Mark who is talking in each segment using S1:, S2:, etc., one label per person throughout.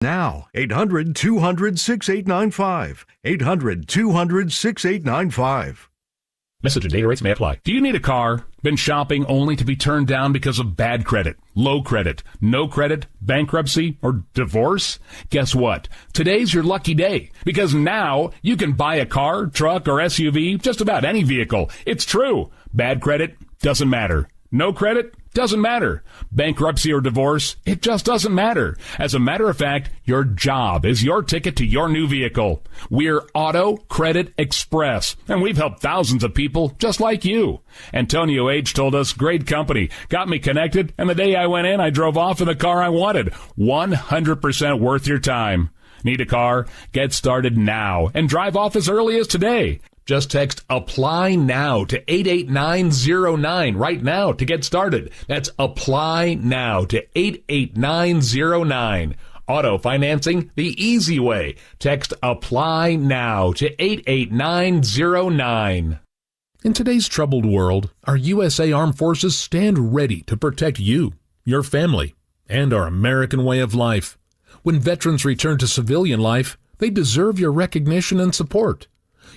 S1: Now, 800-200-6895. 800-200-6895.
S2: Message and data rates may apply. Do you need a car? Been shopping only to be turned down because of bad credit, low credit, no credit, bankruptcy, or divorce? Guess what? Today's your lucky day, because now you can buy a car, truck, or SUV, just about any vehicle. It's true. Bad credit doesn't matter. No credit doesn't matter. Bankruptcy or divorce, it just doesn't matter. As a matter of fact, your job is your ticket to your new vehicle. We're Auto Credit Express, and we've helped thousands of people just like you. Antonio H. told us, great company, got me connected, and the day I went in, I drove off in the car I wanted. 100% worth your time. Need a car? Get started now and drive off as early as today. Just text APPLY NOW to 88909 right now to get started. That's APPLY NOW to 88909. Auto financing the easy way. Text APPLY NOW to 88909. In today's troubled world, our USA Armed Forces stand ready to protect you, your family, and our American way of life. When veterans return to civilian life, they deserve your recognition and support.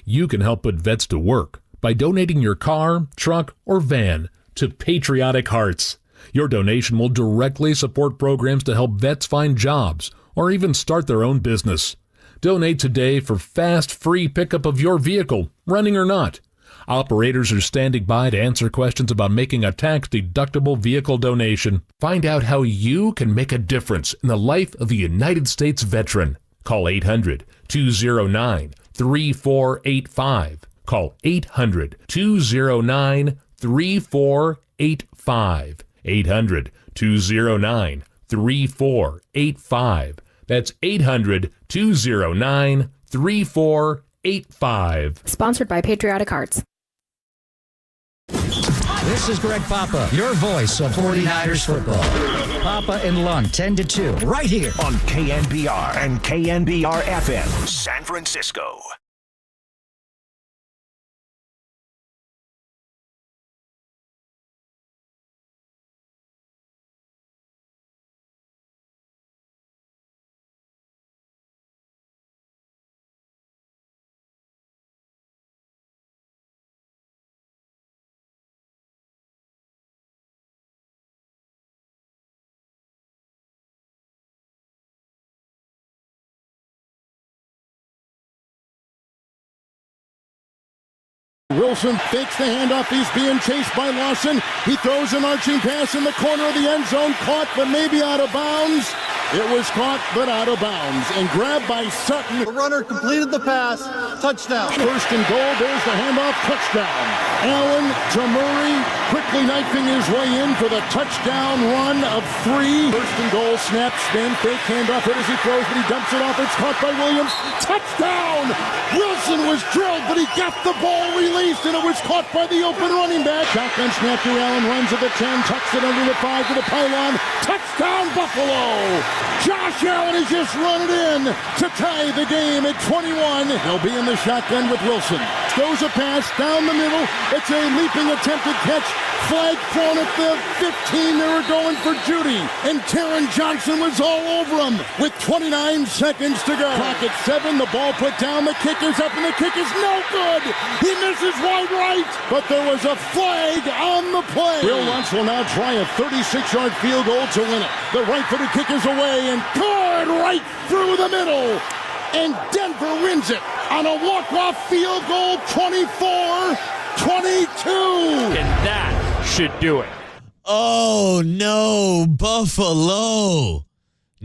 S2: You can help put vets to work by donating your car, truck, or van to Patriotic Hearts. Your donation will directly support programs to help vets find jobs or even start their own business. Donate today for fast, free pickup of your vehicle, running or not. Operators are standing by to answer questions about making a tax-deductible vehicle donation. Find out how you can make a difference in the life of a United States veteran. Call 800-209-3485. Call 800-209-3485. 800-209-3485. That's 800-209-3485.
S3: Sponsored by Patriotic Hearts.
S4: This is Greg Papa, your voice of 49ers football. Papa and Lund, 10 to 2, right here
S5: on KNBR and KNBR FM, San Francisco.
S6: Wilson fakes the handoff. He's being chased by Lawson. He throws an arching pass in the corner of the end zone. Caught, but maybe out of bounds. It was caught, but out of bounds. And grabbed by Sutton.
S7: The runner completed the pass. Touchdown.
S6: First and goal. There's the handoff. Touchdown. Allen to Murray. Quickly knifing his way in for the touchdown run of 3. First and goal. Snap, spin, fake handoff. Hit as he throws, but he dumps it off. It's caught by Williams. Touchdown! Wilson was drilled, but he got the ball released, and it was caught by the open running back. Shotgun snap to Allen. Runs at the 10. Tucks it under the 5 to the pylon. Touchdown, Buffalo! Josh Allen has just run it in to tie the game at 21. He'll be in the shotgun with Wilson. Throws a pass down the middle. It's a leaping attempted catch. Flag thrown at the 15. They were going for Judy. And Taron Johnson was all over him with 29 seconds to go. Clock at 7. The ball put down. The kick is up, and the kick is no good. He misses wide right, but there was a flag on the play. Will Lutz will now try a 36-yard field goal to win it. The right-footed kick is away, and good right through the middle. And Denver wins it on a walk-off field goal, 24-22.
S8: And that should do it.
S9: Oh, no, Buffalo.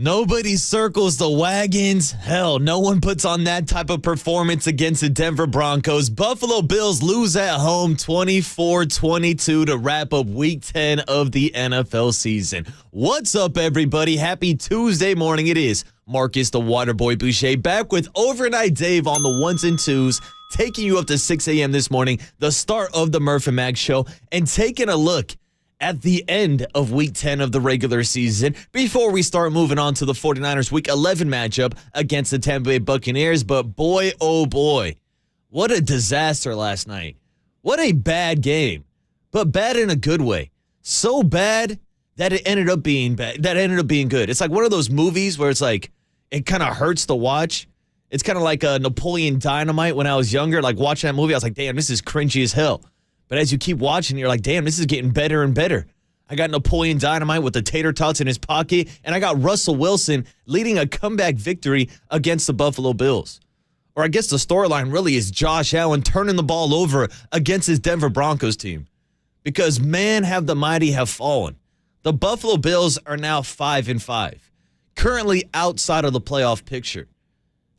S9: Nobody circles the wagons. Hell, no one puts on that type of performance against the Denver Broncos. Buffalo Bills lose at home 24-22 to wrap up Week 10 of the NFL season. What's up, everybody? Happy Tuesday morning. It is Marcus the Waterboy Boucher back with Overnight Dave on the ones and twos, taking you up to 6 a.m. this morning, the start of the Murph and Mac show, and taking a look at the end of Week 10 of the regular season before we start moving on to the 49ers Week 11 matchup against the Tampa Bay Buccaneers. But boy, oh boy, what a disaster last night. What a bad game, but bad in a good way. So bad that it ended up being bad, that ended up being good. It's like one of those movies where it's like, it kind of hurts to watch. It's kind of like a Napoleon Dynamite when I was younger. Like watching that movie, I was like, damn, this is cringy as hell. But as you keep watching, you're like, damn, this is getting better and better. I got Napoleon Dynamite with the tater tots in his pocket, and I got Russell Wilson leading a comeback victory against the Buffalo Bills. Or I guess the storyline really is Josh Allen turning the ball over against his Denver Broncos team. Because man, have the mighty have fallen. The Buffalo Bills are now 5-5, currently outside of the playoff picture.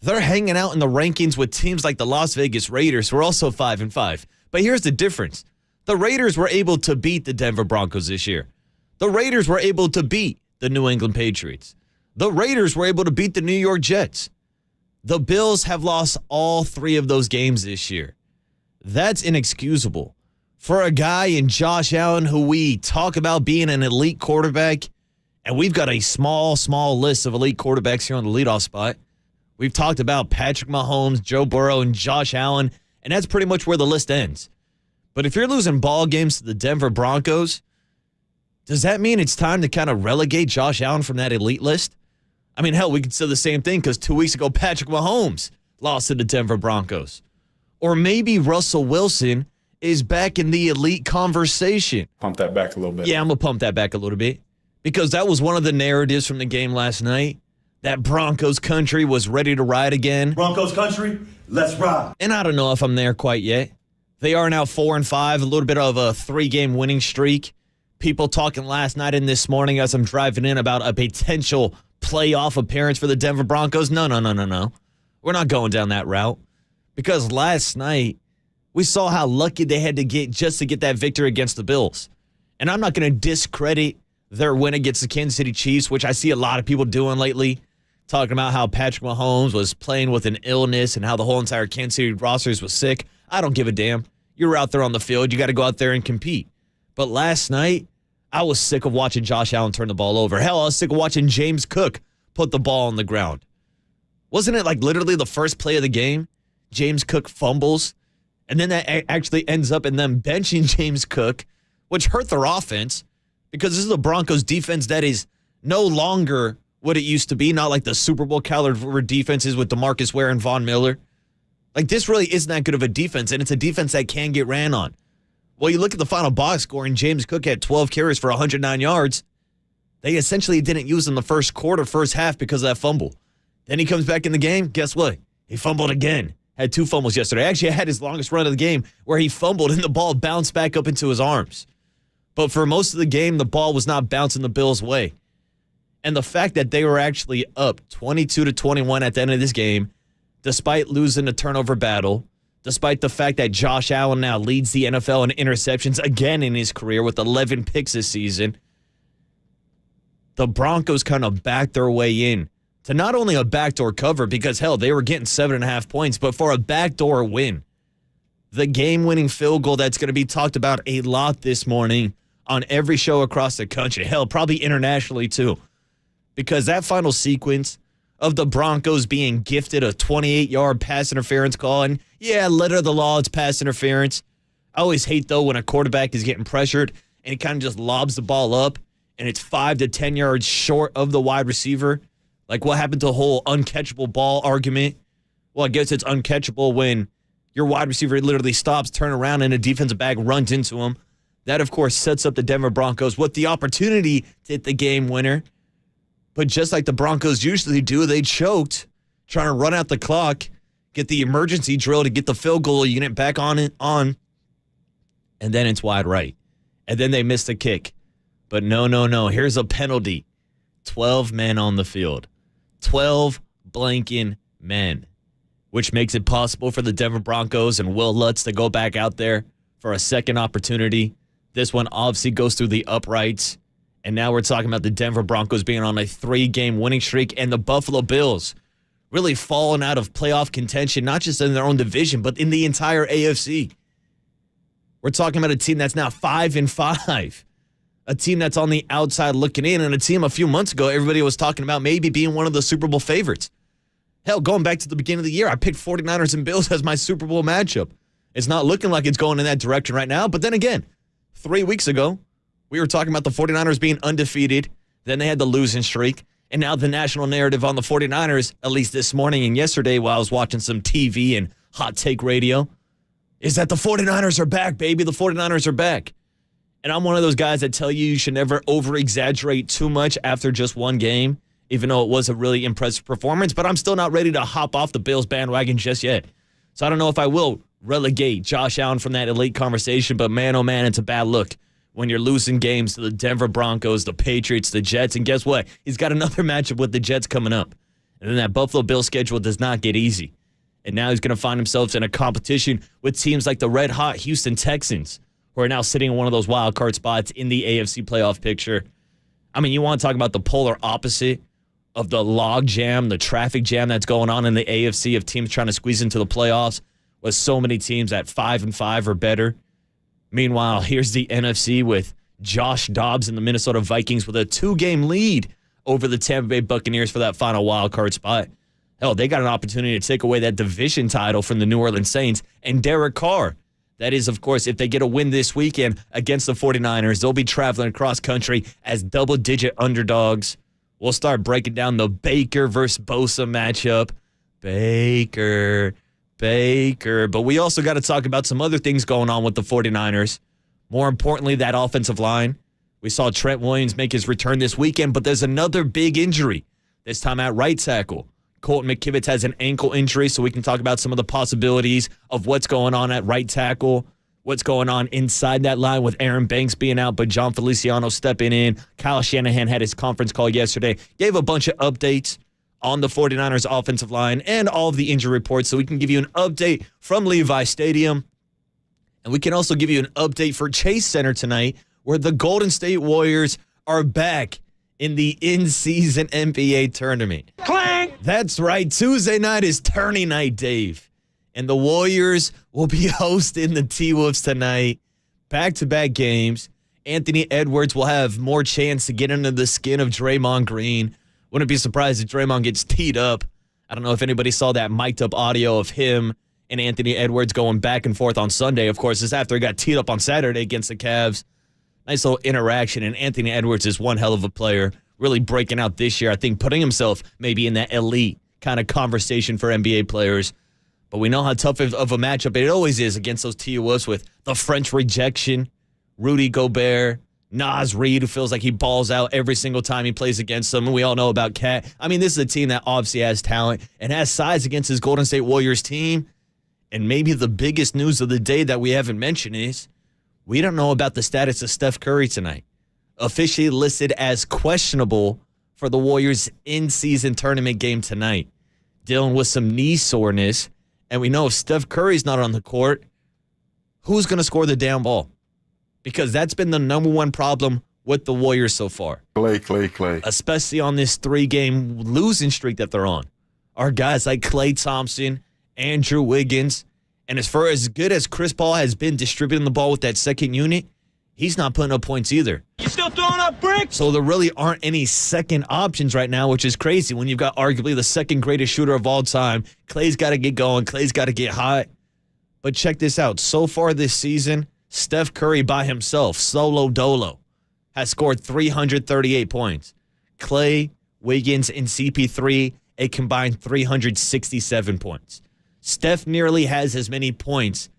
S9: They're hanging out in the rankings with teams like the Las Vegas Raiders, who are also 5-5. But here's the difference. The Raiders were able to beat the Denver Broncos this year. The Raiders were able to beat the New England Patriots. The Raiders were able to beat the New York Jets. The Bills have lost all 3 of those games this year. That's inexcusable. For a guy in Josh Allen who we talk about being an elite quarterback, and we've got a small list of elite quarterbacks here on the leadoff spot. We've talked about Patrick Mahomes, Joe Burrow, and Josh Allen, and that's pretty much where the list ends. But if you're losing ball games to the Denver Broncos, does that mean it's time to kind of relegate Josh Allen from that elite list? I mean, hell, we could say the same thing because 2 weeks ago, Patrick Mahomes lost to the Denver Broncos. Or maybe Russell Wilson is back in the elite conversation.
S1: Pump that back a little bit.
S9: Yeah, I'm going to pump that back a little bit because that was one of the narratives from the game last night, that Broncos country was ready to ride again.
S3: Broncos country, let's ride.
S9: And I don't know if I'm there quite yet. They are now 4-5, a little bit of a 3-game winning streak. People talking last night and this morning as I'm driving in about a potential playoff appearance for the Denver Broncos. No. We're not going down that route. Because last night, we saw how lucky they had to get just to get that victory against the Bills. And I'm not going to discredit their win against the Kansas City Chiefs, which I see a lot of people doing lately, talking about how Patrick Mahomes was playing with an illness and how the whole entire Kansas City roster was sick. I don't give a damn. You're out there on the field. You got to go out there and compete. But last night, I was sick of watching Josh Allen turn the ball over. Hell, I was sick of watching James Cook put the ball on the ground. Wasn't it like literally the first play of the game? James Cook fumbles, and then that actually ends up in them benching James Cook, which hurt their offense because this is the Broncos defense that is no longer what it used to be, not like the Super Bowl caliber defenses with DeMarcus Ware and Von Miller. Like, this really isn't that good of a defense, and it's a defense that can get ran on. Well, you look at the final box score, and James Cook had 12 carries for 109 yards. They essentially didn't use him the first quarter, first half because of that fumble. Then he comes back in the game. Guess what? He fumbled again. Had 2 fumbles yesterday. Actually, had his longest run of the game where he fumbled and the ball bounced back up into his arms. But for most of the game, the ball was not bouncing the Bills' way. And the fact that they were actually up 22-21 at the end of this game, despite losing the turnover battle, despite the fact that Josh Allen now leads the NFL in interceptions again in his career with 11 picks this season, the Broncos kind of backed their way in to not only a backdoor cover, because, hell, they were getting 7.5 points, but for a backdoor win. The game-winning field goal that's going to be talked about a lot this morning on every show across the country. Hell, probably internationally, too. Because that final sequence of the Broncos being gifted a 28-yard pass interference call, and yeah, letter of the law, it's pass interference. I always hate, though, when a quarterback is getting pressured and he kind of just lobs the ball up, and it's 5 to 10 yards short of the wide receiver. Like, what happened to the whole uncatchable ball argument? Well, I guess it's uncatchable when your wide receiver literally stops, turn around, and a defensive back runs into him. That, of course, sets up the Denver Broncos with the opportunity to hit the game winner. But just like the Broncos usually do, they choked, trying to run out the clock, get the emergency drill to get the field goal unit back on, and then it's wide right. And then they missed the kick. But no. Here's a penalty. 12 men on the field. 12 blanking men, which makes it possible for the Denver Broncos and Will Lutz to go back out there for a second opportunity. This one obviously goes through the uprights. And now we're talking about the Denver Broncos being on a 3-game winning streak and the Buffalo Bills really falling out of playoff contention, not just in their own division, but in the entire AFC. We're talking about a team that's now 5-5. A team that's on the outside looking in, and a team a few months ago everybody was talking about maybe being one of the Super Bowl favorites. Hell, going back to the beginning of the year, I picked 49ers and Bills as my Super Bowl matchup. It's not looking like it's going in that direction right now, but then again, 3 weeks ago, we were talking about the 49ers being undefeated, then they had the losing streak, And now the national narrative on the 49ers, at least this morning and yesterday while I was watching some TV and hot take radio, is that the 49ers are back, baby. The 49ers are back. And I'm one of those guys that tell you should never over-exaggerate too much after just one game, even though it was a really impressive performance. But I'm still not ready to hop off the Bills bandwagon just yet. So I don't know if I will relegate Josh Allen from that elite conversation, but man, oh man, it's a bad look when you're losing games to the Denver Broncos, the Patriots, the Jets, and guess what? He's got another matchup with the Jets coming up. And then that Buffalo Bills schedule does not get easy. And now he's going to find himself in a competition with teams like the red-hot Houston Texans, who are now sitting in one of those wild card spots in the AFC playoff picture. I mean, you want to talk about the polar opposite of the log jam, the traffic jam that's going on in the AFC of teams trying to squeeze into the playoffs with so many teams at 5-5 or better. Meanwhile, here's the NFC with Josh Dobbs and the Minnesota Vikings with a 2-game lead over the Tampa Bay Buccaneers for that final wild card spot. Hell, they got an opportunity to take away that division title from the New Orleans Saints and Derek Carr. That is, of course, if they get a win this weekend against the 49ers, they'll be traveling across country as double-digit underdogs. We'll start breaking down the Baker versus Bosa matchup. Baker. But we also got to talk about some other things going on with the 49ers. More importantly, that offensive line. We saw Trent Williams make his return this weekend, but there's another big injury, this time at right tackle. Colton McKivitz has an ankle injury, so we can talk about some of the possibilities of what's going on at right tackle, what's going on inside that line with Aaron Banks being out, but John Feliciano stepping in. Kyle Shanahan had his conference call yesterday, gave a bunch of updates on the 49ers offensive line and all of the injury reports, so we can give you an update from Levi Stadium. And we can also give you an update for Chase Center tonight, where the Golden State Warriors are back in the in-season NBA tournament. Clang! That's right. Tuesday night is tourney night, Dave. And the Warriors will be hosting the T-Wolves tonight. Back-to-back games. Anthony Edwards will have more chance to get under the skin of Draymond Green. Wouldn't be surprised if Draymond gets teed up. I don't know if anybody saw that mic'd up audio of him and Anthony Edwards going back and forth on Sunday. Of course, this after he got teed up on Saturday against the Cavs. Nice little interaction, and Anthony Edwards is one hell of a player, really breaking out this year. I think putting himself maybe in that elite kind of conversation for NBA players. But we know how tough of a matchup it always is against those T.U.S. with the French rejection, Rudy Gobert, Naz Reid, who feels like he balls out every single time he plays against them. And we all know about Cat. I mean, this is a team that obviously has talent and has size against his Golden State Warriors team. And maybe the biggest news of the day that we haven't mentioned is we don't know about the status of Steph Curry tonight. Officially listed as questionable for the Warriors' in-season tournament game tonight. Dealing with some knee soreness. And we know if Steph Curry's not on the court, who's going to score the damn ball? Because that's been the number one problem with the Warriors so far.
S1: Clay.
S9: Especially on this 3-game losing streak that they're on. Are guys like Klay Thompson, Andrew Wiggins, and as far as good as Chris Paul has been distributing the ball with that second unit, he's not putting up points either.
S8: You still throwing up bricks?
S9: So there really aren't any second options right now, which is crazy when you've got arguably the second greatest shooter of all time. Klay's got to get going. Klay's got to get hot. But check this out. So far this season, Steph Curry by himself, solo dolo, has scored 338 points. Klay, Wiggins, and CP3, a combined 367 points. Steph nearly has as many points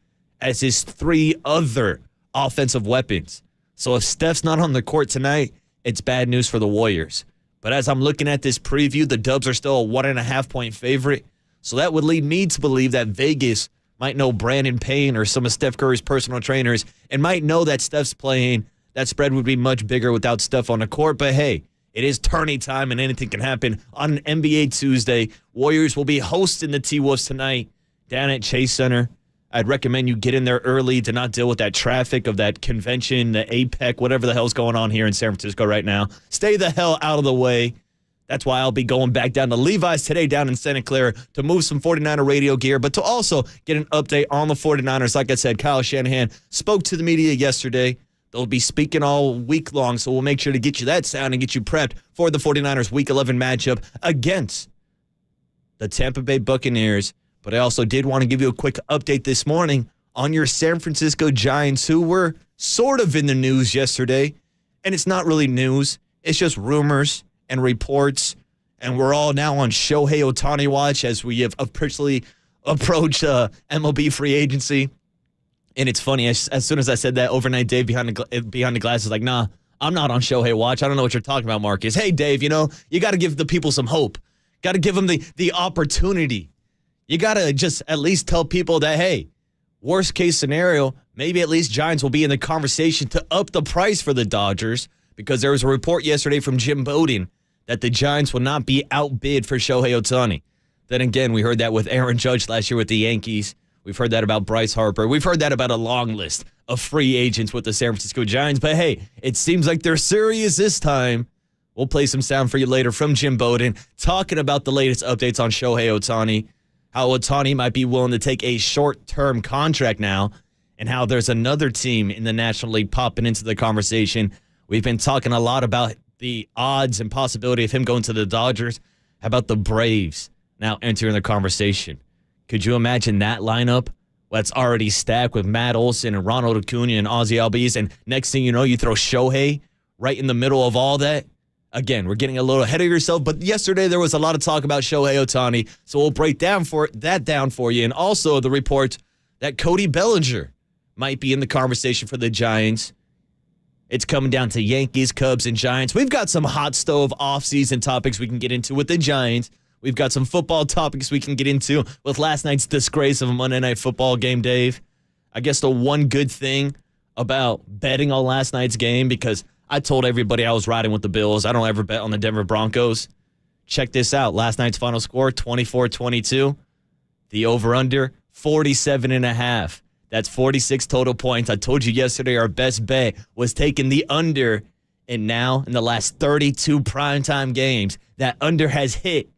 S9: as his 3 other offensive weapons. So if Steph's not on the court tonight, it's bad news for the Warriors. But as I'm looking at this preview, the Dubs are still a 1.5-point favorite. So that would lead me to believe that Vegas might know Brandon Payne or some of Steph Curry's personal trainers and might know that Steph's playing. That spread would be much bigger without Steph on the court. But hey, it is tourney time and anything can happen on an NBA Tuesday. Warriors will be hosting the T-Wolves tonight down at Chase Center. I'd recommend you get in there early to not deal with that traffic of that convention, the APEC, whatever the hell's going on here in San Francisco right now. Stay the hell out of the way. That's why I'll be going back down to Levi's today down in Santa Clara to move some 49er radio gear, but to also get an update on the 49ers. Like I said, Kyle Shanahan spoke to the media yesterday. They'll be speaking all week long, so we'll make sure to get you that sound and get you prepped for the 49ers Week 11 matchup against the Tampa Bay Buccaneers. But I also did want to give you a quick update this morning on your San Francisco Giants, who were sort of in the news yesterday. And it's not really news. It's just rumors and reports and we're all now on Shohei Ohtani watch as we have officially approached MLB free agency. And it's funny, as soon as I said that, overnight Dave behind the glass is like, nah, I'm not on Shohei watch. I don't know what you're talking about, Marcus. Hey, Dave, you got to give the people some hope. Got to give them the opportunity. You got to just at least tell people that, hey, worst case scenario, maybe at least Giants will be in the conversation to up the price for the Dodgers, because there was a report yesterday from Jim Bowden that the Giants will not be outbid for Shohei Ohtani. Then again, we heard that with Aaron Judge last year with the Yankees. We've heard that about Bryce Harper. We've heard that about a long list of free agents with the San Francisco Giants. But hey, it seems like they're serious this time. We'll play some sound for you later from Jim Bowden talking about the latest updates on Shohei Ohtani, how Ohtani might be willing to take a short-term contract now, and how there's another team in the National League popping into the conversation. We've been talking a lot about the odds and possibility of him going to the Dodgers. How about the Braves now entering the conversation? Could you imagine that lineup that's already stacked with Matt Olson and Ronald Acuna and Ozzie Albies, and next thing you know, you throw Shohei right in the middle of all that? Again, we're getting a little ahead of yourself, but yesterday there was a lot of talk about Shohei Ohtani, so we'll break down for you. And also the report that Cody Bellinger might be in the conversation for the Giants. It's coming down to Yankees, Cubs, and Giants. We've got some hot stove offseason topics we can get into with the Giants. We've got some football topics we can get into with last night's disgrace of a Monday Night Football game, Dave. I guess the one good thing about betting on last night's game, because I told everybody I was riding with the Bills. I don't ever bet on the Denver Broncos. Check this out. Last night's final score, 24-22. The over-under, 47.5. That's 46 total points. I told you yesterday our best bet was taking the under. And now, in the last 32 primetime games, that under has hit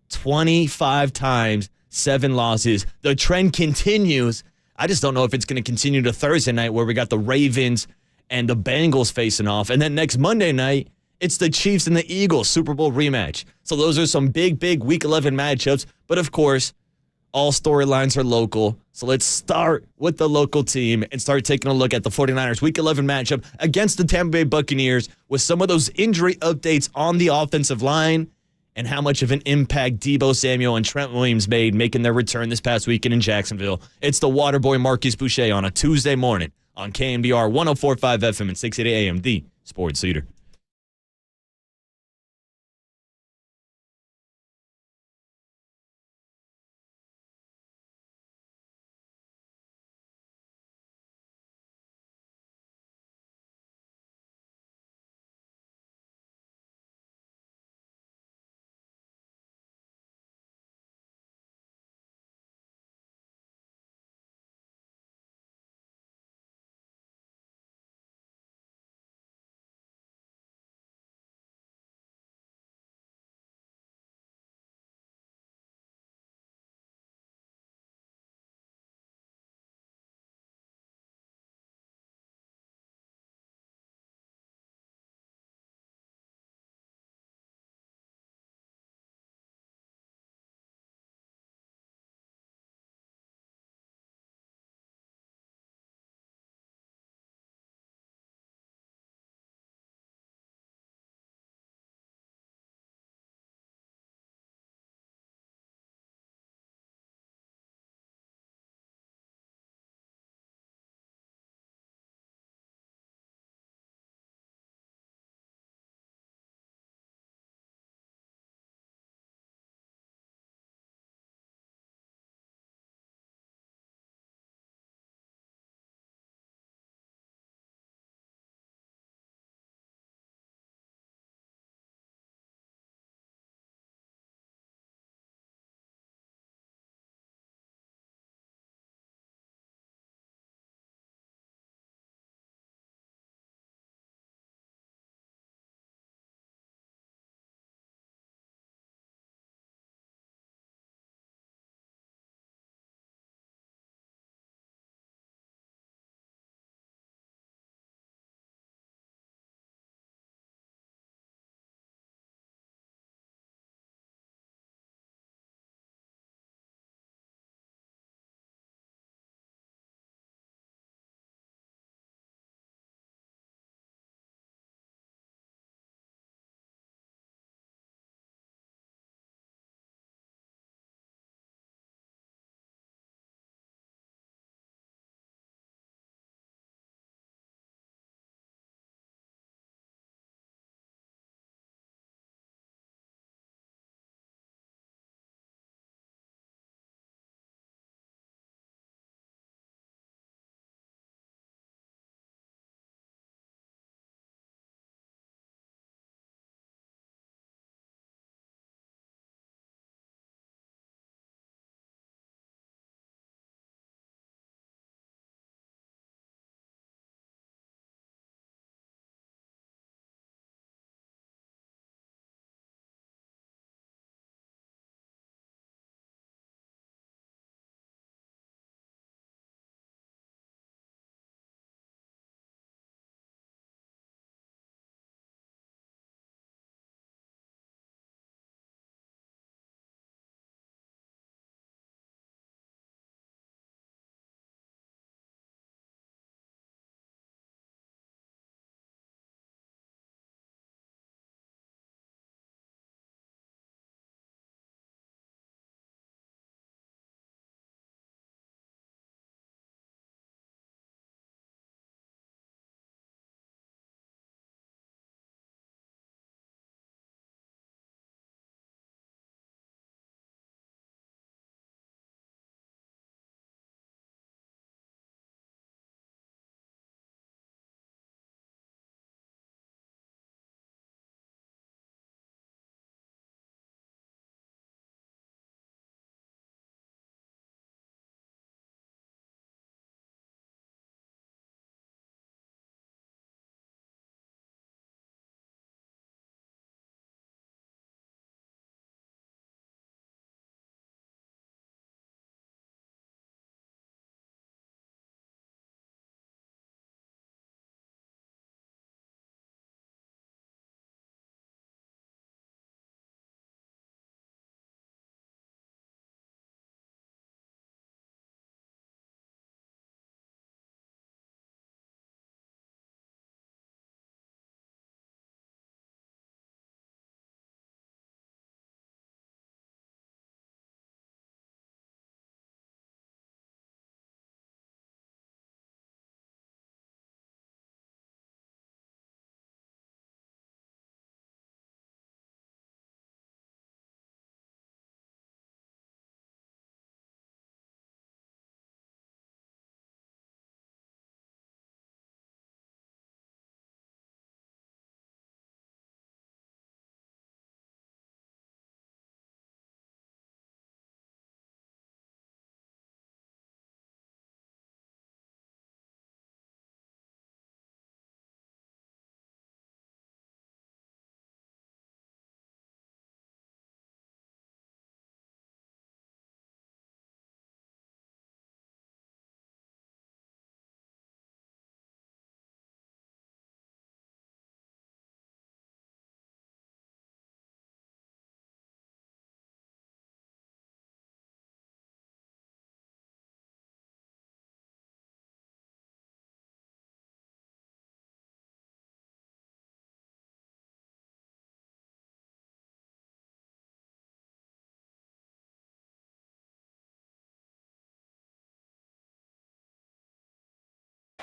S9: 25 times, 7 losses. The trend continues. I just don't know if it's going to continue to Thursday night, where we got the Ravens and the Bengals facing off. And then next Monday night, it's the Chiefs and the Eagles Super Bowl rematch. So those are some big Week 11 matchups. But of course, all storylines are local. So let's start with the local team and start taking a look at the 49ers Week 11 matchup against the Tampa Bay Buccaneers, with some of those injury updates on the offensive line and how much of an impact Deebo Samuel and Trent Williams made making their return this past weekend in Jacksonville. It's the Waterboy Marcus Boucher on a Tuesday morning on KNBR 104.5 FM and 680 AM, the Sports Leader.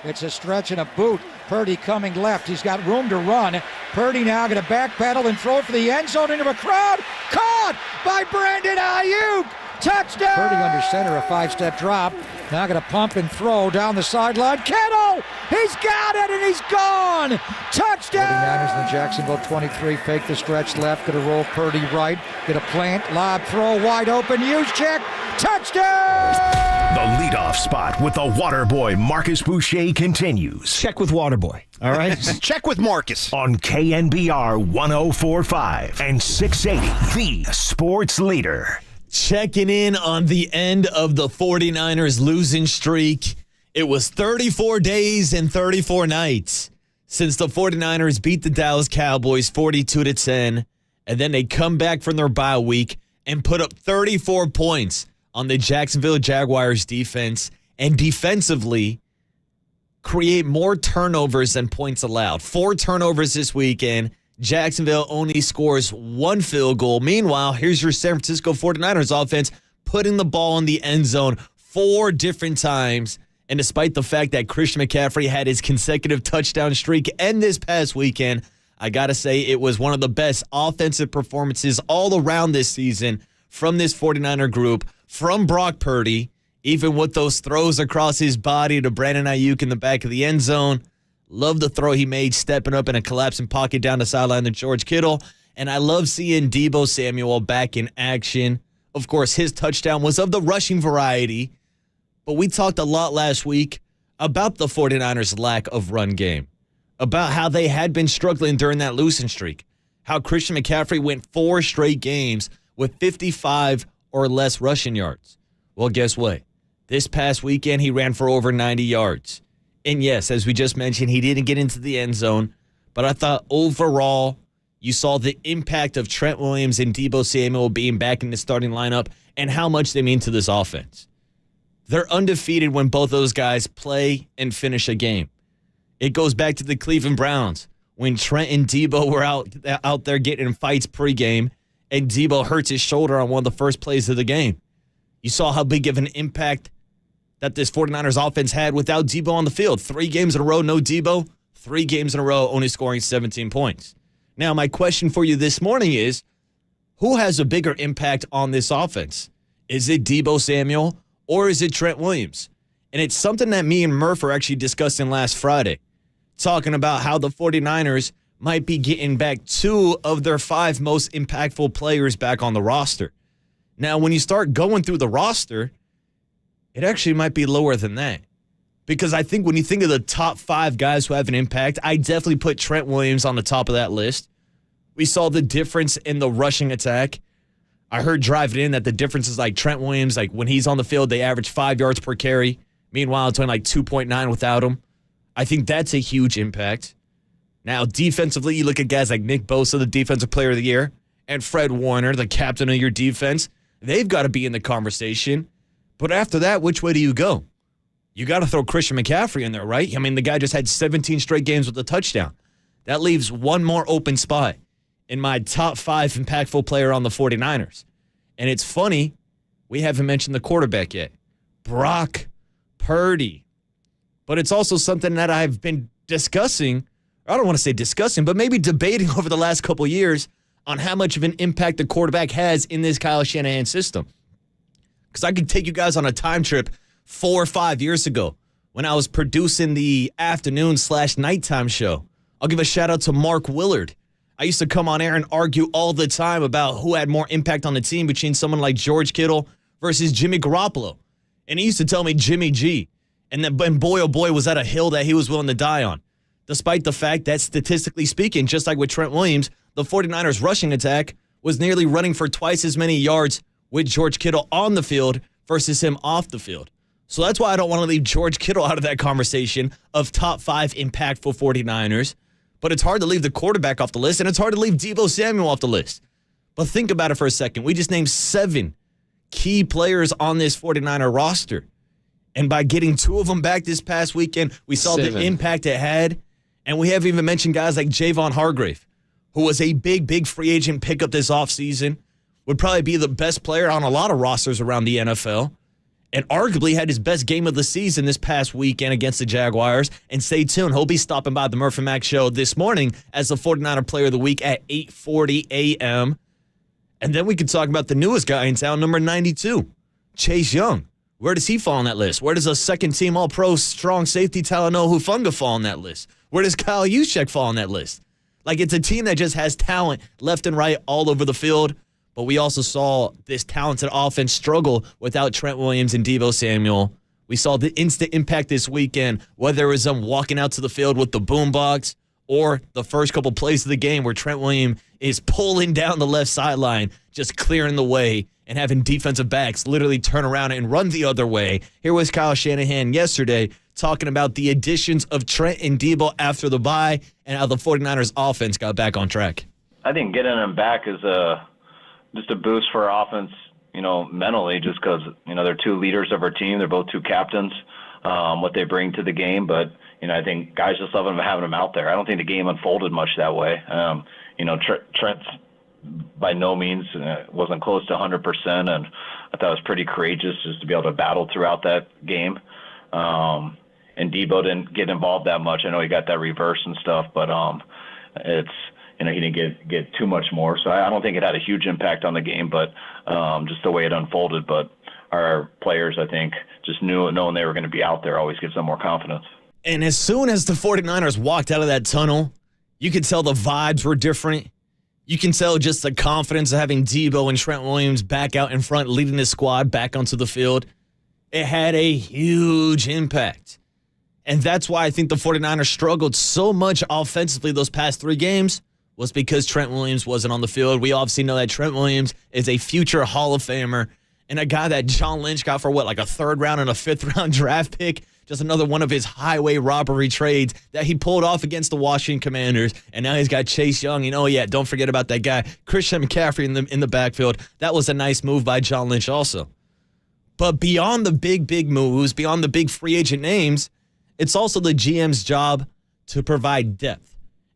S1: It's a stretch and a boot. Purdy coming left. He's got room to run. Purdy now going to backpedal and throw it for the end zone into a crowd. Caught by Brandon Ayuk. Touchdown! Purdy under center, a 5-step drop. Now going to pump and throw down the sideline. Kittle! He's got it and he's gone! Touchdown! 49ers in the Jacksonville 23. Fake the stretch left. Going to roll Purdy right. Going to plant, lob, throw, wide open. Use check. Touchdown!
S5: The leadoff spot with the water boy Marcus Boucher continues.
S10: Check with Waterboy. All right? Check with Marcus.
S5: On KNBR 104.5 and 680, the sports leader.
S9: Checking in on the end of the 49ers losing streak. It was 34 days and 34 nights since the 49ers beat the Dallas Cowboys 42-10, and then they come back from their bye week and put up 34 points on the Jacksonville Jaguars defense, and defensively create more turnovers than points allowed. 4 turnovers this weekend. Jacksonville only scores 1 field goal. Meanwhile, here's your San Francisco 49ers offense putting the ball in the end zone 4 different times. And despite the fact that Christian McCaffrey had his consecutive touchdown streak end this past weekend, I got to say it was one of the best offensive performances all around this season from this 49er group, from Brock Purdy, even with those throws across his body to Brandon Ayuk in the back of the end zone. Love the throw he made, stepping up in a collapsing pocket down the sideline to George Kittle. And I love seeing Deebo Samuel back in action. Of course, his touchdown was of the rushing variety. But we talked a lot last week about the 49ers' lack of run game, about how they had been struggling during that losing streak, how Christian McCaffrey went 4 straight games with 55 or less rushing yards. Well, guess what? This past weekend, he ran for over 90 yards. And yes, as we just mentioned, he didn't get into the end zone. But I thought overall, you saw the impact of Trent Williams and Deebo Samuel being back in the starting lineup and how much they mean to this offense. They're undefeated when both those guys play and finish a game. It goes back to the Cleveland Browns when Trent and Deebo were out there getting in fights pregame, and Deebo hurts his shoulder on one of the first plays of the game. You saw how big of an impact that this 49ers offense had without Deebo on the field. 3 games in a row, no Deebo. 3 games in a row, only scoring 17 points. Now, my question for you this morning is, who has a bigger impact on this offense? Is it Deebo Samuel or is it Trent Williams? And it's something that me and Murph were actually discussing last Friday, talking about how the 49ers might be getting back 2 of their 5 most impactful players back on the roster. Now, when you start going through the roster, it actually might be lower than that. Because I think when you think of the top 5 guys who have an impact, I definitely put Trent Williams on the top of that list. We saw the difference in the rushing attack. I heard driving in that the difference is like Trent Williams, like when he's on the field, they average 5 yards per carry. Meanwhile, it's only like 2.9 without him. I think that's a huge impact. Now, defensively, you look at guys like Nick Bosa, the Defensive Player of the Year, and Fred Warner, the captain of your defense. They've got to be in the conversation. But after that, which way do you go? You got to throw Christian McCaffrey in there, right? I mean, the guy just had 17 straight games with a touchdown. That leaves one more open spot in my top 5 impactful player on the 49ers. And it's funny, we haven't mentioned the quarterback yet. Brock Purdy. But it's also something that I've been discussing, I don't want to say discussing, but maybe debating over the last couple years on how much of an impact the quarterback has in this Kyle Shanahan system. Because I could take you guys on a time trip 4 or 5 years ago when I was producing the afternoon/nighttime show. I'll give a shout out to Mark Willard. I used to come on air and argue all the time about who had more impact on the team between someone like George Kittle versus Jimmy Garoppolo. And he used to tell me Jimmy G. And boy, oh boy, was that a hill that he was willing to die on. Despite the fact that statistically speaking, just like with Trent Williams, the 49ers rushing attack was nearly running for twice as many yards with George Kittle on the field versus him off the field. So that's why I don't want to leave George Kittle out of that conversation of top 5 impactful 49ers. But it's hard to leave the quarterback off the list, and it's hard to leave Deebo Samuel off the list. But think about it for a second. We just named 7 key players on this 49er roster. And by getting 2 of them back this past weekend, we saw 7. The impact it had. And we haven't even mentioned guys like Javon Hargrave, who was a big free agent pickup this offseason, would probably be the best player on a lot of rosters around the NFL. and arguably had his best game of the season this past weekend against the Jaguars. And stay tuned. He'll be stopping by the Murph and Mac show this morning as the 49er Player of the Week at 8:40 a.m. And then we could talk about the newest guy in town, number 92, Chase Young. Where does he fall on that list? Where does a second-team All-Pro strong safety Talanoa Hufanga fall on that list? Where does Kyle Juszczyk fall on that list? Like, it's a team that just has talent left and right all over the field. But we also saw this talented offense struggle without Trent Williams and Deebo Samuel. We saw the instant impact this weekend, whether it was them walking out to the field with the boombox or the first couple plays of the game where Trent Williams is pulling down the left sideline, just clearing the way and having defensive backs literally turn around and run the other way. Here was Kyle Shanahan yesterday talking about the additions of Trent and Deebo after the bye and how the 49ers offense got back on track.
S11: I think getting them back is just a boost for our offense, mentally, just because, they're two leaders of our team. They're both two captains, what they bring to the game. But, I think guys just love having them out there. I don't think the game unfolded much that way. Trent's by no means wasn't close to 100%, and I thought it was pretty courageous just to be able to battle throughout that game. And Deebo didn't get involved that much. I know he got that reverse and stuff, but it's – he didn't get too much more. So I don't think it had a huge impact on the game, but just the way it unfolded. But our players, I think, just knowing they were going to be out there always gives them more confidence.
S9: And as soon as the 49ers walked out of that tunnel, you could tell the vibes were different. You can tell just the confidence of having Deebo and Trent Williams back out in front, leading the squad back onto the field. It had a huge impact. And that's why I think the 49ers struggled so much offensively those past 3 games. Was because Trent Williams wasn't on the field. We obviously know that Trent Williams is a future Hall of Famer and a guy that John Lynch got for like a 3rd round and a 5th round draft pick. Just another one of his highway robbery trades that he pulled off against the Washington Commanders. And now he's got Chase Young. Don't forget about that guy, Christian McCaffrey in the backfield. That was a nice move by John Lynch also. But beyond the big moves, beyond the big free agent names, it's also the GM's job to provide depth.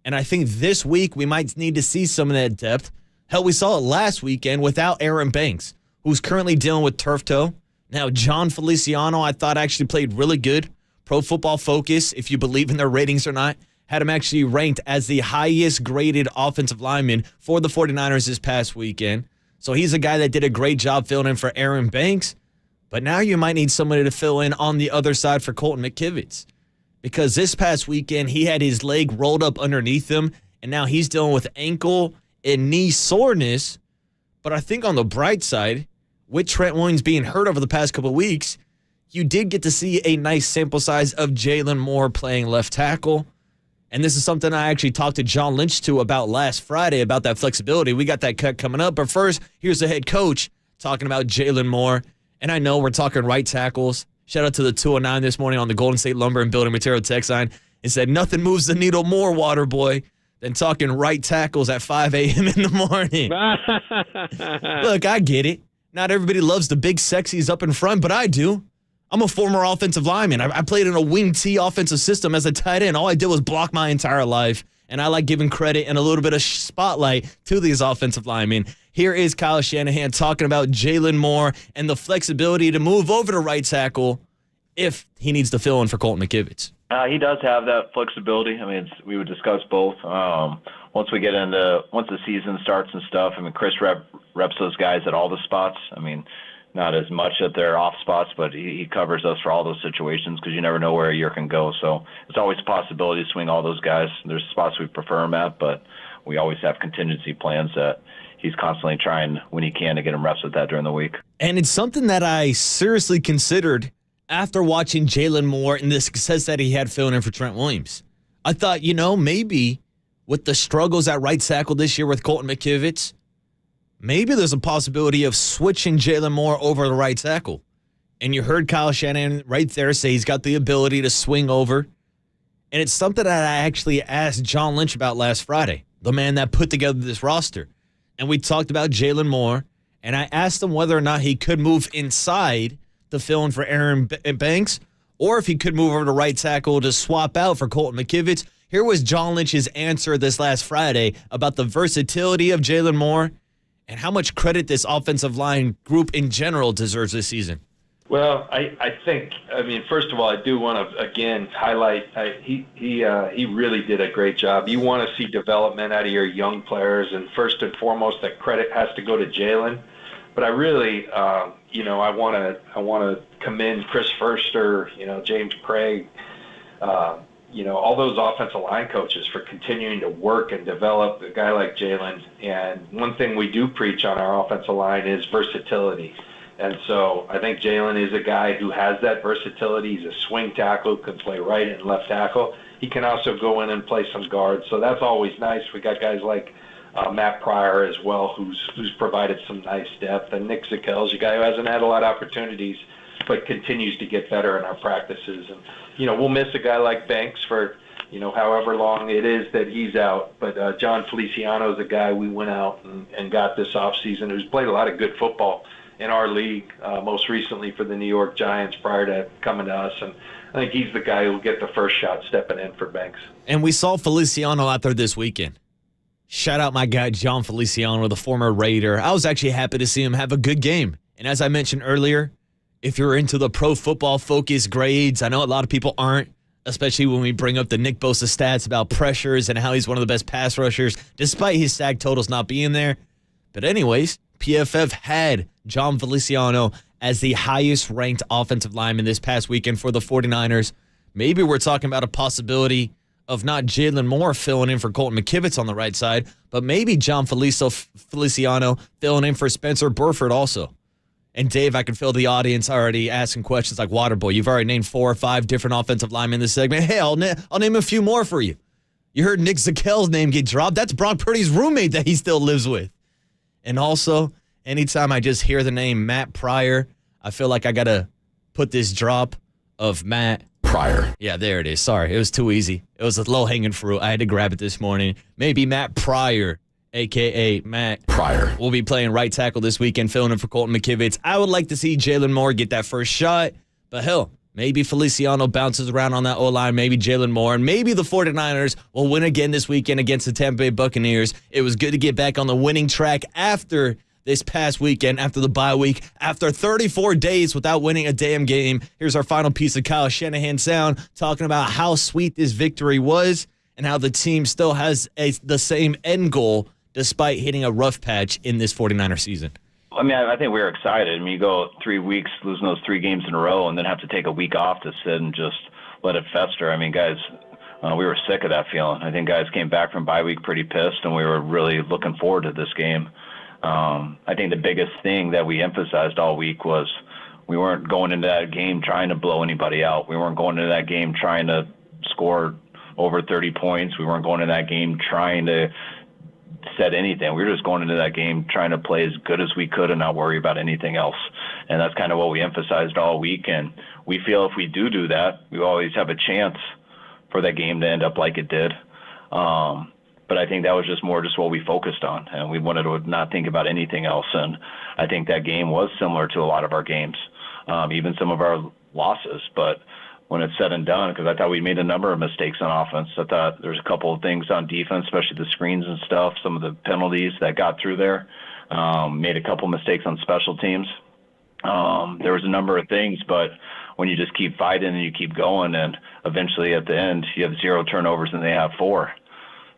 S9: And I think this week we might need to see some of that depth. Hell, we saw it last weekend without Aaron Banks, who's currently dealing with turf toe. Now, John Feliciano, I thought actually played really good. Pro Football Focus, if you believe in their ratings or not, had him actually ranked as the highest graded offensive lineman for the 49ers this past weekend. So he's a guy that did a great job filling in for Aaron Banks. But now you might need somebody to fill in on the other side for Colton McKivitz. Because this past weekend, he had his leg rolled up underneath him, and now he's dealing with ankle and knee soreness. But I think on the bright side, with Trent Williams being hurt over the past couple of weeks, you did get to see a nice sample size of Jalen Moore playing left tackle. And this is something I actually talked to John Lynch about last Friday about that flexibility. We got that cut coming up. But first, here's the head coach talking about Jalen Moore. And I know we're talking right tackles. Shout out to the 209 this morning on the Golden State Lumber and Building Material text line. It said, nothing moves the needle more, water boy, than talking right tackles at 5 a.m. in the morning. Look, I get it. Not everybody loves the big sexies up in front, but I do. I'm a former offensive lineman. I played in a wing T offensive system as a tight end. All I did was block my entire life, and I like giving credit and a little bit of spotlight to these offensive linemen. Here is Kyle Shanahan talking about Jalen Moore and the flexibility to move over to right tackle if he needs to fill in for Colton McKivitz.
S11: He does have that flexibility. I mean, we would discuss both. Once the season starts and stuff, I mean, Chris reps those guys at all the spots. I mean, not as much at their off spots, but he covers us for all those situations because you never know where a year can go. So it's always a possibility to swing all those guys. There's spots we prefer him at, but we always have contingency plans that he's constantly trying when he can to get him reps with that during the week.
S9: And it's something that I seriously considered after watching Jalen Moore and the success that he had filling in for Trent Williams. I thought, maybe with the struggles at right tackle this year with Colton McKivitz, maybe there's a possibility of switching Jalen Moore over to right tackle. And you heard Kyle Shanahan right there say he's got the ability to swing over. And it's something that I actually asked John Lynch about last Friday, the man that put together this roster. And we talked about Jalen Moore, and I asked him whether or not he could move inside to fill in for Aaron Banks, or if he could move over to right tackle to swap out for Colton McKivitz. Here was John Lynch's answer this last Friday about the versatility of Jalen Moore and how much credit this offensive line group in general deserves this season.
S12: Well, I think, first of all, I do want to, again, highlight he really did a great job. You want to see development out of your young players, and first and foremost, that credit has to go to Jalen. But I really, I want to commend Chris Furster, James Craig, all those offensive line coaches for continuing to work and develop a guy like Jalen. And one thing we do preach on our offensive line is versatility. And so I think Jalen is a guy who has that versatility. He's a swing tackle, can play right and left tackle. He can also go in and play some guards. So that's always nice. We got guys like Matt Pryor as well, who's provided some nice depth. And Nick Zakel's a guy who hasn't had a lot of opportunities, but continues to get better in our practices. And, we'll miss a guy like Banks for, however long it is that he's out. But John Feliciano is a guy we went out and got this offseason who's played a lot of good football in our league, most recently for the New York Giants prior to coming to us. And I think he's the guy who will get the first shot stepping in for Banks.
S9: And we saw Feliciano out there this weekend. Shout out my guy, John Feliciano, the former Raider. I was actually happy to see him have a good game. And as I mentioned earlier, if you're into the pro football focus grades, I know a lot of people aren't, especially when we bring up the Nick Bosa stats about pressures and how he's one of the best pass rushers, despite his sack totals not being there. But anyways, PFF had John Feliciano as the highest-ranked offensive lineman this past weekend for the 49ers. Maybe we're talking about a possibility of not Jalen Moore filling in for Colton McKivitz on the right side, but maybe John Feliciano filling in for Spencer Burford also. And Dave, I can feel the audience already asking questions like, Waterboy, you've already named 4 or 5 different offensive linemen in this segment. Hey, I'll name a few more for you. You heard Nick Zakel's name get dropped. That's Brock Purdy's roommate that he still lives with. And also, anytime I just hear the name Matt Pryor, I feel like I got to put this drop of Matt Pryor. Yeah, there it is. Sorry, it was too easy. It was a low-hanging fruit. I had to grab it this morning. Maybe Matt Pryor, a.k.a. Matt Pryor, will be playing right tackle this weekend, filling in for Colton McKivitz. I would like to see Jalen Moore get that first shot, but hell, maybe Feliciano bounces around on that O-line, maybe Jalen Moore, and maybe the 49ers will win again this weekend against the Tampa Bay Buccaneers. It was good to get back on the winning track after this past weekend, after the bye week, after 34 days without winning a damn game. Here's our final piece of Kyle Shanahan sound talking about how sweet this victory was and how the team still has the same end goal despite hitting a rough patch in this 49er season.
S11: I think we were excited. You go 3 weeks losing those 3 games in a row and then have to take a week off to sit and just let it fester. Guys, we were sick of that feeling. I think guys came back from bye week pretty pissed, and we were really looking forward to this game. I think the biggest thing that we emphasized all week was we weren't going into that game trying to blow anybody out. We weren't going into that game trying to score over 30 points. We weren't going into that game trying to set anything. We were just going into that game trying to play as good as we could and not worry about anything else. And that's kind of what we emphasized all week. And we feel if we do that, we always have a chance for that game to end up like it did. But I think that was just what we focused on, and we wanted to not think about anything else. And I think that game was similar to a lot of our games, even some of our losses. But when it's said and done, because I thought we made a number of mistakes on offense. I thought there's a couple of things on defense, especially the screens and stuff, some of the penalties that got through there. Made a couple mistakes on special teams. There was a number of things, but when you just keep fighting and you keep going, and eventually at the end you have 0 turnovers and they have 4.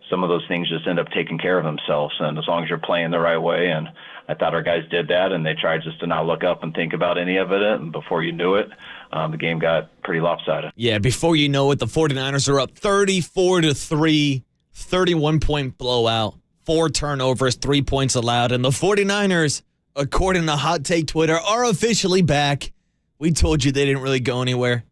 S11: Some of those things just end up taking care of themselves, and as long as you're playing the right way, and I thought our guys did that, and they tried just to not look up and think about any of it, and before you knew it, the game got pretty lopsided.
S9: Yeah, before you know it, the 49ers are up 34-3, 31-point blowout, 4 turnovers, 3 points allowed, and the 49ers, according to Hot Take Twitter, are officially back. We told you they didn't really go anywhere.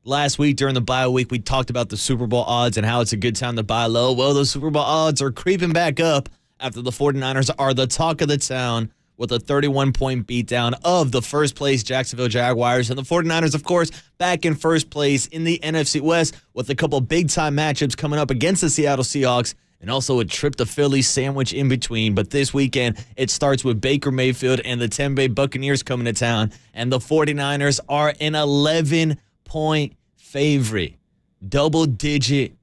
S9: Last week during the bye week, we talked about the Super Bowl odds and how it's a good time to buy low. Well, the Super Bowl odds are creeping back up after the 49ers are the talk of the town with a 31-point beatdown of the first-place Jacksonville Jaguars. And the 49ers, of course, back in first place in the NFC West with a couple big-time matchups coming up against the Seattle Seahawks and also a trip to Philly sandwich in between. But this weekend, it starts with Baker Mayfield and the Tampa Bay Buccaneers coming to town. And the 49ers are an 11-point favorite, double-digit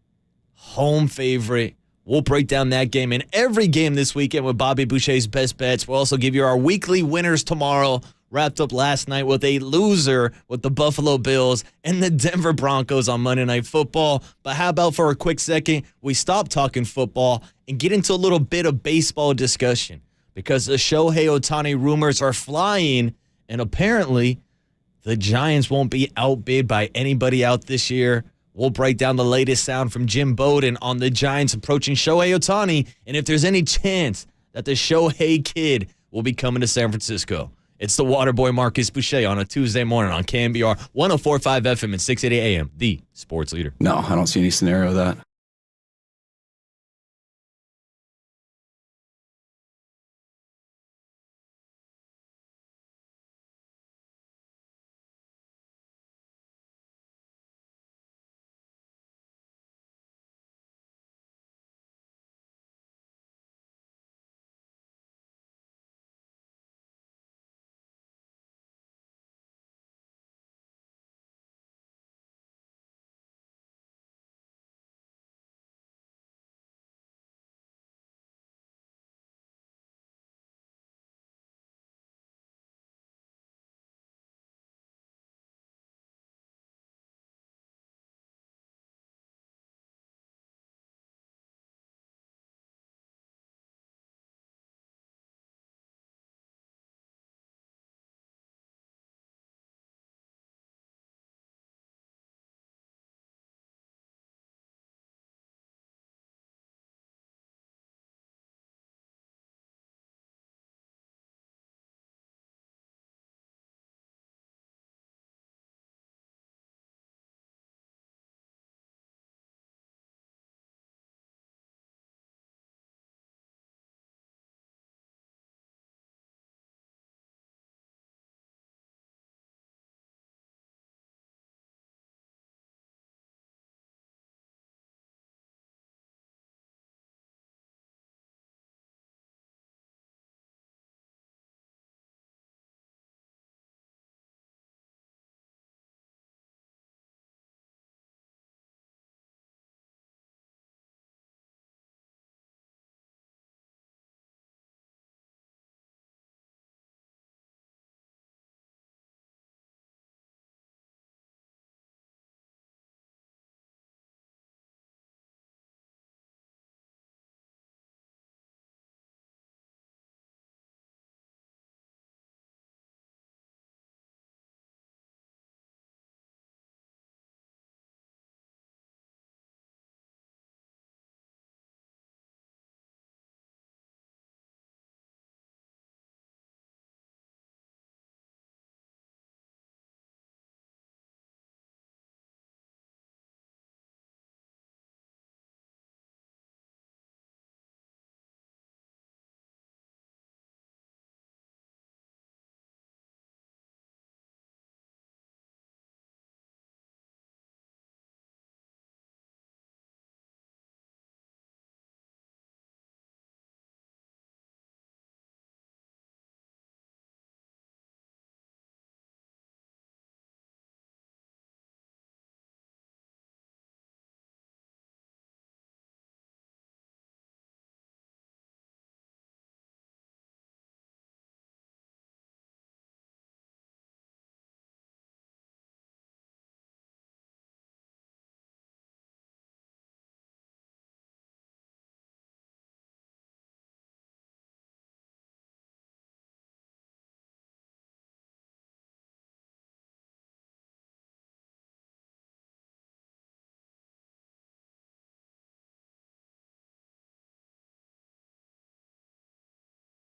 S9: home favorite. We'll break down that game and every game this weekend with Bobby Boucher's Best Bets. We'll also give you our weekly winners tomorrow wrapped up last night with a loser with the Buffalo Bills and the Denver Broncos on Monday Night Football. But how about for a quick second, we stop talking football and get into a little bit of baseball discussion, because the Shohei Ohtani rumors are flying, and apparently the Giants won't be outbid by anybody out this year. We'll break down the latest sound from Jim Bowden on the Giants approaching Shohei Ohtani, and if there's any chance that the Shohei kid will be coming to San Francisco. It's the Waterboy Marcus Boucher on a Tuesday morning on KNBR 104.5 FM and 680 AM, the sports leader.
S13: No, I don't see any scenario of that.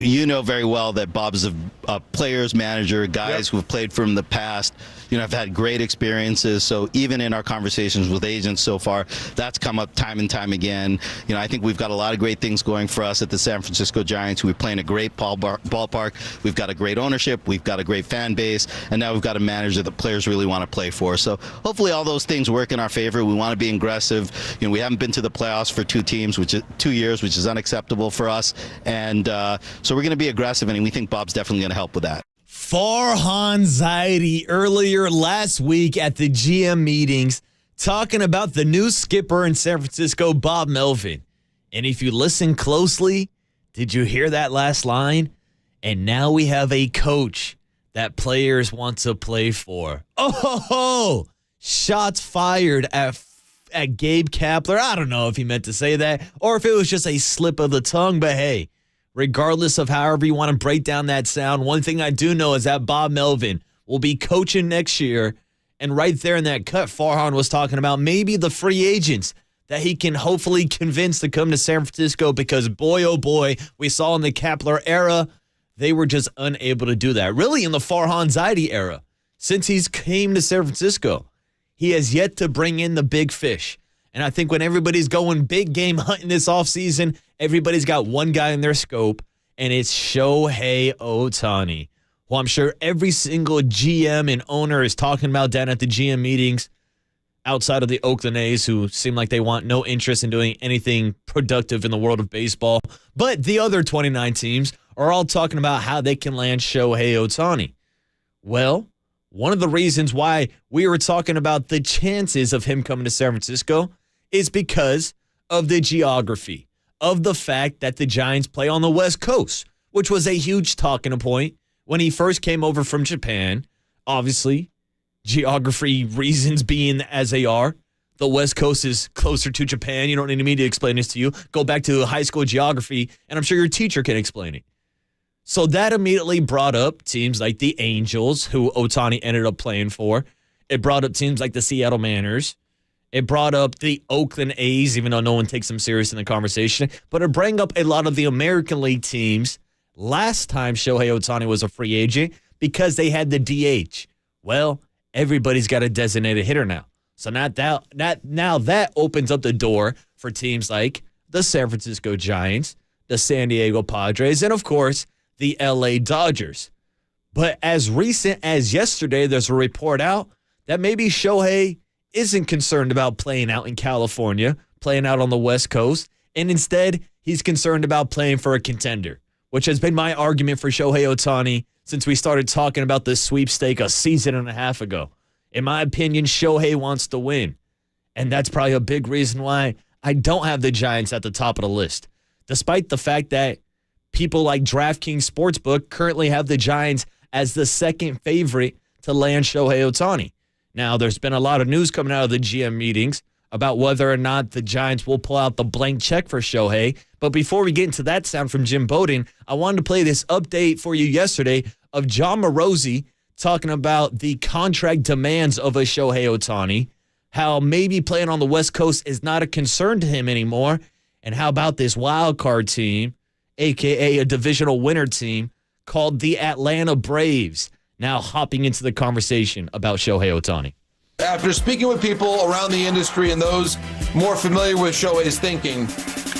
S10: You know very well that Bob's a player's manager, guys who have played from the past, have had great experiences. So even in our conversations with agents so far, that's come up time and time again. I think we've got a lot of great things going for us at the San Francisco Giants. We're playing a great ballpark. We've got a great ownership. We've got a great fan base. And now we've got a manager that players really want to play for. So hopefully all those things work in our favor. We want to be aggressive. We haven't been to the playoffs for 2 years, which is unacceptable for us. And so we're going to be aggressive, and we think Bob's definitely going to help with that.
S9: Farhan Zaidi earlier last week at the GM meetings talking about the new skipper in San Francisco, Bob Melvin. And if you listen closely, did you hear that last line? And now we have a coach that players want to play for. Oh, shots fired at Gabe Kapler. I don't know if he meant to say that or if it was just a slip of the tongue, but hey, regardless of however you want to break down that sound, one thing I do know is that Bob Melvin will be coaching next year. And right there in that cut, Farhan was talking about maybe the free agents that he can hopefully convince to come to San Francisco because, boy, oh boy, we saw in the Kapler era, they were just unable to do that. Really, in the Farhan Zaidi era, since he's came to San Francisco, he has yet to bring in the big fish. And I think when everybody's going big game hunting this offseason, everybody's got one guy in their scope, and it's Shohei Ohtani, who I'm sure every single GM and owner is talking about down at the GM meetings outside of the Oakland A's, who seem like they want no interest in doing anything productive in the world of baseball. But the other 29 teams are all talking about how they can land Shohei Ohtani. Well, one of the reasons why we were talking about the chances of him coming to San Francisco is because of the geography, of the fact that the Giants play on the West Coast, which was a huge talking point when he first came over from Japan. Obviously, geography reasons being as they are. The West Coast is closer to Japan. You don't need me to explain this to you. Go back to high school geography, and I'm sure your teacher can explain it. So that immediately brought up teams like the Angels, who Ohtani ended up playing for. It brought up teams like the Seattle Mariners. It brought up the Oakland A's, even though no one takes them serious in the conversation. But it brought up a lot of the American League teams last time Shohei Ohtani was a free agent because they had the DH. Well, everybody's got a designated hitter now. So now that opens up the door for teams like the San Francisco Giants, the San Diego Padres, and, of course, the LA Dodgers. But as recent as yesterday, there's a report out that maybe Shohei isn't concerned about playing out in California, playing out on the West Coast, and instead he's concerned about playing for a contender, which has been my argument for Shohei Ohtani since we started talking about this sweepstake a season and a half ago. In my opinion, Shohei wants to win, and that's probably a big reason why I don't have the Giants at the top of the list, despite the fact that people like DraftKings Sportsbook currently have the Giants as the second favorite to land Shohei Ohtani. Now, there's been a lot of news coming out of the GM meetings about whether or not the Giants will pull out the blank check for Shohei. But before we get into that sound from Jim Bowden, I wanted to play this update for you yesterday of John Morosi talking about the contract demands of a Shohei Ohtani, how maybe playing on the West Coast is not a concern to him anymore, and how about this wild card team, a.k.a. a divisional winner team called the Atlanta Braves, now hopping into the conversation about Shohei Ohtani.
S14: After speaking with people around the industry and those more familiar with Shohei's thinking,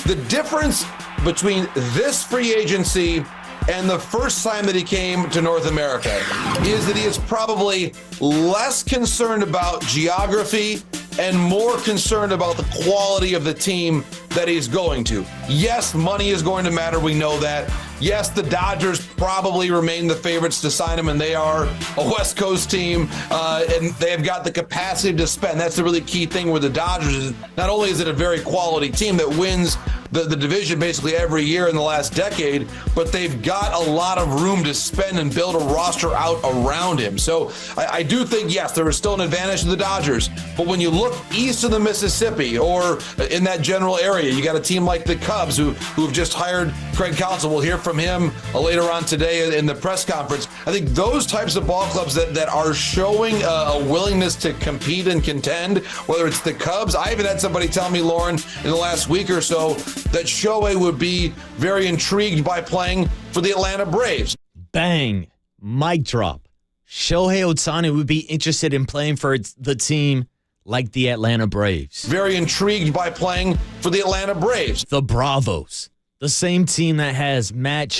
S14: the difference between this free agency and the first time that he came to North America is that he is probably less concerned about geography and more concerned about the quality of the team that he's going to. Yes, money is going to matter. We know that. Yes, the Dodgers probably remain the favorites to sign him, and they are a West Coast team, and they've got the capacity to spend. That's the really key thing with the Dodgers. Not only is it a very quality team that wins the division basically every year in the last decade, but they've got a lot of room to spend and build a roster out around him. So I do think, yes, there is still an advantage to the Dodgers, but when you look east of the Mississippi or in that general area, you got a team like the Cubs who've just hired Craig Counsell. We'll hear from him later on today in the press conference. I think those types of ball clubs that are showing a willingness to compete and contend, whether it's the Cubs. I even had somebody tell me, Lauren, in the last week or so, that Shohei would be very intrigued by playing for the Atlanta Braves.
S9: Bang. Mic drop. Shohei Ohtani would be interested in playing for the team like the Atlanta Braves.
S14: Very intrigued by playing for the Atlanta Braves.
S9: The Bravos. The same team that has Matt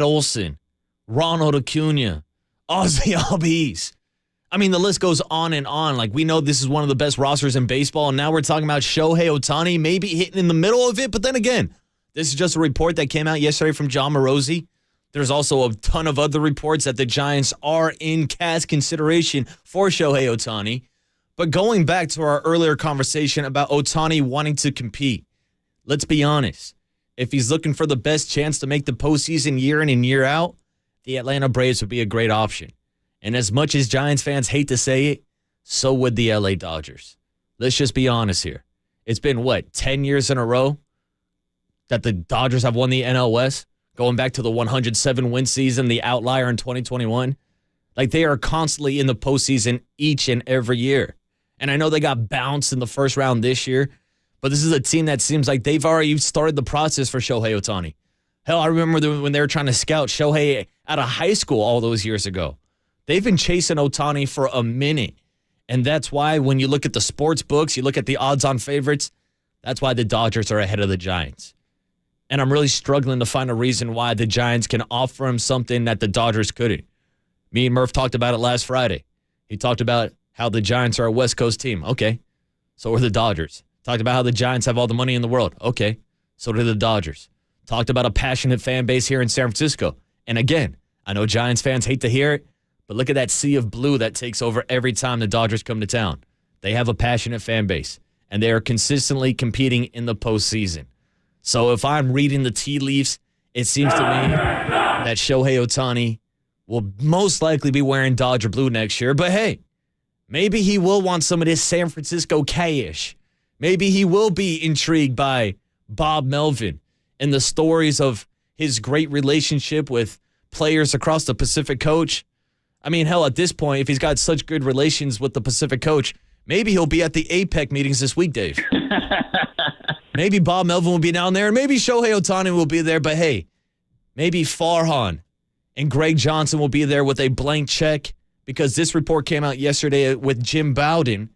S9: Olson, Ronald Acuna, Ozzie Albies. I mean, the list goes on and on. Like, we know this is one of the best rosters in baseball, and now we're talking about Shohei Ohtani maybe hitting in the middle of it. But then again, this is just a report that came out yesterday from John Morosi. There's also a ton of other reports that the Giants are in cast consideration for Shohei Ohtani. But going back to our earlier conversation about Ohtani wanting to compete, let's be honest. If he's looking for the best chance to make the postseason year in and year out, the Atlanta Braves would be a great option. And as much as Giants fans hate to say it, so would the LA Dodgers. Let's just be honest here. It's been, 10 years in a row that the Dodgers have won the NL West, going back to the 107-win season, the outlier in 2021. Like, they are constantly in the postseason each and every year. And I know they got bounced in the first round this year, but this is a team that seems like they've already started the process for Shohei Ohtani. Hell, I remember when they were trying to scout Shohei out of high school all those years ago. They've been chasing Ohtani for a minute. And that's why when you look at the sports books, you look at the odds-on favorites, that's why the Dodgers are ahead of the Giants. And I'm really struggling to find a reason why the Giants can offer him something that the Dodgers couldn't. Me and Murph talked about it last Friday. He talked about how the Giants are a West Coast team. Okay, so are the Dodgers. Talked about how the Giants have all the money in the world. Okay, so do the Dodgers. Talked about a passionate fan base here in San Francisco. And again, I know Giants fans hate to hear it, but look at that sea of blue that takes over every time the Dodgers come to town. They have a passionate fan base, and they are consistently competing in the postseason. So if I'm reading the tea leaves, it seems to me that Shohei Ohtani will most likely be wearing Dodger blue next year. But hey, maybe he will want some of this San Francisco cash. Maybe he will be intrigued by Bob Melvin and the stories of his great relationship with players across the Pacific Coast. I mean, hell, at this point, if he's got such good relations with the Pacific Coast, maybe he'll be at the APEC meetings this week, Dave. Maybe Bob Melvin will be down there, and maybe Shohei Ohtani will be there. But hey, maybe Farhan and Greg Johnson will be there with a blank check, because this report came out yesterday with Jim Bowden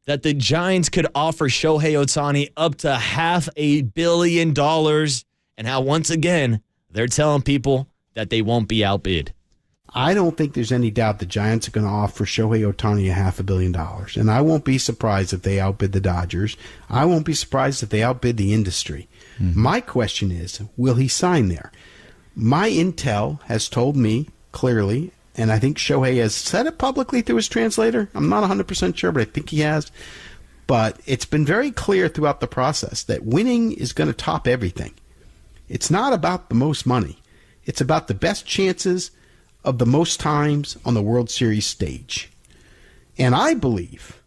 S9: that the Giants could offer Shohei Ohtani up to $500 million, and how, once again, they're telling people that they won't be outbid.
S15: I don't think there's any doubt the Giants are going to offer Shohei Ohtani $500 million. And I won't be surprised if they outbid the Dodgers. I won't be surprised if they outbid the industry. Mm-hmm. My question is, will he sign there? My intel has told me clearly, and I think Shohei has said it publicly through his translator. I'm not 100% sure, but I think he has. But it's been very clear throughout the process that winning is going to top everything. It's not about the most money. It's about the best chances of the most times on the World Series stage. And I believe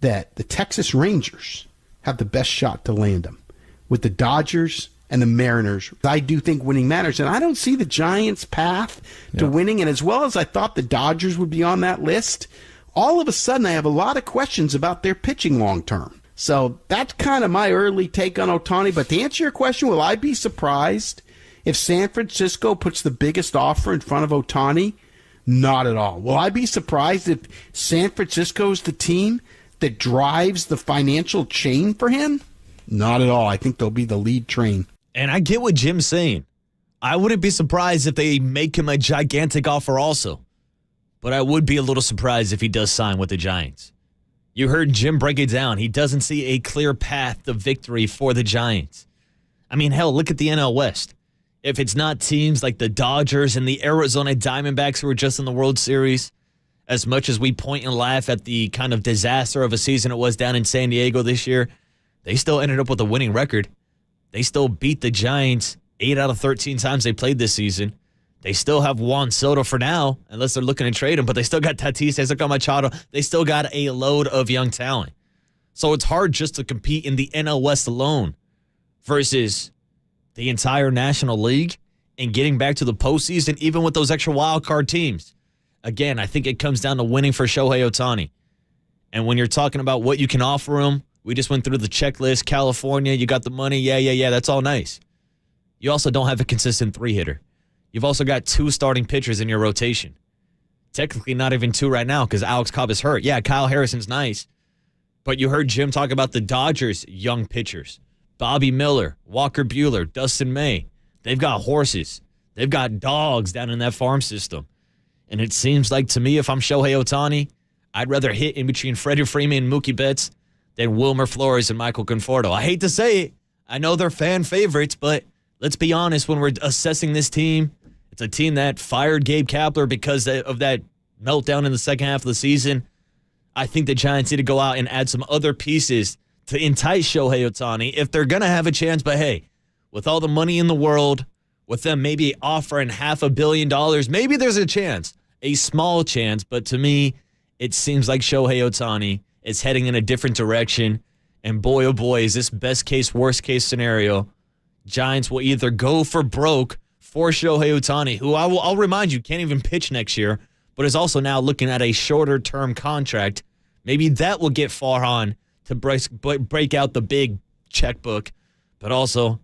S15: that the Texas Rangers have the best shot to land him with the Dodgers and the Mariners. I do think winning matters, and I don't see the Giants' path to winning. And as well as I thought the Dodgers would be on that list, all of a sudden I have a lot of questions about their pitching long term. So that's kind of my early take on Ohtani. But to answer your question, will I be surprised if San Francisco puts the biggest offer in front of Ohtani? Not at all. Will I be surprised if San Francisco is the team that drives the financial chain for him? Not at all. I think they'll be the lead train.
S9: And I get what Jim's saying. I wouldn't be surprised if they make him a gigantic offer also. But I would be a little surprised if he does sign with the Giants. You heard Jim break it down. He doesn't see a clear path to victory for the Giants. I mean, hell, look at the NL West. If it's not teams like the Dodgers and the Arizona Diamondbacks who were just in the World Series, as much as we point and laugh at the kind of disaster of a season it was down in San Diego this year, they still ended up with a winning record. They still beat the Giants 8 out of 13 times they played this season. They still have Juan Soto for now, unless they're looking to trade him, but they still got Tatis, they still got Machado. They still got a load of young talent. So it's hard just to compete in the NL West alone versus the entire National League and getting back to the postseason, even with those extra wild card teams. Again, I think it comes down to winning for Shohei Ohtani. And when you're talking about what you can offer him, we just went through the checklist. California, you got the money. Yeah, that's all nice. You also don't have a consistent 3-hitter. You've also got 2 starting pitchers in your rotation. Technically not even 2 right now because Alex Cobb is hurt. Yeah, Kyle Harrison's nice. But you heard Jim talk about the Dodgers' young pitchers. Bobby Miller, Walker Buehler, Dustin May. They've got horses. They've got dogs down in that farm system. And it seems like to me, if I'm Shohei Ohtani, I'd rather hit in between Freddie Freeman and Mookie Betts than Wilmer Flores and Michael Conforto. I hate to say it. I know they're fan favorites, but let's be honest, when we're assessing this team, it's a team that fired Gabe Kapler because of that meltdown in the second half of the season. I think the Giants need to go out and add some other pieces to entice Shohei Ohtani if they're going to have a chance. But hey, with all the money in the world, with them maybe offering $500 million, maybe there's a chance, a small chance. But to me, it seems like Shohei Ohtani is heading in a different direction. And boy, oh boy, is this best case, worst case scenario. Giants will either go for broke for Shohei Ohtani, who I'll remind you can't even pitch next year, but is also now looking at a shorter term contract. Maybe that will get Farhan to break out the big checkbook. But also,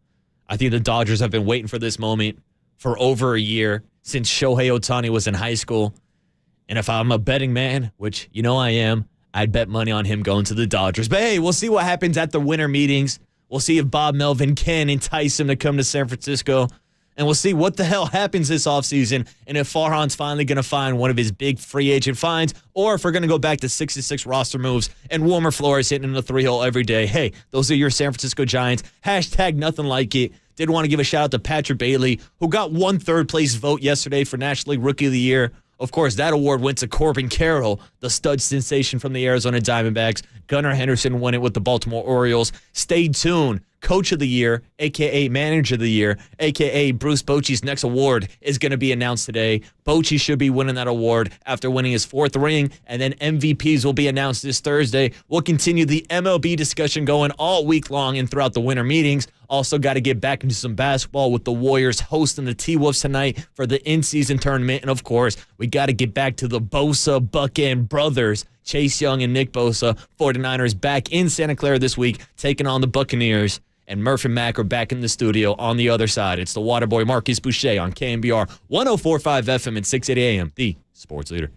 S9: I think the Dodgers have been waiting for this moment for over a year since Shohei Ohtani was in high school. And if I'm a betting man, which you know I am, I'd bet money on him going to the Dodgers. But hey, we'll see what happens at the winter meetings. We'll see if Bob Melvin can entice him to come to San Francisco. And we'll see what the hell happens this offseason and if Farhan's finally going to find one of his big free agent finds or if we're going to go back to 66 roster moves and Wilmer Flores hitting in the 3-hole every day. Hey, those are your San Francisco Giants. Hashtag nothing like it. Did want to give a shout out to Patrick Bailey, who got one third-place vote yesterday for National League Rookie of the Year. Of course, that award went to Corbin Carroll, the stud sensation from the Arizona Diamondbacks. Gunnar Henderson won it with the Baltimore Orioles. Stay tuned. Coach of the Year, a.k.a. Manager of the Year, a.k.a. Bruce Bochy's next award is going to be announced today. Bochy should be winning that award after winning his 4th ring, and then MVPs will be announced this Thursday. We'll continue the MLB discussion going all week long and throughout the winter meetings. Also got to get back into some basketball with the Warriors hosting the T-Wolves tonight for the in-season tournament. And, of course, we got to get back to the Bosa Buckend brothers, Chase Young and Nick Bosa. 49ers back in Santa Clara this week, taking on the Buccaneers. And Murph and Mac are back in the studio on the other side. It's the Waterboy Marcus Boucher on KNBR 104.5 FM and 680 AM, the sports leader.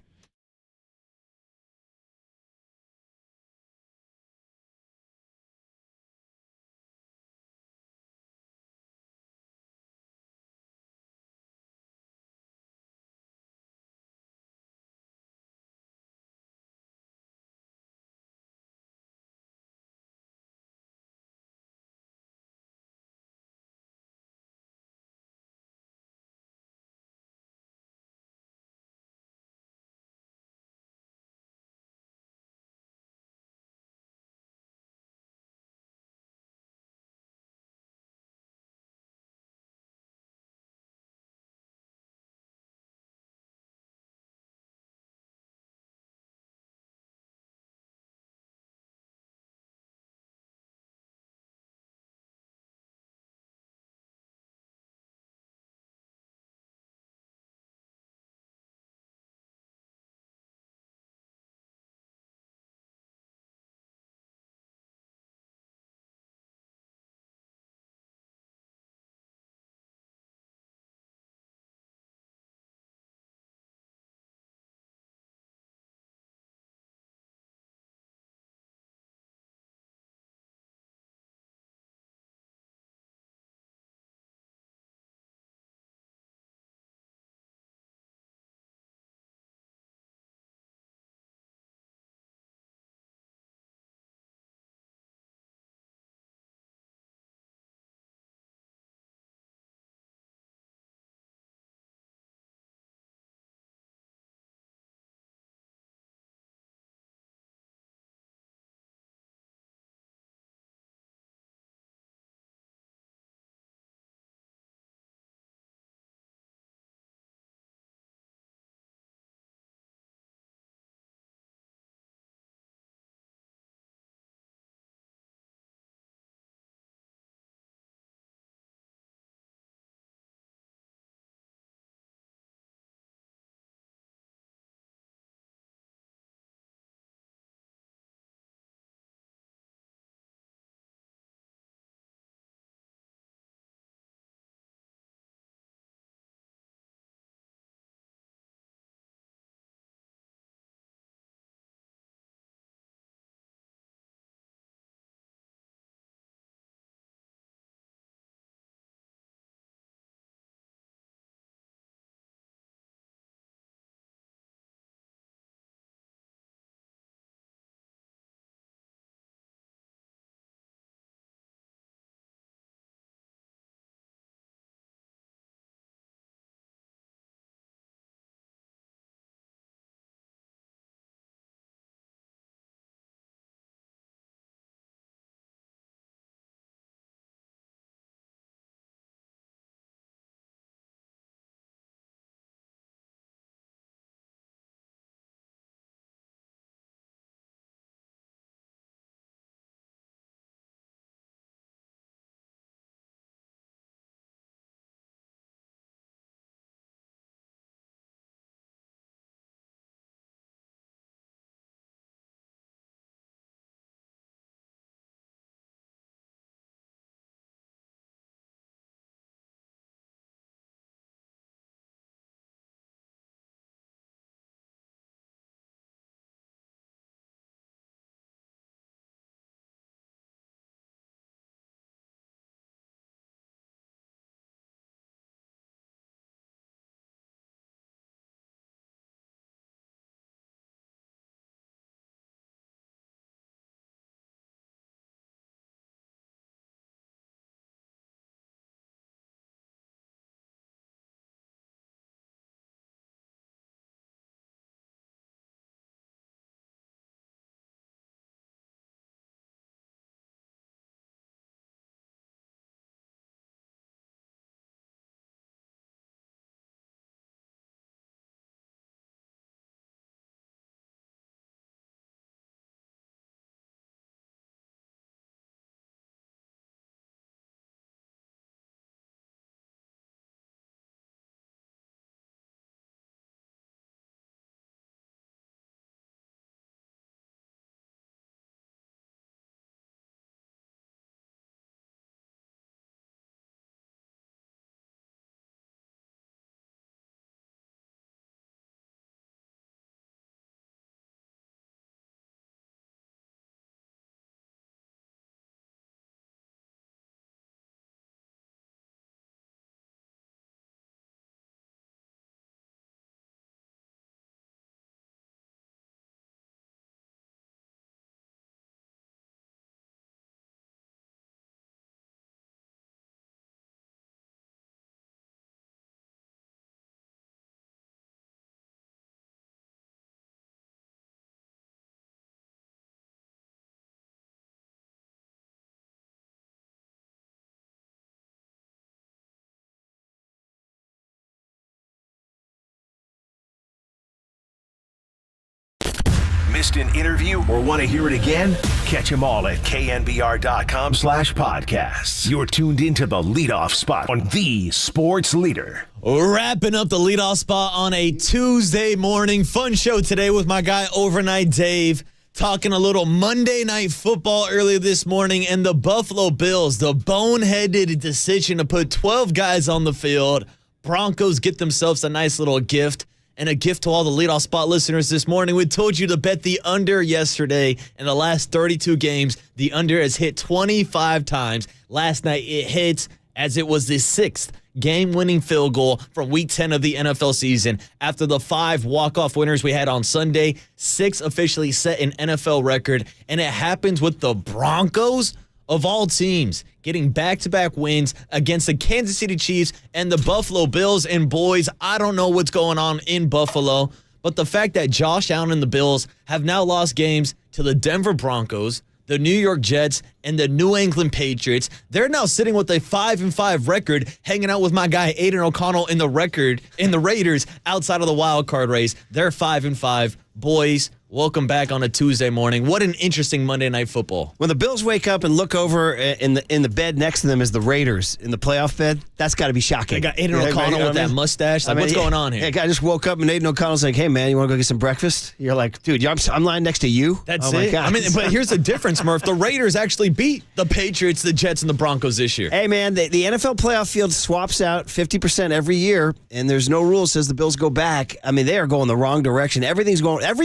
S5: Missed an interview or want to hear it again? Catch them all at knbr.com/podcasts. You're tuned into the leadoff spot on the sports leader.
S9: Wrapping up the leadoff spot on a Tuesday morning. Fun show today with my guy Overnight Dave. Talking a little Monday Night Football earlier this morning, and the Buffalo Bills, the boneheaded decision to put 12 guys on the field. Broncos get themselves a nice little gift, and a gift to all the leadoff spot listeners this morning. We told you to bet the under yesterday. In the last 32 games, the under has hit 25 times. Last night it hit as it was the 6th game-winning field goal from Week 10 of the NFL season. After the 5 walk-off winners we had on Sunday, 6 officially set an NFL record, and it happens with the Broncos, of all teams, getting back-to-back wins against the Kansas City Chiefs and the Buffalo Bills. And boys, I don't know what's going on in Buffalo, but the fact that Josh Allen and the Bills have now lost games to the Denver Broncos, the New York Jets, and the New England Patriots. They're now sitting with a 5-5 record, hanging out with my guy Aiden O'Connell in the Raiders outside of the wild card race. They're 5-5. Boys, welcome back on a Tuesday morning. What an interesting Monday Night Football.
S16: When the Bills wake up and look over in the bed next to them is the Raiders in the playoff bed, that's got to be shocking.
S9: They got Aiden O'Connell with that mustache. Like, what's going on here?
S16: Yeah, guy just woke up and Aiden O'Connell's like, "Hey man, you want to go get some breakfast?" You're like, "Dude, I'm lying next to you."
S9: That's
S16: it.
S9: My God. I mean, but here's the difference, Murph. The Raiders actually beat the Patriots, the Jets, and the Broncos this year.
S16: Hey man, the NFL playoff field swaps out 50% every year, and there's no rule says the Bills go back. I mean, they are going the wrong direction. Every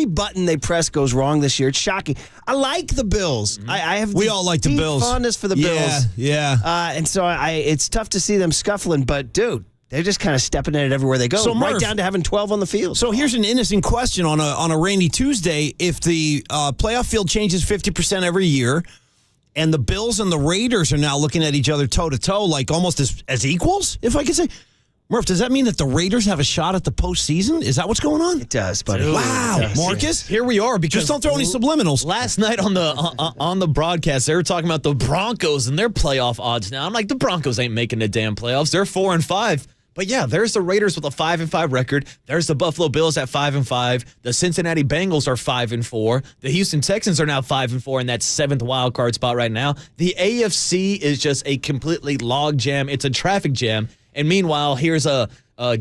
S16: button they press goes wrong this year. It's shocking. I like the Bills.
S17: We all like the Bills.
S16: Fondness for the Bills.
S17: Yeah.
S16: And so it's tough to see them scuffling, but dude, they're just kind of stepping at it everywhere they go.
S17: So
S16: right
S17: Murph,
S16: down to having 12 on the field.
S17: So here's an innocent question on a rainy Tuesday. If the playoff field changes 50% every year, and the Bills and the Raiders are now looking at each other toe-to-toe, like almost as equals, if I could say. Murph, does that mean that the Raiders have a shot at the postseason? Is that what's going on?
S16: It does, buddy.
S17: Dude, wow, Marcus.
S9: Here we are. Because
S17: just don't throw any subliminals.
S9: Last night on the broadcast, they were talking about the Broncos and their playoff odds. Now I'm like, the Broncos ain't making the damn playoffs. They're 4-5. But yeah, there's the Raiders with a 5-5 record. There's the Buffalo Bills at 5-5. The Cincinnati Bengals are 5-4. The Houston Texans are now 5-4 in that 7th wild card spot right now. The AFC is just a completely log jam. It's a traffic jam. And meanwhile, here's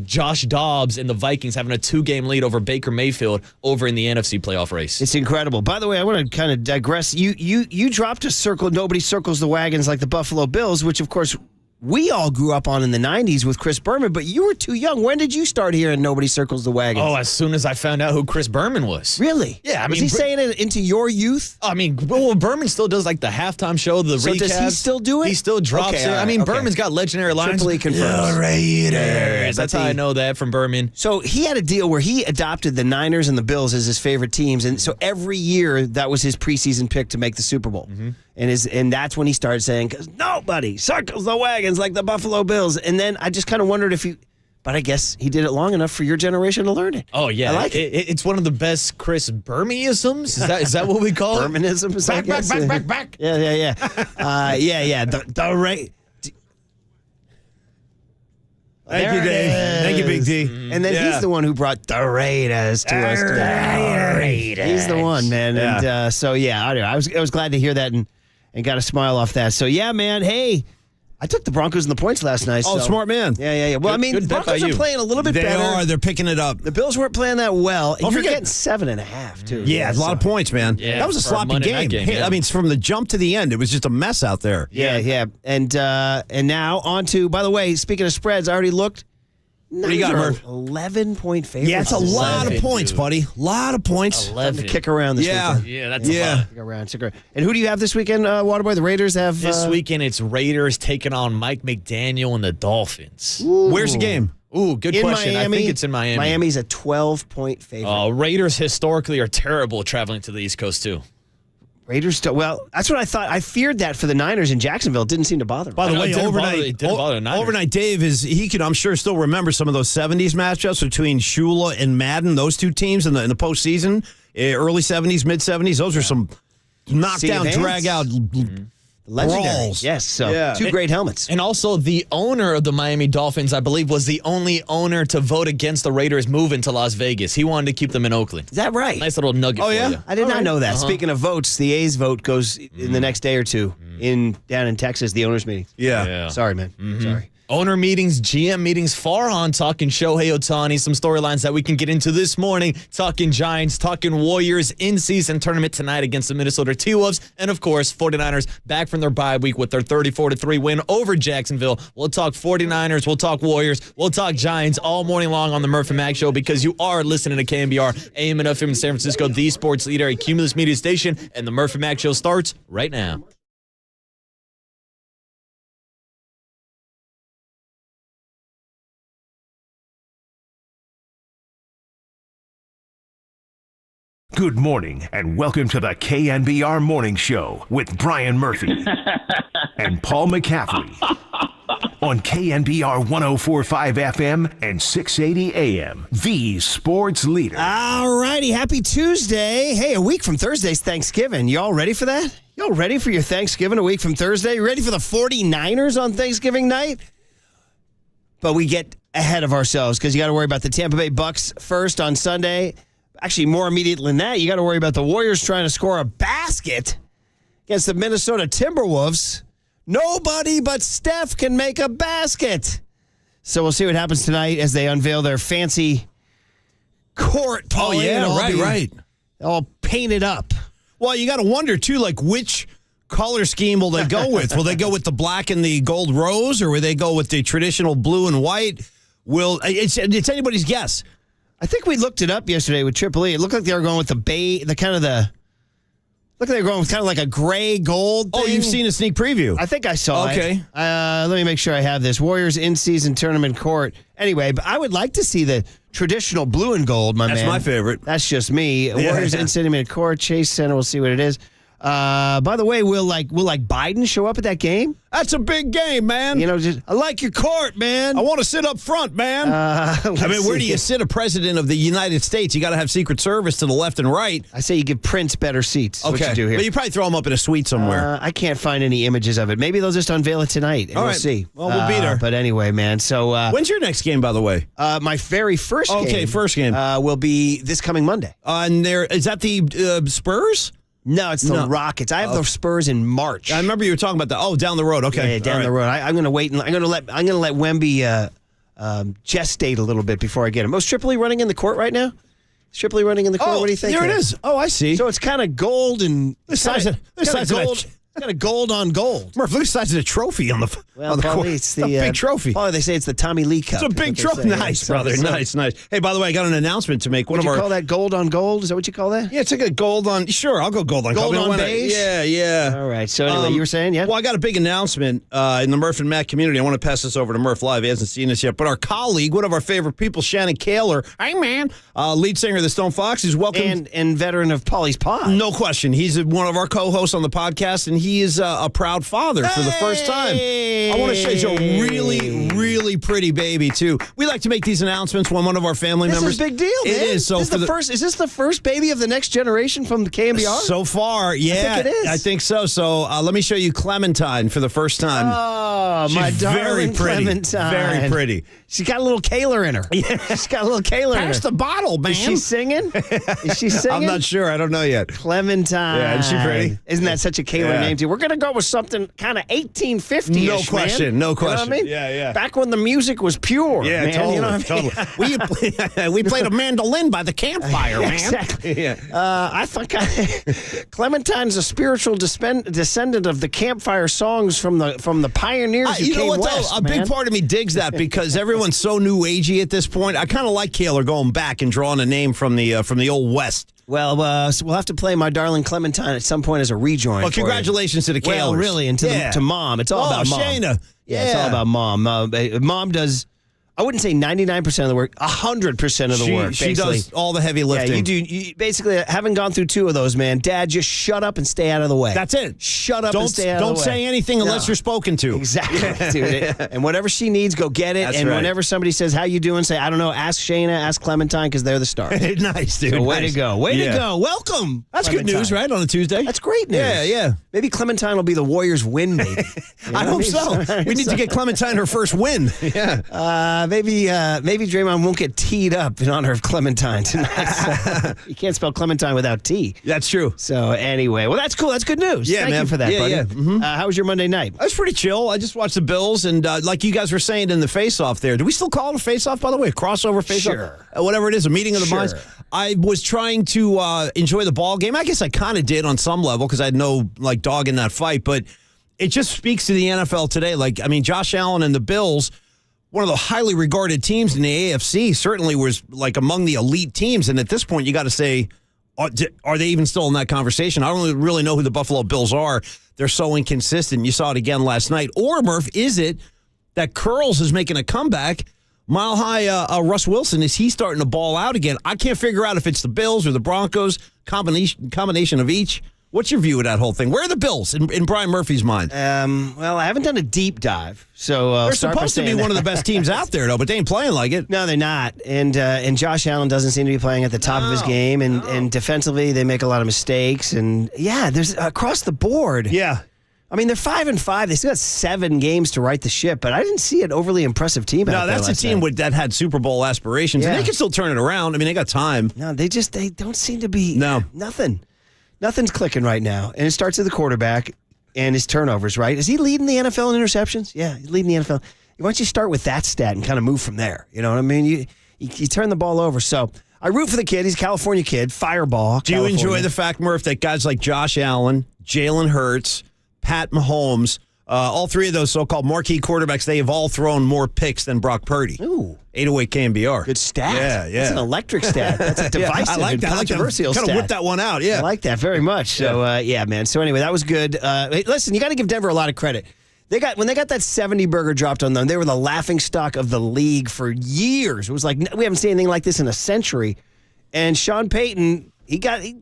S9: Josh Dobbs and the Vikings having a 2-game lead over Baker Mayfield over in the NFC playoff race.
S16: It's incredible. By the way, I want to kind of digress. You dropped a circle. Nobody circles the wagons like the Buffalo Bills, which, of course, we all grew up on in the 90s with Chris Berman, but you were too young. When did you start hearing Nobody Circles the Wagons?
S9: Oh, as soon as I found out who Chris Berman was.
S16: Really?
S9: Yeah.
S16: Was he saying it into your youth?
S9: I mean, well, Berman still does like the halftime show, the recaps.
S16: Does he still do it?
S9: He still drops it. I mean, Berman's got legendary lines.
S16: Triply confirms.
S9: The Raiders. That's how I know that from Berman.
S16: So he had a deal where he adopted the Niners and the Bills as his favorite teams, and so every year that was his preseason pick to make the Super Bowl. Mm-hmm. And that's when he started saying, because nobody circles the wagons like the Buffalo Bills. And then I just kind of wondered but I guess he did it long enough for your generation to learn it.
S9: Oh, yeah.
S16: I like it.
S9: It's one of the best Chris Bermanisms. Is that what we call it?
S16: Bermanisms?
S9: Back.
S16: Yeah. The Raiders.
S17: Thank you, Dave. Thank you, Big D.
S16: And then he's the one who brought the Raiders to us. The Raiders. He's the one, man. Yeah. And I was glad to hear that and got a smile off that. So, yeah, man, hey, I took the Broncos in the points last night.
S17: Oh, smart man.
S16: Yeah. Well,
S9: good
S16: Broncos are playing a little bit better.
S17: They are. They're picking it up.
S16: The Bills weren't playing that well.
S17: Don't
S16: You're
S17: forget
S16: getting 7.5, too.
S17: Yeah, a lot of points, man.
S9: Yeah,
S17: that was a sloppy game.
S9: Yeah.
S17: I mean, from the jump to the end, it was just a mess out there.
S16: Yeah. And now on to, by the way, speaking of spreads, I already looked.
S17: What do you got, Murph?
S16: 11-point favorites.
S17: Yeah, it's a lot of points, buddy. A lot of points.
S16: 11. To kick around this weekend.
S9: Yeah, that's a lot.
S16: Kick around. And who do you have this weekend, Waterboy? The Raiders have...
S9: This weekend, it's Raiders taking on Mike McDaniel and the Dolphins.
S16: Ooh.
S17: Where's the game?
S9: Ooh, good question.
S16: Miami,
S9: I think it's in Miami.
S16: Miami's a 12-point favorite.
S9: Raiders historically are terrible traveling to the East Coast, too.
S16: Raiders, well, that's what I thought. I feared that for the Niners in Jacksonville. It didn't seem to bother me.
S17: By the way, overnight Dave he can, I'm sure, still remember some of those 70s matchups between Shula and Madden, those two teams in the postseason, early 70s, mid 70s. Those are some knockdown, drag out.
S16: Legendary.
S17: brawls.
S16: Yes, so two great helmets.
S9: And also the owner of the Miami Dolphins, I believe, was the only owner to vote against the Raiders moving to Las Vegas. He wanted to keep them in Oakland.
S16: Is that right?
S9: Nice little nugget for you.
S16: I did not know that. Speaking of votes, the A's vote goes in the next day or two down in Texas, the owners meeting.
S17: Yeah.
S16: Sorry, man. Sorry.
S9: Owner meetings, GM meetings, Farhan talking Shohei Ohtani, some storylines that we can get into this morning, talking Giants, talking Warriors, in-season tournament tonight against the Minnesota T-Wolves, and of course, 49ers back from their bye week with their 34-3 win over Jacksonville. We'll talk 49ers, we'll talk Warriors, we'll talk Giants all morning long on the Murph and Mac Show because you are listening to KNBR, AM and FM in San Francisco, the sports leader, a Cumulus Media station, and the Murph and Mac Show starts right now.
S5: Good morning, and welcome to the KNBR Morning Show with Brian Murphy and Paul McCaffrey on KNBR 104.5 FM and 680 AM, the sports leader.
S16: All righty, happy Tuesday. Hey, a week from Thursday's Thanksgiving. Y'all ready for that? Y'all ready for your Thanksgiving a week from Thursday? You ready for the 49ers on Thanksgiving night? But we get ahead of ourselves because you got to worry about the Tampa Bay Bucks first on Sunday. Actually, more immediate than that, you got to worry about the Warriors trying to score a basket against the Minnesota Timberwolves. Nobody but Steph can make a basket. So we'll see what happens tonight as they unveil their fancy court.
S17: Oh, yeah, right.
S16: All painted up.
S17: Well, you got to wonder, too, like which color scheme will they go with? Will they go with the black and the gold rose, or will they go with the traditional blue and white? It's anybody's guess.
S16: I think we looked it up yesterday with Triple E. It looked like they were going with the look like they were going with kind of like a gray gold thing.
S17: Oh, you've seen a sneak preview.
S16: I think I saw it.
S17: Okay.
S16: Let me make sure I have this. Warriors in-season tournament court. Anyway, but I would like to see the traditional blue and gold, man.
S17: That's my favorite.
S16: That's just me. Warriors in-season court, Chase Center. We'll see what it is. By the way, will Biden show up at that game?
S17: That's a big game, man.
S16: I like your court, man.
S17: I want to sit up front, man. Where do you sit a president of the United States? You got to have Secret Service to the left and right.
S16: I say you give Prince better seats.
S17: Okay.
S16: What you do here.
S17: But you probably throw him up in a suite somewhere.
S16: I can't find any images of it. Maybe they'll just unveil it tonight, and
S17: All
S16: we'll
S17: right.
S16: see.
S17: Well, we'll be there.
S16: But anyway, man. So
S17: when's your next game, by the way?
S16: My very first game.
S17: Okay, first game
S16: will be this coming Monday.
S17: And is that the Spurs?
S16: No, it's the Rockets. I have the Spurs in March.
S17: I remember you were talking about that. Oh, down the road. Okay,
S16: yeah, down the road. I'm going to wait and I'm going to let Wemby gestate a little bit before I get him. Oh, is Triple E running in the court right now? Is Triple E running in the court? What do you think?
S17: There it is. Oh, I see.
S16: So it's kind of gold and
S17: the size of
S16: kind of gold on gold.
S17: Murph, look at the size of the trophy on the court.
S16: It's
S17: the big trophy.
S16: Probably they say it's the Tommy Lee Cup.
S17: It's a big trophy. Nice, brother. Nice. Hey, by the way, I got an announcement to make.
S16: Would you call that gold on gold? Is that what you call that?
S17: Yeah, it's like a gold on. Sure, I'll go gold on gold.
S16: Gold on beige?
S17: Yeah.
S16: All right. So anyway, you were saying, yeah?
S17: Well, I got a big announcement in the Murph and Matt community. I want to pass this over to Murph live. He hasn't seen this yet. But our colleague, one of our favorite people, Shannon Kaler, hey, man, lead singer of the Stone Foxes, welcome.
S16: And veteran of Paulie's Pod.
S17: No question. He's one of our co-hosts on the podcast, and he is a proud father for the first time. I want to say he's a really, really pretty baby, too. We like to make these announcements when one of our family members.
S16: This is a big deal, man.
S17: It is. So
S16: is this the first baby of the next generation from the KNBR?
S17: So far, yeah.
S16: I think it is.
S17: I think so. So let me show you Clementine for the first time.
S16: Oh, my darling Clementine.
S17: Very pretty.
S16: She's got a little Kaler in her. Yeah. She's got a little Kaler in her.
S17: Pass the bottle, man.
S16: Is she singing?
S17: I'm not sure. I don't know yet.
S16: Clementine.
S17: Yeah, is she pretty?
S16: Isn't that such a Kaler name, too? We're going to go with something kind of 1850-ish,
S17: No question.
S16: man.
S17: No question.
S16: You know what I mean?
S17: Yeah.
S16: Back when the music was pure.
S17: Yeah,
S16: man.
S17: totally.
S16: You know what I mean?
S17: We played a mandolin by the campfire, man.
S16: Exactly.
S17: Yeah.
S16: I think Clementine's a spiritual descendant of the campfire songs from the pioneers who
S17: you know
S16: came
S17: what,
S16: west,
S17: though? A big part of me digs that because everyone's so new agey at this point. I kind of like Kaler going back and drawing a name from the old West.
S16: Well, so we'll have to play My Darling Clementine at some point as a rejoin.
S17: Well, congratulations to the Kalers.
S16: Well, really, and to Mom. It's all about Mom.
S17: Shayna.
S16: Yeah, it's all about Mom. Mom does I wouldn't say 99% of the work, 100% of the work.
S17: She does all the heavy lifting.
S16: Yeah, you do. You basically, having gone through 2 of those, man, Dad, just shut up and stay out of the way.
S17: That's it.
S16: Shut up and stay out of the way.
S17: Don't say anything unless you're spoken to.
S16: Exactly, dude. And whatever she needs, go get it.
S17: That's
S16: and
S17: right.
S16: whenever somebody says, how you doing, say, I don't know, ask Shayna, ask Clementine, because they're the stars.
S17: Nice, dude.
S16: So way
S17: nice.
S16: to go. Way to go. Welcome.
S17: That's
S16: Clementine.
S17: good news, right, on a Tuesday?
S16: That's great news.
S17: Yeah.
S16: Maybe Clementine will be the Warriors' win, maybe.
S17: I hope so. We need to get Clementine her first win. Yeah.
S16: Maybe Draymond won't get teed up in honor of Clementine tonight. So you can't spell Clementine without T.
S17: That's true.
S16: So anyway, well, that's cool. That's good news.
S17: Yeah,
S16: Thank
S17: man.
S16: you for that, buddy.
S17: Yeah. Mm-hmm.
S16: How was your Monday night?
S17: I was pretty chill. I just watched the Bills, and like you guys were saying in the face-off there, do we still call it a face-off, by the way? A crossover face-off?
S16: Sure.
S17: Whatever it is, a meeting of the
S16: Sure.
S17: minds. I was trying to enjoy the ball game. I guess I kind of did on some level because I had no dog in that fight, but it just speaks to the NFL today. Josh Allen and the Bills, one of the highly regarded teams in the AFC, certainly was among the elite teams. And at this point, you got to say, are they even still in that conversation? I don't really know who the Buffalo Bills are. They're so inconsistent. You saw it again last night. Or, Murph, is it that Curls is making a comeback? Mile High Russ Wilson, is he starting to ball out again? I can't figure out if it's the Bills or the Broncos, combination of each. What's your view of that whole thing? Where are the Bills in Brian Murphy's mind?
S16: Well, I haven't done a deep dive, so
S17: they're supposed to be one of the best teams out there, though, but they ain't playing like it.
S16: No, they're not. And Josh Allen doesn't seem to be playing at the top of his game, and defensively they make a lot of mistakes, and there's across the board.
S17: Yeah.
S16: I mean, they're 5-5. They still got 7 games to right the ship, but I didn't see an overly impressive team.
S17: No, that's a team that had Super Bowl aspirations, and they can still turn it around. I mean, they got time.
S16: No, they don't seem to be.
S17: No,
S16: nothing's clicking right now, and it starts with the quarterback and his turnovers. Right? Is he leading the NFL in interceptions? Yeah, he's leading the NFL. Why don't you start with that stat and kind of move from there? You know what I mean? You turn the ball over. So I root for the kid. He's a California kid. Fireball.
S17: Do you enjoy the fact, Murph, that guys like Josh Allen, Jalen Hurts, Pat Mahomes, all 3 of those so-called marquee quarterbacks, they have all thrown more picks than Brock Purdy.
S16: Ooh.
S17: 808 KNBR.
S16: Good stat.
S17: Yeah.
S16: That's an electric stat. That's a divisive
S17: I like that.
S16: controversial stat.
S17: Kind of whip that one out, yeah.
S16: I like that very much. So, man. So, anyway, that was good. Hey, listen, you got to give Denver a lot of credit. When they got that 70-burger dropped on them, they were the laughingstock of the league for years. It was like, we haven't seen anything like this in a century. And Sean Payton, he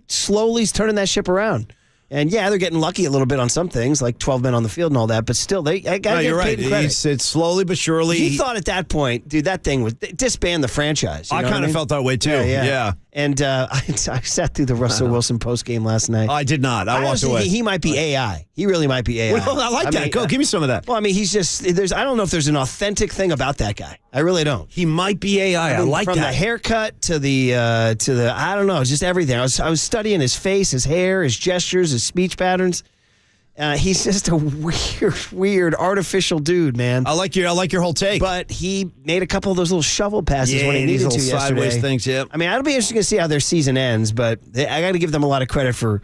S16: slowly's turning that ship around. And they're getting lucky a little bit on some things, like 12 men on the field and all that. But still, they got to give Payton credit.
S17: It's slowly but surely.
S16: He thought at that point, dude, that thing was disband the franchise.
S17: I kind of felt that way too. Yeah.
S16: And I sat through the Russell Wilson post game last night.
S17: I did not. I walked away.
S16: He might be AI. He really might be AI.
S17: Well, I like that. Go, give me some of that.
S16: Well, I mean, he's just I don't know if there's an authentic thing about that guy. I really don't.
S17: He might be AI. I like
S16: from
S17: that.
S16: From the haircut to the I don't know, just everything. I was studying his face, his hair, his gestures, his speech patterns. He's just a weird, artificial dude, man.
S17: I like your whole take.
S16: But he made a couple of those little shovel passes when he needed to yesterday.
S17: Sideways things, yeah.
S16: I mean, it'll be interesting to see how their season ends, but I got to give them a lot of credit for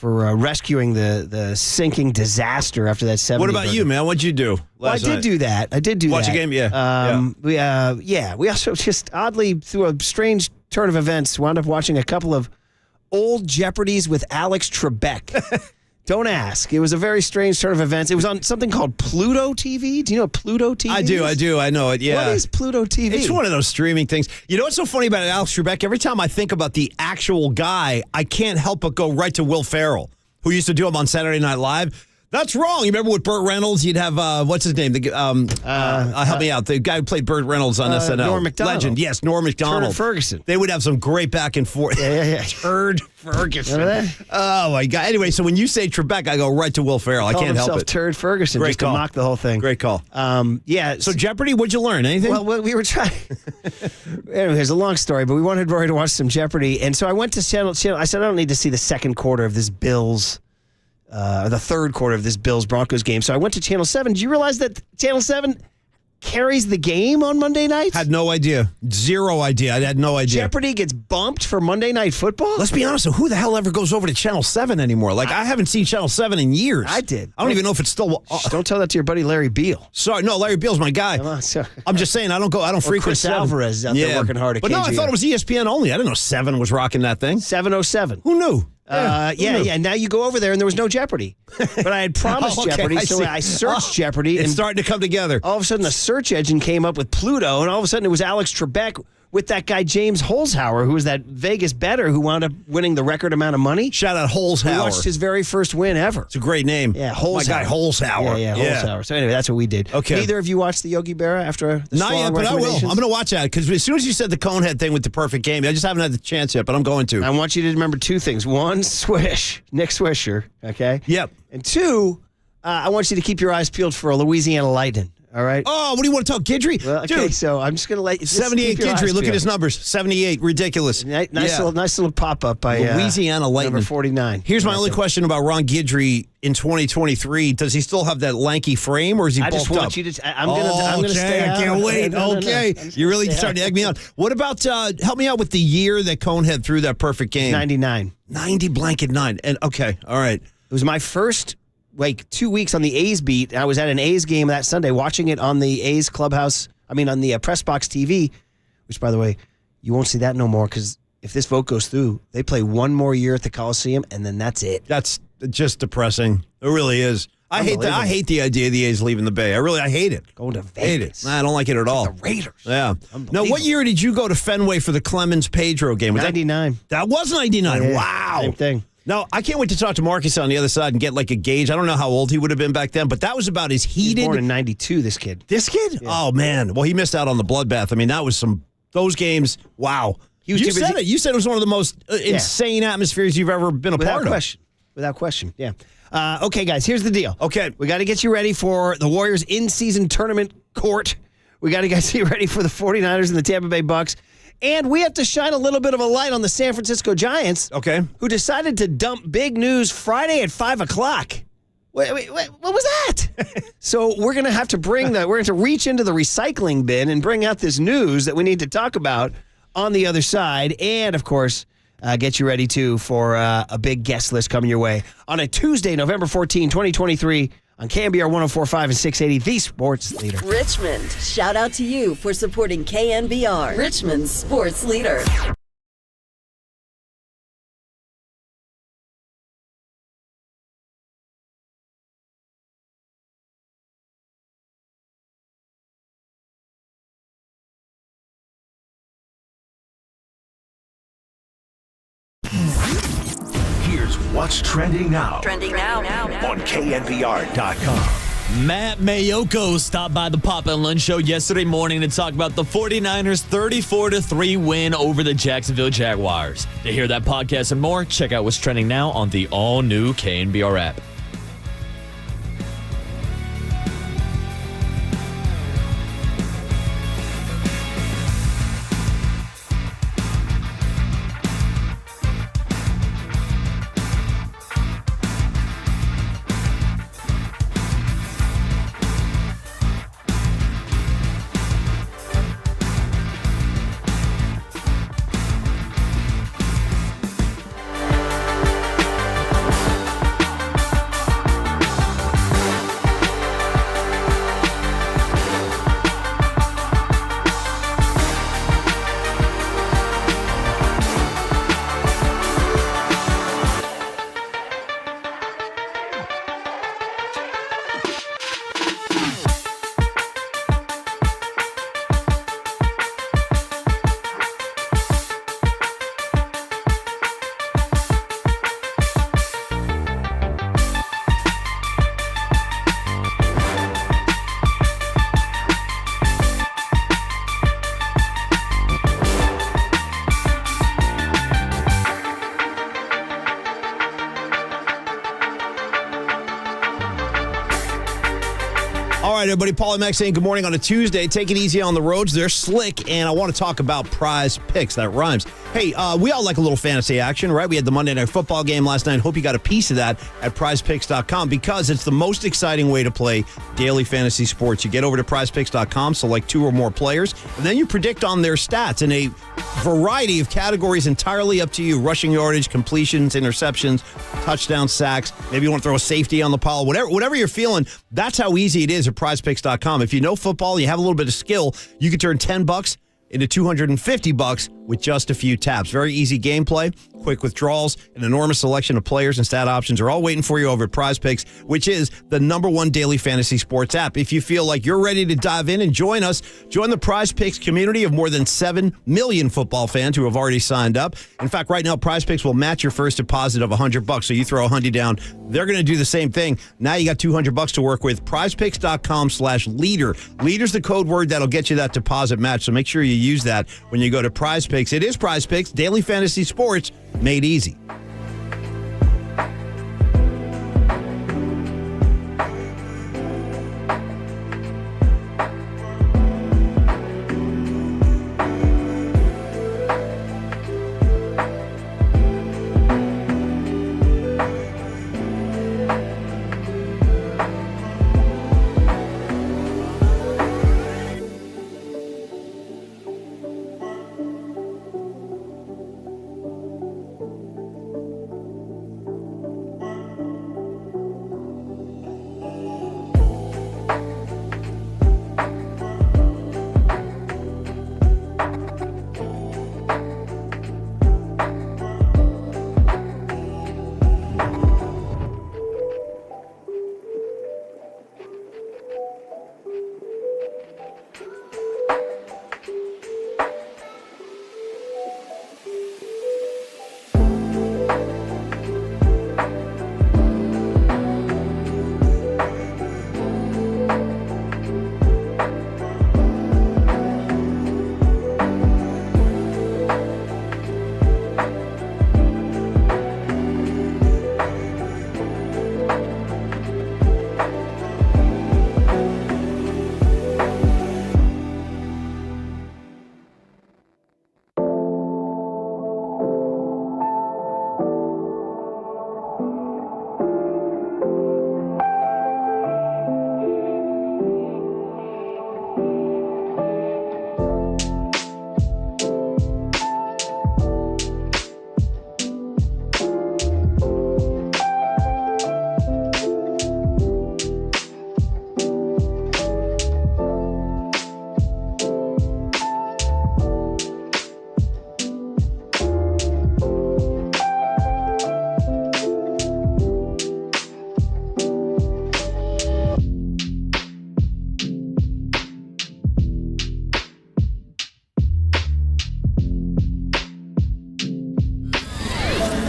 S16: rescuing the sinking disaster after that 70.
S17: What about you, man? What'd you do last night?
S16: I did do that.
S17: Watch a game, yeah.
S16: We also just oddly, through a strange turn of events, wound up watching a couple of old Jeopardies with Alex Trebek. Don't ask. It was a very strange turn of events. It was on something called Pluto TV. Do you know what Pluto TV is?
S17: I do. I know it, yeah.
S16: What is Pluto TV?
S17: It's one of those streaming things. You know what's so funny about Alex Trebek? Every time I think about the actual guy, I can't help but go right to Will Ferrell, who used to do him on Saturday Night Live. That's wrong. You remember with Burt Reynolds, you'd have, what's his name? Help me out. The guy who played Burt Reynolds on SNL.
S16: Norm Macdonald.
S17: Legend. Yes, Norm Macdonald.
S16: Turd Ferguson.
S17: They would have some great back and forth.
S16: Yeah.
S17: Turd Ferguson.
S16: Remember that?
S17: Oh, my God. Anyway, so when you say Trebek, I go right to Will Ferrell. I can't help it.
S16: Turd Ferguson.
S17: Great
S16: just
S17: call.
S16: To mock the whole thing.
S17: Great call.
S16: So
S17: Jeopardy, what'd you learn? Anything?
S16: Well, we were trying. Anyway, it's a long story, but we wanted Rory to watch some Jeopardy. And so I went to channel. I said, I don't need to see the second quarter of this Bills the third quarter of this Bills-Broncos game. So I went to Channel 7. Did you realize that Channel 7 carries the game on Monday nights?
S17: Had no idea. Zero idea. I had no idea.
S16: Jeopardy gets bumped for Monday Night Football?
S17: Let's be honest. Who the hell ever goes over to Channel 7 anymore? I haven't seen Channel 7 in years.
S16: I did.
S17: I don't even know if it's still...
S16: don't tell that to your buddy Larry Beal.
S17: Sorry. No, Larry Beal's my guy. I'm just saying, I don't frequent
S16: Chris
S17: 7.
S16: Alvarez out there working hard at
S17: But
S16: KGR.
S17: no, I thought it was ESPN only. I didn't know 7 was rocking that thing.
S16: 707.
S17: Who knew?
S16: Yeah. Now you go over there and there was no Jeopardy. But I had promised Jeopardy, so I searched Jeopardy.
S17: It's
S16: and
S17: starting to come together.
S16: All of a sudden, the search engine came up with Pluto, and all of a sudden it was Alex Trebek with that guy James Holzhauer, who was that Vegas bettor who wound up winning the record amount of money.
S17: Shout out Holzhauer.
S16: We watched his very first win ever.
S17: It's a great name.
S16: Yeah, Holzhauer.
S17: My guy Holzhauer.
S16: Yeah, Holzhauer. So anyway, that's what we did.
S17: Okay.
S16: Neither of you watched the Yogi Berra after the
S17: Not yet, but I will. I'm going to watch that because as soon as you said the Conehead thing with the perfect game, I just haven't had the chance yet, but I'm going to.
S16: I want you to remember two things. One, Swish, Nick Swisher, okay?
S17: Yep.
S16: And two, I want you to keep your eyes peeled for a Louisiana Lightning. All right.
S17: Oh, what do you want to talk, Guidry?
S16: Well, okay,
S17: Dude,
S16: so I'm just going to let you.
S17: 78 Guidry. Look at his numbers. 78. Ridiculous.
S16: Nice little pop up by
S17: Louisiana Lightning.
S16: Number 49.
S17: Here's my only question about Ron Guidry in 2023. Does he still have that lanky frame, or is he bulked up?
S16: I just want you to. I'm going to stay out.
S17: I can't wait.
S16: No.
S17: You're really starting to egg me on. What about? Help me out with the year that Conehead threw that perfect game.
S16: 99.
S17: 90 blanket 9. And okay, all right.
S16: It was my first. 2 weeks on the A's beat. I was at an A's game that Sunday watching it on the A's clubhouse. On the press box TV, which, by the way, you won't see that no more because if this vote goes through, they play one more year at the Coliseum and then that's it.
S17: That's just depressing. It really is. I hate that. I hate the idea of the A's leaving the Bay. I hate it.
S16: Going to Vegas.
S17: Hate it. I don't like it at all.
S16: The Raiders.
S17: Yeah. Now, what year did you go to Fenway for the Clemens Pedro game? Was
S16: 99.
S17: That was 99.
S16: Yeah,
S17: wow.
S16: Same thing.
S17: No, I can't wait to talk to Marcus on the other side and get a gauge. I don't know how old he would have been back then, but that was about as heated.
S16: He was born in 92, this kid.
S17: This kid? Yeah. Oh, man. Well, he missed out on the bloodbath. That was those games. Wow. You said it. You said it was one of the most insane atmospheres you've ever been a part of.
S16: Without question. Yeah. Okay, guys, here's the deal.
S17: Okay.
S16: We got to get you ready for the Warriors in-season tournament court. We got to get you ready for the 49ers and the Tampa Bay Bucks. And we have to shine a little bit of a light on the San Francisco Giants, who decided to dump big news Friday at 5 o'clock. Wait, what was that? So we're going to have to we're going to reach into the recycling bin and bring out this news that we need to talk about on the other side. And, of course, get you ready, too, for a big guest list coming your way on a Tuesday, November 14, 2023. On KNBR 104.5 and 680, the sports leader.
S18: Richmond, shout out to you for supporting KNBR, Richmond's sports leader.
S5: Here's what's trending now.
S18: Trending now.
S5: On KNBR.com.
S19: Matt Mayoko stopped by the Papa and Lunch Show yesterday morning to talk about the 49ers' 34-3 win over the Jacksonville Jaguars. To hear that podcast and more, check out what's trending now on the all-new KNBR app.
S17: All right, everybody. Paul and Max saying good morning on a Tuesday. Take it easy on the roads. They're slick, and I want to talk about Prize Picks. That rhymes. Hey, we all like a little fantasy action, right? We had the Monday Night Football game last night. Hope you got a piece of that at prizepicks.com because it's the most exciting way to play daily fantasy sports. You get over to prizepicks.com, select 2 or more players, and then you predict on their stats in a variety of categories entirely up to you. Rushing yardage, completions, interceptions, touchdowns, sacks. Maybe you want to throw a safety on the pile. Whatever you're feeling, that's how easy it is at prizepicks.com. If you know football, you have a little bit of skill, you could turn $10 into $250 with just a few taps. Very easy gameplay, quick withdrawals, an enormous selection of players and stat options are all waiting for you over at PrizePicks, which is the #1 daily fantasy sports app. If you feel like you're ready to dive in and join us, join the PrizePicks community of more than 7 million football fans who have already signed up. In fact, right now, PrizePicks will match your first deposit of $100. So you throw $100 down, they're going to do the same thing. Now you got $200 to work with. PrizePicks.com/leader. Leader's the code word that'll get you that deposit match. So make sure you use that when you go to PrizePicks. It is PrizePicks, daily fantasy sports made easy.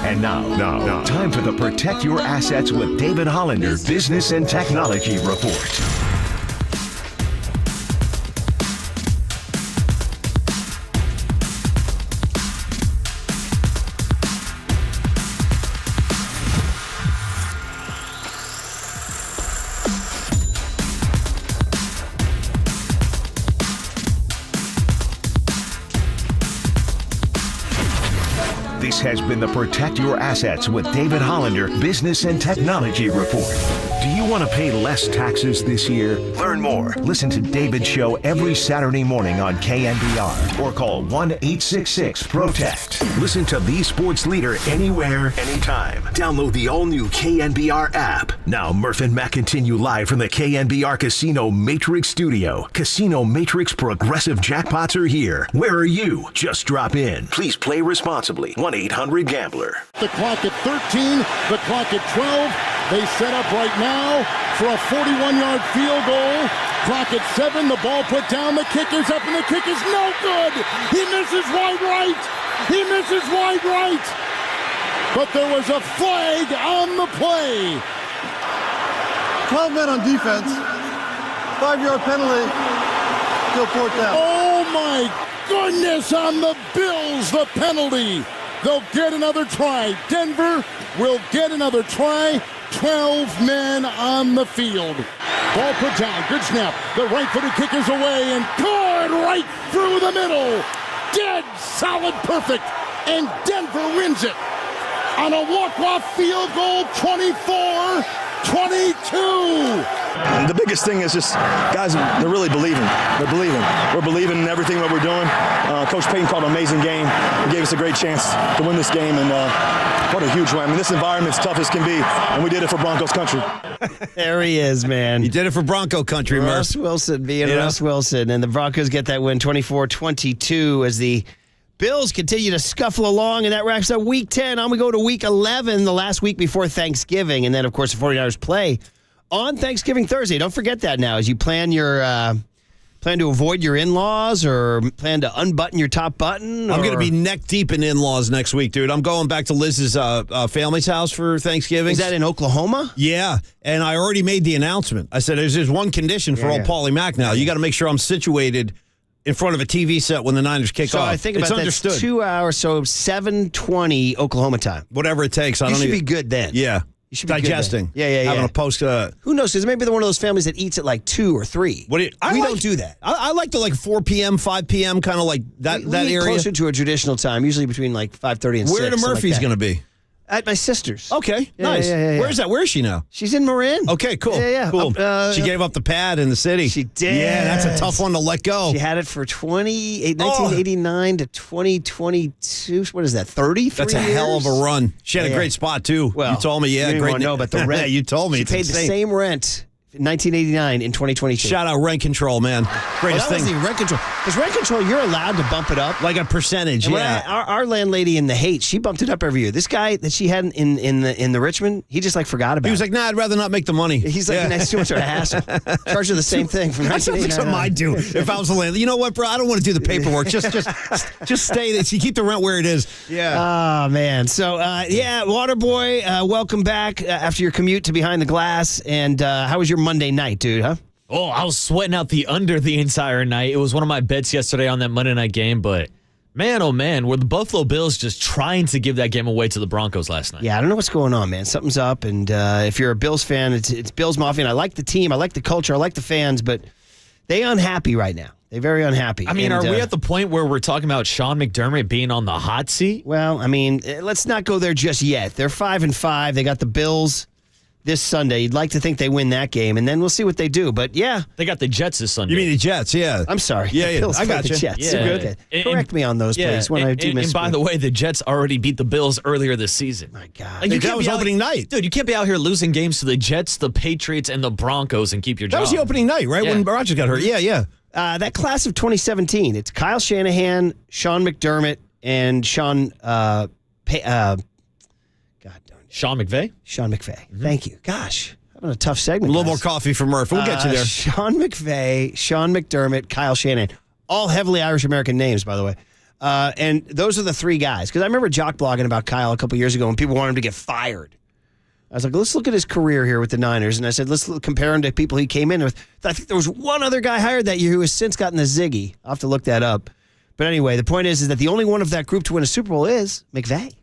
S5: And now, time for the Protect Your Assets with David Hollander Business and Technology Report. This has been the Protect Your Assets with David Hollander Business and Technology Report. Do you want to pay less taxes this year? Learn more. Listen to David's show every Saturday morning on KNBR or call 1-866-PROTECT. Listen to the sports leader anywhere, anytime. Download the all-new KNBR app. Now, Murph and Matt continue live from the KNBR Casino Matrix Studio. Casino Matrix Progressive Jackpots are here. Where are you? Just drop in. Please play responsibly. 1-800-GAMBLER.
S6: The clock at 13, the clock at 12. They set up right now for a 41-yard field goal. Clock at 7, the ball put down, the kick is up, and the kick is no good. He misses wide right. He misses wide right. But there was a flag on the play.
S7: 12 men on defense. 5-yard penalty. Still 4th down.
S6: Oh, my goodness, on the Bills, the penalty. They'll get another try. Denver will get another try. 12 men on the field. Ball put down. Good snap. The right-footed kick is away and good right through the middle. Dead solid perfect. And Denver wins it on a walk-off field goal, 24-22.
S20: The biggest thing is just, guys, they're really believing. They're believing. We're believing in everything that we're doing. Coach Payton called an amazing game. He gave us a great chance to win this game, and what a huge win. I mean, this environment's tough as can be, and we did it for Broncos country.
S16: There he is, man.
S17: You did it for Bronco country,
S16: Russ Wilson being Russ Wilson, and the Broncos get that win 24-22 as the Bills continue to scuffle along, and that wraps up Week 10. On we go to Week 11, the last week before Thanksgiving. And then, of course, the 49ers play on Thanksgiving Thursday. Don't forget that now as you plan to avoid your in-laws or plan to unbutton your top button.
S17: I'm going to be neck deep in in-laws next week, dude. I'm going back to Liz's family's house for Thanksgiving.
S16: Is that in Oklahoma?
S17: Yeah, and I already made the announcement. I said there's one condition for old Paulie Mack now. You got to make sure I'm situated in front of a TV set when the Niners kick off.
S16: So I think about
S17: understood.
S16: That's 2 hours, so 7:20 Oklahoma time.
S17: Whatever it takes.
S16: You should be good then.
S17: Yeah.
S16: You should be
S17: digesting.
S16: Good then. Yeah.
S17: Having a post.
S16: Who knows? Because maybe they're one of those families that eats at like 2 or 3. We don't do that.
S17: I like the 4 p.m., 5 p.m. kind of like that
S16: we eat
S17: area.
S16: Closer to a traditional time, usually between like 5:30 and 6.
S17: Where the Murphy's going to be?
S16: At my sister's.
S17: Okay,
S16: Yeah,
S17: nice.
S16: yeah.
S17: Where's that? Where is she now?
S16: She's in Marin.
S17: Okay, cool.
S16: Yeah.
S17: Cool. She gave up the pad in the city.
S16: She did.
S17: Yeah, that's a tough one to let go.
S16: She had it for 1989 to 2022. What is that, 33
S17: That's a hell of a run. She had a great spot, too.
S16: Well,
S17: you told me,
S16: you didn't
S17: great.
S16: want to know about the rent.
S17: You told me.
S16: She
S17: It's
S16: paid
S17: insane.
S16: the same rent in 1989 in 2022.
S17: Shout out rent control, man. Greatest
S16: that
S17: thing.
S16: wasn't even rent control. Because rent control, you're allowed to bump it up.
S17: Like a percentage,
S16: And when
S17: yeah.
S16: our landlady in the Heights, she bumped it up every year. This guy that she had in the Richmond, he just forgot about it.
S17: He was like, nah, I'd rather not make the money.
S16: He's like, that's too much of a hassle. Charge her the same thing from
S17: That sounds like
S16: 1989.
S17: something I'd do if I was a landlord. You know what, bro? I don't want to do the paperwork. Just stay there. So you keep the rent where it is. Yeah.
S16: Oh, man. So, Waterboy, welcome back after your commute to Behind the Glass. And how was your Monday night, dude, huh?
S19: Oh, I was sweating out the under the entire night. It was one of my bets yesterday on that Monday night game, but man, oh man, were the Buffalo Bills just trying to give that game away to the Broncos last night?
S16: Yeah, I don't know what's going on, man. Something's up, and if you're a Bills fan, it's Bills Mafia, and I like the team, I like the culture, I like the fans, but they unhappy right now. They're very unhappy.
S19: I mean,
S16: and,
S19: are we at the point where we're talking about Sean McDermott being on the hot seat?
S16: Well, I mean, let's not go there just yet. They're 5-5. They got the Bills this Sunday. You'd like to think they win that game, and then we'll see what they do. But, yeah.
S19: They got the Jets this Sunday.
S17: You mean the Jets, yeah.
S16: I'm sorry.
S17: Yeah,
S16: The Bills
S17: I got
S16: play
S17: you.
S16: the Jets.
S19: Yeah.
S16: Okay. Correct me on those, please, when I do miss.
S19: And by the way, the Jets already beat the Bills earlier this season.
S16: My God.
S19: Like,
S17: That was opening night.
S19: Dude, you can't be out here losing games to the Jets, the Patriots, and the Broncos and keep your job.
S17: That was the opening night, right?
S19: Yeah.
S17: When Rodgers got hurt. Yeah.
S16: That class of 2017, it's Kyle Shanahan, Sean McDermott, and Sean
S19: McVay?
S16: Sean McVay. Thank you. Gosh, having a tough segment.
S17: A little
S16: guys.
S17: more coffee for Murph. We'll get you there.
S16: Sean McVay, Sean McDermott, Kyle Shanahan. All heavily Irish-American names, by the way. And those are the three guys. Because I remember jock blogging about Kyle a couple years ago when people wanted him to get fired. I was like, let's look at his career here with the Niners. And I said, let's compare him to people he came in with. I think there was one other guy hired that year who has since gotten the Ziggy. I'll have to look that up. But anyway, the point is that the only one of that group to win a Super Bowl is McVay.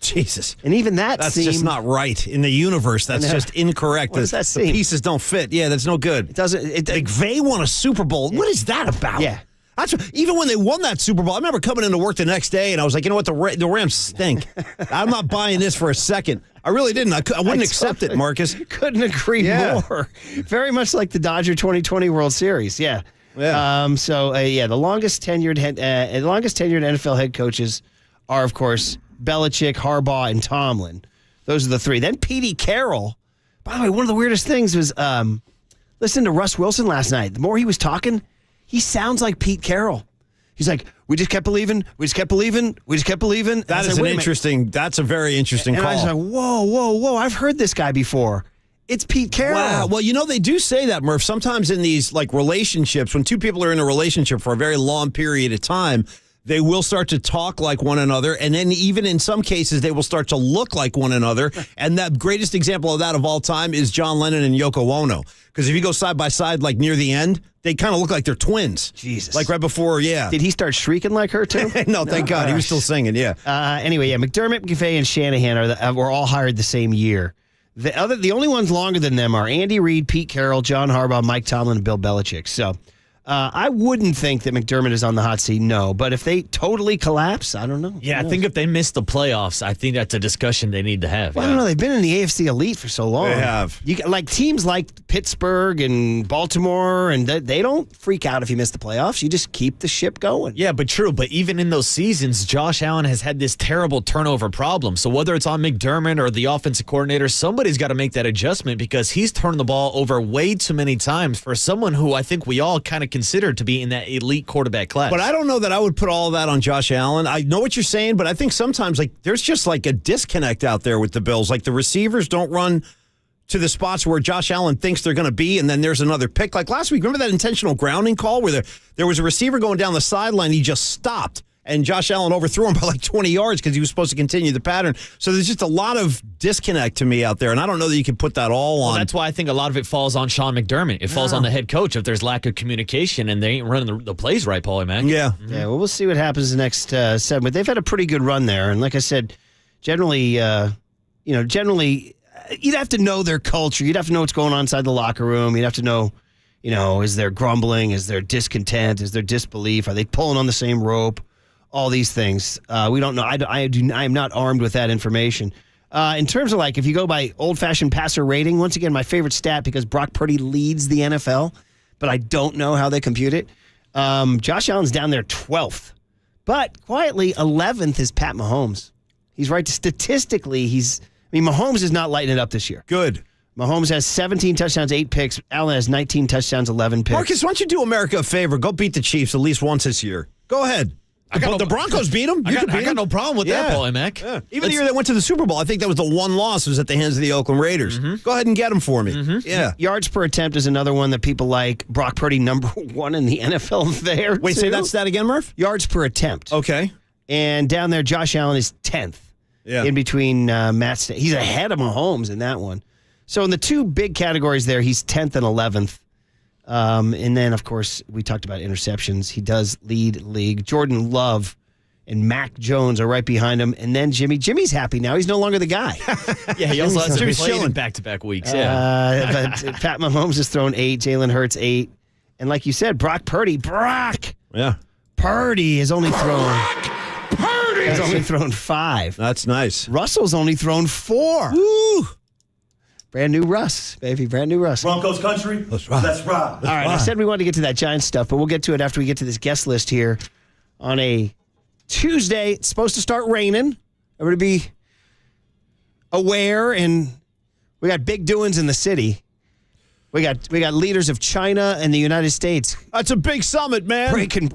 S17: Jesus.
S16: And even
S17: That's just not right in the universe. That's just incorrect.
S16: What does that seem?
S17: The pieces don't fit. Yeah, that's no good.
S16: It doesn't.
S17: McVay won a Super Bowl. What is that about?
S16: Yeah.
S17: That's even when they won that Super Bowl. I remember coming into work the next day and I was like, you know what, the Rams stink. I'm not buying this for a second. I really didn't. I wouldn't accept it, Marcus.
S16: Couldn't agree more. Very much like the Dodger 2020 World Series. Yeah.
S17: Yeah.
S16: The longest tenured NFL head coaches are, of course, Belichick, Harbaugh, and Tomlin. Those are the three. Then Petey Carroll. By the way, one of the weirdest things was listening to Russ Wilson last night. The more he was talking, he sounds like Pete Carroll. He's like, we just kept believing, we just kept believing, we just kept believing.
S17: That's a very interesting
S16: and
S17: call.
S16: I was like, whoa, I've heard this guy before. It's Pete Carroll.
S17: Wow. Well, they do say that, Murph. Sometimes in these relationships, when two people are in a relationship for a very long period of time, they will start to talk like one another, and then even in some cases, they will start to look like one another. And that greatest example of that of all time is John Lennon and Yoko Ono. Because if you go side by side, like near the end, they kind of look like they're twins.
S16: Jesus.
S17: Like right before, yeah.
S16: Did he start shrieking like her, too?
S17: No, thank God. He was still singing, yeah.
S16: Anyway, McDermott, McVay, and Shanahan were all hired the same year. The only ones longer than them are Andy Reid, Pete Carroll, John Harbaugh, Mike Tomlin, and Bill Belichick. So I wouldn't think that McDermott is on the hot seat, no. But if they totally collapse, I don't know.
S19: Yeah, I think if they miss the playoffs, I think that's a discussion they need to have.
S16: Well, I don't know. They've been in the AFC elite for so long.
S17: They have.
S16: Teams like Pittsburgh and Baltimore, and they don't freak out if you miss the playoffs. You just keep the ship going.
S19: Yeah, but true. But even in those seasons, Josh Allen has had this terrible turnover problem. So whether it's on McDermott or the offensive coordinator, somebody's got to make that adjustment because he's turned the ball over way too many times for someone who I think we all kind of considered to be in that elite quarterback class.
S17: But I don't know that I would put all of that on Josh Allen. I know what you're saying, but I think sometimes there's just a disconnect out there with the Bills. The receivers don't run to the spots where Josh Allen thinks they're going to be, and then there's another pick. Like last week, remember that intentional grounding call where there was a receiver going down the sideline, he just stopped, and Josh Allen overthrew him by 20 yards because he was supposed to continue the pattern. So there's just a lot of disconnect to me out there, and I don't know that you can put that all on.
S19: Well, that's why I think a lot of it falls on Sean McDermott. It falls on the head coach if there's lack of communication and they ain't running the plays right, Paulie Mack.
S17: Yeah.
S16: Yeah, well, we'll see what happens the next segment. They've had a pretty good run there, and like I said, generally, you'd have to know their culture. You'd have to know what's going on inside the locker room. You'd have to know, is there grumbling? Is there discontent? Is there disbelief? Are they pulling on the same rope? All these things. We don't know. I am not armed with that information. In terms of if you go by old-fashioned passer rating, once again, my favorite stat because Brock Purdy leads the NFL, but I don't know how they compute it. Josh Allen's down there 12th. But quietly, 11th is Pat Mahomes. He's right. Statistically, Mahomes is not lighting it up this year.
S17: Good.
S16: Mahomes has 17 touchdowns, 8 picks. Allen has 19 touchdowns, 11 picks.
S17: Marcus, why don't you do America a favor? Go beat the Chiefs at least once this year. Go ahead. The Broncos beat them.
S19: I got no problem with that, Paulie Mack.
S17: Yeah. Even the year they went to the Super Bowl, I think that was the one loss was at the hands of the Oakland Raiders. Mm-hmm. Go ahead and get them for me. Mm-hmm. Yeah.
S16: Yards per attempt is another one that people like. Brock Purdy, number 1 in the NFL there.
S17: Wait, say that stat again, Murph?
S16: Yards per attempt.
S17: Okay.
S16: And down there, Josh Allen is 10th.
S17: Yeah.
S16: In between Matt Stafford. He's ahead of Mahomes in that one. So in the two big categories there, he's 10th and 11th. And then, of course, we talked about interceptions. He does lead league. Jordan Love and Mac Jones are right behind him. And then Jimmy. Jimmy's happy now. He's no longer the guy.
S19: Yeah, he also hasn't played in back-to-back weeks. Yeah.
S16: But Pat Mahomes has thrown 8. Jalen Hurts 8. And like you said, Brock Purdy.
S17: Yeah.
S16: Purdy has only thrown... He's only thrown 5.
S17: That's nice.
S16: Russell's only thrown 4.
S17: Woo!
S16: Brand new Russ, baby. Brand new Russ.
S3: Broncos country, let's ride.
S16: All right, I said we wanted to get to that Giants stuff, but we'll get to it after we get to this guest list here on a Tuesday. It's supposed to start raining. Everybody be aware, and we got big doings in the city. We got leaders of China and the United States.
S17: That's a big summit, man.
S16: Breaking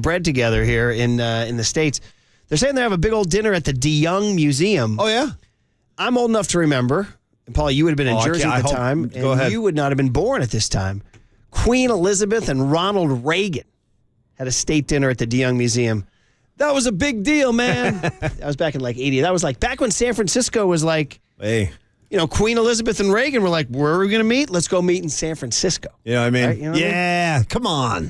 S16: bread together here in the States. They're saying they have a big old dinner at the DeYoung Museum.
S17: Oh, yeah?
S16: I'm old enough to remember, and Paul, you would have been in Jersey at the time, and
S17: ahead.
S16: You would not have been born at this time. Queen Elizabeth and Ronald Reagan had a state dinner at the DeYoung Museum. That was a big deal, man. That was back in 80. That was back when San Francisco was
S17: hey.
S16: Queen Elizabeth and Reagan were like, where are we going to meet? Let's go meet in San Francisco.
S17: Yeah, I mean,
S16: right? You know
S17: yeah, come on.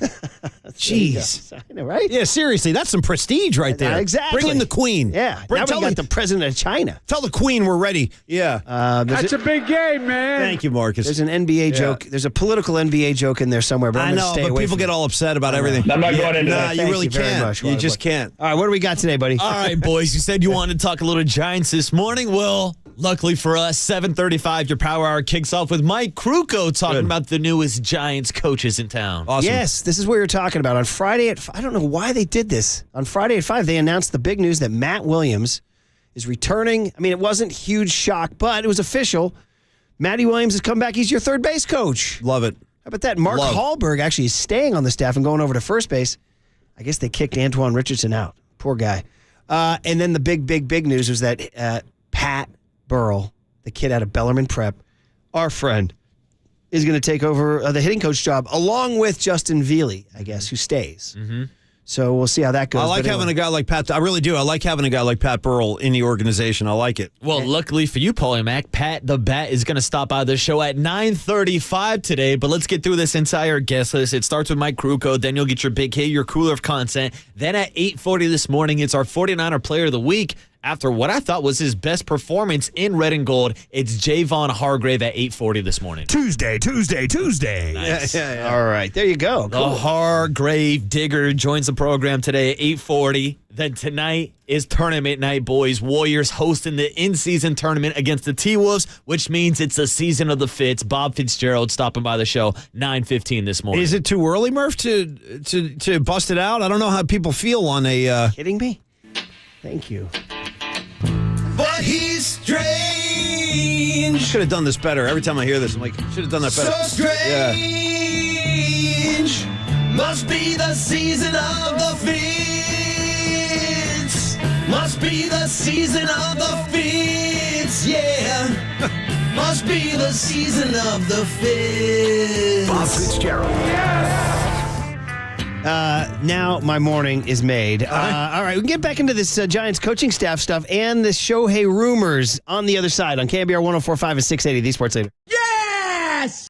S17: Jeez.
S16: I know, right?
S17: Yeah, seriously, that's some prestige right there.
S16: Exactly.
S17: Bring in the Queen.
S16: Yeah. Now we got the president of China.
S17: Tell the Queen we're ready. Yeah.
S8: That's a big game, man.
S17: Thank you, Marcus.
S16: There's an NBA joke. There's a political NBA joke in there somewhere, but I'm going to stay away
S17: people
S16: from
S17: get all upset about everything.
S8: I'm not going into that.
S17: You really
S16: very
S17: can't.
S16: much,
S17: You just can't.
S16: All right, what do we got today, buddy?
S19: All right, boys. You said you wanted to talk a little Giants this morning. Well, luckily for us, 7:35, your Power Hour kicks off with Mike Krukow talking about the newest Giants coaches in town.
S17: Awesome.
S16: Yes, this is what you're talking about. On Friday I don't know why they did this. On Friday at 5, they announced the big news that Matt Williams is returning. I mean, it wasn't huge shock, but it was official. Matty Williams has come back. He's your third base coach.
S17: Love it.
S16: How about that? Mark Hallberg actually is staying on the staff and going over to first base. I guess they kicked Antoine Richardson out. Poor guy. And then the big news was that Pat Burrell, the kid out of Bellarmine Prep, our friend, is going to take over the hitting coach job along with Justin Veely, I guess, who stays.
S19: Mm-hmm.
S16: So we'll see how that goes.
S17: I like having a guy like Pat. I really do. I like having a guy like Pat Burrell in the organization. I like it.
S19: Well, luckily for you, Paulie Mack, Pat the Bat is going to stop by the show at 9:35 today. But let's get through this entire guest list. It starts with Mike Krukow. Then you'll get your big hit, your cooler of content. Then at 8:40 this morning, it's our 49er Player of the Week. After what I thought was his best performance in red and gold, it's Javon Hargrave at 8:40 this morning.
S17: Tuesday.
S19: Nice.
S16: Yeah. All right, there you go.
S19: The Hargrave Digger joins the program today at 8:40. Then tonight is tournament night, boys. Warriors hosting the in-season tournament against the T-Wolves, which means it's the season of the Fitz. Bob Fitzgerald stopping by the show 9:15 this morning.
S17: Is it too early, Murph, to bust it out? I don't know how people feel on a...
S16: Kidding me? Thank you.
S17: But he's strange. Should have done this better. Every time I hear this, I'm like, should have done that better.
S16: So strange.
S17: Yeah.
S9: change. Must be the season of the Fitz. Must be the season of the Fitz, yeah. Must be the season of the Fitz.
S5: Bob Fitzgerald.
S16: Now my morning is made. All right, we can get back into this Giants coaching staff stuff and the Shohei rumors on the other side on KNBR 104.5 and 680, the Sports Leader.
S9: Yes!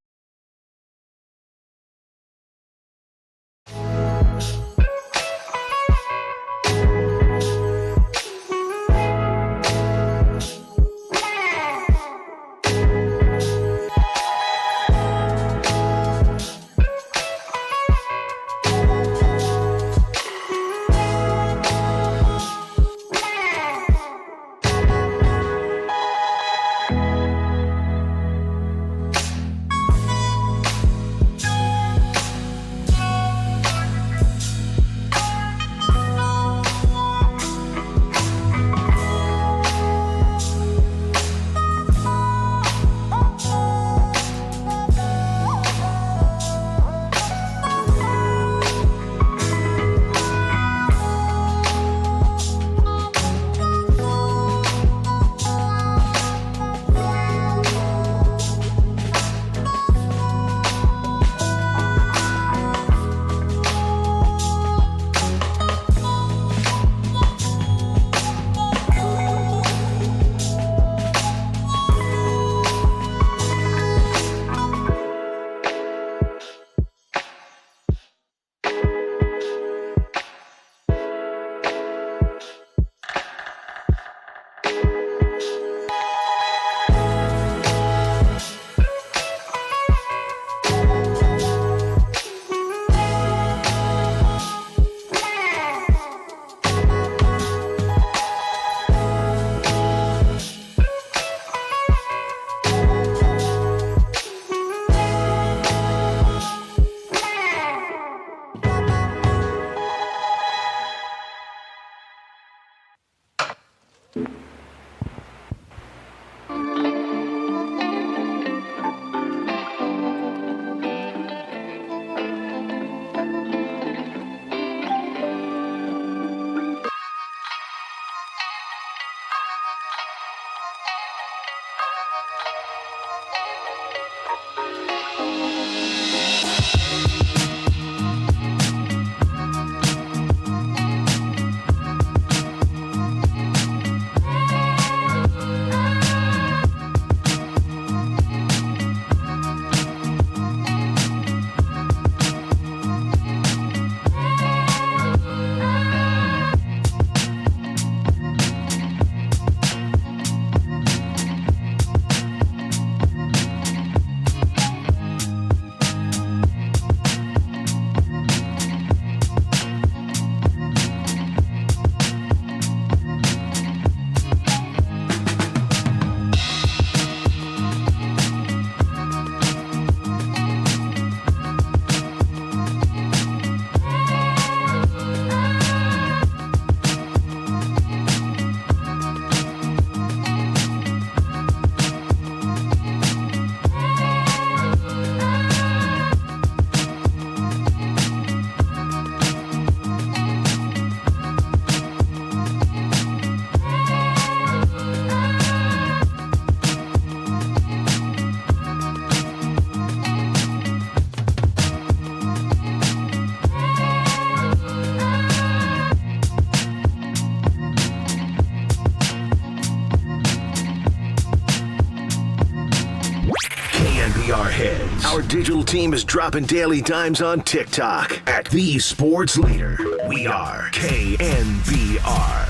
S5: KNBR heads. Our digital team is dropping daily dimes on TikTok at The Sports Leader. We are KNBR.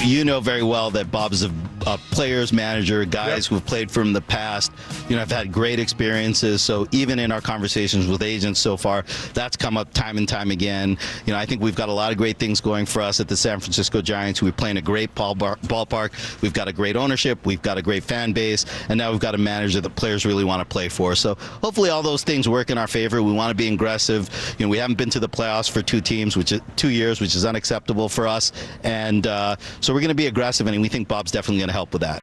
S10: You know very well that Bob is a players manager, guys who have played from the past, have had great experiences. So even in our conversations with agents so far, that's come up time and time again. I think we've got a lot of great things going for us at the San Francisco Giants. We're playing a great ballpark. We've got a great ownership. We've got a great fan base. And now we've got a manager that players really want to play for. So hopefully all those things work in our favor. We want to be aggressive. We haven't been to the playoffs for 2 years, which is unacceptable for us. And so we're going to be aggressive, and we think Bob's definitely going to help with that.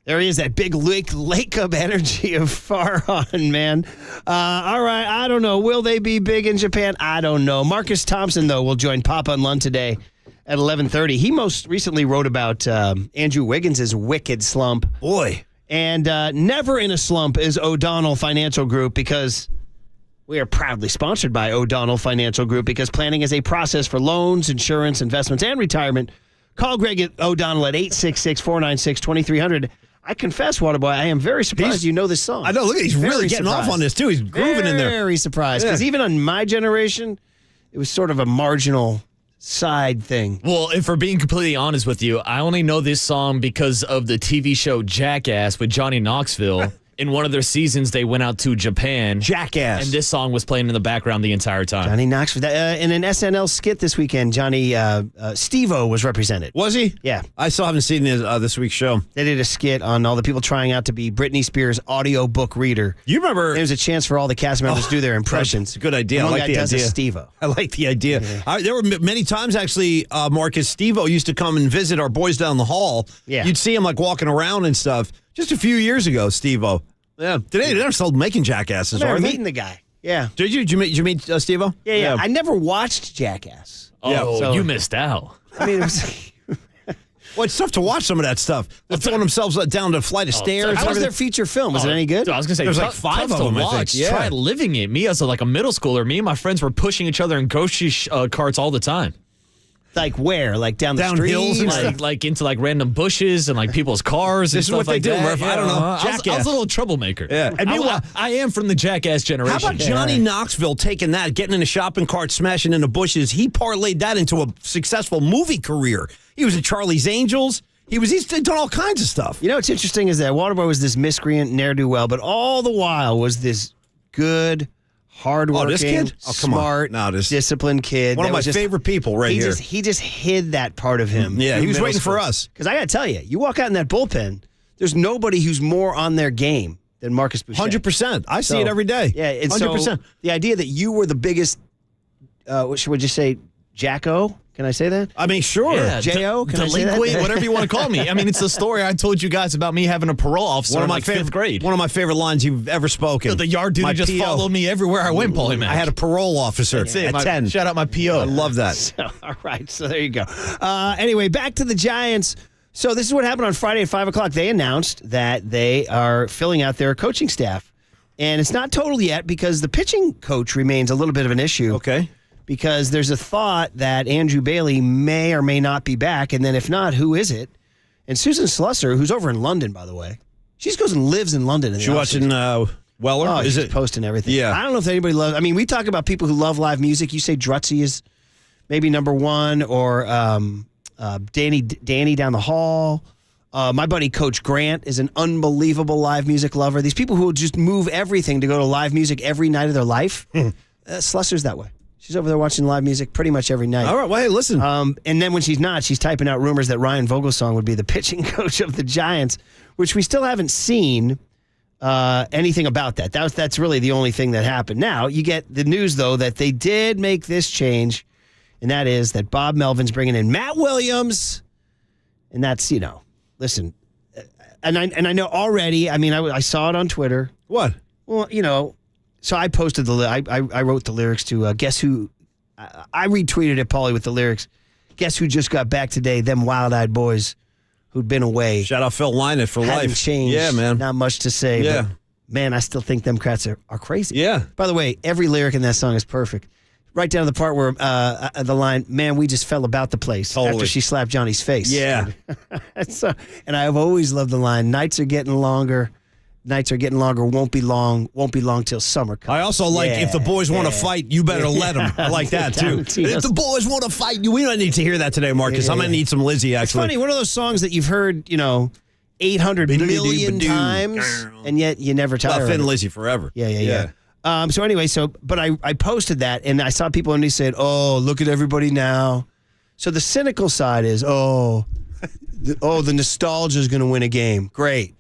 S16: There he is, that big lake of energy of Farhan, man. All right, I don't know. Will they be big in Japan? I don't know. Marcus Thompson, though, will join Papa and Lund today at 11:30. He most recently wrote about Andrew Wiggins' wicked slump.
S17: Boy.
S16: And never in a slump is O'Donnell Financial Group, because we are proudly sponsored by O'Donnell Financial Group, because planning is a process for loans, insurance, investments, and retirement. Call Greg O'Donnell at 866-496-2300. I confess, Waterboy, I am very surprised you know this song.
S17: I know. Look, he's really getting off on this, too. He's grooving in there.
S16: Very surprised. Because even on my generation, it was sort of a marginal side thing.
S19: Well, if we're being completely honest with you, I only know this song because of the TV show Jackass with Johnny Knoxville. In one of their seasons, they went out to Japan.
S17: Jackass.
S19: And this song was playing in the background the entire time.
S16: Johnny Knoxville. In an SNL skit this weekend, Steve-O was represented.
S17: Was he?
S16: Yeah.
S17: I still haven't seen this week's show.
S16: They did a skit on all the people trying out to be Britney Spears' audiobook reader.
S17: You remember?
S16: There's a chance for all the cast members to do their impressions.
S17: That's a good idea.
S16: One
S17: I like
S16: guy
S17: the
S16: does
S17: idea.
S16: a Steve-O.
S17: I like the idea. Yeah. There were many times, actually, Marcus, Steve-O used to come and visit our boys down the hall.
S16: Yeah.
S17: You'd see him like walking around and stuff. Just a few years ago, Steve-O. Yeah. Today, they're still making jackasses,
S16: I
S17: aren't
S16: remember
S17: they?
S16: meeting the guy. Yeah.
S17: Did you meet Steve-O?
S16: Yeah. I never watched Jackass.
S19: Oh, you missed out.
S16: I mean, it was...
S17: Well, it's tough to watch some of that stuff. They're throwing themselves down a flight of stairs.
S16: How was their feature film? Was it any good?
S19: I was going to say,
S17: There's
S19: like
S17: like five
S19: tough
S17: of them,
S19: to
S17: I
S19: watch.
S17: think. Yeah.
S19: Try living it. Me as a middle schooler, me and my friends were pushing each other in grocery carts all the time.
S16: Like where? Like down the
S17: Down
S16: street?
S17: hills and
S19: like into like random bushes and like people's cars and
S17: This is
S19: stuff
S17: what they
S19: like
S17: do,
S19: that.
S17: Murph. I don't know.
S19: I was a little troublemaker.
S17: Yeah. And meanwhile,
S19: I am from the Jackass generation.
S17: how about Johnny Knoxville taking that, getting in a shopping cart, smashing into bushes? He parlayed that into a successful movie career. He was in Charlie's Angels. He's done all kinds of stuff.
S16: You know what's interesting is that Waterboy was this miscreant, ne'er-do-well, but all the while was this good, hardworking,
S17: this kid? Oh, come on.
S16: smart,
S17: No,
S16: disciplined kid.
S17: One of
S16: that
S17: my
S16: was just-
S17: favorite people right here.
S16: He just hid that part of him.
S17: Yeah,
S16: in
S17: he was
S16: middle
S17: waiting for
S16: school.
S17: us.
S16: Because I got to tell you, you walk out in that bullpen, there's nobody who's more on their game than Marcus Boucher.
S17: 100%. I see it every day.
S16: Yeah, and
S17: 100%.
S16: so the idea that you were the biggest, what should we just say, Jacko? Can I say that?
S17: I mean, sure.
S19: Yeah,
S16: J.O., can I say that?
S19: delinquent, whatever you want to call me. I mean, it's the story I told you guys about me having a parole officer in fifth grade.
S17: One of my favorite lines you've ever spoken.
S19: The yard dude
S17: My
S19: who just
S17: PO.
S19: followed me everywhere I went, Paulie Mac.
S17: I had a parole officer
S19: That's it.
S17: at 10.
S19: Shout out my PO.
S17: I love that.
S16: So, all right, so there you go. Anyway, back to the Giants. So this is what happened on Friday at 5 o'clock. They announced that they are filling out their coaching staff. And it's not total yet because the pitching coach remains a little bit of an issue.
S17: Okay.
S16: Because there's a thought that Andrew Bailey may or may not be back. And then if not, who is it? And Susan Slusser, who's over in London, by the way. She goes and lives in London. In the
S17: She watching Weller?
S16: Oh,
S17: Is
S16: she's
S17: it
S16: posting everything.
S17: Yeah.
S16: I don't know if anybody loves. I mean, we talk about people who love live music. You say Drutzy is maybe number one, or Danny down the hall. My buddy Coach Grant is an unbelievable live music lover. These people who will just move everything to go to live music every night of their life. Slusser's that way. She's over there watching live music pretty much every night.
S17: All right, well, hey, listen.
S16: And then when she's not, she's typing out rumors that Ryan Vogelsong would be the pitching coach of the Giants, which we still haven't seen anything about that. That's really the only thing that happened. Now, you get the news, though, that they did make this change, and that is that Bob Melvin's bringing in Matt Williams, and that's, listen, and I know already, I mean, I saw it on Twitter.
S17: What?
S16: Well, so I posted I wrote the lyrics to Guess Who. I retweeted it, Paulie, with the lyrics. Guess who just got back today? Them wild-eyed boys who'd been away.
S17: Shout out Phil Lynott for
S16: Hadn't
S17: life.
S16: changed.
S17: Yeah, man.
S16: Not much to say.
S17: Yeah.
S16: But, man, I still think them crats are crazy.
S17: Yeah.
S16: By the way, every lyric in that song is perfect. Right down to the part where the line, man, we just fell about the place
S17: Totally.
S16: after she slapped Johnny's face.
S17: Yeah.
S16: And I've always loved the line, nights are getting longer. Nights are getting longer, won't be long till summer comes.
S17: I also like, if the boys want to fight, you better let them. I like that, too. If the boys want to fight you, we don't need to hear that today, Marcus. I'm going to need some Lizzie, actually.
S16: It's funny, one of those songs that you've heard, 800 million times, and yet you never tire of
S17: Finn
S16: it.
S17: Lizzie forever.
S16: Yeah. So anyway, but I posted that, and I saw people, and they said, oh, look at everybody now. So the cynical side is, the nostalgia is going to win a game. Great.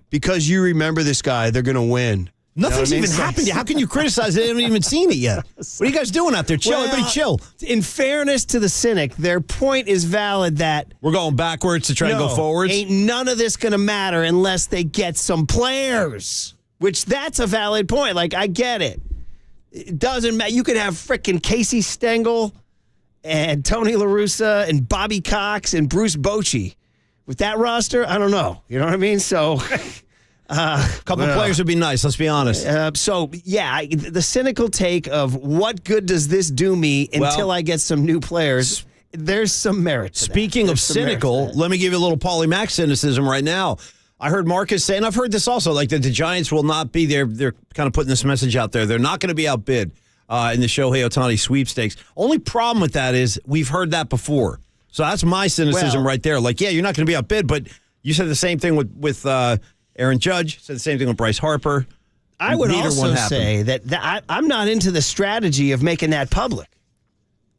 S16: Because you remember this guy, they're going to win.
S17: Nothing's even happened yet. How can you criticize it? They haven't even seen it yet. What are you guys doing out there? Chill. Everybody chill.
S16: In fairness to the cynic, their point is valid that
S17: we're going backwards to try and go forwards.
S16: Ain't none of this going to matter unless they get some players, which that's a valid point. Like, I get it. It doesn't matter. You could have frickin' Casey Stengel and Tony La Russa and Bobby Cox and Bruce Bochy. With that roster, I don't know. You know what I mean? So...
S17: a couple of players would be nice, let's be honest.
S16: The cynical take of what good does this do me until I get some new players, there's some merit to
S17: Speaking
S16: that.
S17: of cynical, let me give you a little Paulie Mack cynicism right now. I heard Marcus say, and I've heard this also, like that the Giants will not be there. They're kind of putting this message out there. They're not going to be outbid in the Shohei Ohtani sweepstakes. Only problem with that is we've heard that before. So that's my cynicism right there. Like, yeah, you're not going to be outbid, but you said the same thing with Aaron Judge, said the same thing with Bryce Harper.
S16: I would also say that I'm not into the strategy of making that public.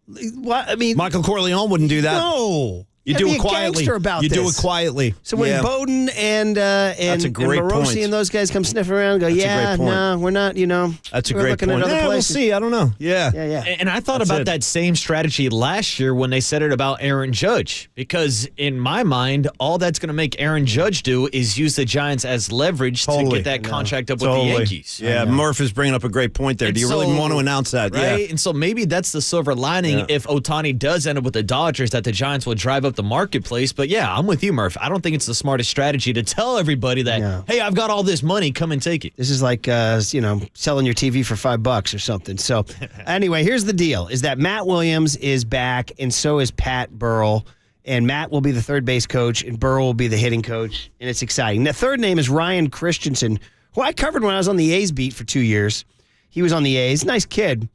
S16: What I mean,
S17: Michael Corleone wouldn't do that.
S16: No.
S17: You do it quietly. Do it quietly.
S16: So when Bowden and Morosi and those guys come sniffing around, and go, no, we're not.
S17: That's a
S16: we're
S17: great
S16: looking
S17: point.
S16: At other
S17: We'll
S16: places.
S17: see. I don't know. Yeah.
S19: And I thought about that same strategy last year when they said it about Aaron Judge, because in my mind, all that's going to make Aaron Judge do is use the Giants as leverage to get that contract up with the Yankees.
S17: Yeah, Murph is bringing up a great point there. Do you really want to announce that?
S19: Right.
S17: Yeah.
S19: And so maybe that's the silver lining if Ohtani does end up with the Dodgers, that the Giants will drive up the marketplace. But yeah, I'm with you, Murph. I don't think it's the smartest strategy to tell everybody that, hey, I've got all this money, come and take it.
S16: This is like, selling your TV for $5 or something. So anyway, here's the deal, is that Matt Williams is back, and so is Pat Burrell. And Matt will be the third base coach, and Burrell will be the hitting coach, and it's exciting. The third name is Ryan Christensen, who I covered when I was on the A's beat for 2 years. He was on the A's. Nice kid.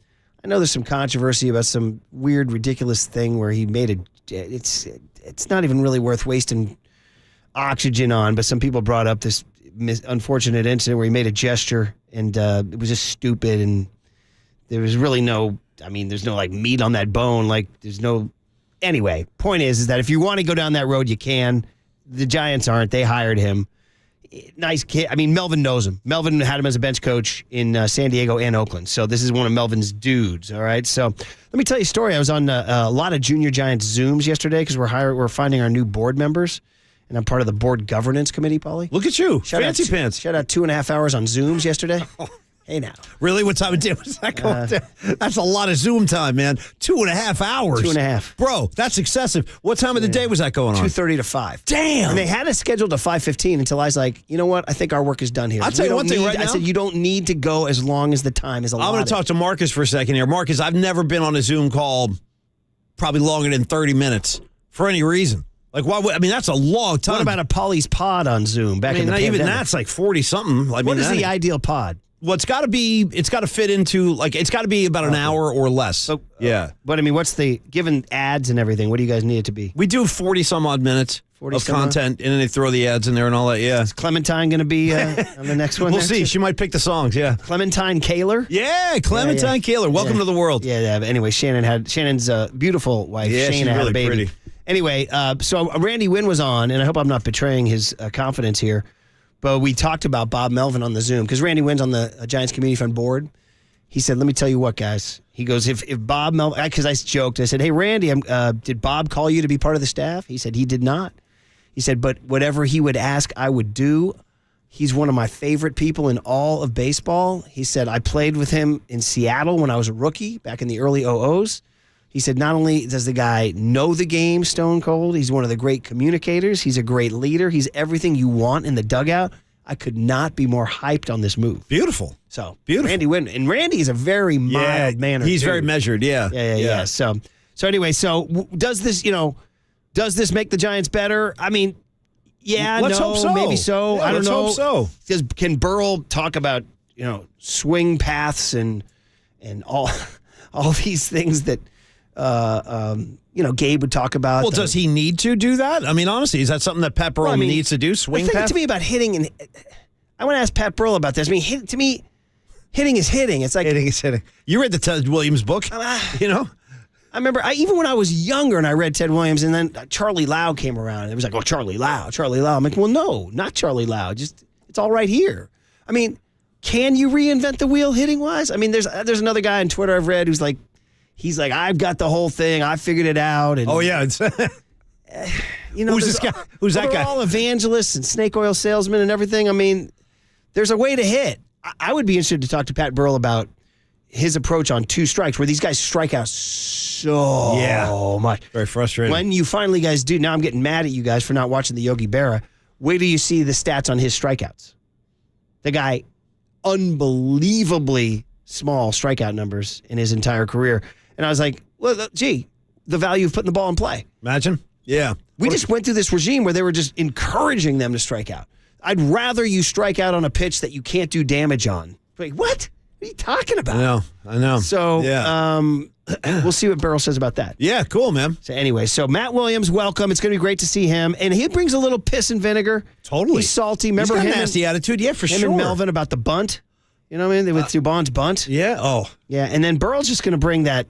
S16: I know there's some controversy about some weird, ridiculous thing where he made it's not even really worth wasting oxygen on, but some people brought up this unfortunate incident where he made a gesture, and it was just stupid, and there was really there's no like meat on that bone, like there's no... Anyway, point is that if you want to go down that road, you can. The Giants aren't. They hired him. Nice kid. I mean, Melvin knows him. Melvin had him as a bench coach in San Diego and Oakland. So this is one of Melvin's dudes, all right? So let me tell you a story. I was on a lot of Junior Giants Zooms yesterday because we're finding our new board members, and I'm part of the board governance committee, Paulie.
S17: Look at you.
S16: Fancy
S17: pants.
S16: Shout out 2.5 hours on Zooms yesterday. Hey, now.
S17: Really? What time of day was that going down? That's a lot of Zoom time, man. 2.5 hours.
S16: 2.5.
S17: Bro, that's excessive. What time of the day was that going on?
S16: 2:30 to 5.
S17: Damn.
S16: And they had it scheduled to 5:15 until I was like, you know what? I think our work is done here.
S17: I'll tell you one thing right now.
S16: I said, you don't need to go as long as the time is allotted.
S17: I'm going to talk to Marcus for a second here. Marcus, I've never been on a Zoom call probably longer than 30 minutes for any reason. Like, why? That's a long time.
S16: What about a Polly's Pod on Zoom back in the pandemic?
S17: Even that's like 40-something.
S16: What is the ideal pod?
S17: Well, it's got to fit into, it's got to be about an hour or less.
S16: So,
S17: yeah.
S16: But, what's given ads and everything, what do you guys need it to be?
S17: We do 40-some-odd minutes of content, and then they throw the ads in there and all that, yeah.
S16: Is Clementine going to be on the next one?
S17: We'll see. She might pick the songs, yeah.
S16: Clementine Kaler?
S17: Yeah, Clementine Kaler. Welcome to the world.
S16: Yeah, but anyway, Shannon's beautiful wife.
S17: Yeah,
S16: Shana
S17: she's
S16: had
S17: really
S16: a baby.
S17: pretty.
S16: Anyway, so Randy Wynn was on, and I hope I'm not betraying his confidence here, but we talked about Bob Melvin on the Zoom, because Randy Wynn's on the Giants Community Fund board. He said, let me tell you what, guys. He goes, if Bob Melvin, because I joked, I said, hey, Randy, did Bob call you to be part of the staff? He said he did not. He said, but whatever he would ask, I would do. He's one of my favorite people in all of baseball. He said, I played with him in Seattle when I was a rookie back in the early 00s. He said, not only does the guy know the game stone cold, he's one of the great communicators. He's a great leader. He's everything you want in the dugout. I could not be more hyped on this move.
S17: Beautiful.
S16: So,
S17: beautiful.
S16: Randy Wynn. And Randy is a very mild-mannered
S17: He's
S16: dude.
S17: very measured, yeah.
S16: Yeah. So anyway, does this make the Giants better?
S17: Let's hope so.
S16: Maybe so.
S17: Yeah,
S16: I don't know.
S17: Let's hope so.
S16: Can Burrell talk about, swing paths and all these things that Gabe would talk about?
S17: Well, does he need to do that? Honestly, is that something that Pat Burrell needs to do? Swing
S16: the thing
S17: path?
S16: to me about hitting, and I want to ask Pat Burrell about this. To me, hitting is hitting. It's like
S17: hitting is hitting. You read the Ted Williams book,
S16: I remember, even when I was younger and I read Ted Williams, and then Charlie Lau came around, and it was like, Charlie Lau. I'm like, well, no, not Charlie Lau. Just, it's all right here. can you reinvent the wheel hitting wise? I mean, there's another guy on Twitter I've read who's like, he's like, I've got the whole thing. I figured it out. And,
S17: oh, yeah. It's who's this guy? Who's that guy?
S16: They're all evangelists and snake oil salesmen and everything. I mean, there's a way to hit. I would be interested to talk to Pat Burrell about his approach on 2 strikes, where these guys strike out so much.
S17: Very frustrating.
S16: When you finally guys do, now I'm getting mad at you guys for not watching the Yogi Berra. Wait till you see the stats on his strikeouts. The guy, unbelievably small strikeout numbers in his entire career. And I was like, well, gee, the value of putting the ball in play.
S17: Imagine. Yeah.
S16: We just went through this regime where they were just encouraging them to strike out. I'd rather you strike out on a pitch that you can't do damage on. Like, what? What are you talking about?
S17: I know.
S16: So,
S17: yeah.
S16: We'll see what Burrell says about that.
S17: Yeah, cool, man.
S16: So anyway, so Matt Williams, welcome. It's going to be great to see him. And he brings a little piss and vinegar.
S17: Totally.
S16: He's salty. Remember
S17: He's got
S16: him?
S17: a nasty attitude. Yeah, for
S16: him
S17: sure.
S16: and Melvin about the bunt. You know what I mean? They went through Bond's bunt.
S17: Yeah. Oh.
S16: Yeah, and then Burrell's just going to bring that.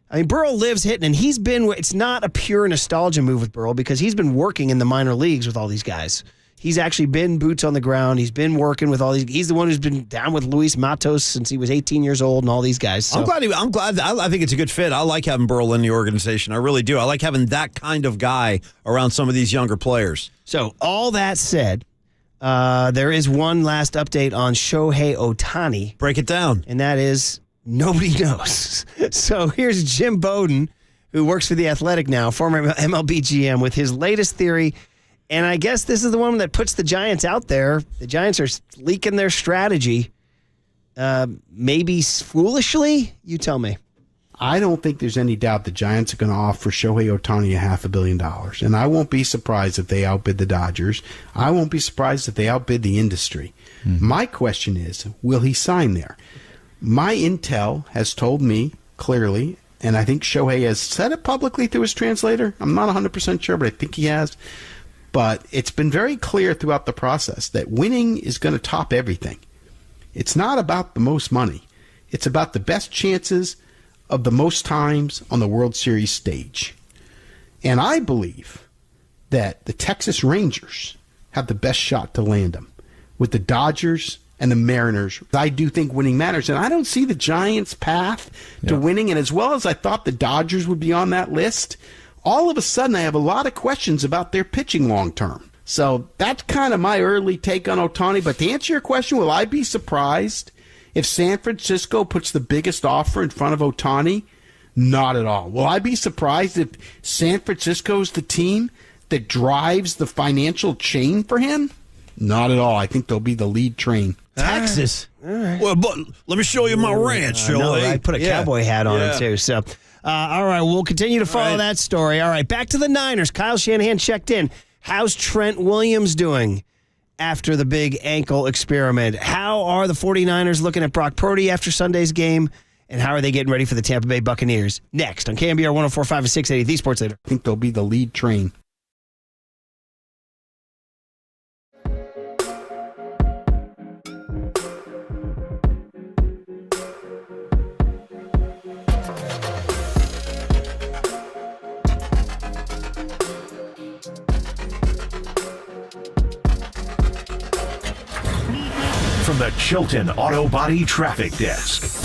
S16: I mean, Burrell lives hitting, and he's been, it's not a pure nostalgia move with Burrell because he's been working in the minor leagues with all these guys. He's actually been boots on the ground. He's been working with all these. He's the one who's been down with Luis Matos since he was 18 years old and all these guys. So.
S17: I'm glad. I think it's a good fit. I like having Burrell in the organization. I really do. I like having that kind of guy around some of these younger players.
S16: So all that said, there is one last update on Shohei Ohtani.
S17: Break it down.
S16: And that is nobody knows. So here's Jim Bowden, who works for The Athletic now, former MLB GM, with his latest theory. And I guess this is the one that puts the Giants out there. The Giants are leaking their strategy. Maybe foolishly? You tell me.
S15: I don't think there's any doubt the Giants are going to offer Shohei Ohtani $500 million. And I won't be surprised if they outbid the Dodgers. I won't be surprised if they outbid the industry. Mm-hmm. My question is, will he sign there? My intel has told me clearly, and I think Shohei has said it publicly through his translator. I'm not 100% sure, but I think he has. But it's been very clear throughout the process that winning is going to top everything. It's not about the most money. It's about the best chances of the most times on the World Series stage. And I believe that the Texas Rangers have the best shot to land them with the Dodgers and the Mariners. I do think winning matters, and I don't see the Giants' path to winning. And as well as I thought the Dodgers would be on that list, all of a sudden I have a lot of questions about their pitching long term. So that's kind of my early take on Ohtani. But to answer your question, will I be surprised if San Francisco puts the biggest offer in front of Ohtani? Not at all. Will I be surprised if San Francisco's the team that drives the financial chain for him? Not at all. I think they'll be the lead train.
S17: Texas.
S16: All right.
S17: Well, but let me show you my ranch.
S16: I put a cowboy hat on it, too. So, all right, we'll continue to follow that story. All right, back to the Niners. Kyle Shanahan checked in. How's Trent Williams doing after the big ankle experiment? How are the 49ers looking at Brock Purdy after Sunday's game? And how are they getting ready for the Tampa Bay Buccaneers? Next on KNBR 104.5 and 680, the Sports Leader.
S15: I think they'll be the lead train.
S5: From the Chilton Auto Body Traffic Desk.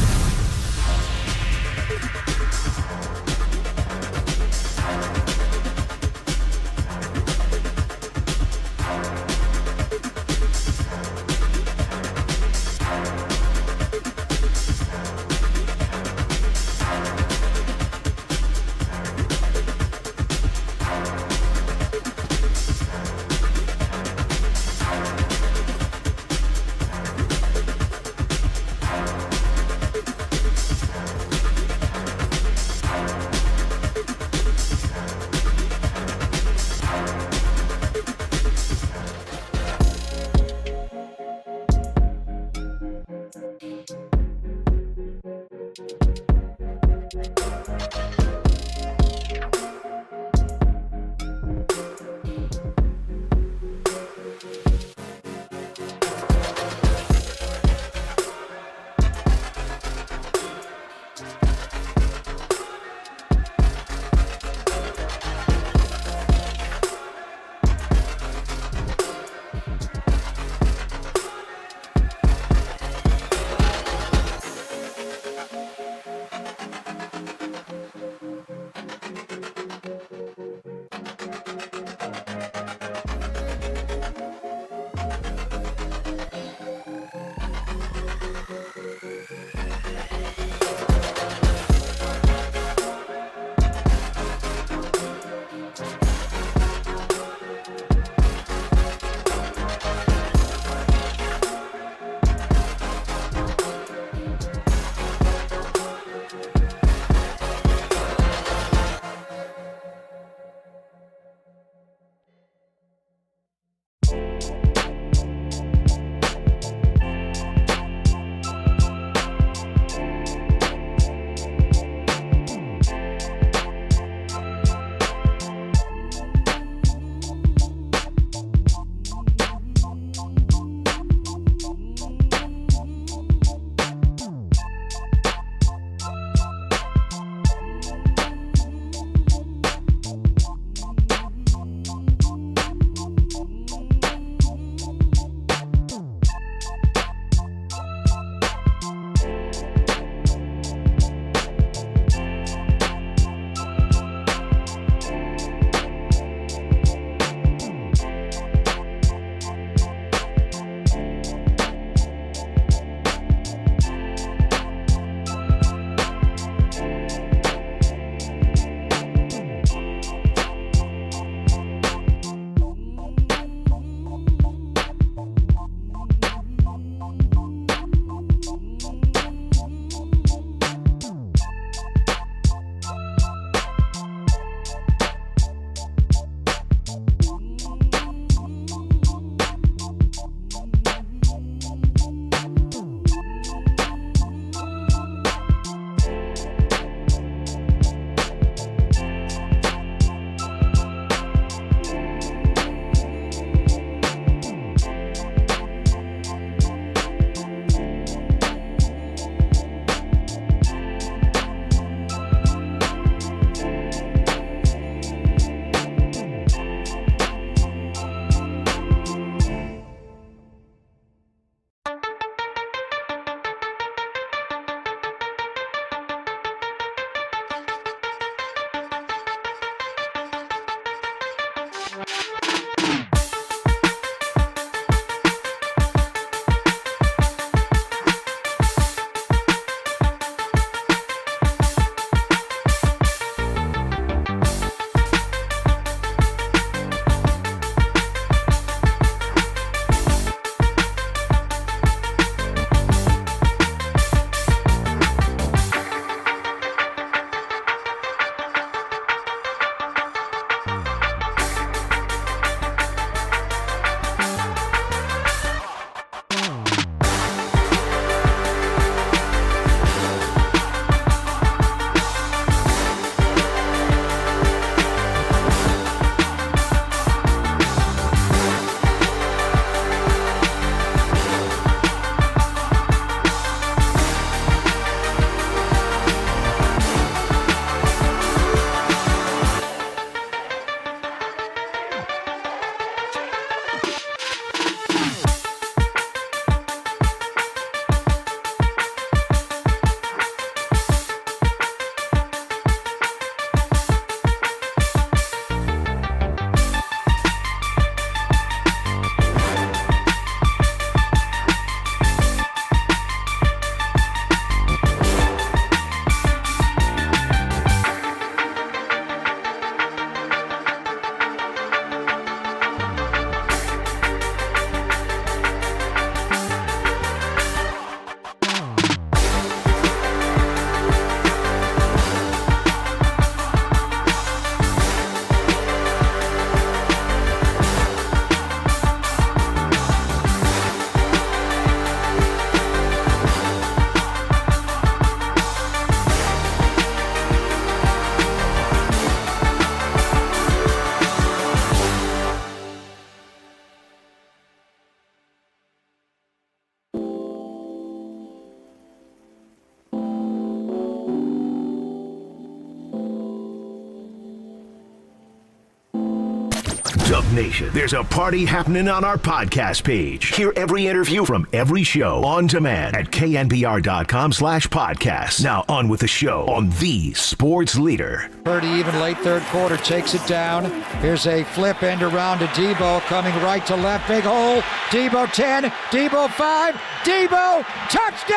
S5: Nation, there's a party happening on our podcast page. Hear every interview from every show on demand at knbr.com/podcast. Now on with the show on the sports leader.
S1: Purdy, even late third quarter, takes it down. Here's a flip end around to Debo, coming right to left, big hole. Debo 10, Debo 5, Debo, touchdown!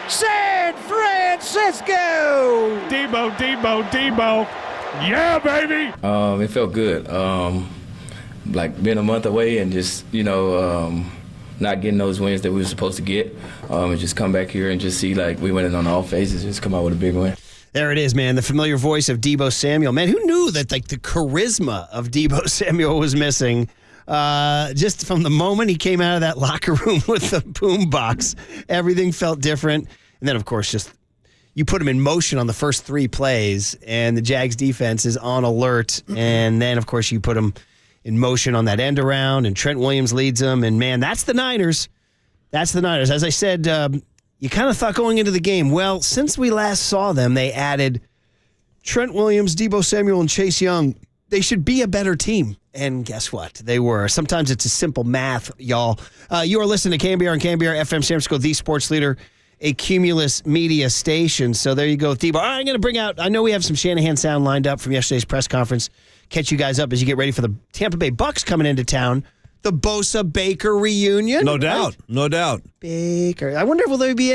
S1: San Francisco!
S8: Debo. Yeah, baby.
S21: It felt good. Like being a month away and just, not getting those wins that we were supposed to get. And just come back here and just see like we went in on all phases, just come out with a big win.
S16: There it is, man. The familiar voice of Debo Samuel. Man, who knew that like the charisma of Debo Samuel was missing? Just from the moment he came out of that locker room with the boom box, everything felt different. And then, of course, just you put him in motion on the first 3 plays, and the Jags defense is on alert. And then, of course, you put him in motion on that end around, and Trent Williams leads them. And, man, that's the Niners. That's the Niners. As I said, you kind of thought going into the game, well, since we last saw them, they added Trent Williams, Debo Samuel, and Chase Young. They should be a better team. And guess what? They were. Sometimes it's a simple math, y'all. You are listening to KNBR and KNBR FM San Francisco, the sports leader, a Cumulus media station. So there you go, Debo. All right, I'm going to bring out, I know we have some Shanahan sound lined up from yesterday's press conference. Catch you guys up as you get ready for the Tampa Bay Bucks coming into town. The Bosa-Baker reunion.
S17: No doubt. No doubt.
S16: Baker. I wonder, will there be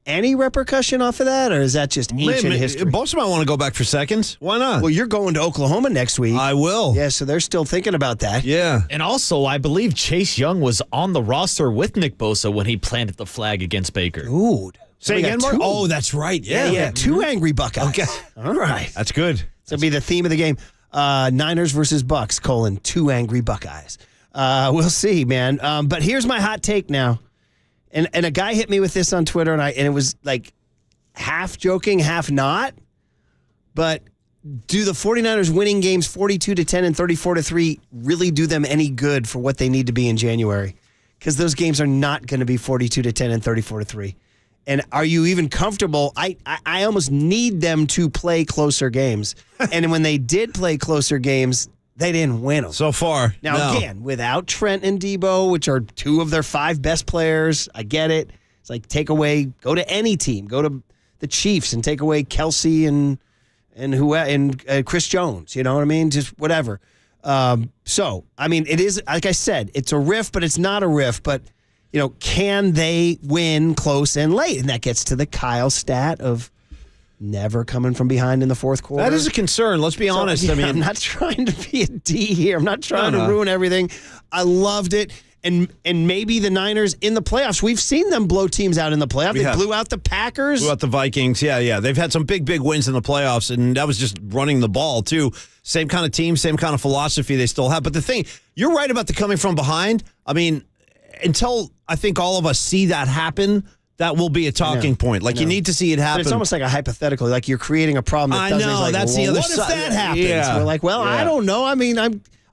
S16: any repercussion off of that, or is that just ancient history?
S17: Bosa might want to go back for seconds. Why not?
S16: Well, you're going to Oklahoma next week.
S17: I will.
S16: Yeah, so they're still thinking about that.
S17: Yeah.
S19: And also, I believe Chase Young was on the roster with Nick Bosa when he planted the flag against Baker.
S16: Dude.
S17: Say again, Mark? Oh, that's right. Yeah.
S16: 2 angry Buckeyes.
S17: Okay.
S16: All right.
S17: That's good.
S16: So it'll be the theme of the game. Niners versus Bucks, 2 angry Buckeyes. We'll see, man. But here's my hot take now. And a guy hit me with this on Twitter, and it was like half joking, half not. But do the 49ers winning games 42-10 and 34-3 really do them any good for what they need to be in January? Because those games are not going to be 42-10 and 34-3. And are you even comfortable? I almost need them to play closer games. And when they did play closer games, they didn't win them.
S17: So far.
S16: Now, again, without Trent and Debo, which are 2 of their 5 best players, I get it. It's like go to any team. Go to the Chiefs and take away Kelsey and Chris Jones. You know what I mean? Just whatever. So, I mean, it is, like I said, it's a riff, but it's not a riff. But, can they win close and late? And that gets to the Kyle stat of never coming from behind in the fourth quarter.
S17: That is a concern. Let's be honest.
S16: Yeah,
S17: I mean,
S16: I'm not trying to be a D here. I'm not trying to ruin everything. I loved it. And maybe the Niners in the playoffs, we've seen them blow teams out in the playoffs. They blew out the Packers.
S17: Blew out the Vikings. Yeah. They've had some big wins in the playoffs, and that was just running the ball, too. Same kind of team, same kind of philosophy they still have. But the thing, you're right about the coming from behind. I mean, until I think all of us see that happen, that will be a talking point. Like, you need to see it happen.
S16: But it's almost like a hypothetical. Like, you're creating a problem that doesn't exist. Like,
S17: that's the other
S16: side. What if that happens?
S17: Yeah.
S16: We're like, I don't know. I mean,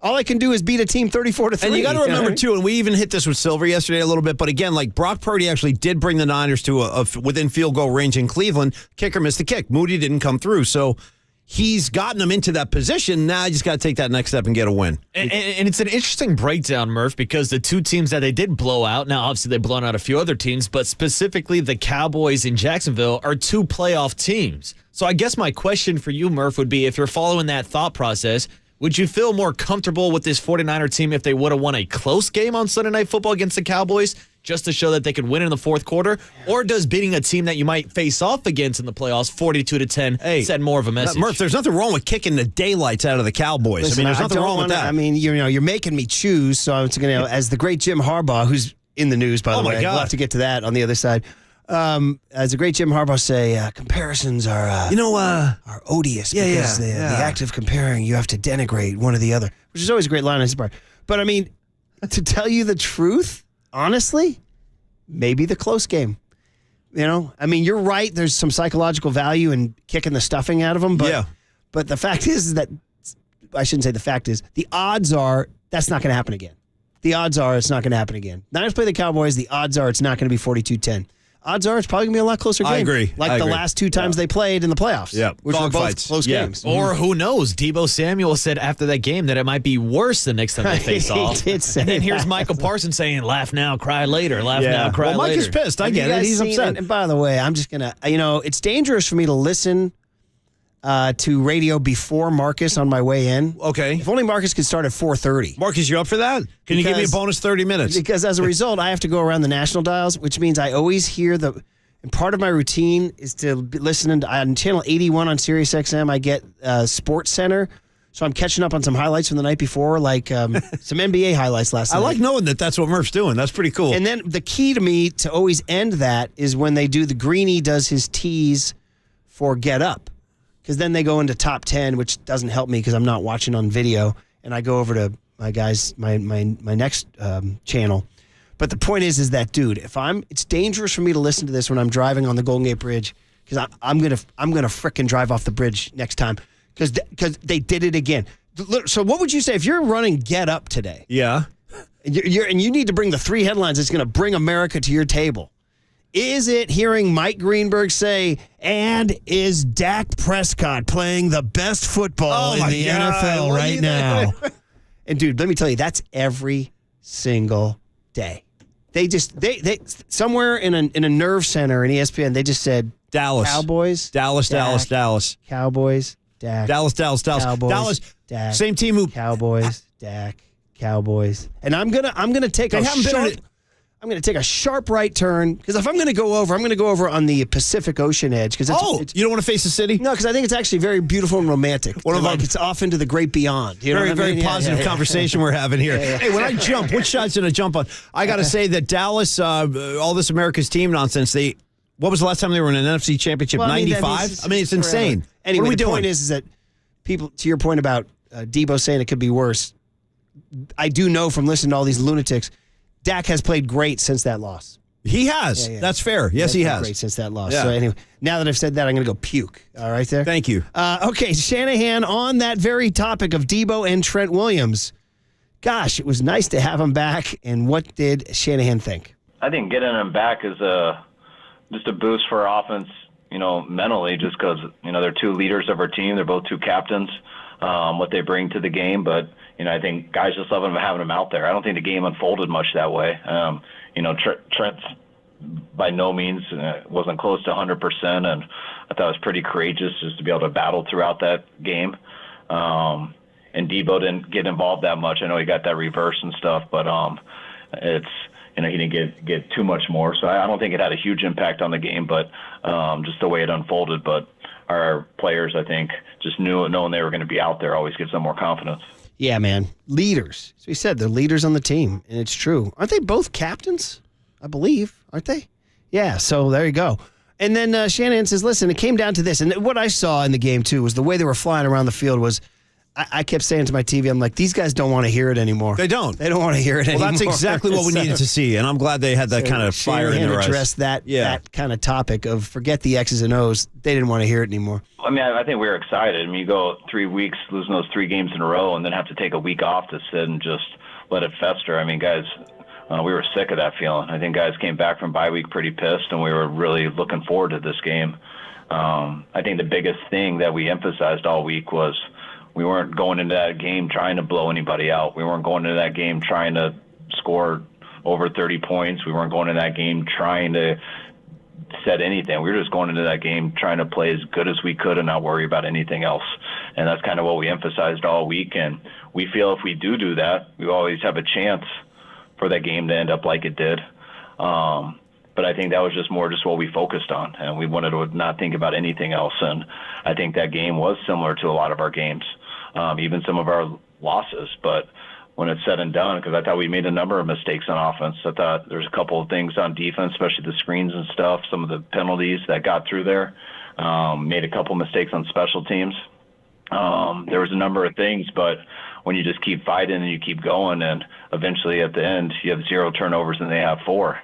S16: all I can do is beat a team 34-3.
S17: And you got to remember, too, and we even hit this with Silver yesterday a little bit, but again, like Brock Purdy actually did bring the Niners to a within field goal range in Cleveland. Kicker missed the kick. Moody didn't come through. So he's gotten them into that position. Now you just got to take that next step and get a win.
S19: And it's an interesting breakdown, Murph, because the 2 teams that they did blow out, now obviously they've blown out a few other teams, but specifically the Cowboys in Jacksonville are 2 playoff teams. So I guess my question for you, Murph, would be if you're following that thought process, would you feel more comfortable with this 49er team if they would have won a close game on Sunday Night Football against the Cowboys just to show that they could win in the fourth quarter? Or does beating a team that you might face off against in the playoffs 42-10 send more of a message?
S17: Murph, there's nothing wrong with kicking the daylights out of the Cowboys.
S16: Listen,
S17: there's nothing wrong with that.
S16: I mean, you're making me choose, so I'm going to, as the great Jim Harbaugh, who's in the news, by the way.
S17: God.
S16: We'll have to get to that on the other side. As the great Jim Harbaugh say, comparisons are odious because the act of comparing, you have to denigrate one or the other, which is always a great line on his part. But I mean, to tell you the truth, honestly, maybe the close game. I mean, you're right. There's some psychological value in kicking the stuffing out of them, but the fact is that I shouldn't say the fact is the odds are that's not going to happen again. The odds are it's not going to happen again. Niners play the Cowboys. The odds are it's not going to be 42-10. odds are it's probably going to be a lot closer game.
S17: I agree.
S16: Like the last 2 times they played in the playoffs.
S17: Yeah.
S16: Which were both
S17: Fights.
S16: close games.
S19: Or who knows? Debo Samuel said after that game that it might be worse the next time they face off.
S16: He did say
S19: and then here's
S16: that.
S19: Michael Parsons saying, laugh now, cry later. Laugh now, cry
S17: Mike
S19: later.
S17: is pissed. I
S16: Have
S17: get
S16: you
S17: it.
S16: guys
S17: He's
S16: seen
S17: upset.
S16: And by the way, I'm just going to, it's dangerous for me to listen to radio before Marcus on my way in.
S17: Okay.
S16: If only Marcus could start at 4:30.
S17: Marcus, you up for that? Can you give me a bonus 30 minutes?
S16: Because as a result, I have to go around the national dials, which means I always hear and part of my routine is to be listening to, on channel 81 on Sirius XM, I get Sports Center. So I'm catching up on some highlights from the night before, like some NBA highlights last night.
S17: I like knowing that that's what Murph's doing. That's pretty cool.
S16: And then the key to me to always end that is when they do the Greenie does his tease for Get Up. Because then they go into top 10, which doesn't help me because I'm not watching on video. And I go over to my guys, my next channel. But the point is that, dude, it's dangerous for me to listen to this when I'm driving on the Golden Gate Bridge because I'm gonna frickin' drive off the bridge next time because they did it again. So what would you say if you're running Get Up today?
S17: Yeah.
S16: And you need to bring the 3 headlines that's going to bring America to your table. Is it hearing Mike Greenberg say, and is Dak Prescott playing the best football in the NFL right now? And dude, let me tell you, that's every single day. They somewhere in a nerve center in ESPN, they just said
S17: Dallas.
S16: Cowboys.
S17: Dallas.
S16: Dak,
S17: Dallas.
S16: Cowboys. Dak.
S17: Dallas.
S16: Cowboys,
S17: Dallas.
S16: Dak.
S17: Same team who
S16: Cowboys. Dak. Cowboys. And I'm gonna take I'm going to take a sharp right turn because if I'm going to go over on the Pacific Ocean edge.
S17: You don't want to face the city?
S16: No, because I think it's actually very beautiful and romantic. It's off into the great beyond. You know what I mean?
S17: Very positive conversation we're having here.
S16: Yeah.
S17: Hey, when I jump, which side's going to jump on? I got to say that Dallas, all this America's team nonsense, what was the last time they were in an NFC championship? 95? It's insane.
S16: Anyway,
S17: what are we
S16: the
S17: doing?
S16: point is that people, to your point about Debo saying it could be worse, I do know from listening to all these lunatics, Dak has played great since that loss.
S17: He has. Yeah. That's fair. Yes, he has.
S16: Great since that loss.
S17: Yeah.
S16: So anyway, now that I've said that, I'm going to go puke. All right there?
S17: Thank you.
S16: Okay, Shanahan on that very topic of Debo and Trent Williams. Gosh, it was nice to have him back. And what did Shanahan think?
S11: I think getting him back is just a boost for our offense, mentally, just because, they're 2 leaders of our team. They're both 2 captains, what they bring to the game. But, I think guys just love having them out there. I don't think the game unfolded much that way. Trent's by no means wasn't close to 100%, and I thought it was pretty courageous just to be able to battle throughout that game. And Debo didn't get involved that much. I know he got that reverse and stuff, but it's he didn't get too much more. So I don't think it had a huge impact on the game, but just the way it unfolded. But our players, I think, just knowing they were going to be out there always gives them more confidence.
S16: Yeah, man. Leaders. So he said they're leaders on the team, and it's true. Aren't they both captains? I believe. Aren't they? Yeah, so there you go. And then Shanahan says, listen, it came down to this. And what I saw in the game, too, was the way they were flying around the field was I kept saying to my TV, I'm like, these guys don't want to hear it anymore.
S17: They don't.
S16: They don't want to hear it anymore.
S17: Well, that's exactly what we needed to see, and I'm glad they had that kind of fire in their eyes.
S16: Address that kind of topic of forget the X's and O's. They didn't want to hear it anymore.
S11: I mean, I think we were excited. I mean, you go 3 weeks losing those 3 games in a row and then have to take a week off to sit and just let it fester. I mean, guys, we were sick of that feeling. I think guys came back from bye week pretty pissed, and we were really looking forward to this game. I think the biggest thing that we emphasized all week was we weren't going into that game trying to blow anybody out. We weren't going into that game trying to score over 30 points. We weren't going into that game trying to set anything. We were just going into that game trying to play as good as we could and not worry about anything else. And that's kind of what we emphasized all week. And we feel if we do that, we always have a chance for that game to end up like it did. But I think that was just what we focused on, and we wanted to not think about anything else. And I think that game was similar to a lot of our games, even some of our losses. But when it's said and done, because I thought we made a number of mistakes on offense. I thought there's a couple of things on defense, especially the screens and stuff, some of the penalties that got through there. Made a couple mistakes on special teams. There was a number of things, but when you just keep fighting and you keep going, and eventually at the end you have 0 turnovers and they have 4.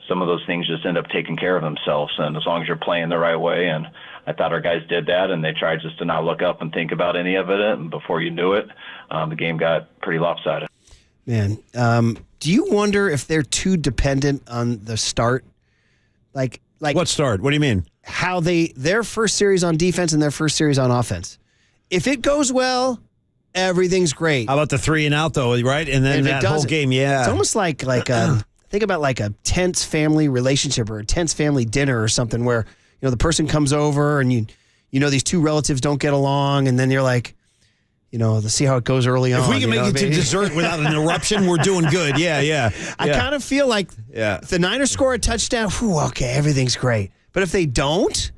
S11: Some of those things just end up taking care of themselves, and as long as you're playing the right way, and I thought our guys did that, and they tried just to not look up and think about any of it, and before you knew it, the game got pretty lopsided.
S16: Man, do you wonder if they're too dependent on the start? Like
S17: what start? What do you mean?
S16: How their first series on defense and their first series on offense. If it goes well, everything's great.
S17: How about the 3 and out though, right? And then that whole game,
S16: It's almost like think about like a tense family relationship or a tense family dinner or something where the person comes over and you these two relatives don't get along, and then you're like, let's see how it goes early on.
S17: If we can make it to dessert without an interruption, we're doing good. Yeah.
S16: I kind of feel like if the Niners score a touchdown, okay, everything's great. But if they don't,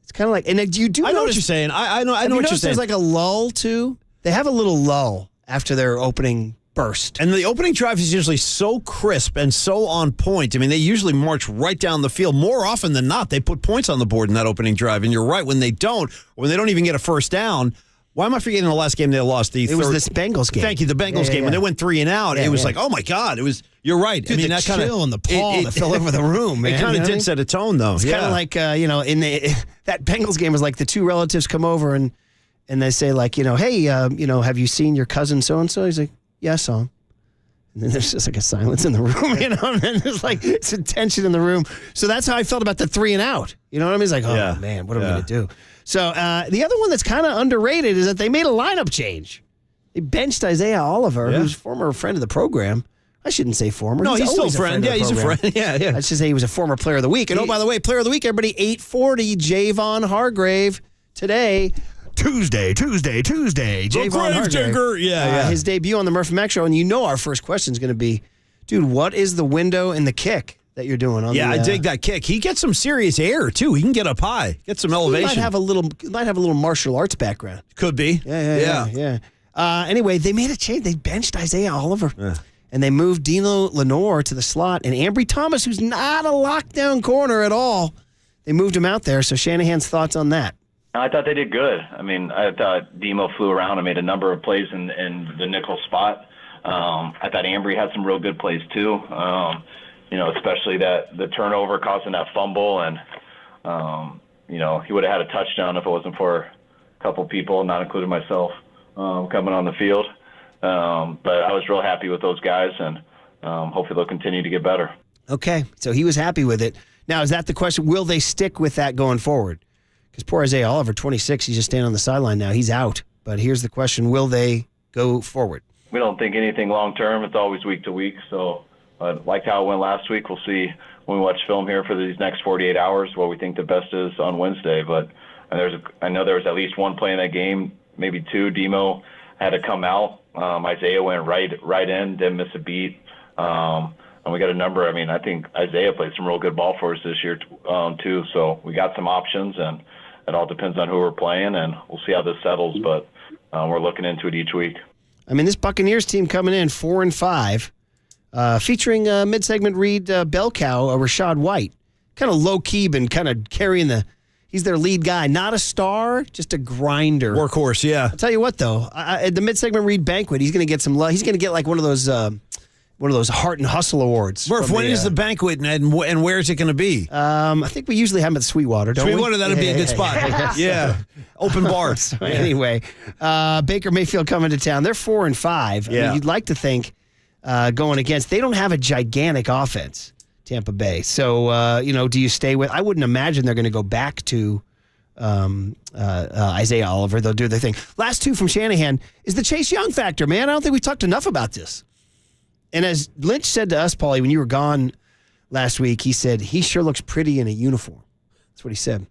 S16: it's kind of like, and you do.
S17: I know what you're saying. I know what you're saying.
S16: There's like a lull too. They have a little lull after their opening burst.
S17: And the opening drive is usually so crisp and so on point. I mean, they usually march right down the field. More often than not, they put points on the board in that opening drive. And you're right, when they don't, or when they don't even get a first down. Why am I forgetting the last game they lost?
S16: It was this Bengals game.
S17: Thank you, the Bengals game. When they went 3 and out, it was like, oh my God. You're right.
S16: Dude, the chill and the pall that fell over the room, man.
S17: It kind of did set a tone, though.
S16: It's kind of like, that Bengals game was like the two relatives come over and they say like, hey, have you seen your cousin so-and-so? He's like, yeah, I saw him. And then there's just like a silence in the room, and then there's like some tension in the room. So that's how I felt about the 3 and out. You know what I mean? It's like, oh man, what am I going to do? So the other one that's kind of underrated is that they made a lineup change. They benched Isaiah Oliver, who's a former friend of the program. I shouldn't say former.
S17: No, he's still a friend. Yeah, he's a friend. Yeah.
S16: I should say he was a former player of the week. And by the way, player of the week, everybody, 840, Javon Hargrave today. Tuesday. Javon Hargrave.
S17: Yeah.
S16: His debut on the Murphy Mac Show. And our first question is going to be, dude, what is the window and the kick that you're doing?
S17: I dig that kick. He gets some serious air, too. He can get up high, get some elevation.
S16: He might have a little martial arts background.
S17: Could be.
S16: Yeah. Anyway, they made a change. They benched Isaiah Oliver. And they moved Dino Lenore to the slot. And Ambry Thomas, who's not a lockdown corner at all, they moved him out there. So Shanahan's thoughts on that?
S11: I thought they did good. I mean, I thought Demo flew around and made a number of plays in the nickel spot. I thought Ambry had some real good plays too. Especially that the turnover causing that fumble, and he would have had a touchdown if it wasn't for a couple people, not including myself, coming on the field. But I was real happy with those guys, and hopefully they'll continue to get better.
S16: Okay, so he was happy with it. Now, is that the question? Will they stick with that going forward? Because poor Isaiah Oliver, 26, he's just standing on the sideline now. He's out. But here's the question. Will they go forward?
S11: We don't think anything long-term. It's always week to week. So like how it went last week, we'll see when we watch film here for these next 48 hours what we think the best is on Wednesday. But I know there was at least one play in that game, maybe two. Demo had to come out. Isaiah went right in, didn't miss a beat. And we got a number. I mean, I think Isaiah played some real good ball for us this year, too. So we got some options, and it all depends on who we're playing, and we'll see how this settles. But we're looking into it each week.
S16: I mean, this Buccaneers team coming in 4-5, featuring mid-segment read bell cow, Rashad White. Kind of low-key, been kind of carrying he's their lead guy. Not a star, just a grinder.
S17: Workhorse, yeah.
S16: I'll tell you what, though. At the mid-segment read banquet, he's going to get some love. He's going to get like one of those Heart and Hustle awards.
S17: Murph, when is the banquet, and where is it going to be?
S16: I think we usually have them at Sweetwater, don't we?
S17: Sweetwater, that'd be a good spot. Yeah. Open bar.
S16: So anyway, Baker Mayfield coming to town. They're 4-5.
S17: Yeah.
S16: I mean, you'd like to think going against, they don't have a gigantic offense, Tampa Bay. So, do you stay with, I wouldn't imagine they're going to go back to Isaiah Oliver. They'll do their thing. Last two from Shanahan is the Chase Young factor, man. I don't think we talked enough about this. And as Lynch said to us, Paulie, when you were gone last week, he said, he sure looks pretty in a uniform. That's what he said.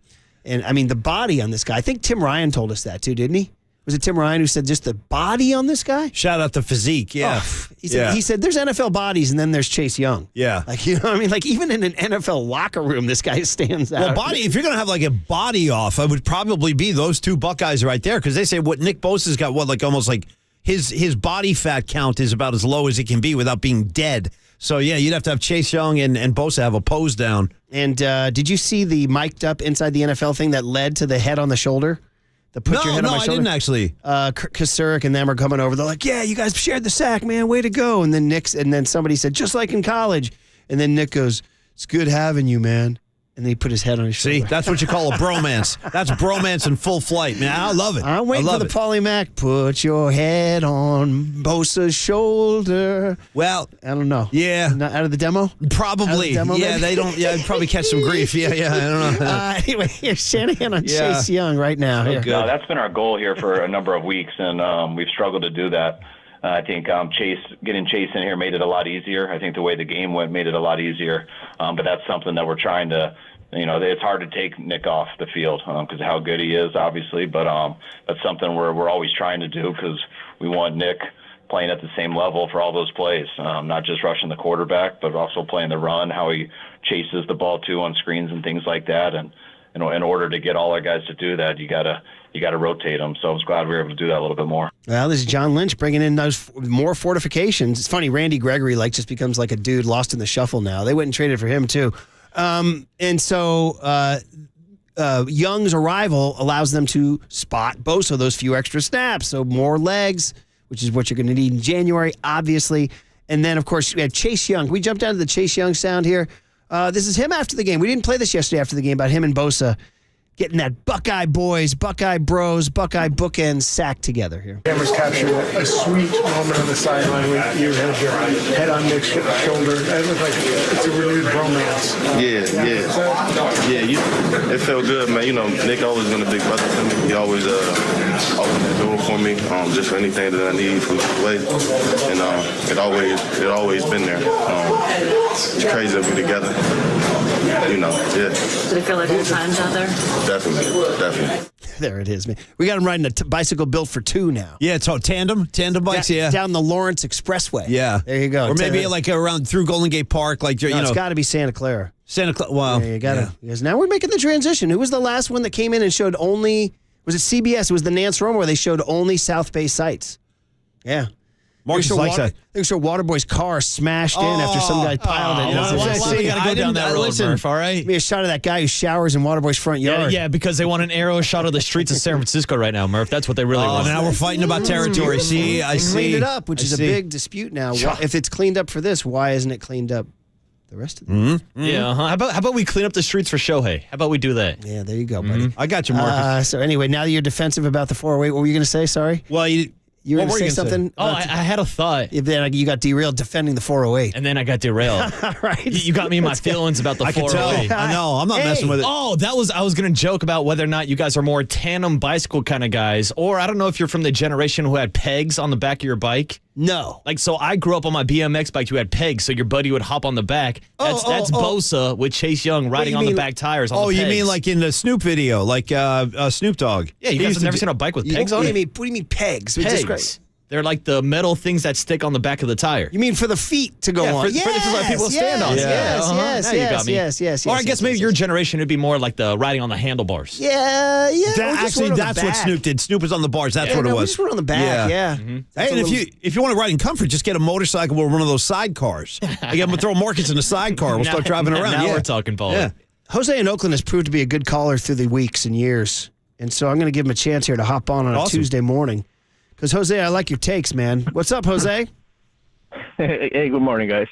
S16: And, I mean, the body on this guy, I think Tim Ryan told us that too, didn't he? Was it Tim Ryan who said just the body on this guy?
S17: Shout out to physique, yeah.
S16: Oh, he said there's NFL bodies and then there's Chase Young.
S17: Yeah.
S16: Like, you know what I mean? Like, even in an NFL locker room, this guy stands out.
S17: Well, body, if you're going to have like a body off, it would probably be those two Buckeyes right there, because they say what Nick Bosa's got, almost like his body fat count is about as low as it can be without being dead. So, yeah, you'd have to have Chase Young and Bosa have a pose down.
S16: And did you see the mic'd up inside the NFL thing that led to the head on the shoulder? Your head on my shoulder?
S17: I didn't actually.
S16: Kasurik and them are coming over. They're like, yeah, you guys shared the sack, man. Way to go. And then somebody said, just like in college. And then Nick goes, it's good having you, man. And then he put his head on his shoulder.
S17: See, that's what you call a bromance. That's bromance in full flight, man. I love it.
S16: I'm waiting for the Paulie Mac. Put your head on Bosa's shoulder.
S17: Well,
S16: I don't know.
S17: Yeah.
S16: Not out of the demo?
S17: Probably.
S16: Demo,
S17: yeah,
S16: maybe?
S17: they don't. Yeah, I'd probably catch some grief. Yeah, I don't know.
S16: Anyway, here's Shanahan on Chase Young right now. Here.
S11: No, that's been our goal here for a number of weeks, and we've struggled to do that. I think getting Chase in here made it a lot easier. I think the way the game went made it a lot easier. But that's something that we're trying to, it's hard to take Nick off the field because of how good he is, obviously. But that's something we're always trying to do because we want Nick playing at the same level for all those plays, not just rushing the quarterback, but also playing the run, how he chases the ball too on screens and things like that. And in order to get all our guys to do that, you gotta rotate them. So I was glad we were able to do that a little bit more.
S16: Well, this is John Lynch bringing in those more fortifications. It's funny, Randy Gregory just becomes like a dude lost in the shuffle now. They went and traded for him too. And so Young's arrival allows them to spot Bosa those few extra snaps. So more legs, which is what you're going to need in January, obviously. And then, of course, we have Chase Young. We jumped down to the Chase Young sound here. This is him after the game. We didn't play this yesterday after the game about him and Bosa getting that Buckeye boys, Buckeye bros, Buckeye bookends sack together here.
S2: Cameras captured a sweet moment on the sideline when you had your head on Nick's shoulder. It looked like it's a renewed bromance.
S22: It felt good, man. Nick always been a big brother to me. He always opened the door for me, just for anything that I need for the way. And it always been there. It's crazy that we're together.
S23: Did it feel like old times out there?
S22: Definitely.
S16: There it is, man. We got him riding a bicycle built for two now.
S17: Yeah, it's all tandem bikes. Yeah,
S16: down the Lawrence Expressway.
S17: Yeah,
S16: there you go.
S17: Or maybe like around through Golden Gate Park,
S16: it's got to be Santa Clara.
S17: Wow.
S16: Yeah, you got to. Because now we're making the transition. Who was the last one that came in and showed only? Was it CBS? It was the Nance Roma where they showed only South Bay sites. Yeah.
S17: Marcus likes that.
S16: They saw Waterboy's car smashed in after some guy piled it.
S19: Why we gotta go down that road, Murph, all right?
S16: Give me a shot of that guy who showers in Waterboy's front yard.
S19: Yeah, because they want an aerial shot of the streets of San Francisco right now, Murph. That's what they really want.
S17: Now we're fighting about territory. See, I see.
S16: Cleaned it up, which is a big dispute now. If it's cleaned up for this, why isn't it cleaned up the rest of the
S19: Yeah, How about we clean up the streets for Shohei? How about we do that?
S16: Yeah, there you go, buddy.
S17: I got you, Marcus.
S16: So anyway, now that you're defensive about the 408, what were you going to say? Sorry?
S17: Well,
S16: you were going to say something?
S19: I had a thought.
S16: Then you got derailed defending the 408.
S19: And then I got derailed.
S16: Right.
S19: You got me in my feelings about the 408.
S17: I know. I'm not messing with it.
S19: Oh, I was going to joke about whether or not you guys are more tandem bicycle kind of guys, or I don't know if you're from the generation who had pegs on the back of your bike.
S16: No.
S19: So I grew up on my BMX bike. You had pegs, so your buddy would hop on the back. That's Bosa with Chase Young riding on the back tires on the pegs.
S17: You mean like in the Snoop video, like Snoop Dogg?
S19: Yeah, you guys have never seen a bike with pegs on it?
S16: What do you mean pegs?
S19: Pegs. They're like the metal things that stick on the back of the tire.
S16: You mean for the feet to go on?
S19: For let people stand on.
S16: Yes.
S19: Or I guess maybe your generation would be more like the riding on the handlebars.
S16: Yeah.
S17: That's what Snoop did. Snoop was on the bars. That's what it was.
S16: We just went on the back. Yeah.
S17: Mm-hmm. Hey, and if you want to ride in comfort, just get a motorcycle or one of those sidecars. I'm gonna throw Marcus in a sidecar. We'll start driving around.
S19: Now we're talking ball. Yeah.
S16: Jose in Oakland has proved to be a good caller through the weeks and years, and so I'm going to give him a chance here to hop on a Tuesday morning. Because, Jose, I like your takes, man. What's up, Jose?
S24: Hey, good morning, guys.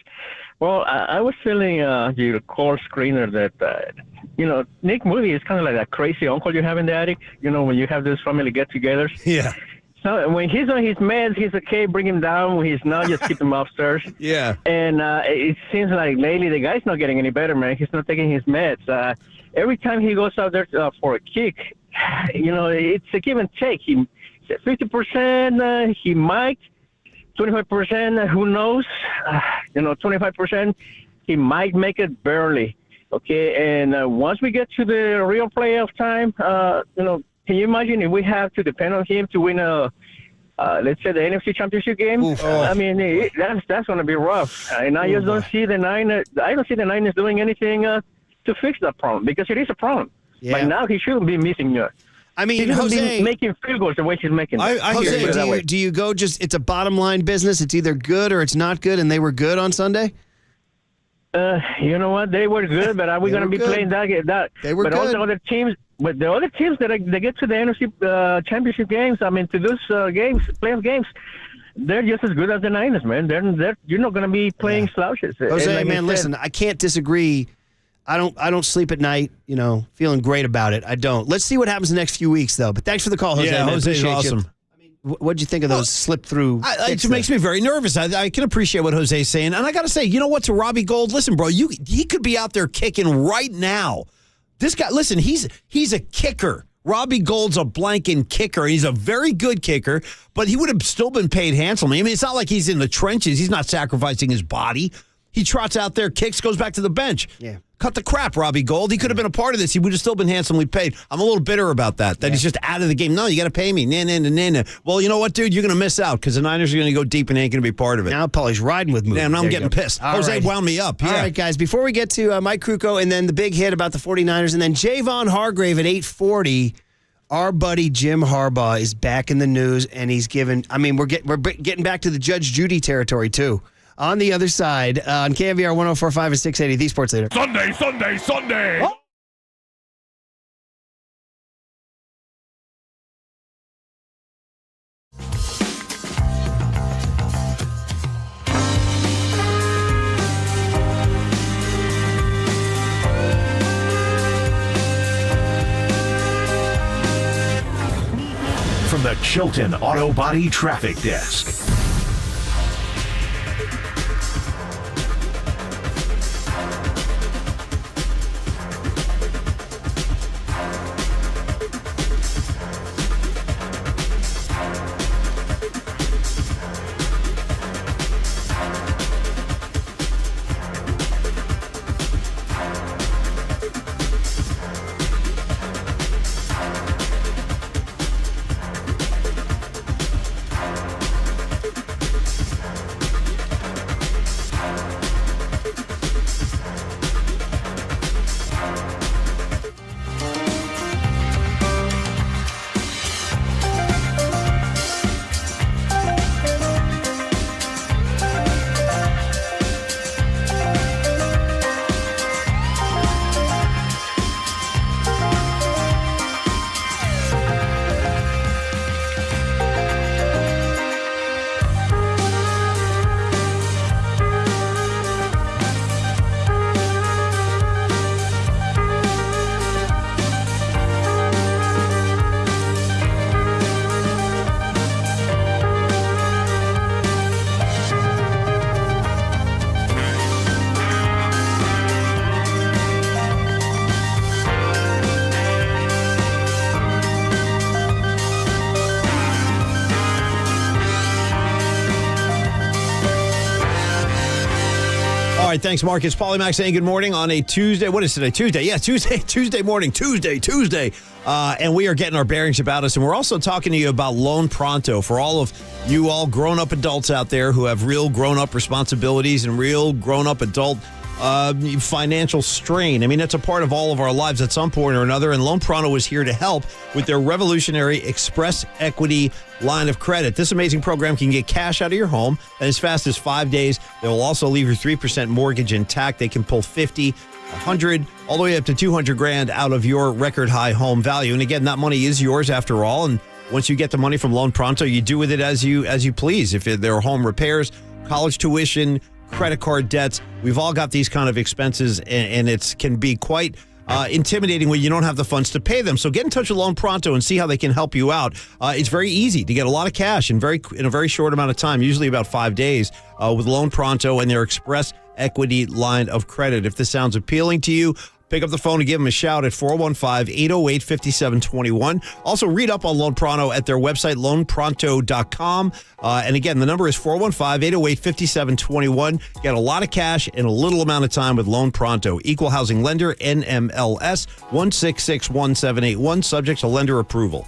S24: Well, I was feeling your call screener that, Nick Moody is kind of like that crazy uncle you have in the attic, when you have those family get-togethers.
S17: Yeah.
S24: So when he's on his meds, he's okay, bring him down. When he's not, just keep him upstairs.
S17: Yeah.
S24: And it seems like lately the guy's not getting any better, man. He's not taking his meds. Every time he goes out there for a kick, it's a give and take. He 50%, he might. 25%, who knows? 25%, he might make it barely. Okay, and once we get to the real playoff time, can you imagine if we have to depend on him to win let's say the NFC Championship game? I mean, that's going to be rough. And I just don't see the Niners. I don't see the Niners doing anything to fix that problem because it is a problem.
S16: Yeah.
S24: By now, he shouldn't be missing.
S16: I mean,
S24: he's
S16: Jose,
S24: making field goals the way he's making.
S16: Jose, do you go it's a bottom line business? It's either good or it's not good, and they were good on Sunday?
S24: You know what? They were good, but are we going to be playing that?
S16: They were
S24: good. All the other teams, but the other teams that they get to the NFC Championship games, I mean, to those playoff games, they're just as good as the Niners, man. You're not going to be playing slouches.
S16: Jose, man, listen, I can't disagree. I don't sleep at night, feeling great about it. I don't. Let's see what happens the next few weeks, though. But thanks for the call, Jose.
S17: Yeah,
S16: man.
S17: Jose's
S16: Appreciate
S17: awesome.
S16: you. What'd you think of those slip-through
S17: It makes me very nervous. I can appreciate what Jose's saying. And I got to say, you know what, to Robbie Gold? Listen, bro, he could be out there kicking right now. This guy, listen, he's a kicker. Robbie Gold's a blanking kicker. He's a very good kicker, but he would have still been paid handsomely. I mean, it's not like he's in the trenches. He's not sacrificing his body. He trots out there, kicks, goes back to the bench.
S16: Yeah.
S17: Cut the crap, Robbie Gold. He could have been a part of this. He would have still been handsomely paid. I'm a little bitter about that he's just out of the game. No, you got to pay me. Nah. Well, you know what, dude? You're going to miss out because the Niners are going to go deep and ain't going to be part of it.
S16: Now Paulie's riding with me.
S17: Damn, now I'm getting pissed. Jose wound me up.
S16: All right, guys, before we get to Mike Krukow and then the big hit about the 49ers and then Javon Hargrave at 8:40, our buddy Jim Harbaugh is back in the news, and he's given, we're getting back to the Judge Judy territory, too. On the other side, on KNBR 104.5 and 680, the Sports Leader.
S8: Sunday. Oh.
S5: From the Chilton Auto Body Traffic Desk.
S17: All right, thanks, Marcus. Paulie Mac saying good morning on a Tuesday. What is today? Tuesday. Yeah, Tuesday morning. Tuesday. And we are getting our bearings about us. And we're also talking to you about Loan Pronto for all of you all grown-up adults out there who have real grown-up responsibilities and real grown-up adult financial strain. I mean, that's a part of all of our lives at some point or another, and Loan Pronto is here to help with their revolutionary Express Equity line of credit. This amazing program can get cash out of your home in as fast as 5 days. They will also leave your 3% mortgage intact. They can pull 50, 100, all the way up to 200 grand out of your record high home value. And again, that money is yours after all. And once you get the money from Loan Pronto, you do with it as you please. If there are home repairs, college tuition, credit card debts, we've all got these kind of expenses, and it can be quite intimidating when you don't have the funds to pay them. So get in touch with Loan Pronto and see how they can help you out. It's very easy to get a lot of cash in a very short amount of time, usually about 5 days, with Loan Pronto and their Express Equity line of credit. If this sounds appealing to you, pick up the phone and give them a shout at 415-808-5721. Also, read up on Loan Pronto at their website, loanpronto.com. And again, the number is 415-808-5721. Get a lot of cash in a little amount of time with Loan Pronto. Equal housing lender, NMLS 1661781, subject to lender approval.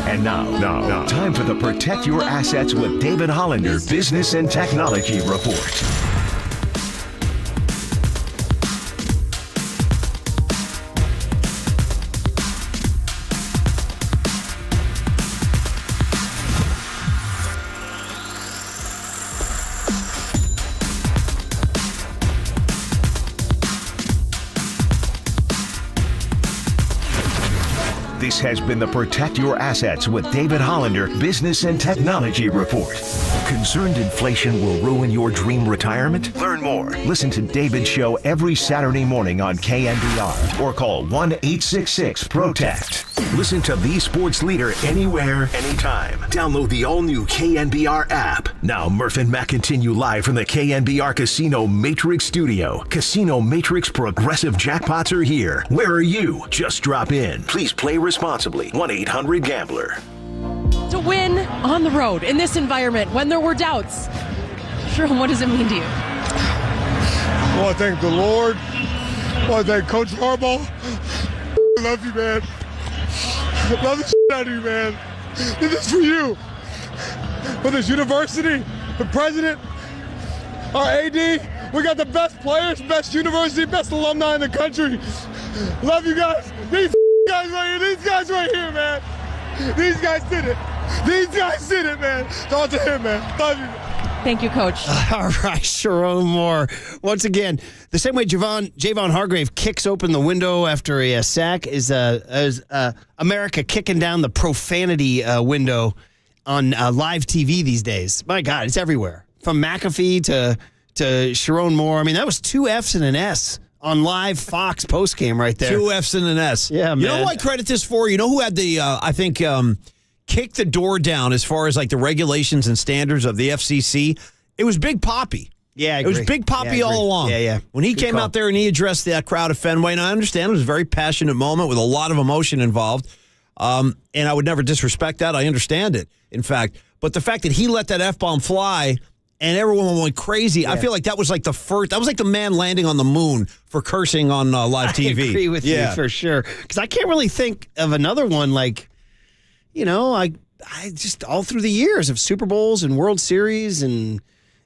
S5: And now, time for the Protect Your Assets with David Hollander Business and Technology Report. This has been the Protect Your Assets with David Hollander Business and Technology Report. Concerned inflation will ruin your dream retirement? Learn more. Listen to David's show every Saturday morning on KNBR or call 1-866-PROTECT. Listen to the sports leader anywhere, anytime. Download the all-new KNBR app. Now, Murph and Matt continue live from the KNBR Casino Matrix Studio. Casino Matrix Progressive Jackpots are here. Where are you? Just drop in. Please play responsibly. 1-800-GAMBLER.
S4: To win on the road in this environment when there were doubts. Sharon, what does it mean to you?
S2: I want to thank the Lord. I want to thank Coach Harbaugh. I love you, man. I love the shit out of you, man. This is for you. For this university, the president, our AD, we got the best players, best university, best alumni in the country. Love you guys. These guys right here, man. These guys did it. These guys did it, man. Talk to him, man. Love you.
S4: Thank you, Coach.
S16: All right, Sharon Moore. Once again, the same way Javon Hargrave kicks open the window after a sack is America kicking down the profanity window on live TV these days. My God, it's everywhere. From McAfee to Sharon Moore. I mean, that was 2 Fs and an S on live Fox postgame right there.
S17: 2 Fs and an S.
S16: Yeah, man.
S17: You know who I credit this for? You know who had the, kick the door down as far as like the regulations and standards of the FCC? It was Big Papi.
S16: Yeah, I
S17: agree. It was Big Papi all along.
S16: Yeah.
S17: When he
S16: Good
S17: came
S16: call.
S17: out there and he addressed that crowd of Fenway, and I understand it was a very passionate moment with a lot of emotion involved, and I would never disrespect that. I understand it, in fact. But the fact that he let that F-bomb fly and everyone went crazy, I feel like that was like the man landing on the moon for cursing on live TV.
S16: I agree with you for sure. Because I can't really think of another one like, I just all through the years of Super Bowls and World Series and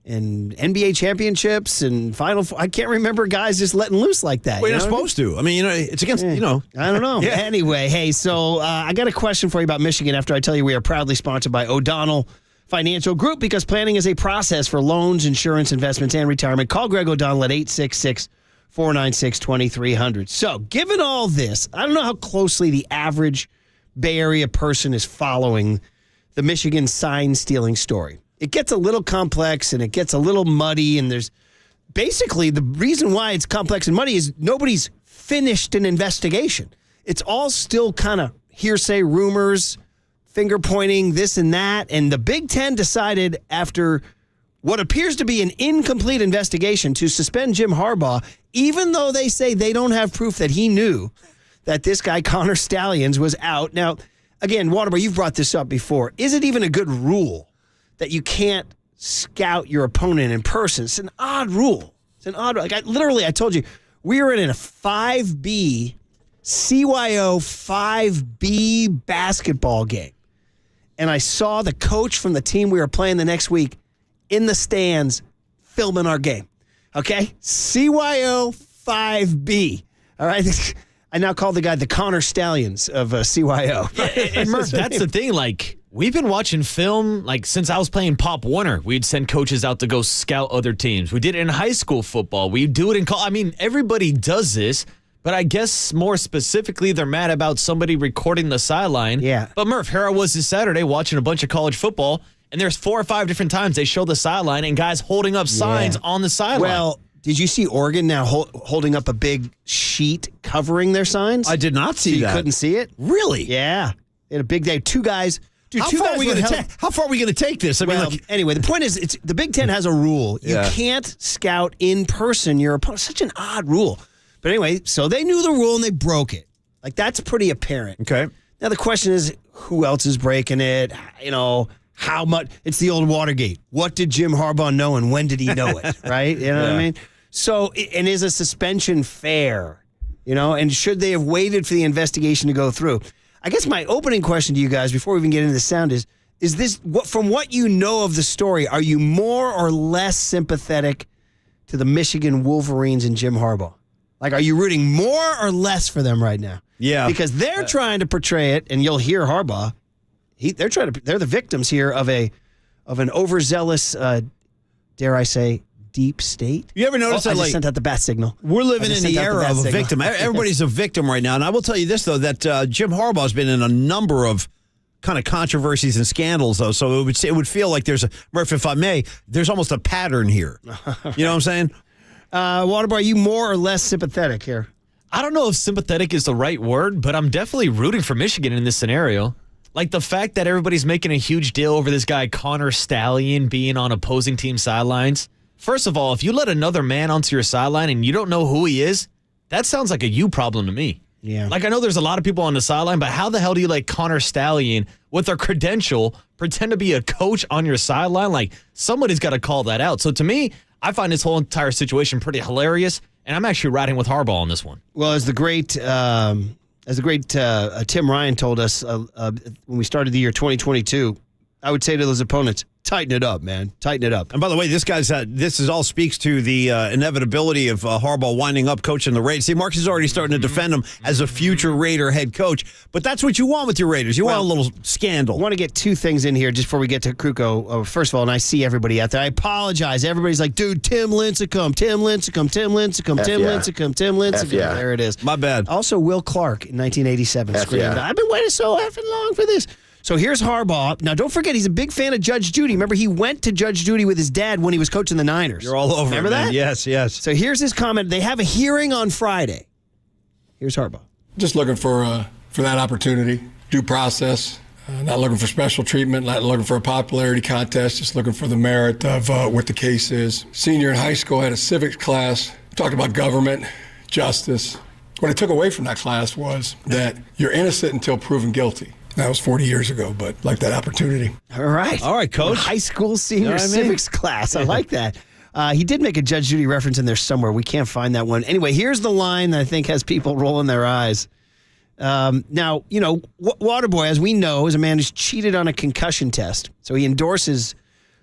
S16: NBA championships and Final Four. I can't remember guys just letting loose like that.
S17: Well, you're not supposed to. I mean, it's against,
S16: I don't know.
S17: Yeah.
S16: Anyway, hey, so I got a question for you about Michigan after I tell you we are proudly sponsored by O'Donnell Financial Group because planning is a process for loans, insurance, investments, and retirement. Call Greg O'Donnell at 866-496-2300. So, given all this, I don't know how closely the average Bay Area person is following the Michigan sign stealing story. It gets a little complex and it gets a little muddy, and there's basically the reason why it's complex and muddy is nobody's finished an investigation. It's all still kind of hearsay, rumors, finger pointing, this and that. And the Big Ten decided after what appears to be an incomplete investigation to suspend Jim Harbaugh, even though they say they don't have proof that he knew that this guy, Connor Stallions, was out. Now, again, Waterbury, you've brought this up before. Is it even a good rule that you can't scout your opponent in person? It's an odd rule. It's an odd rule. Like I told you, we were in a 5B, CYO 5B basketball game. And I saw the coach from the team we were playing the next week in the stands filming our game. Okay? CYO 5B. All right? I now call the guy the Connor Stallions of CYO.
S19: And Murph, that's the thing. Like, we've been watching film, like, since I was playing Pop Warner. We'd send coaches out to go scout other teams. We did it in high school football. We do it in college. I mean, everybody does this, but I guess more specifically, they're mad about somebody recording the sideline.
S16: Yeah.
S19: But Murph, here I was this Saturday watching a bunch of college football, and there's 4 or 5 different times they show the sideline and guys holding up signs on the sideline.
S16: Well, did you see Oregon now holding up a big sheet covering their signs?
S17: I did not see
S16: so
S17: that.
S16: You couldn't see it?
S17: Really?
S16: Yeah. They had a big day. 2 guys. Dude,
S17: How far are we going to take this? I mean,
S16: anyway, the point is, the Big Ten has a rule. You can't scout in person your opponent. Such an odd rule. But anyway, so they knew the rule and they broke it. Like, that's pretty apparent.
S17: Okay.
S16: Now, the question is, who else is breaking it? How much? It's the old Watergate. What did Jim Harbaugh know and when did he know it? Right? You know what I mean? So, and is a suspension fair? And should they have waited for the investigation to go through? I guess my opening question to you guys before we even get into the sound is this, from what you know of the story, are you more or less sympathetic to the Michigan Wolverines and Jim Harbaugh? Like, are you rooting more or less for them right now?
S17: Yeah.
S16: Because they're trying to portray it, and you'll hear Harbaugh. They're the victims here of an overzealous, dare I say, deep state.
S17: You ever notice that?
S16: I just sent out the bat signal.
S17: We're living in the era of a victim. Everybody's a victim right now. And I will tell you this, though, that Jim Harbaugh has been in a number of kind of controversies and scandals, though. So it would feel like Murph, if I may, there's almost a pattern here. You know what I'm saying?
S16: Waterboy, are you more or less sympathetic here?
S19: I don't know if sympathetic is the right word, but I'm definitely rooting for Michigan in this scenario. Like the fact that everybody's making a huge deal over this guy, Connor Stallion, being on opposing team sidelines. First of all, if you let another man onto your sideline and you don't know who he is, that sounds like a you problem to me.
S16: Yeah.
S19: Like, I know there's a lot of people on the sideline, but how the hell do you let Connor Stallion, with a credential, pretend to be a coach on your sideline? Like, somebody's got to call that out. So to me, I find this whole entire situation pretty hilarious, and I'm actually riding with Harbaugh on this one.
S16: Well, as the great Tim Ryan told us when we started the year 2022, I would say to those opponents, tighten it up, man. Tighten it up.
S17: And by the way, this all speaks to the inevitability of Harbaugh winding up coaching the Raiders. See, Marcus is already starting to defend him as a future Raider head coach, but that's what you want with your Raiders. You want a little scandal.
S16: I want to get two things in here just before we get to Kruko. First of all, and I see everybody out there, I apologize. Everybody's like, dude, Tim Lincecum.
S12: Yeah.
S16: There it is.
S17: My bad.
S16: Also, Will Clark in 1987 screamed, I've been waiting so effing long for this. So here's Harbaugh. Now, don't forget, he's a big fan of Judge Judy. Remember, he went to Judge Judy with his dad when he was coaching the Niners.
S17: You're all over
S16: Remember
S17: it, man.
S16: that?
S17: Yes, yes.
S16: So here's his comment. They have a hearing on Friday. Here's Harbaugh.
S13: Just looking for that opportunity, due process, not looking for special treatment, not looking for a popularity contest, just looking for the merit of what the case is. Senior in high school, I had a civics class, talked about government, justice. What I took away from that class was that you're innocent until proven guilty. That was 40 years ago, but like that opportunity.
S16: All right,
S17: Coach.
S16: High school senior civics class. I like that. He did make a Judge Judy reference in there somewhere. We can't find that one. Anyway, here's the line that I think has people rolling their eyes. Now, Waterboy, as we know, is a man who's cheated on a concussion test. So he endorses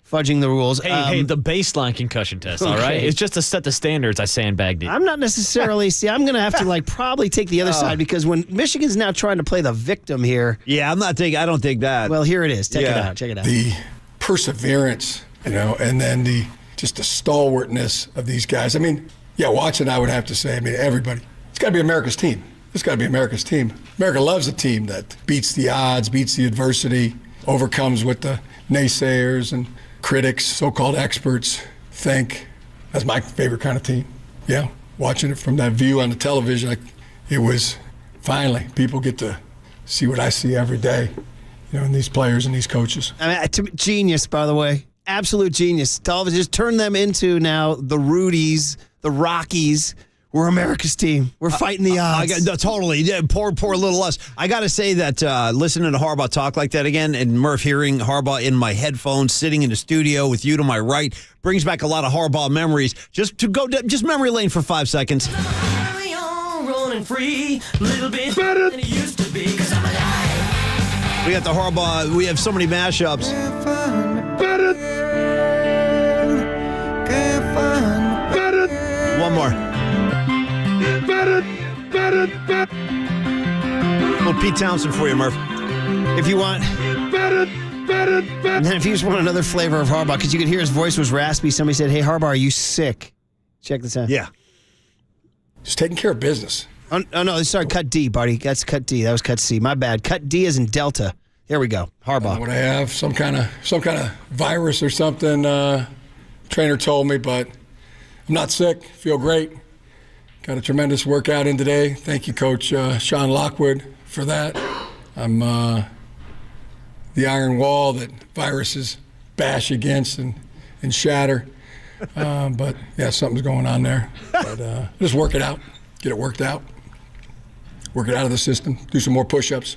S16: fudging the rules.
S19: Hey, the baseline concussion test, all right? It's just to set the standards. I sandbagged it.
S16: I'm not necessarily, I'm going to have to probably take the other side because when Michigan's now trying to play the victim here.
S17: Yeah, I don't think that.
S16: Well, here it is. Check it out.
S13: The perseverance, and then the stalwartness of these guys. I mean, watching, I would have to say, everybody, it's got to be America's team. It's got to be America's team. America loves a team that beats the odds, beats the adversity, overcomes what the naysayers and critics, so-called experts think. That's my favorite kind of team. Yeah, watching it from that view on the television, it was finally people get to see what I see every day, in these players and these coaches.
S16: Genius, by the way. Absolute genius. Television, just turn them into now the Rudies, the Rockies. We're America's team. We're fighting the odds.
S17: Totally. Yeah, poor little us. I got to say that listening to Harbaugh talk like that again, and Murph hearing Harbaugh in my headphones, sitting in the studio with you to my right, brings back a lot of Harbaugh memories. Just memory lane for 5 seconds.
S14: Running free, a little bit better than it used to be, 'cause I'm alive.
S17: We got the Harbaugh. We have so many mashups. One more. Little Pete Townsend for you, Murph.
S16: If you want. And then if you just want another flavor of Harbaugh, because you could hear his voice was raspy, somebody said, hey, Harbaugh, are you sick? Check this out.
S17: Yeah.
S13: Just taking care of business.
S16: Oh no, sorry, cut D, buddy. That's cut D. That was cut C. My bad. Cut D as in Delta. Here we go. Harbaugh.
S13: What I have, some kind of virus or something. Trainer told me, but I'm not sick. Feel great. Got a tremendous workout in today. Thank you, Coach Sean Lockwood, for that. I'm the iron wall that viruses bash against and shatter. But yeah, something's going on there. But just work it out. Get it worked out. Work it out of the system. Do some more push-ups.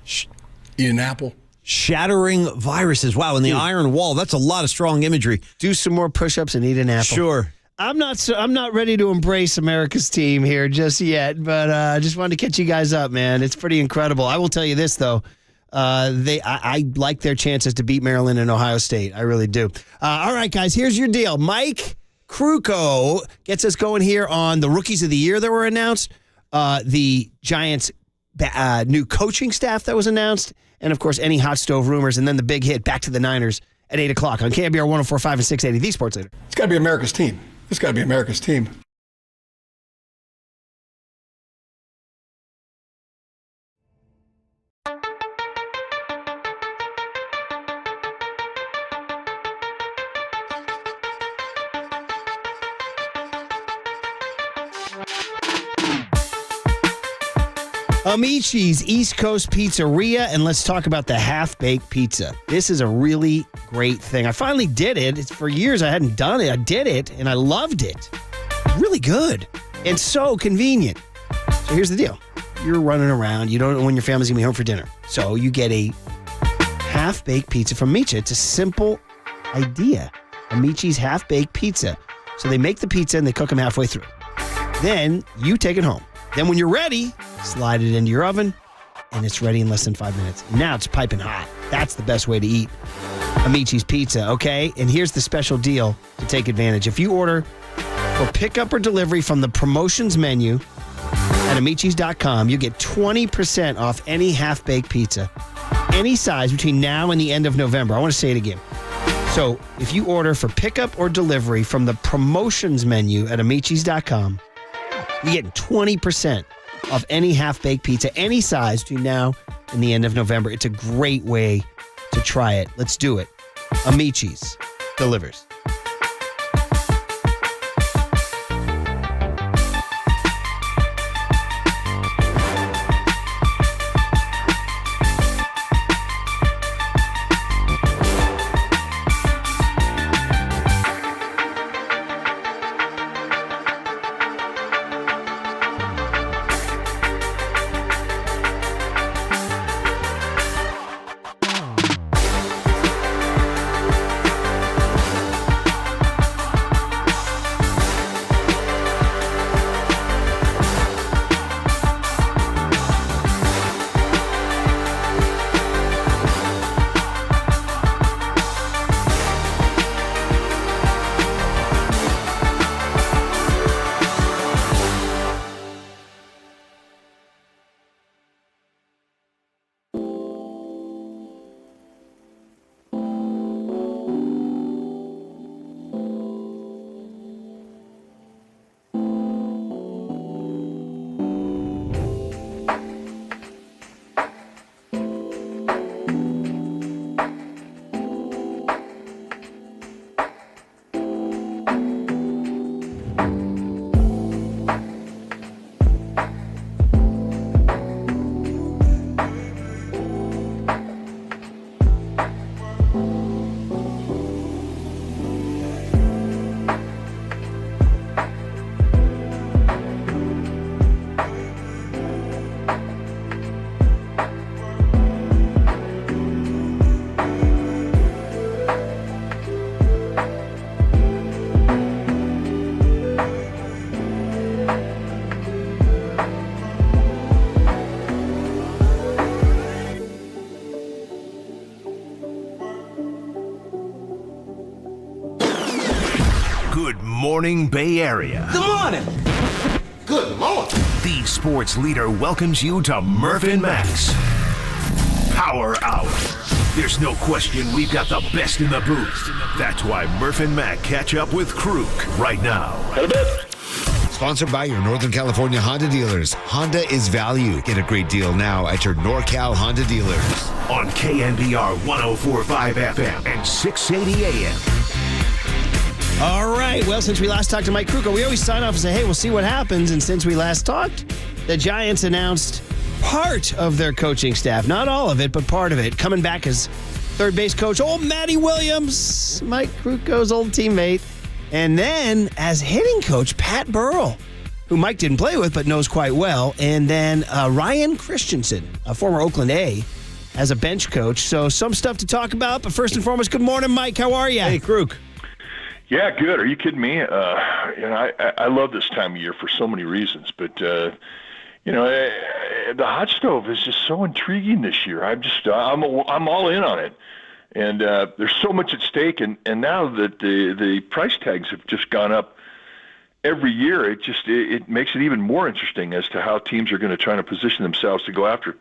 S13: Eat an apple.
S17: Shattering viruses. Wow, and the iron wall. That's a lot of strong imagery.
S16: Do some more push-ups and eat an apple.
S17: Sure.
S16: I'm not ready to embrace America's team here just yet, but I just wanted to catch you guys up, man. It's pretty incredible. I will tell you this though, I like their chances to beat Maryland and Ohio State. I really do. All right, guys, here's your deal. Mike Krukow gets us going here on the rookies of the year that were announced, the Giants' new coaching staff that was announced, and of course any hot stove rumors, and then the big hit back to the Niners at 8 o'clock on KNBR 104.5 and 680, the Sports Leader.
S13: It's got to be America's team. It's got to be America's team.
S16: Amici's East Coast Pizzeria, and let's talk about the half-baked pizza. This is a really great thing. I finally did it. It's for years I hadn't done it. I did it, and I loved it. Really good and so convenient. So here's the deal. You're running around. You don't know when your family's going to be home for dinner. So you get a half-baked pizza from Amici. It's a simple idea. Amici's half-baked pizza. So they make the pizza, and they cook them halfway through. Then you take it home. Then when you're ready, slide it into your oven, and it's ready in less than 5 minutes. Now it's piping hot. That's the best way to eat Amici's pizza, okay? And here's the special deal to take advantage. If you order for pickup or delivery from the promotions menu at Amicis.com, you get 20% off any half-baked pizza, any size between now and the end of November. I want to say it again. So if you order for pickup or delivery from the promotions menu at Amicis.com, you get 20% off any half-baked pizza, any size between now and the end of November. It's a great way to try it. Let's do it. Amici's delivers.
S5: Good morning, Bay Area.
S6: Good morning. Good morning.
S5: The sports leader welcomes you to Murph and Max Power Hour. There's no question we've got the best in the booth. That's why Murph and Mac catch up with Kruk right now.
S7: Sponsored by your Northern California Honda dealers. Honda is value. Get a great deal now at your NorCal Honda dealers.
S5: On KNBR 104.5 FM and 680 AM.
S16: All right. Well, since we last talked to Mike Krukow, we always sign off and say, hey, we'll see what happens. And since we last talked, the Giants announced part of their coaching staff. Not all of it, but part of it. Coming back as third base coach, old Matty Williams, Mike Krukow's old teammate. And then as hitting coach, Pat Burrell, who Mike didn't play with but knows quite well. And then Ryan Christensen, a former Oakland A, as a bench coach. So some stuff to talk about. But first and foremost, good morning, Mike. How are you?
S12: Hey, Kruk.
S8: Yeah, good. Are you kidding me? I love this time of year for so many reasons, but the hot stove is just so intriguing this year. I'm all in on it, and there's so much at stake, and now that the price tags have just gone up every year, it makes it even more interesting as to how teams are going to try to position themselves to go after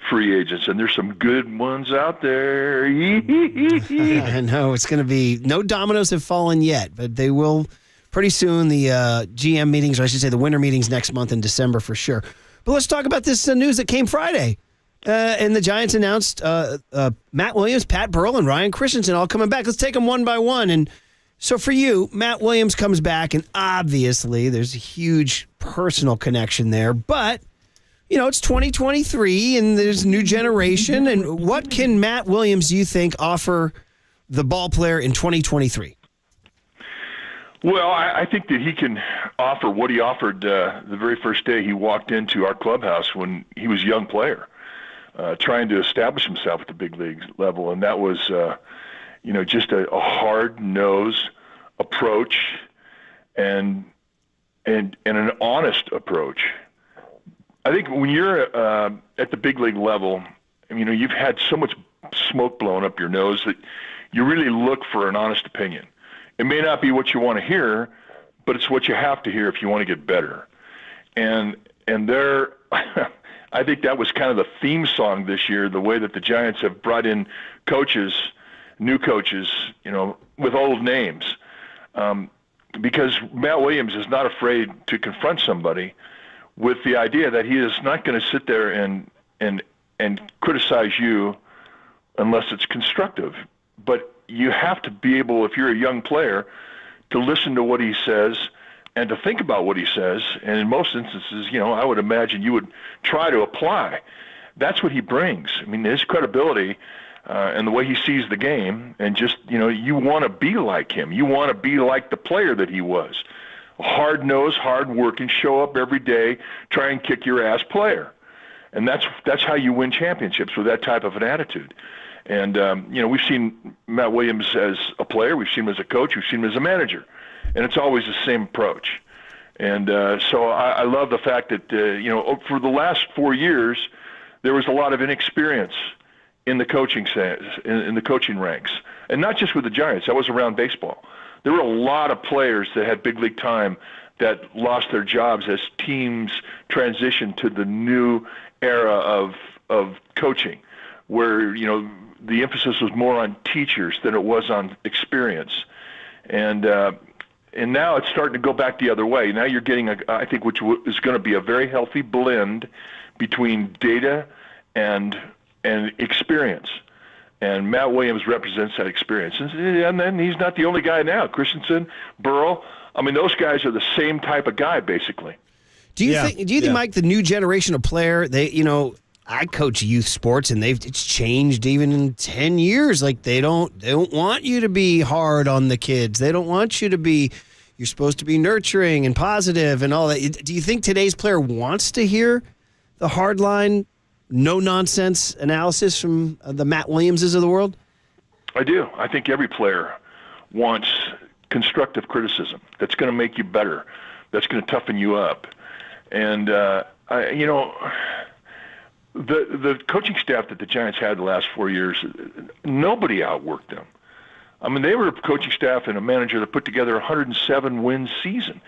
S8: free agents, and there's some good ones out there.
S16: I know it's going to be no dominoes have fallen yet, but they will pretty soon. The GM meetings, or I should say the winter meetings next month in December for sure. But let's talk about this news that came Friday. And the Giants announced Matt Williams, Pat Burrell, and Ryan Christensen all coming back. Let's take them one by one. And so for you, Matt Williams comes back, and obviously there's a huge personal connection there, but it's 2023 and there's a new generation. And what can Matt Williams, do you think, offer the ball player in 2023?
S8: Well, I think that he can offer what he offered the very first day he walked into our clubhouse when he was a young player, trying to establish himself at the big league level. And that was, just a hard-nosed approach and an honest approach. I think when you're at the big league level, you've had so much smoke blown up your nose that you really look for an honest opinion. It may not be what you want to hear, but it's what you have to hear if you want to get better. And there, I think that was kind of the theme song this year, the way that the Giants have brought in coaches, new coaches, with old names. Because Matt Williams is not afraid to confront somebody with the idea that he is not going to sit there and criticize you unless it's constructive. But you have to be able, if you're a young player, to listen to what he says and to think about what he says. And in most instances, I would imagine you would try to apply. That's what he brings. His credibility and the way he sees the game, and just, you want to be like him. You want to be like the player that he was. Hard-nosed, hard-working, show up every day, try and kick your ass player. And that's how you win championships, with that type of an attitude. And, we've seen Matt Williams as a player, we've seen him as a coach, we've seen him as a manager. And it's always the same approach. And so I love the fact that, for the last 4 years, there was a lot of inexperience in the coaching ranks. And not just with the Giants, that was around baseball. There were a lot of players that had big league time that lost their jobs as teams transitioned to the new era of coaching, where, the emphasis was more on teachers than it was on experience. And now it's starting to go back the other way. Now you're getting, I think, which is going to be a very healthy blend between data and experience. And Matt Williams represents that experience. And then he's not the only guy now. Christensen, Burrell, those guys are the same type of guy, basically.
S16: Do you think, Mike, the new generation of player, I coach youth sports, and it's changed even in 10 years. Like, they don't want you to be hard on the kids. They don't want you to be, you're supposed to be nurturing and positive and all that. Do you think today's player wants to hear the hardline, no-nonsense analysis from the Matt Williamses of the world?
S8: I do. I think every player wants constructive criticism that's going to make you better, that's going to toughen you up. And, the coaching staff that the Giants had the last 4 years, nobody outworked them. They were a coaching staff and a manager that put together a 107-win season.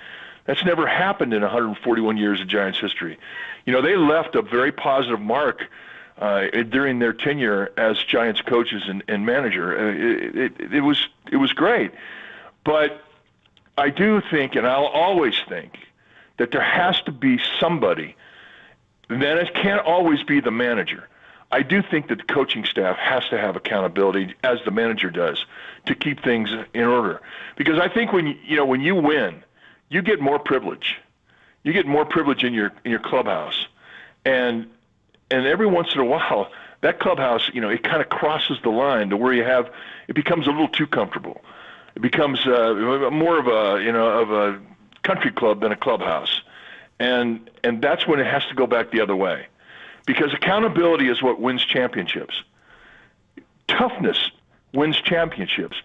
S8: That's never happened in 141 years of Giants history. They left a very positive mark during their tenure as Giants coaches and manager. It was great. But I do think, and I'll always think, that there has to be somebody. Then it can't always be the manager. I do think that the coaching staff has to have accountability, as the manager does, to keep things in order. Because I think when you win, you get more privilege. You get more privilege in your clubhouse, and every once in a while, that clubhouse, it kind of crosses the line to where it becomes a little too comfortable. It becomes more of a country club than a clubhouse. And that's when it has to go back the other way, because accountability is what wins championships. Toughness wins championships.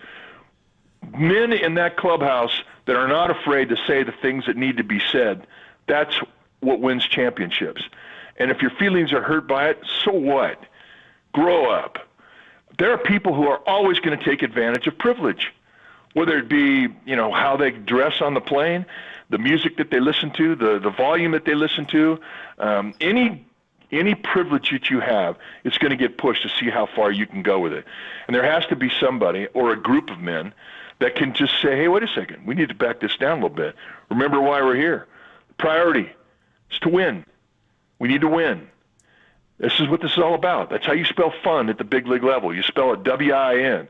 S8: men in that clubhouse that are not afraid to say the things that need to be said, that's what wins championships. And if your feelings are hurt by it, so what? Grow up. There are people who are always going to take advantage of privilege, whether it be, how they dress on the plane, the music that they listen to, the volume that they listen to, any privilege that you have, it's going to get pushed to see how far you can go with it. And there has to be somebody or a group of men that can just say, hey, wait a second, we need to back this down a little bit. Remember why we're here. The priority is to win. We need to win. This is what this is all about. That's how you spell fun at the big league level. You spell it W-I-N.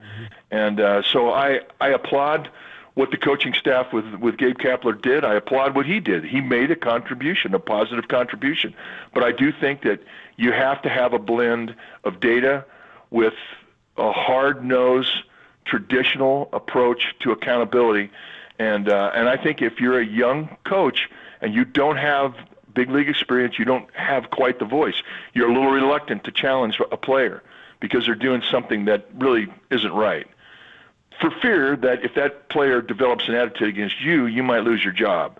S8: And so I applaud what the coaching staff with Gabe Kapler did. I applaud what he did. He made a contribution, a positive contribution. But I do think that you have to have a blend of data with a hard-nosed, traditional approach to accountability. And I think if you're a young coach and you don't have big league experience, you don't have quite the voice, you're a little reluctant to challenge a player because they're doing something that really isn't right, for fear that if that player develops an attitude against you, you might lose your job.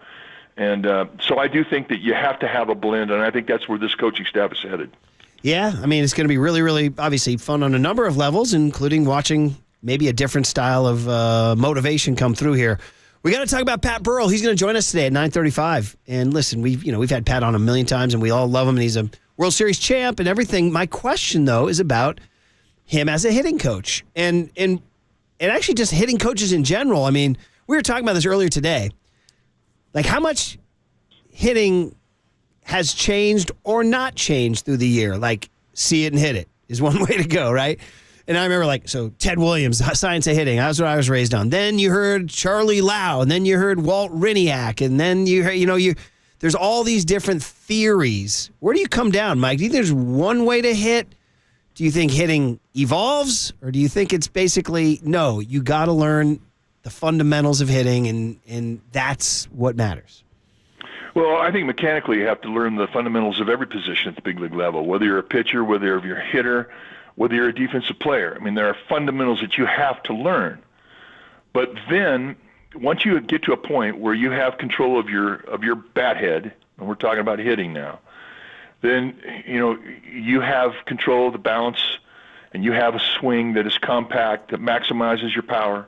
S8: And so I do think that you have to have a blend, and I think that's where this coaching staff is headed.
S16: Yeah, I mean, it's going to be really, really obviously fun on a number of levels, including watching maybe a different style of motivation come through here. We got to talk about Pat Burrell. He's going to join us today at 9:35. And listen, we've had Pat on a million times, and we all love him, and he's a World Series champ and everything. My question, though, is about him as a hitting coach and actually just hitting coaches in general. I mean, we were talking about this earlier today. Like, how much hitting has changed or not changed through the year? Like, see it and hit it is one way to go, right? And I remember, so Ted Williams, Science of Hitting. That's what I was raised on. Then you heard Charlie Lau, and then you heard Walt Riniak, and then you heard, there's all these different theories. Where do you come down, Mike? Do you think there's one way to hit? Do you think hitting evolves, or do you think it's basically, no, you got to learn the fundamentals of hitting, and that's what matters?
S8: Well, I think mechanically you have to learn the fundamentals of every position at the big league level, whether you're a pitcher, whether you're a hitter, whether you're a defensive player. I mean, there are fundamentals that you have to learn. But then, once you get to a point where you have control of your bat head, and we're talking about hitting now, then you have control of the balance, and you have a swing that is compact, that maximizes your power.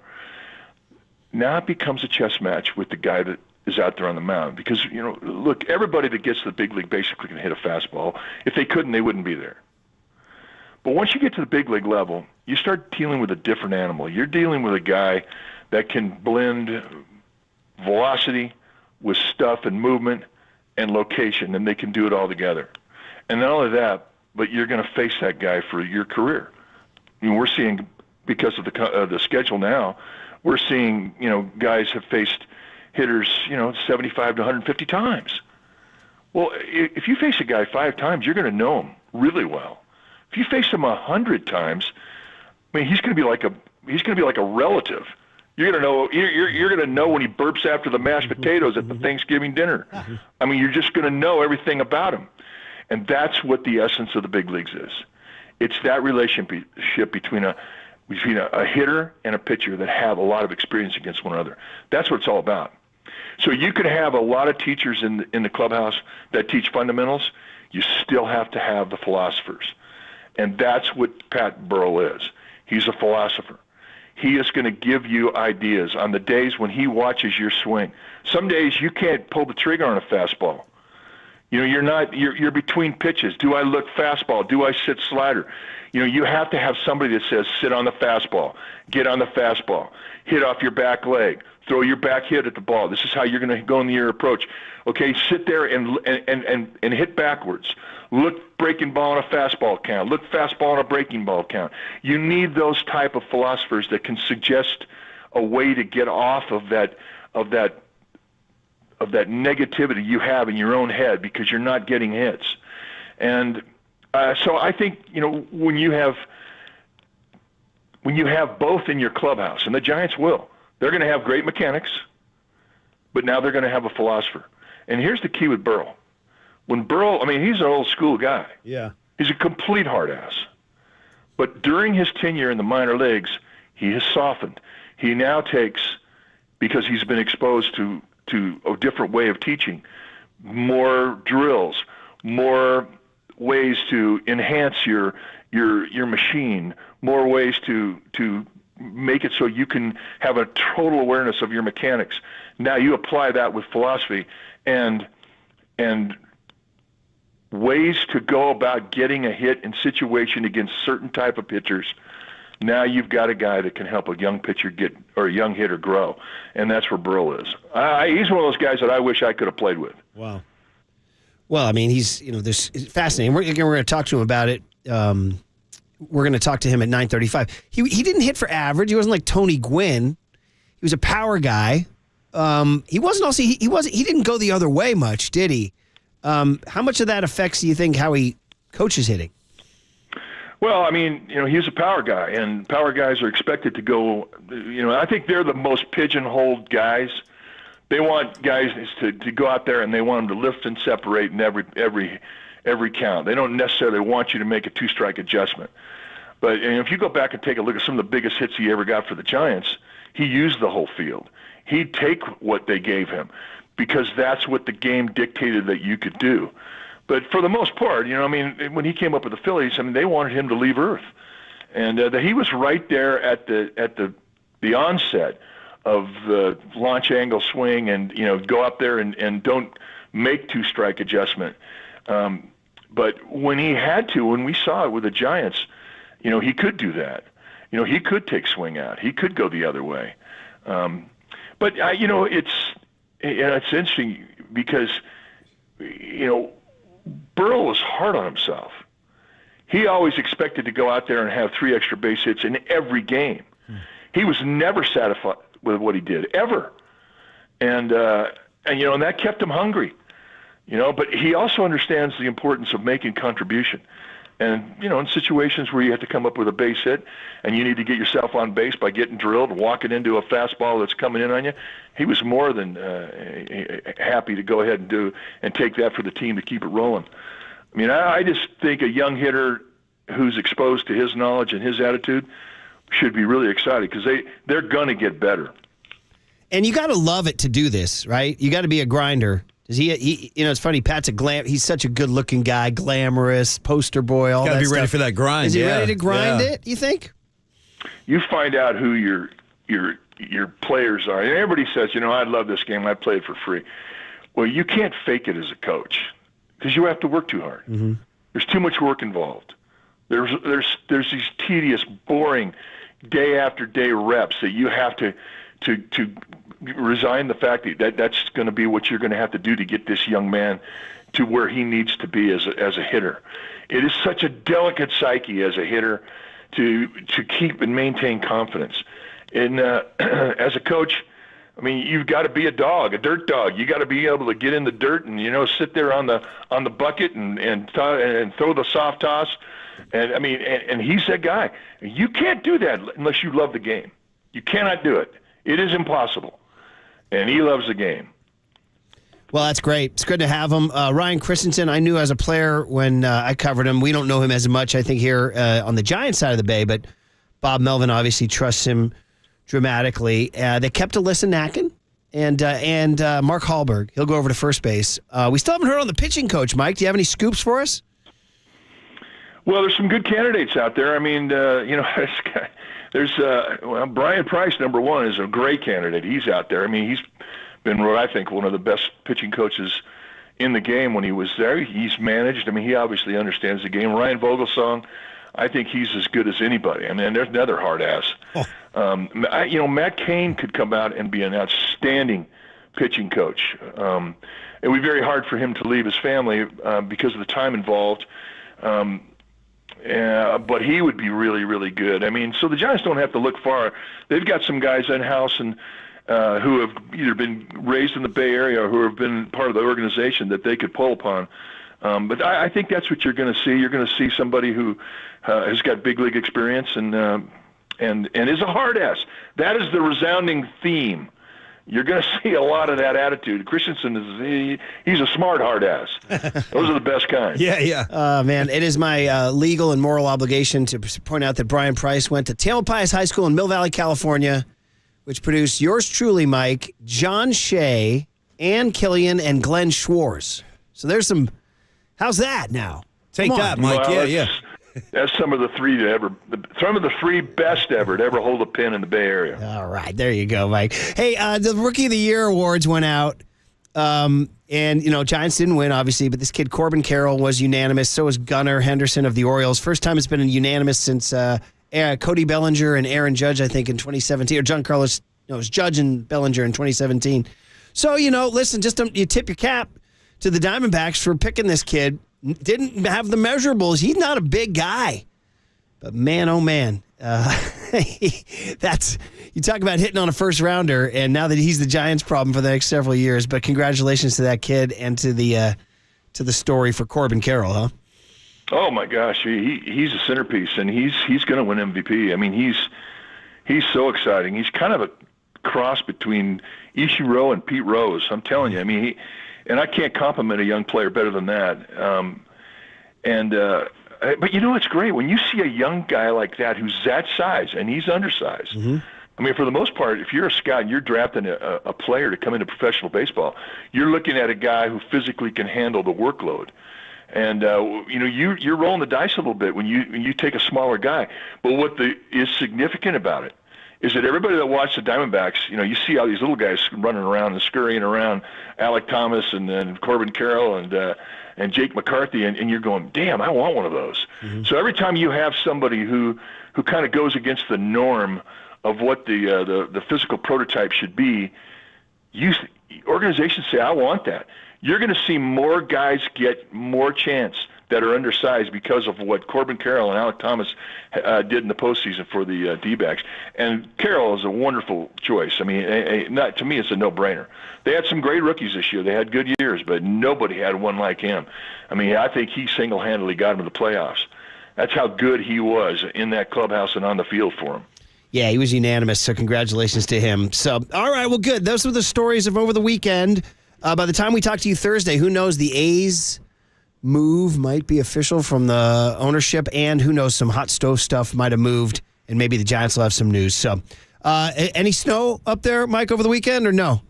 S8: Now it becomes a chess match with the guy that is out there on the mound. Because, look, everybody that gets to the big league basically can hit a fastball. If they couldn't, they wouldn't be there. But once you get to the big league level, you start dealing with a different animal. You're dealing with a guy that can blend velocity with stuff and movement and location, and they can do it all together. And not only that, but you're going to face that guy for your career. I mean, we're seeing, because of the schedule now, we're seeing, guys have faced hitters, 75 to 150 times. Well, if you face a guy 5 times, you're going to know him really well. If you face him 100 times, I mean, he's going to be like a relative. You're going to know. You're going to know when he burps after the mashed potatoes at the Thanksgiving dinner. I mean, you're just going to know everything about him, and that's what the essence of the big leagues is. It's that relationship between a hitter and a pitcher that have a lot of experience against one another. That's what it's all about. So you could have a lot of teachers in the clubhouse that teach fundamentals. You still have to have the philosophers. And that's what Pat Burrell is. He's a philosopher. He is going to give you ideas on the days when he watches your swing. Some days you can't pull the trigger on a fastball. You're between pitches. Do I look fastball? Do I sit slider? You have to have somebody that says, sit on the fastball, get on the fastball, hit off your back leg, throw your back hit at the ball. This is how you're going to go in your approach. Okay, sit there and hit backwards. Look breaking ball on a fastball count. Look fastball on a breaking ball count. You need those type of philosophers that can suggest a way to get off of that negativity you have in your own head because you're not getting hits. And so I think when you have both in your clubhouse, and the Giants will, they're going to have great mechanics, but now they're going to have a philosopher. And here's the key with Burrell. When Burrell, he's an old school guy.
S9: Yeah.
S8: He's a complete hard ass. But during his tenure in the minor leagues, he has softened. he now takes, because he's been exposed to a different way of teaching, more drills, more ways to enhance your machine, more ways to make it so you can have a total awareness of your mechanics. Now you apply that with philosophy and ways to go about getting a hit in situation against certain type of pitchers. Now you've got a guy that can help a young pitcher or a young hitter grow, and that's where Burrell is. He's one of those guys that I wish I could have played with.
S16: Wow. Well, I mean, he's this is fascinating. We're going to talk to him about it. We're going to talk to him at 9:35. He didn't hit for average. He wasn't like Tony Gwynn. He was a power guy. He wasn't also he didn't go the other way much, did he? How much of that affects, do you think, how he coaches hitting?
S8: Well, I mean, he's a power guy, and power guys are expected to go. I think they're the most pigeonholed guys. They want guys to go out there and they want them to lift and separate in every count. They don't necessarily want you to make a two-strike adjustment. But if you go back and take a look at some of the biggest hits he ever got for the Giants, he used the whole field. He'd take what they gave him because that's what the game dictated that you could do. But for the most part, when he came up with the Phillies, they wanted him to leave Earth. And he was right there at the onset of the launch angle swing and, go up there and don't make two-strike adjustment. But when he had to, when we saw it with the Giants, he could do that. He could take swing out. He could go the other way. But it's interesting because, Burrell was hard on himself. He always expected to go out there and have 3 extra base hits in every game. He was never satisfied with what he did, ever. And that kept him hungry. But he also understands the importance of making contribution. And, in situations where you have to come up with a base hit and you need to get yourself on base by getting drilled, walking into a fastball that's coming in on you, he was more than happy to go ahead and take that for the team to keep it rolling. I just think a young hitter who's exposed to his knowledge and his attitude should be really excited because they're going to get better.
S16: And you got to love it to do this, right? You got to be a grinder. He it's funny. Pat's he's such a good-looking guy, glamorous, poster boy. All
S17: got to be ready
S16: stuff.
S17: for that grind.
S16: Is he ready to grind it? You think?
S8: You find out who your players are. And everybody says, I love this game. I play it for free. Well, you can't fake it as a coach because you have to work too hard.
S16: Mm-hmm.
S8: There's too much work involved. There's these tedious, boring, day after day reps that you have to resign the fact that that's going to be what you're going to have to do to get this young man to where he needs to be as a hitter. It is such a delicate psyche as a hitter to keep and maintain confidence. And as a coach, you've got to be a dirt dog. You got to be able to get in the dirt and sit there on the bucket and throw the soft toss. And he's that guy. You can't do that unless you love the game. You cannot do it. It is impossible. And he loves the game.
S16: Well, that's great. It's good to have him. Ryan Christensen, I knew as a player when I covered him. We don't know him as much, I think, here on the Giants side of the Bay, but Bob Melvin obviously trusts him dramatically. They kept Alyssa Nacken and Mark Hallberg. He'll go over to first base. We still haven't heard on the pitching coach, Mike. Do you have any scoops for us?
S8: Well, there's some good candidates out there. There's Brian Price, number one, is a great candidate. He's out there. He's been, what I think, one of the best pitching coaches in the game when he was there. He's managed. He obviously understands the game. Ryan Vogelsong, I think he's as good as anybody. There's another hard ass. Matt Cain could come out and be an outstanding pitching coach. It would be very hard for him to leave his family because of the time involved. But he would be really, really good. So the Giants don't have to look far. They've got some guys in-house and who have either been raised in the Bay Area or who have been part of the organization that they could pull upon. But I think that's what you're going to see. You're going to see somebody who has got big league experience and is a hard ass. That is the resounding theme. You're going to see a lot of that attitude. Christensen he's a smart hard ass. Those are the best kind.
S16: Yeah. Man, it is my legal and moral obligation to point out that Brian Price went to Tamalpais High School in Mill Valley, California, which produced yours truly, Mike, John Shea, Ann Killian, and Glenn Schwartz. So there's some. How's that now?
S17: Take that, Mike.
S8: Well, that's some of the three best ever to ever hold a pin in the Bay Area.
S16: All right, there you go, Mike. Hey, the Rookie of the Year awards went out, and Giants didn't win, obviously, but this kid Corbin Carroll was unanimous. So was Gunnar Henderson of the Orioles. First time it's been unanimous since Cody Bellinger and Aaron Judge, I think, in 2017, or it was Judge and Bellinger in 2017. So listen, just you tip your cap to the Diamondbacks for picking this kid. Didn't have the measurables. He's not a big guy. But man, oh man. That's you talk about hitting on a first rounder, and now that he's the Giants' problem for the next several years. But congratulations to that kid and to the story for Corbin Carroll, huh?
S8: Oh my gosh, he's a centerpiece, and he's going to win MVP. I mean, he's so exciting. He's kind of a cross between Ichiro and Pete Rose. I'm telling you. I mean, and I can't compliment a young player better than that. But it's great when you see a young guy like that who's that size and he's undersized.
S16: Mm-hmm.
S8: I mean, for the most part, if you're a scout and you're drafting a player to come into professional baseball, you're looking at a guy who physically can handle the workload. And you're rolling the dice a little bit when you take a smaller guy. But what is significant about it is that everybody that watched the Diamondbacks, you see all these little guys running around and scurrying around, Alec Thomas and then Corbin Carroll and Jake McCarthy, and you're going, damn, I want one of those. Mm-hmm. So every time you have somebody who kind of goes against the norm of what the physical prototype should be, organizations say, I want that. You're going to see more guys get more chance that are undersized because of what Corbin Carroll and Alec Thomas did in the postseason for the D-backs. And Carroll is a wonderful choice. I mean, to me, it's a no-brainer. They had some great rookies this year. They had good years, but nobody had one like him. I mean, I think he single-handedly got him to the playoffs. That's how good he was in that clubhouse and on the field for him.
S16: Yeah, he was unanimous, so congratulations to him. So, all right, well, good. Those were the stories of over the weekend. By the time we talk to you Thursday, who knows, the A's move might be official from the ownership, and who knows, some hot stove stuff might have moved, and maybe the Giants will have some news. So, any snow up there, Mike, over the weekend, or no?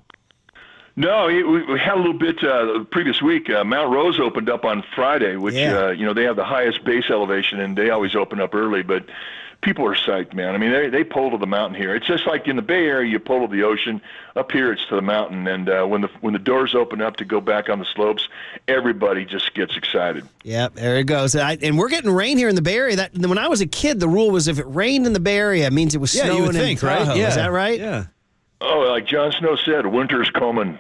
S8: No, we had a little bit the previous week. Mount Rose opened up on Friday, which they have the highest base elevation, and they always open up early. But people are psyched, man. I mean, they pull to the mountain here. It's just like in the Bay Area, you pull to the ocean. Up here, it's to the mountain. And when the doors open up to go back on the slopes, everybody just gets excited.
S16: Yep, there it goes. And we're getting rain here in the Bay Area. When I was a kid, the rule was if it rained in the Bay Area, it means it was snowing.
S17: You would think,
S16: in Tahoe.
S17: right? Yeah.
S16: Is that right?
S17: Yeah.
S8: Oh, like Jon Snow said, winter's coming.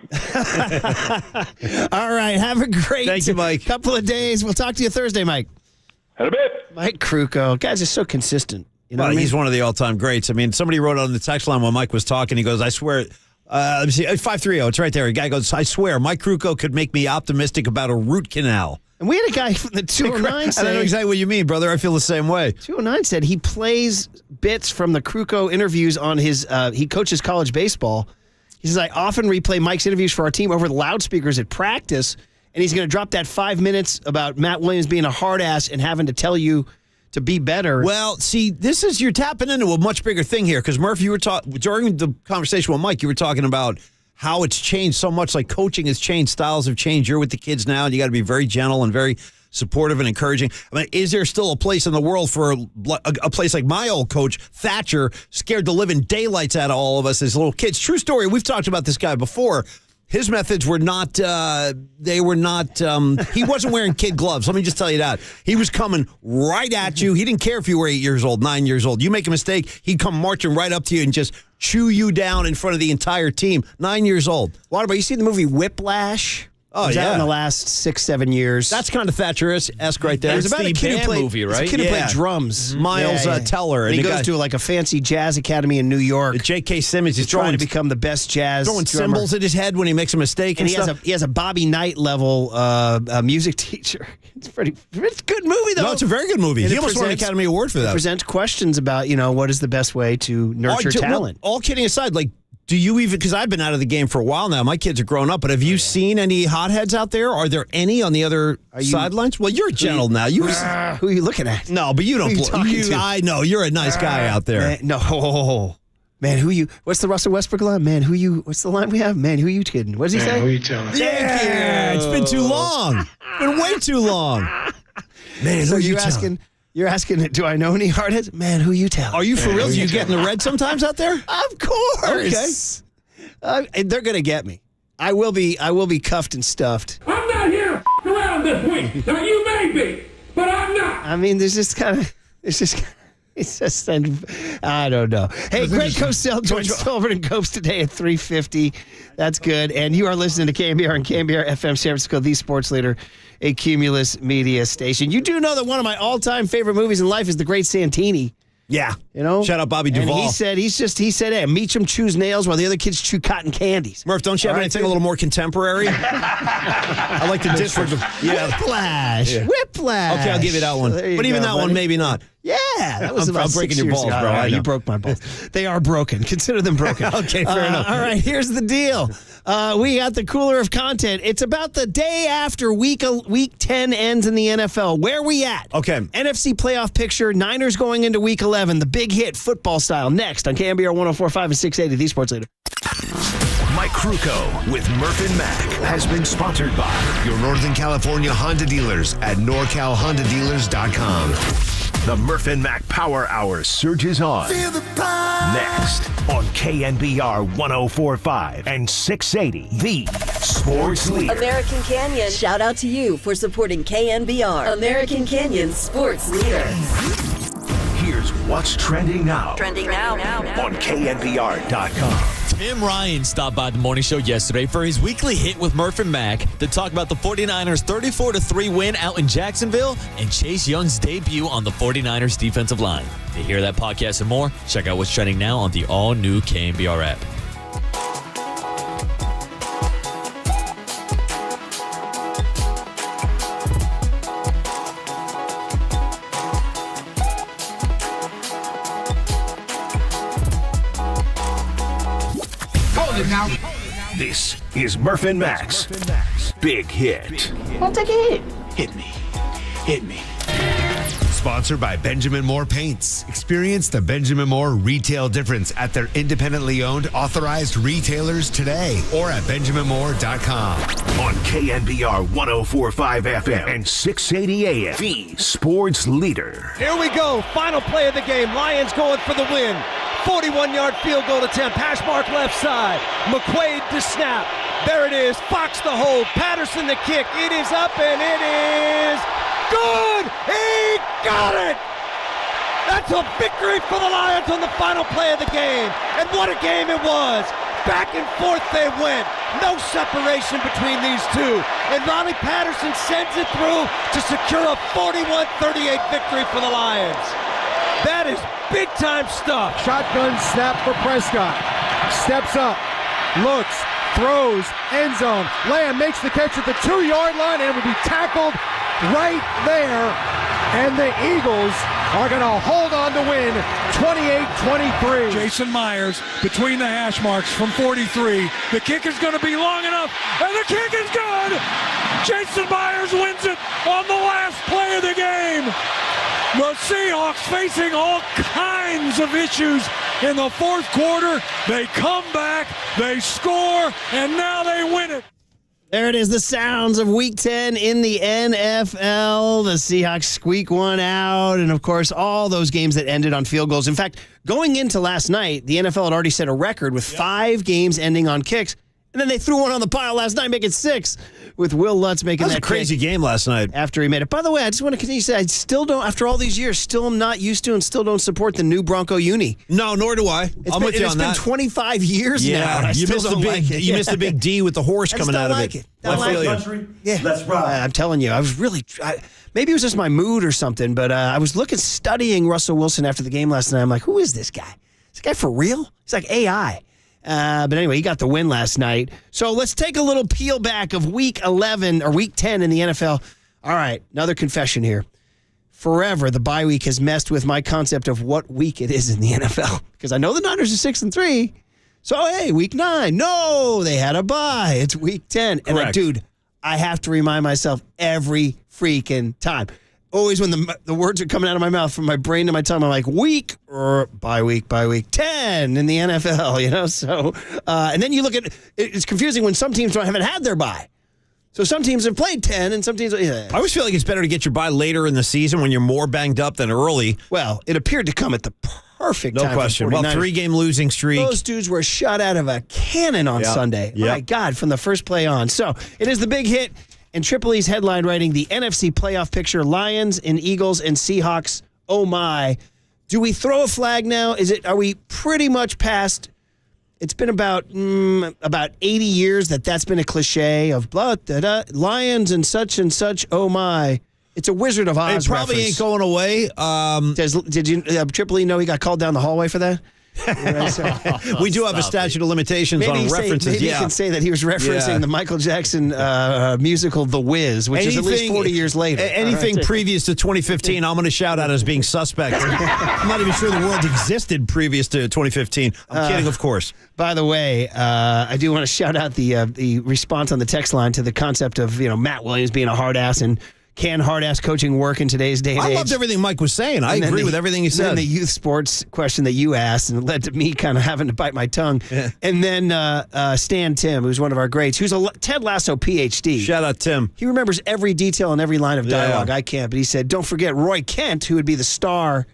S16: All right, have a great
S17: Thank you, Mike.
S16: couple of days. We'll talk to you Thursday, Mike.
S8: Had a bit.
S16: Mike Krukow. Guys are so consistent. You know
S17: well,
S16: what I mean?
S17: He's one of the all-time greats. I mean, somebody wrote on the text line while Mike was talking. He goes, I swear, let me see, 530, it's right there. A guy goes, I swear, Mike Krukow could make me optimistic about a root canal.
S16: And we had a guy from the 209 say...
S17: I know exactly what you mean, brother. I feel the same way.
S16: 209 said he plays bits from the Krukow interviews on his... he coaches college baseball. He says, I often replay Mike's interviews for our team over the loudspeakers at practice, and he's going to drop that 5 minutes about Matt Williams being a hard ass and having to tell you to be better.
S17: Well, see, you're tapping into a much bigger thing here, because Murph, you were during the conversation with Mike, you were talking about how it's changed so much, like coaching has changed, styles have changed. You're with the kids now, and you got to be very gentle and very supportive and encouraging. I mean, is there still a place in the world for a place like my old coach, Thatcher, scared the living daylights out of all of us as little kids? True story. We've talked about this guy before. His methods were not, he wasn't wearing kid gloves. Let me just tell you that. He was coming right at you. He didn't care if you were 8 years old, 9 years old. You make a mistake, he'd come marching right up to you and just chew you down in front of the entire team. 9 years old.
S16: Waterboy, you see the movie Whiplash?
S17: Oh,
S16: was
S17: yeah.
S16: out in the last 6-7 years.
S17: That's kind of Thatcher-esque right there.
S16: It's about a kid who played
S19: movie, right?
S16: It's a kid who played drums.
S17: Miles Teller.
S16: And he goes to like a fancy jazz academy in New York.
S17: J.K. Simmons is
S16: trying to become the best jazz
S17: throwing
S16: drummer.
S17: cymbals at his head when he makes a mistake.
S16: And
S17: stuff.
S16: he has a Bobby Knight level music teacher. It's a good movie, though.
S17: No, it's a very good movie.
S16: And
S17: He almost won an Academy Award for that.
S16: It presents questions about, what is the best way to nurture talent.
S17: All kidding aside, like, do you even, because I've been out of the game for a while now, my kids are grown up, but have you seen any hotheads out there? Are there any on the other sidelines? Well, you're gentle now.
S16: Who are you looking at?
S17: No, but you don't.
S16: I know,
S17: you're a nice guy out there.
S16: No. Man, what's the Russell Westbrook line? Man, what's the line we have? Man, who you kidding? What does he say?
S2: Who you telling?
S17: Yeah, it's been too long. Been way too long. Man,
S16: So
S17: who you
S16: you're asking, do I know any hardheads? Man, who you telling?
S17: Are you for real? Do you get in the red sometimes out there?
S16: Of course. Okay. They're going to get me. I will be cuffed and stuffed.
S3: I'm not here around this week. Now, you may be, but I'm not.
S16: I mean, I don't know. Hey, Greg Cosell joins Silver and Copes today at 3:50. That's good. And you are listening to KNBR and KNBR FM San Francisco, the sports leader, a Cumulus media station. You do know that one of my all-time favorite movies in life is The Great Santini.
S17: Yeah.
S16: You know?
S17: Shout out Bobby Duvall.
S16: And he said, hey, Meacham chews nails while the other kids chew cotton candies.
S17: Murph, don't you have anything a little more contemporary? I like the difference.
S16: Whiplash.
S17: Yeah.
S16: Whiplash.
S17: Okay, I'll give you that one.
S16: But
S17: even that one, maybe not.
S16: Yeah, that was about
S17: I'm breaking
S16: 6
S17: your
S16: years
S17: balls,
S16: ago.
S17: bro.
S16: All right,
S17: I know.
S16: you broke my balls. They are broken. Consider them broken.
S17: Okay, fair enough.
S16: All right, here's the deal. We got the cooler of content. It's about the day after week 10 ends in the NFL. Where we at?
S17: Okay.
S16: NFC playoff picture. Niners going into week 11. The big hit, football style. Next on KNBR 104.5 and 680, the sports leader.
S5: Mike Krukow with Murph and Mac has been sponsored by
S7: Your Northern California Honda dealers at NorCalHondaDealers.com.
S5: the Murph and Mac Power Hour surges on. Next on KNBR 104.5 and 680, the sports leader.
S12: American Canyon, shout out to you for supporting KNBR, American Canyon's sports leader.
S5: Here's what's trending now.
S12: Trending now.
S5: On KNBR.com.
S19: Tim Ryan stopped by the morning show yesterday for his weekly hit with Murph and Mac to talk about the 49ers' 34-3 win out in Jacksonville and Chase Young's debut on the 49ers defensive line. To hear that podcast and more, check out what's trending now on the all-new KNBR app.
S5: Now. This is Murph and Mac's Big Hit.
S12: I'll take a hit.
S7: Hit me. Sponsored by Benjamin Moore Paints. Experience the Benjamin Moore retail difference at their independently owned, authorized retailers today or at BenjaminMoore.com.
S5: On KNBR 104.5 FM and 680 AM, the sports leader.
S18: Here we go. Final play of the game. Lions going for the win. 41-yard field goal attempt. Hash mark left side. McQuaid to snap. There it is. Fox the hold. Patterson the kick. It is up and it is good. He got it. That's a victory for the Lions on the final play of the game. And what a game it was. Back and forth they went. No separation between these two. And Ronnie Patterson sends it through to secure a 41-38 victory for the Lions. That is big-time stuff.
S20: Shotgun snap for Prescott. Steps up, looks, throws, end zone. Lamb makes the catch at the 2-yard line and will be tackled right there. And the Eagles are going to hold on to win 28-23.
S3: Jason Myers between the hash marks from 43. The kick is going to be long enough, and the kick is good. Jason Myers wins it on the last play of the game. The Seahawks facing all kinds of issues in the fourth quarter. They come back, they score, and now they win it.
S16: There it is, the sounds of Week 10 in the NFL. The Seahawks squeak one out, and of course, all those games that ended on field goals. In fact, going into last night, the NFL had already set a record with 5 games ending on kicks, and then they threw one on the pile last night, making 6, with Will Lutz making that
S17: was a crazy game last night.
S16: After he made it. By the way, I just want to continue to say, I still don't, after all these years, still am not used to and still don't support the new Bronco Uni.
S17: No, nor do I. I'm with you on that.
S16: It's been 25 years now.
S17: You missed the big D with the horse coming out of it.
S16: I like it. Yeah. Let's ride. I'm telling you, I was really, maybe it was just my mood or something, but I was studying Russell Wilson after the game last night. I'm like, who is this guy? Is this guy for real? He's like AI. But anyway, he got the win last night. So let's take a little peel back of Week 11 or Week 10 in the NFL. All right, another confession here. Forever, the bye week has messed with my concept of what week it is in the NFL. Because I know the Niners are 6-3. So, hey, Week 9. No, they had a bye. It's Week 10.
S17: Correct.
S16: And dude, I have to remind myself every freaking time. always when the words are coming out of my mouth from my brain to my tongue, I'm like, week or bye week, 10 in the NFL, you know? So, and then you look at it's confusing when some teams haven't had their bye. So some teams have played 10 and some teams, yeah.
S17: I always feel like it's better to get your bye later in the season when you're more banged up than early.
S16: Well, it appeared to come at the perfect time.
S17: No question. Well, 3-game losing streak.
S16: Those dudes were shot out of a cannon on Sunday.
S17: Yep.
S16: My God, from the first play on. So it is the big hit. And Triple E's headline writing the NFC playoff picture, Lions and Eagles and Seahawks. Oh my. Do we throw a flag now? Are we pretty much past? It's been about 80 years that's been a cliche of Lions and such. Oh my. It's a Wizard of Oz.
S17: It probably
S16: reference.
S17: ain't going away.
S16: Did you Triple E know he got called down the hallway for that?
S17: We do have a statute of limitations on references.
S16: Maybe you can say that he was referencing the Michael Jackson musical The Wiz, which is at least 40 years later.
S17: Anything previous to 2015, I'm going to shout out as being suspect. I'm not even sure the world existed previous to 2015. I'm kidding, of course.
S16: By the way, I do want to shout out the response on the text line to the concept of Matt Williams being a hard ass and can hard-ass coaching work in today's day and age?
S17: I loved everything Mike was saying. I agree with everything he said.
S16: And then the youth sports question that you asked, and it led to me kind of having to bite my tongue. Yeah. And then Stan Tim, who's one of our greats, who's a Ted Lasso PhD.
S17: Shout out, Tim.
S16: He remembers every detail and every line of dialogue. I can't, but he said, don't forget Roy Kent, who would be the star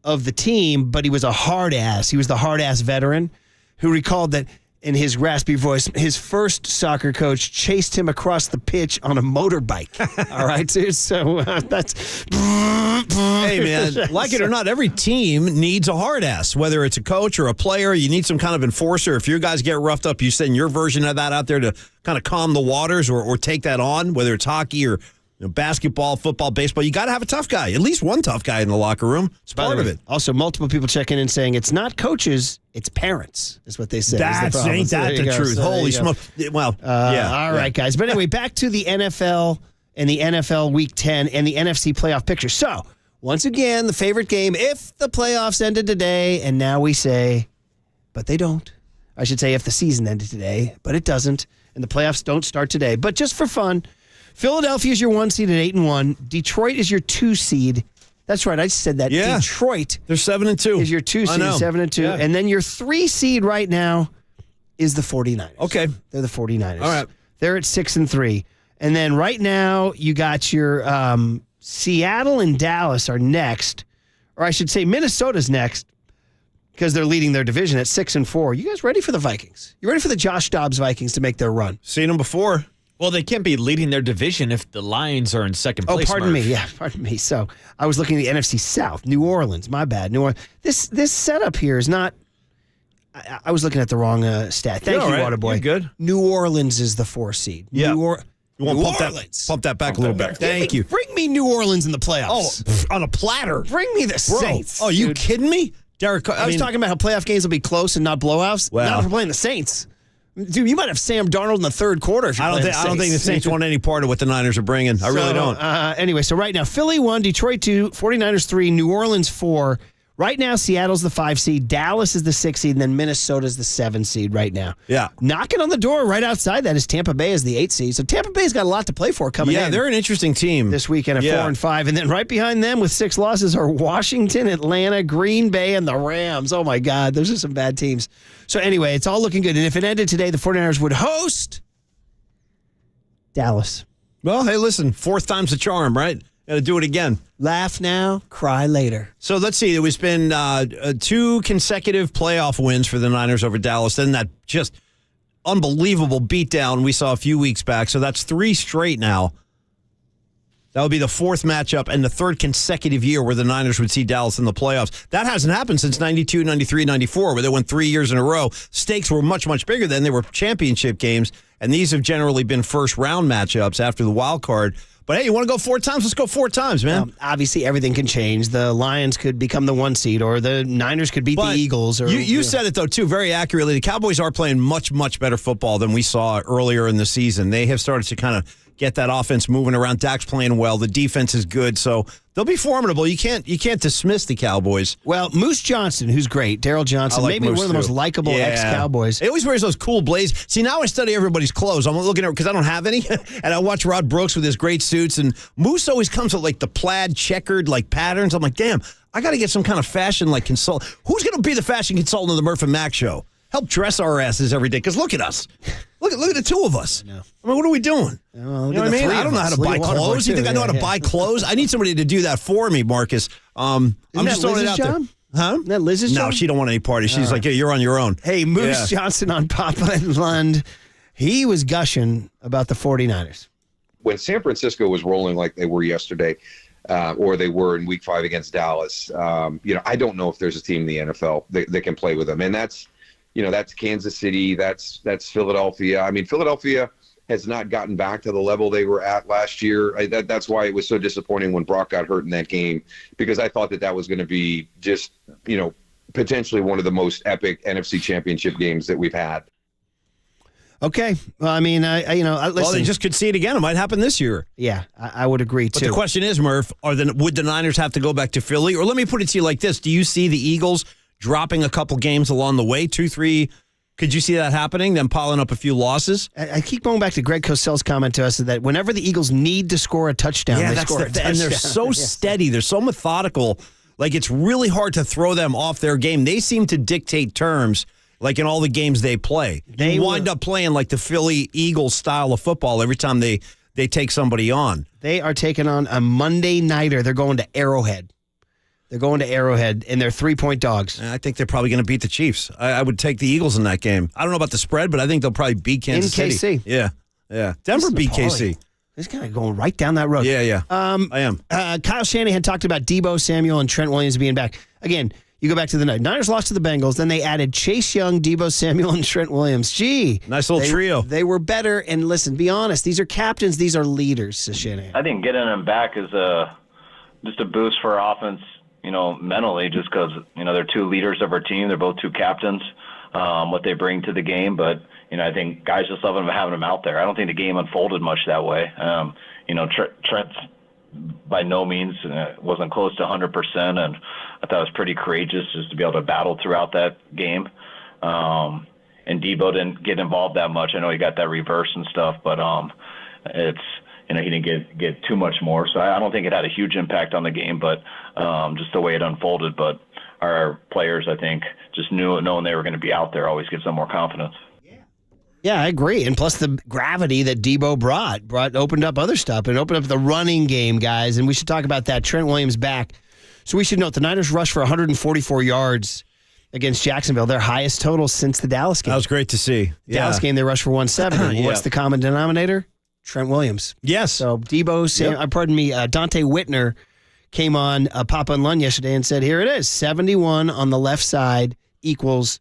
S16: of the team, but he was a hard-ass. He was the hard-ass veteran who recalled that in his raspy voice, his first soccer coach chased him across the pitch on a motorbike. All right, dude? So that's...
S17: Hey, man, like it or not, every team needs a hard ass. Whether it's a coach or a player, you need some kind of enforcer. If your guys get roughed up, you send your version of that out there to kind of calm the waters or take that on, whether it's hockey or basketball, football, baseball. You got to have a tough guy, at least one tough guy in the locker room. It's part of it.
S16: Also, multiple people checking in saying it's not coaches, it's parents, is what they say.
S17: Ain't that the truth? So holy smokes. Well,
S16: all right, guys. But anyway, back to the NFL and the NFL Week 10 and the NFC playoff picture. So, once again, the favorite game, if the playoffs ended today, and now we say, but they don't. I should say if the season ended today, but it doesn't, and the playoffs don't start today. But just for fun, Philadelphia is your 1 seed at 8-1. Detroit is your 2 seed. That's right. I just said that.
S17: Yeah.
S16: Detroit.
S17: They're 7-2.
S16: Is your 2 seed, 7-2. Yeah. And then your 3 seed right now is the 49ers.
S17: Okay.
S16: They're the 49ers.
S17: All right.
S16: They're at 6-3. And then right now you got your Seattle and Dallas are next. Or I should say Minnesota's next because they're leading their division at 6-4. You guys ready for the Vikings? You ready for the Josh Dobbs Vikings to make their run?
S17: Seen them before.
S19: Well, they can't be leading their division if the Lions are in second place.
S16: Oh, pardon me. Yeah, pardon me. So I was looking at the NFC South. New Orleans. My bad. New Orleans. This setup here is not. I was looking at the wrong stat. Thank you,
S17: right.
S16: Waterboy.
S17: You're good.
S16: New Orleans is the 4 seed.
S17: Yeah.
S16: You
S17: want to pump that back a little bit. Thank you.
S16: Bring me New Orleans in the playoffs.
S17: Oh, on a platter.
S16: Bring me the Saints.
S17: Oh, you kidding me? Derek,
S16: I was talking about how playoff games will be close and not blowouts.
S17: Well,
S16: not if we're playing the Saints. Dude, you might have Sam Darnold in the third quarter if you're
S17: I don't think the Saints want any part of what the Niners are bringing. I really don't.
S16: Anyway, so right now, Philly 1, Detroit 2, 49ers 3, New Orleans 4. Right now, Seattle's the 5 seed, Dallas is the 6 seed, and then Minnesota's the 7 seed right now.
S17: Yeah.
S16: Knocking on the door right outside that is Tampa Bay as the 8 seed. So Tampa Bay's got a lot to play for coming in.
S17: Yeah, they're an interesting team.
S16: This weekend at 4-5. And then right behind them with 6 losses are Washington, Atlanta, Green Bay, and the Rams. Oh, my God. Those are some bad teams. So anyway, it's all looking good. And if it ended today, the 49ers would host Dallas.
S17: Well, hey, listen, 4th time's the charm, right? Got to do it again.
S16: Laugh now, cry later.
S17: So let's see. It's been 2 consecutive playoff wins for the Niners over Dallas. Then that just unbelievable beatdown we saw a few weeks back. So that's 3 straight now. That would be the 4th matchup and the 3rd consecutive year where the Niners would see Dallas in the playoffs. That hasn't happened since 92, 93, 94, where they went 3 years in a row. Stakes were much, much bigger then. They were championship games, and these have generally been first-round matchups after the wild card. But hey, you want to go 4 times? Let's go 4 times, man.
S16: Obviously, everything can change. The Lions could become the 1 seed, or the Niners could beat the Eagles. Or
S17: you said it, though, too, very accurately. The Cowboys are playing much, much better football than we saw earlier in the season. They have started to kind of get that offense moving around. Dak's playing well. The defense is good, so they'll be formidable. You can't dismiss the Cowboys.
S16: Well, Moose Johnson, who's great, Daryl Johnson,
S17: like
S16: maybe
S17: Moose
S16: one of the most
S17: too.
S16: likable ex-Cowboys.
S17: He always wears those cool blazers. See, now I study everybody's clothes. I'm looking at because I don't have any, and I watch Rod Brooks with his great suits, and Moose always comes with like the plaid checkered like patterns. I'm like, damn, I got to get some kind of fashion like consult. Who's going to be the fashion consultant of the Murph and Mac show? Help dress our asses every day. Because look at us. Look at the two of us. I mean, what are we doing?
S16: Well,
S17: You know what I mean? I don't know how to buy clothes. You think I know how to buy clothes? I need somebody to do that for me, Marcus. I'm just throwing it out there. Huh?
S16: Isn't that Liz's job?
S17: No, she don't want any party. She's like, yeah, you're on your own.
S16: Hey, Moose Johnson on Papa and Lund. He was gushing about the 49ers.
S1: When San Francisco was rolling like they were yesterday, or they were in Week 5 against Dallas, I don't know if there's a team in the NFL that can play with them. And that's Kansas City, that's Philadelphia. I mean, Philadelphia has not gotten back to the level they were at last year. That's why it was so disappointing when Brock got hurt in that game, because I thought that was going to be just, potentially one of the most epic NFC Championship games that we've had.
S16: Okay. Well, I mean, listen.
S17: Well, they just could see it again. It might happen this year.
S16: Yeah, I would agree, too.
S17: But the question is, Murph, would the Niners have to go back to Philly? Or let me put it to you like this. Do you see the Eagles dropping a couple games along the way, 2-3? Could you see that happening, them piling up a few losses?
S16: I keep going back to Greg Cosell's comment to us that whenever the Eagles need to score a touchdown, they score a touchdown.
S17: And they're so steady. They're so methodical. Like, it's really hard to throw them off their game. They seem to dictate terms, like in all the games they play. They wind up playing like the Philly Eagles style of football every time they take somebody on.
S16: They are taking on a Monday nighter. They're going to Arrowhead. They're going to Arrowhead, and they're 3-point dogs.
S17: I think they're probably going to beat the Chiefs. I would take the Eagles in that game. I don't know about the spread, but I think they'll probably beat Kansas City.
S16: KC.
S17: Yeah. Denver beat KC.
S16: This kind of going right down that road.
S17: Yeah. I am.
S16: Kyle Shanahan talked about Deebo Samuel and Trent Williams being back. Again, you go back to the Niners lost to the Bengals, then they added Chase Young, Deebo Samuel, and Trent Williams. Gee.
S17: Nice little trio.
S16: They were better, and listen, be honest, these are captains, these are leaders, says Shanahan.
S11: I think getting them back is just a boost for our offense, mentally, just because, they're two leaders of our team. They're both two captains, what they bring to the game. But, I think guys just love having them out there. I don't think the game unfolded much that way. Trent's by no means wasn't close to 100%, and I thought it was pretty courageous just to be able to battle throughout that game. And Deebo didn't get involved that much. I know he got that reverse and stuff, but it's he didn't get too much more. So I don't think it had a huge impact on the game, but just the way it unfolded. But our players, I think, just knowing they were going to be out there always gives them more confidence.
S16: Yeah, I agree. And plus the gravity that Deebo brought opened up other stuff and opened up the running game, guys. And we should talk about that. Trent Williams back. So we should note the Niners rushed for 144 yards against Jacksonville, their highest total since the Dallas game.
S17: That was great to see.
S16: Dallas game, they rushed for 170. What's the common denominator? Trent Williams.
S17: Yes.
S16: So Dante Whitner came on Papa and Lund yesterday and said, here it is, 71 on the left side equals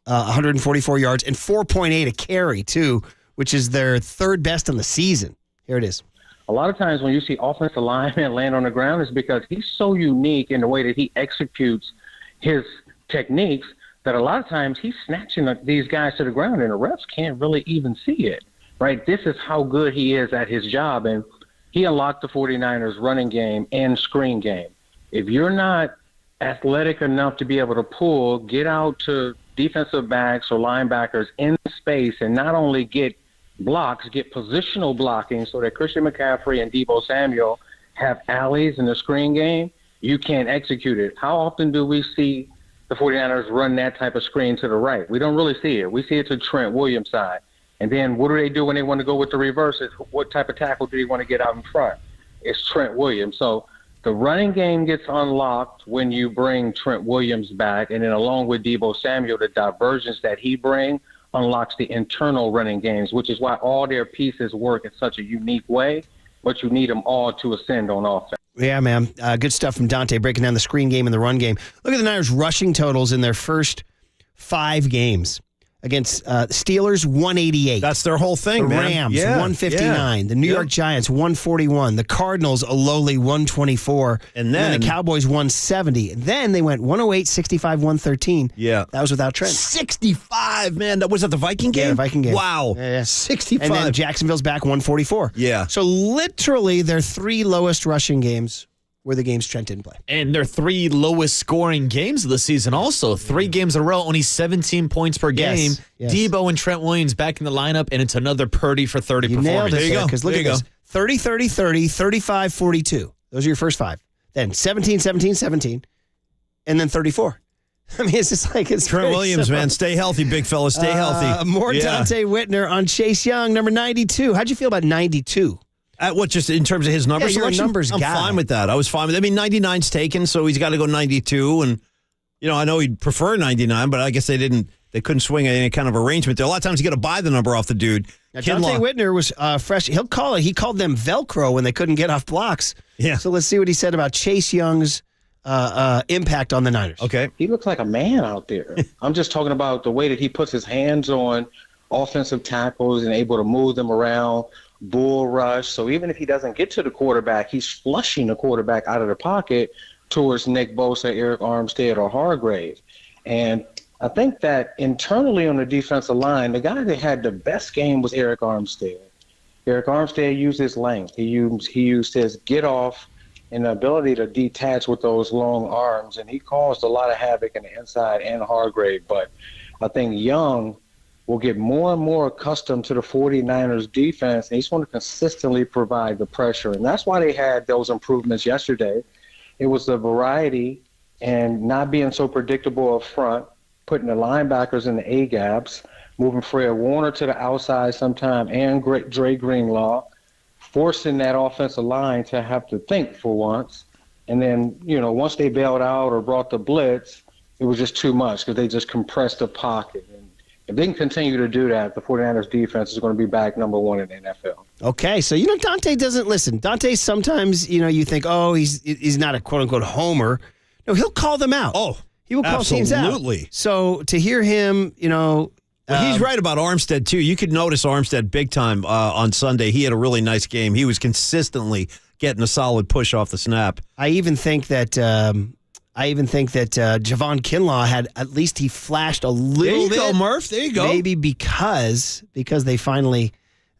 S16: 144 yards and 4.8 a carry, too, which is their third best in the season. Here it is.
S24: A lot of times when you see offensive linemen land on the ground, it's because he's so unique in the way that he executes his techniques that a lot of times he's snatching these guys to the ground and the refs can't really even see it, right? This is how good he is at his job, and he unlocked the 49ers running game and screen game. If you're not athletic enough to be able to pull, get out to defensive backs or linebackers in space and not only get blocks, get positional blocking so that Christian McCaffrey and Deebo Samuel have alleys in the screen game, you can't execute it. How often do we see the 49ers run that type of screen to the right? We don't really see it. We see it to Trent Williams' side. And then what do they do when they want to go with the reverse? What type of tackle do they want to get out in front? It's Trent Williams. So the running game gets unlocked when you bring Trent Williams back, and then along with Deebo Samuel, the divergence that he brings unlocks the internal running games, which is why all their pieces work in such a unique way, but you need them all to ascend on offense.
S16: Yeah, man. Good stuff from Dante, breaking down the screen game and the run game. Look at the Niners rushing totals in their first 5 games against Steelers, 188.
S17: That's their whole thing,
S16: the
S17: man.
S16: Rams,
S17: Yeah,
S16: 159.
S17: yeah.
S16: The New York Giants, 141. The Cardinals, a lowly 124.
S17: And then
S16: the Cowboys, 170. And then they went 108, 65, 113.
S17: Yeah.
S16: That was without Trent.
S17: 65, man. Was that the Viking game?
S16: Yeah, the Viking game.
S17: Wow.
S16: Yeah.
S17: 65.
S16: And then Jacksonville's back, 144.
S17: Yeah.
S16: So literally their 3 lowest rushing games were the games Trent didn't play.
S19: And their 3 lowest scoring games of the season also. 3 games in a row, only 17 points per game.
S16: Yes.
S19: Debo and Trent Williams back in the lineup, and it's another Purdy for 30
S16: You
S19: performance.
S16: nailed it
S19: There you go.
S16: because look
S19: There
S16: at
S19: you
S16: this.
S19: go.
S16: 30, 30, 30, 35, 42. Those are your first 5. Then 17, 17, 17, and then 34. I mean, it's just like it's
S17: Trent
S16: pretty
S17: Williams,
S16: simple.
S17: man. Stay healthy, big fella. Stay healthy.
S16: More
S17: Yeah.
S16: Dante Whitner on Chase Young, number 92. How'd you feel about 92?
S17: Just in terms of his numbers?
S16: Yeah, you're a
S17: selection?
S16: numbers
S17: I'm
S16: guy.
S17: fine with that. I was fine with it. I mean, 99's taken, so he's got to go 92. And, I know he'd prefer 99, but I guess they couldn't swing any kind of arrangement there. A lot of times you got to buy the number off the dude.
S16: Now, Dante Whitner was fresh. He called them Velcro when they couldn't get off blocks.
S17: Yeah.
S16: So let's see what he said about Chase Young's impact on the Niners.
S17: Okay.
S10: He looks like a man out there. I'm just talking about the way that he puts his hands on offensive tackles and able to move them around, bull rush. So even if he doesn't get to the quarterback, he's flushing the quarterback out of the pocket towards Nick Bosa, Eric Armstead, or Hargrave. And I think that internally on the defensive line, the guy that had the best game was Eric Armstead. Eric Armstead used his length. He used his get off and the ability to detach with those long arms, and he caused a lot of havoc in the inside and Hargrave. But I think Young will get more and more accustomed to the 49ers defense, and he's going to consistently provide the pressure. And that's why they had those improvements yesterday. It was the variety and not being so predictable up front, putting the linebackers in the A-gaps, moving Fred Warner to the outside sometime, and Dre Greenlaw, forcing that offensive line to have to think for once. And then, once they bailed out or brought the blitz, it was just too much because they just compressed the pocket. And if they can continue to do that, the 49ers defense is going to be back number 1 in the NFL.
S16: Okay, so Dante doesn't listen. Dante sometimes, you think, oh, he's not a quote-unquote homer. No, he'll call them out.
S17: Oh,
S16: he will call teams out.
S17: absolutely.
S16: So to hear him,
S17: Well, he's right about Armstead, too. You could notice Armstead big time on Sunday. He had a really nice game. He was consistently getting a solid push off the snap.
S16: I even think that Javon Kinlaw had, at least he flashed a little bit.
S17: There you go, Murph. There you go.
S16: Maybe because they finally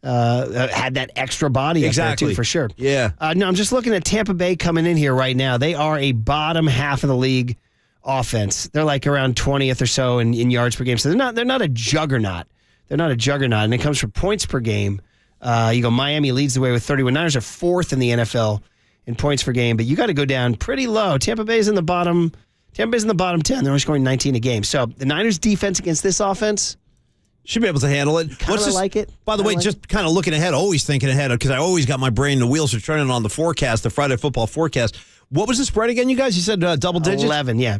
S16: had that extra body up there, too, for sure.
S17: Yeah.
S16: No, I'm just looking at Tampa Bay coming in here right now. They are a bottom half of the league offense. They're like around 20th or so in yards per game. So they're not a juggernaut. They're not a juggernaut. And it comes from points per game. You go Miami leads the way with 31. Niners are 4th in the NFL in points per game, but you got to go down pretty low. Tampa Bay's in the bottom 10. They're only scoring 19 a game. So the Niners defense against this offense
S17: should be able to handle it.
S16: Kind of like it.
S17: By the way, just kind of looking ahead, always thinking ahead, because I always got my brain, the wheels are turning on the forecast, the Friday football forecast. What was the spread again, you guys? You said double digits?
S16: 11, yeah.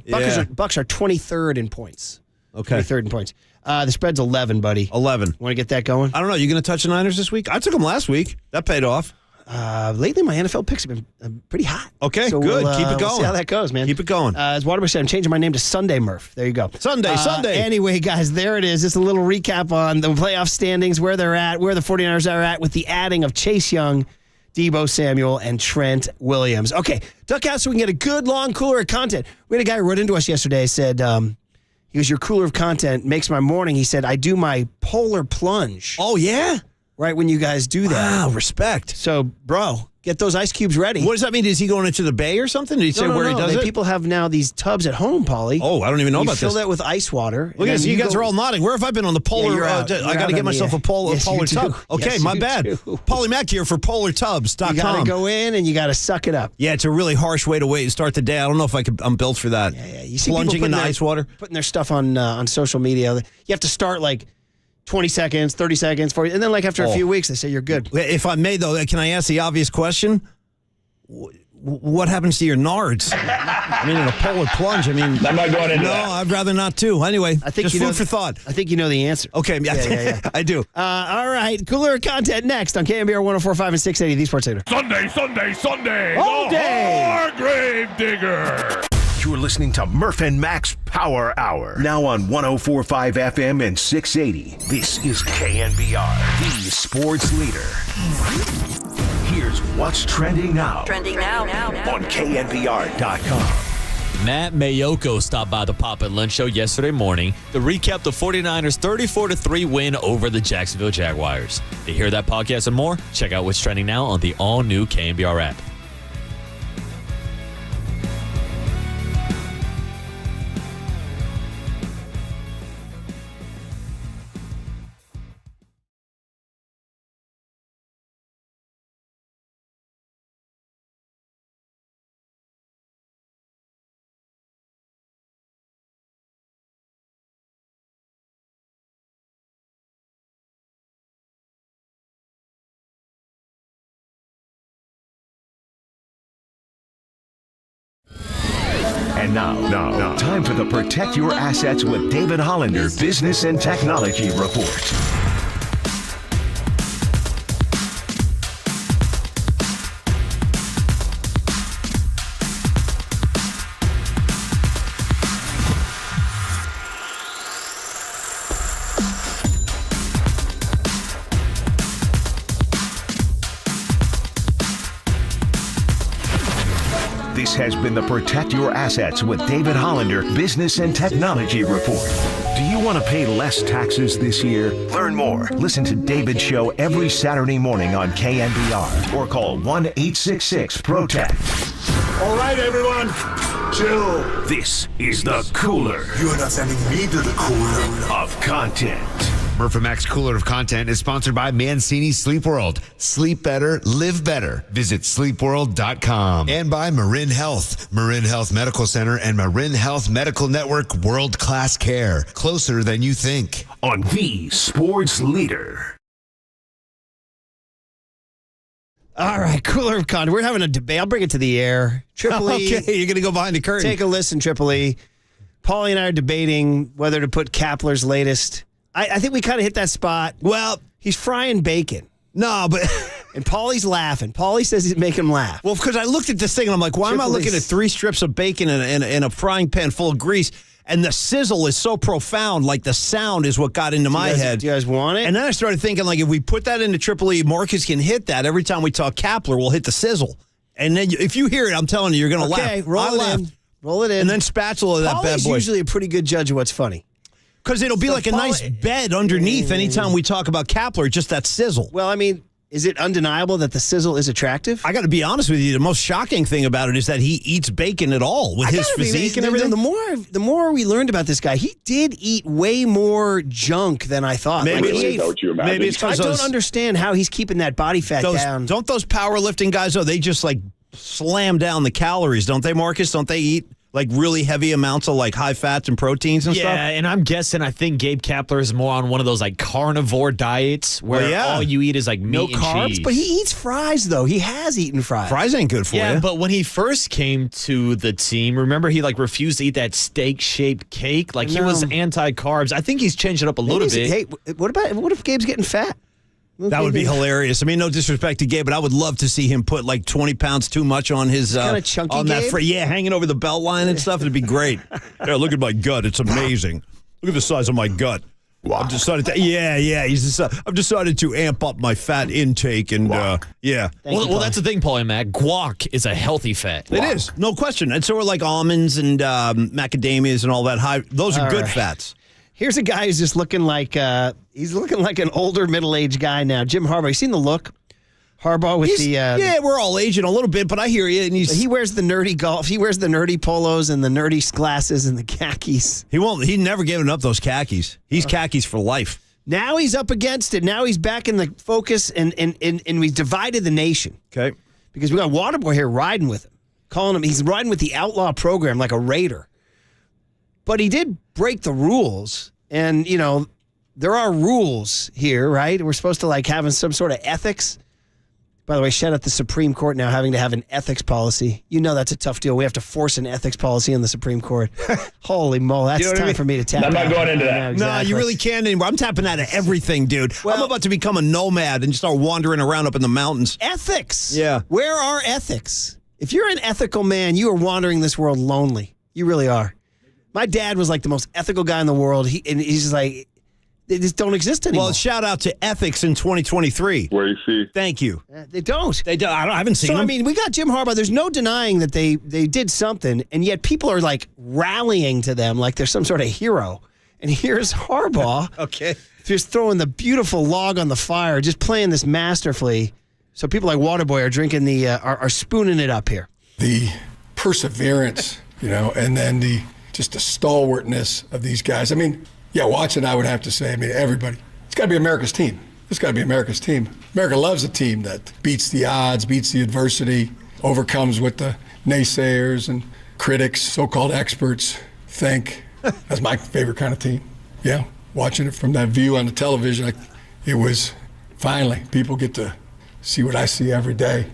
S16: Bucks are 23rd in points.
S17: Okay.
S16: 23rd in points. The spread's 11, buddy.
S17: 11.
S16: Want to get that going?
S17: I don't know. You going to touch the Niners this week? I took them last week. That paid off.
S16: Lately, my NFL picks have been pretty hot.
S17: Okay,
S16: so
S17: good. Keep it going.
S16: We'll see how that goes, man.
S17: Keep it going.
S16: As Waterbury said, I'm changing my name to Sunday Murph. There you go.
S17: Sunday.
S16: Anyway, guys, there it is. Just a little recap on the playoff standings, where they're at, where the 49ers are at with the adding of Chase Young, Debo Samuel, and Trent Williams. Okay, duck out so we can get a good, long cooler of content. We had a guy who wrote into us yesterday, said, he goes, your cooler of content makes my morning. He said, I do my polar plunge.
S17: Oh, yeah?
S16: Right when you guys do that.
S17: Wow, respect.
S16: So, bro, get those ice cubes ready.
S17: What does that mean? Is he going into the bay or something? Did he say where he does it?
S16: People have now these tubs at home, Pauly.
S17: Oh, I don't even know about this.
S16: You fill that with ice water.
S17: Look at this. You guys are all nodding. Where have I been on the polar?
S16: You're
S17: I got to get myself a polar tub. Okay,
S16: yes,
S17: my bad. Pauly Mack here for polartubs.com.
S16: You got to go in and you got to suck it up.
S17: Yeah, it's a really harsh way to start the day. I don't know if I'm built for that.
S16: Yeah. You see
S17: plunging in the ice water,
S16: putting their stuff on social media. You have to start like 20 seconds, 30 seconds, 40, and then like after a few weeks, they say you're good.
S17: If I may, though, can I ask the obvious question? What happens to your nards? I mean, in a polar plunge, I'm not going into that. I'd rather not too. Anyway,
S16: I think
S17: just food for thought.
S16: I think you know the answer.
S17: Okay, yeah. I do.
S16: All right, cooler content next on KNBR 104.5 and 680, the Sports Leader.
S3: Sunday.
S16: All day.
S3: Our grave digger.
S5: You're listening to Murph and Max Power Hour. Now on 104.5 FM and 680. This is KNBR, the sports leader. Here's what's trending now.
S12: Trending now.
S5: On KNBR.com.
S19: Matt Mayoko stopped by the Pop and Lunch Show yesterday morning to recap the 49ers' 34-3 win over the Jacksonville Jaguars. To hear that podcast and more, check out what's trending now on the all-new KNBR app.
S5: And now, time for the Protect Your Assets with David Hollander Business and Technology Report. This has been the Protect Your Assets with David Hollander Business and Technology Report. Do you want to pay less taxes this year? Learn more. Listen to David's show every Saturday morning on KNBR or call 1-866-PROTECT.
S6: All right, everyone, chill.
S5: This is the Cooler.
S6: You are not sending me to the cooler
S5: of content.
S7: Murph and Max Cooler of Content is sponsored by Mancini Sleep World. Sleep better, live better. Visit sleepworld.com. And by Marin Health. Marin Health Medical Center and Marin Health Medical Network world-class care. Closer than you think.
S5: On the sports leader.
S16: All right, Cooler of Content. We're having a debate. I'll bring it to the air. Triple E.
S17: Okay, you're going to go behind the curtain.
S16: Take a listen, Triple E. Paulie and I are debating whether to put Kapler's latest. I think we kind of hit that spot. Well, he's frying bacon.
S17: No, but...
S16: And Paulie's laughing. Paulie says he's making him laugh.
S17: Well, because I looked at this thing and I'm like, why am I looking at 3 strips of bacon in a frying pan full of grease? And the sizzle is so profound, like the sound is what got into my head.
S16: Do you guys want it?
S17: And then I started thinking, like, if we put that into Triple E, Marcus can hit that. Every time we talk Kapler, we'll hit the sizzle. And then if you hear it, I'm telling you, you're going to laugh.
S16: Okay, roll it in.
S17: And then spatula that bad boy.
S16: Paulie's usually a pretty good judge of what's funny.
S17: Because it'll be like a nice bed underneath anytime we talk about Kapler, just that sizzle.
S16: Well, I mean, is it undeniable that the sizzle is attractive?
S17: I got to be honest with you. The most shocking thing about it is that he eats bacon at all with his physique and everything.
S16: The more we learned about this guy, he did eat way more junk than I thought.
S17: Maybe it's
S16: I don't understand how he's keeping that body fat down.
S17: Don't those powerlifting guys, they just like slam down the calories, don't they, Marcus? Don't they eat like really heavy amounts of like high fats and proteins and stuff?
S19: Yeah, and I'm guessing I think Gabe Kapler is more on one of those like carnivore diets where all you eat is like meat and
S16: carbs,
S19: cheese.
S16: but he eats fries though. He has eaten fries.
S17: Fries ain't good for you.
S19: Yeah, but when he first came to the team, remember he like refused to eat that steak-shaped cake? Like he was anti-carbs. I think he's changed it up a little bit.
S16: Hey, what if Gabe's getting fat?
S17: That would be hilarious. I mean, no disrespect to Gabe, but I would love to see him put like 20 pounds too much on his
S16: kind of chunky
S17: on that
S16: Gabe?
S17: hanging over the belt line and stuff. It'd be great. Yeah, look at my gut. It's amazing. Look at the size of my gut. Wow. I've decided to, I've decided to amp up my fat intake and yeah.
S19: Well, that's the thing, Paulie and Mac. Guac is a healthy fat.
S17: It is, no question. And so are like almonds and macadamias and all that. Those are good fats.
S16: Here's a guy who's just looking like he's looking like an older middle-aged guy now. Jim Harbaugh. You seen the look? Harbaugh with
S17: yeah, we're all aging a little bit, but I hear you. And
S16: he wears the nerdy golf. He wears the nerdy polos and the nerdy glasses and the khakis.
S17: He never given up those khakis. He's khakis for life.
S16: Now he's up against it. Now he's back in the focus, and we divided the nation.
S17: Okay,
S16: because we got Waterboy here riding with him, calling him. He's riding with the outlaw program like a raider. But he did break the rules, and, you know, there are rules here, right? We're supposed to, like, having some sort of ethics. By the way, shout out the Supreme Court now having to have an ethics policy. You know that's a tough deal. We have to force an ethics policy in the Supreme Court. Holy moly, that's time for me to tap out.
S11: I'm not going into that.
S16: Exactly.
S17: No, you really can't anymore. I'm tapping out of everything, dude. I'm about to become a nomad and start wandering around up in the mountains.
S16: Ethics.
S17: Yeah.
S16: Where are ethics? If you're an ethical man, you are wandering this world lonely. You really are. My dad was like the most ethical guy in the world. He's just like, they just don't exist anymore.
S17: Well, shout out to ethics in 2023.
S8: Where you see?
S17: Thank you.
S16: They don't.
S17: I haven't seen
S16: So,
S17: them.
S16: I mean, we got Jim Harbaugh. There's no denying that they did something, and yet people are like rallying to them like they're some sort of hero. And here's Harbaugh.
S17: Okay.
S16: Just throwing the beautiful log on the fire, just playing this masterfully. So people like Waterboy are drinking are spooning it up here.
S13: The perseverance, and then the stalwartness of these guys. I mean, yeah, watching, I would have to say, everybody. It's got to be America's team. It's got to be America's team. America loves a team that beats the odds, beats the adversity, overcomes what the naysayers and critics, so-called experts, think. That's my favorite kind of team. Yeah, watching it from that view on the television, it was finally people get to see what I see every day,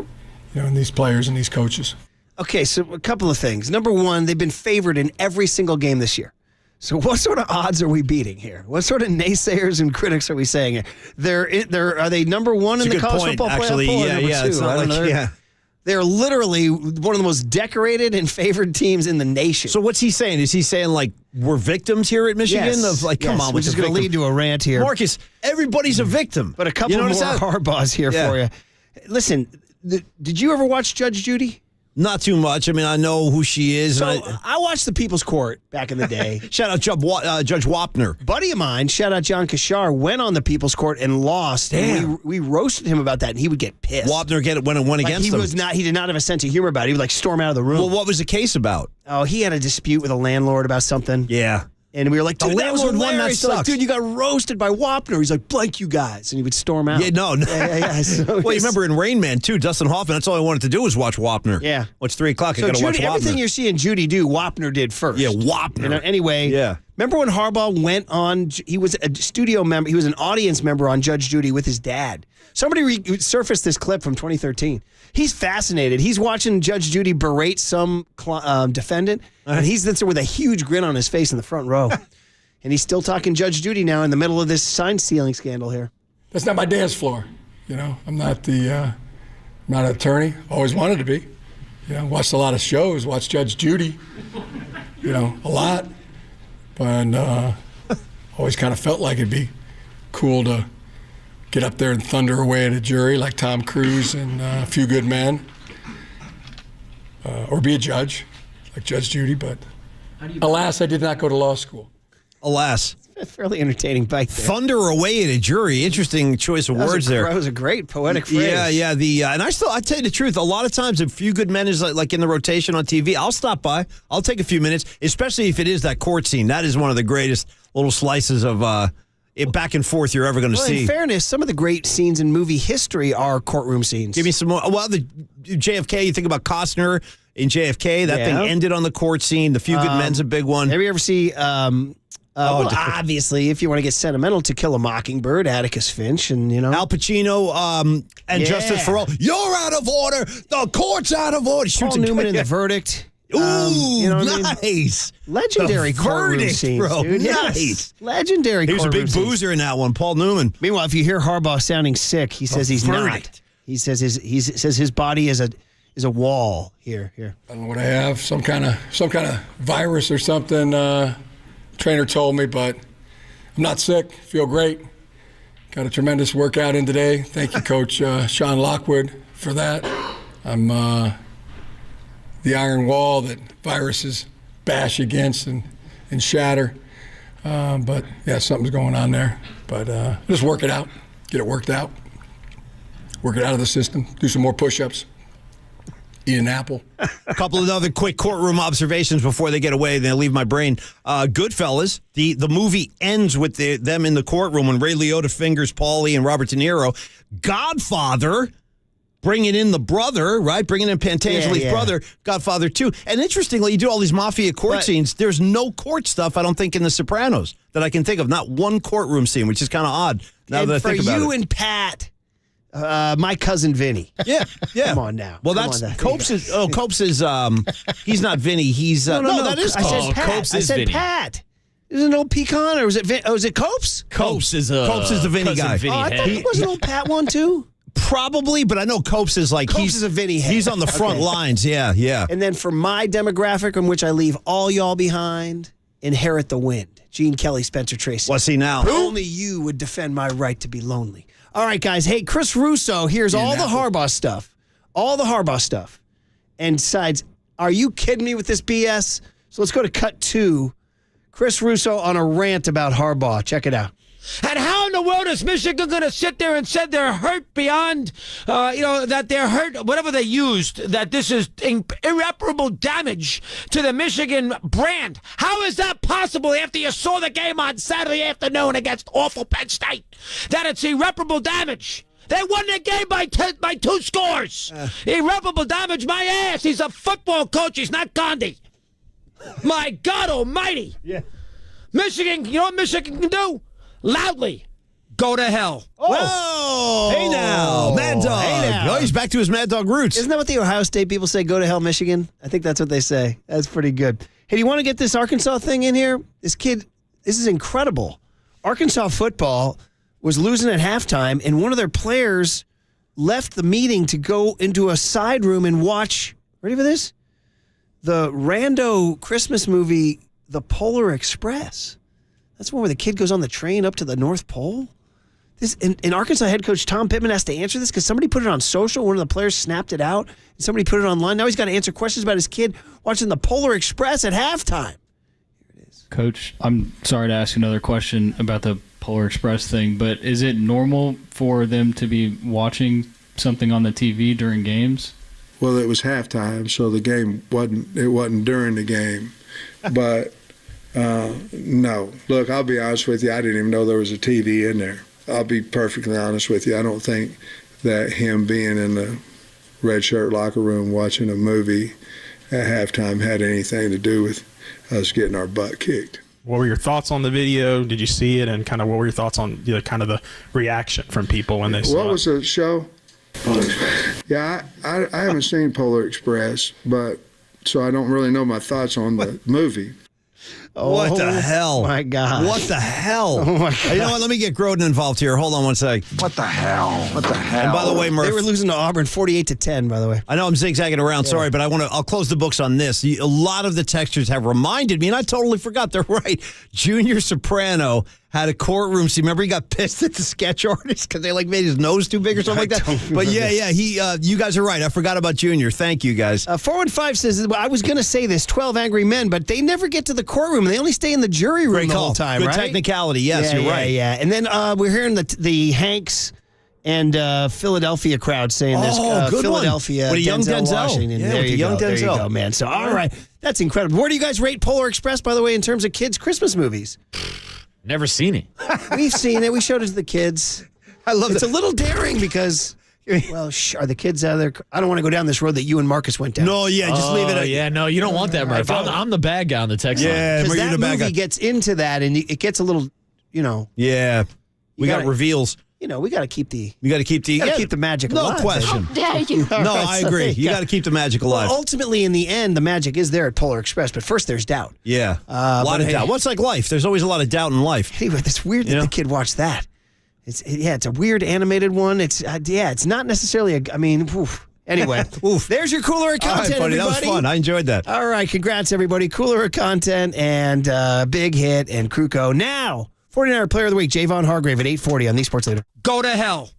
S13: in these players and these coaches.
S16: Okay, so a couple of things. Number one, they've been favored in every single game this year. So what sort of odds are we beating here? What sort of naysayers and critics are we saying here? Are they number one in the college football playoff poll?
S17: Yeah, it's not like,
S16: They're literally one of the most decorated and favored teams in the nation.
S17: So what's he saying? Is he saying like we're victims here at Michigan?
S16: Yes.
S17: Come on,
S16: which is going to lead to a rant here.
S17: Marcus, everybody's a victim.
S16: But a couple more Harbaughs here for you. Listen, did you ever watch Judge Judy?
S17: Not too much. I mean, I know who she is.
S16: So I watched the People's Court back in the day.
S17: Shout out Judge Wapner.
S16: Buddy of mine, shout out John Kashar, went on the People's Court and lost.
S17: Damn.
S16: And we roasted him about that, and he would get pissed.
S17: Wapner went against him.
S16: He did not have a sense of humor about it. He would storm out of the room.
S17: Well, what was the case about?
S16: Oh, he had a dispute with a landlord about something.
S17: Yeah.
S16: And we were like, dude,
S17: the
S16: that was
S17: landlord won, that
S16: hilarious.
S17: sucks.
S16: Like, dude, you got roasted by Wapner. He's like, blank you guys. And he would storm out.
S17: Yeah, no.
S16: Yeah. So
S17: well, you remember in Rain Man, too, Dustin Hoffman, that's all I wanted to do was watch Wapner.
S16: Yeah.
S17: It's 3 o'clock.
S16: So
S17: I got to watch Wapner.
S16: Everything you're seeing Judy do, Wapner did first.
S17: Yeah, Wapner.
S16: Anyway,
S17: yeah.
S16: Remember when Harbaugh went on, he was a studio member, he was an audience member on Judge Judy with his dad. Somebody surfaced this clip from 2013. He's fascinated. He's watching Judge Judy berate some defendant, and he's there with a huge grin on his face in the front row. And he's still talking Judge Judy now in the middle of this sign stealing scandal here.
S13: That's not my dance floor. I'm not I'm not an attorney. Always wanted to be. Watched a lot of shows. Watched Judge Judy. A lot. But always kind of felt like it'd be cool to get up there and thunder away at a jury like Tom Cruise and A Few Good Men, or be a judge like Judge Judy. But alas, I did not go to law school.
S17: Alas.
S16: A fairly entertaining bite there.
S17: Thunder away at a jury. Interesting choice of words there.
S16: That was a great poetic phrase.
S17: Yeah. And I tell you the truth, a lot of times, A Few Good Men is like in the rotation on TV. I'll stop by. I'll take a few minutes, especially if it is that court scene. That is one of the greatest little slices of back and forth you're ever going to see.
S16: In fairness, some of the great scenes in movie history are courtroom scenes.
S17: Give me some more. Well, the JFK, you think about Costner in JFK. That thing ended on the court scene. The Few Good Men's a big one.
S16: Have you ever see... obviously, if you want to get sentimental, To Kill a Mockingbird, Atticus Finch, and
S17: Al Pacino and Justice for All. You're out of order. The court's out of order.
S16: Paul Newman in The Verdict.
S17: Ooh,
S16: nice.
S17: I mean?
S16: Legendary courtroom scenes,
S17: bro.
S16: dude.
S17: Nice.
S16: Yes. Legendary
S17: He was a
S16: courtroom
S17: big boozer in that one, Paul Newman.
S16: Meanwhile, if you hear Harbaugh sounding sick, he says he's not. He says his body is a wall. Here.
S13: I don't know what I have. Some kind of virus or something. Trainer told me, but I'm not sick. Feel great. Got a tremendous workout in today. Thank you, Coach Sean Lockwood, for that. I'm the iron wall that viruses bash against and shatter. But yeah, something's going on there. But just work it out. Get it worked out. Work it out of the system. Do some more push-ups. Eat an apple.
S17: A couple of other quick courtroom observations before they get away. They leave my brain. Goodfellas. The movie ends with them in the courtroom when Ray Liotta fingers Paulie and Robert De Niro. Godfather, bringing in the brother, right? Bringing in Pantangeli's brother, Godfather 2. And interestingly, you do all these mafia court scenes. There's no court stuff, I don't think, in The Sopranos that I can think of. Not one courtroom scene, which is kind of odd now that I think about it.
S16: For you and Pat... My cousin Vinny.
S17: Yeah.
S16: Come on now.
S17: Well, that's Copes is. Oh, Copes is. He's not Vinny. He's
S16: no.
S17: That is Copes.
S16: I said Pat.
S19: Copes is Vinny.
S16: Pat. Is it an old pecan or was it? Is it Copes?
S19: Copes is
S17: the Vinny guy.
S19: Vinny
S16: I thought it was an old Pat one too.
S17: Probably, but I know Copes is like
S16: Copes is a Vinny head.
S17: He's on the front
S16: Okay.
S17: lines. Yeah, yeah.
S16: And then for my demographic, in which I leave all y'all behind, Inherit the Wind. Gene Kelly, Spencer Tracy.
S17: What's he now?
S16: Only you would defend my right to be lonely. All right, guys. Hey, Chris Russo, here's all the Harbaugh stuff. All the Harbaugh stuff. And decides, are you kidding me with this BS? So let's go to cut 2. Chris Russo on a rant about Harbaugh. Check it out.
S15: And how in the world is Michigan going to sit there and say they're hurt beyond, that they're hurt, whatever they used, that this is irreparable damage to the Michigan brand? How is that possible after you saw the game on Saturday afternoon against awful Penn State? That it's irreparable damage. They won the game by 2 scores. Irreparable damage, my ass. He's a football coach. He's not Gandhi. My God almighty.
S17: Yeah.
S15: Michigan, you know what Michigan can do? Loudly, go to hell.
S17: Whoa! Hey now, Mad Dog.
S16: Hey now.
S17: Oh, he's back to his Mad Dog roots.
S16: Isn't that what the Ohio State people say? Go to hell, Michigan? I think that's what they say. That's pretty good. Hey, do you want to get this Arkansas thing in here? This is incredible. Arkansas football was losing at halftime, and one of their players left the meeting to go into a side room and watch, ready for this? The rando Christmas movie, The Polar Express. That's one where the kid goes on the train up to the North Pole. And Arkansas head coach Tom Pittman has to answer this because somebody put it on social. One of the players snapped it out, and somebody put it online. Now he's got to answer questions about his kid watching the Polar Express at halftime.
S21: Coach, I'm sorry to ask another question about the Polar Express thing, but is it normal for them to be watching something on the TV during games?
S22: Well, it was halftime, so the game wasn't during the game. But no. Look, I'll be honest with you, I didn't even know there was a TV in there. I'll be perfectly honest with you. I don't think that him being in the red shirt locker room watching a movie at halftime had anything to do with us getting our butt kicked.
S23: What were your thoughts on the video? Did you see it? And kind of what were your thoughts on kind of the reaction from people when they saw it?
S22: What was the show? Polar Express. Yeah, I haven't seen Polar Express, but so I don't really know my thoughts on the movie.
S17: What the hell?
S16: My God.
S17: What the hell?
S16: Oh, my God.
S17: You know what? Let me get Grodin involved here. Hold on one sec.
S22: What the hell? What the hell?
S17: And by the way, Murph,
S16: They were losing to Auburn 48-10, by the way.
S17: I know I'm zigzagging around, sorry, but I'll close the books on this. A lot of the texters have reminded me, and I totally forgot, they're right. Junior Soprano had a courtroom scene. Remember he got pissed at the sketch artist because they made his nose too big or something like that? But you guys are right. I forgot about Junior. Thank you, guys.
S16: 415 says, I was going to say this, 12 Angry Men, but they never get to the courtroom. They only stay in the jury room the whole time,
S17: Good
S16: right?
S17: technicality. Yes, you're right.
S16: Yeah. And then we're hearing the Hanks and Philadelphia crowd saying this.
S17: Good
S16: Philadelphia,
S17: one. With a young Denzel.
S16: Washington.
S17: Yeah,
S16: There
S17: with
S16: you
S17: a young
S16: go. There you
S17: Denzel.
S16: go, man. So, all right. That's incredible. Where do you guys rate Polar Express, by the way, in terms of kids' Christmas movies?
S19: Never seen it.
S16: We've seen it. We showed it to the kids.
S17: I love
S16: It's a little daring because, well, are the kids out of there? I don't want to go down this road that you and Marcus went down.
S17: No, yeah, just leave it.
S19: Yeah, no, you don't want that, Murph. I'm the bad guy on the text line.
S17: Yeah,
S16: Because
S17: you're
S16: that
S17: the bad
S16: movie
S17: guy.
S16: gets into that, and it gets a little,
S17: Yeah, we got
S16: gotta-
S17: reveals.
S16: we got to keep the
S17: You got to keep the
S16: magic
S17: no
S16: alive.
S17: question.
S16: How dare you?
S17: No, I agree. You got to keep the magic alive.
S16: Well, ultimately, in the end, the magic is there at Polar Express, but first there's doubt.
S17: Yeah, a lot
S16: but
S17: of
S16: hey-
S17: doubt. What's like life? There's always a lot of doubt in life.
S16: Anyway, it's weird that the kid watched that. It's a weird animated one. It's not necessarily oof. Anyway, there's your Cooler of
S17: All right,
S16: content,
S17: buddy,
S16: everybody.
S17: that was fun. I enjoyed that.
S16: All right, congrats, everybody. Cooler of content and Big Hit and Kruko. Now, 49er Player of the Week, Javon Hargrave at 8:40 on the Sports Leader.
S15: Go to hell.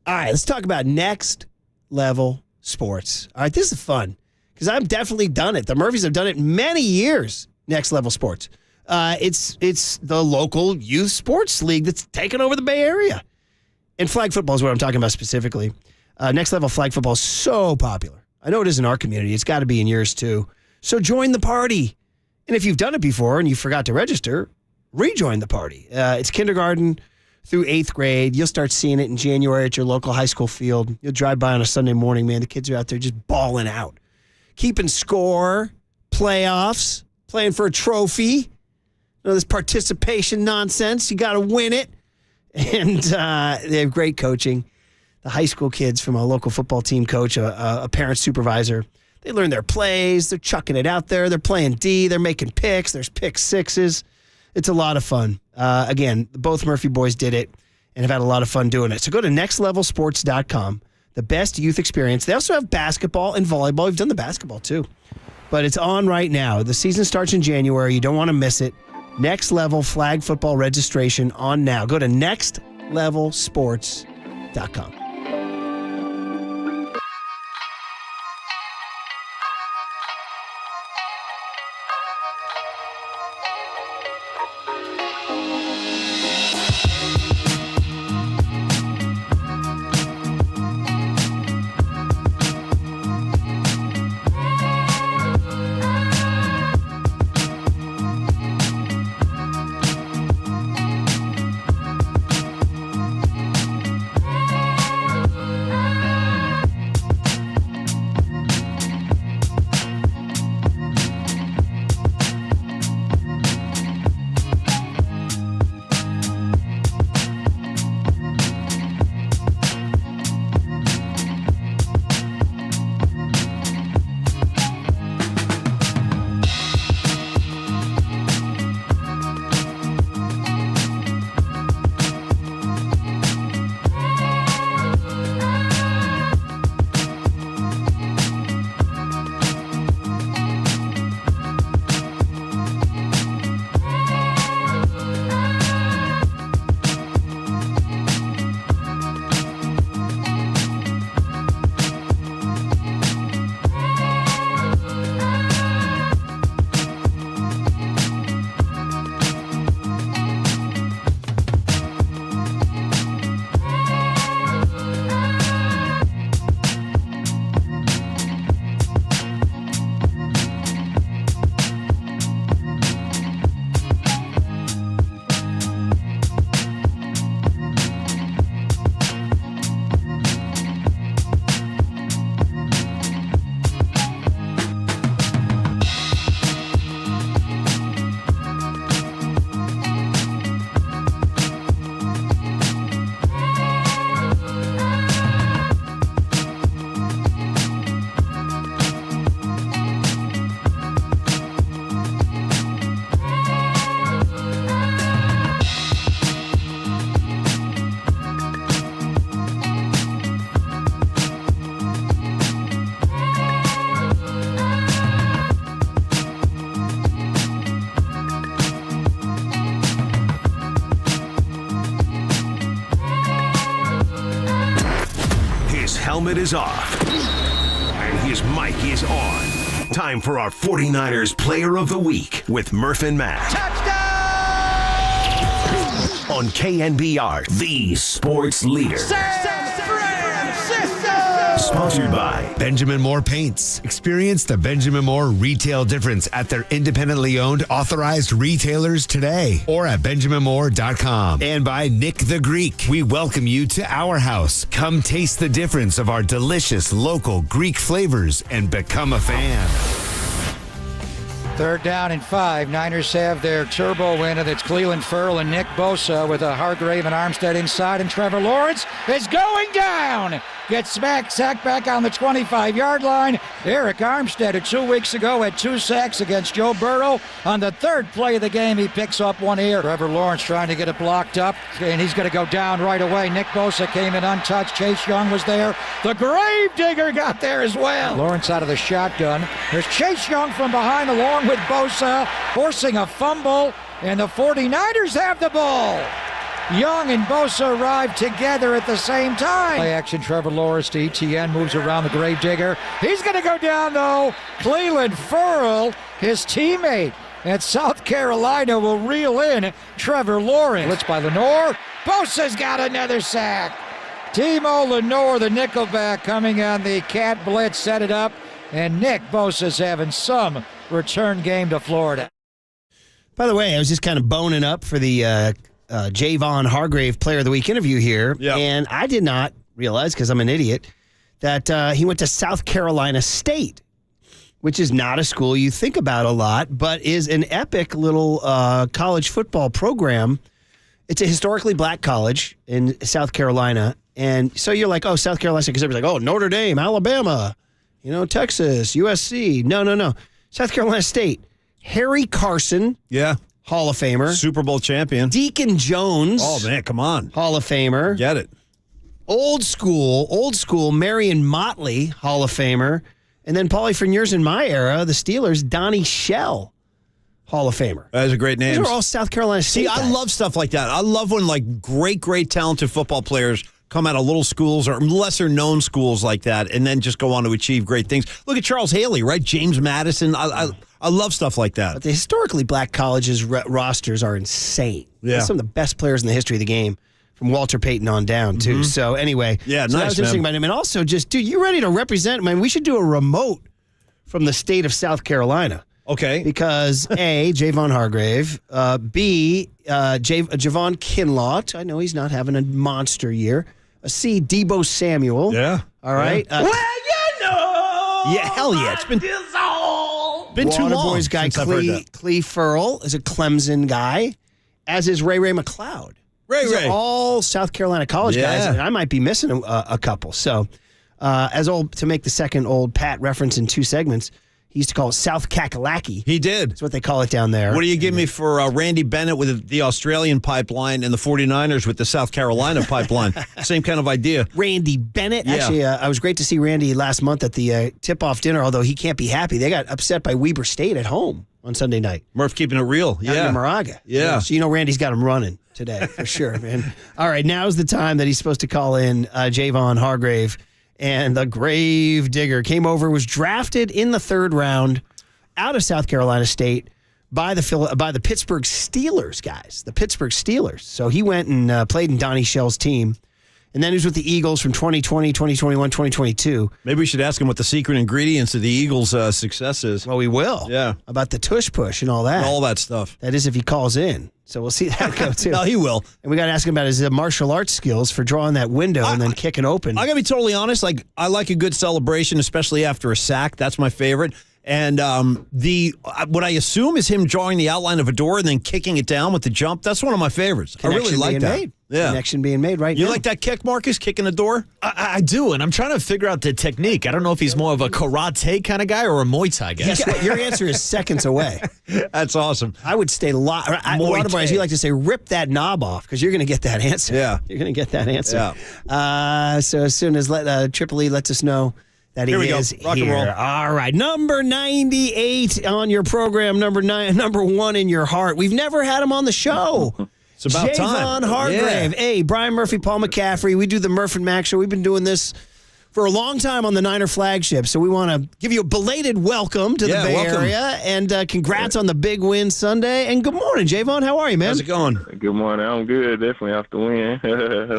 S16: All right, let's talk about next level sports. All right, this is fun because I've definitely done it. The Murphys have done it many years. Next level sports. It's the local youth sports league that's taken over the Bay Area, and flag football is what I'm talking about specifically. Next level flag football is so popular. I know it is in our community. It's got to be in yours too. So join the party. And if you've done it before and you forgot to register, rejoin the party. It's kindergarten through 8th grade. You'll start seeing it in January at your local high school field. You'll drive by on a Sunday morning, man. The kids are out there just balling out. Keeping score, playoffs, playing for a trophy. This participation nonsense. You got to win it. And they have great coaching. The high school kids from a local football team coach, a parent supervisor, they learn their plays. They're chucking it out there. They're playing D. They're making picks. There's pick sixes. It's a lot of fun. Again, both Murphy boys did it and have had a lot of fun doing it. So go to nextlevelsports.com. The best youth experience. They also have basketball and volleyball. We've done the basketball too. But it's on right now. The season starts in January. You don't want to miss it. Next Level flag football registration on now. Go to nextlevelsports.com.
S5: Helmet is off, and his mic is on. Time for our 49ers Player of the Week with Murph and Matt. Touchdown! On KNBR, the sports leader. Sponsored by
S7: Benjamin Moore Paints. Experience the Benjamin Moore retail difference at their independently owned authorized retailers today or at benjaminmoore.com. And by Nick the Greek. We welcome you to our house. Come taste the difference of our delicious local Greek flavors and become a fan.
S2: 3rd down and 5. Niners have their turbo win, and it's Cleveland Ferrell and Nick Bosa with a Hargrave and Armstead inside, and Trevor Lawrence is going down. Gets sacked back on the 25-yard line. Eric Armstead, 2 weeks ago, had 2 sacks against Joe Burrow. On the 3rd play of the game, he picks up one here. Trevor Lawrence trying to get it blocked up, and he's going to go down right away. Nick Bosa came in untouched. Chase Young was there. The Gravedigger got there as well. Lawrence out of the shotgun. There's Chase Young from behind along with Bosa, forcing a fumble, and the 49ers have the ball. Young and Bosa arrive together at the same time. Play action, Trevor Lawrence to ETN, moves around the Gravedigger. He's going to go down, though. Cleveland Ferrell, his teammate at South Carolina, will reel in Trevor Lawrence. Blitz by Lenore. Bosa's got another sack. Timo Lenore, the nickelback, coming on the cat blitz, set it up. And Nick Bosa's having some return game to Florida.
S16: By the way, I was just kind of boning up for the Javon Hargrave Player of the Week interview here, and I did not realize, because I'm an idiot, that he went to South Carolina State, which is not a school you think about a lot, but is an epic little college football program. It's a historically black college in South Carolina, and so you're like, oh, South Carolina State, because everybody's like, oh, Notre Dame, Alabama, Texas, USC. No. South Carolina State. Harry Carson.
S17: Yeah.
S16: Hall of Famer.
S17: Super Bowl champion.
S16: Deacon Jones.
S17: Oh, man, come on.
S16: Hall of Famer.
S17: Get it.
S16: Old school, Marion Motley, Hall of Famer. And then, Paulie, for years in my era, the Steelers, Donnie Shell, Hall of Famer.
S17: That is a great name.
S16: These are all South Carolina State guys.
S17: I love stuff like that. I love when, great talented football players come out of little schools or lesser-known schools like that and then just go on to achieve great things. Look at Charles Haley, right? James Madison. I love stuff like that.
S16: But the historically black colleges rosters are insane.
S17: Yeah.
S16: Some of the best players in the history of the game, from Walter Payton on down, too.
S17: Mhm.
S16: So, anyway.
S17: Yeah,
S16: so
S17: nice,
S16: that was interesting about him. And also, just, dude, you ready to represent? Man, we should do a remote from the state of South Carolina.
S17: Okay.
S16: Because, A, Javon Hargrave, B, Javon Kinlaw. I know he's not having a monster year. C, Debo Samuel.
S17: Yeah.
S16: All right.
S17: Yeah.
S16: Yeah, hell yeah. It's been
S17: too long
S16: Waterboys guy
S17: since I've heard that.
S16: Clee Furl is a Clemson guy, as is Ray McLeod. These are all South Carolina college guys, and I might be missing a couple. So, to make the second old Pat reference in 2 segments, he used to call it South Kakalaki.
S17: He did.
S16: That's what they call it down there.
S17: What do you give me for Randy Bennett with the Australian pipeline and the 49ers with the South Carolina pipeline? Same kind of idea.
S16: Randy Bennett.
S17: Yeah.
S16: Actually, I was great to see Randy last month at the tip-off dinner, although he can't be happy. They got upset by Weber State at home on Sunday night.
S17: Murph keeping it real.
S16: Down in Moraga.
S17: Yeah.
S16: So Randy's got him running today, for sure, man. All right, now's the time that he's supposed to call in Javon Hargrave. And the grave digger came over, was drafted in the 3rd round out of South Carolina State by the Pittsburgh Steelers, guys. The Pittsburgh Steelers. So he went and played in Donnie Shell's team. And then he was with the Eagles from 2020, 2021, 2022.
S17: Maybe we should ask him what the secret ingredients of the Eagles' success is.
S16: Well, we will.
S17: Yeah.
S16: About the tush push and all that.
S17: All that stuff.
S16: That is if he calls in. So we'll see that go, too.
S17: No, he will.
S16: And we got to ask him about his martial arts skills for drawing that window and then kicking open.
S17: I got to be totally honest. I like a good celebration, especially after a sack. That's my favorite. And what I assume is him drawing the outline of a door and then kicking it down with the jump. That's one of my favorites. I really like that.
S16: Made.
S17: Yeah.
S16: Connection being made right now.
S17: You like that kick, Marcus, kicking the door?
S19: I do, and I'm trying to figure out the technique. I don't know if he's more of a karate kind of guy or a Muay Thai guy.
S16: Guess what? Your answer is seconds away.
S17: That's awesome.
S16: I would stay Waterboys, you like to say, rip that knob off, because you're going to get that answer.
S17: Yeah.
S16: You're going to get that answer.
S17: Yeah.
S16: So as soon as Triple E lets us know that he is
S17: Rock
S16: here.
S17: and roll.
S16: All right. Number 98 on your program, number 1 in your heart. We've never had him on the show.
S17: It's about time.
S16: Javon Hargrave.
S17: Yeah.
S16: Hey, Brian Murphy, Paul McCaffrey. We do the Murph and Mac show. We've been doing this for a long time on the Niner flagship, so we want to give you a belated welcome to the Bay Area, and congrats on the big win Sunday. And good morning, Javon. How are you, man?
S17: How's it going?
S4: Good morning. I'm good. Definitely off the win.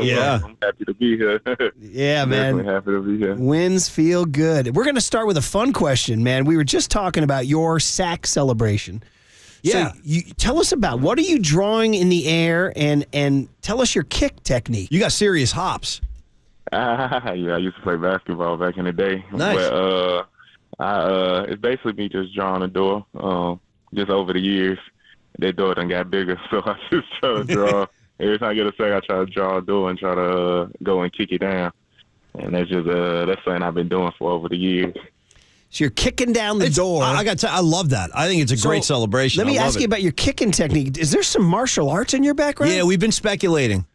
S17: Yeah.
S4: I'm happy to be here.
S16: Yeah, man.
S4: Definitely happy to be here.
S16: Wins feel good. We're going to start with a fun question, man. We were just talking about your sack celebration.
S17: Yeah.
S16: So tell us about, what are you drawing in the air, and tell us your kick technique.
S17: You got serious hops.
S4: Yeah, I used to play basketball back in the day.
S17: Nice.
S4: But it's basically me just drawing a door. Just over the years, that door done got bigger, so I just try to draw. Every time I get a sack, I try to draw a door and try to go and kick it down. And that's just that's something I've been doing for over the years.
S16: So you're kicking down the door.
S17: I got to. I love that. I think it's a great celebration.
S16: Let me ask you about your kicking technique. Is there some martial arts in your background?
S17: Yeah, we've been speculating.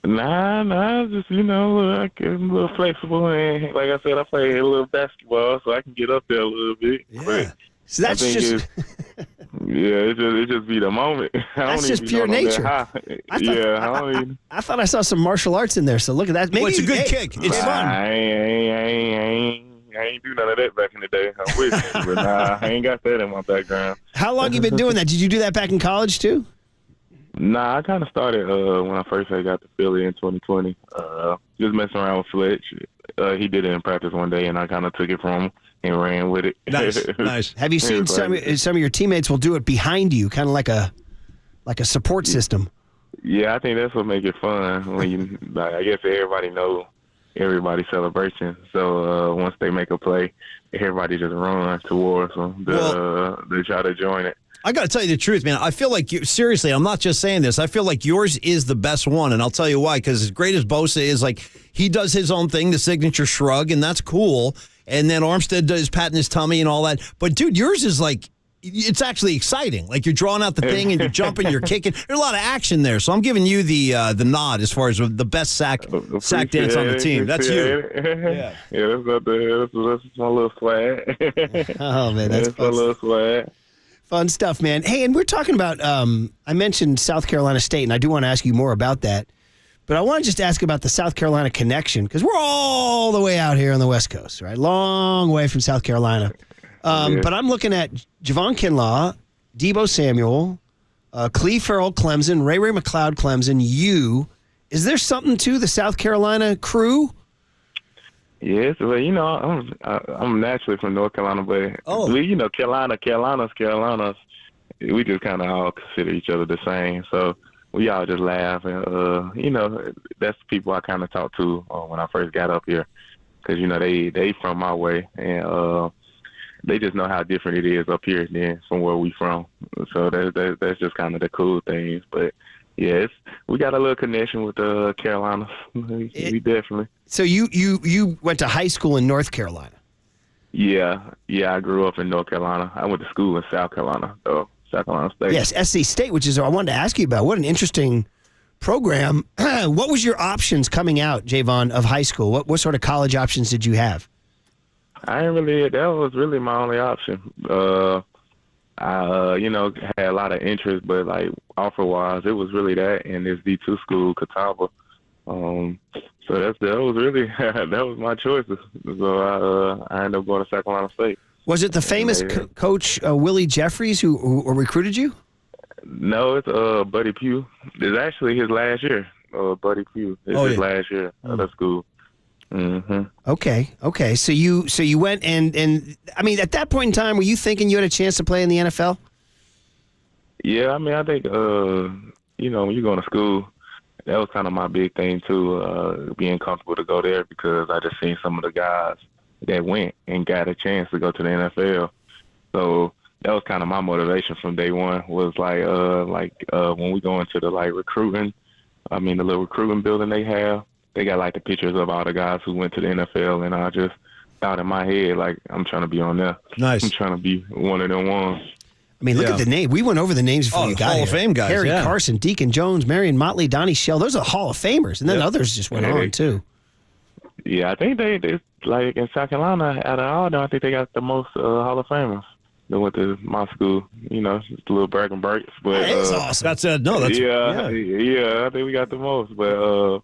S4: Nah, just, I'm a little flexible, and like I said, I play a little basketball, so I can get up there a little bit.
S16: Yeah.
S4: But
S16: so that's just...
S4: it just be the moment.
S16: That's just pure nature. I thought I saw some martial arts in there, so look at that. Maybe
S17: it's a good kick. It's fun.
S4: I ain't do none of that back in the day. I wish, but nah, I ain't got that in my background.
S16: How long you been doing that? Did you do that back in college, too?
S4: Nah, I kind of started when I first got to Philly in 2020. Just messing around with Fletch. He did it in practice one day, and I kind of took it from him and ran with it.
S17: Nice.
S16: Have you seen some of your teammates will do it behind you, kind of like a support system?
S4: Yeah, I think that's what makes it fun. When you, like, I guess everybody knows everybody's celebration. So once they make a play, everybody just runs towards them to try to join it.
S17: I got to tell you the truth, man. I feel like seriously, I'm not just saying this. I feel like yours is the best one, and I'll tell you why. Because as great as Bosa is, like, he does his own thing, the signature shrug, and that's cool. And then Armstead does patting his tummy and all that. But dude, yours is like, it's actually exciting. Like, you're drawing out the thing and you're jumping, you're kicking. There's a lot of action there. So I'm giving you the nod as far as the best sack dance on the team. That's you.
S4: Yeah, that's my little swag.
S16: Oh man, that's
S4: my little swag.
S16: Fun stuff, man. Hey, and we're talking about, I mentioned South Carolina State, and I do want to ask you more about that. But I want to just ask about the South Carolina connection, because we're all the way out here on the West Coast, right? Long way from South Carolina. But I'm looking at Javon Kinlaw, Deebo Samuel, Cleve Farrell, Clemson, Ray McLeod, Clemson, you. Is there something to the South Carolina crew?
S4: Yes, well, I'm naturally from North Carolina, but Carolinas, we just kind of all consider each other the same. So we all just laugh, and that's the people I kind of talk to when I first got up here, because they from my way, and they just know how different it is up here than from where we from. So that's just kind of the cool things, but. Yes, we got a little connection with the Carolinas. We definitely.
S16: So you went to high school in North Carolina?
S4: Yeah, I grew up in North Carolina. I went to school in South Carolina, though, South Carolina State.
S16: Yes, SC State, which is what I wanted to ask you about. What an interesting program. What was your options coming out, Javon, of high school? What sort of college options did you have?
S4: That was really my only option. I had a lot of interest, but like offer-wise, it was really that and this D2 school, Catawba. So that was my choices. So I ended up going to South Carolina State.
S16: Was it the famous coach Willie Jeffries who recruited you?
S4: No, it's Buddy Pugh. It's actually his last year. Buddy Pugh. It's his last year of the school. Mm-hmm.
S16: Okay. So you went and I mean, at that point in time, were you thinking you had a chance to play in the NFL?
S4: Yeah, I mean, I think when you go to school, that was kind of my big thing too, being comfortable to go there, because I just seen some of the guys that went and got a chance to go to the NFL. So that was kind of my motivation from day one. Was when we go into the recruiting, I mean, the little recruiting building they have. They got the pictures of all the guys who went to the NFL, and I just thought in my head, I'm trying to be on there.
S17: Nice.
S4: I'm trying to be one of them ones.
S16: I mean, look at the name. We went over the names before you got
S17: Hall
S16: here.
S17: of Fame guys.
S16: Harry Carson, Deacon Jones, Marion Motley, Donnie Shell. Those are Hall of Famers, and then others just went on too.
S4: Yeah, I think they in South Carolina, out of all of them, I think they got the most Hall of Famers. They went to my school, just a little brag and breaks. But
S17: that is awesome. That's
S4: I think we got the most, but.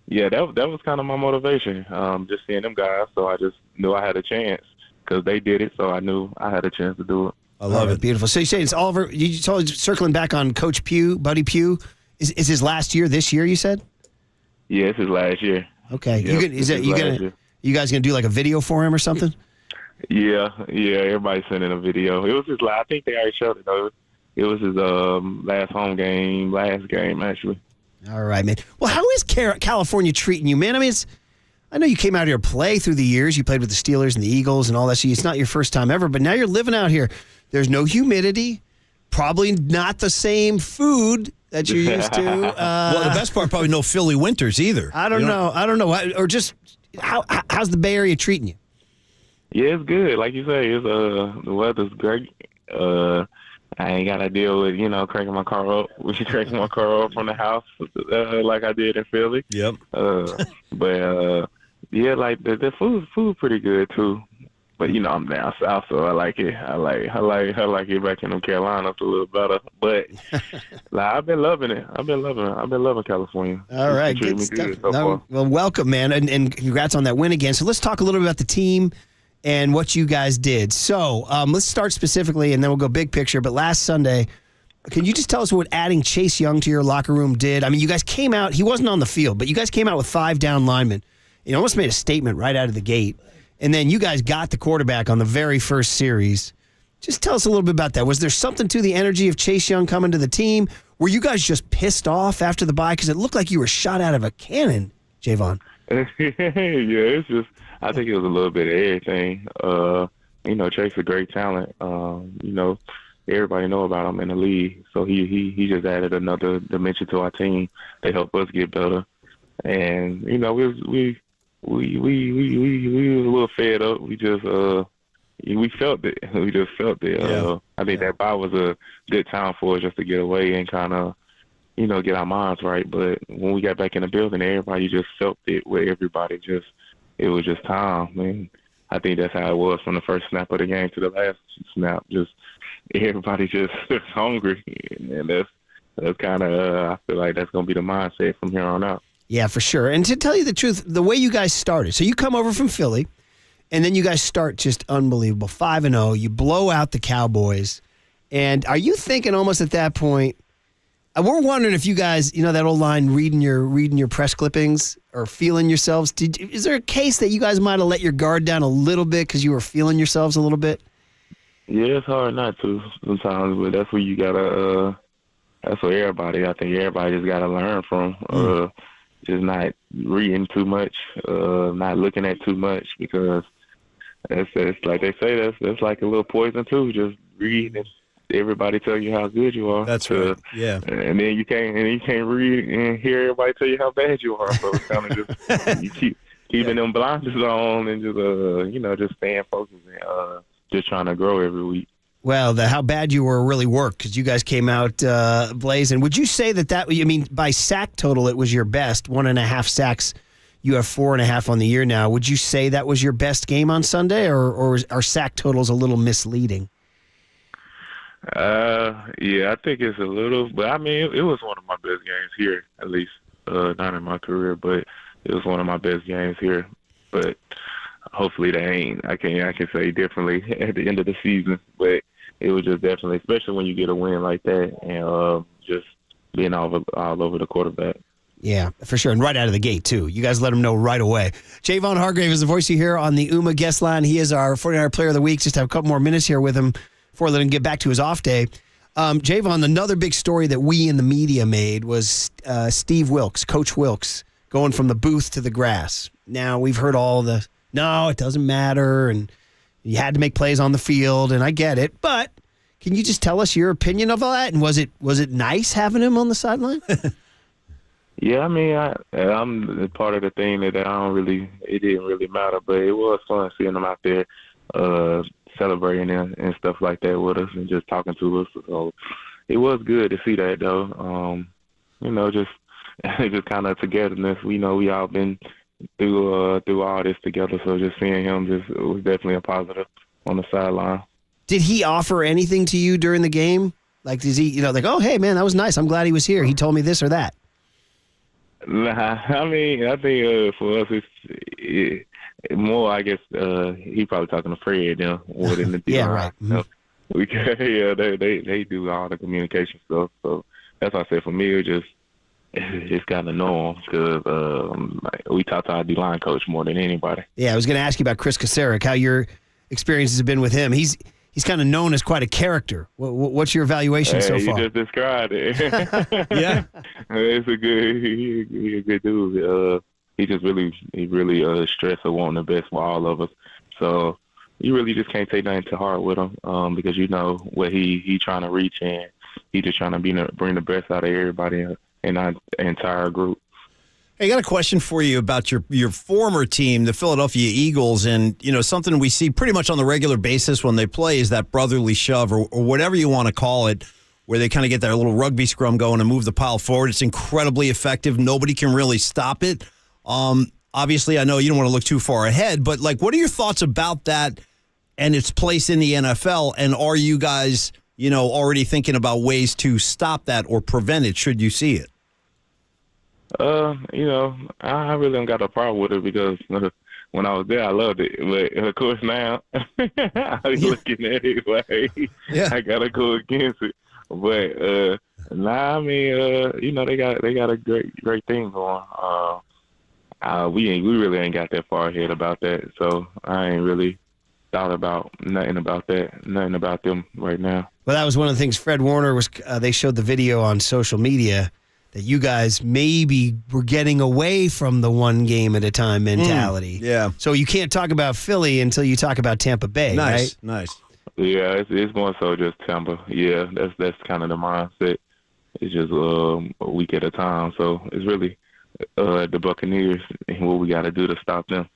S4: Yeah, that was kind of my motivation, just seeing them guys. So I just knew I had a chance because they did it, so I knew I had a chance to do it.
S17: I love it.
S16: Beautiful. So you say it's Oliver. You told circling back on Coach Pugh, Buddy Pugh. Is his last year this year, you said?
S4: Yeah, it's his last year.
S16: Okay.
S4: Yep,
S16: you guys going to do a video for him or something?
S4: Yeah. Everybody's sending a video. It was his last. I think they already showed it, though. It was his last game, actually.
S16: All right, man. Well, how is California treating you, man? I mean, I know you came out here to play through the years. You played with the Steelers and the Eagles and all that. So it's not your first time ever, but now you're living out here. There's no humidity, probably not the same food that you're used to.
S17: Well, the best part, probably no Philly winters either.
S16: I don't know. Or just how's the Bay Area treating you?
S4: Yeah, it's good. Like you say, it's the weather's great. I ain't got to deal with, cranking my car up. We should crank my car up from the house like I did in Philly.
S17: Yep.
S4: But, the food pretty good, too. But, I'm down south, so I like it. I like it back in the Carolinas a little better. But, I've been loving it. I've been loving California.
S16: All right, good stuff. Well, welcome, man, and congrats on that win again. So let's talk a little bit about the team and what you guys did. So let's start specifically, and then we'll go big picture. But last Sunday, Can you just tell us what adding Chase Young to your locker room did? I mean, you guys came out, he wasn't on the field, but you guys came out with 5 down linemen. You almost made a statement right out of the gate. And then you guys got the quarterback on the very first series. Just tell us a little bit about that. Was there something to the energy of Chase Young coming to the team? Were you guys just pissed off after the bye? Because it looked like you were shot out of a cannon, Javon.
S4: Yeah, it's just, I think it was a little bit of everything. Chase is a great talent. Everybody know about him in the league. So he just added another dimension to our team. They help us get better. And, we was a little fed up. We just, we felt it. We just felt it.
S17: Yeah.
S4: I think that bye was a good time for us just to get away and kind of, get our minds right. But when we got back in the building, everybody just felt it with everybody. It was just time, man. I think that's how it was from the first snap of the game to the last snap. Just everybody just hungry, and that's kind of I feel like that's going to be the mindset from here on out.
S16: Yeah, for sure. And to tell you the truth, the way you guys started, so you come over from Philly, and then you guys start just unbelievable, 5-0. You blow out the Cowboys, and are you thinking almost at that point? We're wondering if you guys, that old line, reading your press clippings or feeling yourselves. Is there a case that you guys might have let your guard down a little bit because you were feeling yourselves a little bit?
S4: Yeah, it's hard not to sometimes, but that's where you gotta. That's what everybody. I think everybody just gotta learn from. Just not reading too much, not looking at too much, because it's like they say that's like a little poison too. Just read and everybody tell you how good you are.
S17: That's right. Yeah.
S4: And then you can't read and hear everybody tell you how bad you are. So it's kind of just you keeping them blinders on and just just staying focused and just trying to grow every week.
S16: Well, how bad you were really worked because you guys came out blazing. Would you say that by sack total, it was your best, 1.5 sacks? You have 4.5 on the year now. Would you say that was your best game on Sunday, or are sack totals a little misleading?
S4: Yeah, I think it's a little, but I mean, it was one of my best games here, at least not in my career, but it was one of my best games here. But hopefully I can say differently at the end of the season, but it was just definitely, especially when you get a win like that and just being all over the quarterback.
S16: Yeah, for sure. And right out of the gate, too. You guys let him know right away. Javon Hargrave is the voice you hear on the UMA guest line. He is our 49er Player of the Week. Just have a couple more minutes here with him before letting him get back to his off day. Javon, another big story that we in the media made was Steve Wilks, Coach Wilks, going from the booth to the grass. Now, we've heard all no, it doesn't matter, and you had to make plays on the field, and I get it. But can you just tell us your opinion of all that? And was it nice having him on the sideline?
S4: Yeah, I mean, I'm part of the thing that it didn't really matter, but it was fun seeing him out there celebrating and stuff like that with us and just talking to us. So it was good to see that, though. Just kind of togetherness. We all been through all this together, so just seeing him it was definitely a positive on the sideline.
S16: Did he offer anything to you during the game? Like, does he, oh, hey, man, that was nice. I'm glad he was here. He told me this or that.
S4: Nah, I mean, I think for us, it's more, I guess, he probably talking to Fred, more than the D-line.
S16: Yeah, right.
S4: Mm-hmm. They do all the communication stuff. So that's why I said for me, it's kind of normal because we talk to our D-line coach more than anybody.
S16: Yeah, I was going to ask you about Chris Kasarik, how your experiences have been with him. He's kind of known as quite a character. What's your evaluation so far?
S4: You just described it.
S16: Yeah,
S4: it's he's a good dude. He really stresses wanting the best for all of us. So you really just can't take nothing to heart with him because what he trying to reach, and he just trying to bring the best out of everybody in our entire group.
S17: Hey, I got a question for you about your former team, the Philadelphia Eagles, and something we see pretty much on the regular basis when they play is that brotherly shove or whatever you want to call it, where they kind of get their little rugby scrum going and move the pile forward. It's incredibly effective. Nobody can really stop it. Obviously, I know you don't want to look too far ahead, but what are your thoughts about that and its place in the NFL? And are you guys, already thinking about ways to stop that or prevent it should you see it?
S4: I really don't got a problem with it because when I was there, I loved it. But of course now, I was looking at it like I gotta go against it. But I mean, you know, they got a great thing going. We really ain't got that far ahead about that, so I ain't really thought about nothing about them right now.
S16: Well, that was one of the things Fred Warner was. They showed the video on social media that you guys maybe were getting away from the one game at a time mentality.
S17: Yeah.
S16: So you can't talk about Philly until you talk about Tampa Bay, right?
S17: Nice.
S4: Yeah, it's more so just Tampa. Yeah, that's kind of the mindset. It's just a week at a time. So it's really the Buccaneers and what we got to do to stop them.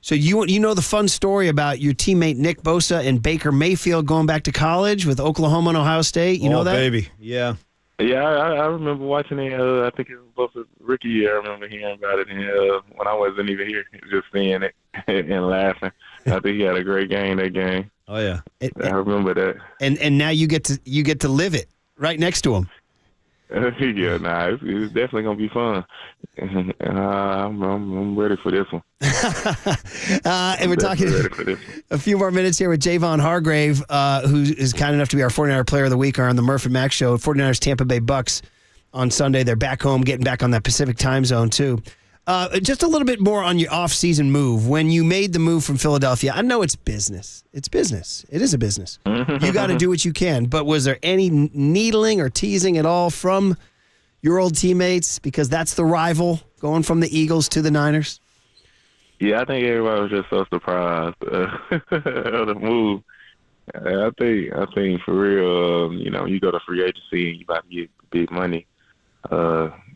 S16: So you know the fun story about your teammate Nick Bosa and Baker Mayfield going back to college with Oklahoma and Ohio State? You know that?
S17: Baby. Yeah.
S4: Yeah, I remember watching it. I think it was Bosa's rookie year. I remember hearing about it, and when I wasn't even here, just seeing it and laughing. I think he had a great game that game.
S17: Oh yeah,
S4: I remember that.
S16: And now you get to live it right next to him.
S4: Yeah, it's definitely gonna be fun. I'm ready for this one.
S16: And we're talking a few more minutes here with Javon Hargrave, who is kind enough to be our 49er Player of the Week on the Murph and Max Show. 49ers Tampa Bay Bucks on Sunday. They're back home, getting back on that Pacific time zone too. Just a little bit more on your off-season move. When you made the move from Philadelphia, I know it's business. It's business. It is a business. You got to do what you can. But was there any needling or teasing at all from your old teammates? Because that's the rival going from the Eagles to the Niners.
S4: Yeah, I think everybody was just so surprised of the move. I think for real, you go to free agency and you about to get big money.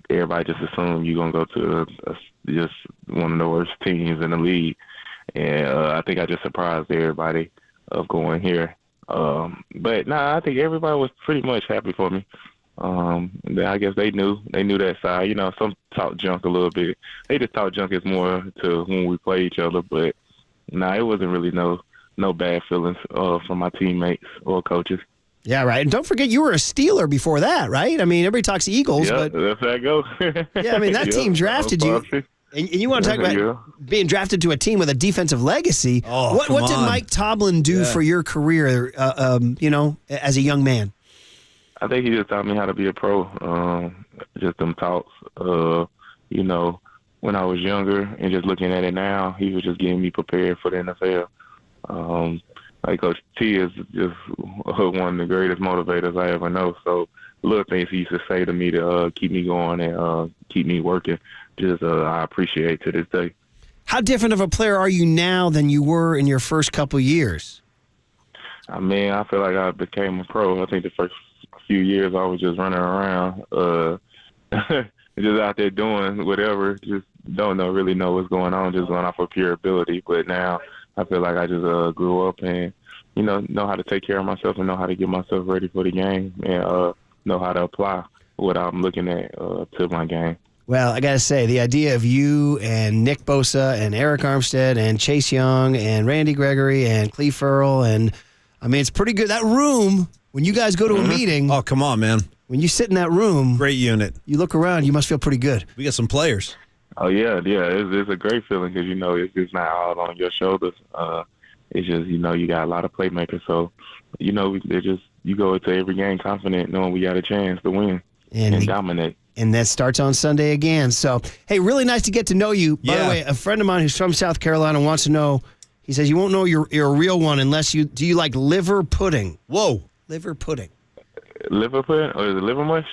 S4: Everybody just assume you're going to go to just one of the worst teams in the league. And I think I just surprised everybody of going here. But I think everybody was pretty much happy for me. I guess they knew that side. Some talk junk a little bit. They just talk junk is more to when we play each other. But it wasn't really no bad feelings from my teammates or coaches.
S16: Yeah, right. And don't forget, you were a Steeler before that, right? I mean, everybody talks Eagles,
S4: but
S16: that's
S4: how it goes.
S16: Yeah, I mean, that team drafted you. And you want to talk about being drafted to a team with a defensive legacy. What did Mike Tomlin do for your career, as a young man?
S4: I think he just taught me how to be a pro. Just them talks. When I was younger and just looking at it now, he was just getting me prepared for the NFL. Like Coach T is just one of the greatest motivators I ever know. So little things he used to say to me to keep me going and keep me working, just I appreciate to this day.
S16: How different of a player are you now than you were in your first couple years?
S4: I mean, I feel like I became a pro. I think the first few years I was just running around, just out there doing whatever, just don't really know what's going on, just going off of pure ability. But now I feel like I just grew up and, know how to take care of myself and know how to get myself ready for the game and know how to apply what I'm looking at to my game.
S16: Well, I got to say, the idea of you and Nick Bosa and Eric Armstead and Chase Young and Randy Gregory and Cleve Ferrell, and, I mean, it's pretty good. That room, when you guys go to a meeting.
S17: Oh, come on, man.
S16: When you sit in that room.
S17: Great unit.
S16: You look around, you must feel pretty good.
S17: We got some players.
S4: Oh, yeah. It's a great feeling because, it's just not all on your shoulders. It's just, you got a lot of playmakers. So, you go into every game confident knowing we got a chance to win and dominate.
S16: And that starts on Sunday again. So, hey, really nice to get to know you. By the way, a friend of mine who's from South Carolina wants to know, he says, you won't know you're a real one unless do you like liver pudding?
S17: Whoa.
S16: Liver pudding.
S4: Liver pudding? Or is it liver mush?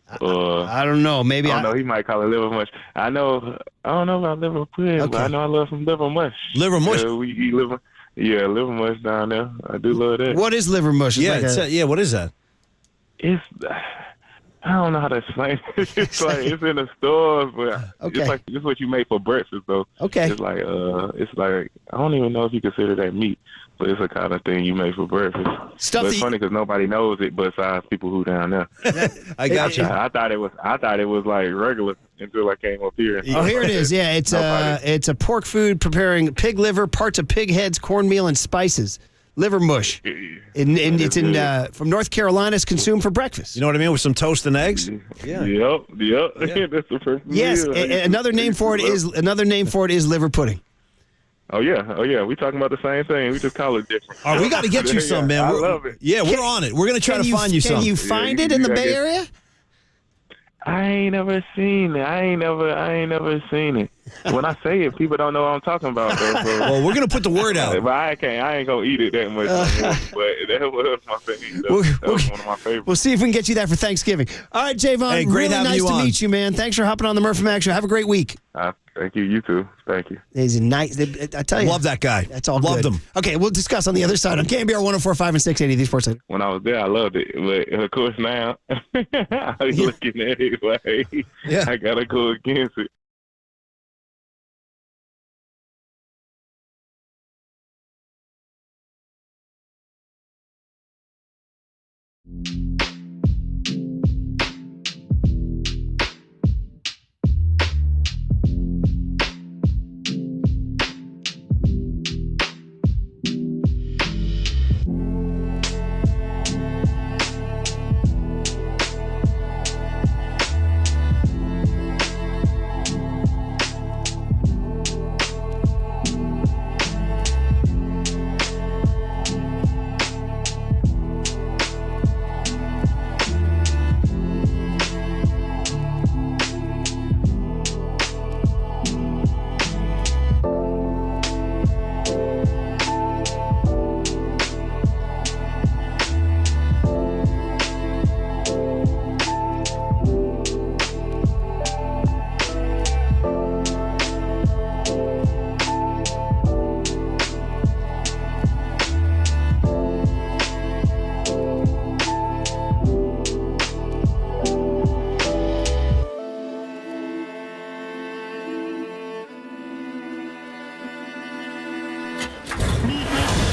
S16: I don't know. Maybe
S4: I don't know. He might call it liver mush. I don't know about liver pudding, but I know I love some liver mush.
S17: Liver mush?
S4: We eat liver. Yeah, liver mush down there. I do love that.
S16: What is liver mush?
S17: What is that?
S4: It's, I don't know how to explain it. It's like, it's in the stores, but it's like, it's what you make for breakfast, though.
S16: Okay.
S4: It's like, I don't even know if you consider that meat, but it's a kind of thing you make for breakfast. But it's funny because nobody knows it besides people who down there.
S17: I got you.
S4: I thought it was like regular until I came up here.
S16: Oh, here it is. Yeah, it's a pork food preparing pig liver, parts of pig heads, cornmeal, and spices. Liver mush. And it's from North Carolina. It's consumed for breakfast.
S17: You know what I mean? With some toast and eggs?
S4: Yeah. Yep. That's the first
S16: Yes,
S4: meal.
S16: another name for it is liver pudding.
S4: Oh yeah. We talking about the same thing. We just call it different.
S17: All right, we got to get you some, man.
S4: I love it.
S17: Yeah, we're on it. We're going to try to find you some.
S16: Can you find it in the Bay Area?
S4: I ain't never seen it. I ain't never seen it. When I say it, people don't know what I'm talking about, though. So.
S17: Well, we're going to put the word out.
S4: But I ain't going to eat it that much. But that was my favorite. That was one of my favorites.
S16: We'll see if we can get you that for Thanksgiving. All right, Javon.
S17: Hey, great
S16: really
S17: having
S16: nice
S17: you
S16: to
S17: on.
S16: meet you, man. Thanks for hopping on the Murphy Mac Show. Have a great week.
S4: Thank you. You too. Thank you.
S16: He's nice. I tell you.
S17: Love that guy.
S16: That's all
S17: Loved
S16: good.
S17: him.
S16: Okay, we'll discuss on the other side on KNBR 104.5 and 680, the Sports Center.
S4: When I was there, I loved it. But, of course, now I was looking at it like I got to go against it.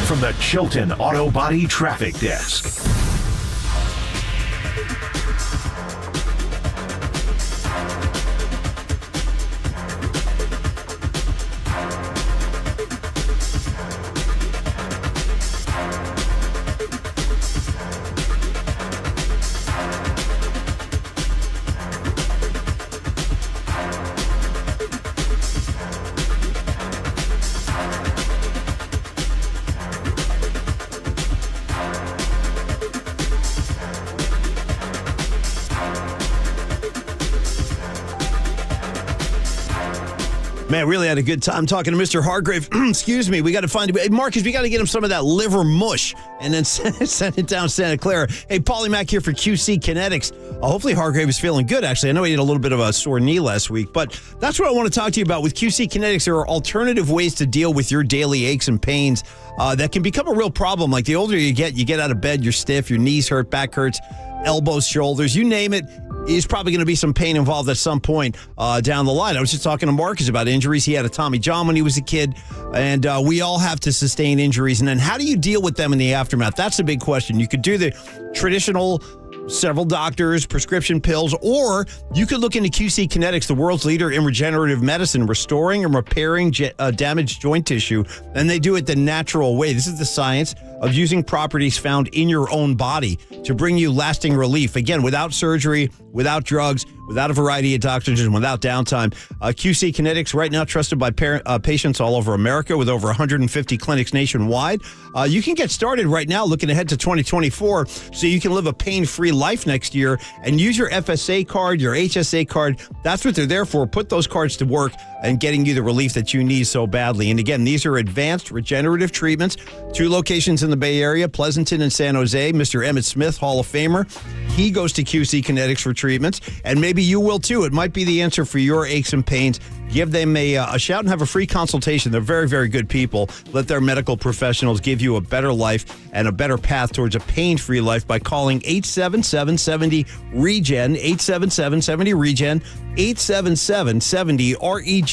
S5: From the Chilton Auto Body Traffic Desk.
S17: Man, really had a good time talking to Mr. Hargrave. Excuse me. We got to find Marcus, we got to get him some of that liver mush and then send it down Santa Clara. Hey, Paulie Mack here for QC Kinetics. Hopefully Hargrave is feeling good, actually. I know he had a little bit of a sore knee last week, but that's what I want to talk to you about. With QC Kinetics, there are alternative ways to deal with your daily aches and pains that can become a real problem. Like the older you get out of bed, you're stiff, your knees hurt, back hurts, elbows, shoulders, you name it. Is probably going to be some pain involved at some point down the line. I was just talking to Marcus about injuries. He had a Tommy John when he was a kid, and we all have to sustain injuries. And then how do you deal with them in the aftermath? That's a big question. You could do the traditional several doctors, prescription pills, or you could look into QC Kinetics, the world's leader in regenerative medicine, restoring and repairing damaged joint tissue, and they do it the natural way. This is the science of using properties found in your own body to bring you lasting relief. Again, without surgery, without drugs, without a variety of doctors, and without downtime. QC Kinetics, right now trusted by patients all over America with over 150 clinics nationwide. You can get started right now looking ahead to 2024 so you can live a pain-free life next year and use your FSA card, your HSA card. That's what they're there for. Put those cards to work and getting you the relief that you need so badly. And again, these are advanced regenerative treatments. 2 locations in the Bay Area, Pleasanton and San Jose. Mr. Emmett Smith, Hall of Famer, he goes to QC Kinetics for treatments, and maybe you will too. It might be the answer for your aches and pains. Give them a shout and have a free consultation. They're very, very good people. Let their medical professionals give you a better life and a better path towards a pain-free life by calling 877-70-REGEN, 877-70-REGEN, 877-70-REGEN.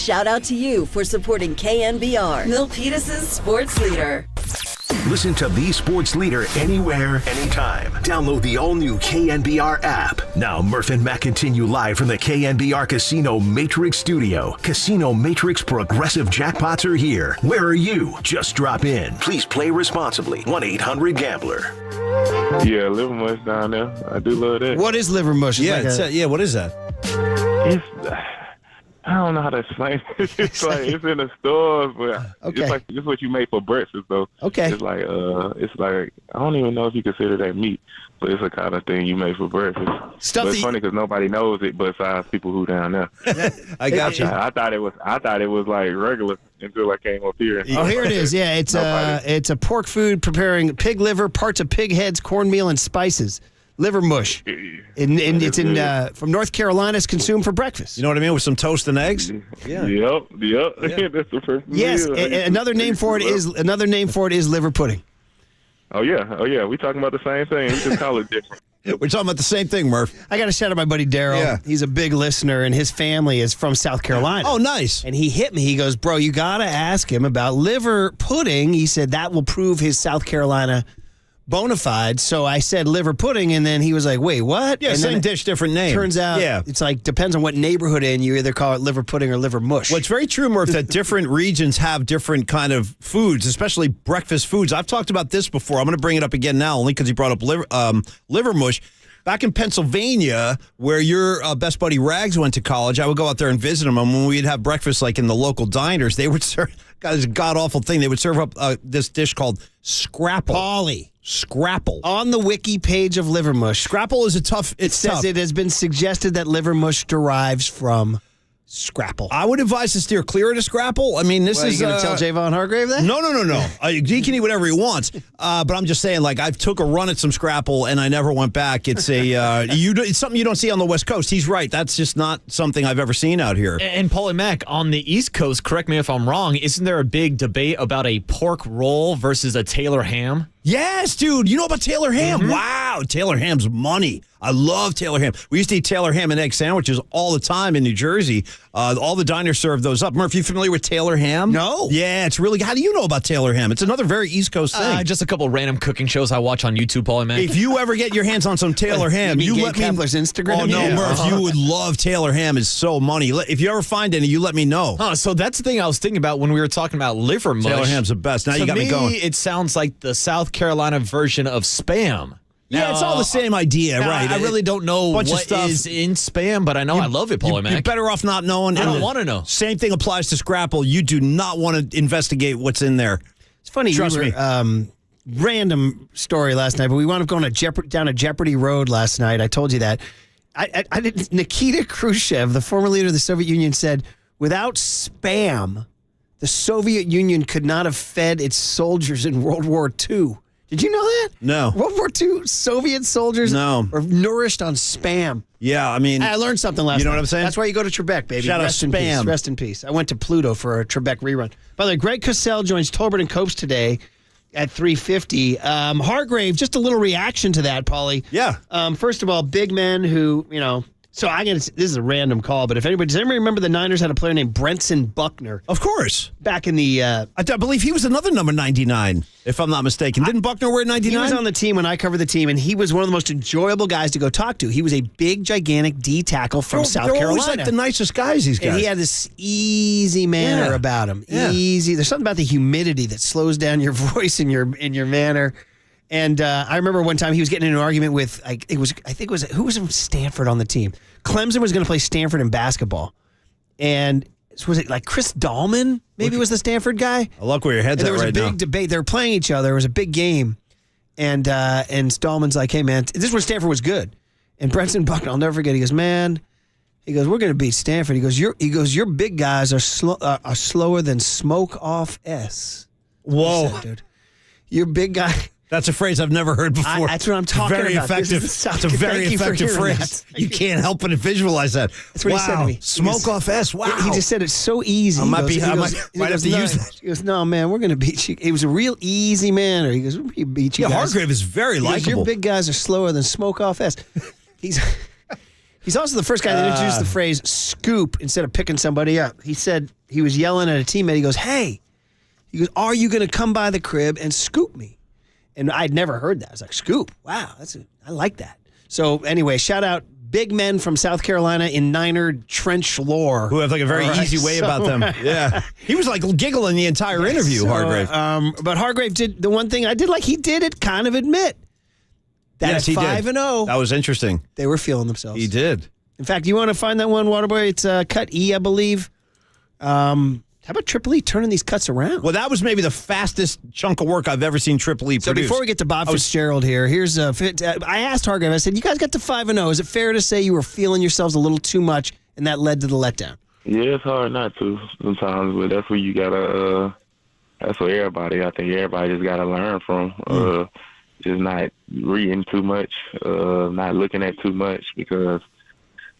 S12: shout out to you for supporting KNBR, Milpitas' sports leader.
S5: Listen to the sports leader anywhere, anytime. Download the all-new KNBR app. Now, Murph and Matt continue live from the KNBR Casino Matrix Studio. Casino Matrix Progressive Jackpots are here. Where are you? Just drop in. Please play responsibly. 1-800-GAMBLER.
S4: Yeah, liver mush down there. I do love that.
S17: What is liver mush?
S4: Yeah,
S17: what is that?
S4: I don't know how to explain it. It's like it's in the stores, but it's like it's what you make for breakfast, though.
S17: Okay.
S4: It's like I don't even know if you consider that meat, but it's a kind of thing you make for breakfast. But it's funny because nobody knows it besides people who down there.
S17: I got you.
S4: I thought it was like regular until I came up here.
S16: Oh, here it is. Yeah, it's a pork food preparing pig liver, parts of pig heads, cornmeal, and spices. Liver mush. It's from North Carolina. It's consumed for breakfast.
S17: You know what I mean? With some toast and eggs?
S4: Yeah. Yep. That's the first
S16: Yes,
S4: meal.
S16: another name for it is liver pudding.
S4: Oh yeah. We talking about the same thing. We just call it different.
S17: We're talking about the same thing, Murph.
S16: I got to shout out my buddy Daryl.
S17: Yeah.
S16: He's a big listener, and his family is from South Carolina.
S17: Oh, nice.
S16: And he hit me. He goes, bro, you got to ask him about liver pudding. He said that will prove his South Carolina bona fide. So I said liver pudding, and then he was like, wait, what?
S17: Yeah,
S16: and
S17: same dish, different name.
S16: Turns out it's like depends on what neighborhood you either call it liver pudding or liver mush.
S17: Well, it's very true, Murph, that different regions have different kind of foods, especially breakfast foods. I've talked about this before. I'm going to bring it up again now, only because you brought up liver mush. Back in Pennsylvania, where your best buddy Rags went to college, I would go out there and visit him. And when we'd have breakfast, like in the local diners, they would serve, guys, god-awful thing, they would serve up this dish called scrapple.
S16: Polly.
S17: Scrapple.
S16: On the wiki page of liver mush.
S17: Scrapple is
S16: It says it has been suggested that liver mush derives from scrapple.
S17: I would advise to steer clear of scrapple. I mean, this is...
S16: you going to tell Javon Hargrave that?
S17: No. He can eat whatever he wants. But I'm just saying, like, I took a run at some scrapple and I never went back. It's it's something you don't see on the West Coast. He's right. That's just not something I've ever seen out here.
S19: And Paul and Mac, on the East Coast, correct me if I'm wrong, isn't there a big debate about a pork roll versus a Taylor ham?
S17: Yes, dude. You know about Taylor ham? Mm-hmm. Wow. Taylor ham's money. I love Taylor ham. We used to eat Taylor ham and egg sandwiches all the time in New Jersey. All the diners serve those up. Murph, you familiar with Taylor ham?
S16: No.
S17: Yeah, it's really... How do you know about Taylor ham? It's another very East Coast thing.
S19: Just a couple random cooking shows I watch on YouTube, Paul and Mac.
S17: If you ever get your hands on some Taylor ham,
S16: you
S17: let me...
S16: Kepler's Instagram?
S17: Oh, no, Murph, you would love Taylor ham. It's so money. If you ever find any, you let me know.
S19: So that's the thing I was thinking about when we were talking about liver mush.
S17: Taylor ham's the best. Now you got me going.
S19: It sounds like the South Carolina version of Spam.
S17: Yeah, it's all the same idea, right?
S19: I really don't know what is in Spam, but I know I love it, Paul and Mac.
S17: You're better off not knowing.
S19: I don't want to know.
S17: Same thing applies to Scrapple. You do not want to investigate what's in there.
S16: It's funny.
S17: Trust me.
S16: Random story last night, but we wound up going down a Jeopardy road last night. I told you that. Nikita Khrushchev, the former leader of the Soviet Union, said, without Spam, the Soviet Union could not have fed its soldiers in World War II. Did you know that?
S17: No.
S16: World War II Soviet soldiers were nourished on Spam.
S17: Yeah, I mean...
S16: I learned something last night.
S17: You know what I'm saying?
S16: That's why you go to Trebek, baby.
S17: Shout out
S16: Rest in
S17: Spam.
S16: peace. Rest in peace. I went to Pluto for a Trebek rerun. By the way, Greg Cosell joins Tolbert and Copes today at 3:50. Hargrave, just a little reaction to that, Paulie.
S17: Yeah.
S16: First of all, big men who, So this is a random call, but does anybody remember the Niners had a player named Brenson Buckner?
S17: Of course.
S16: Back in the...
S17: I believe he was another number 99, if I'm not mistaken. Didn't Buckner wear 99?
S16: He was on the team when I covered the team, and he was one of the most enjoyable guys to go talk to. He was a big, gigantic D tackle from South Carolina.
S17: They're always like the nicest guys, these guys.
S16: And he had this easy manner about him. Yeah. Easy. There's something about the humidity that slows down your voice and your manner. And I remember one time he was getting in an argument with, who was from Stanford on the team? Clemson was going to play Stanford in basketball. And was it like Chris Dahlman maybe was the Stanford guy?
S17: I look where your head's at right now.
S16: There was a big debate. They were playing each other. It was a big game. And Dahlman's like, hey, man, this is when Stanford was good. And Brenson Buckner, I'll never forget, he goes, man, we're going to beat Stanford. He goes, your big guys are slower than smoke off S.
S17: Whoa.
S16: Said, dude. Your big guy...
S17: That's a phrase I've never heard before.
S16: That's what I'm talking
S17: very
S16: about.
S17: Effective. It's a very effective phrase. You can't help but visualize that.
S16: That's what he said to me.
S17: Smoke off S. Wow.
S16: He just said it's so easy.
S17: I might have to use that.
S16: He goes, no, man, we're going to beat you. It was a real easy manner. He goes, we're going to beat you guys.
S17: Hargrave is very likable.
S16: Your big guys are slower than smoke off S. He's also the first guy that introduced the phrase scoop instead of picking somebody up. He said he was yelling at a teammate. He goes, hey, are you going to come by the crib and scoop me? And I'd never heard that. I was like, scoop. Wow, I like that. So anyway, shout out big men from South Carolina in Niner trench lore.
S17: Who have like a very easy way about them. Yeah. He was like giggling the entire interview, Hargrave.
S16: But Hargrave did the one thing I did like. He did it kind of admit that
S17: yes,
S16: at 5-0.
S17: That was interesting.
S16: They were feeling themselves.
S17: He did.
S16: In fact, you want to find that one, Waterboy? It's cut E, I believe. How about Triple E turning these cuts around?
S17: Well, that was maybe the fastest chunk of work I've ever seen Triple E produce.
S16: So before we get to Bob Fitzgerald here, here's I asked Hargrave, I said, you guys got to 5-0. Is it fair to say you were feeling yourselves a little too much and that led to the letdown?
S4: Yeah, it's hard not to sometimes, but that's where you got to, that's what everybody, I think everybody just got to learn from. Just not reading too much, not looking at too much, because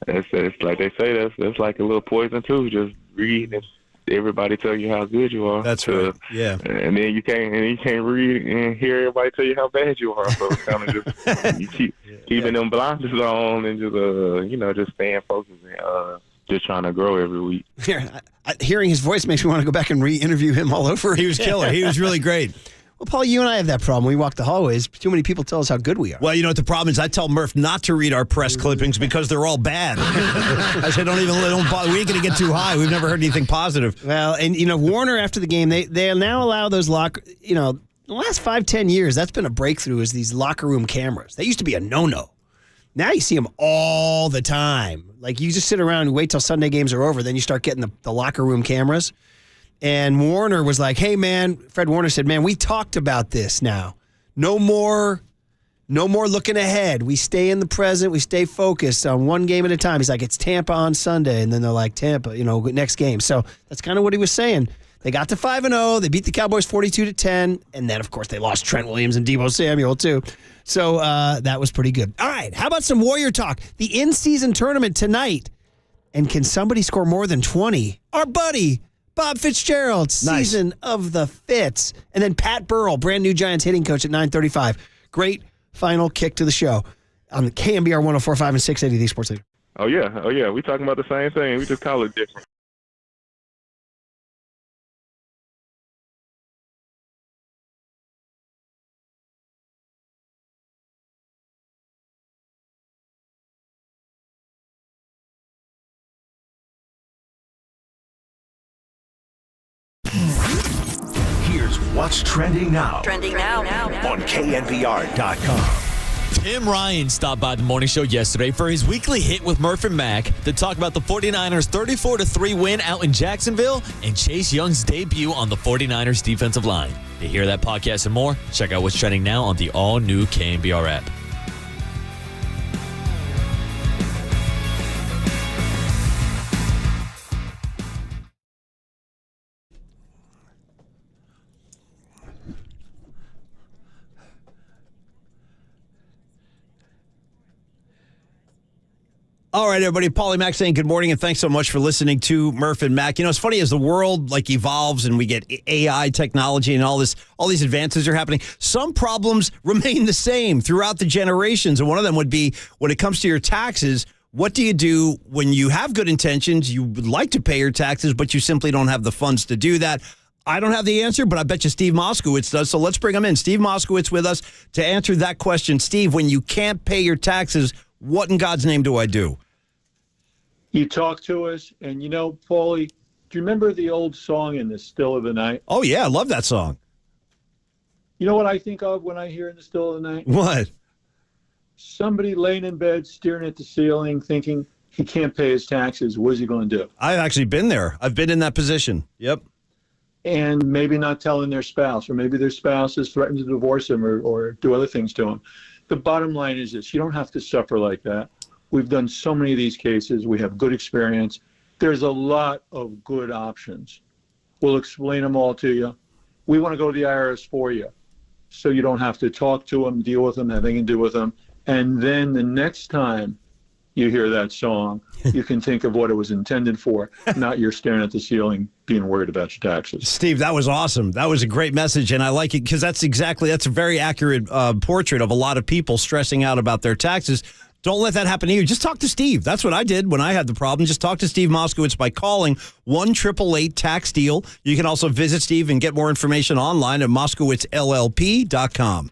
S4: it's like they say, that's like a little poison too, just read and everybody tell you how good you are.
S17: That's right. Yeah.
S4: And then you can't read and hear everybody tell you how bad you are. So it's kind of just you keeping them blinders on and just just staying focused and just trying to grow every week.
S16: Hearing his voice makes me want to go back and re-interview him all over again.
S17: He was killer. He was really great.
S16: Well, Paul, you and I have that problem. We walk the hallways. Too many people tell us how good we are.
S17: Well, you know what the problem is? I tell Murph not to read our press clippings because they're all bad. I said, don't bother. We ain't going to get too high. We've never heard anything positive.
S16: Well, and, Warner, after the game, they now allow those the last 5-10 years, that's been a breakthrough, is these locker room cameras. They used to be a no-no. Now you see them all the time. Like, you just sit around and wait till Sunday games are over, then you start getting the locker room cameras. And Warner was like, hey, man, Fred Warner said, man, we talked about this now. No more looking ahead. We stay in the present. We stay focused on one game at a time. He's like, it's Tampa on Sunday. And then they're like, Tampa, next game. So that's kind of what he was saying. They got to 5-0. They beat the Cowboys 42-10. And then, of course, they lost Trent Williams and Deebo Samuel, too. So that was pretty good. All right, how about some Warrior talk? The in-season tournament tonight. And can somebody score more than 20? Our buddy, Bob Fitzgerald, season of the Fitz. And then Pat Burrell, brand new Giants hitting coach at 9:35. Great final kick to the show on the KNBR 104.5 and 680, the Sports Leader.
S4: Oh, yeah. We talking about the same thing. We just call it different.
S5: Here's what's trending now. On KNBR.com.
S19: Tim Ryan stopped by the morning show yesterday for his weekly hit with Murph and Mac to talk about the 49ers' 34-3 win out in Jacksonville and Chase Young's debut on the 49ers defensive line. To hear that podcast and more, check out what's trending now on the all-new KNBR app.
S17: All right, everybody. Paulie Mack saying good morning and thanks so much for listening to Murph and Mac. It's funny as the world evolves and we get AI technology and all these advances are happening. Some problems remain the same throughout the generations, and one of them would be when it comes to your taxes. What do you do when you have good intentions? You would like to pay your taxes, but you simply don't have the funds to do that. I don't have the answer, but I bet you Steve Moskowitz does. So let's bring him in. Steve Moskowitz with us to answer that question. Steve, when you can't pay your taxes, what in God's name do I do?
S9: You talk to us, and Paulie, do you remember the old song "In the Still of the Night"?
S17: Oh yeah, I love that song.
S9: You know what I think of when I hear "In the Still of the Night"?
S17: What?
S9: Somebody laying in bed, staring at the ceiling, thinking he can't pay his taxes. What is he going to do?
S17: I've actually been there. I've been in that position. Yep.
S9: And maybe not telling their spouse, or maybe their spouse is threatened to divorce them or do other things to them. The bottom line is this: you don't have to suffer like that. We've done so many of these cases. We have good experience. There's a lot of good options. We'll explain them all to you. We want to go to the IRS for you so you don't have to talk to them, deal with them, have anything to do with them. And then the next time you hear that song, you can think of what it was intended for, not you're staring at the ceiling being worried about your taxes.
S17: Steve, that was awesome. That was a great message, and I like it because that's a very accurate portrait of a lot of people stressing out about their taxes. Don't let that happen to you. Just talk to Steve. That's what I did when I had the problem. Just talk to Steve Moskowitz by calling 1-888-TAX-DEAL. You can also visit Steve and get more information online at moskowitzllp.com.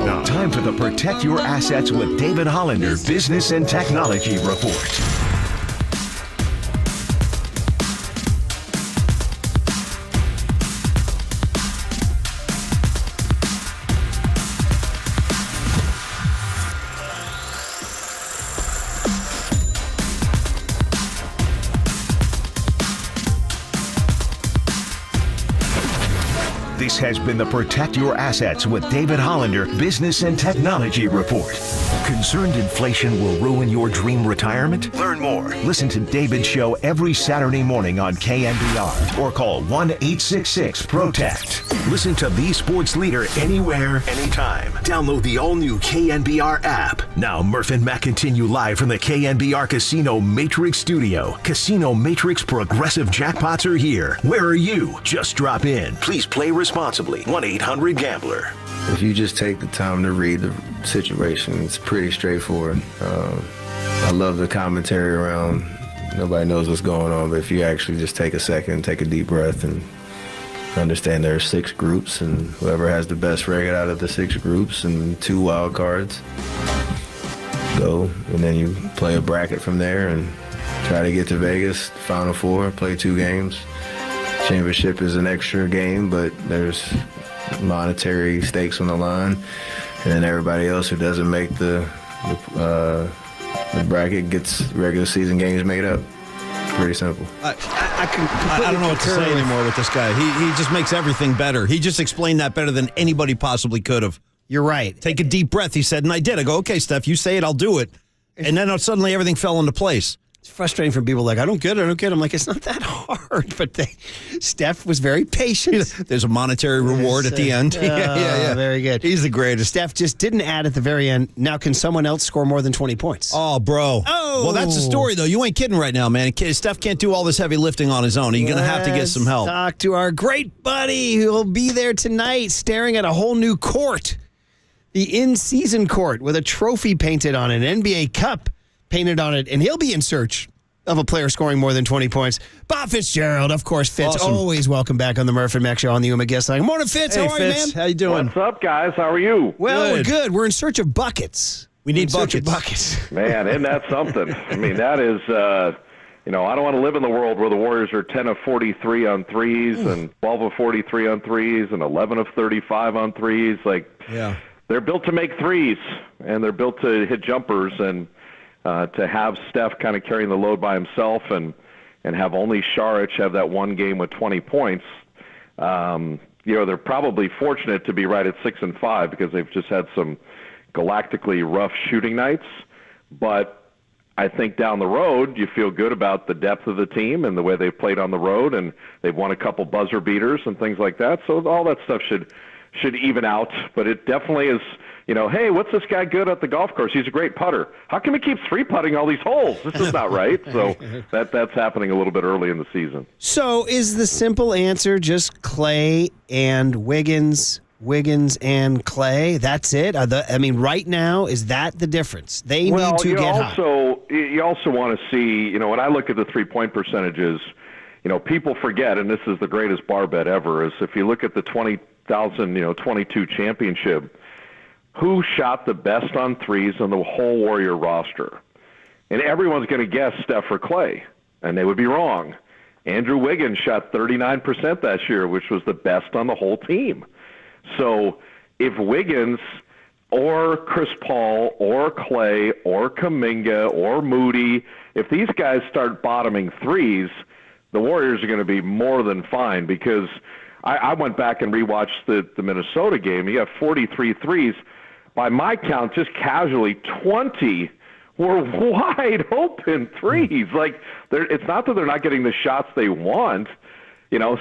S5: Now, time for the Protect Your Assets with David Hollander Business and Technology Report. This has been the Protect Your Assets with David Hollander Business and Technology Report. Concerned inflation will ruin your dream retirement? Learn more. Listen to David's show every Saturday morning on KNBR or call 1-866-PROTECT. Listen to the sports leader anywhere, anytime. Download the all-new KNBR app. Now, Murph and Matt continue live from the KNBR Casino Matrix Studio. Casino Matrix Progressive Jackpots are here. Where are you? Just drop in. Please play responsibly. 1-800-GAMBLER.
S1: if you just take the time to read the situation, it's pretty straightforward. I love the commentary around nobody knows what's going on, but if you actually just take a second, take a deep breath, and understand there are 6 groups, and whoever has the best record out of the 6 groups and 2 wild cards, go, and then you play a bracket from there and try to get to Vegas, Final Four, play 2 games. Championship is an extra game, but there's monetary stakes on the line, and then everybody else who doesn't make the bracket gets regular season games made up. Pretty simple.
S17: I don't know what to say anymore with this guy. He just makes everything better. He just explained that better than anybody possibly could have.
S16: You're right.
S17: Take a deep breath, he said, and I did. I go, okay, Steph, you say it, I'll do it. And then suddenly everything fell into place.
S16: It's frustrating for people like, I don't get it. I'm like, it's not that hard. But Steph was very patient.
S17: There's a monetary reward at the end.
S16: Yeah. Very good.
S17: He's the greatest.
S16: Steph just didn't add at the very end. Now, can someone else score more than 20 points?
S17: Oh, bro.
S16: Oh.
S17: Well, that's the story, though. You ain't kidding right now, man. Steph can't do all this heavy lifting on his own. You're going to have to get some help.
S16: Talk to our great buddy who will be there tonight staring at a whole new court. The in-season court with a trophy painted on it, an NBA Cup painted on it, and he'll be in search of a player scoring more than 20 points. Bob Fitzgerald, of course, Fitz.
S17: Awesome.
S16: Always welcome back on the Murph and Mac Show on the Uma Guest Line. Morning, Fitz.
S17: Hey,
S16: how are you,
S17: Fitz.
S16: man?
S17: How you doing?
S14: What's up, guys? How are you?
S16: Well, we're good. We're in search of buckets.
S17: We need
S16: buckets.
S14: Man, isn't that something? I mean, that is, I don't want to live in the world where the Warriors are 10 of 43 on threes and 12 of 43 on threes and 11 of 35 on threes.
S17: Yeah.
S14: They're built to make threes, and they're built to hit jumpers, and to have Steph kind of carrying the load by himself and have only Šarić have that one game with 20 points, they're probably fortunate to be right at 6 and 5 because they've just had some galactically rough shooting nights. But I think down the road you feel good about the depth of the team and the way they've played on the road, and they've won a couple buzzer beaters and things like that. So all that stuff should even out. But it definitely is, hey, what's this guy good at the golf course? He's a great putter. How come he keeps 3-putting all these holes? This is not right. So that's happening a little bit early in the season.
S16: So is the simple answer just Clay and Wiggins and Clay? That's it? Right now, is that the difference? They need to get hot.
S14: You also want to see, when I look at the three-point percentages, people forget, and this is the greatest bar bet ever, is if you look at the 2022 championship, who shot the best on threes on the whole Warrior roster? And everyone's going to guess Steph or Clay, and they would be wrong. Andrew Wiggins shot 39% that year, which was the best on the whole team. So if Wiggins or Chris Paul or Clay or Kuminga or Moody, if these guys start bottoming threes, the Warriors are going to be more than fine, because I went back and rewatched the Minnesota game. You have 43 threes. By my count, just casually, 20 were wide open threes. It's not that they're not getting the shots they want.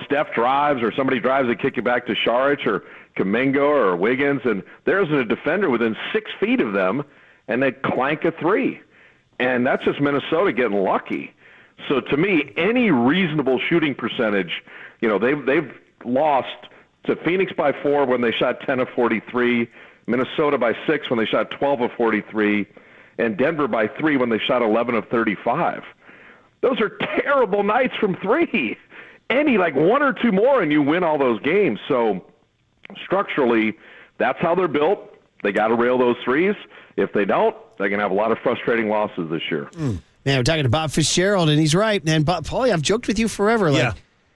S14: Steph drives or somebody drives and kick it back to Šarić or Kuminga or Wiggins, and there's a defender within 6 feet of them, and they clank a three. And that's just Minnesota getting lucky. So to me, any reasonable shooting percentage, they've lost to Phoenix by 4 when they shot 10 of 43, Minnesota by 6 when they shot 12 of 43, and Denver by 3 when they shot 11 of 35. Those are terrible nights from three. Any, 1 or 2 more, and you win all those games. So structurally, that's how they're built. They got to rail those threes. If they don't, they're going to have a lot of frustrating losses this year.
S16: Man, we're talking to Bob Fitzgerald, and he's right. And Paulie, I've joked with you forever.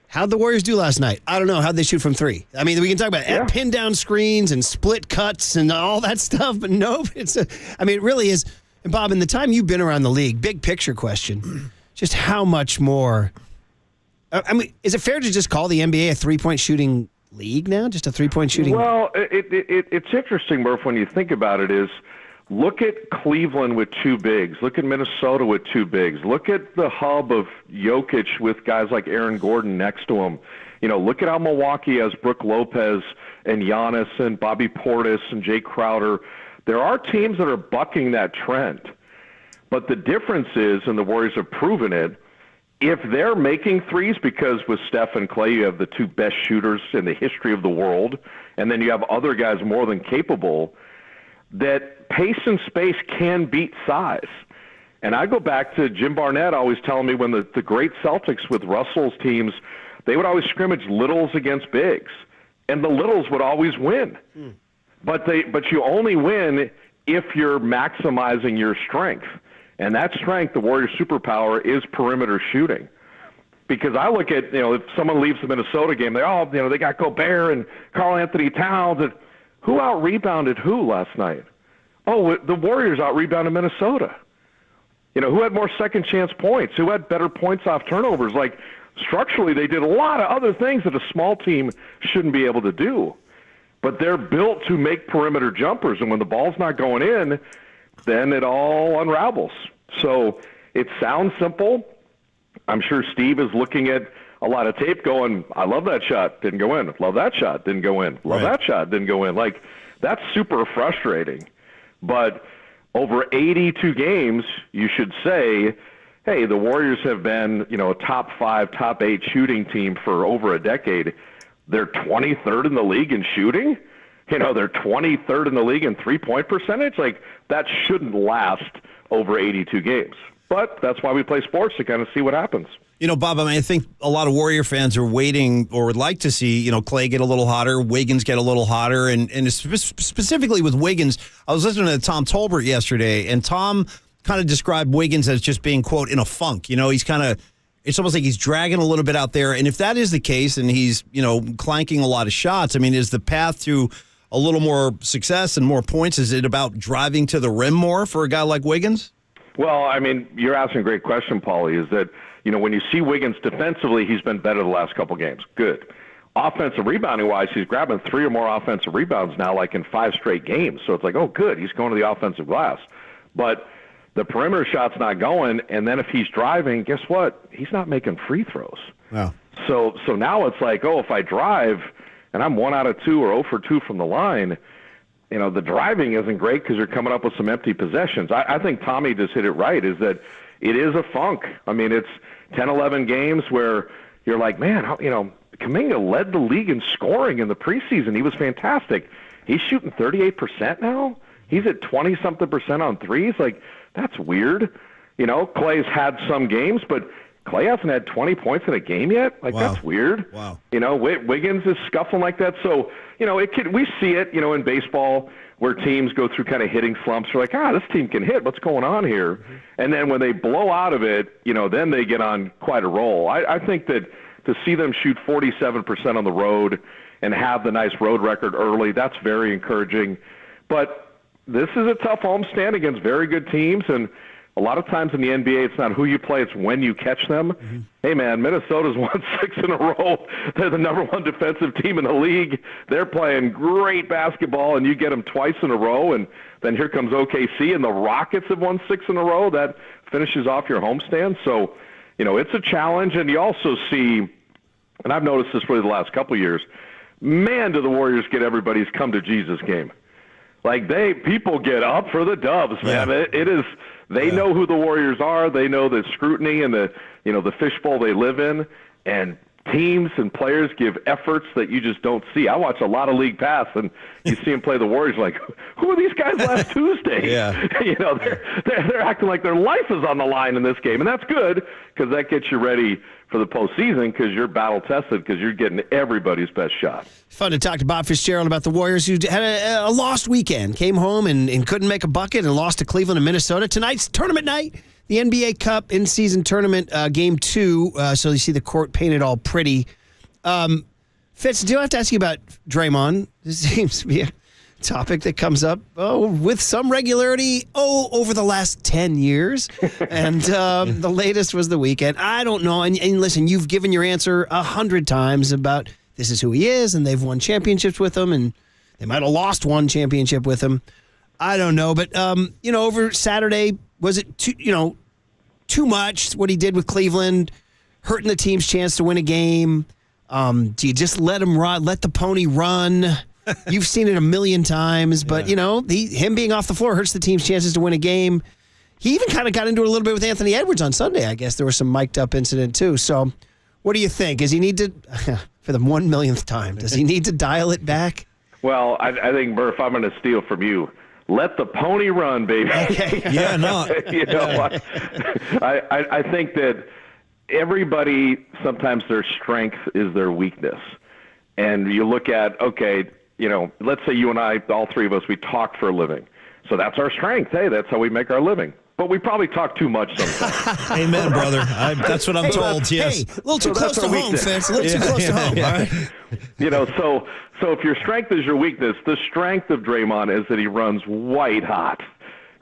S16: How'd the Warriors do last night? I don't know. How'd they shoot from 3? I mean, we can talk about pin down screens and split cuts and all that stuff, but nope. It really is. And Bob, in the time you've been around the league, big picture question, just how much more? Is it fair to just call the NBA a 3-point shooting league now? Just a 3-point shooting?
S14: Well, it's interesting, Murph, when you think about it, is look at Cleveland with 2 bigs. Look at Minnesota with 2 bigs. Look at the hub of Jokic with guys like Aaron Gordon next to him. Look at how Milwaukee has Brook Lopez and Giannis and Bobby Portis and Jay Crowder. There are teams that are bucking that trend. But the difference is, and the Warriors have proven it, if they're making threes, because with Steph and Clay you have the 2 best shooters in the history of the world, and then you have other guys more than capable, that pace and space can beat size. And I go back to Jim Barnett always telling me when the great Celtics with Russell's teams, they would always scrimmage littles against bigs, and the littles would always win. But you only win if you're maximizing your strength. And that strength, the Warriors' superpower, is perimeter shooting. Because I look at, if someone leaves the Minnesota game, they got Gobert and Karl Anthony Towns. And who out-rebounded who last night? Oh, the Warriors out-rebounded Minnesota. Who had more second-chance points? Who had better points off turnovers? Like, structurally, they did a lot of other things that a small team shouldn't be able to do. But they're built to make perimeter jumpers, and when the ball's not going in, then it all unravels. So it sounds simple. I'm sure Steve is looking at a lot of tape going, I love that shot, didn't go in. Love that shot, didn't go in. Love that shot, didn't go in. Like, that's super frustrating. But over 82 games, you should say, hey, the Warriors have been, a top 5, top 8 shooting team for over a decade. They're 23rd in the league in shooting. They're 23rd in the league in three-point percentage. Like, that shouldn't last over 82 games. But that's why we play sports, to kind of see what happens.
S17: Bob, I think a lot of Warrior fans are waiting or would like to see, Clay get a little hotter, Wiggins get a little hotter, and specifically with Wiggins, I was listening to Tom Tolbert yesterday, and Tom kind of described Wiggins as just being, quote, in a funk. He's kind of, it's almost like he's dragging a little bit out there, and if that is the case and he's, clanking a lot of shots, is the path to a little more success and more points, is it about driving to the rim more for a guy like Wiggins?
S14: Well, you're asking a great question, Paulie, is that, when you see Wiggins defensively, he's been better the last couple games. Good. Offensive rebounding-wise, he's grabbing 3 or more offensive rebounds now, like in 5 straight games. So it's like, oh, good, he's going to the offensive glass. But the perimeter shot's not going, and then if he's driving, guess what? He's not making free throws.
S17: Wow.
S14: So now it's like, oh, if I drive and I'm 1 out of 2 or 0 for 2 from the line, the driving isn't great because you're coming up with some empty possessions. I think Tommy just hit it right, is that it is a funk. It's 10, 11 games where you're like, man, Kuminga led the league in scoring in the preseason. He was fantastic. He's shooting 38% now. He's at 20-something% on threes. Like, that's weird. Clay's had some games, but Clay hasn't had 20 points in a game yet. Like,
S17: wow.
S14: That's weird.
S17: Wow.
S14: Wiggins is scuffling like that. So, we see it, in baseball where teams go through kind of hitting slumps. We're like, this team can hit. What's going on here? Mm-hmm. And then when they blow out of it, then they get on quite a roll. I think that to see them shoot 47% on the road and have the nice road record early, that's very encouraging. But this is a tough homestand against very good teams, and a lot of times in the NBA, it's not who you play, it's when you catch them. Mm-hmm. Hey, man, Minnesota's won 6 in a row. They're the number 1 defensive team in the league. They're playing great basketball, and you get them twice in a row, and then here comes OKC, and the Rockets have won 6 in a row. That finishes off your homestand. So, it's a challenge, and you also see, and I've noticed this really the last couple of years, man, do the Warriors get everybody's come-to-Jesus game. Like, people get up for the Dubs, man. Yeah. It is. They know who the Warriors are. They know the scrutiny and the fishbowl they live in. And teams and players give efforts that you just don't see. I watch a lot of League Pass, and you see them play the Warriors like, who are these guys last Tuesday?
S17: Yeah.
S14: They're acting like their life is on the line in this game. And that's good because that gets you ready for the postseason because you're battle-tested because you're getting everybody's best shot.
S16: Fun to talk to Bob Fitzgerald about the Warriors who had a lost weekend. Came home and couldn't make a bucket and lost to Cleveland and Minnesota. Tonight's tournament night, the NBA Cup in-season tournament, Game 2. So you see the court painted all pretty. Fitz, do I have to ask you about Draymond? This seems to be a topic that comes up with some regularity over the last 10 years. And the latest was the weekend. I don't know. And listen, you've given your answer 100 times about this is who he is, and they've won championships with him, and they might have lost one championship with him. I don't know. But, over Saturday, was it too much what he did with Cleveland, hurting the team's chance to win a game? Do you just let him run, let the pony run? You've seen it a million times, but, him being off the floor hurts the team's chances to win a game. He even kind of got into it a little bit with Anthony Edwards on Sunday. I guess there was some mic'd up incident, too. So what do you think? Does he need to, for the 1 millionth time, does he need to dial it back?
S14: Well, I think, Murph, I'm going to steal from you. Let the pony run, baby.
S17: Okay. Yeah, no.
S14: I think that everybody, sometimes their strength is their weakness. And you look at, okay, let's say you and I, all three of us, we talk for a living. So that's our strength. Hey, that's how we make our living. But we probably talk too much sometimes.
S17: Amen, brother. That's what I'm told, yes.
S16: Hey, a little too close to home, Fitz. A little too close to home, all right?
S14: So if your strength is your weakness, the strength of Draymond is that he runs white hot.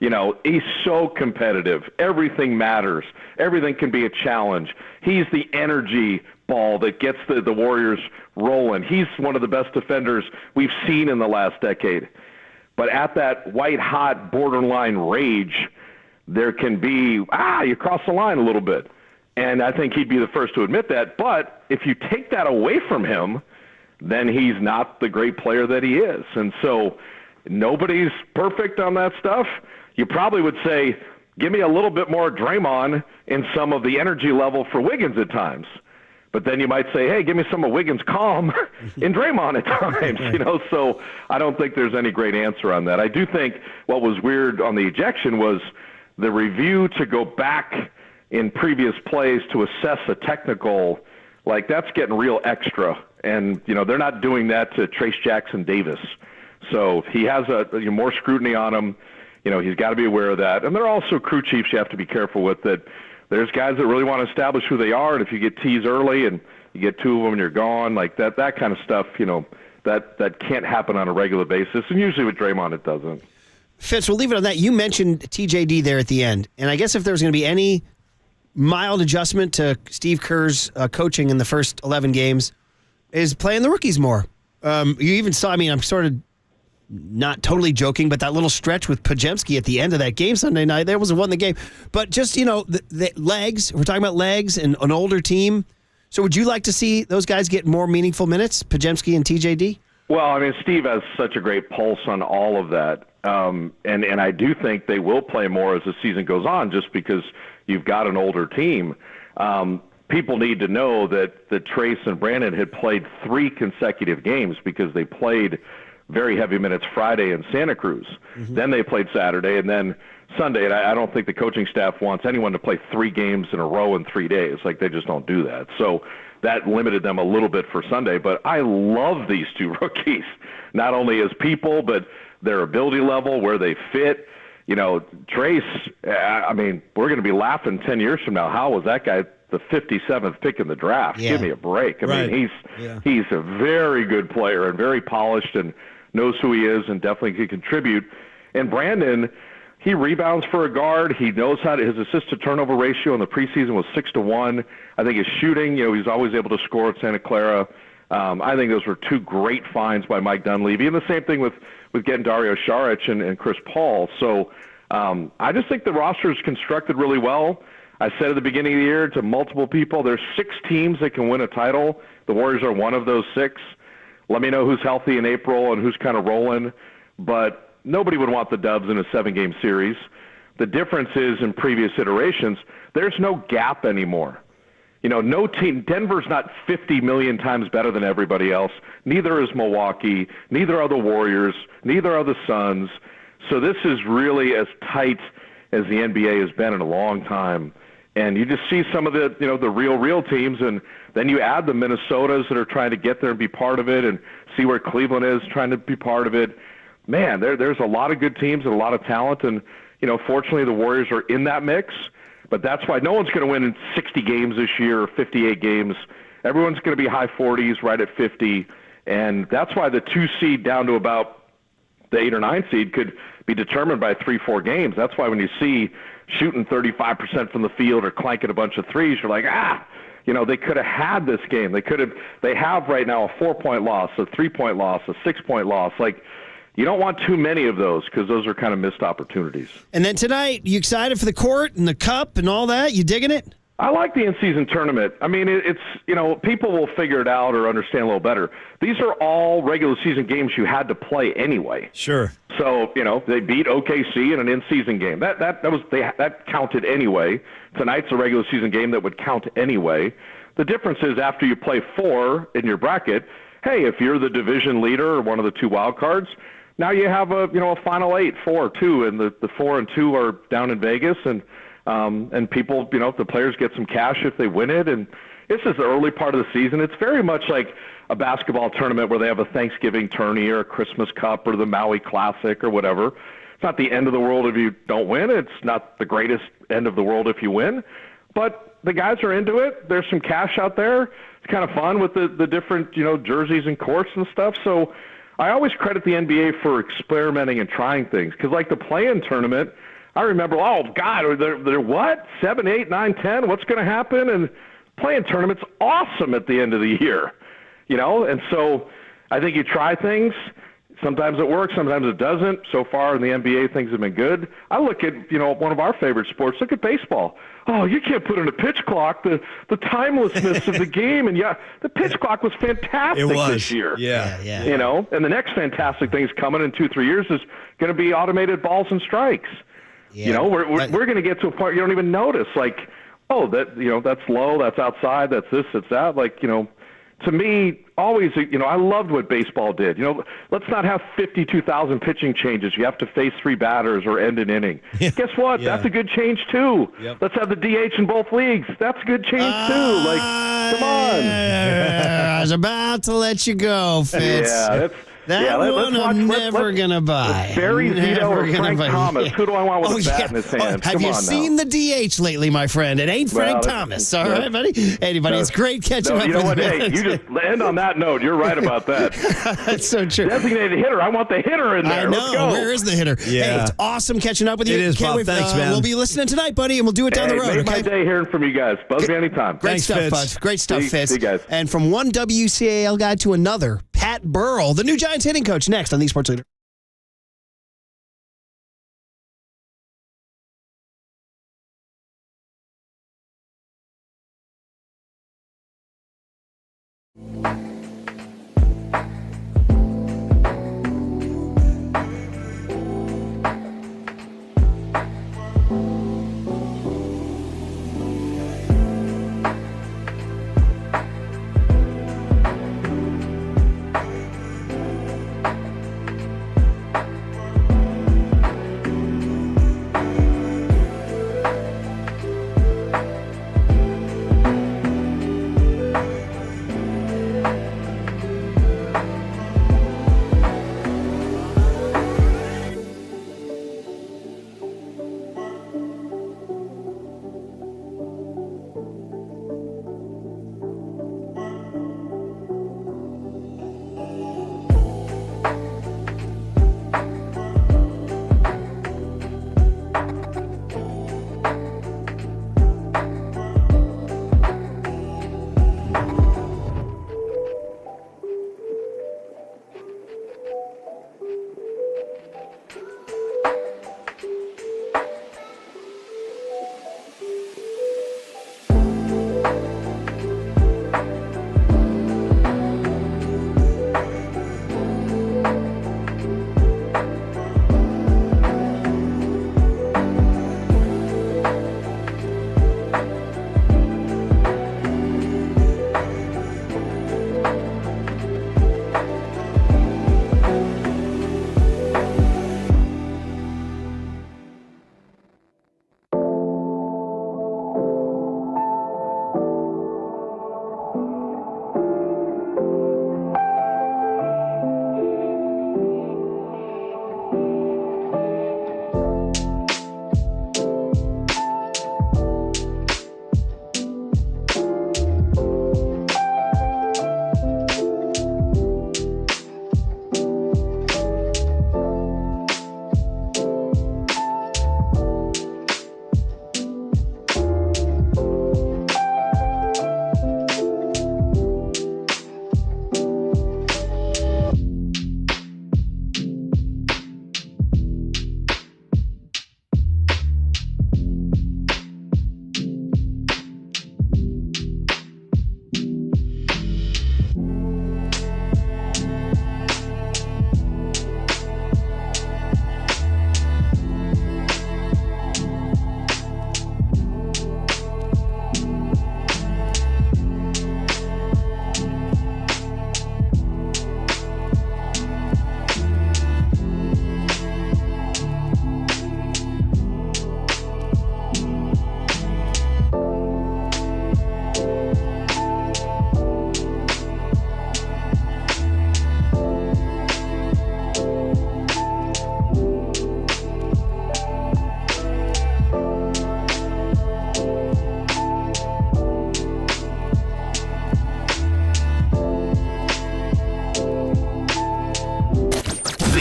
S14: He's so competitive. Everything matters. Everything can be a challenge. He's the energy ball that gets the Warriors rolling. He's one of the best defenders we've seen in the last decade. But at that white hot borderline rage, there can be, you cross the line a little bit. And I think he'd be the first to admit that. But if you take that away from him, then he's not the great player that he is. And so nobody's perfect on that stuff. You probably would say, give me a little bit more Draymond in some of the energy level for Wiggins at times. But then you might say, hey, give me some of Wiggins' calm in Draymond at times. So I don't think there's any great answer on that. I do think what was weird on the ejection was the review to go back in previous plays to assess a technical, like that's getting real extra. And, they're not doing that to Trace Jackson Davis. So he has more scrutiny on him. He's got to be aware of that. And there are also crew chiefs you have to be careful with that. There's guys that really want to establish who they are, and if you get teased early and you get two of them and you're gone, like that kind of stuff, that can't happen on a regular basis. And usually with Draymond, it doesn't.
S16: Fitz, we'll leave it on that. You mentioned TJD there at the end, and I guess if there's going to be any mild adjustment to Steve Kerr's coaching in the first 11 games, is playing the rookies more. You even saw, I'm sort of not totally joking, but that little stretch with Pajemski at the end of that game Sunday night, that was the one the game. But just, the legs, we're talking about legs and an older team. So would you like to see those guys get more meaningful minutes, Pajemski and TJD?
S14: Well, Steve has such a great pulse on all of that. And I do think they will play more as the season goes on just because you've got an older team. People need to know that Trace and Brandon had played 3 consecutive games because they played very heavy minutes Friday in Santa Cruz. Mm-hmm. Then they played Saturday and then Sunday. And I don't think the coaching staff wants anyone to play 3 games in a row in 3 days. Like, they just don't do that. So that limited them a little bit for Sunday. But I love these 2 rookies, not only as people, but their ability level, where they fit. Trace, we're going to be laughing 10 years from now. How was that guy the 57th pick in the draft? Yeah. Give me a break. He's a very good player and very polished and knows who he is and definitely can contribute. And Brandon, he rebounds for a guard. He knows his assist-to-turnover ratio in the preseason was 6-1. I think his shooting, he's always able to score at Santa Clara. I think those were 2 great finds by Mike Dunleavy. And the same thing with getting Dario Saric and Chris Paul. So I just think the roster is constructed really well. I said at the beginning of the year to multiple people, there's 6 teams that can win a title. The Warriors are one of those 6. Let me know who's healthy in April and who's kind of rolling. But nobody would want the Dubs in a 7-game series. The difference is in previous iterations, there's no gap anymore. No team, Denver's not 50 million times better than everybody else. Neither is Milwaukee. Neither are the Warriors. Neither are the Suns. So this is really as tight as the NBA has been in a long time. And you just see some of the real teams, and then you add the Minnesotas that are trying to get there and be part of it, and see where Cleveland is trying to be part of it. Man, there's a lot of good teams and a lot of talent, and fortunately the Warriors are in that mix. But that's why no one's going to win in 60 games this year or 58 games. Everyone's going to be high 40s, right at 50, and that's why the 2 seed down to about the 8 or 9 seed could be determined by 3-4 games. That's why when you see shooting 35% from the field or clanking a bunch of threes, you're like, they could have had this game. They have right now a 4-point loss, a 3-point loss, a 6-point loss. Like, you don't want too many of those because those are kind of missed opportunities.
S16: And then tonight, you excited for the court and the cup and all that? You digging it?
S14: I like the in-season tournament. It's people will figure it out or understand a little better. These are all regular season games you had to play anyway.
S17: Sure.
S14: So, they beat OKC in an in-season game. That counted anyway. Tonight's a regular season game that would count anyway. The difference is after you play 4 in your bracket, hey, if you're the division leader or one of the 2 wild cards, now you have a final 8, 4-2, and the 4 and 2 are down in Vegas, and people, the players get some cash if they win it, and this is the early part of the season. It's very much like a basketball tournament where they have a Thanksgiving tourney or a Christmas Cup or the Maui Classic or whatever. It's not the end of the world if you don't win. It's not the greatest end of the world if you win. But the guys are into it. There's some cash out there. It's kind of fun with the different, jerseys and courts and stuff. So I always credit the NBA for experimenting and trying things. Because like the play-in tournament, I remember, oh, God, they're what? 7, 8, 9, 10? What's going to happen? And play-in tournament's awesome at the end of the year. And so I think you try things. Sometimes it works, sometimes it doesn't. So far in the NBA, things have been good. I look at, one of our favorite sports. Look at baseball. Oh, you can't put in a pitch clock, the timelessness of the game. And the pitch clock was fantastic this year.
S17: Yeah.
S14: And the next fantastic thing is coming in 2-3 years is going to be automated balls and strikes.
S16: Yeah.
S14: We're going to get to a point you don't even notice. Like, oh, that's low, that's outside, that's this, that's that. Like, to me, always, I loved what baseball did. Let's not have 52,000 pitching changes. You have to face 3 batters or end an inning. Guess what?
S17: Yeah.
S14: That's a good change, too.
S17: Yep.
S14: Let's have the DH in both leagues. That's a good change, too. Like, come on.
S16: I was about to let you go, Fitz.
S14: Yeah,
S16: I'm never going to buy.
S14: Barry Zito or Frank
S16: buy.
S14: Thomas. Who do I want with a bat
S16: yeah.
S14: in his hand?
S16: Have
S14: Come
S16: you
S14: on
S16: seen
S14: now.
S16: the DH lately, my friend? It ain't Frank Thomas. All right, buddy? Hey, buddy, it's great catching up
S14: You know
S16: with
S14: what?
S16: you.
S14: Hey, you just end on that note. You're right about that.
S16: That's so true.
S14: Designated hitter. I want the hitter in there.
S16: I know.
S14: Let's go.
S16: Where is the hitter?
S17: Yeah.
S16: Hey, it's awesome catching up with you.
S17: It is,
S16: Can't
S17: Bob.
S16: wait,
S17: Thanks, man.
S16: We'll be listening tonight, buddy, and we'll do it down the road,
S14: Make
S16: okay?
S14: my day hearing from you guys. Buzz me anytime.
S16: Great
S17: Thanks,
S16: stuff,
S17: Fitz.
S16: Buzz. Great stuff, Fitz.
S14: See you guys.
S16: And from one WCAL guy to another, Pat Burrell, the new Giants hitting coach, next on the Sports Leader.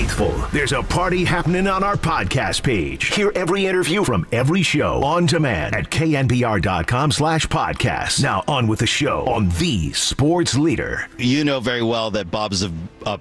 S5: faithful. There's a party happening on our podcast page. Hear every interview from every show on demand at knbr.com/podcast. Now on with the show on the sports leader.
S10: You know very well that Bob's a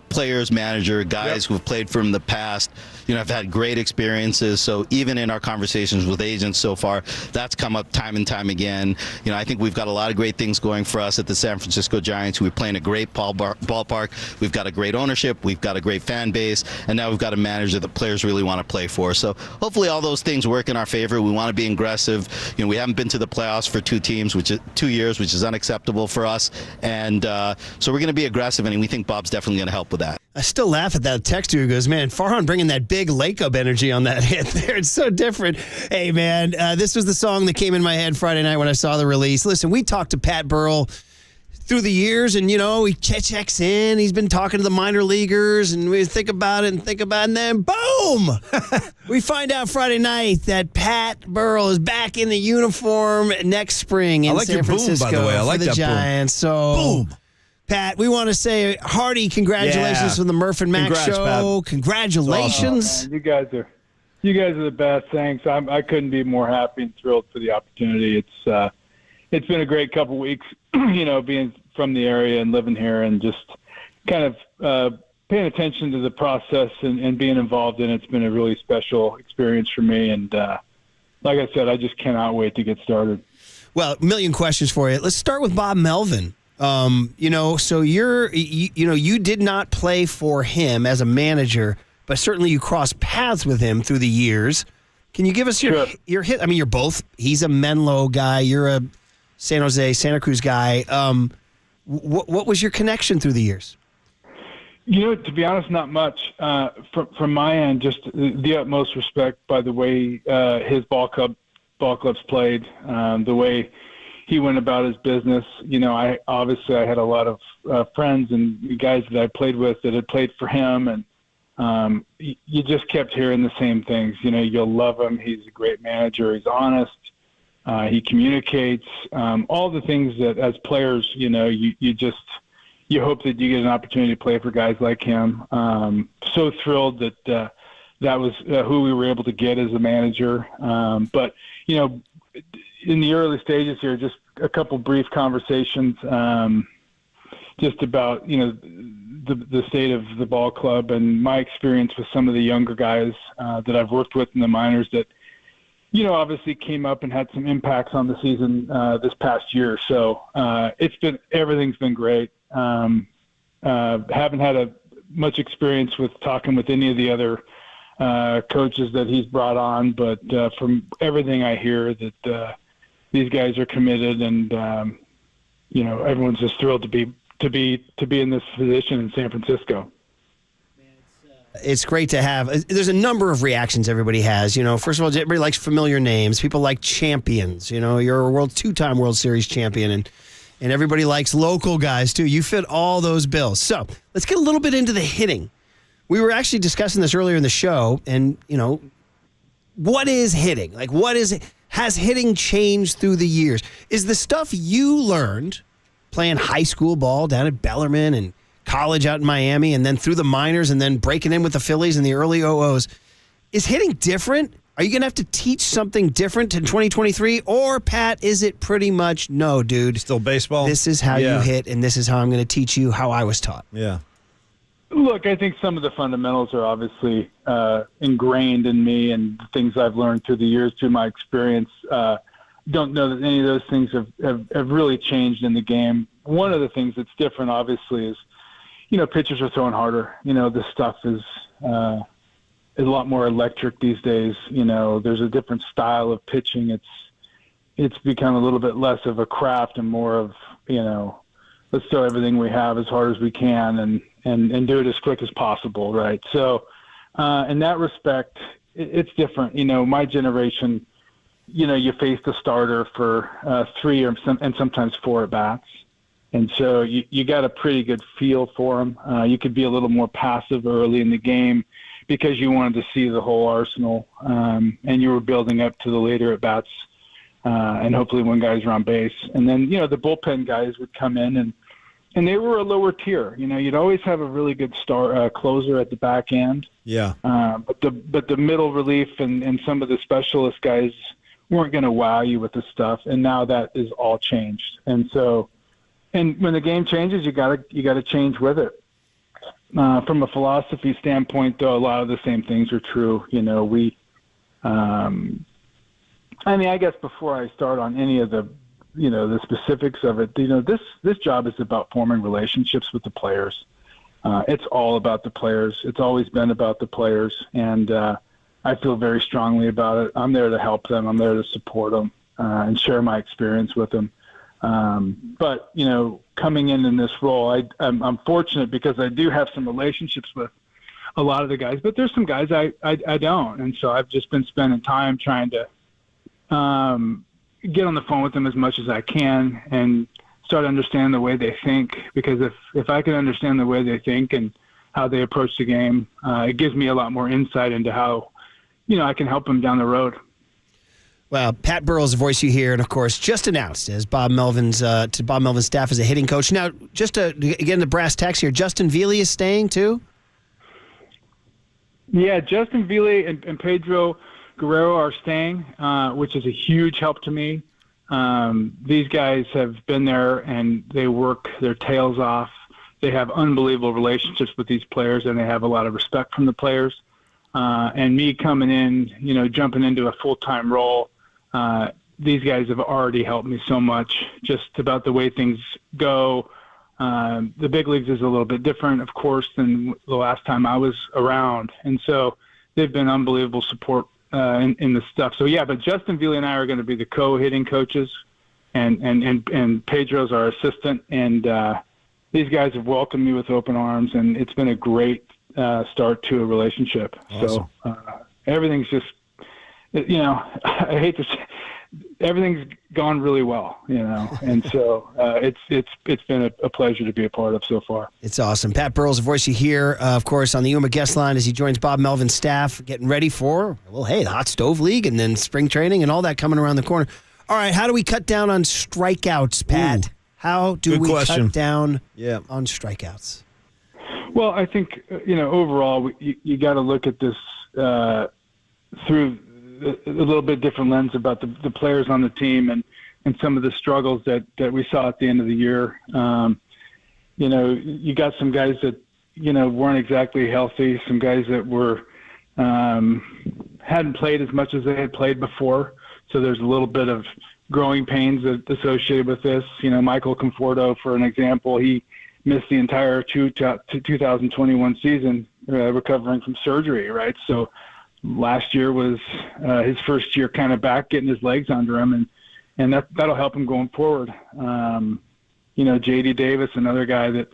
S10: players manager, guys who have played for him in the past, have had great experiences. So even in our conversations with agents so far, that's come up time and time again. I think we've got a lot of great things going for us at the San Francisco Giants. We're playing a great ballpark. We've got a great ownership. We've got a great fan base. And now we've got a manager that players really want to play for. So hopefully all those things work in our favor. We want to be aggressive. We haven't been to the playoffs for 2 years, which is unacceptable for us. And so we're going to be aggressive, and we think Bob's definitely going to help with that.
S16: I still laugh at that texter who goes, man, Farhan bringing that big Lake Up energy on that hit there. It's so different. Hey, man, this was the song that came in my head Friday night when I saw the release. Listen, we talked to Pat Burrell through the years, and, he checks in. He's been talking to the minor leaguers, and we think about it, and then boom! We find out Friday night that Pat Burrell is back in the uniform next spring in San Francisco
S17: boom, by the way. I like
S16: for the
S17: that
S16: Giants. So,
S17: boom.
S16: Pat, we want to say hearty congratulations from the Murph and Mac Show.
S18: Pat.
S16: Congratulations.
S18: Awesome, you guys are the best. Thanks. I couldn't be more happy and thrilled for the opportunity. It's been a great couple weeks, being from the area and living here and just kind of paying attention to the process and being involved in it. It's been a really special experience for me. And like I said, I just cannot wait to get started.
S16: Well, a million questions for you. Let's start with Bob Melvin. So you did not play for him as a manager, but certainly you crossed paths with him through the years. Can you give us your hit? I mean, you're both. He's a Menlo guy. You're a San Jose, Santa Cruz guy. What was your connection through the years?
S18: To be honest, not much. From my end, just the utmost respect by the way his ball clubs played, the way he went about his business. I had a lot of friends and guys that I played with that had played for him, and you just kept hearing the same things. You'll love him. He's a great manager. He's honest. He communicates. All the things that as players, you hope that you get an opportunity to play for guys like him. So thrilled that that was who we were able to get as a manager. But in the early stages here, just a couple brief conversations, just about, the state of the ball club and my experience with some of the younger guys that I've worked with in the minors that, obviously came up and had some impacts on the season this past year. So everything's been great. Haven't had much experience with talking with any of the other coaches that he's brought on, but from everything I hear that these guys are committed, and everyone's just thrilled to be in this position in San Francisco.
S16: It's great to have. There's a number of reactions everybody has. First of all, everybody likes familiar names. People like champions. You're a 2-time World Series champion, and everybody likes local guys too. You fit all those bills. So let's get a little bit into the hitting. We were actually discussing this earlier in the show, and what is hitting? Like, has hitting changed through the years? Is the stuff you learned playing high school ball down at Bellarmine and college out in Miami, and then through the minors, and then breaking in with the Phillies in the early 00s, is hitting different? Are you going to have to teach something different in 2023? Or, Pat, is it pretty much, no, dude.
S17: Still baseball?
S16: This is how you hit, and this is how I'm going to teach you how I was taught.
S17: Yeah.
S18: Look, I think some of the fundamentals are obviously ingrained in me, and the things I've learned through the years, through my experience. Don't know that any of those things have really changed in the game. One of the things that's different, obviously, is, pitchers are throwing harder. This stuff is a lot more electric these days. There's a different style of pitching. It's become a little bit less of a craft and more of, let's throw everything we have as hard as we can and do it as quick as possible, right? So in that respect, it's different. My generation, you faced a starter for 3 and sometimes 4 at-bats. And so you got a pretty good feel for them. You could be a little more passive early in the game because you wanted to see the whole arsenal, and you were building up to the later at-bats and hopefully when guys are on base. And then, the bullpen guys would come in and, and they were a lower tier. You'd always have a really good closer at the back end.
S17: Yeah.
S18: But the middle relief and some of the specialist guys weren't going to wow you with the stuff, and now that is all changed. And when the game changes, you gotta change with it. From a philosophy standpoint, though, a lot of the same things are true. I guess before I start on any of the specifics of it, this job is about forming relationships with the players. It's all about the players. It's always been about the players, and I feel very strongly about it. I'm there to help them. I'm there to support them and share my experience with them. But coming in this role, I'm fortunate because I do have some relationships with a lot of the guys, but there's some guys I don't, and so I've just been spending time trying to get on the phone with them as much as I can and start to understand the way they think, because if I can understand the way they think and how they approach the game, it gives me a lot more insight into how I can help them down the road.
S16: Well, Pat Burrell is the voice you hear, and of course, just announced as Bob Melvin's staff as a hitting coach. Now, just to get into brass tacks here, Justin Veely is staying too?
S18: Yeah, Justin Veely and Pedro Guerrero are staying, which is a huge help to me. These guys have been there, and they work their tails off. They have unbelievable relationships with these players, and they have a lot of respect from the players. And me coming in, jumping into a full-time role, these guys have already helped me so much just about the way things go. The big leagues is a little bit different, of course, than the last time I was around. And so they've been unbelievable support in the stuff. So, yeah, but Justin Veely and I are going to be the co-hitting coaches, and Pedro's our assistant. And these guys have welcomed me with open arms, and it's been a great start to a relationship.
S17: Awesome.
S18: So everything's just, I hate to say, everything's gone really well, and so it's been a pleasure to be a part of so far.
S16: It's awesome. Pat Burrell's the voice you hear, of course, on the UMA guest line as he joins Bob Melvin's staff, getting ready for, the Hot Stove League and then spring training and all that coming around the corner. All right, how do we cut down on strikeouts, Pat? How do we cut down on strikeouts?
S18: Well, I think, overall, you got to look at this through a little bit different lens about the players on the team and some of the struggles that we saw at the end of the year. You got some guys that, weren't exactly healthy, some guys that were hadn't played as much as they had played before. So there's a little bit of growing pains associated with this. Michael Conforto, for an example, he missed the entire 2021 season recovering from surgery, right? So last year was his first year kind of back, getting his legs under him, and that'll help him going forward. J.D. Davis, another guy that,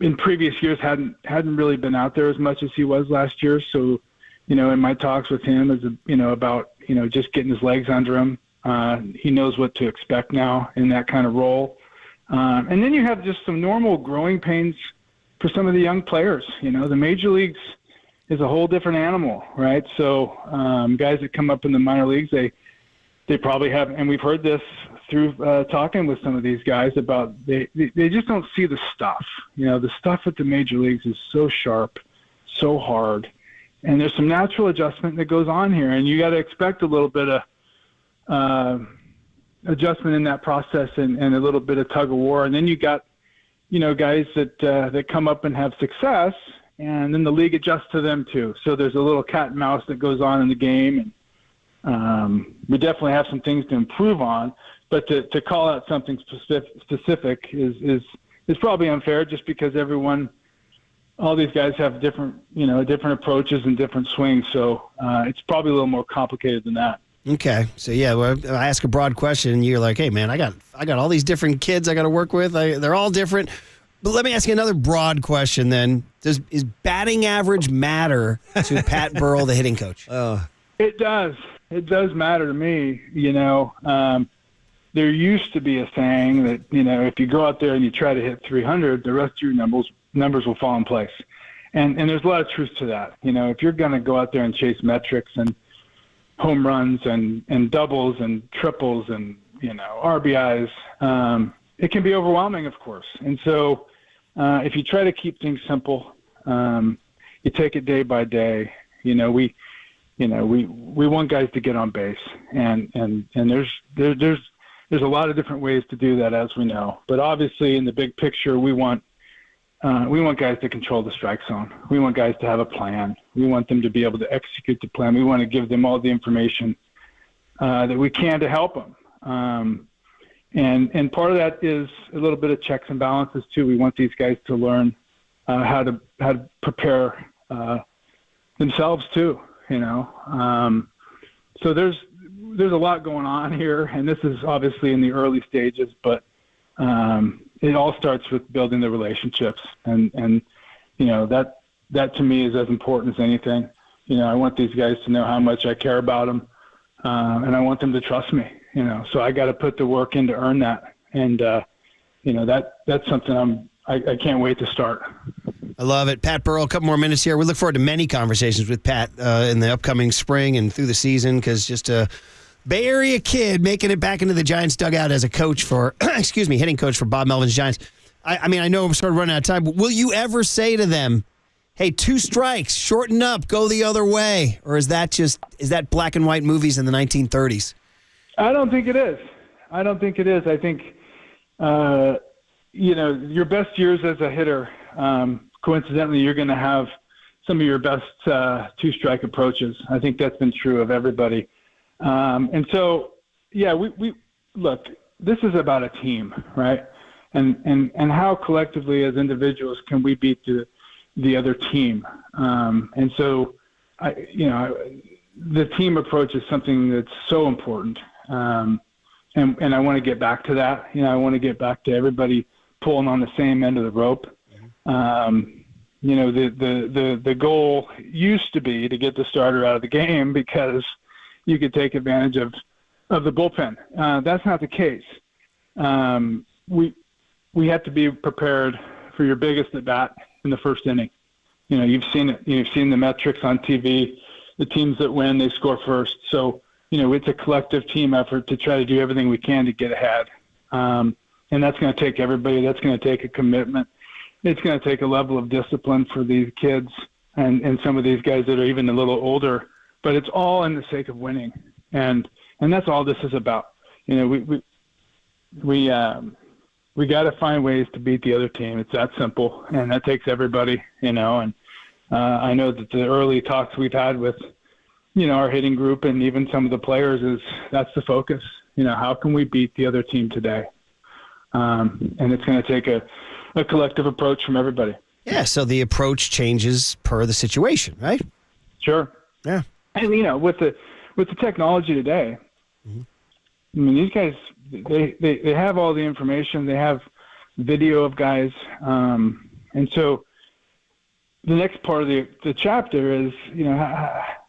S18: in previous years hadn't really been out there as much as he was last year. So, in my talks with him about just getting his legs under him, he knows what to expect now in that kind of role. And then you have just some normal growing pains for some of the young players. The major leagues is a whole different animal, right? So guys that come up in the minor leagues, they probably have, and we've heard this through talking with some of these guys about they just don't see the stuff. The stuff at the major leagues is so sharp, so hard, and there's some natural adjustment that goes on here, and you got to expect a little bit of adjustment in that process and a little bit of tug of war. And then you got, guys that come up and have success, and then the league adjusts to them too. So there's a little cat and mouse that goes on in the game. And we definitely have some things to improve on, but to call out something specific is probably unfair, just because all these guys have different approaches and different swings. So it's probably a little more complicated than that.
S16: Okay, so I ask a broad question, and you're like, "Hey, man, I got all these different kids I got to work with. They're all different." But let me ask you another broad question. Then, is batting average matter to Pat Burrell, the hitting coach?
S18: It does. It does matter to me. There used to be a saying that if you go out there and you try to hit 300, the rest of your numbers will fall in place, and there's a lot of truth to that. If you're going to go out there and chase metrics and home runs and doubles and triples and RBIs, it can be overwhelming, of course. And so if you try to keep things simple, you take it day by day. We want guys to get on base, and there's a lot of different ways to do that, as we know. But obviously, in the big picture, we want guys to control the strike zone. We want guys to have a plan. We want them to be able to execute the plan. We want to give them all the information that we can to help them. And part of that is a little bit of checks and balances too. We want these guys to learn how to prepare themselves too. So there's a lot going on here, and this is obviously in the early stages, but it all starts with building the relationships, and that to me is as important as anything. I want these guys to know how much I care about them, and I want them to trust me. So I got to put the work in to earn that, and that's something I can't wait to start.
S16: I love it. Pat Burrell, a couple more minutes here. We look forward to many conversations with Pat in the upcoming spring and through the season, because just a Bay Area kid making it back into the Giants dugout as a coach for, hitting coach for Bob Melvin's Giants. I know we're sort of running out of time, but will you ever say to them, hey, 2 strikes, shorten up, go the other way? Or is that black and white movies in the 1930s?
S18: I don't think it is. I think, your best years as a hitter, coincidentally, you're going to have some of your best 2-strike approaches. I think that's been true of everybody. And so, yeah, we look, this is about a team, right? And how collectively as individuals can we beat the other team? And so, the team approach is something that's so important. And I want to get back to that. I want to get back to everybody pulling on the same end of the rope. The goal used to be to get the starter out of the game because you could take advantage of the bullpen. That's not the case. We have to be prepared for your biggest at bat in the first inning. You've seen it. You've seen the metrics on TV. The teams that win, they score first. So, it's a collective team effort to try to do everything we can to get ahead. And that's going to take everybody. That's going to take a commitment. It's going to take a level of discipline for these kids and some of these guys that are even a little older. But it's all in the sake of winning, and that's all this is about. We got to find ways to beat the other team. It's that simple, and that takes everybody. And I know that the early talks we've had with our hitting group and even some of the players is that's the focus. How can we beat the other team today? And it's going to take a collective approach from everybody.
S16: Yeah, so the approach changes per the situation, right?
S18: Sure.
S16: Yeah.
S18: And with the technology today, I mean, these guys they have all the information. They have video of guys, and so the next part of the chapter is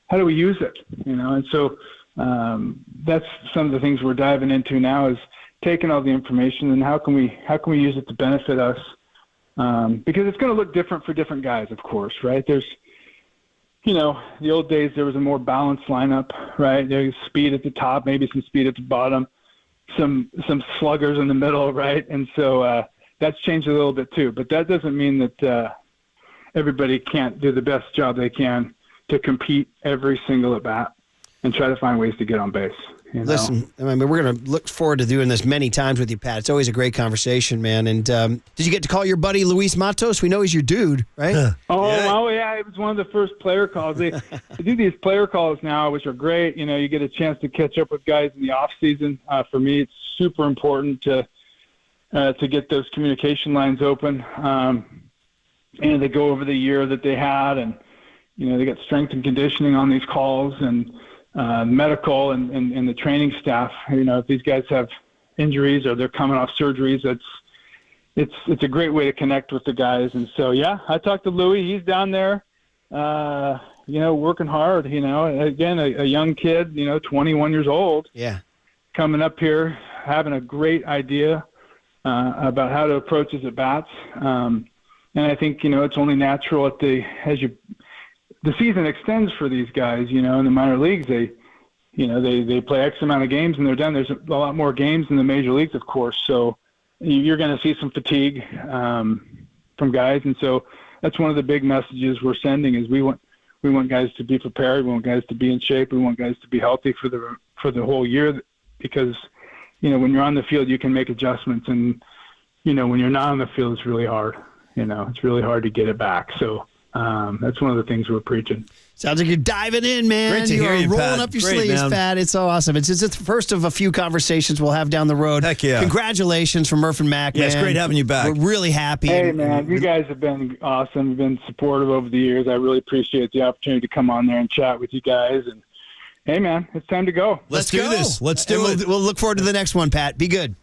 S18: how do we use it? And so that's some of the things we're diving into now is taking all the information and how can we use it to benefit us? Because it's going to look different for different guys, of course, right? There's the old days, there was a more balanced lineup, right? There's speed at the top, maybe some speed at the bottom, some sluggers in the middle, right? And so that's changed a little bit too. But that doesn't mean that everybody can't do the best job they can to compete every single at bat and try to find ways to get on base.
S16: Listen, I mean, we're going to look forward to doing this many times with you, Pat. It's always a great conversation, man. And did you get to call your buddy Luis Matos? We know he's your dude, right?
S18: Yeah, it was one of the first player calls. They do these player calls now, which are great. You get a chance to catch up with guys in the off season. For me, it's super important to get those communication lines open. And they go over the year that they had, and they got strength and conditioning on these calls, and medical and the training staff. If these guys have injuries or they're coming off surgeries, it's a great way to connect with the guys. And so, yeah, I talked to Louis. He's down there, working hard. Again, a young kid, 21 years old.
S16: Yeah,
S18: coming up here, having a great idea about how to approach his at bats. And I think it's only natural the season extends for these guys, in the minor leagues, they play X amount of games and they're done. There's a lot more games in the major leagues, of course. So you're going to see some fatigue from guys, and so that's one of the big messages we're sending is we want guys to be prepared, we want guys to be in shape, we want guys to be healthy for the whole year, because when you're on the field you can make adjustments, and when you're not on the field it's really hard. It's really hard to get it back. So that's one of the things we're preaching.
S16: Sounds like you're diving in, man.
S17: Great to hear you,
S16: rolling
S17: Pat.
S16: up your
S17: Great,
S16: sleeves,
S17: man.
S16: Pat. It's so awesome. It's the first of a few conversations we'll have down the road.
S17: Heck yeah.
S16: Congratulations from Murph and Mac,
S17: Yeah,
S16: man.
S17: it's great having you back.
S16: We're really happy.
S18: Hey, man, you guys have been awesome. You've been supportive over the years. I really appreciate the opportunity to come on there and chat with you guys. And, hey, man, it's time to go.
S17: Let's do this. Let's do it.
S16: We'll look forward to the next one, Pat. Be good.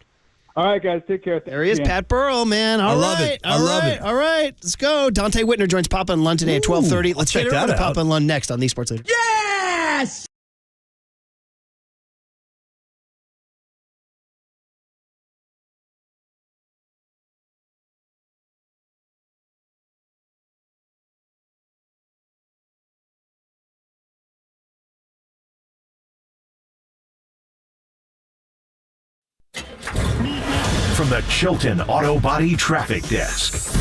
S18: All right, guys, take care.
S16: There he is,
S18: Yeah.
S16: Pat Burrell, man.
S17: I love it. I love it.
S16: All right, let's go. Dante Whitner joins Papa and Lund today at 12:30. Let's
S17: check
S16: get over
S17: that
S16: to
S17: out.
S16: Papa and Lund next on the Sports Leader.
S15: Yes!
S5: From the Chilton Auto Body Traffic Desk.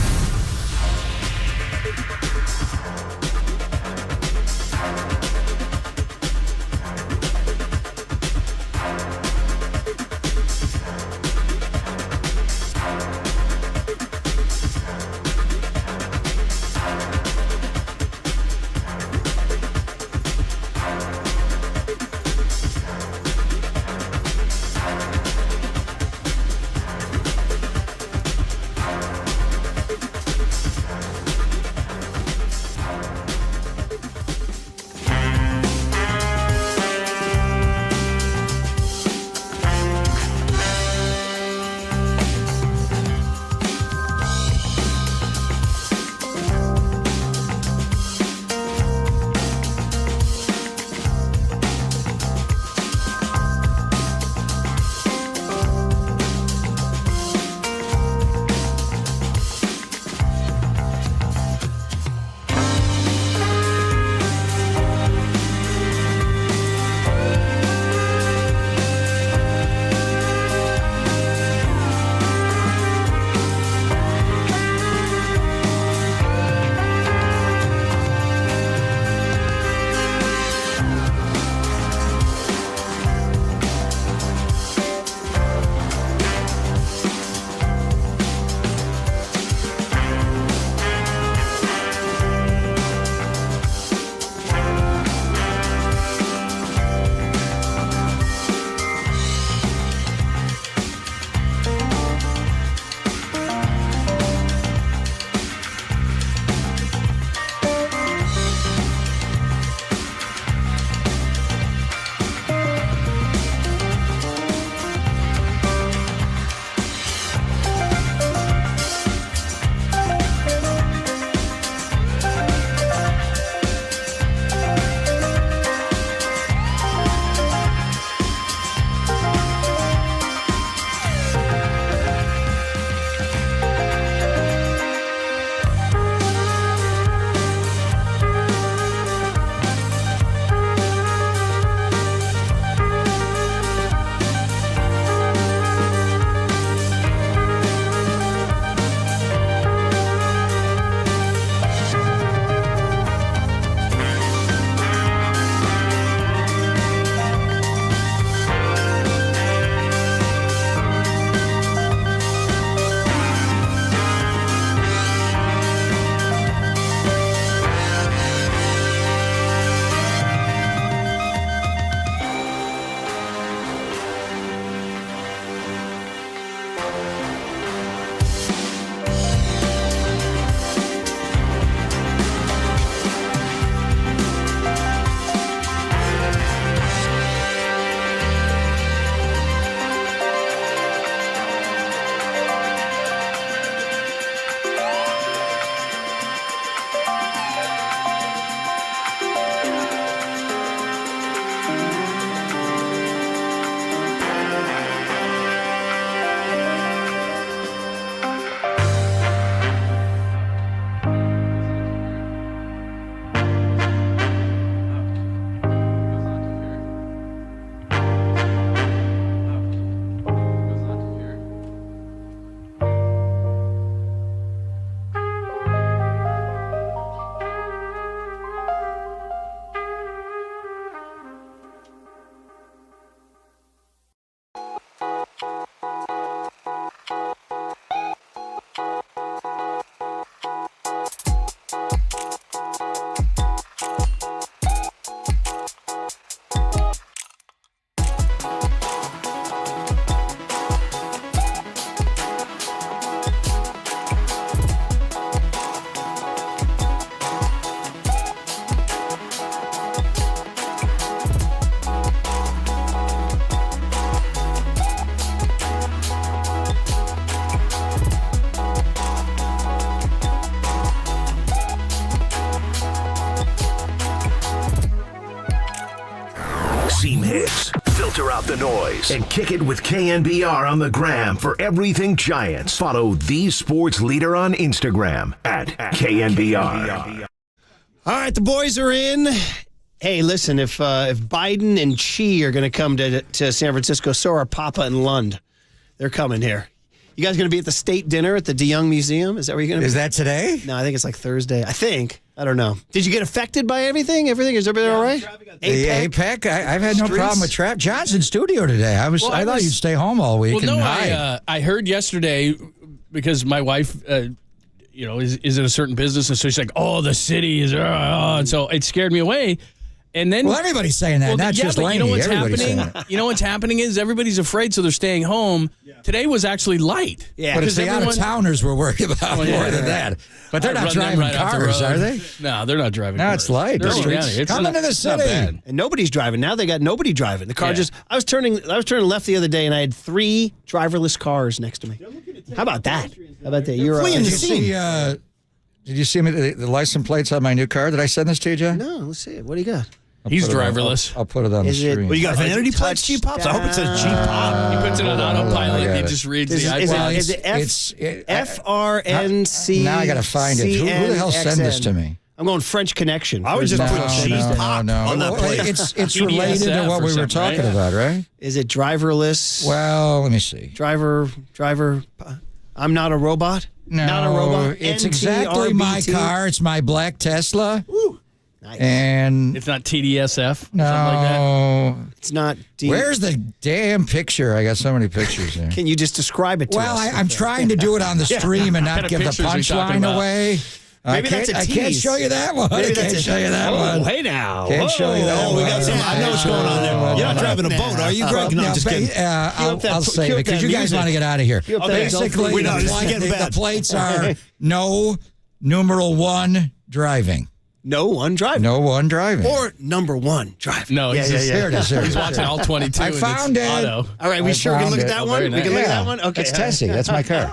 S5: team hits. Filter out the noise and kick it with KNBR on the gram for everything Giants. Follow the sports leader on Instagram at KNBR.
S16: All right, the boys are in. Hey, listen, if Biden and Xi are going to come to San Francisco, so are Papa and Lund. They're coming here. You guys going to be at the state dinner at the DeYoung Museum? Is that where you're going to be?
S2: Is that today?
S16: No, I think it's like Thursday. I think. I don't know. Did you get affected by everything? Is everything all right?
S2: The APEC? I've had no problem with traffic. John's in studio today. I thought you'd stay home all week.
S3: Well,
S2: and
S3: no,
S2: hide.
S3: I heard yesterday because my wife, is in a certain business, and so she's like, "Oh, the city is," and so it scared me away. And then,
S2: well, everybody's saying that, not just Laney.
S3: You know what's
S2: Everybody's
S3: happening?
S2: saying that.
S3: You know what's happening is everybody's afraid, so they're staying home. Yeah. Today was actually light.
S2: Yeah, but it's the out-of-towners we're worried about more than that. But they're not driving cars, are they?
S3: No, they're not driving
S2: No,
S3: cars.
S2: it's light.
S3: They're
S2: The streets. Come into the city.
S16: And nobody's driving. Now they got nobody driving. The car just. I was turning left the other day, and I had 3 driverless cars next to me. How about that? How about that? You're
S2: fleeing the scene. Did you see me the license plates on my new car? Did I send this to you, John?
S16: No, let's see it. What do you got?
S3: He's driverless.
S2: I'll put it on the screen.
S17: Well, you got vanity plates, G-Pops? I hope it says G-Pop.
S3: He puts it on autopilot. He just reads the iPad.
S16: Is it FRNC?
S2: Now I got to find it. Who the hell sent this to me?
S16: I'm going French Connection.
S17: I would just put G-Pop on that plate.
S2: It's related to what we were talking about, right?
S16: Is it driverless?
S2: Well, let me see.
S16: Driver. I'm not a robot?
S2: No,
S16: not a robot.
S2: It's exactly my car. It's my black Tesla.
S16: Woo. Nice.
S2: And
S3: it's not TDSF?
S2: No.
S3: Something like that?
S16: It's not.
S2: Where's the damn picture? I got so many pictures here.
S16: Can you just describe it to us?
S2: Well, I'm trying to do it on the stream and not give the punchline away.
S16: Maybe that's a tease.
S2: I can't show you that one. I can't show you that one.
S16: Hey now.
S2: Can't show you that one.
S17: We got some. I know what's going on there. You're not driving a boat, are you, Greg? No, I'm just kidding.
S2: I'll save it because you guys want to get out of here. Basically, the plates are no numeral 1 driving.
S16: No one driving.
S2: No one driving.
S16: Or number 1 driving.
S3: No, he's
S2: There it is.
S3: He's watching all 22.
S2: I found it.
S3: Auto.
S16: All right, we sure can look at that one? We can look at that one? Okay.
S2: It's Tessie. That's my car.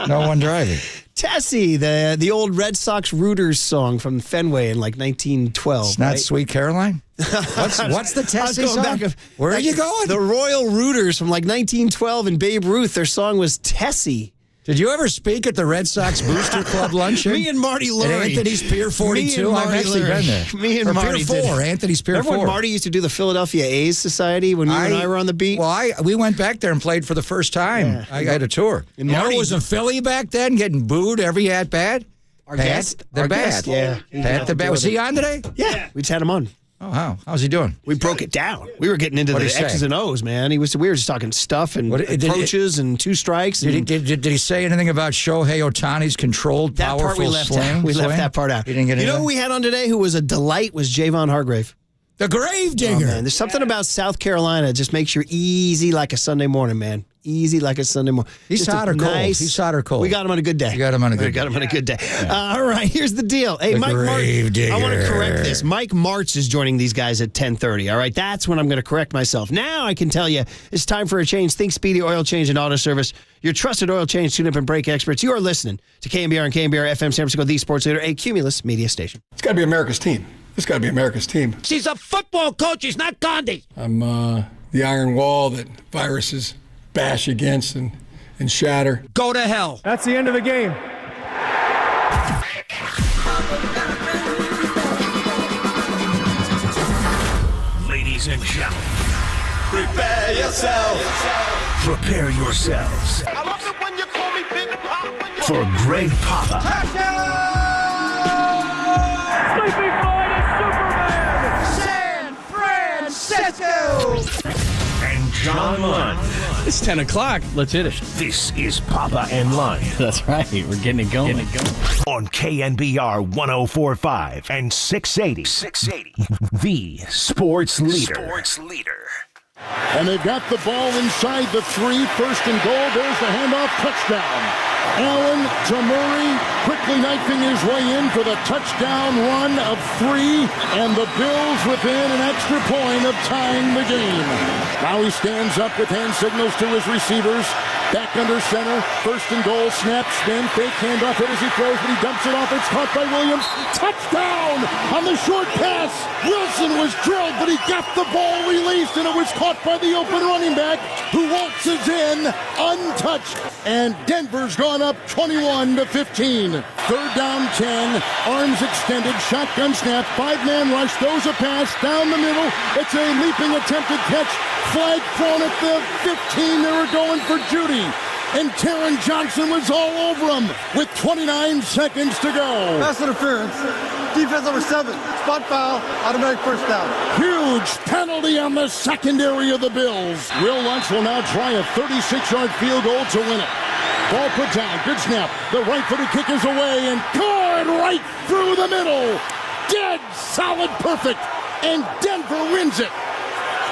S2: No one driving.
S16: Tessie, the old Red Sox Rooters song from Fenway in like 1912.
S2: It's not Sweet Caroline? What's the Tessie song? Where are you going?
S16: The Royal Rooters from like 1912 and Babe Ruth, their song was Tessie.
S2: Did you ever speak at the Red Sox Booster Club luncheon?
S16: Me and Marty Lurie.
S2: At Anthony's Pier 42? I've actually been there.
S16: Me and Marty
S2: Pier 4, Anthony's Pier 4.
S16: Remember when Marty used to do the Philadelphia A's Society when you and I were on the beat?
S2: Well, we went back there and played for the first time. Yeah. I had a tour. And Marty was a Philly back then, getting booed every at-bat.
S16: Our guest?
S2: The bat.
S16: Yeah.
S2: Pat the bat. Was he on today?
S16: Yeah. We just had him on.
S2: Oh, wow. How's he doing?
S16: We broke it down. We were getting into the X's and O's, man. We were just talking stuff and approaches and 2 strikes.
S2: Did he say anything about Shohei Ohtani's controlled, powerful swing?
S16: We left that part out.
S2: You didn't get
S16: who we had on today who was a delight was Javon Hargrave.
S2: The grave digger.
S16: Oh, man. There's something about South Carolina that just makes you easy like a Sunday morning, man. Easy like a Sunday morning.
S2: He's hot or cold? He's hot or cold?
S16: We got him on a good day.
S2: You got him on a good day.
S16: Got him on a good day. Yeah. All right, here's the deal. Hey, Mike
S2: Martz.
S16: I want to correct this. Mike Martz is joining these guys at 10:30. All right, that's when I'm going to correct myself. Now I can tell you it's time for a change. Think Speedy Oil Change and Auto Service. Your trusted oil change, tune-up, and brake experts. You are listening to KNBR and KNBR FM San Francisco, the sports leader, a Cumulus media station.
S13: It's got to be America's team. It's got to be America's team.
S15: She's a football coach. He's not Gandhi.
S13: I'm the iron wall that viruses bash against and shatter.
S15: Go to hell.
S6: That's the end of the game.
S5: Ladies and gentlemen,
S20: prepare yourself.
S5: Prepare yourselves.
S20: I love it when you call me Big Pop.
S5: For Greg Papa.
S20: Sleeping Boy is Superman. San Francisco.
S5: And John Lund.
S3: It's 10 o'clock. Let's hit it.
S5: This is Papa and Lund.
S3: That's right. We're getting it going.
S5: On KNBR 104.5 and 680. The sports leader.
S24: And they've got the ball inside the 3. First and goal. There's the handoff. Touchdown. Allen to Murray, quickly knifing his way in for the touchdown run of 3, and the Bills within an extra point of tying the game. Now he stands up with hand signals to his receivers. Back under center. First and goal. Snap, spin, fake handoff. Hit as he throws, but he dumps it off. It's caught by Williams. Touchdown on the short pass. Wilson was drilled, but he got the ball released, and it was caught by the open running back, who waltzes in untouched. And Denver's gone up 21-15. Third down 10. Arms extended. Shotgun snap. 5-man rush. Throws a pass down the middle. It's a leaping attempted catch. Flag thrown at the 15. They were going for Judy. And Taron Johnson was all over him with 29 seconds to go.
S6: Pass interference. Defense number 7. Spot foul. Automatic first down.
S24: Huge penalty on the secondary of the Bills. Will Lutz will now try a 36-yard field goal to win it. Ball put down. Good snap. The right-footed kick is away and caught right through the middle. Dead solid perfect. And Denver wins it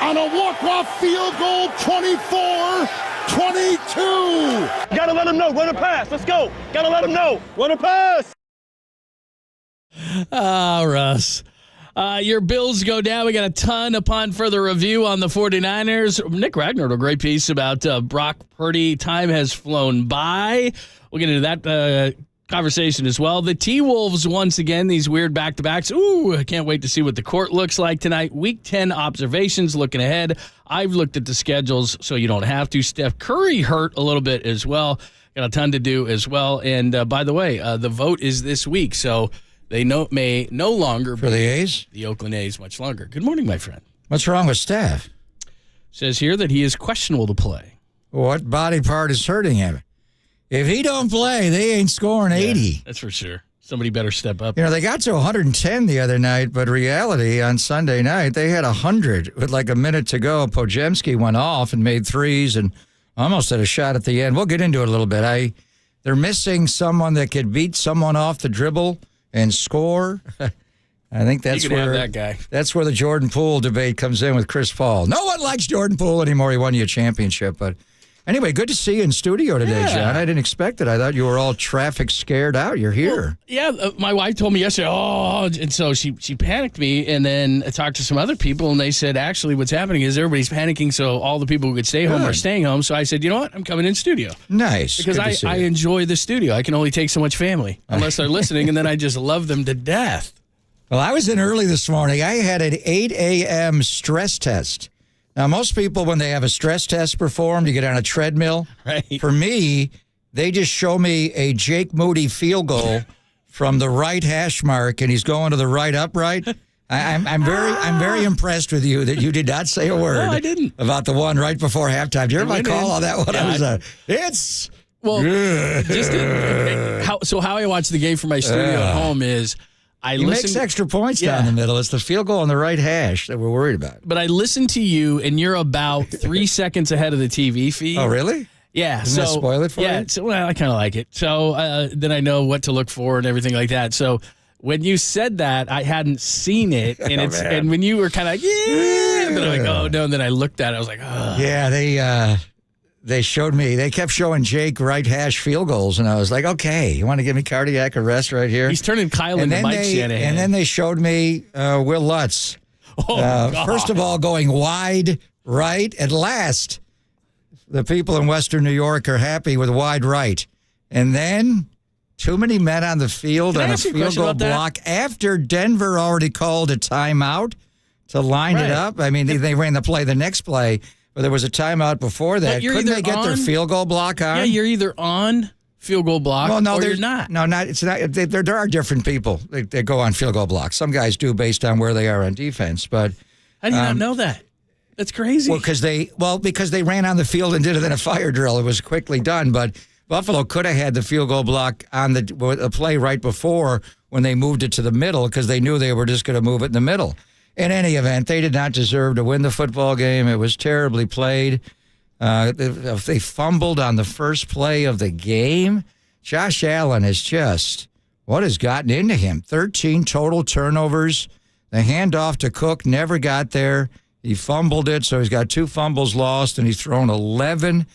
S24: on a walk-off field goal, 24-22.
S20: Gotta let him know. Run a pass. Let's go. Gotta let him know. Run a pass.
S3: Russ. Your Bills go down. We got a ton upon further review on the 49ers. Nick Ragnar wrote a great piece about Brock Purdy. Time has flown by. We'll get into that conversation as well. The T-Wolves, once again, these weird back-to-backs. Ooh, I can't wait to see what the court looks like tonight. Week 10 observations looking ahead. I've looked at the schedules, so you don't have to. Steph Curry hurt a little bit as well. Got a ton to do as well. And by the way, the vote is this week, so they may no longer
S2: For the A's?
S3: The Oakland A's much longer. Good morning, my friend.
S2: What's wrong with Steph?
S3: Says here that he is questionable to play.
S2: What body part is hurting him? If he don't play, they ain't scoring 80.
S3: Yeah, that's for sure. Somebody better step up.
S2: You know, they got to 110 the other night, but reality on Sunday night, they had 100 with like a minute to go. Pojemski went off and made threes and almost had a shot at the end. We'll get into it a little bit. They're missing someone that could beat someone off the dribble and score. I think that's
S3: you could
S2: where
S3: have that guy.
S2: That's where the Jordan Poole debate comes in with Chris Paul. No one likes Jordan Poole anymore. He won you a championship, but anyway, good to see you in studio today, John. I didn't expect it. I thought you were all traffic scared out. You're here.
S3: Well, yeah, my wife told me yesterday, and so she panicked me, and then I talked to some other people, and they said, actually, what's happening is everybody's panicking, so all the people who could stay home are staying home. So I said, you know what? I'm coming in studio.
S2: Nice.
S3: Because I enjoy the studio. I can only take so much family, unless they're listening, and then I just love them to death.
S2: Well, I was in early this morning. I had an 8 a.m. stress test. Now, most people, when they have a stress test performed, you get on a treadmill.
S3: Right.
S2: For me, they just show me a Jake Moody field goal from the right hash mark, and he's going to the right upright. I'm very impressed with you that you did not say a word
S3: I didn't.
S2: about the one right before halftime. Do you hear my call on that one?
S3: Yeah,
S2: It's
S3: well, how I watch the game from my studio at home is
S2: he makes extra points down the middle. It's the field goal on the right hash that we're worried about.
S3: But I listen to you, and you're about 3 seconds ahead of the TV feed.
S2: Oh, really?
S3: Yeah.
S2: Doesn't that spoil it for you?
S3: Yeah. So, well, I kind of like it. So then I know what to look for and everything like that. So when you said that, I hadn't seen it, and and when you were kind of then I'm like, oh no, and then I looked at it, I was like, oh.
S2: Yeah, they showed me. They kept showing Jake right hash field goals, and I was like, okay, you want to give me cardiac arrest right here?
S3: He's turning Kyle into Mike Shanahan.
S2: And then they showed me Will Lutz. First of all, going wide right. At last, the people in Western New York are happy with wide right. And then too many men on the field on a field goal block after Denver already called a timeout to line it up. I mean, they ran the play the next play. But there was a timeout before that. Couldn't they get their field goal block on?
S3: Yeah, you're either on field goal block or you're not.
S2: No, it's not. There are different people that go on field goal blocks. Some guys do based on where they are on defense. But
S3: how do you not know that? That's crazy.
S2: Well, because they ran on the field and did it in a fire drill. It was quickly done. But Buffalo could have had the field goal block on the play right before when they moved it to the middle because they knew they were just going to move it in the middle. In any event, they did not deserve to win the football game. It was terribly played. They fumbled on the first play of the game. Josh Allen is just, what has gotten into him? 13 total turnovers. The handoff to Cook never got there. He fumbled it, so he's got 2 fumbles lost, and he's thrown 11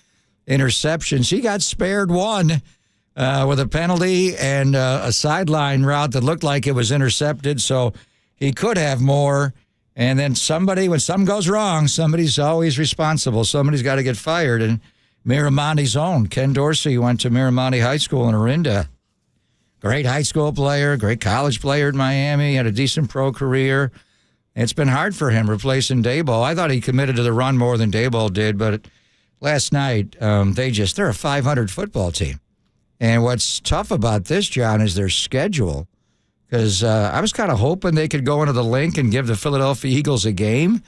S2: interceptions. He got spared one with a penalty and a sideline route that looked like it was intercepted, so he could have more, and then when something goes wrong, somebody's always responsible. Somebody's got to get fired, and Miramonte's own. Ken Dorsey went to Miramonte High School in Orinda. Great high school player, great college player at Miami, had a decent pro career. It's been hard for him replacing Daboll. I thought he committed to the run more than Daboll did, but last night they're a 500 football team. And what's tough about this, John, is their schedule. Because I was kind of hoping they could go into the link and give the Philadelphia Eagles a game.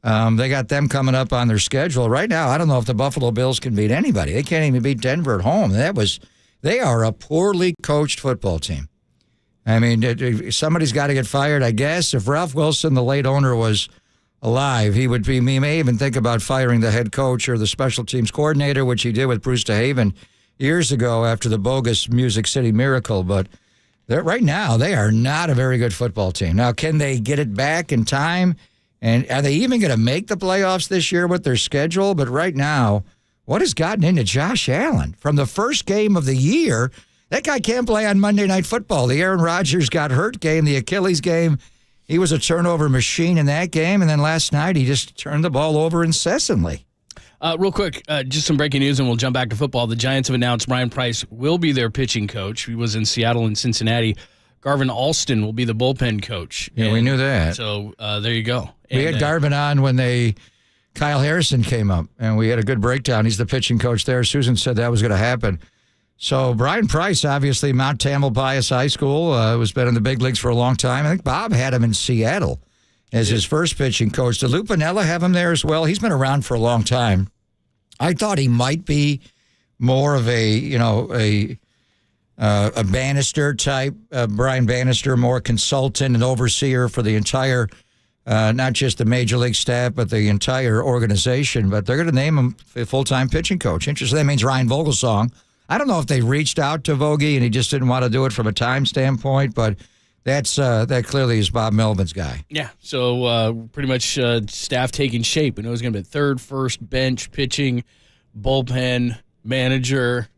S2: They got them coming up on their schedule. Right now, I don't know if the Buffalo Bills can beat anybody. They can't even beat Denver at home. They are a poorly coached football team. I mean, somebody's got to get fired, I guess. If Ralph Wilson, the late owner, was alive, he may even think about firing the head coach or the special teams coordinator, which he did with Bruce DeHaven years ago after the bogus Music City Miracle. But right now, they are not a very good football team. Now, can they get it back in time? And are they even going to make the playoffs this year with their schedule? But right now, what has gotten into Josh Allen? From the first game of the year, that guy can't play on Monday Night Football. The Aaron Rodgers got hurt game, the Achilles game, he was a turnover machine in that game. And then last night, he just turned the ball over incessantly.
S3: Real quick, just some breaking news, and we'll jump back to football. The Giants have announced Brian Price will be their pitching coach. He was in Seattle and Cincinnati. Garvin Alston will be the bullpen coach.
S2: Yeah, we knew that.
S3: So there you go.
S2: We had Garvin on when Kyle Harrison came up, and we had a good breakdown. He's the pitching coach there. Susan said that was going to happen. So Brian Price, obviously, Mount Tamalpais High School, has been in the big leagues for a long time. I think Bob had him in Seattle as his first pitching coach. Did Lou Piniella have him there as well? He's been around for a long time. I thought he might be more of a Bannister type, Brian Bannister, more consultant and overseer for the entire, not just the major league staff, but the entire organization. But they're going to name him a full-time pitching coach. Interesting. That means Ryan Vogelsong. I don't know if they reached out to Vogie and he just didn't want to do it from a time standpoint, but that clearly is Bob Melvin's guy.
S3: Yeah, so pretty much staff taking shape. We know it's going to be third, first, bench, pitching, bullpen, manager.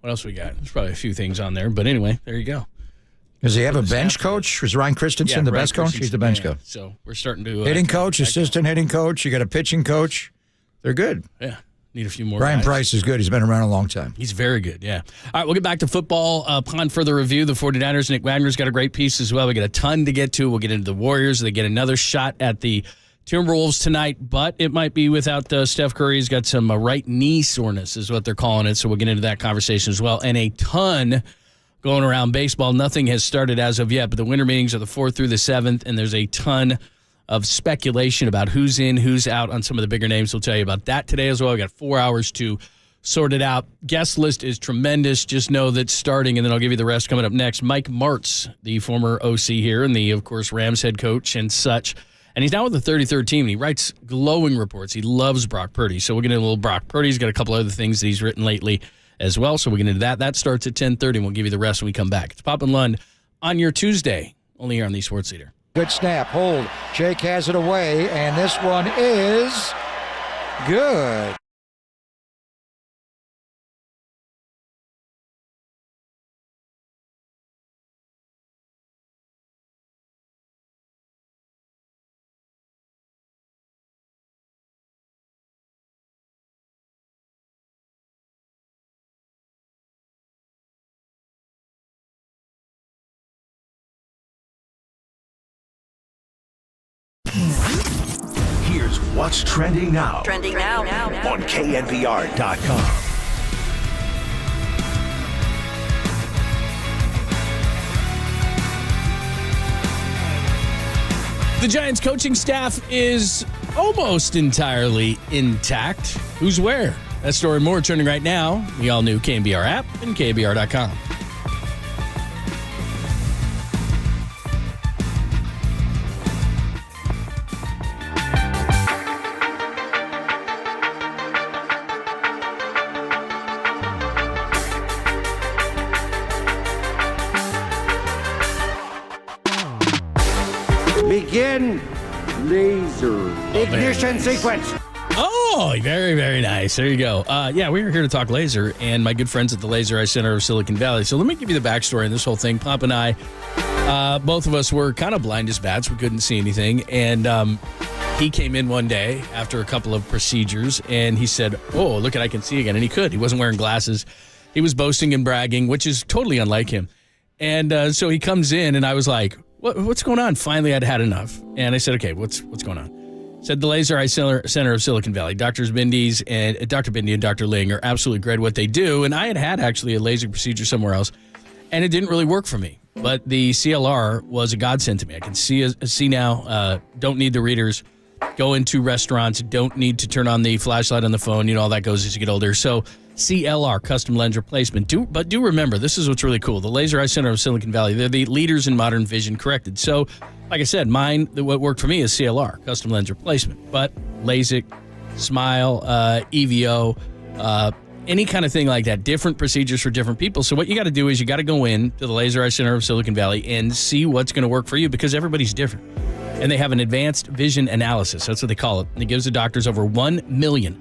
S3: What else we got? There's probably a few things on there, but anyway, there you go.
S2: Does he have a bench coach? Was Ryan Christensen the best coach? He's the bench coach.
S3: So we're starting to...
S2: hitting coach, assistant hitting coach. You got a pitching coach. They're good.
S3: Yeah. Need a few more
S2: Brian
S3: guys.
S2: Price is good. He's been around a long time.
S3: He's very good, yeah. All right, we'll get back to football upon further review. The 49ers, Nick Wagner's got a great piece as well. We got a ton to get to. We'll get into the Warriors. They get another shot at the Timberwolves tonight, but it might be without Steph Curry. He's got some right knee soreness is what they're calling it, so we'll get into that conversation as well. And a ton going around baseball. Nothing has started as of yet, but the winter meetings are the 4th through the 7th, and there's a ton of speculation about who's in, who's out on some of the bigger names. We'll tell you about that today as well. We've got 4 hours to sort it out. Guest list is tremendous. Just know that starting, and then I'll give you the rest coming up next. Mike Martz, the former OC here and the, of course, Rams head coach and such. And he's now with the 33rd team, and he writes glowing reports. He loves Brock Purdy. So we're going to do a little Brock Purdy. He's got a couple other things that he's written lately as well. So we're going to do that. That starts at 10:30, and we'll give you the rest when we come back. It's Pop and Lund on your Tuesday, only here on the Sports Leader.
S2: Good snap, hold. Jake has it away, and this one is good.
S5: Here's what's trending now.
S12: Trending now.
S5: On KNBR.com.
S3: The Giants coaching staff is almost entirely intact. Who's where? That story and more trending right now. The all-new KNBR app and KNBR.com.
S8: Begin laser ignition sequence.
S3: Oh, very, very nice. There you go. Yeah, we're here to talk laser, and my good friends at the Laser Eye Center of Silicon Valley. So let me give you the backstory on this whole thing. Pop and I, both of us were kind of blind as bats. We couldn't see anything. And he came in one day after a couple of procedures, and he said, "Oh, look, I can see again." And he could. He wasn't wearing glasses. He was boasting and bragging, which is totally unlike him. And so he comes in, and I was like, what's going on? Finally, I'd had enough. And I said, okay, what's going on? Said the Laser Eye Center of Silicon Valley. Dr. Bindi and Dr. Ling are absolutely great at what they do. And I had actually a laser procedure somewhere else, and it didn't really work for me. But the CLR was a godsend to me. I can see now, don't need the readers, go into restaurants, don't need to turn on the flashlight on the phone. You know, all that goes as you get older. So CLR, custom lens replacement. Do remember, this is what's really cool. The Laser Eye Center of Silicon Valley, they're the leaders in modern vision corrected. So, like I said, what worked for me is CLR, custom lens replacement. But LASIK, Smile, EVO, any kind of thing like that, different procedures for different people. So what you got to do is you got to go in to the Laser Eye Center of Silicon Valley and see what's going to work for you, because everybody's different. And they have an advanced vision analysis. That's what they call it. And it gives the doctors over 1 million,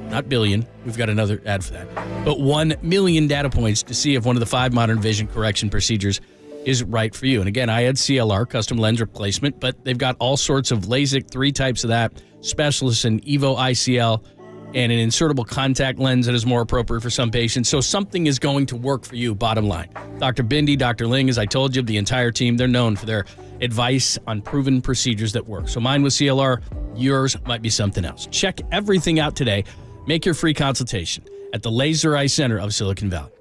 S3: not billion. We've got another ad for that. But 1 million data points to see if one of the 5 modern vision correction procedures is right for you. And again, I had CLR, custom lens replacement, but they've got all sorts of LASIK, 3 types of that, specialists in EVO ICL, and an insertable contact lens that is more appropriate for some patients. So something is going to work for you, bottom line. Dr. Bindi, Dr. Ling, as I told you, the entire team, they're known for their advice on proven procedures that work. So mine was CLR, yours might be something else. Check everything out today. Make your free consultation at the Laser Eye Center of Silicon Valley.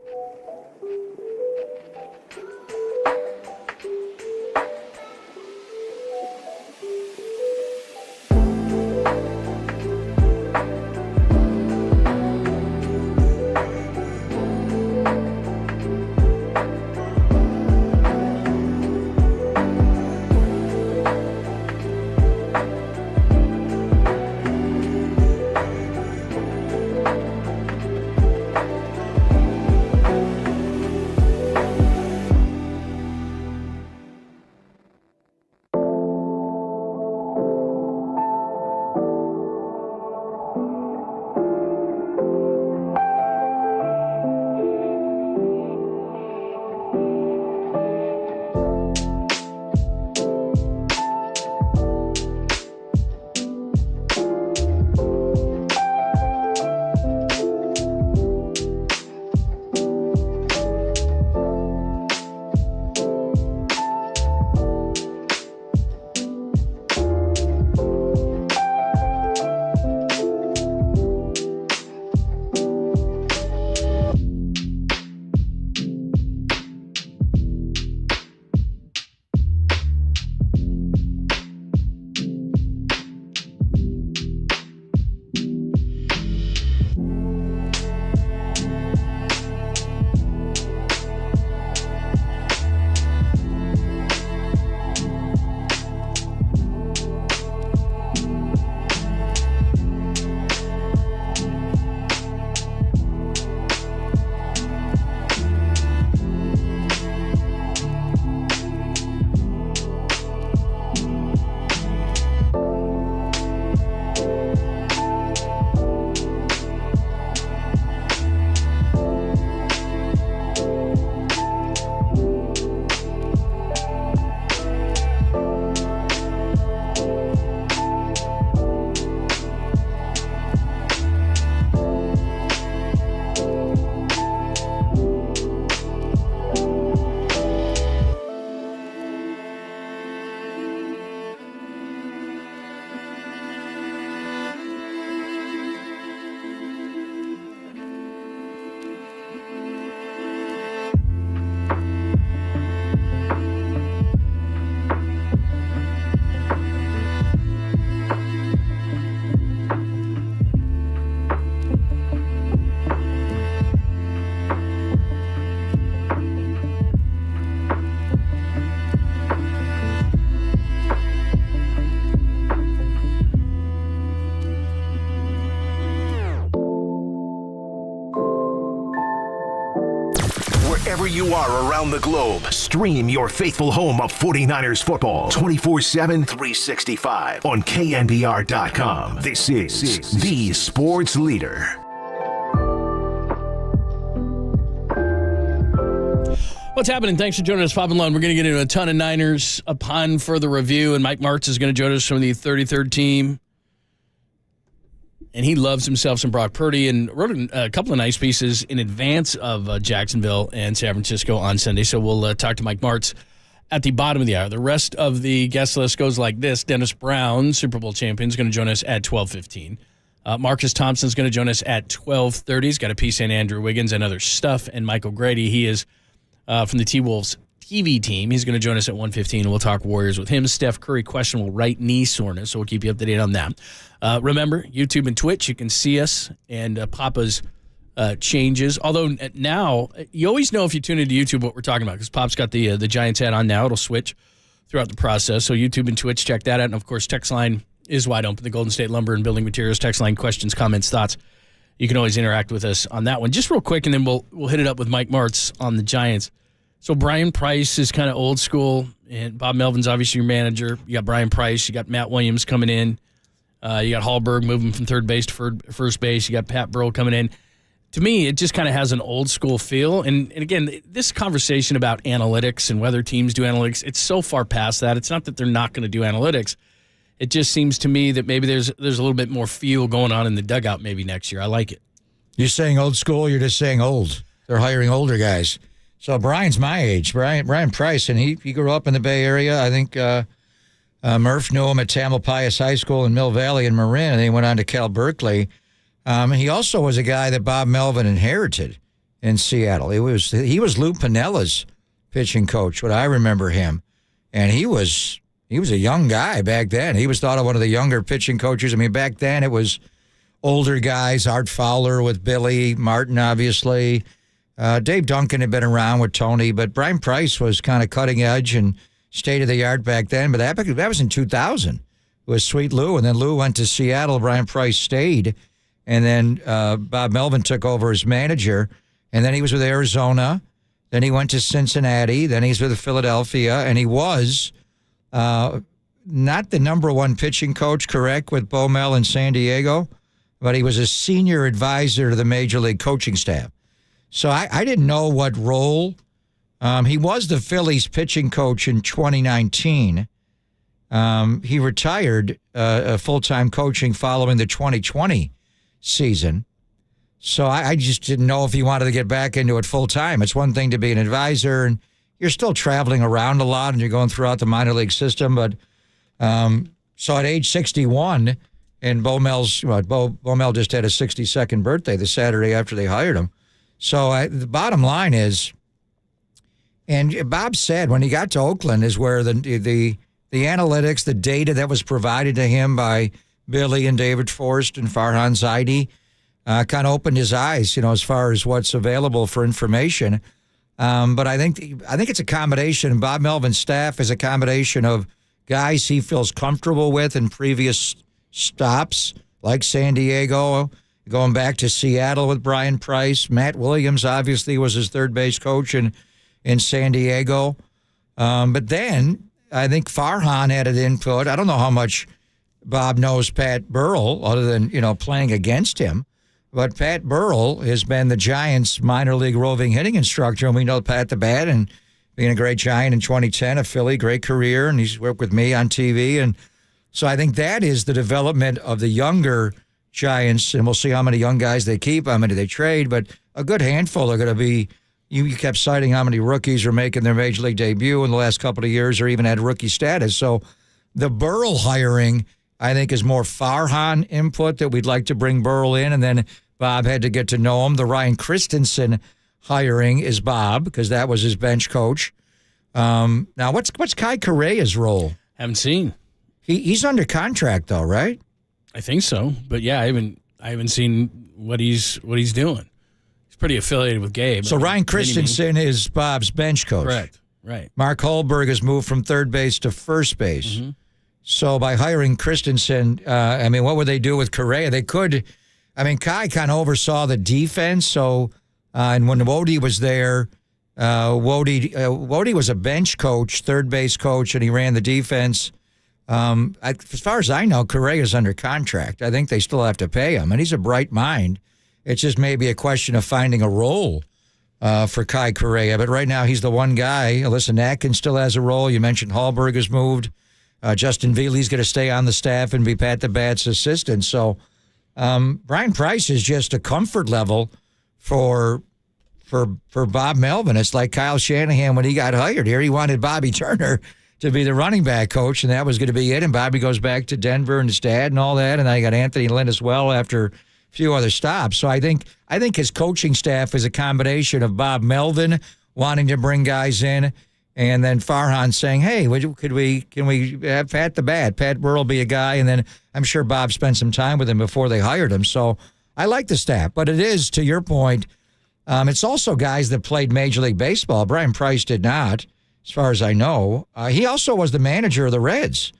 S5: Wherever you are around the globe, stream your faithful home of 49ers football 24/7, 365 on KNBR.com. This is the sports leader.
S3: What's happening? Thanks for joining us, Pop and Lone. We're going to get into a ton of Niners upon further review, and Mike Martz is going to join us from the 33rd team. And he loves himself some Brock Purdy and wrote a couple of nice pieces in advance of Jacksonville and San Francisco on Sunday. So we'll talk to Mike Martz at the bottom of the hour. The rest of the guest list goes like this. Dennis Brown, Super Bowl champion, is going to join us at 12:15. Marcus Thompson is going to join us at 12:30. He's got a piece on Andrew Wiggins and other stuff. And Michael Grady, he is from the T-Wolves TV team. He's going to join us at 1:15, and we'll talk Warriors with him. Steph Curry, questionable right knee soreness, so we'll keep you up to date on that. Remember, YouTube and Twitch, you can see us and Papa's changes. Although now, you always know if you tune into YouTube what we're talking about, because Pop's got the Giants hat on now. It'll switch throughout the process. So YouTube and Twitch, check that out. And, of course, text line is wide open. The Golden State Lumber and Building Materials text line, questions, comments, thoughts. You can always interact with us on that one. Just real quick, and then we'll hit it up with Mike Martz on the Giants. So Brian Price is kind of old school, and Bob Melvin's obviously your manager. You got Brian Price. You got Matt Williams coming in. You got Hallberg moving from third base to first base. You got Pat Burrell coming in. To me, it just kind of has an old school feel. And again, this conversation about analytics and whether teams do analytics, it's so far past that. It's not that they're not going to do analytics. It just seems to me that maybe there's a little bit more feel going on in the dugout maybe next year. I like it.
S2: You're saying old school, you're just saying old. They're hiring older guys. So Brian's my age, Brian Price, and he grew up in the Bay Area. I think Murph knew him at Tamalpais High School in Mill Valley in Marin, and he went on to Cal Berkeley. He also was a guy that Bob Melvin inherited in Seattle. He was Lou Pinella's pitching coach, what I remember him, and he was a young guy back then. He was thought of one of the younger pitching coaches. I mean, back then it was older guys, Art Fowler with Billy, Martin, obviously. Dave Duncan had been around with Tony, but Brian Price was kind of cutting edge and state-of-the-art back then. But that was in 2000. It was Sweet Lou, and then Lou went to Seattle. Brian Price stayed, and then Bob Melvin took over as manager, and then he was with Arizona. Then he went to Cincinnati. Then he's with Philadelphia, and he was not the number one pitching coach, correct, with Bo Mel in San Diego, but he was a senior advisor to the Major League coaching staff. So I didn't know what role. He was the Phillies pitching coach in 2019. He retired full-time coaching following the 2020 season. So I just didn't know if he wanted to get back into it full-time. It's one thing to be an advisor, and you're still traveling around a lot, and you're going throughout the minor league system. But so at age 61, and Bo Mel just had his 62nd birthday the Saturday after they hired him. So the bottom line is, and Bob said when he got to Oakland is where the analytics, the data that was provided to him by Billy and David Forst and Farhan Zaidi kind of opened his eyes, as far as what's available for information. But I think it's a combination. Bob Melvin's staff is a combination of guys he feels comfortable with in previous stops, like San Diego, going back to Seattle with Brian Price. Matt Williams, obviously, was his third base coach in San Diego. But then I think Farhan added input. I don't know how much Bob knows Pat Burrell, other than, playing against him. But Pat Burrell has been the Giants' minor league roving hitting instructor, and we know Pat the Bat, and being a great Giant in 2010, a Philly, great career, and he's worked with me on TV. And so I think that is the development of the younger Giants, and we'll see how many young guys they keep, how many they trade, but a good handful are going to be. You kept citing how many rookies are making their major league debut in the last couple of years or even had rookie status. So the Burrell hiring, I think, is more Farhan input that we'd like to bring Burrell in, and then Bob had to get to know him. The Ryan Christensen hiring is Bob, because that was his bench coach. Now, what's Kai Correa's role?
S3: Haven't seen.
S2: He's under contract, though, right?
S3: I think so, but yeah, I haven't seen what he's doing. He's pretty affiliated with Gabe.
S2: So Ryan Christensen is Bob's bench coach.
S3: Correct. Right.
S2: Mark Holberg has moved from third base to first base. Mm-hmm. So by hiring Christensen, what would they do with Correa? They could. Kai kind of oversaw the defense. So, and when Wody was there, Wody was a bench coach, third base coach, and he ran the defense. As far as I know, Correa's under contract. I think they still have to pay him, and he's a bright mind. It's just maybe a question of finding a role for Kai Correa. But right now, he's the one guy. Alyssa Atkins still has a role. You mentioned Hallberg has moved. Justin Veely's going to stay on the staff and be Pat the Bat's assistant. So Brian Price is just a comfort level for Bob Melvin. It's like Kyle Shanahan when he got hired here. He wanted Bobby Turner to be the running back coach, and that was going to be it. And Bobby goes back to Denver and his dad and all that. And I got Anthony Lynn as well after a few other stops. So I think his coaching staff is a combination of Bob Melvin wanting to bring guys in, and then Farhan saying, "Hey, can we have Pat the Bat? Pat Burrell be a guy?" And then I'm sure Bob spent some time with him before they hired him. So I like the staff, but it is, to your point, it's also guys that played Major League Baseball. Brian Price did not, as far as I know. He also was the manager of the Reds.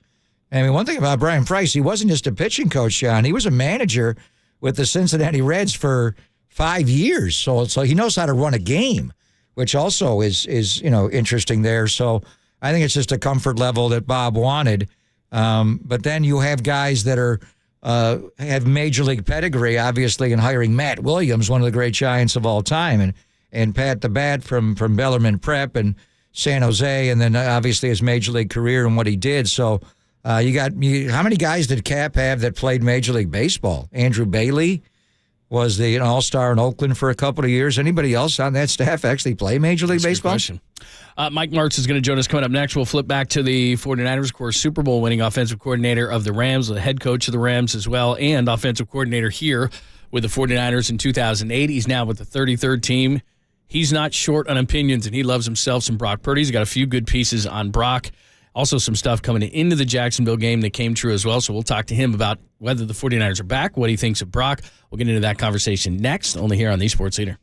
S2: I mean, one thing about Brian Price, he wasn't just a pitching coach, John. He was a manager with the Cincinnati Reds for 5 years. So he knows how to run a game, which also is interesting there. So I think it's just a comfort level that Bob wanted. But then you have guys that have major league pedigree, obviously, in hiring Matt Williams, one of the great Giants of all time, and Pat the Bat from Bellarmine Prep and San Jose, and then obviously his major league career and what he did. So how many guys did Cap have that played Major League Baseball? Andrew Bailey was an all-star in Oakland for a couple of years. Anybody else on that staff actually play Major League Baseball?
S3: Good question. Mike Martz is going to join us coming up next. We'll flip back to the 49ers, of course, Super Bowl winning offensive coordinator of the Rams, the head coach of the Rams as well, and offensive coordinator here with the 49ers in 2008. He's now with the 33rd team. He's not short on opinions, and he loves himself some Brock Purdy. He's got a few good pieces on Brock. Also some stuff coming into the Jacksonville game that came true as well. So we'll talk to him about whether the 49ers are back, what he thinks of Brock. We'll get into that conversation next, only here on the Sports Leader.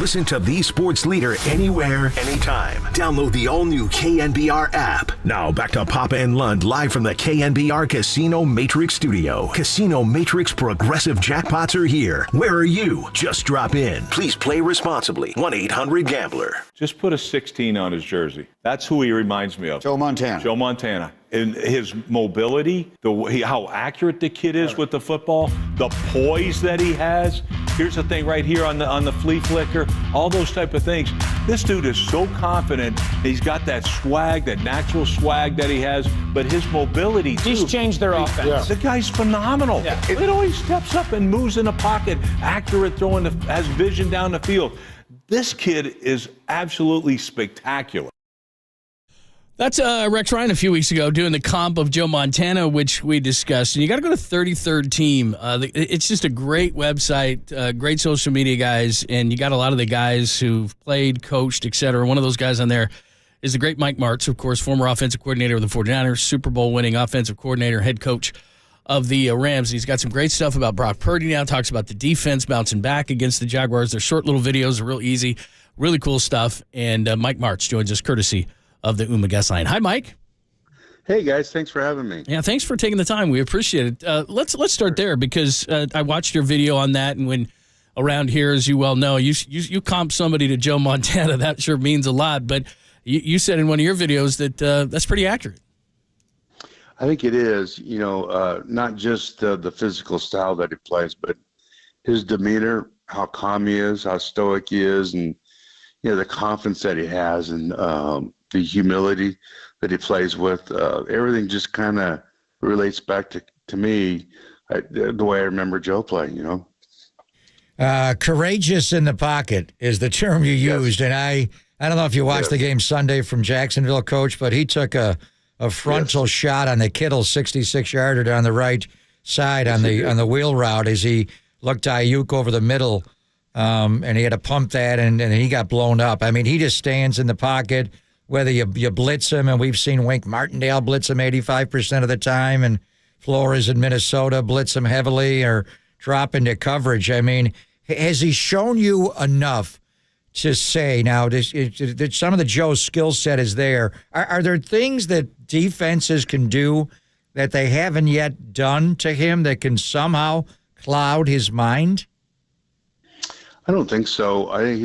S5: Listen to the sports leader anywhere, anytime. Download the all-new KNBR app. Now back to Papa and Lund live from the KNBR Casino Matrix Studio. Casino Matrix Progressive Jackpots are here. Where are you? Just drop in. Please play responsibly. 1-800-GAMBLER.
S11: Just put a 16 on his jersey. That's who he reminds me of.
S21: Joe Montana.
S11: Joe Montana. And his mobility, how accurate the kid is with the football, the poise that he has. Here's the thing right here on the flea flicker, all those type of things. This dude is so confident. He's got that swag, that natural swag that he has, but his mobility too.
S15: He's changed their offense.
S11: Yeah. The guy's phenomenal.
S15: Yeah.
S11: Look at how he steps up and moves in the pocket, accurate throwing, has vision down the field. This kid is absolutely spectacular.
S3: That's Rex Ryan a few weeks ago doing the comp of Joe Montana, which we discussed. And you got to go to 33rd Team. It's just a great website, great social media guys, and you got a lot of the guys who've played, coached, et cetera. One of those guys on there is the great Mike Martz, of course, former offensive coordinator of the 49ers, Super Bowl winning offensive coordinator, head coach of the Rams. He's got some great stuff about Brock Purdy now, talks about the defense bouncing back against the Jaguars. They're short little videos, are real easy, really cool stuff. And Mike Martz joins us courtesy of the UMA guest line. Hi, Mike.
S22: Hey, guys. Thanks for having me.
S3: Yeah, thanks for taking the time. We appreciate it. Let's start there because I watched your video on that, and when around here, as you well know, you comp somebody to Joe Montana, that sure means a lot. But you said in one of your videos that that's pretty accurate.
S22: I think it is. You know, not just the physical style that he plays, but his demeanor, how calm he is, how stoic he is, and the confidence that he has, and the humility that he plays with. Everything just kind of relates back to me, the way I remember Joe playing,
S2: Courageous in the pocket is the term you used. And I don't know if you watched the game Sunday from Jacksonville, Coach, but he took a frontal shot on the Kittle 66-yarder down the right side on the wheel route as he looked Ayuk over the middle, and he had to pump that, and he got blown up. I mean, he just stands in the pocket, whether you blitz him, and we've seen Wink Martindale blitz him 85% of the time, and Flores in Minnesota blitz him heavily or drop into coverage. I mean, has he shown you enough to say, now, some of the Joe's skill set is there. Are there things that defenses can do that they haven't yet done to him that can somehow cloud his mind?
S22: I don't think so. I think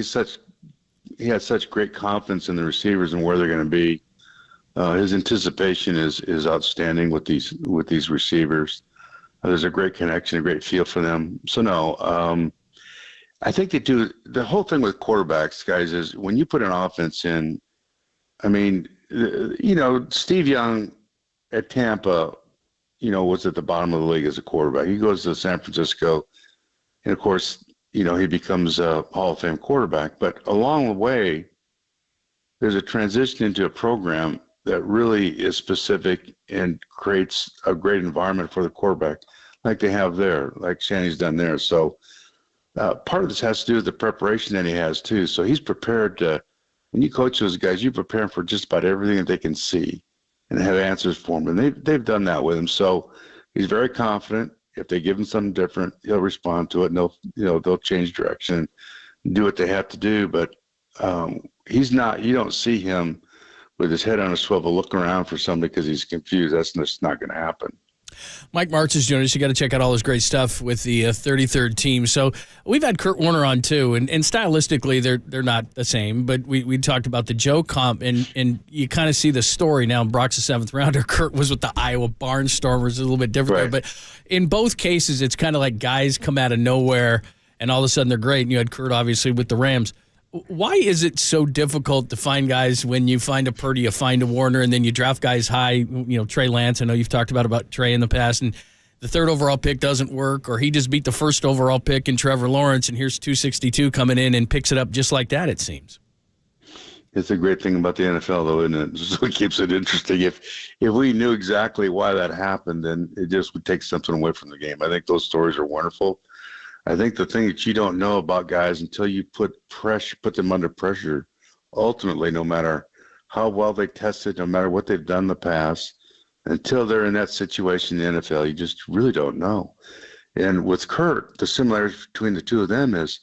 S22: he has such great confidence in the receivers and where they're going to be. His anticipation is outstanding with these receivers. There's a great connection, a great feel for them. So no, I think they do. The whole thing with quarterbacks, guys, is when you put an offense in. I mean, Steve Young at Tampa, was at the bottom of the league as a quarterback. He goes to San Francisco, and of course, he becomes a Hall of Fame quarterback. But along the way, there's a transition into a program that really is specific and creates a great environment for the quarterback, like they have there, like Shanny's done there. So part of this has to do with the preparation that he has, too. So he's prepared to, when you coach those guys, you prepare them for just about everything that they can see and have answers for them. And they've done that with him. So he's very confident. If they give him something different, he'll respond to it, and they'll change direction and do what they have to do. But he's not. You don't see him with his head on a swivel looking around for somebody because he's confused. That's just not going to happen.
S3: Mike Martz is joining us. You got to check out all his great stuff with the 33rd Team. So we've had Kurt Warner on too, and stylistically they're not the same. But we talked about the Joe comp, and you kind of see the story now. Brock's a 7th rounder. Kurt was with the Iowa Barnstormers, a little bit different there. But in both cases, it's kind of like guys come out of nowhere, and all of a sudden they're great. And you had Kurt obviously with the Rams. Why is it so difficult to find guys when you find a Purdy, you find a Warner, and then you draft guys high? Trey Lance, I know you've talked about Trey in the past, and the 3rd overall pick doesn't work, or he just beat the 1st overall pick in Trevor Lawrence, and here's 262 coming in and picks it up just like that, it seems.
S22: It's a great thing about the NFL, though, isn't it? It's what keeps it interesting. If we knew exactly why that happened, then it just would take something away from the game. I think those stories are wonderful. I think the thing that you don't know about guys until you put them under pressure, ultimately, no matter how well they tested, no matter what they've done in the past, until they're in that situation in the NFL, you just really don't know. And with Kurt, the similarities between the two of them is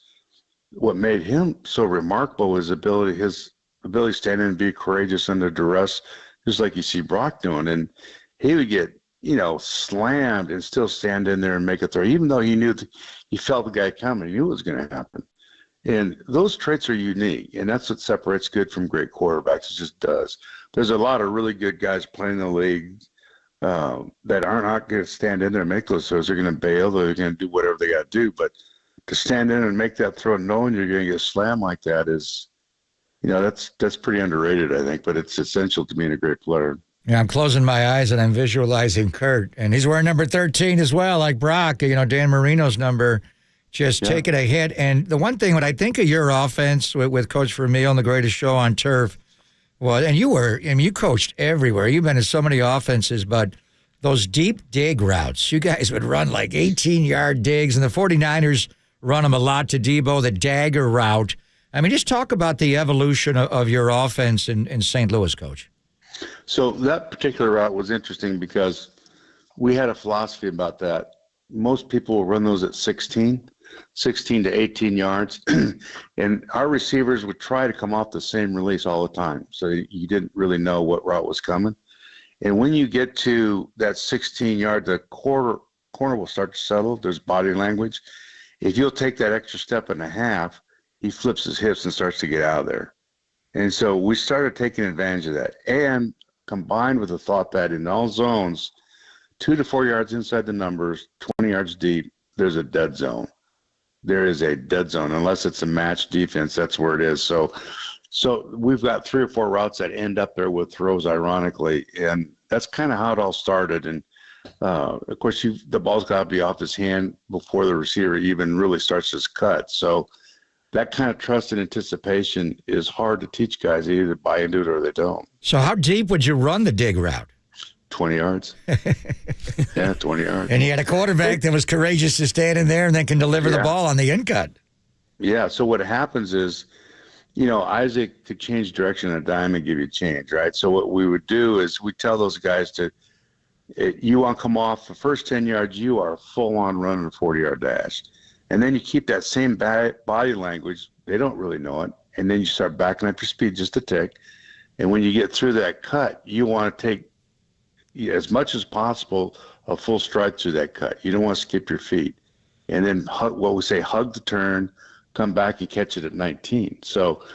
S22: what made him so remarkable was his ability to stand in and be courageous under duress, just like you see Brock doing. And he would get, slammed and still stand in there and make a throw, even though he felt the guy coming. He knew it was going to happen. And those traits are unique, and that's what separates good from great quarterbacks. It just does. There's a lot of really good guys playing in the league that are not going to stand in there and make those throws. They're going to bail. They're going to do whatever they got to do. But to stand in and make that throw knowing you're going to get slammed like that is, that's pretty underrated, I think. But it's essential to being a great player.
S2: Yeah, I'm closing my eyes and I'm visualizing Kurt, and he's wearing number 13 as well, like Brock. Dan Marino's number. Just taking a hit. And the one thing when I think of your offense with Coach Vermeil and the greatest show on turf, and you coached everywhere. You've been in so many offenses, but those deep dig routes, you guys would run like 18-yard digs, and the 49ers run them a lot to Debo, the dagger route. I mean, just talk about the evolution of your offense in St. Louis, Coach.
S22: So that particular route was interesting because we had a philosophy about that. Most people will run those at 16 to 18 yards, and our receivers would try to come off the same release all the time, so you didn't really know what route was coming. And when you get to that 16 yard, the corner will start to settle. There's body language. If you'll take that extra step and a half, he flips his hips and starts to get out of there. And so we started taking advantage of that, and combined with the thought that in all zones, 2 to 4 yards inside the numbers, 20 yards deep, there's a dead zone. There is a dead zone. Unless it's a match defense, that's where it is. So we've got 3 or 4 routes that end up there with throws, ironically, and that's kind of how it all started. And, of course, the ball's got to be off his hand before the receiver even really starts his cut. So that kind of trust and anticipation is hard to teach guys. They either buy into it or they don't.
S2: So how deep would you run the dig route?
S22: 20 yards. Yeah, 20 yards.
S2: And he had a quarterback that was courageous to stand in there and then can deliver the ball on the in cut.
S22: Yeah, so what happens is, Isaac could change direction on a dime and give you change, right? So what we would do is we tell those guys you want to come off the first 10 yards, you are full on running a 40-yard dash. And then you keep that same body language. They don't really know it. And then you start backing up your speed just a tick. And when you get through that cut, you want to take, as much as possible, a full stride through that cut. You don't want to skip your feet. And then hug the turn, come back and catch it at 19. So,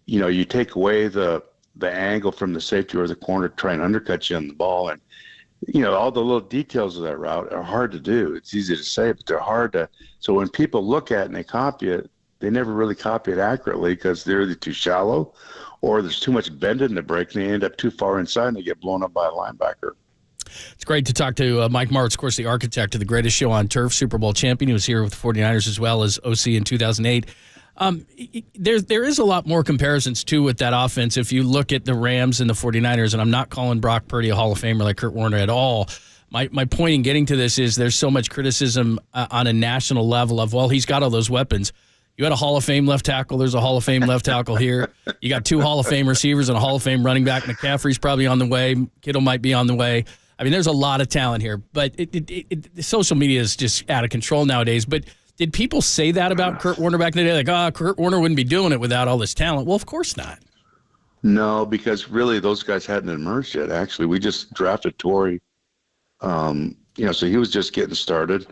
S22: you take away the angle from the safety or the corner, try and undercut you on the ball. And, all the little details of that route are hard to do. It's easy to say, but they're hard to. So when people look at it and they copy it, they never really copy it accurately because they're either too shallow or there's too much bend in the break and they end up too far inside and they get blown up by a linebacker.
S3: It's great to talk to Mike Martz, of course, the architect of the greatest show on turf, Super Bowl champion. He was here with the 49ers as well as OC in 2008. There is a lot more comparisons, too, with that offense. If you look at the Rams and the 49ers, and I'm not calling Brock Purdy a Hall of Famer like Kurt Warner at all. My point in getting to this is there's so much criticism on a national level of, well, he's got all those weapons. You had a Hall of Fame left tackle. There's a Hall of Fame left tackle here. You got 2 Hall of Fame receivers and a Hall of Fame running back. McCaffrey's probably on the way. Kittle might be on the way. I mean, there's a lot of talent here, but social media is just out of control nowadays. But did people say that about Kurt Warner back in the day? Like, Kurt Warner wouldn't be doing it without all this talent. Well, of course not.
S22: No, because really those guys hadn't emerged yet, actually. We just drafted Torrey, so he was just getting started.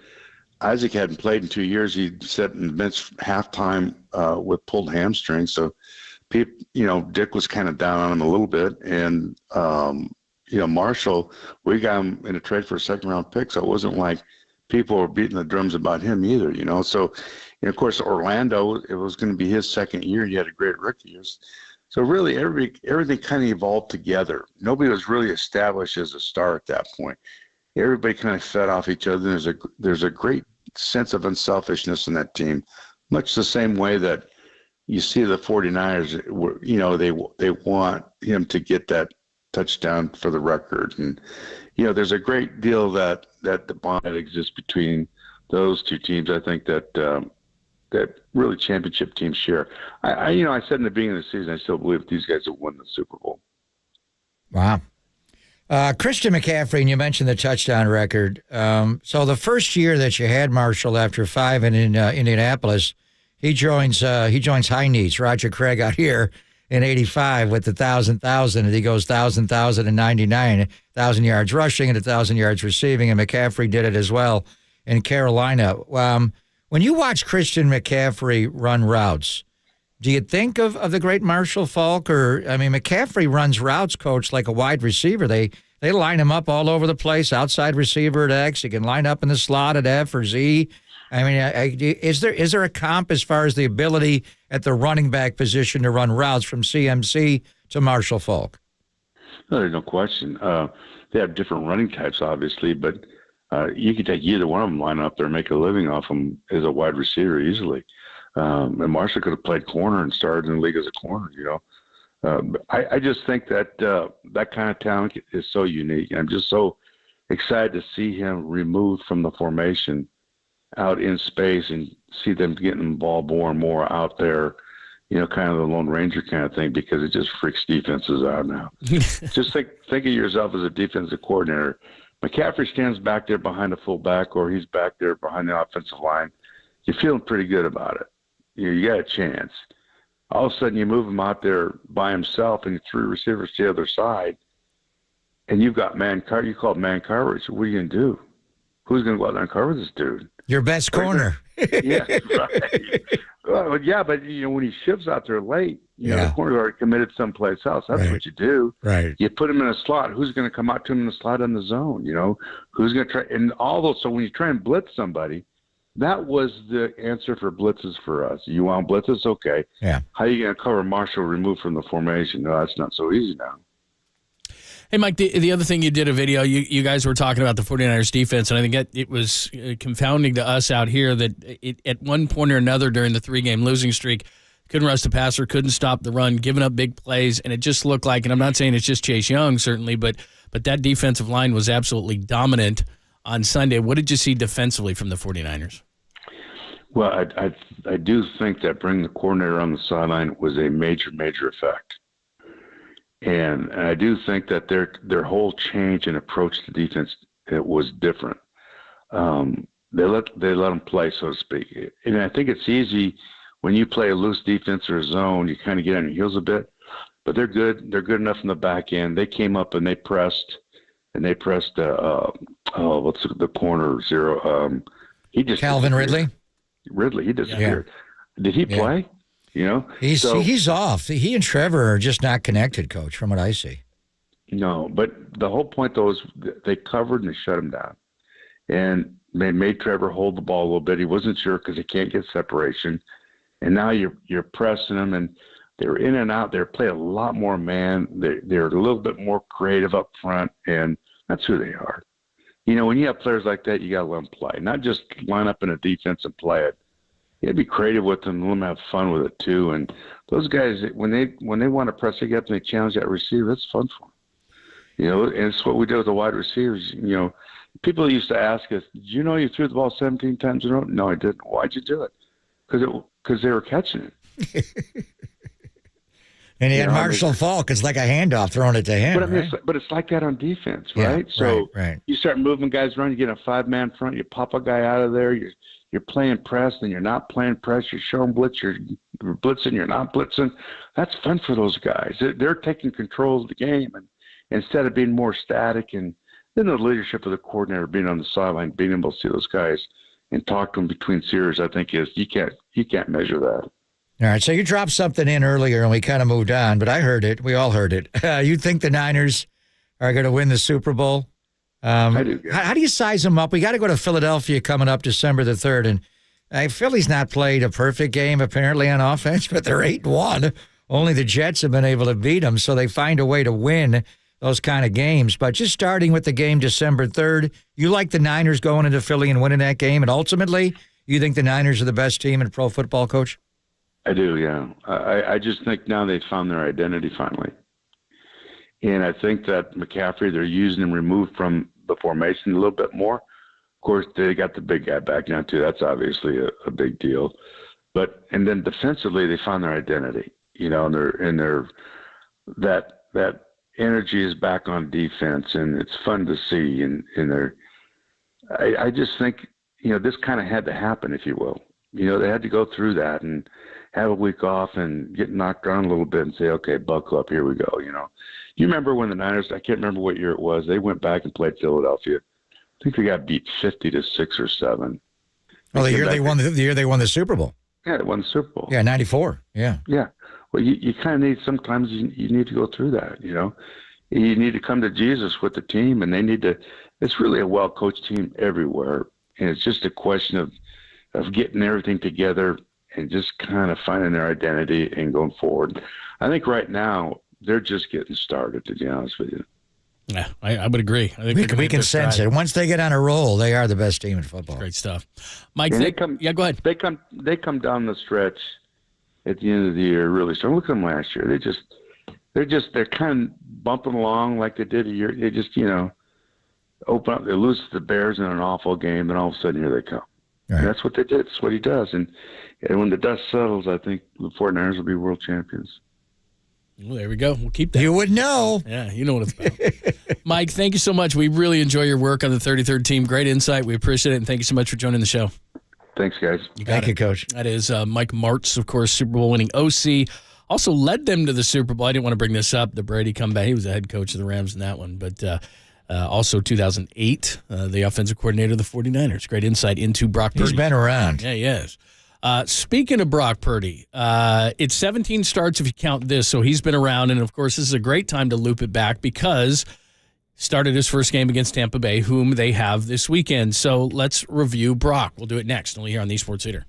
S22: Isaac hadn't played in 2 years. He sat in the bench halftime with pulled hamstring. So, Dick was kind of down on him a little bit. And, Marshall, we got him in a trade for a second-round pick, so it wasn't like people were beating the drums about him either, So, and of course, Orlando, it was going to be his second year. He had a great rookie year. So really, everything kind of evolved together. Nobody was really established as a star at that point. Everybody kind of fed off each other. There's a great sense of unselfishness in that team, much the same way that you see the 49ers, they want him to get that touchdown for the record. And, there's a great deal that the bond that exists between those two teams. I think that really championship teams share. I said in the beginning of the season, I still believe these guys will win the Super Bowl.
S2: Wow. Christian McCaffrey, and you mentioned the touchdown record. So the first year that you had Marshall after 5 in Indianapolis, He joins High Knees, Roger Craig out here in 85 with the 1,000, and he goes 1,000, 1,099, 1,000 yards rushing and 1,000 yards receiving, and McCaffrey did it as well in Carolina. When you watch Christian McCaffrey run routes, do you think of the great Marshall Faulk? McCaffrey runs routes, Coach, like a wide receiver. They line him up all over the place, outside receiver at X. He can line up in the slot at F or Z. Is there a comp as far as the ability at the running back position to run routes from CMC to Marshall Faulk?
S22: No, there's no question. They have different running types, obviously, but you could take either one of them, line up there, and make a living off them as a wide receiver easily. And Marshall could have played corner and started in the league as a corner, I just think that that kind of talent is so unique. I'm just so excited to see him removed from the formation out in space and see them getting the ball more and more out there, kind of the Lone Ranger kind of thing, because it just freaks defenses out now. Just think of yourself as a defensive coordinator. McCaffrey stands back there behind a fullback, or he's back there behind the offensive line. You're feeling pretty good about it. You got a chance. All of a sudden, you move him out there by himself and 3 receivers to the other side, and you've got you call it man coverage. What are you going to do? Who's going to go out there and cover this dude?
S2: Your best corner.
S22: Yeah, right. Well, yeah, but when he shifts out there late, the corner's already committed someplace else. That's what you do.
S2: Right.
S22: You put him in a slot. Who's going to come out to him in the slot in the zone? Who's going to try? And all those. So when you try and blitz somebody, that was the answer for blitzes for us. You want blitzes? Okay.
S2: Yeah.
S22: How are you going to cover Marshall removed from the formation? No, that's not so easy now.
S3: Hey, Mike, the other thing you did a video, you guys were talking about the 49ers defense, and I think it was confounding to us out here that at one point or another during the 3-game losing streak, couldn't rush the passer, couldn't stop the run, giving up big plays, and it just looked like, and I'm not saying it's just Chase Young, certainly, but that defensive line was absolutely dominant on Sunday. What did you see defensively from the 49ers?
S22: Well, I do think that bringing the coordinator on the sideline was a major, major effect. And I do think that their whole change in approach to defense, it was different. They let them play, so to speak. And I think it's easy when you play a loose defense or a zone, you kind of get on your heels a bit. But they're good. They're good enough in the back end. They came up and they pressed. What's the corner zero? He just
S2: Calvin Ridley.
S22: He disappeared. Yeah. Did he play?
S2: He's off. He and Trevor are just not connected, Coach, from what I see.
S22: No, but the whole point, though, is they covered and they shut him down. And they made Trevor hold the ball a little bit. He wasn't sure because he can't get separation. And now you're pressing him, and they were in and out. They play a lot more man. They're a little bit more creative up front, and that's who they are. When you have players like that, you got to let them play, not just line up in a defense and play it. You got to be creative with them, let them have fun with it too. And those guys, when they want to press it up and they challenge that receiver, it's fun for them. And it's what we do with the wide receivers. People used to ask us, "Did you know you threw the ball 17 times in a row?" No, I didn't. Why'd you do it? Because they were catching it.
S2: And he had Marshall Faulk. It's like a handoff throwing it to him.
S22: But it's like that on defense, right? So you start moving guys around. You get a 5-man front. You pop a guy out of there. You're playing press, and you're not playing press. You're showing blitz. You're blitzing. You're not blitzing. That's fun for those guys. They're taking control of the game, and instead of being more static, and then the leadership of the coordinator being on the sideline, being able to see those guys and talk to them between series, I think is you can't measure that.
S2: All right, so you dropped something in earlier, and we kind of moved on, but I heard it. We all heard it. You think the Niners are going to win the Super Bowl?
S22: I do.
S2: How do you size them up? We got to go to Philadelphia coming up December the 3rd, and Philly's not played a perfect game apparently on offense, but they're 8-1. Only the Jets have been able to beat them, so they find a way to win those kind of games. But just starting with the game December 3rd, you like the Niners going into Philly and winning that game, and ultimately, you think the Niners are the best team in pro football, Coach?
S22: I do, yeah. I just think now they've found their identity finally. And I think that McCaffrey, they're using him removed from the formation a little bit more. Of course, they got the big guy back now, too. That's obviously a big deal. And then defensively, they found their identity, and they're that energy is back on defense, and it's fun to see. And I just think, this kind of had to happen, if you will. they had to go through that and have a week off and get knocked around a little bit and say, okay, buckle up, here we go. You remember when the Niners, I can't remember what year it was, they went back and played Philadelphia. I think they got beat 50-6 or 7.
S2: Well, the year they won the Super Bowl.
S22: Yeah, they won the Super Bowl.
S2: Yeah, 94. Yeah.
S22: Yeah. Well, you kind of need, sometimes you need to go through that, You need to come to Jesus with the team, and it's really a well-coached team everywhere. And it's just a question of getting everything together and just kind of finding their identity and going forward. I think right now they're just getting started, to be honest with you.
S3: Yeah, I would agree. I think
S2: we can sense it. Once they get on a roll, they are the best team in football.
S3: Great stuff. Mike,
S22: go ahead. They come down the stretch at the end of the year really strong. Look at them last year. They're kind of bumping along like they did a year. They just, open up. They lose to the Bears in an awful game, and all of a sudden here they come. Right. And that's what they did. That's what he does. And when the dust settles, I think the 49ers will be world champions.
S3: Well, there we go. We'll keep that.
S2: You would know.
S3: Yeah, you know what it's about. Mike, thank you so much. We really enjoy your work on the 33rd team. Great insight. We appreciate it, and thank you so much for joining the show.
S22: Thanks, guys.
S2: Thank you, Coach.
S3: That is Mike Martz, of course, Super Bowl winning OC. Also led them to the Super Bowl. I didn't want to bring this up. The Brady comeback. He was the head coach of the Rams in that one. But also 2008, the offensive coordinator of the 49ers. Great insight into Brock Purdy.
S2: He's been around.
S3: Yeah, he is. Speaking of Brock Purdy, it's 17 starts if you count this, so he's been around. And, of course, this is a great time to loop it back because started his first game against Tampa Bay, whom they have this weekend. So let's review Brock. We'll do it next, only here on the Sports Leader.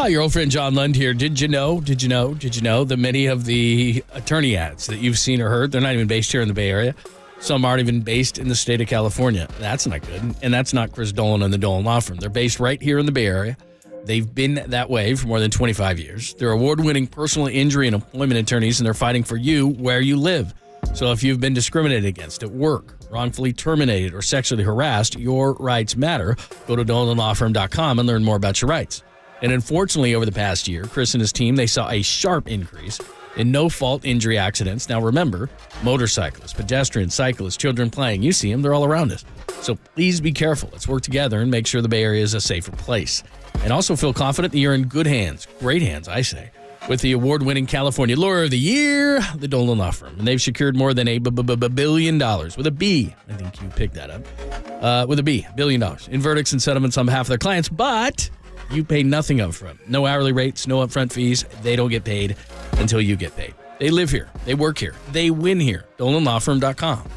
S3: Your old friend John Lund here. Did you know that many of the attorney ads that you've seen or heard, they're not even based here in the Bay Area. Some aren't even based in the state of California. That's not good. And that's not Chris Dolan and the Dolan Law Firm. They're based right here in the Bay Area. They've been that way for more than 25 years. They're award-winning personal injury and employment attorneys, and they're fighting for you where you live. So if you've been discriminated against at work, wrongfully terminated, or sexually harassed, your rights matter. Go to DolanLawFirm.com and learn more about your rights. And unfortunately, over the past year, Chris and his team, they saw a sharp increase in no-fault injury accidents. Now remember, motorcyclists, pedestrians, cyclists, children playing, you see them, they're all around us. So please be careful. Let's work together and make sure the Bay Area is a safer place. And also feel confident that you're in good hands, great hands, I say, with the award-winning California Lawyer of the Year, the Dolan Law Firm. And they've secured more than $1 billion, with a B. I think you picked that up. With a B, $1 billion in verdicts and settlements on behalf of their clients, but you pay nothing up front. No hourly rates, no upfront fees. They don't get paid until you get paid. They live here. They work here. They win here. DolanLawFirm.com.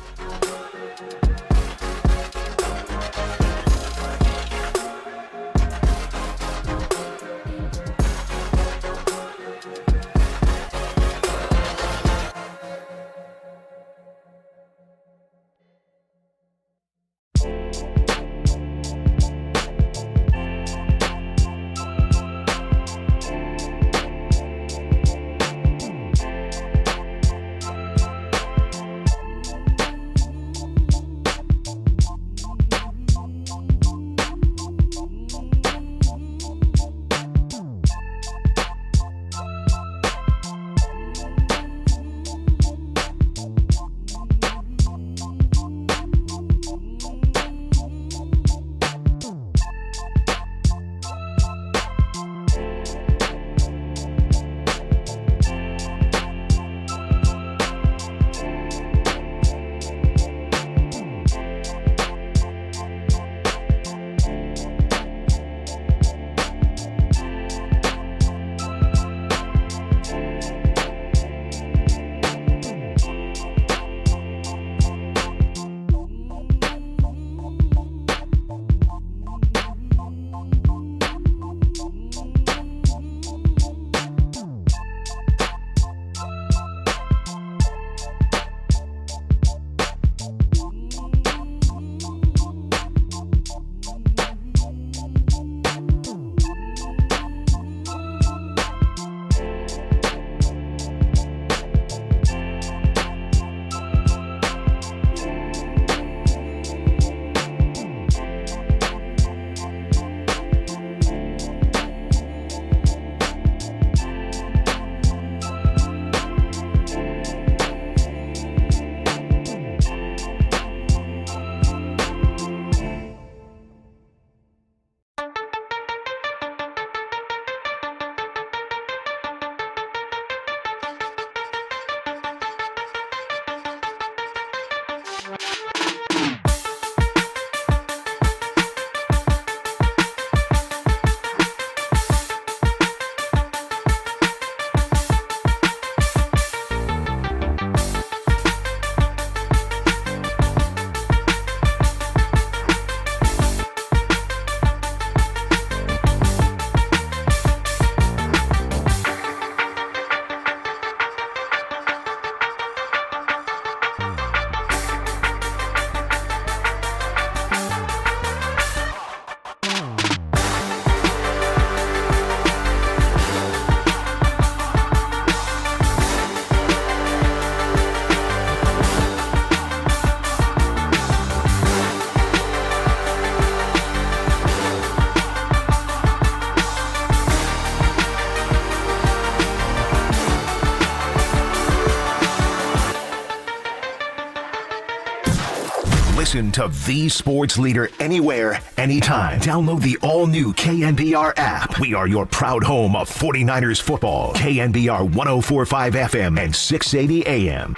S5: Listen to the sports leader anywhere, anytime. Download the all-new KNBR app. We are your proud home of 49ers football. KNBR 104.5 FM and 680 AM.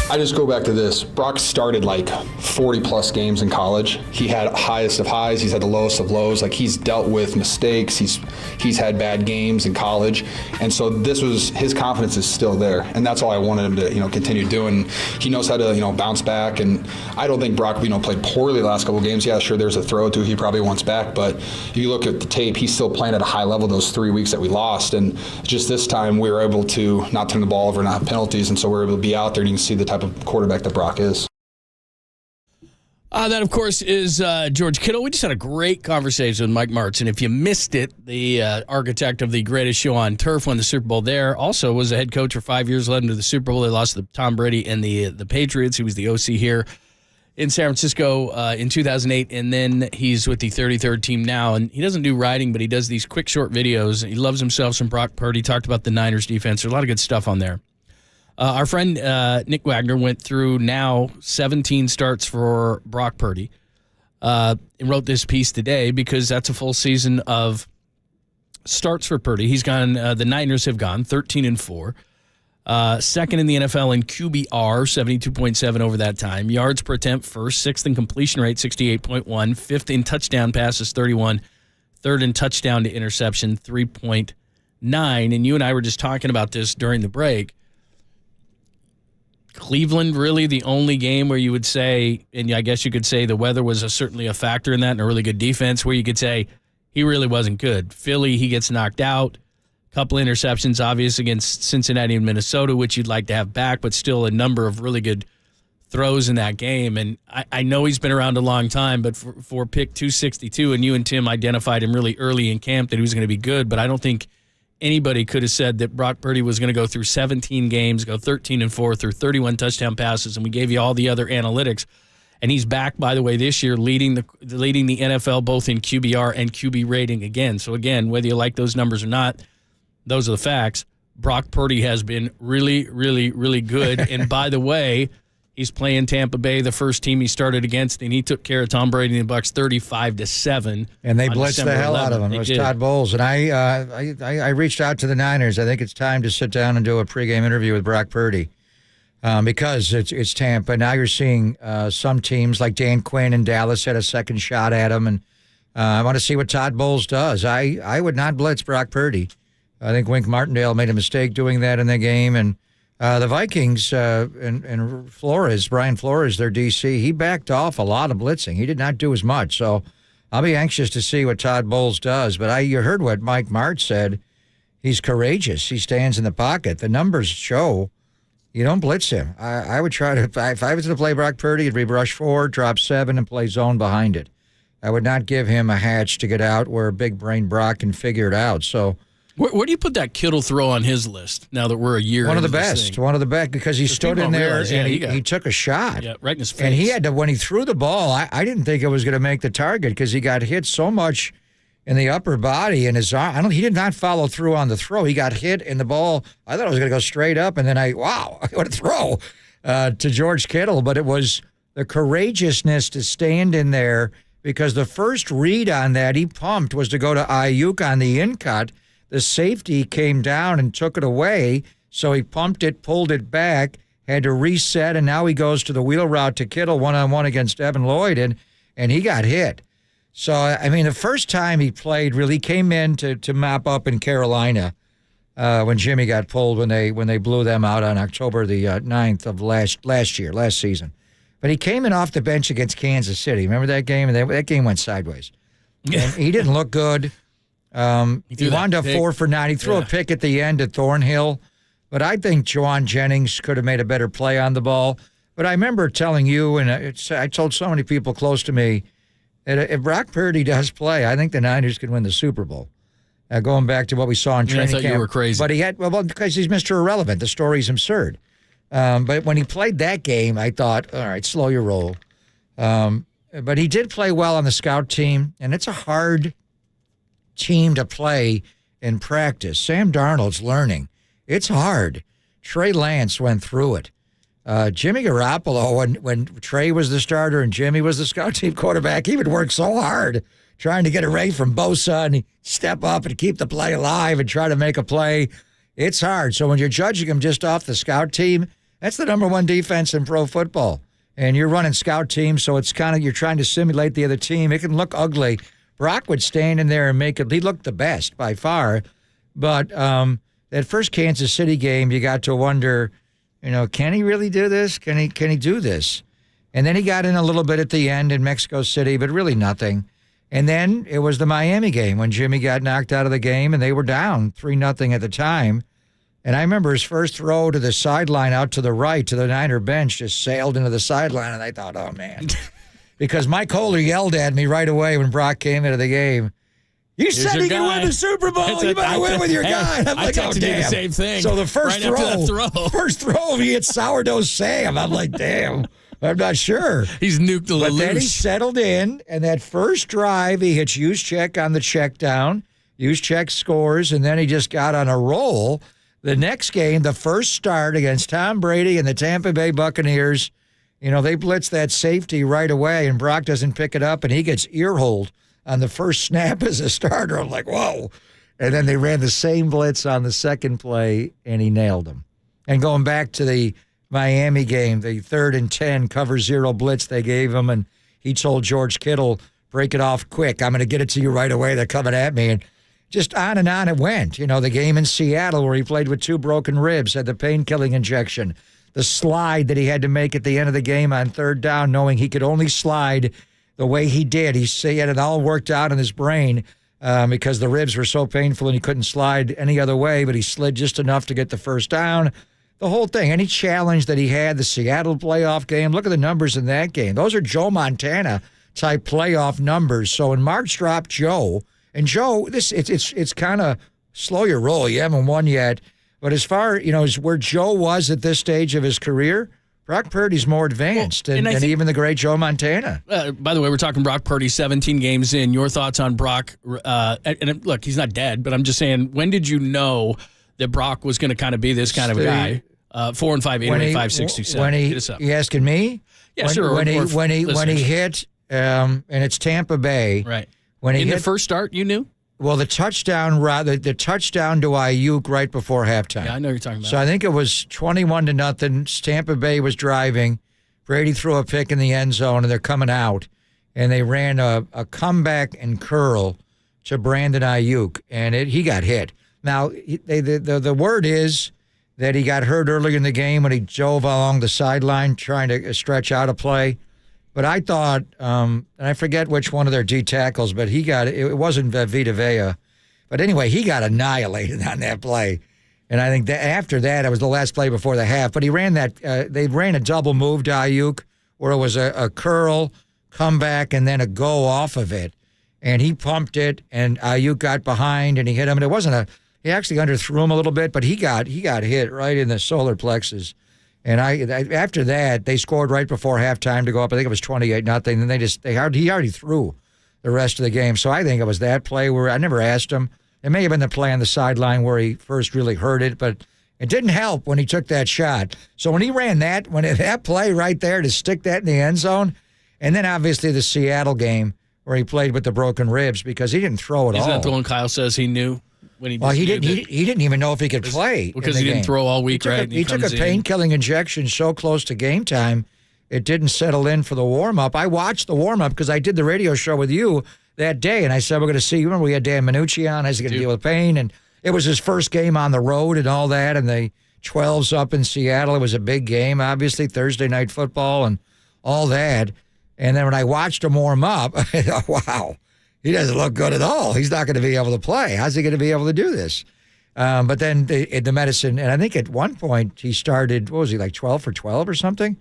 S4: I just go back to this. Brock started like 40-plus games in college. He had highest of highs. He's had the lowest of lows. Like, he's dealt with mistakes. He's had bad games in college. And so his confidence is still there. And that's all I wanted him to, continue doing. He knows how to, bounce back. And I don't think Brock, played poorly the last couple of games. Yeah, sure, there's a throw or two he probably wants back. But if you look at the tape, he's still playing at a high level those 3 weeks that we lost. And just this time, we were able to not turn the ball over and not have penalties. And so we were able to be out there and you can see the type of quarterback that Brock is.
S3: That, of course, is George Kittle. We just had a great conversation with Mike Martz, and if you missed it, the architect of the greatest show on turf, won the Super Bowl there. Also was a head coach for 5 years, led them to the Super Bowl. They lost to Tom Brady and the Patriots. He was the OC here in San Francisco in 2008, and then he's with the 33rd team now. And he doesn't do writing, but he does these quick, short videos. He loves himself some Brock Purdy. Talked about the Niners defense. There's a lot of good stuff on there. Our friend Nick Wagner went through now 17 starts for Brock Purdy and wrote this piece today because that's a full season of starts for Purdy. He's gone. The Niners have gone 13-4, second in the NFL in QBR, 72.7 over that time. Yards per attempt first, sixth in completion rate, 68.1, fifth in touchdown passes, 31, third in touchdown to interception, 3.9. And you and I were just talking about this during the break. Cleveland really the only game where you would say, and I guess you could say the weather was certainly a factor in that, and a really good defense where you could say he really wasn't good. Philly, he gets knocked out. A couple interceptions, obvious, against Cincinnati and Minnesota, which you'd like to have back, but still a number of really good throws in that game. And I know he's been around a long time, but for pick 262, and you and Tim identified him really early in camp that he was going to be good, but I don't think anybody could have said that Brock Purdy was going to go through 17 games, go 13-4 through 31 touchdown passes, and we gave you all the other analytics. And he's back, by the way, this year leading the NFL both in QBR and QB rating again. So again, whether you like those numbers or not, those are the facts. Brock Purdy has been really, really, really good. And by the way, he's playing Tampa Bay, the first team he started against, and he took care of Tom Brady and the Bucs 35-7.
S2: And they blitzed the hell out of him. It was Todd Bowles. And I reached out to the Niners. I think it's time to sit down and do a pregame interview with Brock Purdy because it's Tampa. Now you're seeing some teams like Dan Quinn in Dallas had a second shot at him, and I want to see what Todd Bowles does. I would not blitz Brock Purdy. I think Wink Martindale made a mistake doing that in the game, and the Vikings and Flores, Brian Flores, their DC, he backed off a lot of blitzing. He did not do as much. So I'll be anxious to see what Todd Bowles does. But you heard what Mike Martz said. He's courageous. He stands in the pocket. The numbers show you don't blitz him. I would try to, if I was to play Brock Purdy, it'd be rush 4, drop 7, and play zone behind it. I would not give him a hatch to get out where big brain Brock can figure it out. So
S3: where do you put that Kittle throw on his list now that we're a year
S2: One of the
S3: into this
S2: best.
S3: thing?
S2: One of the best because he stood in there
S3: realize,
S2: and
S3: he
S2: he took a shot.
S3: Yeah, right in his face.
S2: And he had to, when he threw the ball, I didn't think it was going to make the target because he got hit so much in the upper body and his arm. He did not follow through on the throw. He got hit in the ball. I thought it was going to go straight up, and then wow, what a throw to George Kittle. But it was the courageousness to stand in there because the first read on that he pumped was to go to Ayuk on the in-cut. The safety came down and took it away, so he pumped it, pulled it back, had to reset, and now he goes to the wheel route to Kittle one-on-one against Evan Lloyd, and he got hit. So, I mean, the first time he played really came in to mop up in Carolina when Jimmy got pulled when they blew them out on October the 9th of last season. But he came in off the bench against Kansas City. Remember that game? And that game went sideways. And he didn't look good. He wound up 4 for 9. He threw a pick at the end at Thornhill. But I think Juwan Jennings could have made a better play on the ball. But I remember telling you, and I told so many people close to me, that if Brock Purdy does play, I think the Niners could win the Super Bowl. Going back to what we saw in training camp.
S3: I thought you were crazy.
S2: But he had, well, because he's Mr. Irrelevant. The story's absurd. But when he played that game, I thought, all right, slow your roll. But he did play well on the scout team, and it's a hard team to play in practice. Sam Darnold's learning. It's hard. Trey Lance went through it. Jimmy Garoppolo, when Trey was the starter and Jimmy was the scout team quarterback, he would work so hard trying to get away from Bosa and he'd step up and keep the play alive and try to make a play. It's hard. So when you're judging him just off the scout team, that's the number one defense in pro football. And you're running scout teams, so it's kind of you're trying to simulate the other team. It can look ugly. Brock would stand in there and make it. He looked the best by far. But that first Kansas City game, you got to wonder, can he really do this? Can he do this? And then he got in a little bit at the end in Mexico City, but really nothing. And then it was the Miami game when Jimmy got knocked out of the game, and they were down 3-0 at the time. And I remember his first throw to the sideline out to the right to the Niner bench just sailed into the sideline, and I thought, oh, man. Because Mike Kohler yelled at me right away when Brock came into the game. You said he could win the Super Bowl. You better win with your guy. I'm like, oh, damn.
S3: The same thing.
S2: So the first
S3: right
S2: first throw, he hit sourdough Sam. I'm like, damn. I'm not sure.
S3: He's nuked the
S2: But
S3: loose.
S2: then he settled in, and that first drive, he hits Juszczyk on the check down. Juszczyk scores, and then he just got on a roll. The next game, the first start against Tom Brady and the Tampa Bay Buccaneers, they blitz that safety right away, and Brock doesn't pick it up, and he gets ear-holed on the first snap as a starter. I'm like, whoa. And then they ran the same blitz on the second play, and he nailed him. And going back to the Miami game, the 3rd and 10 cover zero blitz they gave him, and he told George Kittle, break it off quick. I'm going to get it to you right away. They're coming at me. And just on and on it went. The game in Seattle where he played with 2 broken ribs, had the pain-killing injection, the slide that he had to make at the end of the game on 3rd down, knowing he could only slide the way he did. He had it all worked out in his brain because the ribs were so painful and he couldn't slide any other way, but he slid just enough to get the first down. The whole thing, any challenge that he had, the Seattle playoff game, look at the numbers in that game. Those are Joe Montana-type playoff numbers. So when March dropped Joe, and Joe, it's kind of slow your roll. You haven't won yet. But as far, as where Joe was at this stage of his career, Brock Purdy's more advanced than even the great Joe Montana.
S3: By the way, we're talking Brock Purdy, 17 games in. Your thoughts on Brock? And look, he's not dead, but I'm just saying, when did you know that Brock was going to kind of be this kind of a guy? 4 and 5, 8 and 5, 6 2 7.
S2: You asking me?
S3: Yeah, sure.
S2: When he hit, and it's Tampa Bay.
S3: Right.
S2: When he
S3: in
S2: hit
S3: the first start, you knew?
S2: Well, the touchdown the touchdown to Ayuk right before halftime.
S3: Yeah, I know you're talking about.
S2: So I think it was 21-0. Tampa Bay was driving. Brady threw a pick in the end zone, and they're coming out. And they ran a comeback and curl to Brandon Ayuk, and he got hit. Now, the word is that he got hurt early in the game when he dove along the sideline trying to stretch out a play. But I thought, and I forget which one of their D tackles, but it wasn't Vita Vea. But anyway, he got annihilated on that play. And I think that after that, it was the last play before the half. But he ran they ran a double move to Ayuk where it was a curl, comeback, and then a go off of it. And he pumped it, and Ayuk got behind, and he hit him. And he actually underthrew him a little bit, but he got hit right in the solar plexus. And after that, they scored right before halftime to go up. I think it was 28-0. And he already threw the rest of the game. So I think it was that play where I never asked him. It may have been the play on the sideline where he first really heard it, but it didn't help when he took that shot. So when he ran that play right there to stick that in the end zone, and then obviously the Seattle game where he played with the broken ribs because he didn't throw at all.
S3: Isn't that the one Kyle says he knew? when he
S2: Well, he
S3: disputed
S2: didn't. He didn't even know if he could play
S3: because
S2: in
S3: he
S2: the
S3: didn't
S2: game.
S3: throw all week.
S2: He took a pain-killing injection so close to game time, it didn't settle in for the warm-up. I watched the warm-up because I did the radio show with you that day, and I said we're going to see. Remember, we had Dan Minucci on. I was going to deal with pain, and it was his first game on the road and all that, and the 12s up in Seattle. It was a big game, obviously, Thursday night football and all that. And then when I watched him warm up, I thought, wow, he doesn't look good at all. He's not going to be able to play. How's he going to be able to do this? But then the medicine, and I think at one point he started, what was he, like 12 for 12 or something?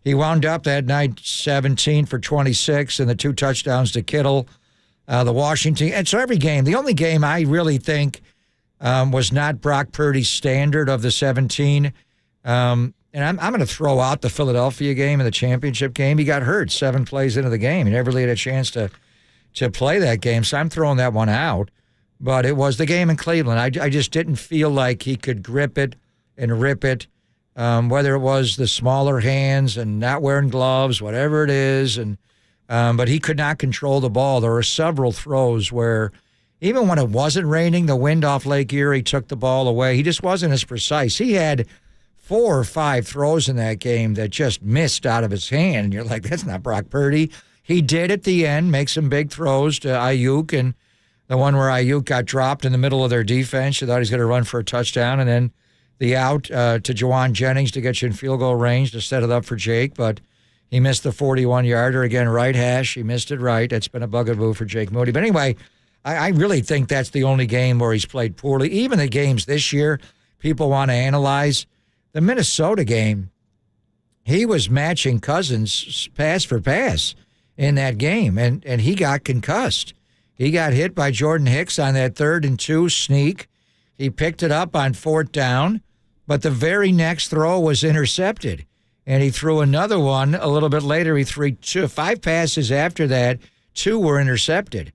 S2: He wound up that night 17 for 26 and the 2 touchdowns to Kittle, the Washington. And so every game, the only game I really think was not Brock Purdy's standard of the 17. And I'm going to throw out the Philadelphia game and the championship game. He got hurt 7 plays into the game. He never really had a chance to play that game, so I'm throwing that one out. But it was the game in Cleveland. I just didn't feel like he could grip it and rip it, whether it was the smaller hands and not wearing gloves, whatever it is. But he could not control the ball. There were several throws where even when it wasn't raining, the wind off Lake Erie took the ball away. He just wasn't as precise. He had 4 or 5 throws in that game that just missed out of his hand. And you're like, that's not Brock Purdy. He did at the end make some big throws to Ayuk, and the one where Ayuk got dropped in the middle of their defense. You thought he was going to run for a touchdown, and then the out to Jawan Jennings to get you in field goal range to set it up for Jake, but he missed the 41-yarder. Again, right hash. He missed it right. That's been a bugaboo for Jake Moody. But anyway, I really think that's the only game where he's played poorly. Even the games this year, people want to analyze. The Minnesota game, he was matching Cousins pass for pass in that game, and he got concussed. He got hit by Jordan Hicks on that 3rd and 2 sneak. He picked it up on 4th down, but the very next throw was intercepted. And he threw another one a little bit later. He threw 5 passes after that. 2 were intercepted.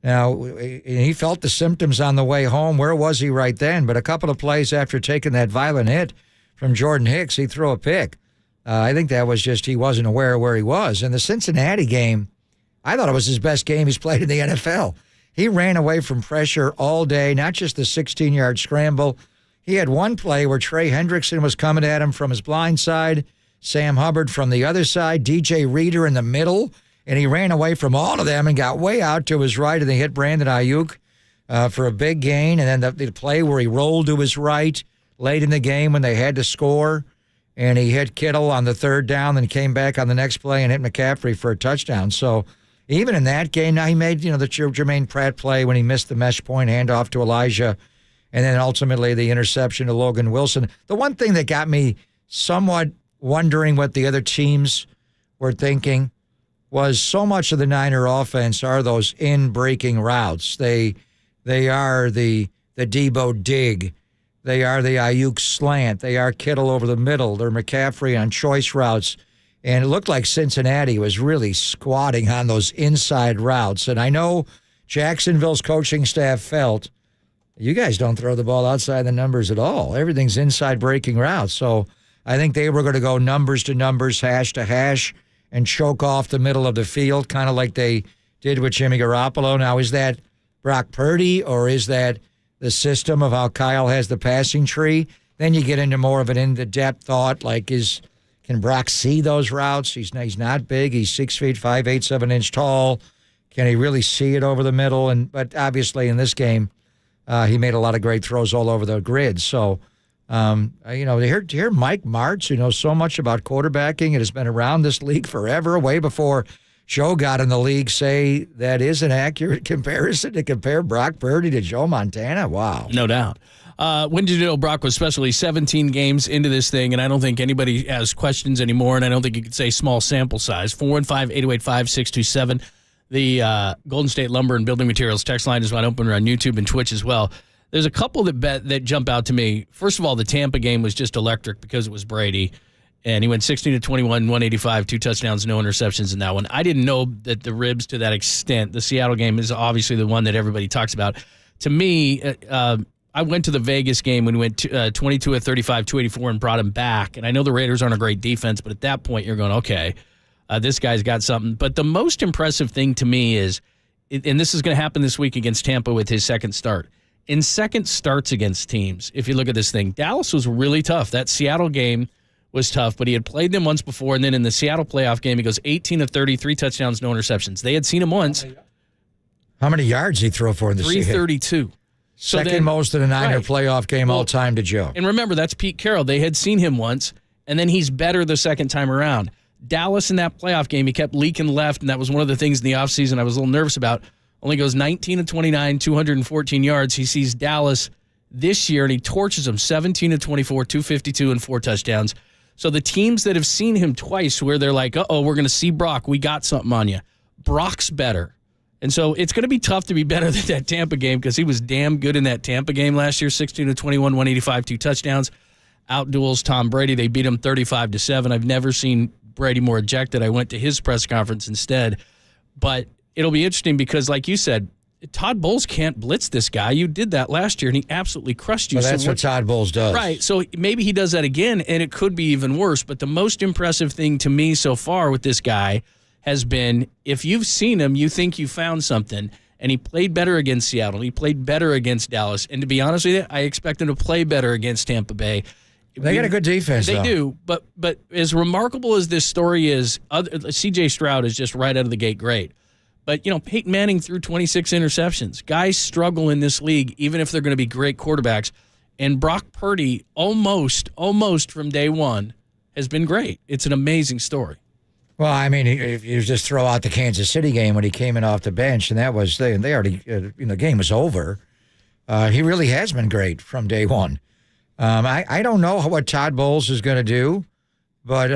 S2: Now, he felt the symptoms on the way home. Where was he right then? But a couple of plays after taking that violent hit from Jordan Hicks, he threw a pick. I think that was just he wasn't aware of where he was. And the Cincinnati game, I thought it was his best game he's played in the NFL. He ran away from pressure all day, not just the 16-yard scramble. He had one play where Trey Hendrickson was coming at him from his blind side, Sam Hubbard from the other side, DJ Reader in the middle, and he ran away from all of them and got way out to his right, and they hit Brandon Ayuk for a big gain. And then the play where he rolled to his right late in the game when they had to score, and he hit Kittle on the 3rd down, then came back on the next play and hit McCaffrey for a touchdown. So even in that game, now he made the Jermaine Pratt play when he missed the mesh point handoff to Elijah, and then ultimately the interception to Logan Wilson. The one thing that got me somewhat wondering what the other teams were thinking was so much of the Niner offense are those in-breaking routes. They are the Debo dig. They are the Ayuk slant. They are Kittle over the middle. They're McCaffrey on choice routes. And it looked like Cincinnati was really squatting on those inside routes. And I know Jacksonville's coaching staff felt, you guys don't throw the ball outside the numbers at all. Everything's inside breaking routes. So I think they were going to go numbers to numbers, hash to hash, and choke off the middle of the field, kind of like they did with Jimmy Garoppolo. Now, is that Brock Purdy, or is that the system of how Kyle has the passing tree? Then you get into more of an in-the-depth thought, like can Brock see those routes? He's not big. He's 6 feet, 5/8 of an inch tall. Can he really see it over the middle? But obviously in this game, he made a lot of great throws all over the grid. So, to hear Mike Martz, who knows so much about quarterbacking and has been around this league forever, way before Joe got in the league, say that is an accurate comparison to compare Brock Purdy to Joe Montana. Wow.
S3: No doubt. When did you know Brock was special? He's 17 games into this thing, and I don't think anybody has questions anymore, and I don't think you could say small sample size. 415-808-5627. The Golden State Lumber and Building Materials text line is wide open on YouTube and Twitch as well. There's a couple that jump out to me. First of all, the Tampa game was just electric because it was Brady. And he went 16-21, 185, 2 touchdowns, no interceptions in that one. I didn't know that the ribs to that extent. The Seattle game is obviously the one that everybody talks about. To me, I went to the Vegas game when we went 22 of 35, 284, and brought him back. And I know the Raiders aren't a great defense, but at that point you're going, okay, this guy's got something. But the most impressive thing to me is, and this is going to happen this week against Tampa with his second start, in second starts against teams, if you look at this thing, Dallas was really tough. That Seattle game was tough, but he had played them once before, and then in the Seattle playoff game, he goes 18 of 30, 3 touchdowns, no interceptions. They had seen him once.
S2: How many yards did he throw for in the
S3: 332.
S2: Second most in a Niner playoff game all time to Joe.
S3: And remember, that's Pete Carroll. They had seen him once, and then he's better the second time around. Dallas in that playoff game, he kept leaking left, and that was one of the things in the offseason I was a little nervous about. Only goes 19 of 29, 214 yards. He sees Dallas this year, and he torches them 17 of 24, 252, and 4 touchdowns. So the teams that have seen him twice where they're like, uh-oh, we're going to see Brock. We got something on you. Brock's better. And so it's going to be tough to be better than that Tampa game because he was damn good in that Tampa game last year, 16 of 21, 185, 2 touchdowns. Outduels Tom Brady. They beat him 35-7. I've never seen Brady more ejected. I went to his press conference instead. But it'll be interesting because, like you said, Todd Bowles can't blitz this guy. You did that last year, and he absolutely crushed you.
S2: Well, that's what Todd Bowles does.
S3: Right. So maybe he does that again, and it could be even worse. But the most impressive thing to me so far with this guy has been, if you've seen him, you think you found something. And he played better against Seattle. He played better against Dallas. And to be honest with you, I expect him to play better against Tampa Bay.
S2: They got a good defense,
S3: They
S2: though.
S3: do. But as remarkable as this story is, C.J. Stroud is just right out of the gate great. But, Peyton Manning threw 26 interceptions. Guys struggle in this league, even if they're going to be great quarterbacks. And Brock Purdy, almost from day one, has been great. It's an amazing story.
S2: Well, I mean, if you just throw out the Kansas City game when he came in off the bench, and that was they already the game was over. He really has been great from day one. I don't know what Todd Bowles is going to do, but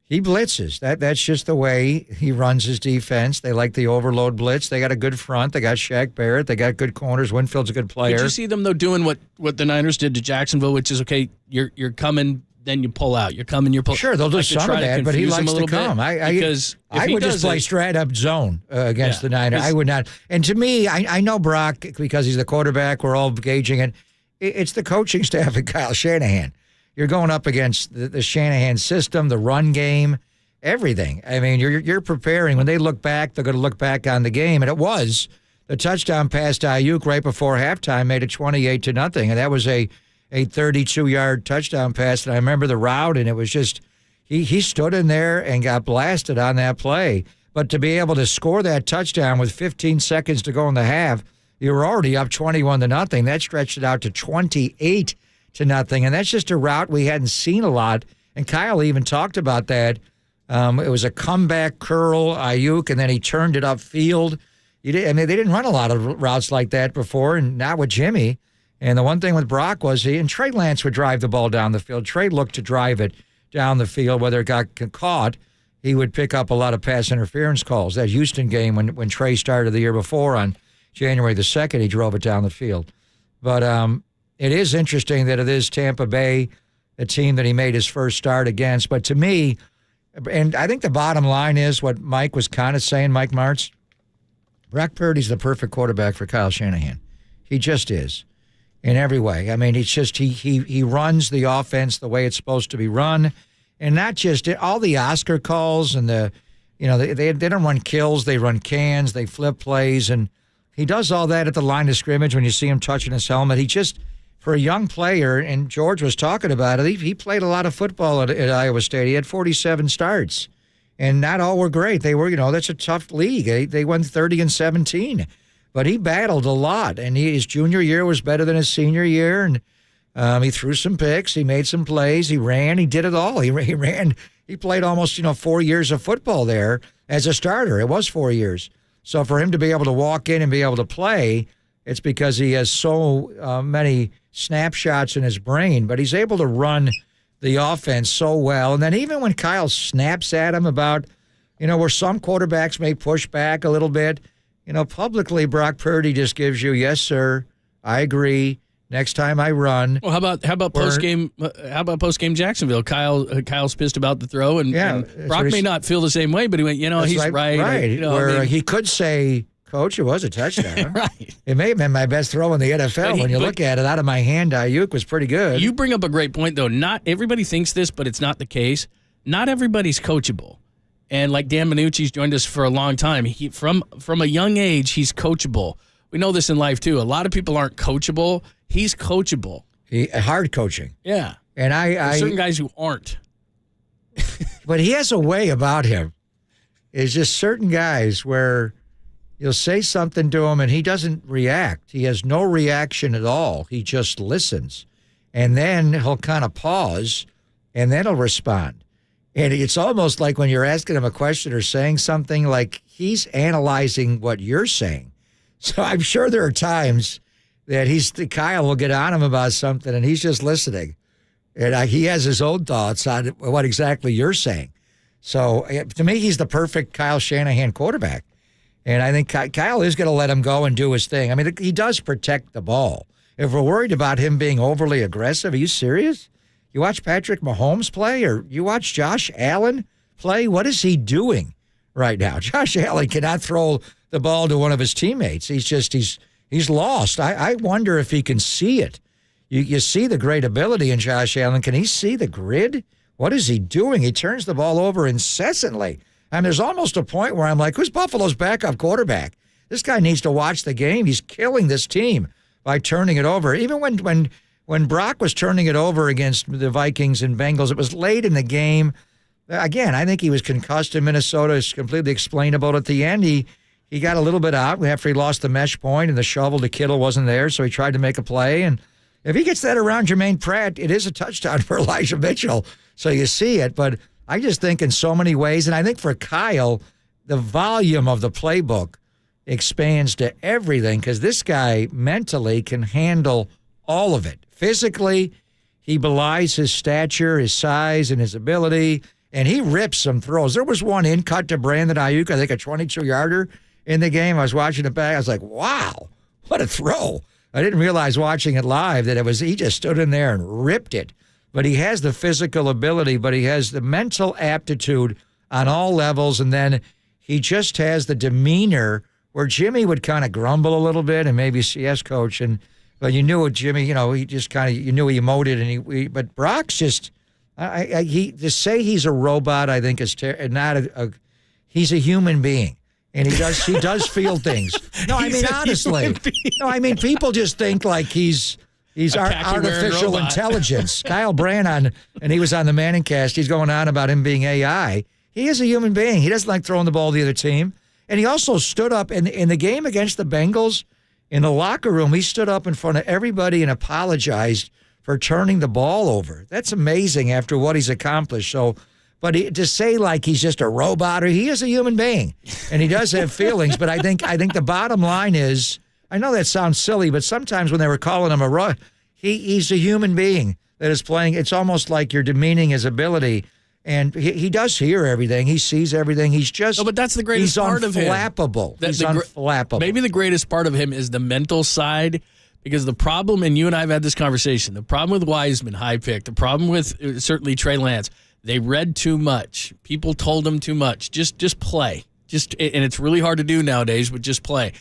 S2: he blitzes. That's just the way he runs his defense. They like the overload blitz. They got a good front. They got Shaq Barrett. They got good corners. Winfield's a good player.
S3: Did you see them though doing what the Niners did to Jacksonville, which is okay? You're coming. Then you pull out. You're coming, you're pulling.
S2: Sure, they'll do some of that, but he likes to come. I would just play straight-up zone against the Niners. I would not. And to me, I know Brock because he's the quarterback. We're all gauging it. It's the coaching staff and Kyle Shanahan. You're going up against the Shanahan system, the run game, everything. I mean, you're preparing. When they look back, they're going to look back on the game. And it was the touchdown pass to Ayuk right before halftime made it 28-0. And that was a 32-yard touchdown pass, and I remember the route, and it was just he stood in there and got blasted on that play. But to be able to score that touchdown with 15 seconds to go in the half, you were already up 21-0. That stretched it out to 28-0, and that's just a route we hadn't seen a lot. And Kyle even talked about that. It was a comeback curl, Ayuk, and then he turned it upfield. They didn't run a lot of routes like that before, and not with Jimmy. And the one thing with Brock was and Trey Lance would drive the ball down the field. Trey looked to drive it down the field. Whether it got caught, he would pick up a lot of pass interference calls. That Houston game when Trey started the year before on January the 2nd, he drove it down the field. But it is interesting that it is Tampa Bay, a team that he made his first start against. But to me, and I think the bottom line is what Mike was kind of saying, Mike Martz, Brock Purdy's the perfect quarterback for Kyle Shanahan. He just is. In every way. I mean, it's just he runs the offense the way it's supposed to be run, and not just all the Oscar calls and they don't run kills, they run cans, they flip plays, and he does all that at the line of scrimmage when you see him touching his helmet. He just, for a young player, and George was talking about it, he played a lot of football at Iowa State. He had 47 starts, and not all were great. They were, that's a tough league. They won 30-17. But he battled a lot, and his junior year was better than his senior year, and he threw some picks, he made some plays, he ran, he did it all. He ran, he played almost 4 years of football there as a starter. It was 4 years. So for him to be able to walk in and be able to play, it's because he has so many snapshots in his brain, but he's able to run the offense so well. And then even when Kyle snaps at him about, where some quarterbacks may push back a little bit, publicly, Brock Purdy just gives you, yes, sir, I agree. Next time I run.
S3: Well, how about post game? How about post game Jacksonville? Kyle's pissed about the throw, and Brock may not feel the same way, but he went, he's right.
S2: Right. He could say, Coach, it was a touchdown. Right. It may have been my best throw in the NFL. When you look at it, out of my hand, Ayuk was pretty good.
S3: You bring up a great point, though. Not everybody thinks this, but it's not the case. Not everybody's coachable. And like Dan Minucci's joined us for a long time. From a young age, he's coachable. we know this in life too. A lot of people aren't coachable. He's coachable.
S2: Hard coaching.
S3: Yeah.
S2: And
S3: There's certain guys who aren't.
S2: But he has a way about him. It's just certain guys where you'll say something to him and he doesn't react. He has no reaction at all. He just listens. And then he'll kind of pause and then he'll respond. And it's almost like when you're asking him a question or saying something, like he's analyzing what you're saying. So I'm sure there are times that Kyle will get on him about something and he's just listening. And he has his own thoughts on what exactly you're saying. So to me, he's the perfect Kyle Shanahan quarterback. And I think Kyle is going to let him go and do his thing. I mean, he does protect the ball. If we're worried about him being overly aggressive, are you serious? You watch Patrick Mahomes play or you watch Josh Allen play? What is he doing right now? Josh Allen cannot throw the ball to one of his teammates. He's lost. I wonder if he can see it. You see the great ability in Josh Allen. Can he see the grid? What is he doing? He turns the ball over incessantly. And there's almost a point where I'm like, who's Buffalo's backup quarterback? This guy needs to watch the game. He's killing this team by turning it over. Even when Brock was turning it over against the Vikings and Bengals, it was late in the game. Again, I think he was concussed in Minnesota. It's completely explainable. At the end, he got a little bit out after he lost the mesh point and the shovel to Kittle wasn't there, so he tried to make a play. And if he gets that around Jermaine Pratt, it is a touchdown for Elijah Mitchell. So you see it. But I just think in so many ways, and I think for Kyle, the volume of the playbook expands to everything because this guy mentally can handle all of it. Physically, he belies his stature, his size, and his ability, and he rips some throws. There was one in-cut to Brandon Ayuk, I think a 22-yarder in the game. I was watching it back. I was like, wow, what a throw. I didn't realize watching it live that he just stood in there and ripped it. But he has the physical ability, but he has the mental aptitude on all levels, and then he just has the demeanor where Jimmy would kind of grumble a little bit and maybe say, yes, coach, but you knew what Jimmy, he just kind of, you knew he emoted, but Brock's just, to say he's a robot, I think is not he's a human being. And he does feel things. No, I mean, honestly. No, I mean, people just think like he's artificial intelligence. Kyle Brandt and he was on the Manning cast, he's going on about him being AI. He is a human being. He doesn't like throwing the ball to the other team. And he also stood up in the game against the Bengals, in the locker room, he stood up in front of everybody and apologized for turning the ball over. That's amazing after what he's accomplished. So, but to say like he's just a robot, or he is a human being, and he does have feelings. But I think the bottom line is, I know that sounds silly, but sometimes when they were calling him he's a human being that is playing. It's almost like you're demeaning his ability. And he does hear everything. He sees everything. He's just...
S3: No, but that's the greatest part of him.
S2: He's unflappable. He's unflappable.
S3: Maybe the greatest part of him is the mental side, because the problem, and you and I have had this conversation, the problem with Wiseman, high pick, the problem with certainly Trey Lance, they read too much. People told them too much. Just play. And it's really hard to do nowadays, but just play.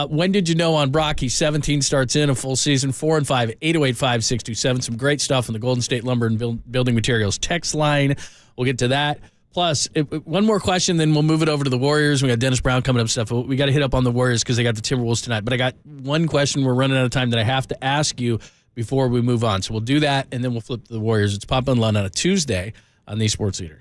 S3: When did you know on Brock? He's 17 starts in a full season, 4-5, 808-5627. Some great stuff on the Golden State Lumber and Building Materials text line. We'll get to that. Plus, one more question, then we'll move it over to the Warriors. We got Dennis Brown coming up stuff. We got to hit up on the Warriors because they got the Timberwolves tonight. But I got one question. We're running out of time that I have to ask you before we move on. So we'll do that, and then we'll flip to the Warriors. It's Pop and Lund on a Tuesday on the Sports Leader.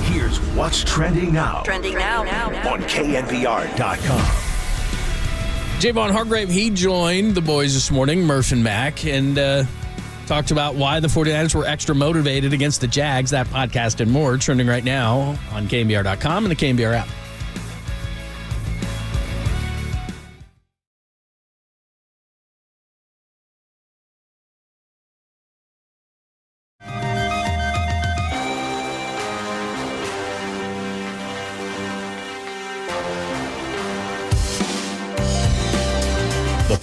S5: Here's what's trending now.
S12: Trending now.
S5: On KNBR.com.
S3: Javon Hargrave, he joined the boys this morning, Murph and Mac, and talked about why the 49ers were extra motivated against the Jags. That podcast and more trending right now on KNBR.com and the KNBR app.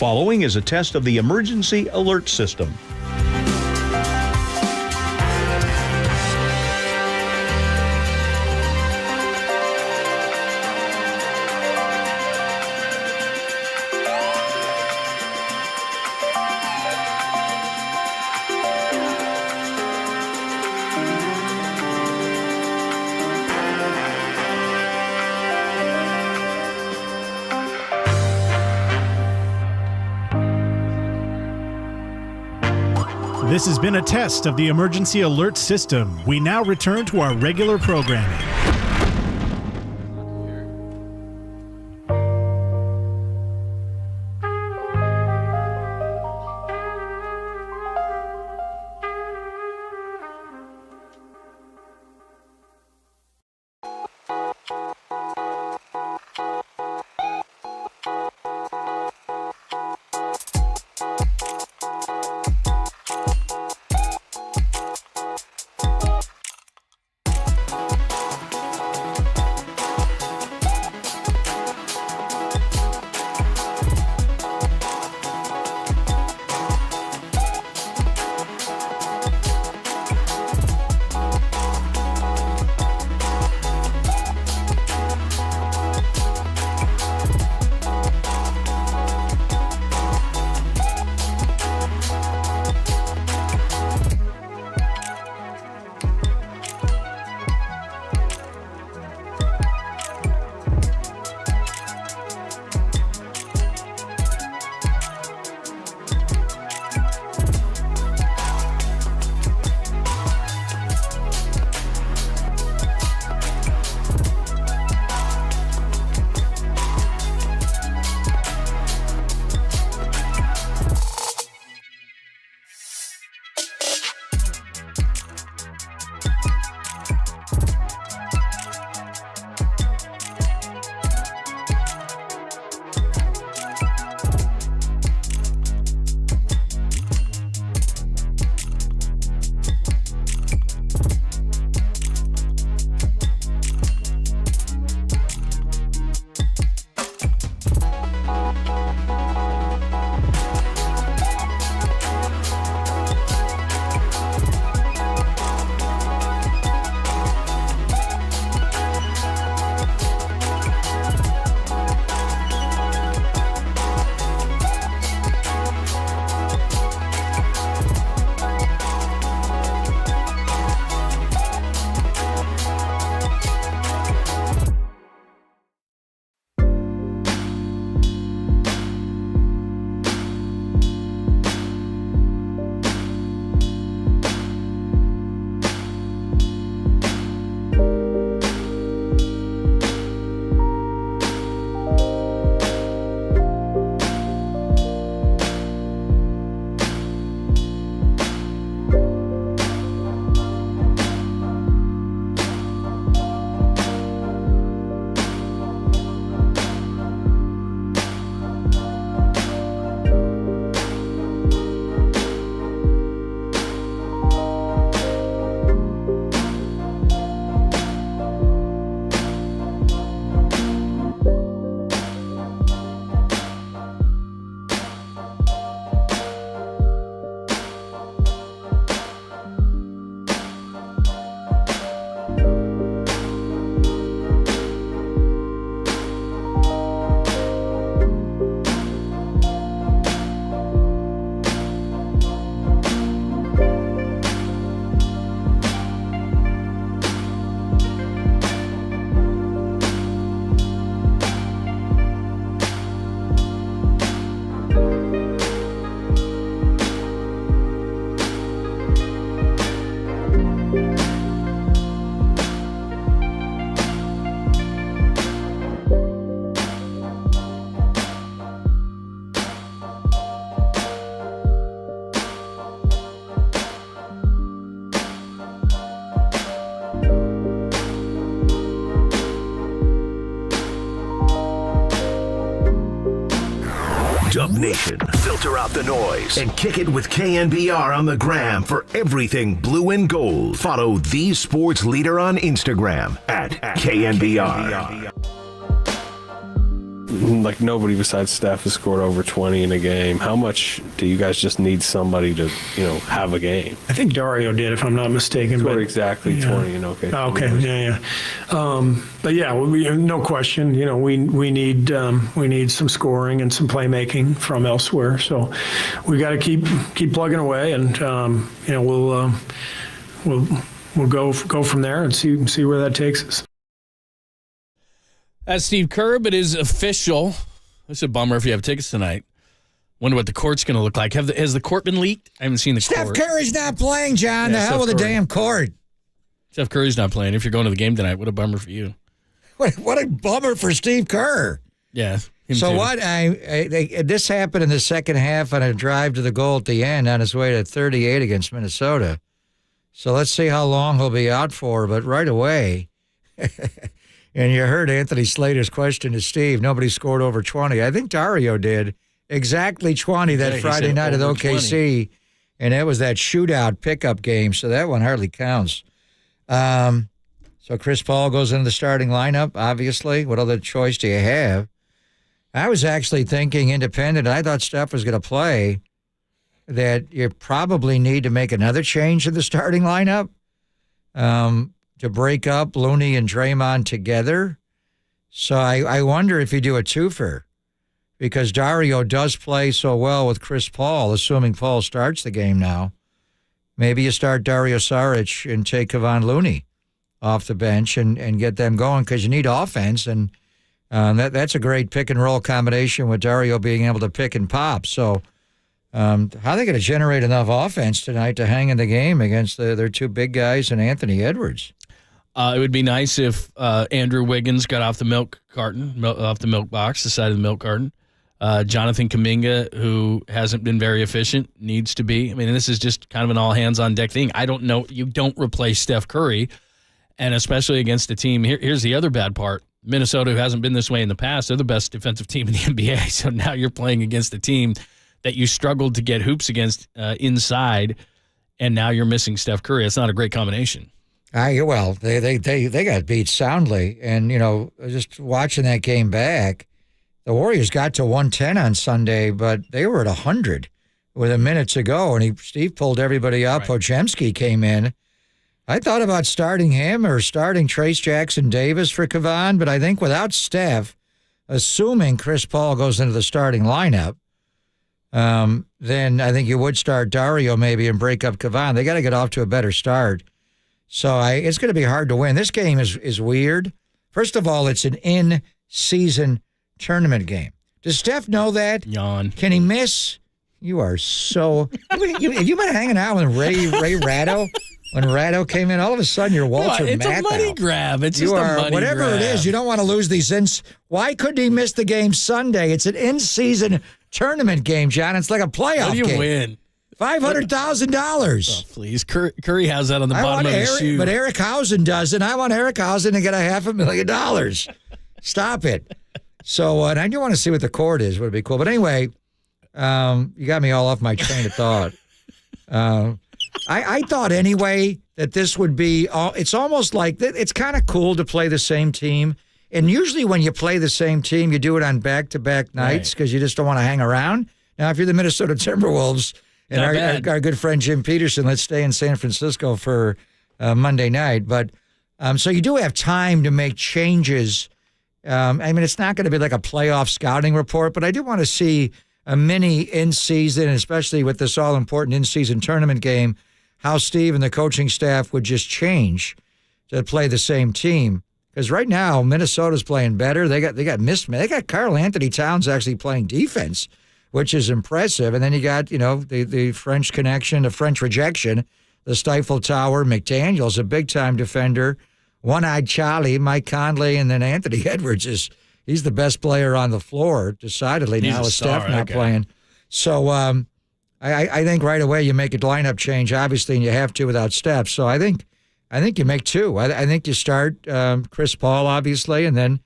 S7: following is a test of the emergency alert system.
S19: This has been a test of the emergency alert system. We now return to our regular programming.
S5: Dub Nation, filter out the noise and kick it with KNBR on the gram for everything blue and gold. Follow the sports leader on Instagram at KNBR.
S1: like nobody besides Steph has scored over 20 in a game. How much do you guys just need somebody to, have a game?
S9: I think Dario did, if I'm not mistaken.
S1: Scored exactly 20 in OKC.
S9: Okay, yeah. But yeah, no question. We need some scoring and some playmaking from elsewhere. So we got to keep plugging away, and we'll go from there and see where that takes us.
S3: That's Steve Kerr, but it is official. It's a bummer if you have tickets tonight. Wonder what the court's going to look like. Has the court been leaked? I haven't seen the court.
S2: Steph Curry's not playing, John. The hell with the damn court.
S3: Steph Curry's not playing. If you're going to the game tonight, what a bummer for you.
S2: What a bummer for Steve Kerr.
S3: Yeah.
S2: So what? This happened in the second half on a drive to the goal at the end on his way to 38 against Minnesota. So let's see how long he'll be out for. But right away, and you heard Anthony Slater's question to Steve. Nobody scored over 20. I think Dario did exactly 20 that Friday night at OKC, 20. And it was that shootout pickup game. So that one hardly counts. So Chris Paul goes into the starting lineup, obviously. What other choice do you have? I was actually thinking independent. I thought Steph was going to play, that you probably need to make another change in the starting lineup to break up Looney and Draymond together. So I wonder if you do a twofer, because Dario does play so well with Chris Paul, assuming Paul starts the game now. Maybe you start Dario Saric and take Kevon Looney off the bench and get them going, because you need offense, and that's a great pick-and-roll combination with Dario being able to pick and pop. So how are they going to generate enough offense tonight to hang in the game against their two big guys and Anthony Edwards?
S3: It would be nice if Andrew Wiggins got off the milk box, the side of the milk carton. Jonathan Kuminga, who hasn't been very efficient, needs to be. I mean, this is just kind of an all-hands-on-deck thing. I don't know. You don't replace Steph Curry, and especially against a team. Here's the other bad part. Minnesota, who hasn't been this way in the past, they're the best defensive team in the NBA. So now you're playing against a team that you struggled to get hoops against inside, and now you're missing Steph Curry. It's not a great combination.
S2: Well, they got beat soundly, and just watching that game back, the Warriors got to 110 on Sunday, but they were at 100 with a minute to go, and Steve pulled everybody up. Right. Podziemski came in. I thought about starting him or starting Trace Jackson-Davis for Kevon, but I think without Steph, assuming Chris Paul goes into the starting lineup, then I think you would start Dario maybe and break up Kevon. They got to get off to a better start. So it's going to be hard to win. This game is weird. First of all, it's an in-season tournament game. Does Steph know that?
S3: Yawn.
S2: Can he miss? You are so... Have you been hanging out with Ray Ratto? When Ratto came in, all of a sudden you're Walter Matthau.
S3: It's a money grab. It's just a money grab.
S2: Whatever it is, you don't want to lose these. Why couldn't he miss the game Sunday? It's an in-season tournament game, John. It's like a playoff game.
S3: What do you win?
S2: $500,000.
S3: Oh, please. Curry has that on the bottom of his shoe.
S2: But Eric Hausen doesn't. I want Eric Hausen to get $500,000. Stop it. So I do want to see what the court is. Would be cool. But anyway, you got me all off my train of thought. I thought anyway that this would be, it's almost like, it's kind of cool to play the same team. And usually when you play the same team, you do it on back-to-back nights because you just don't want to hang around. Now, if you're the Minnesota Timberwolves and our good friend Jim Peterson, let's stay in San Francisco for Monday night. But so you do have time to make changes. I mean, it's not going to be like a playoff scouting report, but I do want to see a mini in-season, especially with this all-important in-season tournament game, how Steve and the coaching staff would just change to play the same team. Because right now, Minnesota's playing better. They got Karl Anthony Towns actually playing defense, which is impressive. And then you got, the French connection, the French rejection, the Stifle Tower, McDaniel's a big-time defender, One-Eyed Charlie, Mike Conley, and then Anthony Edwards he's the best player on the floor, decidedly, now with Steph not playing. So I think right away you make a lineup change, obviously, and you have to without Steph. So I think you make two. I think you start Chris Paul, obviously, and then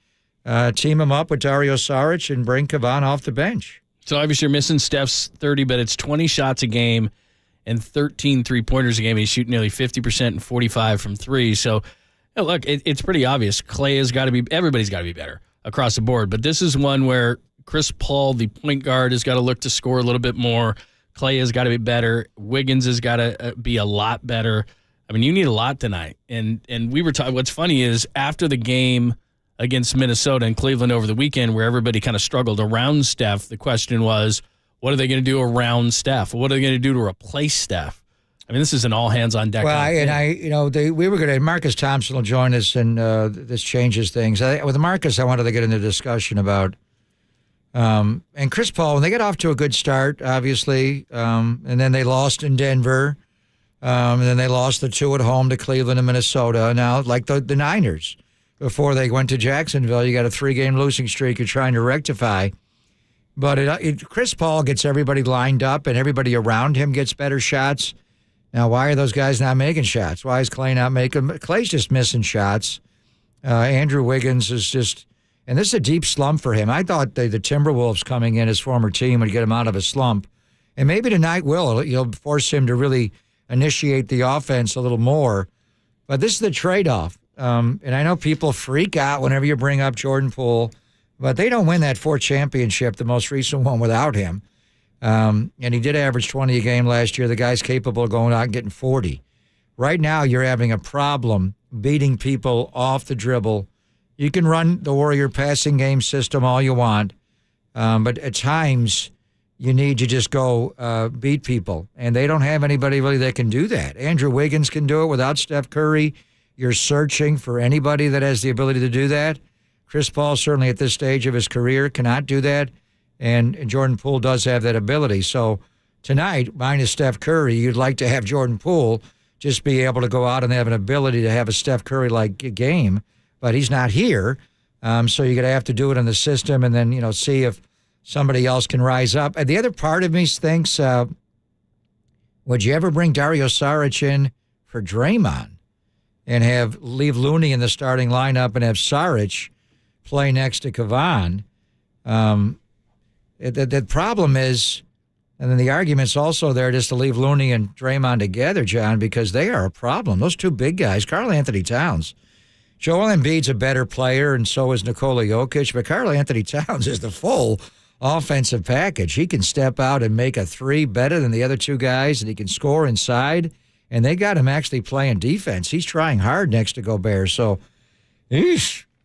S2: team him up with Dario Saric and bring Kevon off the bench.
S3: So obviously you're missing Steph's 30, but it's 20 shots a game and 13 three-pointers a game. He's shooting nearly 50% and 45 from three. So, look, it's pretty obvious. Clay has got to be – everybody's got to be better. across the board. But this is one where Chris Paul, the point guard, has got to look to score a little bit more. Clay has got to be better. Wiggins has got to be a lot better. I mean, you need a lot tonight. And we were talking, what's funny is after the game against Minnesota and Cleveland over the weekend where everybody kind of struggled around Steph, the question was, what are they going to do around Steph? What are they going to do to replace Steph? I mean, this is an all-hands-on-deck.
S2: Well, we were going to, Marcus Thompson will join us, and this changes things. With Marcus, I wanted to get into a discussion about, and Chris Paul, when they got off to a good start, obviously, and then they lost in Denver, and then they lost the 2 at home to Cleveland and Minnesota. Now, like the Niners, before they went to Jacksonville, you got a 3-game losing streak you're trying to rectify. But Chris Paul gets everybody lined up, and everybody around him gets better shots. Now, why are those guys not making shots? Why is Clay not making? Clay's just missing shots. Andrew Wiggins is just, and this is a deep slump for him. I thought the Timberwolves coming in, his former team, would get him out of a slump. And maybe tonight you'll force him to really initiate the offense a little more. But this is the trade-off. And I know people freak out whenever you bring up Jordan Poole, but they don't win that 4th championship, the most recent one, without him. And he did average 20 a game last year. The guy's capable of going out and getting 40. Right now, you're having a problem beating people off the dribble. You can run the Warrior passing game system all you want, but at times you need to just go beat people. And they don't have anybody really that can do that. Andrew Wiggins can do it without Steph Curry. You're searching for anybody that has the ability to do that. Chris Paul, certainly at this stage of his career, cannot do that. And Jordan Poole does have that ability. So tonight, minus Steph Curry, you'd like to have Jordan Poole just be able to go out and have an ability to have a Steph Curry-like game. But he's not here. So you're going to have to do it in the system and then, see if somebody else can rise up. And the other part of me thinks, would you ever bring Dario Saric in for Draymond and leave Looney in the starting lineup and have Saric play next to Kavan? The problem is, and then the argument's also there just to leave Looney and Draymond together, John, because they are a problem. Those 2 big guys, Karl Anthony Towns. Joel Embiid's a better player, and so is Nikola Jokic, but Karl Anthony Towns is the full offensive package. He can step out and make a 3 better than the other 2 guys, and he can score inside, and they got him actually playing defense. He's trying hard next to Gobert, so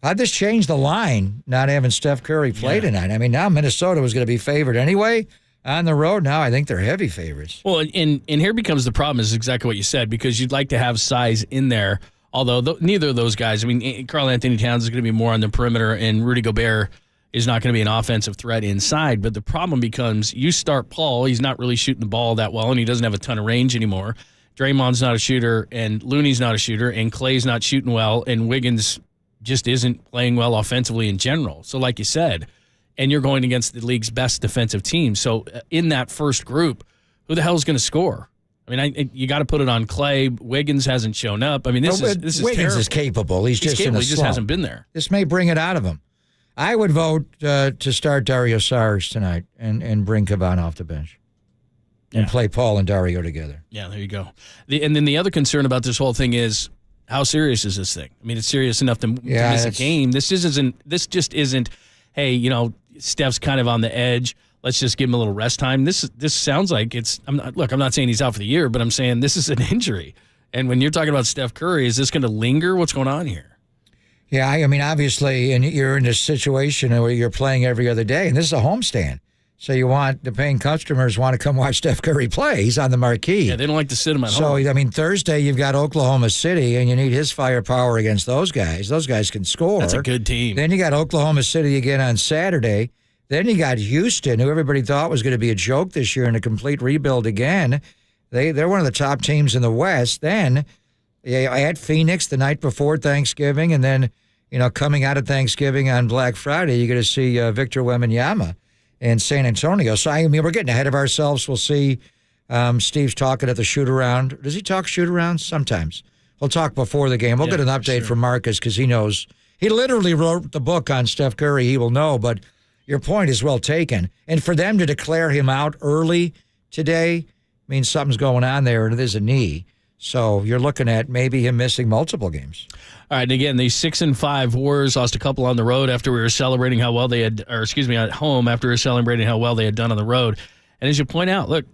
S2: how'd this change the line, not having Steph Curry play tonight? I mean, now Minnesota was going to be favored anyway on the road. Now I think they're heavy favorites.
S3: Well, and here becomes the problem is exactly what you said, because you'd like to have size in there, although neither of those guys, I mean, Karl Anthony Towns is going to be more on the perimeter, and Rudy Gobert is not going to be an offensive threat inside. But the problem becomes you start Paul, he's not really shooting the ball that well, and he doesn't have a ton of range anymore. Draymond's not a shooter, and Looney's not a shooter, and Clay's not shooting well, and Wiggins just isn't playing well offensively in general. So like you said, and you're going against the league's best defensive team. So in that first group, who the hell is going to score? I mean, you got to put it on Clay. Wiggins hasn't shown up. I mean, this is
S2: Wiggins
S3: terrible.
S2: is capable. He's just
S3: capable.
S2: in a
S3: He just hasn't been there.
S2: This may bring it out of him. I would vote to start Dario Saric tonight and bring Kavan off the bench and play Paul and Dario together.
S3: Yeah, there you go. And then the other concern about this whole thing is, how serious is this thing? I mean, it's serious enough to miss a game. This just isn't, hey, Steph's kind of on the edge. Let's just give him a little rest time. This sounds like it's. I'm not saying he's out for the year, but I'm saying this is an injury. And when you're talking about Steph Curry, is this going to linger? What's going on here?
S2: Yeah, I mean, obviously, and you're in a situation where you're playing every other day, and this is a homestand. So the paying customers want to come watch Steph Curry play. He's on the marquee.
S3: Yeah, they don't like to sit him at home.
S2: So, I mean, Thursday you've got Oklahoma City, and you need his firepower against those guys. Those guys can score.
S3: That's a good team.
S2: Then you got Oklahoma City again on Saturday. Then you got Houston, who everybody thought was going to be a joke this year and a complete rebuild again. They're one of the top teams in the West. Then at Phoenix the night before Thanksgiving, and then coming out of Thanksgiving on Black Friday, you're going to see Victor Wembanyama in San Antonio. So, I mean, we're getting ahead of ourselves. We'll see. Steve's talking at the shoot-around. Does he talk shoot-around? Sometimes. We'll talk before the game. We'll get an update from Marcus because he knows. He literally wrote the book on Steph Curry. He will know, but your point is well taken. And for them to declare him out early today means something's going on there, and it is a knee. So you're looking at maybe him missing multiple games.
S3: All right, and again, the 6-5 Warriors lost a couple on the road after we were celebrating how well they had, at home after we were celebrating how well they had done on the road. And as you point out, look,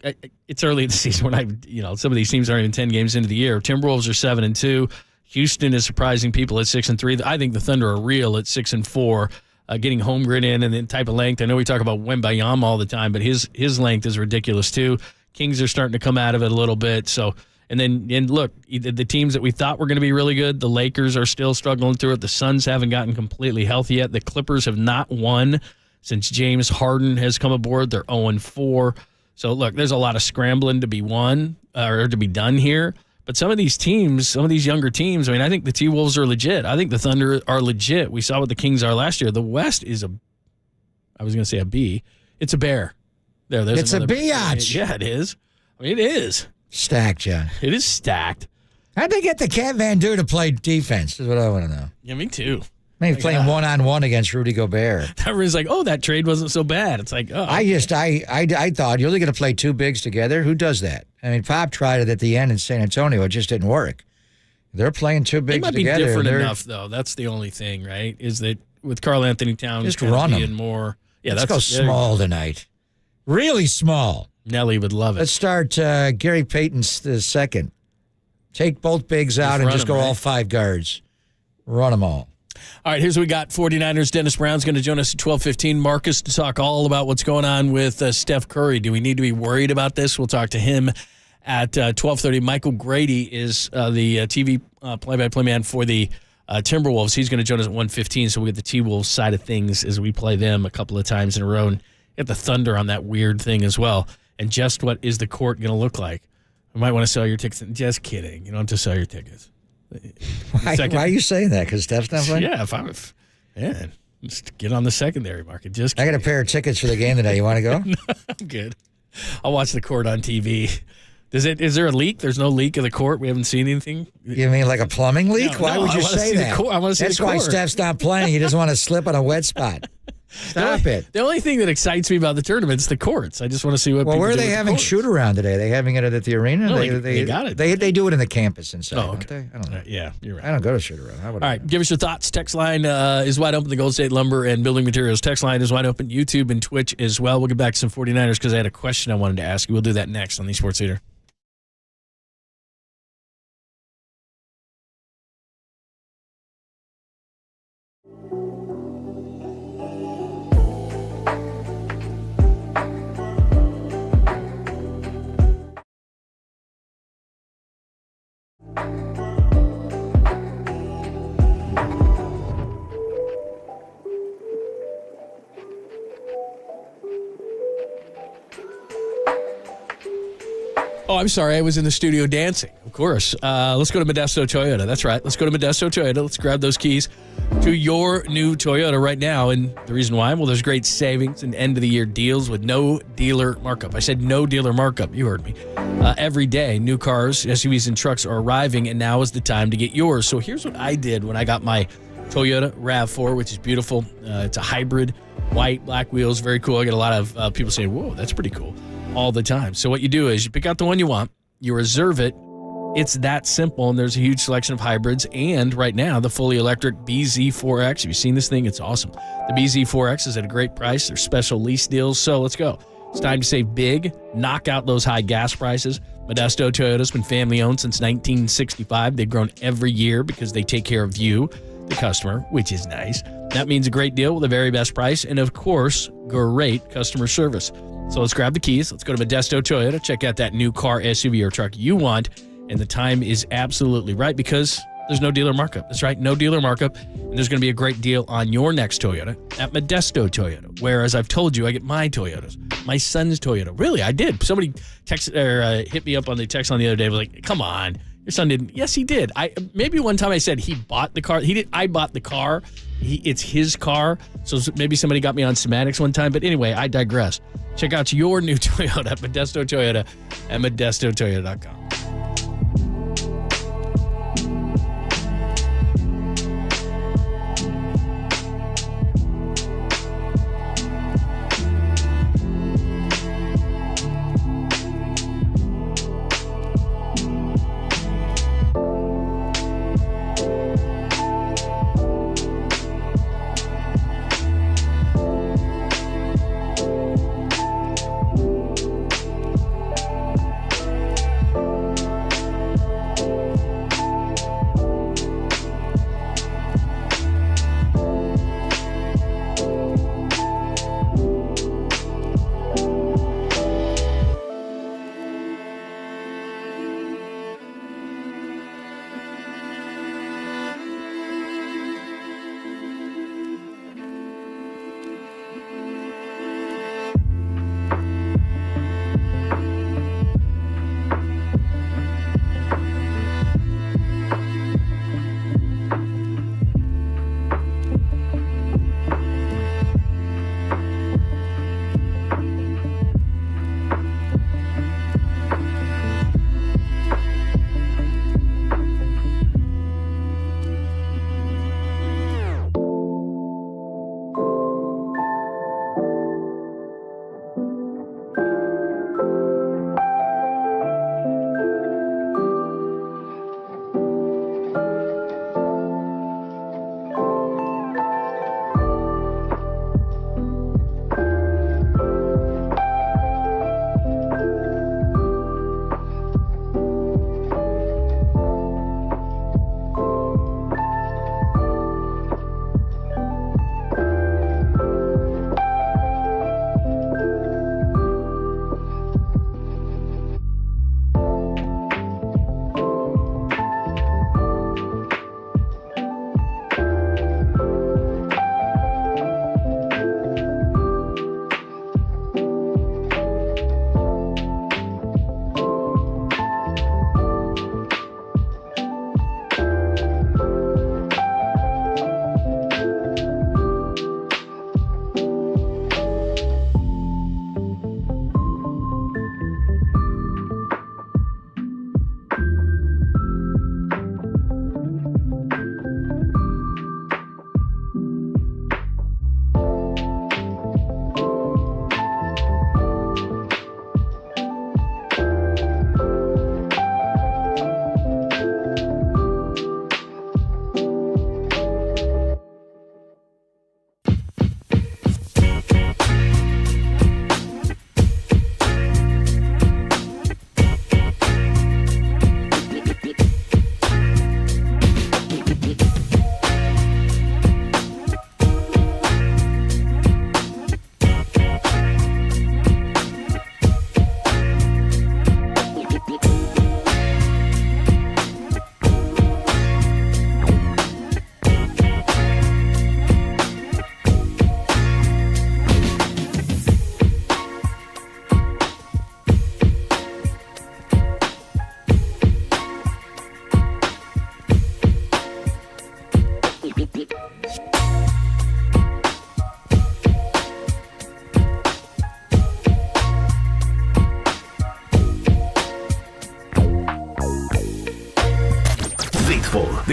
S3: it's early in the season when some of these teams aren't even 10 games into the year. Timberwolves are 7-2. Houston is surprising people at 6-3. I think the Thunder are real at 6-4. Getting Holmgren in and the type of length. I know we talk about Wembanyama all the time, but his length is ridiculous too. Kings are starting to come out of it a little bit. So. And look, the teams that we thought were going to be really good, the Lakers are still struggling through it. The Suns haven't gotten completely healthy yet. The Clippers have not won since James Harden has come aboard. They're 0-4. So, look, there's a lot of scrambling to be won or to be done here. But some of these teams, some of these younger teams, I think the T-Wolves are legit. I think the Thunder are legit. We saw what the Kings are last year. The West is I was going to say a B. It's a bear. It's
S2: a biatch.
S3: Yeah, it is. It is.
S2: Stacked, John.
S3: It is stacked.
S2: How'd they get the Cat Van Deer to play defense? Is what I want to know.
S3: Yeah, me too.
S2: Maybe playing one-on-one against Rudy Gobert.
S3: Everyone's like, that trade wasn't so bad. It's like, oh.
S2: I thought you're only going to play two bigs together. Who does that? Pop tried it at the end in San Antonio. It just didn't work. They're playing two bigs together.
S3: It might be different enough, though. That's the only thing, right? Is that with Karl Anthony Towns
S2: just run
S3: being
S2: them.
S3: More. Yeah,
S2: let's go small tonight. Really small.
S3: Nelly would love it.
S2: Let's start Gary Payton's the second. Take both bigs out and just go all five guards. Run them all.
S3: All right, here's what we got. 49ers, Dennis Brown's going to join us at 12:15. Marcus to talk all about what's going on with Steph Curry. Do we need to be worried about this? We'll talk to him at 12:30. Michael Grady is the TV play-by-play man for the Timberwolves. He's going to join us at 1:15, so we'll get the T-Wolves side of things as we play them a couple of times in a row and get the Thunder on that weird thing as well. And just what is the court going to look like? You might want to sell your tickets. Just kidding. You don't have to sell your tickets.
S2: Why are you saying that? Because Steph's not playing?
S3: Yeah, just get on the secondary market. Just
S2: kidding. I got a pair of tickets for the game today. You want to go?
S3: No, I'm good. I'll watch the court on TV. Is there a leak? There's no leak of the court. We haven't seen anything.
S2: You mean like a plumbing leak?
S3: No,
S2: why would you say that?
S3: I want to see
S2: That's
S3: the court.
S2: why Steph's not playing. He doesn't want to slip on a wet spot. Stop it.
S3: The only thing that excites me about the tournament is the courts. I just want to see what.
S2: Well, where are they
S3: do
S2: having shoot around today? Are they having it at the arena?
S3: No, they got it.
S2: They do it in the campus inside,
S3: okay.
S2: don't they? I don't know.
S3: Yeah, you're right.
S2: I don't go to shoot around.
S3: All right, give us your thoughts. Text line is wide open. The Gold State Lumber and Building Materials text line is wide open. YouTube and Twitch as well. We'll get back to some 49ers because I had a question I wanted to ask you. We'll do that next on the Sports Leader. Oh, I'm sorry. I was in the studio dancing, of course. Let's go to Modesto Toyota. That's right. Let's go to Modesto Toyota. Let's grab those keys to your new Toyota right now. And the reason why? Well, there's great savings and end-of-the-year deals with no dealer markup. I said no dealer markup. You heard me. Every day, new cars, SUVs, and trucks are arriving, and now is the time to get yours. So here's what I did when I got my Toyota RAV4, which is beautiful. It's a hybrid, white, black wheels, very cool. I get a lot of people saying, whoa, that's pretty cool. All the time. So what you do is you pick out the one you want, you reserve it. It's that simple, and there's a huge selection of hybrids. And right now, the fully electric BZ4X. Have you seen this thing? It's awesome. The BZ4X is at a great price. There's special lease deals. So let's go. It's time to save big, knock out those high gas prices. Modesto Toyota's been family-owned since 1965. They've grown every year because they take care of you, the customer, which is nice. That means a great deal with the very best price and, of course, great customer service. So let's grab the keys. Let's go to Modesto Toyota. Check out that new car, SUV, or truck you want. And the time is absolutely right because there's no dealer markup. That's right, no dealer markup. And there's going to be a great deal on your next Toyota at Modesto Toyota, where, as I've told you, I get my Toyotas, my son's Toyota. Really, I did. Somebody hit me up on the text on the other day. Was like, come on, your son didn't. Yes, he did. Maybe one time I said he bought the car. He did. I bought the car. It's his car. So maybe somebody got me on semantics one time. But anyway, I digress. Check out your new Toyota at Modesto Toyota at ModestoToyota.com.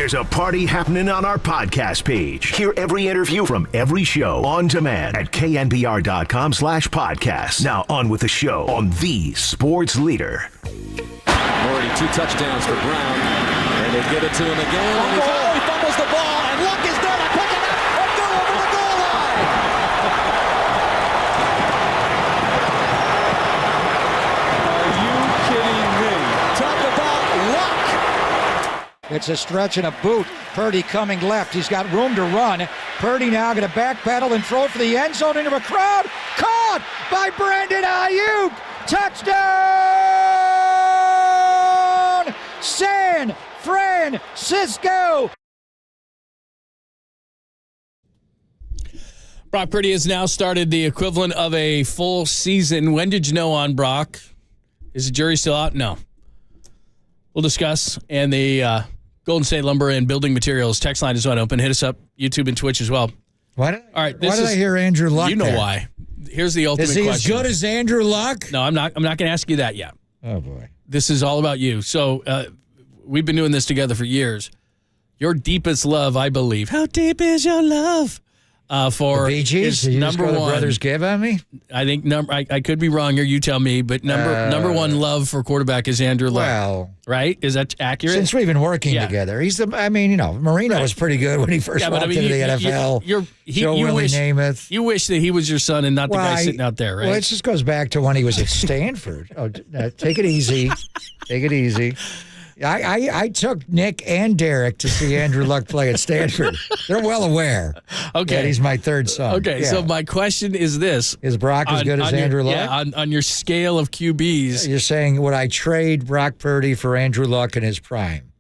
S5: There's a party happening on our podcast page. Hear every interview from every show on demand at knbr.com/podcast. Now on with the show on the Sports Leader.
S10: Already 2 touchdowns for Brown, and they give it to him again. And he fumbles the ball, and Luck is there to pick it up and go over the goal line.
S11: Are you kidding me?
S10: Talk about luck.
S2: It's a stretch and a boot. Purdy coming left. He's got room to run. Purdy now going to backpedal and throw it for the end zone into a crowd. Caught by Brandon Ayuk. Touchdown! San Francisco.
S3: Brock Purdy has now started the equivalent of a full season. When did you know on Brock? Is the jury still out? No. We'll discuss. And the Golden State Lumber and Building Materials text line is on open. Hit us up, YouTube and Twitch as well.
S2: All right, why did I hear Andrew Luck?
S3: You know
S2: there?
S3: why. Here's the ultimate question.
S2: Is he as good as Andrew Luck?
S3: No, I'm not going to ask you that yet.
S2: Oh, boy.
S3: This is all about you. So we've been doing this together for years. Your deepest love, I believe. How deep is your love? For
S2: the Bee Gees?
S3: is
S2: number one. Brothers give on me?
S3: I think I could be wrong here. You tell me. But number one love for quarterback is Andrew Luck.
S2: Well,
S3: right? Is that accurate?
S2: Since we've been working together, he's the. I mean, Marino was pretty good when he first walked into the NFL. Joe Willie Namath.
S3: You wish that he was your son and not the guy sitting out there, right?
S2: Well, it just goes back to when he was at Stanford. Take it easy. Take it easy. I took Nick and Derek to see Andrew Luck play at Stanford. They're well aware that he's my third son.
S3: Okay, so my question is this.
S2: Is Brock as good as Andrew Luck?
S3: Yeah, on your scale of QBs.
S2: You're saying, would I trade Brock Purdy for Andrew Luck in his prime?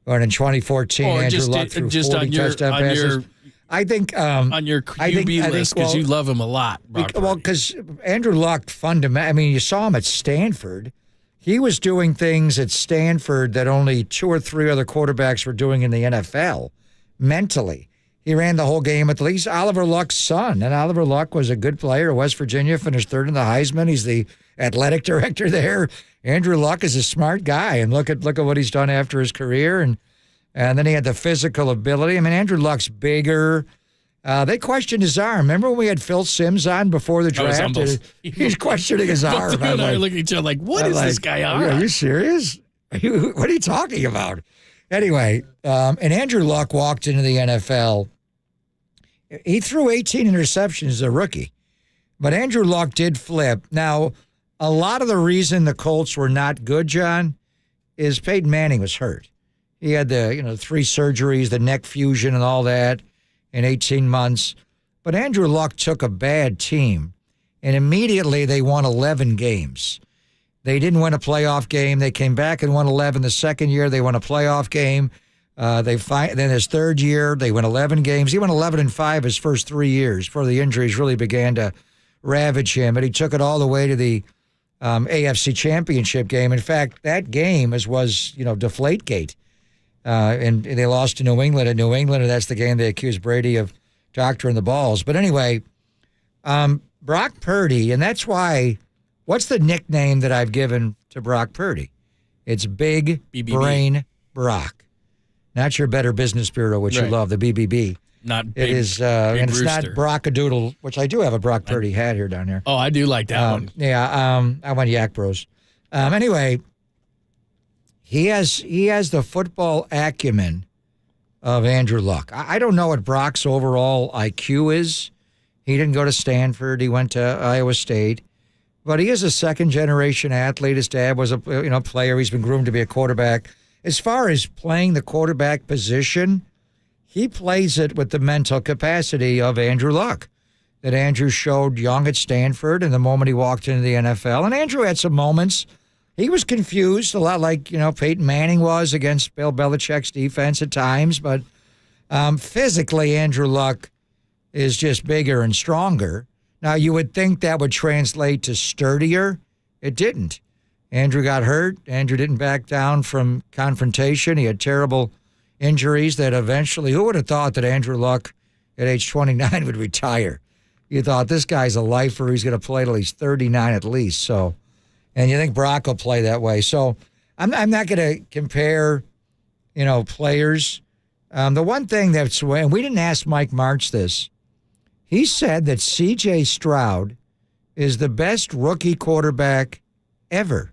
S2: Or in 2014, Andrew Luck threw 40 touchdown passes? I think
S3: on your QB list, because you love him a lot, Brock Purdy.
S2: Well, because Andrew Luck, you saw him at Stanford. He was doing things at Stanford that only 2 or 3 other quarterbacks were doing in the NFL mentally. He ran the whole game at least. Oliver Luck's son, and Oliver Luck was a good player at West Virginia, finished 3rd in the Heisman. He's the athletic director there. Andrew Luck is a smart guy, and look at what he's done after his career, and then he had the physical ability. I mean, Andrew Luck's bigger. They questioned his arm. Remember when we had Phil Simms on before the draft? He's questioning his arm.
S3: You and I are looking at each other like, what is this guy on?
S2: Are you serious? What are you talking about? Anyway, and Andrew Luck walked into the NFL. He threw 18 interceptions as a rookie. But Andrew Luck did flip. Now, a lot of the reason the Colts were not good, John, is Peyton Manning was hurt. He had the 3 surgeries, the neck fusion and all that in 18 months. But Andrew Luck took a bad team, and immediately they won 11 games. They didn't win a playoff game. They came back and won 11. The second year, they won a playoff game. Then his third year, they won 11 games. He went 11-5 his first 3 years before the injuries really began to ravage him. But he took it all the way to the AFC Championship game. In fact, that game was Deflategate. And they lost to New England in New England, and that's the game they accused Brady of doctoring the balls. But anyway, Brock Purdy, and that's why, what's the nickname that I've given to Brock Purdy? It's Big
S3: BBB.
S2: Brain Brock. Not your Better Business Bureau, which you love, the BBB.
S3: Not
S2: it
S3: big,
S2: is,
S3: big
S2: and it's
S3: rooster.
S2: not Brockadoodle, which I do have a Brock Purdy hat here down there.
S3: Oh, I do like that one.
S2: Yeah, I went Yak Bros. Anyway, he has the football acumen of Andrew Luck. I don't know what Brock's overall IQ is. He didn't go to Stanford. He went to Iowa State. But he is a second-generation athlete. His dad was a player. He's been groomed to be a quarterback. As far as playing the quarterback position, he plays it with the mental capacity of Andrew Luck that Andrew showed young at Stanford and the moment he walked into the NFL. And Andrew had some moments. He was confused, a lot like, Peyton Manning was against Bill Belichick's defense at times. But physically, Andrew Luck is just bigger and stronger. Now, you would think that would translate to sturdier. It didn't. Andrew got hurt. Andrew didn't back down from confrontation. He had terrible injuries that eventually, who would have thought that Andrew Luck at age 29 would retire? You thought this guy's a lifer. He's going to play till he's 39 at least. So, and you think Brock will play that way. So I'm not going to compare, players. The one thing that's, and we didn't ask Mike Martz this, he said that C.J. Stroud is the best rookie quarterback ever.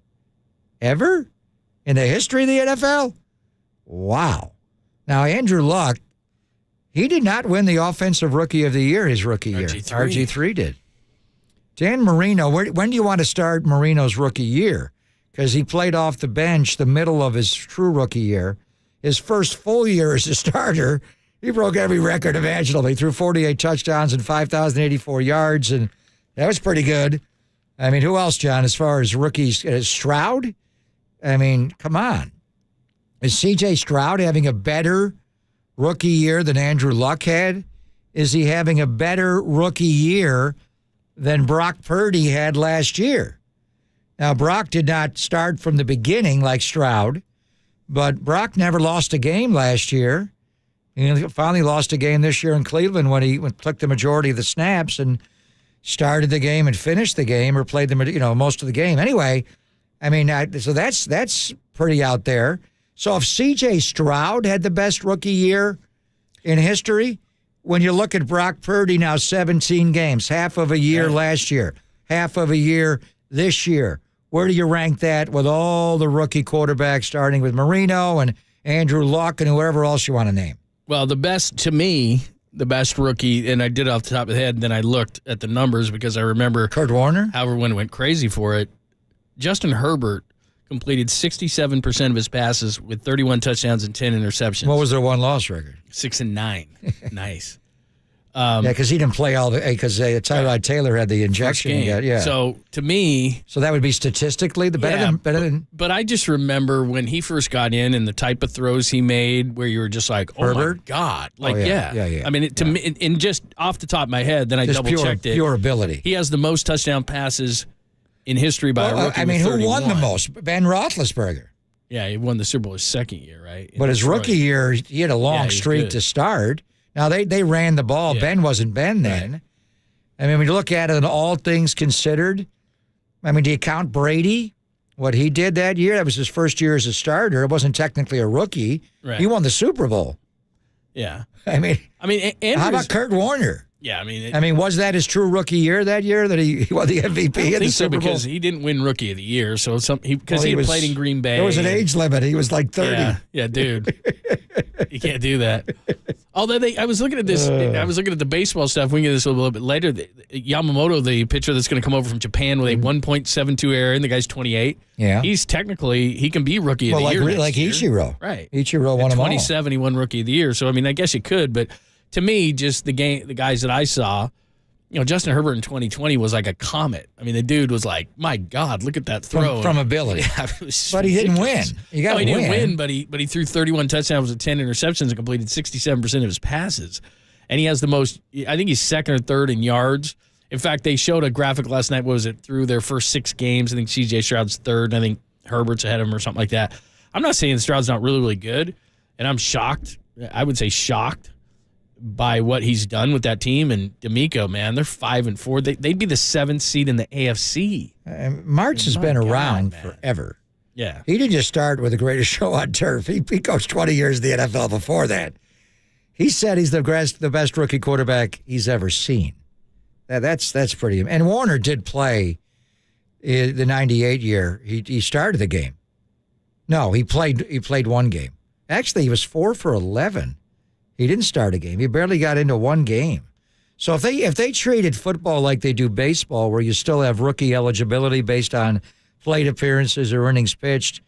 S2: Ever? In the history of the NFL? Wow. Now, Andrew Luck, he did not win the Offensive Rookie of the Year his rookie year. RG3 did. Dan Marino, when do you want to start Marino's rookie year? Because he played off the bench the middle of his true rookie year. His first full year as a starter, he broke every record imaginable. He threw 48 touchdowns and 5,084 yards, and that was pretty good. I mean, who else, John, as far as rookies? Stroud? I mean, come on. Is C.J. Stroud having a better rookie year than Andrew Luck had? Is he having a better rookie year than Brock Purdy had last year? Now, Brock did not start from the beginning like Stroud, but Brock never lost a game last year. He finally lost a game this year in Cleveland when he took the majority of the snaps and started the game and finished the game or played most of the game. Anyway, I mean, so that's pretty out there. So if C.J. Stroud had the best rookie year in history, when you look at Brock Purdy now, 17 games, half of a year last year, half of a year this year, where do you rank that with all the rookie quarterbacks, starting with Marino and Andrew Luck and whoever else you want to name?
S3: Well, the best rookie, and I did it off the top of the head, and then I looked at the numbers because I remember
S2: Kurt Warner,
S3: however, when it went crazy for it. Justin Herbert completed 67% of his passes with 31 touchdowns and 10 interceptions.
S2: What was their one-loss record?
S3: 6-9. Nice.
S2: Yeah, because he didn't play because Tyrod Taylor had the injection. Yeah.
S3: So to me,
S2: that would be statistically the better than.
S3: But I just remember when he first got in and the type of throws he made, where you were just like, "Oh
S2: Herbert?
S3: my god!" Like,
S2: yeah.
S3: I mean, to me, and just off the top of my head, then I double checked it.
S2: Pure ability.
S3: He has the most touchdown passes in history by a rookie.
S2: I mean,
S3: with 31.
S2: who won the most? Ben Roethlisberger.
S3: Yeah, he won the Super Bowl his second year, right?
S2: But his rookie year, he had a long streak to start. Now, they ran the ball.
S3: Yeah.
S2: Ben wasn't Ben then. Right. I mean, when you look at it, and all things considered, I mean, do you count Brady, what he did that year? That was his first year as a starter. It wasn't technically a rookie.
S3: Right.
S2: He won the Super Bowl.
S3: Yeah.
S2: I mean,
S3: Andrews,
S2: how about Kurt Warner?
S3: Yeah, I
S2: mean, was that his true rookie year that year that he won the MVP in the Super Bowl?
S3: Because he didn't win Rookie of the Year, so he had played in Green Bay.
S2: There was an age limit. He was like 30.
S3: Yeah, dude, you can't do that. Although I was looking at this, I was looking at the baseball stuff. We can get this a little bit later. Yamamoto, the pitcher that's going to come over from Japan with a 1.72 ERA, and the guy's 28.
S2: Yeah,
S3: he's technically he can be Rookie of the Year.
S2: Like Ichiro,
S3: right?
S2: Ichiro won them all.
S3: 27, he won Rookie of the Year. So I mean, I guess you could, but to me, just the guys that I saw. Justin Herbert in 2020 was like a comet. I mean, the dude was like, my God, look at that throw.
S2: From ability.
S3: Yeah,
S2: but he didn't win. He
S3: didn't win, but he threw 31 touchdowns with 10 interceptions and completed 67% of his passes. And he has the most, I think he's second or third in yards. In fact, they showed a graphic last night, through their first 6 games. I think C.J. Stroud's third, and I think Herbert's ahead of him or something like that. I'm not saying Stroud's not really, really good, and I'm shocked. I would say shocked by what he's done with that team. And D'Amico, man, they're 5-4. They'd be the 7th seed in the AFC.
S2: Martz has been around forever.
S3: Yeah.
S2: He didn't just start with the greatest show on turf. He coached 20 years in the NFL before that. He said he's the best rookie quarterback he's ever seen. That's pretty. And Warner did play the 98 year. He started the game. No, he played one game. Actually, he was 4 for 11. He didn't start a game. He barely got into one game. So if they treated football like they do baseball, where you still have rookie eligibility based on plate appearances or innings pitched,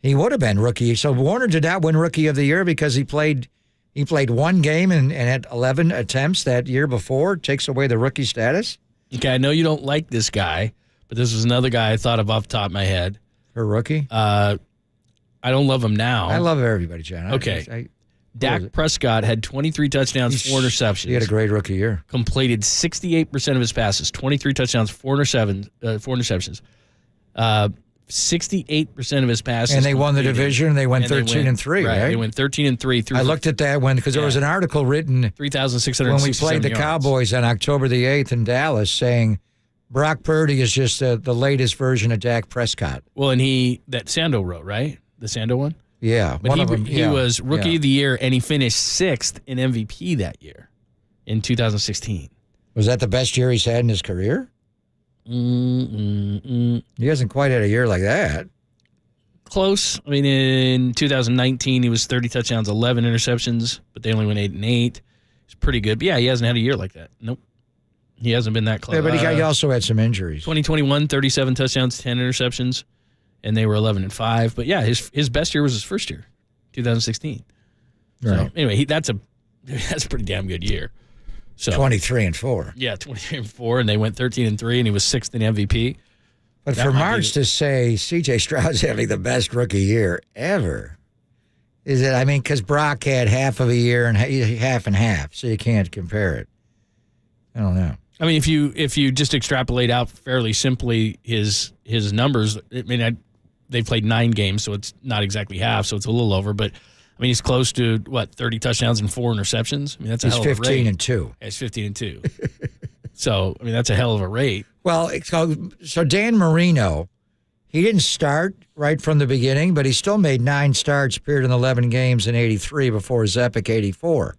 S2: he would have been rookie. So Warner did not win Rookie of the Year because he played one game and had 11 attempts that year before. Takes away the rookie status.
S3: Okay, I know you don't like this guy, but this was another guy I thought of off the top of my head.
S2: For rookie?
S3: I don't love him now.
S2: I love everybody, John.
S3: Okay. Dak Prescott had 23 touchdowns, 4 interceptions.
S2: He had a great rookie year.
S3: Completed 68% of his passes, 23 touchdowns, 4 interceptions. 68% of his passes.
S2: And they won the division, and they went 13-3, right?
S3: They went 13-3.
S2: I looked at that because there was an article written
S3: 3,667
S2: when we played the Cowboys on October the 8th in Dallas saying Brock Purdy is just the latest version of Dak Prescott.
S3: Well, and that Sando wrote, right? The Sando one?
S2: Yeah,
S3: But he was Rookie of the Year, and he finished 6th in MVP that year in 2016.
S2: Was that the best year he's had in his career? He hasn't quite had a year like that.
S3: Close. I mean, in 2019, he was 30 touchdowns, 11 interceptions, but they only went 8-8. It's pretty good. But yeah, he hasn't had a year like that. Nope. He hasn't been that close.
S2: Yeah, but he also had some injuries.
S3: 2021, 37 touchdowns, 10 interceptions, and they were 11-5. But yeah, his best year was his first year, 2016.
S2: Right.
S3: So anyway, that's a pretty damn good year. So
S2: 23-4.
S3: Yeah, 23-4, and they went 13-3, and he was 6th in MVP.
S2: But for Marks to say C.J. Stroud's having the best rookie year ever, is it? I mean, because Brock had half of a year and half and half, so you can't compare it. I don't know.
S3: I mean, if you just extrapolate out fairly simply his numbers, I mean, they've played 9 games, so it's not exactly half, so it's a little over. But I mean, he's close to 30 touchdowns and 4 interceptions. I mean, that's a hell of a rate.
S2: He's 15-2.
S3: He's 15-2. So I mean, that's a hell of a rate.
S2: Well, so Dan Marino, he didn't start right from the beginning, but he still made 9 starts, appeared in 11 games in '83 before his epic '84.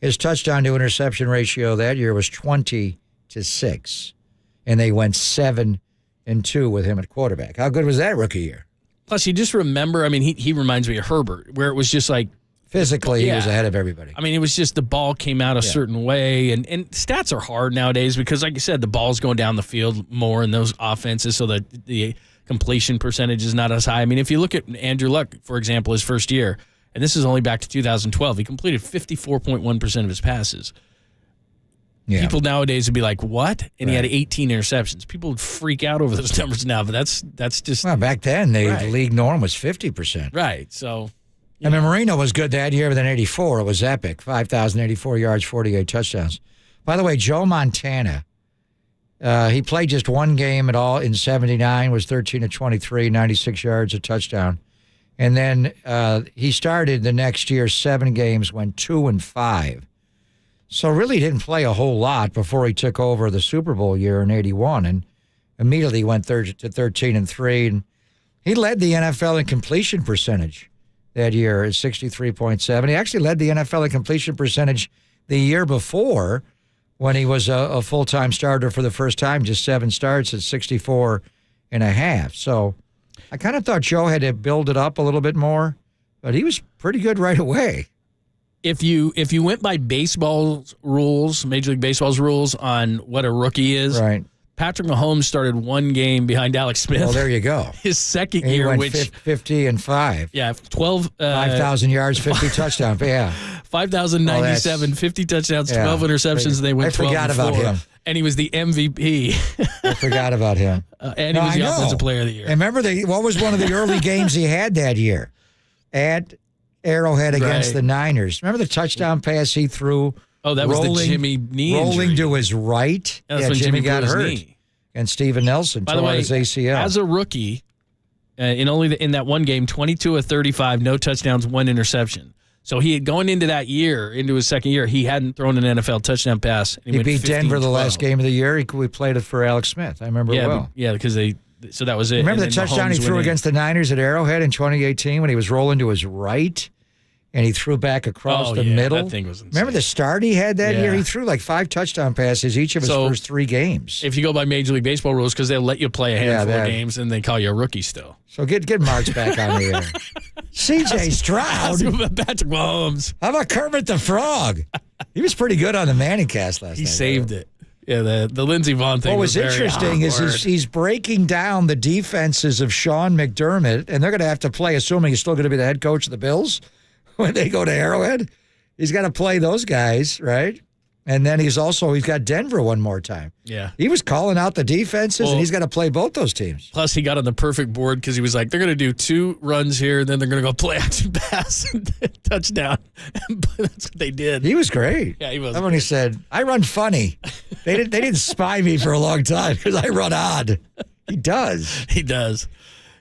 S2: His touchdown to interception ratio that year was 20-6, and they went 7-2 with him at quarterback. How good was that rookie year?
S3: Plus, you just remember, I mean, he reminds me of Herbert, where it was just like,
S2: physically, he was ahead of everybody.
S3: I mean, it was just the ball came out a certain way, and stats are hard nowadays because, like you said, the ball's going down the field more in those offenses, so that the completion percentage is not as high. I mean, if you look at Andrew Luck, for example, his first year, and this is only back to 2012, he completed 54.1% of his passes. Yeah. People nowadays would be like, what? And he had 18 interceptions. People would freak out over those numbers now, but that's just...
S2: Well, back then, the league norm was 50%.
S3: Right, so...
S2: I mean, Marino was good that year, but then '84, it was epic. 5,084 yards, 48 touchdowns. By the way, Joe Montana, he played just one game at all in '79, was 13-23, 96 yards, a touchdown. And then he started the next year, 7 games, went 2-5. So really didn't play a whole lot before he took over the Super Bowl year in '81, and immediately went to 13-3. And he led the NFL in completion percentage that year at 63.7. He actually led the NFL in completion percentage the year before when he was a full-time starter for the first time, just 7 starts at 64.5. So I kind of thought Joe had to build it up a little bit more, but he was pretty good right away.
S3: If you went by baseball's rules, Major League Baseball's rules on what a rookie is,
S2: right?
S3: Patrick Mahomes started 1 game behind Alex Smith.
S2: Well, there you go.
S3: His second
S2: and
S3: year,
S2: went
S3: which
S2: 50-5.
S3: Yeah,
S2: 5,000 yards, 50 touchdowns. Yeah,
S3: 5,097, 50 touchdowns, 12 interceptions. And they went 12
S2: I forgot about him.
S3: And he was the MVP.
S2: I forgot about him.
S3: And he was the offensive player of the year.
S2: And remember, what was one of the early games he had that year? At Arrowhead against the Niners. Remember the touchdown pass he threw?
S3: Oh, that was the Jimmy knee
S2: rolling
S3: injury.
S2: to his right.
S3: That's when Jimmy
S2: got hurt.
S3: Knee.
S2: And Steven Nelson
S3: tore
S2: his ACL.
S3: As a rookie, in that one game, 22 of 35, no touchdowns, 1 interception. So he had going into that year, into his second year, he hadn't thrown an NFL touchdown pass.
S2: And he beat Denver the last game of the year. We played it for Alex Smith. I remember it well.
S3: Because so that was it.
S2: Remember the touchdown he threw against the Niners at Arrowhead in 2018 when he was rolling to his right? And he threw back across the middle.
S3: That thing was insane.
S2: Remember the start he had that year? He threw like 5 touchdown passes each of his first 3 games.
S3: If you go by Major League Baseball rules, because they'll let you play a handful of games and they call you a rookie still.
S2: So get Marks back on the air. C.J. Stroud.
S3: Patrick Mahomes.
S2: How about Kermit the Frog? He was pretty good on the Manning cast last night.
S3: He saved it. Yeah, the Lindsey Vonn thing.
S2: What was interesting is he's breaking down the defenses of Sean McDermott, and they're going to have to play, assuming he's still going to be the head coach of the Bills. When they go to Arrowhead, he's got to play those guys, right? And then he's got Denver one more time.
S3: Yeah.
S2: He was calling out the defenses, and he's got to play both those teams.
S3: Plus, he got on the perfect board because he was like, they're going to do 2 runs here, and then they're going to go play action pass and touchdown. But that's what they did.
S2: He was great.
S3: Yeah, he was.
S2: When he said, I run funny. They didn't spy me for a long time because I run odd. He does.
S3: He does.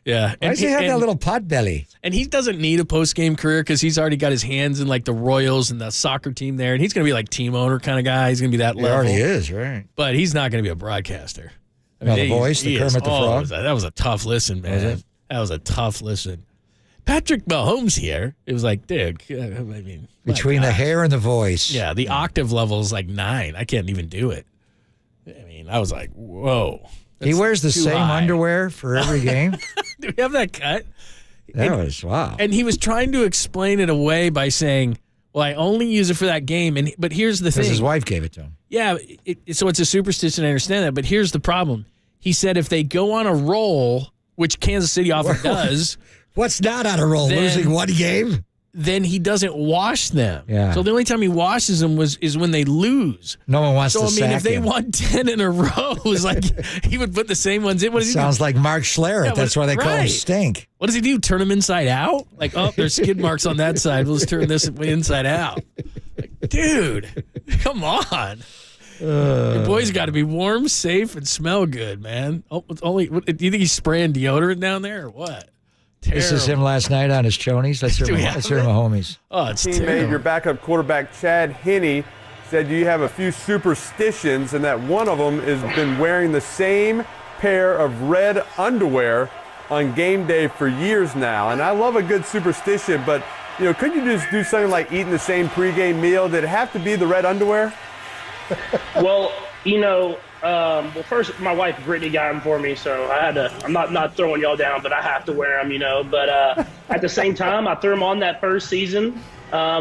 S3: Yeah.
S2: Why does he have that little pot belly?
S3: And he doesn't need a post-game career because he's already got his hands in like the Royals and the soccer team there. And he's going to be like team owner kind of guy. He's going to be that level.
S2: He already is, right?
S3: But he's not going to be a broadcaster.
S2: The voice, the Kermit the Frog?
S3: That was a tough listen, man. That was a tough listen. Patrick Mahomes here. It was like, dude, I mean.
S2: Between the hair and the voice.
S3: Yeah, the octave level is like 9. I can't even do it. I mean, I was like, whoa.
S2: He wears the same underwear for every game?
S3: Do we have that cut?
S2: That was, wow.
S3: And he was trying to explain it away by saying, well, I only use it for that game. But here's the thing.
S2: Because his wife gave it to him.
S3: Yeah, so it's a superstition. I understand that. But here's the problem. He said if they go on a roll, which Kansas City often does.
S2: What's not on a roll? Losing one game?
S3: Then he doesn't wash them.
S2: Yeah.
S3: So the only time he washes them is when they lose.
S2: No one wants to sack
S3: if they
S2: him.
S3: won 10 in a row, it was like he would put the same ones in. What does he do?
S2: Sounds like Mark Schlereth. That's why they call him Stink.
S3: What does he do? Turn them inside out? Like, oh, there's skid marks on that side. We'll just turn this inside out. Like, dude, come on. Your boy's got to be warm, safe, and smell good, man. Oh, do you think he's spraying deodorant down there or what? Terrible.
S2: This is him last night on his chonies. Let's hear my homies.
S3: Oh, it's
S14: teammate,
S3: terrible.
S14: your backup quarterback, Chad Henne, said you have a few superstitions and that one of them has been wearing the same pair of red underwear on game day for years now. And I love a good superstition, but couldn't you just do something like eating the same pregame meal? Did it have to be the red underwear?
S18: Well, first my wife Brittany got them for me, so I had to. I'm not throwing y'all down, but I have to wear them, But at the same time, I threw them on that first season.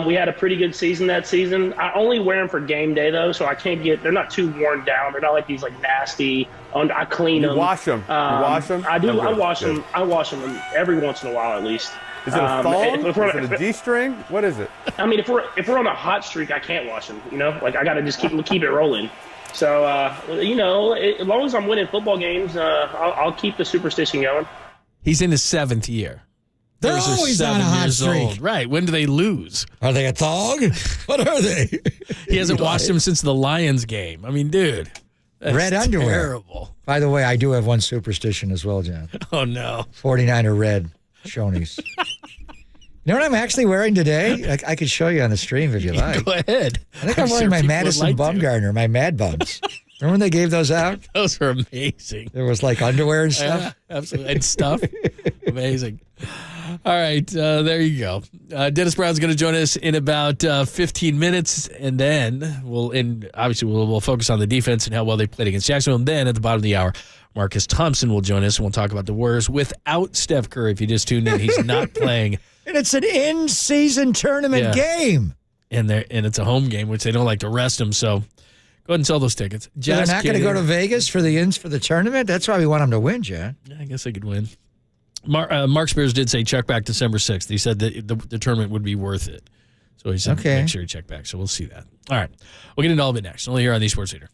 S18: We had a pretty good season that season. I only wear them for game day though, so I can't get. They're not too worn down. They're not like these like nasty. I clean them.
S14: You wash them. You wash them.
S18: I do. I wash them. I wash them every once in a while at least.
S14: Is it a thong? Is it a G-string? What is it?
S18: I mean, if we're on a hot streak, I can't wash them. Like I got to just keep it rolling. So as long as I'm winning football games, I'll keep the superstition going.
S3: He's in his 7th year.
S2: They're
S3: Those are
S2: always on a
S3: 7
S2: hot
S3: years
S2: streak.
S3: old. Right. When do they lose?
S2: Are they a thong? What are they?
S3: He hasn't washed them since the Lions game. I mean, dude. That's
S2: Red underwear.
S3: Terrible.
S2: By the way, I do have one superstition as well, John.
S3: Oh, no.
S2: 49er red shonies. You know what I'm actually wearing today? I could show you on the stream if you like.
S3: Go ahead.
S2: I think I'm wearing my Madison Bumgarner, my Mad Bums. Remember when they gave those out?
S3: Those were amazing.
S2: There was like underwear and stuff.
S3: Yeah, absolutely. And stuff. Amazing. All right. There you go. Dennis Brown's going to join us in about 15 minutes. And then we'll focus on the defense and how well they played against Jacksonville. And then at the bottom of the hour, Marcus Thompson will join us and we'll talk about the Warriors without Steph Curry. If you just tuned in, he's not playing.
S2: And it's an in-season tournament game.
S3: And it's a home game, which they don't like to rest him. So go ahead and sell those tickets.
S2: They're not going to go to Vegas for the tournament? That's why we want them to win, John.
S3: Yeah, I guess they could win. Mark Spears did say check back December 6th. He said that the tournament would be worth it. So he said make sure you check back. So we'll see that. All right. We'll get into all of it next. Only here on the Sports Leader.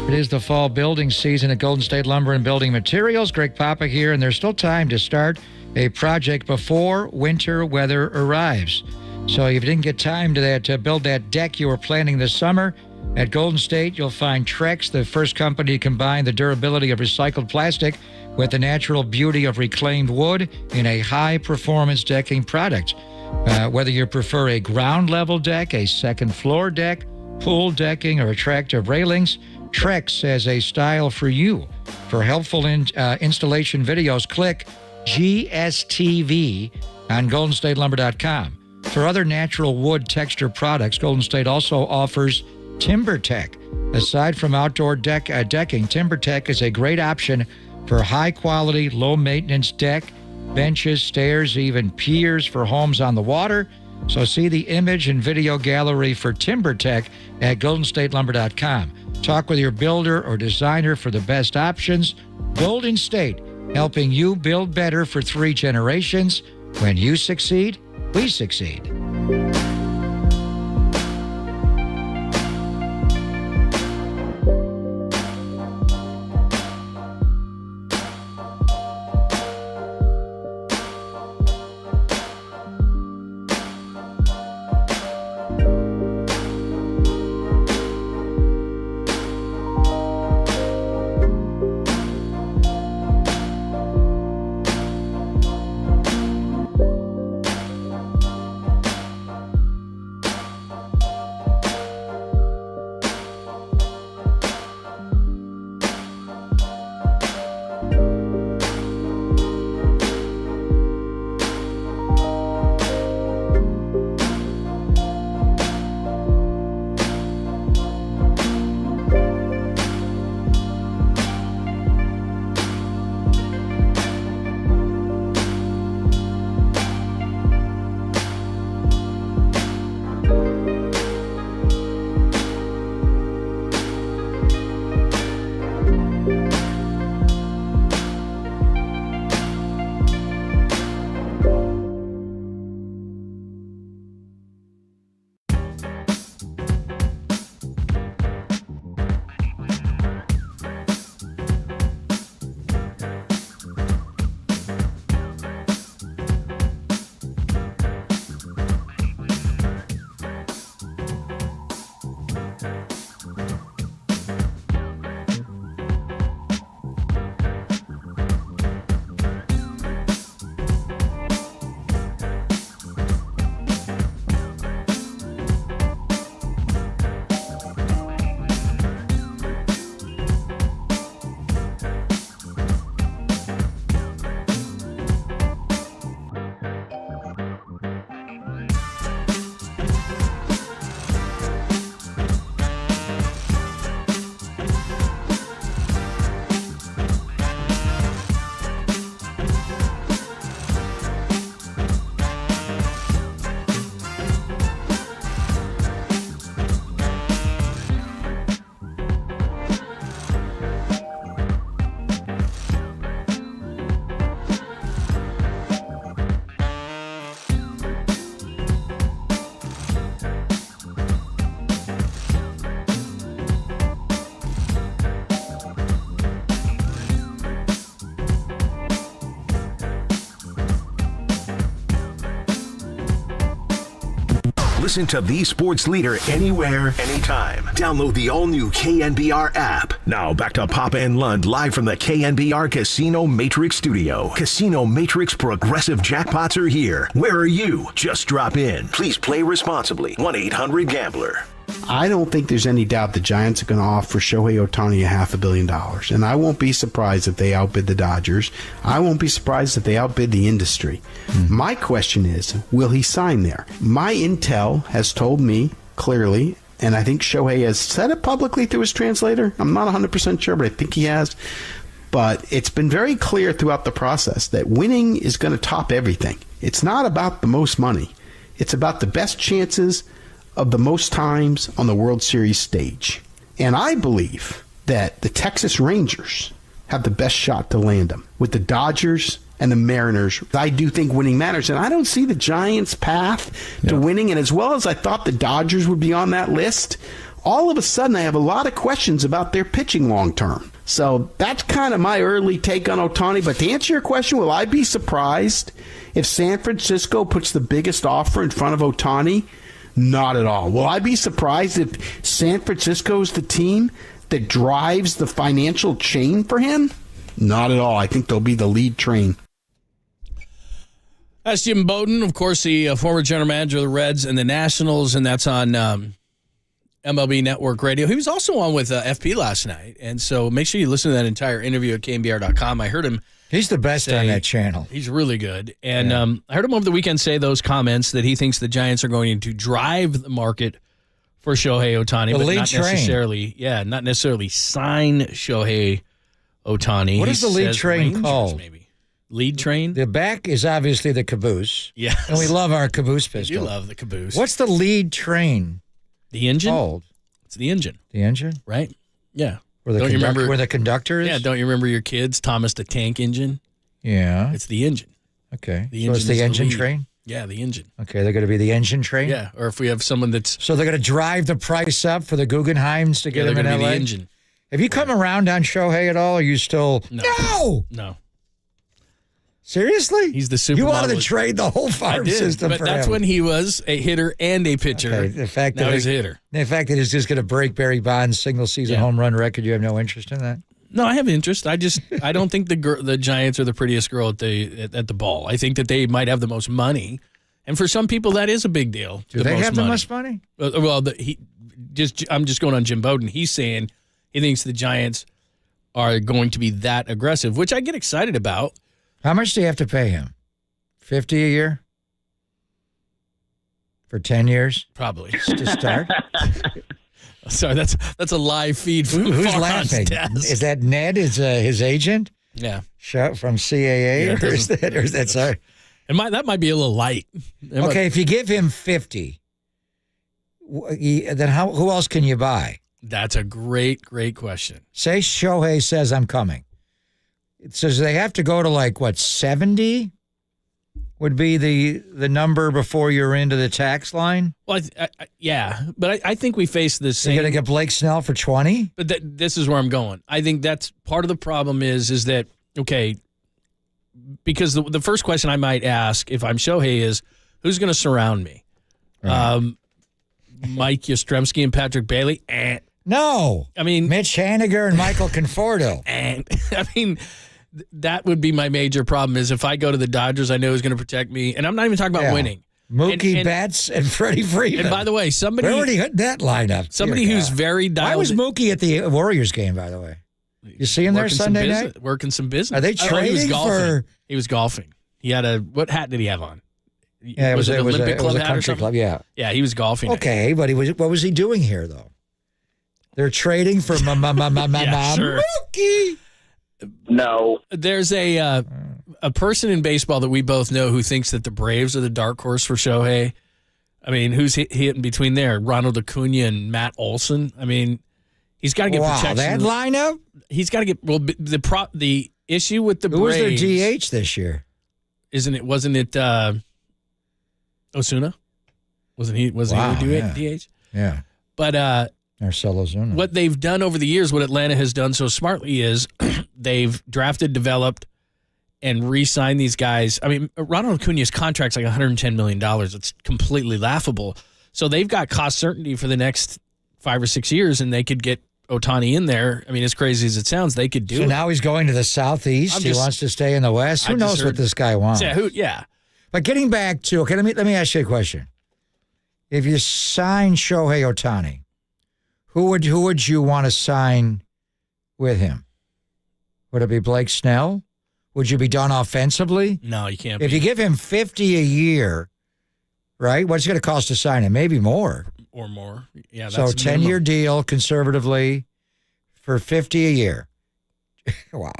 S2: It is the fall building season at Golden State Lumber and Building Materials. Greg Papa here, and there's still time to start a project before winter weather arrives. So if you didn't get time to build that deck you were planning this summer, at Golden State you'll find Trex, the first company to combine the durability of recycled plastic with the natural beauty of reclaimed wood in a high-performance decking product. Whether you prefer a ground-level deck, a second-floor deck, pool decking, or attractive railings, Trex has a style for you. For helpful installation videos, click GSTV on GoldenStateLumber.com. For other natural wood texture products, Golden State also offers TimberTech. Aside from outdoor decking, TimberTech is a great option for high-quality, low-maintenance deck, benches, stairs, even piers for homes on the water. So see the image and video gallery for TimberTech at goldenstatelumber.com. Talk with your builder or designer for the best options. Golden State, helping you build better for 3 generations. When you succeed, we succeed.
S5: Listen to the sports leader anywhere, anytime. Download the all-new KNBR app. Now back to Papa and Lund live from the KNBR Casino Matrix Studio. Casino Matrix Progressive Jackpots are here. Where are you? Just drop in. Please play responsibly. 1-800-GAMBLER.
S16: I don't think there's any doubt the Giants are going to offer Shohei Ohtani $500 million. And I won't be surprised if they outbid the Dodgers. I won't be surprised if they outbid the industry. My question is, will he sign there? My intel has told me clearly, and I think Shohei has said it publicly through his translator. I'm not 100% sure, but I think he has. But it's been very clear throughout the process that winning is going to top everything. It's not about the most money. It's about the best chances of the most times on the World Series stage. And I believe that the Texas Rangers have the best shot to land them. With the Dodgers and the Mariners, I do think winning matters. And I don't see the Giants' path to winning. And as well as I thought the Dodgers would be on that list, all of a sudden I have a lot of questions about their pitching long term. So that's kind of my early take on Ohtani. But to answer your question, will I be surprised if San Francisco puts the biggest offer in front of Ohtani? Not at all. Will I be surprised if San Francisco is the team that drives the financial chain for him? Not at all. I think they'll be the lead train.
S3: That's Jim Bowden, of course, the former general manager of the Reds and the Nationals, and that's on MLB Network Radio. He was also on with FP last night, and so make sure you listen to that entire interview at KNBR.com. I heard him
S2: He's the best on that channel.
S3: He's really good. And I heard him over the weekend say those comments that he thinks the Giants are going to drive the market for Shohei Ohtani, but not necessarily sign Shohei Ohtani.
S2: What is the lead train
S3: Rangers,
S2: called?
S3: Maybe. Lead train?
S2: The back is obviously the caboose.
S3: Yes.
S2: And we love our caboose pistol.
S3: You love the caboose.
S2: What's the lead train?
S3: The engine?
S2: Called?
S3: It's the engine.
S2: The engine?
S3: Right? Yeah.
S2: Where the conductor is?
S3: Yeah, don't you remember your kids, Thomas the Tank Engine?
S2: Yeah.
S3: It's the engine.
S2: Okay.
S3: The
S2: so it's the engine
S3: lead.
S2: train?
S3: Yeah, the engine.
S2: Okay, they're going to be the engine train?
S3: Yeah, or if we have someone that's...
S2: So they're going to drive the price up for the Guggenheims to get him in
S3: L.A.?
S2: Be the
S3: engine.
S2: Have you come around on Shohei at all? Or are you still...
S3: No!
S2: Seriously?
S3: He's the supermodel.
S2: You wanted to trade the whole farm system
S3: but
S2: for
S3: that's
S2: him.
S3: when he was a hitter and a pitcher.
S2: Okay, the fact
S3: now
S2: that
S3: he's a hitter.
S2: The fact that he's just going to break Barry Bonds' single-season home run record, you have no interest in that?
S3: No, I have interest. I don't think the Giants are the prettiest girl at the ball. I think that they might have the most money, and for some people that is a big deal.
S2: Do they have the most money?
S3: Well, I'm just going on Jim Bowden. He's saying he thinks the Giants are going to be that aggressive, which I get excited about.
S2: How much do you have to pay him? $50 a year for 10 years?
S3: Probably
S2: to start.
S3: Sorry, that's a live feed from
S2: Who's
S3: Farhan's
S2: laughing?
S3: desk.
S2: Is that Ned? Is his agent?
S3: Yeah.
S2: From CAA,
S3: Yeah,
S2: or is that sorry?
S3: That might be a little light.
S2: Okay, if you give him 50, then who else can you buy?
S3: That's a great question.
S2: Say Shohei says I'm coming. It says they have to go to 70 would be the number before you're into the tax line?
S3: Well, but I think we face the same.
S2: You're going to get Blake Snell for 20?
S3: But this is where I'm going. I think that's part of the problem is that, okay, because the first question I might ask if I'm Shohei is, who's going to surround me? Right. Mike Yastrzemski and Patrick Bailey?
S2: No.
S3: I mean,
S2: Mitch Haniger and Michael Conforto.
S3: I mean, that would be my major problem is if I go to the Dodgers, I know who's going to protect me. And I'm not even talking about winning.
S2: Mookie Betts and Freddie Freeman.
S3: And by the way, somebody...
S2: We already hit that lineup.
S3: Somebody who's very dialed...
S2: Why was Mookie at the Warriors game, by the way? You see him there Sunday night?
S3: Working some business.
S2: Are they trading for...
S3: He was golfing. He had what hat did he have on?
S2: Yeah, it was an Olympic club hat or something? Club, yeah.
S3: Yeah, he was golfing.
S2: Okay, but what was he doing here, though? They're trading for Mookie.
S13: No.
S3: There's a person in baseball that we both know who thinks that the Braves are the dark horse for Shohei. I mean, who's hitting between there? Ronald Acuna and Matt Olson. I mean, he's got to get protection.
S2: That lineup?
S3: He's got to get the issue with the Braves.
S2: Who was their DH this year?
S3: Wasn't it Osuna? Wasn't he DH?
S2: Yeah.
S3: But
S2: Marcell Ozuna.
S3: What they've done over the years, what Atlanta has done so smartly is they've drafted, developed, and re-signed these guys. I mean, Ronald Acuna's contract's like $110 million. It's completely laughable. So they've got cost certainty for the next 5 or 6 years, and they could get Ohtani in there. I mean, as crazy as it sounds, they could do it.
S2: So now he's going to the Southeast. He wants to stay in the West. Who knows what this guy wants?
S3: Yeah.
S2: But getting back to, let me ask you a question. If you sign Shohei Ohtani, who would you want to sign with him? Would it be Blake Snell? Would you be done offensively?
S3: No, you can't.
S2: If you give him $50 a year, right? What's it going to cost to sign him? Maybe more.
S3: Or more. Yeah.
S2: So 10-year deal conservatively for $50 a year. Wow.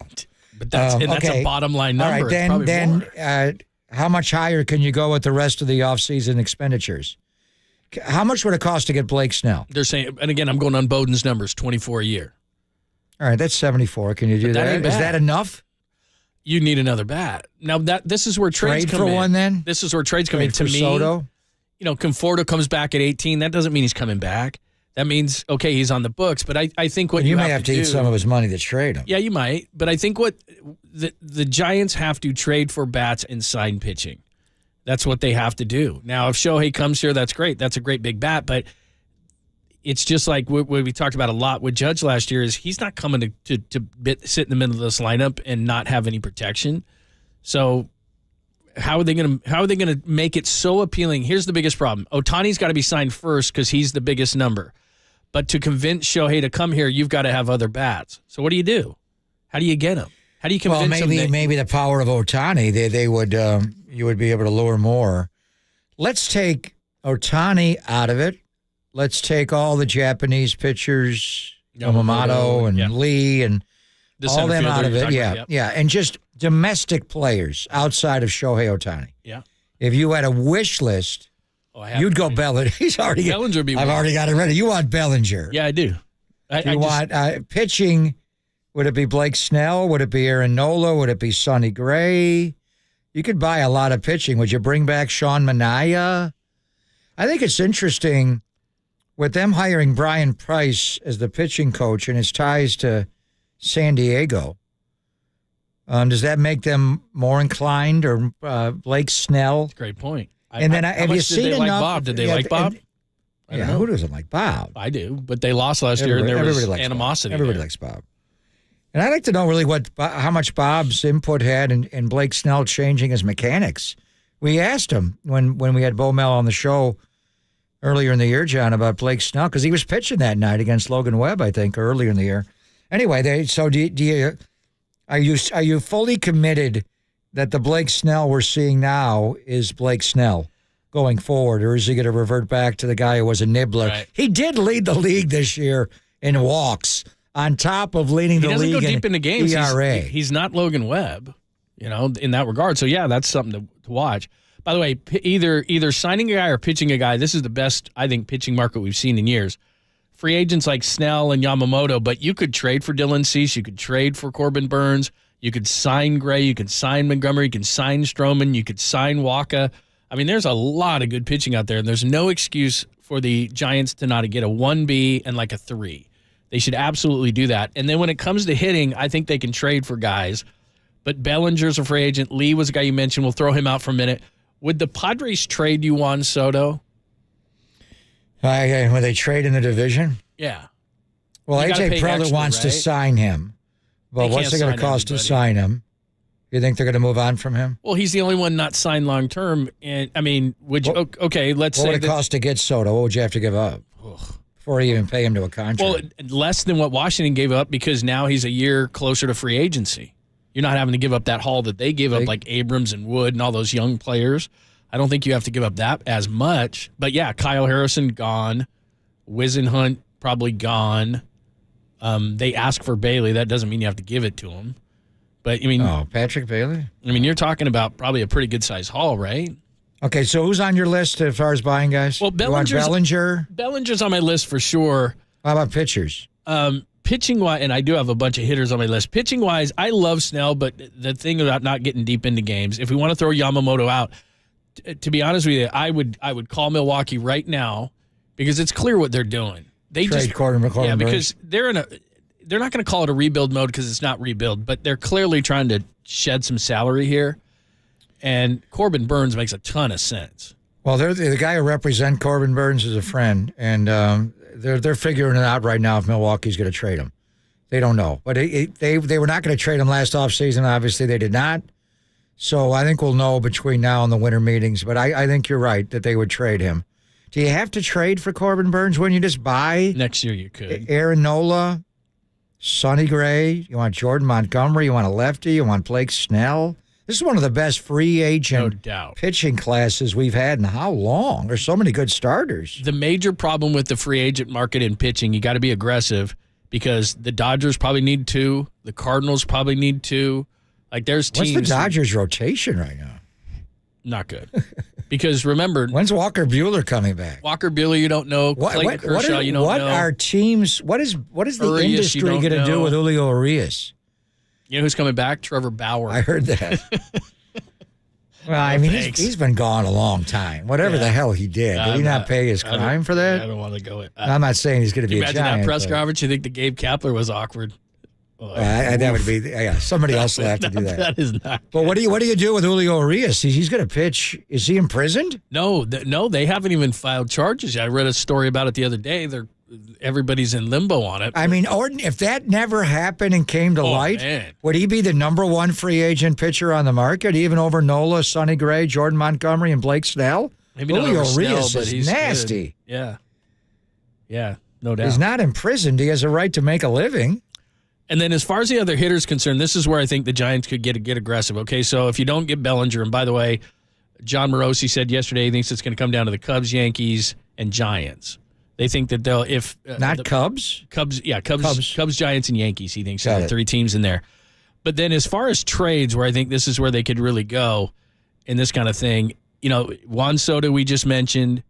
S3: But that's a bottom line number.
S2: All right, then how much higher can you go with the rest of the offseason expenditures? How much would it cost to get Blake Snell?
S3: They're saying, and again, I'm going on Bowden's numbers, 24 a year.
S2: All right, that's 74. Can you do that? Is that enough?
S3: You need another bat. Now this is where trades come in.
S2: Trade for one then?
S3: This is where trades come in. To me,
S2: Soto?
S3: Conforto comes back at 18. That doesn't mean he's coming back. That means, okay, he's on the books. But I think what
S2: you may have to eat some of his money to trade him.
S3: Yeah, you might. But I think what the Giants have to trade for bats and sign pitching. That's what they have to do. Now, if Shohei comes here, that's great. That's a great big bat. But it's just like what we talked about a lot with Judge last year is he's not coming to sit in the middle of this lineup and not have any protection. So how are they going to make it so appealing? Here's the biggest problem. Ohtani's got to be signed first because he's the biggest number. But to convince Shohei to come here, you've got to have other bats. So what do you do? How do you get him? How do you convince them?
S2: Maybe the power of Ohtani, they would you would be able to lure more. Let's take Ohtani out of it. Let's take all the Japanese pitchers, Yamamoto and Lee and all them out of it. Yeah, and just domestic players outside of Shohei Ohtani.
S3: Yeah.
S2: If you had a wish list, you'd go Bellinger.
S3: Bellinger.
S2: I've already got it ready. You want Bellinger?
S3: Yeah, I do.
S2: You want pitching? Would it be Blake Snell? Would it be Aaron Nola? Would it be Sonny Gray? You could buy a lot of pitching. Would you bring back Sean Manaea? I think it's interesting with them hiring Brian Price as the pitching coach and his ties to San Diego. Does that make them more inclined, or Blake Snell?
S3: That's a great point.
S2: And then have you seen enough?
S3: Like Bob? Did they like Bob?
S2: Who doesn't like Bob?
S3: I do, but they lost last year, and there was animosity.
S2: Everybody likes Bob. And I'd like to know really how much Bob's input had in Blake Snell changing his mechanics. We asked him when we had Bo Mel on the show earlier in the year, John, about Blake Snell, because he was pitching that night against Logan Webb, I think, earlier in the year. Anyway, are you fully committed that the Blake Snell we're seeing now is Blake Snell going forward, or is he going to revert back to the guy who was a nibbler?
S3: Right.
S2: He did lead the league this year in walks, on top of leading the league in ERA.
S3: He doesn't go deep into games. He's not Logan Webb, in that regard. So, yeah, that's something to watch. By the way, either signing a guy or pitching a guy, this is the best, I think, pitching market we've seen in years. Free agents like Snell and Yamamoto, but you could trade for Dylan Cease, you could trade for Corbin Burns, you could sign Gray, you could sign Montgomery, you could sign Stroman, you could sign Waka. I mean, there's a lot of good pitching out there, and there's no excuse for the Giants to not get a 1B and like a 3. They should absolutely do that. And then when it comes to hitting, I think they can trade for guys. But Bellinger's a free agent. Lee was a guy you mentioned. We'll throw him out for a minute. Would the Padres trade you Juan Soto?
S2: Would they trade in the division?
S3: Yeah.
S2: Well, AJ Preller wants to sign him. But what's it going to cost to sign him? You think they're going to move on from him?
S3: Well, he's the only one not signed long term. And I mean, would you? Okay, let's say.
S2: What would it cost to get Soto? What would you have to give up before you even pay him to a contract?
S3: Well, less than what Washington gave up, because now he's a year closer to free agency. You're not having to give up that haul that they gave up, like Abrams and Wood and all those young players. I don't think you have to give up that as much. But yeah, Kyle Harrison gone, Wisenhunt probably gone. They ask for Bailey. That doesn't mean you have to give it to him. But I mean,
S2: Patrick Bailey.
S3: I mean, you're talking about probably a pretty good size haul, right?
S2: Okay, so who's on your list as far as buying guys?
S3: Well, Bellinger's on my list for sure.
S2: How about pitchers?
S3: Pitching wise, and I do have a bunch of hitters on my list. Pitching wise, I love Snell, but the thing about not getting deep into games, if we want to throw Yamamoto out, to be honest with you, I would call Milwaukee right now, because it's clear what they're doing. They
S2: trade Corbin
S3: because they're not going to call it a rebuild mode, because it's not rebuild, but they're clearly trying to shed some salary here. And Corbin Burns makes a ton of sense.
S2: Well, the guy who represents Corbin Burns is a friend, and they're figuring it out right now if Milwaukee's going to trade him. They don't know. But they were not going to trade him last offseason. Obviously, they did not. So I think we'll know between now and the winter meetings. But I think you're right that they would trade him. Do you have to trade for Corbin Burns? Wouldn't you just buy?
S3: Next year you could.
S2: Aaron Nola, Sonny Gray. You want Jordan Montgomery. You want a lefty. You want Blake Snell. This is one of the best free agent pitching classes we've had in how long? There's so many good starters.
S3: The major problem with the free agent market in pitching, you got to be aggressive, because the Dodgers probably need 2. The Cardinals probably need 2. Like, there's teams.
S2: What's the Dodgers' rotation right now?
S3: Not good. Because remember,
S2: when's Walker Buehler coming back?
S3: Walker Buehler, you don't know. Clayton Kershaw, you don't know.
S2: What are teams? What is the industry going to do with Julio Urias?
S3: You know who's coming back? Trevor Bauer.
S2: I heard that. Well, I mean, he's been gone a long time. Whatever the hell he did he not pay his crime for that?
S3: I don't want to go.
S2: I'm not saying he's going to be a Giant.
S3: Imagine that press conference. You think the Gabe Kapler was awkward?
S2: That would be somebody else will have to do that.
S3: That is not.
S2: But what do you do with Julio Urias? He's going to pitch. Is he imprisoned?
S3: No, they haven't even filed charges yet. I read a story about it the other day. Everybody's in limbo on it.
S2: I mean, Orton, if that never happened and came to light, would he be the number 1 free agent pitcher on the market, even over Nola, Sonny Gray, Jordan Montgomery, and Blake Snell?
S3: Maybe
S2: Julio
S3: not
S2: Urias
S3: Snell, but
S2: is nasty.
S3: Good. Yeah, no doubt.
S2: He's not imprisoned. He has a right to make a living.
S3: And then as far as the other hitters concerned, this is where I think the Giants could get aggressive. Okay, so if you don't get Bellinger, and by the way, John Morosi said yesterday he thinks it's going to come down to the Cubs, Yankees, and Giants. They think that they'll
S2: Cubs?
S3: Cubs, Giants, and Yankees. He thinks
S2: Got
S3: there are
S2: it.
S3: 3 teams in there. But then as far as trades, where I think this is where they could really go in this kind of thing, Juan Soto we just mentioned,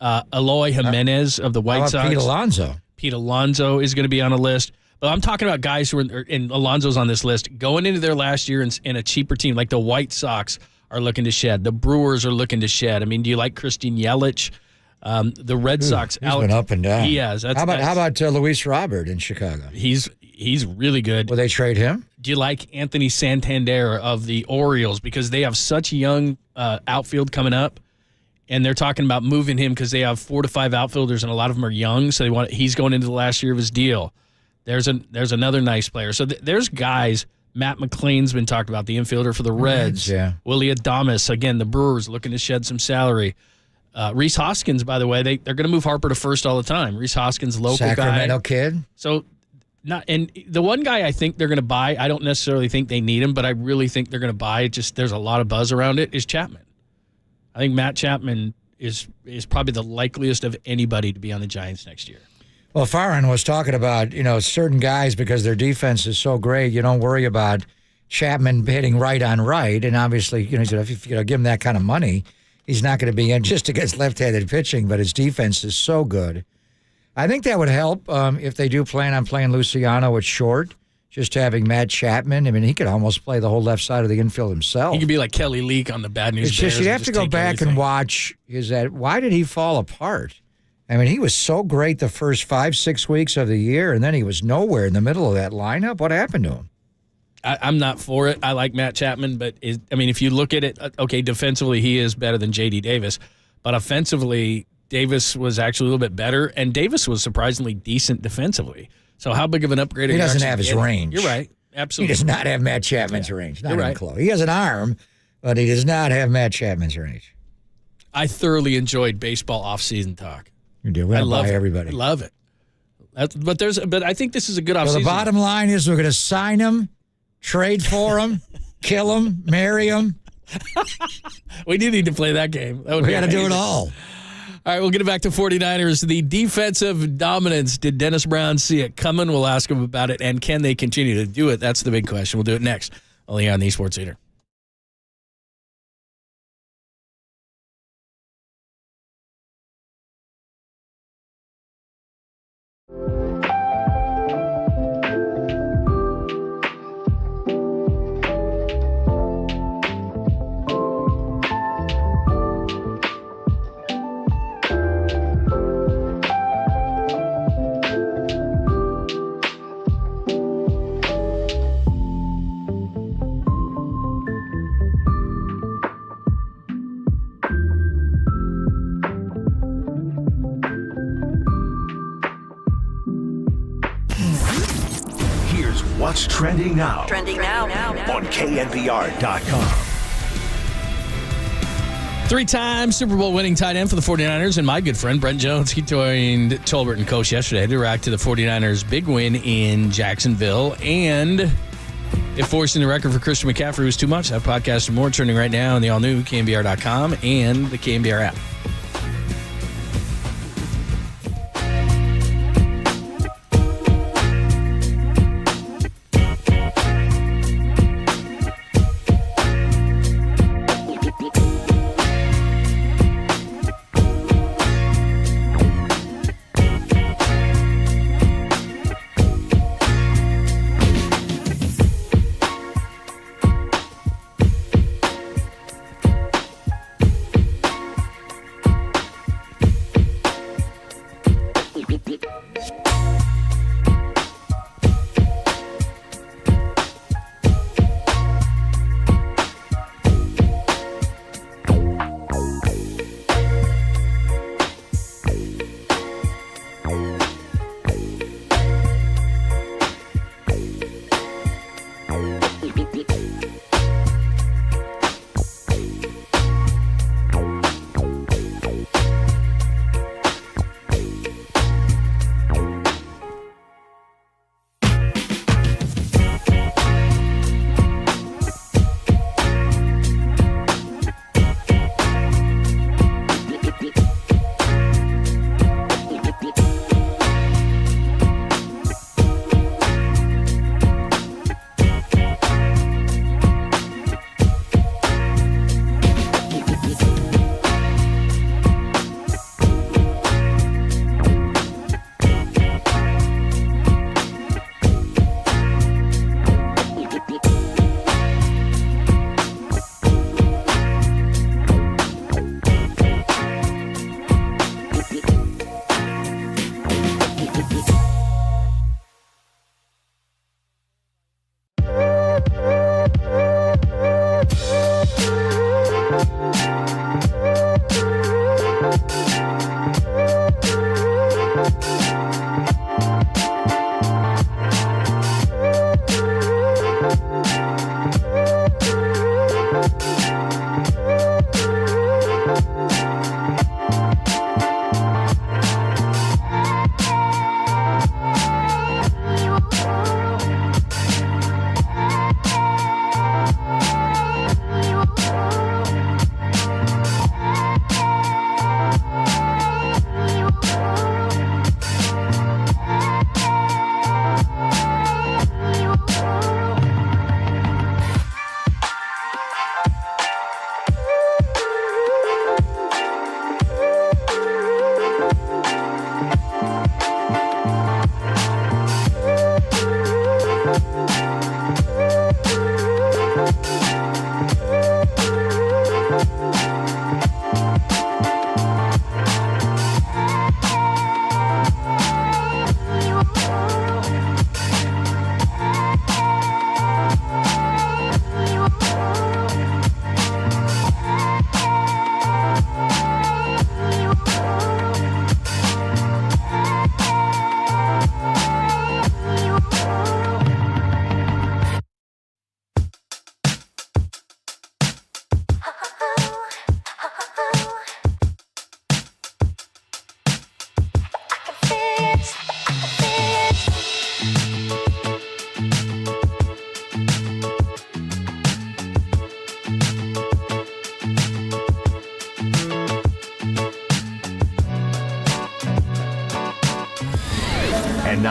S3: Eloy Jimenez of the White Sox.
S2: Pete Alonso?
S3: Pete Alonso is going to be on a list. But I'm talking about guys who are, and Alonso's on this list, going into their last year in a cheaper team, like the White Sox are looking to shed. The Brewers are looking to shed. I mean, do you like Christian Yelich? The Red Sox.
S2: He's been up and down.
S3: He has.
S2: How about Luis Robert in Chicago?
S3: He's really good.
S2: Will they trade him?
S3: Do you like Anthony Santander of the Orioles? Because they have such young outfield coming up, and they're talking about moving him because they have 4 to 5 outfielders, and a lot of them are young. So he's going into the last year of his deal. There's another nice player. So there's guys. Matt McLean's been talked about, the infielder for the Reds.
S2: Yeah.
S3: Willie Adames, again, the Brewers looking to shed some salary. Rhys Hoskins, by the way, they're going to move Harper to first all the time. Rhys Hoskins, local
S2: Sacramento
S3: guy.
S2: kid.
S3: So, and the one guy I think they're going to buy, I don't necessarily think they need him, but I really think they're going to buy. Just there's a lot of buzz around it. Is Chapman? I think Matt Chapman is probably the likeliest of anybody to be on the Giants next year.
S2: Well, Farhan was talking about, certain guys, because their defense is so great, you don't worry about Chapman hitting right on right. And obviously, he said if you give him that kind of money, he's not going to be in just against left-handed pitching, but his defense is so good. I think that would help if they do plan on playing Luciano at short, just having Matt Chapman. I mean, he could almost play the whole left side of the infield himself.
S3: He could be like Kelly Leak on the Bad News
S2: It's
S3: Bears.
S2: just, you have to go back and watch why did he fall apart? I mean, he was so great the first 5-6 weeks of the year, and then he was nowhere in the middle of that lineup. What happened to him?
S3: I'm not for it. I like Matt Chapman, but if you look at it, okay, defensively he is better than J.D. Davis, but offensively Davis was actually a little bit better, and Davis was surprisingly decent defensively. So how big of an upgrade?
S2: He doesn't have his range.
S3: You're right. Absolutely.
S2: He does not have Matt Chapman's range. Not
S3: You're
S2: even
S3: right.
S2: close. He has an arm, but he does not have Matt Chapman's range.
S3: I thoroughly enjoyed baseball off-season talk.
S2: You do. We're going to buy everybody.
S3: I love it. But I think this is a good off-season.
S2: So the bottom line is we're going to sign him, trade for him, kill him, marry him.
S3: We do need to play that game.
S2: We got to do it all.
S3: All right, we'll get it back to 49ers. The defensive dominance. Did Dennis Brown see it coming? We'll ask him about it. And can they continue to do it? That's the big question. We'll do it next. Only on the Esports Leader.
S5: Here's what's trending now.
S12: Trending now.
S5: On KNBR.com.
S3: 3-time Super Bowl winning tight end for the 49ers and my good friend Brent Jones. He joined Tolbert and Coach yesterday to react to the 49ers' big win in Jacksonville and it forcing the record for Christian McCaffrey was too much. That podcast and more trending right now on the all-new KNBR.com and the KNBR app.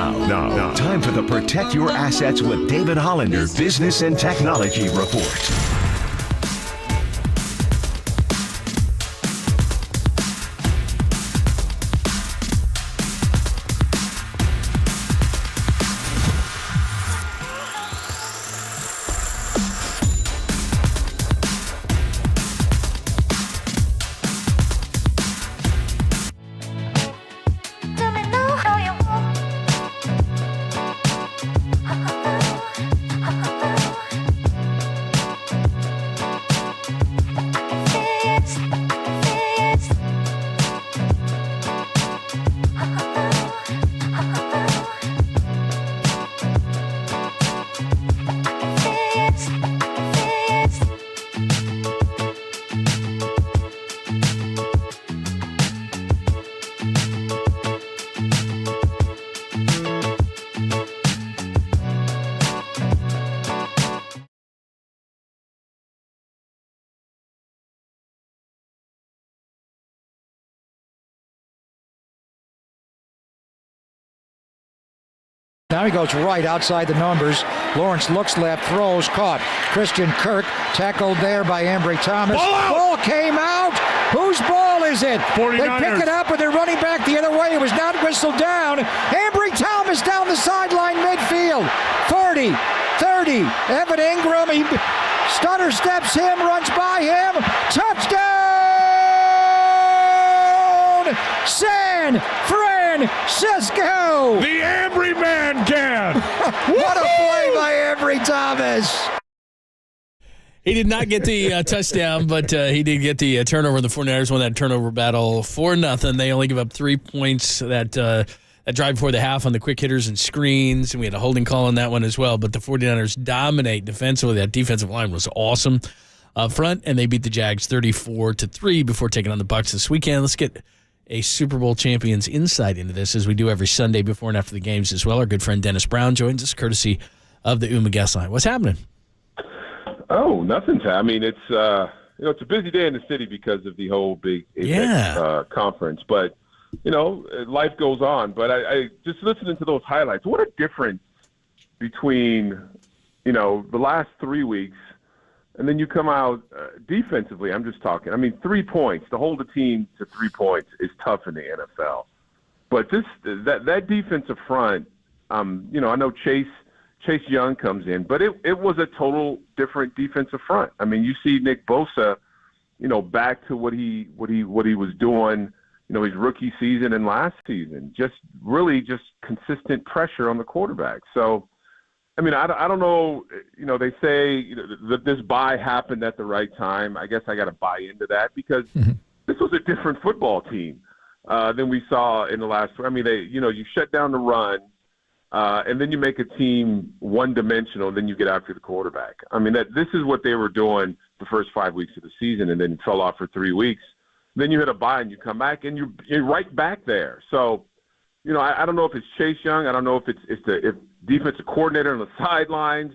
S5: Now, time for the Protect Your Assets with David Hollander Business and Technology Report.
S2: Now he goes right outside the numbers. Lawrence looks left, throws, caught. Christian Kirk tackled there by Ambry Thomas. Ball came out. Whose ball is it? 49ers. They pick it up, but they're running back the other way. It was not whistled down. Ambry Thomas down the sideline midfield. 40, 30. Evan Ingram, he stutter steps him, runs by him. Touchdown! San Francisco!
S13: The Ambry Man can!
S2: What a play by Ambry Thomas!
S3: He did not get the touchdown, but he did get the turnover. The 49ers won that turnover battle 4-0. They only give up 3 points that drive before the half on the quick hitters and screens, and we had a holding call on that one as well. But the 49ers dominate defensively. That defensive line was awesome up front, and they beat the Jags 34-3 before taking on the Bucs this weekend. Let's get a Super Bowl champion's insight into this, as we do every Sunday before and after the games as well. Our good friend Dennis Brown joins us, courtesy of the UMA Guest Line. What's happening?
S17: Oh, nothing. I mean, it's it's a busy day in the city because of the whole big APEC conference. But life goes on. But I just listening to those highlights. What a difference between the last 3 weeks. And then you come out defensively. I'm just talking. I mean, 3 points. To hold a team to 3 points is tough in the NFL. But that defensive front, I know Chase Young comes in, but it was a total different defensive front. I mean, you see Nick Bosa, back to what he was doing, his rookie season and last season. Just consistent pressure on the quarterback. So. I mean, I don't know, they say that this bye happened at the right time. I guess I got to buy into that because this was a different football team than we saw in the last. I mean, you shut down the run and then you make a team one-dimensional, then you get after the quarterback. I mean, this is what they were doing the first 5 weeks of the season and then fell off for 3 weeks. Then you hit a bye and you come back and you're right back there. So, I don't know if it's Chase Young. I don't know if it's the defensive coordinator on the sidelines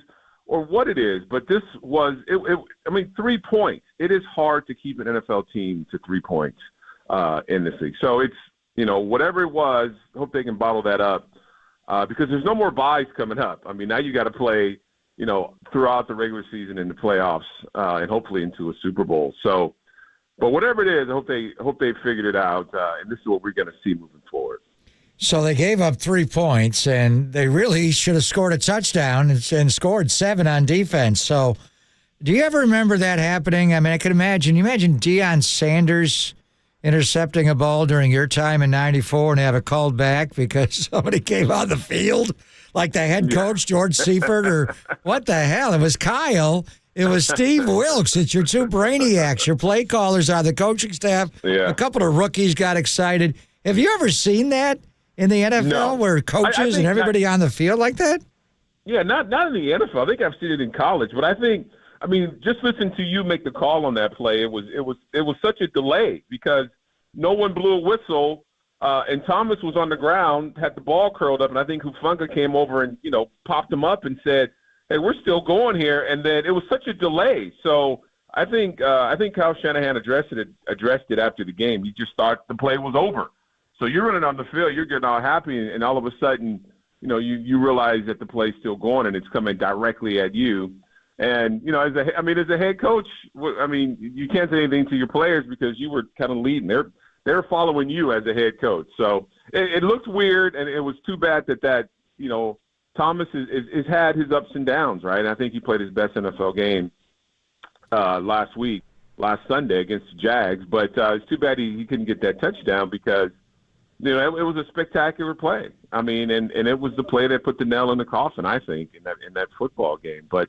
S17: or what it is, but this was I mean, 3 points. It is hard to keep an NFL team to 3 points in this league. So it's, whatever it was, hope they can bottle that up because there's no more buys coming up. I mean, now you got to play, throughout the regular season and the playoffs and hopefully into a Super Bowl. So, but whatever it is, I hope they figured it out, and this is what we're going to see moving forward.
S2: So they gave up 3 points, and they really should have scored a touchdown and scored 7 on defense. So do you ever remember that happening? I mean, I could imagine. You imagine Deion Sanders intercepting a ball during your time in '94 and have it called back because somebody came on the field, like the head coach, George Seifert, or what the hell? It was Kyle. It was Steve Wilkes. It's your two brainiacs. Your play callers are the coaching staff. Yeah. A couple of rookies got excited. Have you ever seen that in the NFL where coaches and everybody on the field like that?
S17: Yeah, not in the NFL. I think I've seen it in college, but I mean, just listen to you make the call on that play. It was such a delay because no one blew a whistle, and Thomas was on the ground, had the ball curled up, and I think Hufanga came over and popped him up and said, "Hey, we're still going here." And then it was such a delay. So I think Kyle Shanahan addressed it after the game. He just thought the play was over. So you're running on the field, you're getting all happy, and all of a sudden, you realize that the play's still going and it's coming directly at you. And, as a head coach, you can't say anything to your players because you were kind of leading. They're following you as a head coach. So it looked weird, and it was too bad that Thomas has had his ups and downs, right? And I think he played his best NFL game last Sunday against the Jags. But it's too bad he couldn't get that touchdown because, it was a spectacular play. And it was the play that put the nail in the coffin, I think, in that football game. But,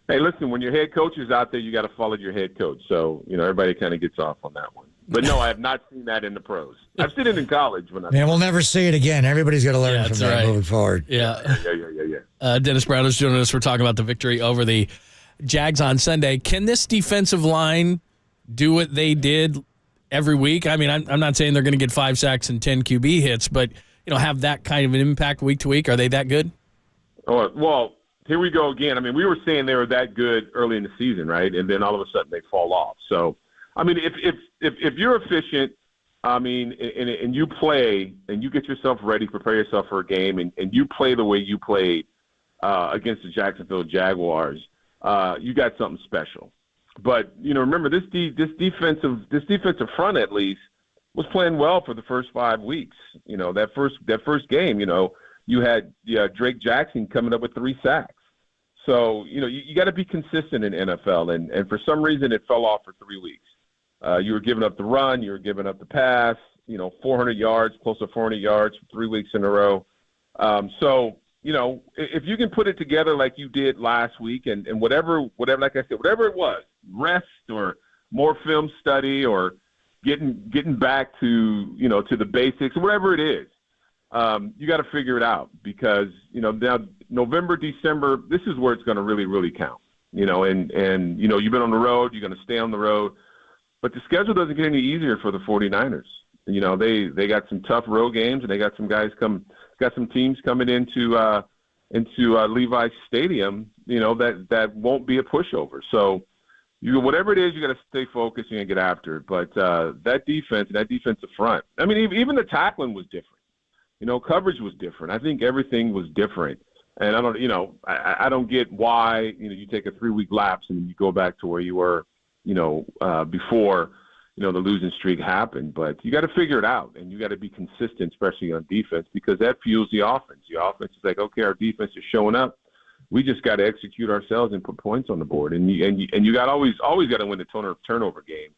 S17: hey, listen, when your head coach is out there, you got to follow your head coach. So, everybody kind of gets off on that one. But, no, I have not seen that in the pros. I've seen it in college.
S2: We'll never see it again. Everybody's got to learn from that moving forward.
S3: Yeah. Dennis Brown is joining us. We're talking about the victory over the Jags on Sunday. Can this defensive line do what they did every week? I'm not saying they're going to get 5 sacks and 10 QB hits, but, have that kind of an impact week to week. Are they that good?
S17: Oh, well, here we go again. We were saying they were that good early in the season, right? And then all of a sudden they fall off. So, if you're efficient, and you play and you get yourself ready, prepare yourself for a game, and you play the way you played against the Jacksonville Jaguars, you got something special. But remember this defensive front at least was playing well for the first 5 weeks. That first game, you had Drake Jackson coming up with 3 sacks. So you got to be consistent in NFL, and for some reason it fell off for 3 weeks. You were giving up the run, you were giving up the pass. 400 yards, close to 400 yards for 3 weeks in a row. So if you can put it together like you did last week, and whatever, like I said, whatever it was, rest or more film study or getting back to to the basics, whatever it is, you got to figure it out because now November, December, this is where it's going to really, really count. And you've been on the road, you're going to stay on the road, but the schedule doesn't get any easier for the 49ers. They got some tough road games, and they got some teams coming into Levi's Stadium, that won't be a pushover. So, whatever it is, you got to stay focused and get after it. But that defense and that defensive front, even the tackling was different. Coverage was different. I think everything was different. And I don't get why, you take a 3-week lapse and you go back to where you were, before, the losing streak happened. But you got to figure it out, and you got to be consistent, especially on defense, because that fuels the offense. The offense is like, okay, our defense is showing up. We just got to execute ourselves and put points on the board. And you got always got to win the turnover game.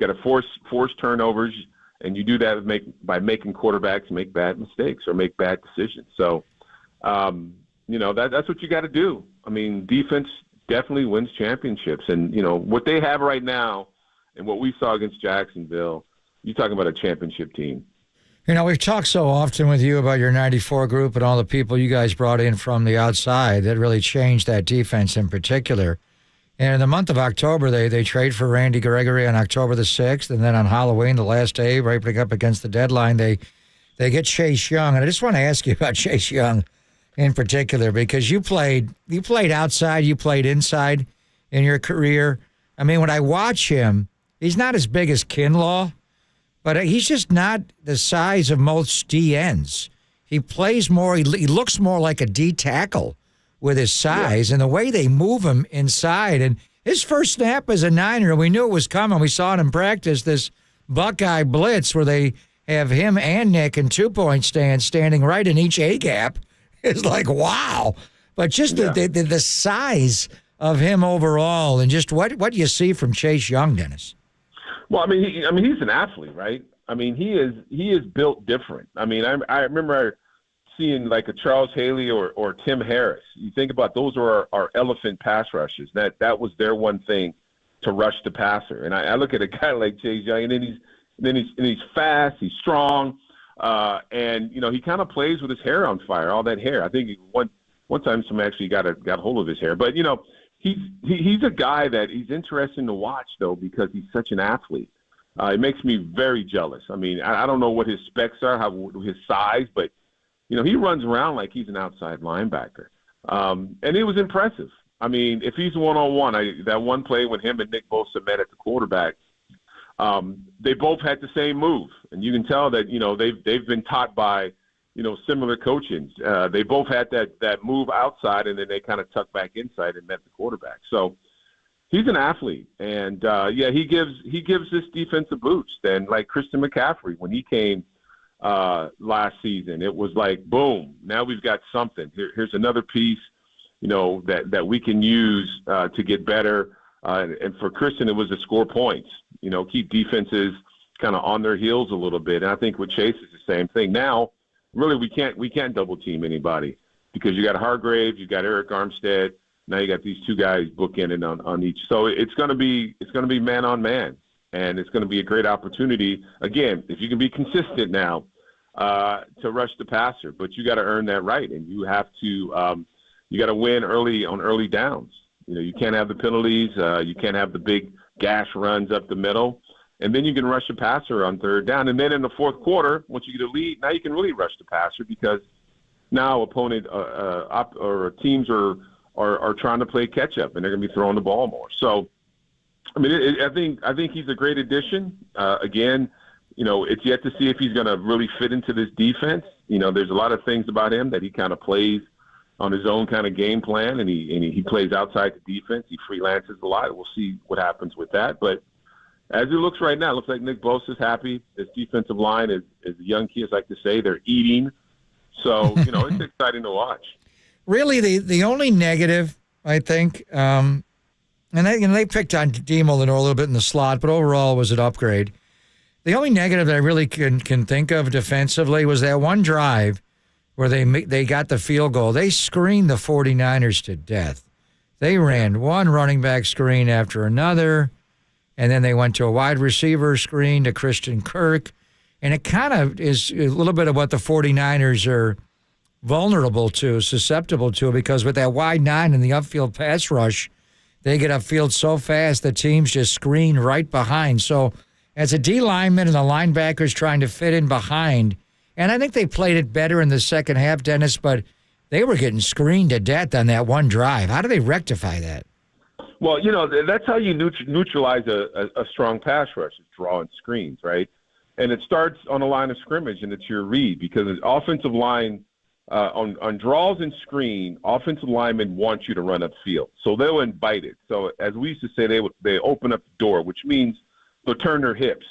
S17: Got to force turnovers, and you do that by making quarterbacks make bad mistakes or make bad decisions. So, that's what you got to do. Defense definitely wins championships. And, what they have right now and what we saw against Jacksonville, you're talking about a championship team.
S2: We've talked so often with you about your 94 group and all the people you guys brought in from the outside that really changed that defense in particular. And in the month of October, they trade for Randy Gregory on October the 6th, and then on Halloween, the last day, right up against the deadline, they get Chase Young. And I just want to ask you about Chase Young in particular, because you played outside, you played inside in your career. When I watch him, he's not as big as Kinlaw, but he's just not the size of most DNs. He plays more, he looks more like a D tackle with his size and the way they move him inside. And his first snap as a Niner, we knew it was coming. We saw it in practice, this Buckeye blitz where they have him and Nick in 2-point standing right in each A-gap. It's like, wow. But just the size of him overall, and just what do you see from Chase Young, Dennis?
S17: Well, he's an athlete, right? He is built different. I remember seeing like a Charles Haley or Tim Harris. You think about those are our elephant pass rushes. That was their one thing, to rush the passer. And I look at a guy like Chase Young, and then he's fast, he's strong, and he kind of plays with his hair on fire, all that hair. I think one time someone actually got hold of his hair, but he's a guy that he's interesting to watch though, because he's such an athlete. It makes me very jealous. I don't know what his specs are, his size, but he runs around like he's an outside linebacker, and it was impressive. If he's one-on-one, that one play when him and Nick Bosa met at the quarterback, they both had the same move, and you can tell that they've been taught by similar coaching. They both had that move outside, and then they kind of tucked back inside and met the quarterback. So he's an athlete, and he gives this defense a boost. And like Christian McCaffrey, when he came last season, it was like, boom, now we've got something. Here's another piece, that we can use to get better. And for Christian, it was to score points, keep defenses kind of on their heels a little bit. And I think with Chase is the same thing. Now, really, we can't double team anybody because you got Hargrave, you got Eric Armstead. Now you got these two guys bookended on each. So it's going to be man on man, and it's going to be a great opportunity. Again, if you can be consistent now to rush the passer, but you got to earn that right, and you have to you got to win early on early downs. You can't have the penalties. You can't have the big gash runs up the middle. And then you can rush the passer on third down. And then in the fourth quarter, once you get a lead, now you can really rush the passer because now opponent or teams are trying to play catch up, and they're going to be throwing the ball more. So, I mean, I think he's a great addition. Again, it's yet to see if he's going to really fit into this defense. There's a lot of things about him that he kind of plays on his own kind of game plan, and he plays outside the defense. He freelances a lot. We'll see what happens with that, but. As it looks right now, it looks like Nick Bosa's happy. His defensive line, as the young kids like to say, they're eating. So, it's exciting to watch.
S2: Really, the only negative, I think, and they picked on Demo a little bit in the slot, but overall it was an upgrade. The only negative that I really can think of defensively was that one drive where they got the field goal. They screened the 49ers to death. They ran one running back screen after another. And then they went to a wide receiver screen to Christian Kirk. And it kind of is a little bit of what the 49ers are vulnerable to, susceptible to, because with that wide nine and the upfield pass rush, they get upfield so fast the teams just screen right behind. So as a D lineman and the linebackers trying to fit in behind, and I think they played it better in the second half, Dennis, but they were getting screened to death on that one drive. How do they rectify that?
S17: Well, that's how you neutralize a strong pass rush, is drawing screens, right? And it starts on the line of scrimmage, and it's your read because the offensive line on draws and screen, offensive linemen want you to run upfield. So they'll invite it. So as we used to say, they open up the door, which means they'll turn their hips.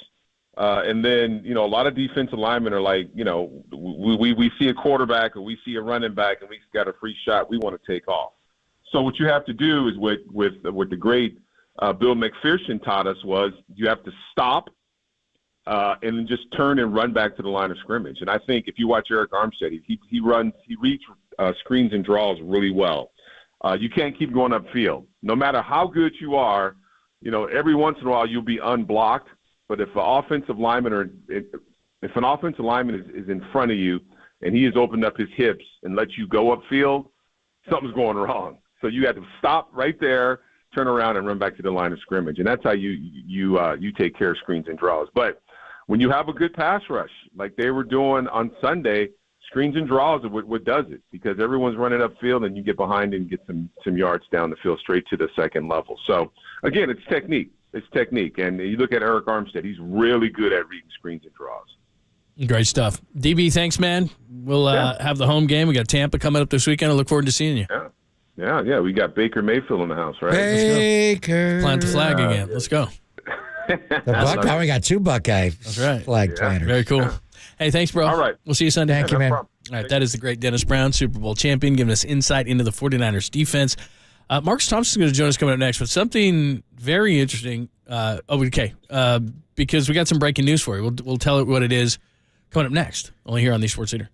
S17: And then, a lot of defensive linemen are like, we see a quarterback or we see a running back and we got a free shot, we want to take off. So what you have to do is with the great Bill McPherson taught us was you have to stop and then just turn and run back to the line of scrimmage. And I think if you watch Eric Armstead, he reads screens and draws really well. You can't keep going upfield. No matter how good you are, every once in a while you'll be unblocked. But if an offensive lineman is in front of you and he has opened up his hips and let you go upfield, something's going wrong. So you have to stop right there, turn around, and run back to the line of scrimmage, and that's how you take care of screens and draws. But when you have a good pass rush, like they were doing on Sunday, screens and draws are what does it because everyone's running upfield, and you get behind and get some yards down the field straight to the second level. So again, it's technique. And you look at Eric Armstead; he's really good at reading screens and draws.
S3: Great stuff, DB. Thanks, man. We'll have the home game. We got Tampa coming up this weekend. I look forward to seeing you.
S17: Yeah. We got Baker Mayfield in the house, right?
S2: Baker.
S3: Plant the flag again. Let's go.
S2: Now we got two Buckeye flag planters.
S3: Very cool. Hey, thanks, bro.
S17: All right.
S3: We'll see you Sunday.
S2: Thank you, man.
S3: All right, that is the great Dennis Brown, Super Bowl champion, giving us insight into the 49ers defense. Marcus Thompson's going to join us coming up next with something very interesting. Because we got some breaking news for you. We'll tell it what it is coming up next, only here on the Sports Leader.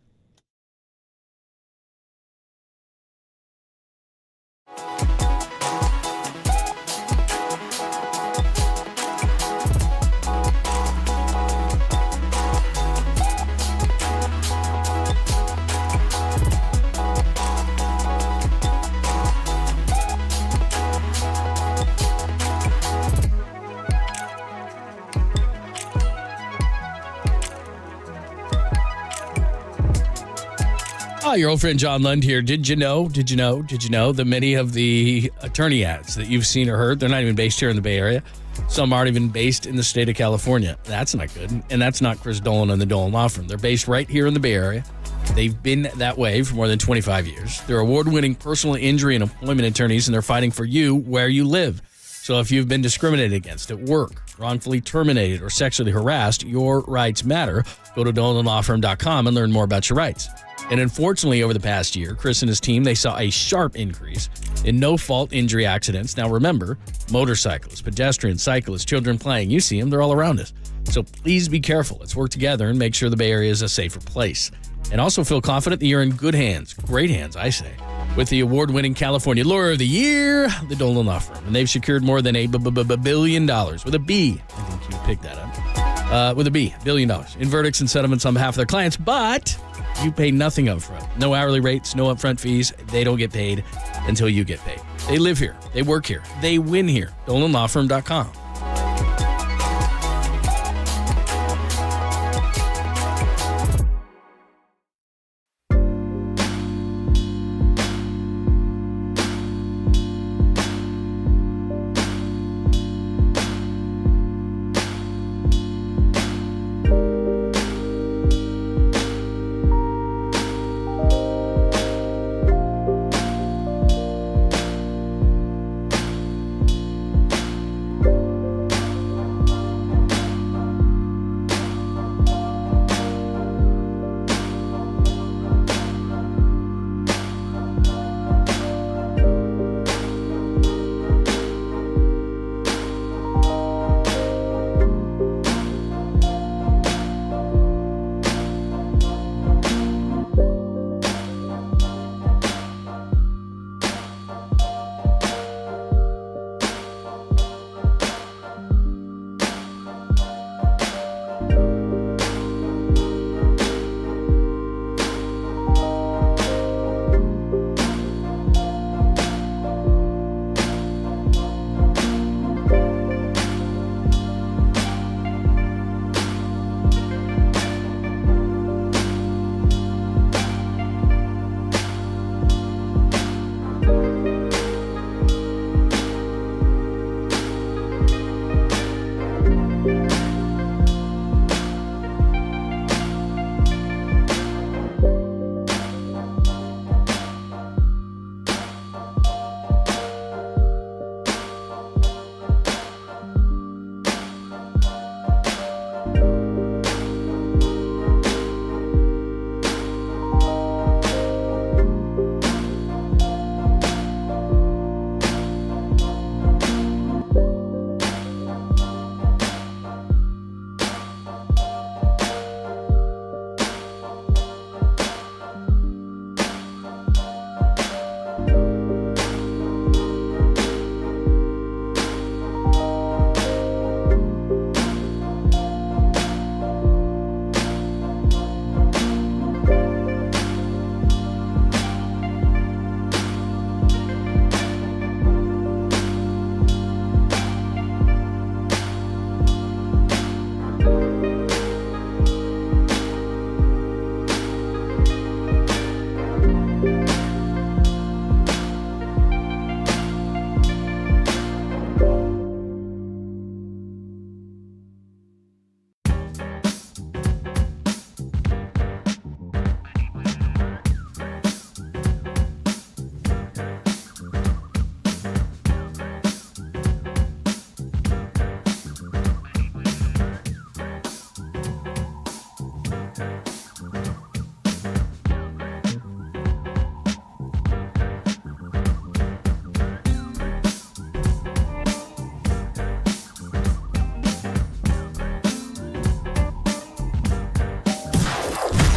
S3: Your old friend John Lund here. Did you know that many of the attorney ads that you've seen or heard, they're not even based here in the Bay Area. Some aren't even based in the state of California. That's not good. And that's not Chris Dolan and the Dolan Law Firm. They're based right here in the Bay Area. They've been that way for more than 25 years. They're award-winning personal injury and employment attorneys, and they're fighting for you where you live. So if you've been discriminated against at work, wrongfully terminated, or sexually harassed, your rights matter. Go to dolanlawfirm.com and learn more about your rights. And unfortunately, over the past year, Chris and his team, they saw a sharp increase in no-fault injury accidents. Now remember, motorcyclists, pedestrians, cyclists, children playing, you see them, they're all around us. So please be careful. Let's work together and make sure the Bay Area is a safer place. And also feel confident that you're in good hands, great hands, I say, with the award-winning California Lawyer of the Year, the Dolan Law Firm. And they've secured more than $1 billion, with a B. I think you picked that up. With a B, $1 billion in verdicts and settlements on behalf of their clients, but you pay nothing up front. No hourly rates, no upfront fees. They don't get paid until you get paid. They live here. They work here. They win here. DolanLawFirm.com.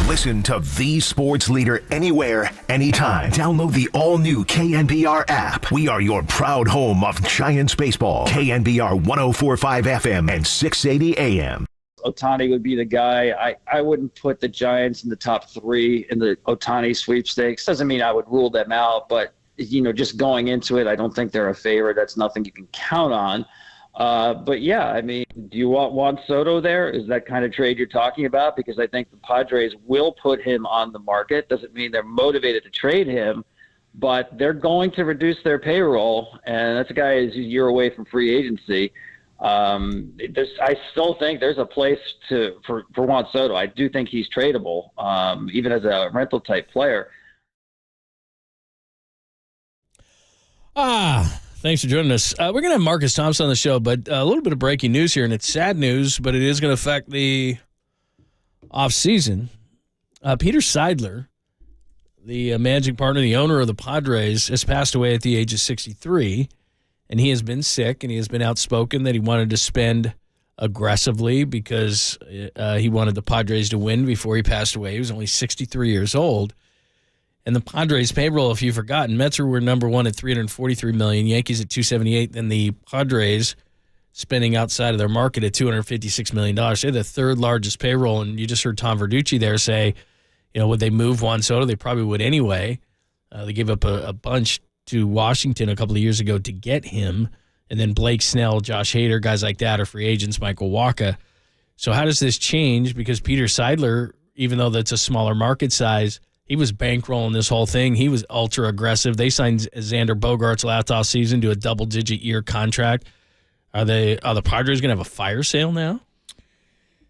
S5: Listen to the sports leader anywhere, anytime. Download the all-new KNBR app. We are your proud home of Giants baseball. KNBR 104.5 FM and 680 AM.
S6: Ohtani would be the guy. I wouldn't put the Giants in the top 3 in the Ohtani sweepstakes. Doesn't mean I would rule them out, but just going into it, I don't think they're a favorite. That's nothing you can count on. But yeah, I mean, do you want Juan Soto there? Is that kind of trade you're talking about? Because I think the Padres will put him on the market. Doesn't mean they're motivated to trade him, but they're going to reduce their payroll, and that's a guy who's a year away from free agency. I still think there's a place for Juan Soto. I do think he's tradable, even as a rental type player.
S3: Thanks for joining us. We're going to have Marcus Thompson on the show, but a little bit of breaking news here, and it's sad news, but it is going to affect the offseason. Peter Seidler, the managing partner, the owner of the Padres, has passed away at the age of 63, and he has been sick, and he has been outspoken that he wanted to spend aggressively because he wanted the Padres to win before he passed away. He was only 63 years old. And the Padres payroll, if you've forgotten, Mets were number one at $343 million, Yankees at $278, then the Padres spending outside of their market at $256 million. They're the third largest payroll, and you just heard Tom Verducci there say, would they move Juan Soto? They probably would anyway. They gave up a bunch to Washington a couple of years ago to get him, and then Blake Snell, Josh Hader, guys like that are free agents, Michael Wacha. So how does this change? Because Peter Seidler, even though that's a smaller market size, he was bankrolling this whole thing. He was ultra aggressive. They signed Xander Bogaerts last offseason to a double-digit year contract. Are the Padres going to have a fire sale now?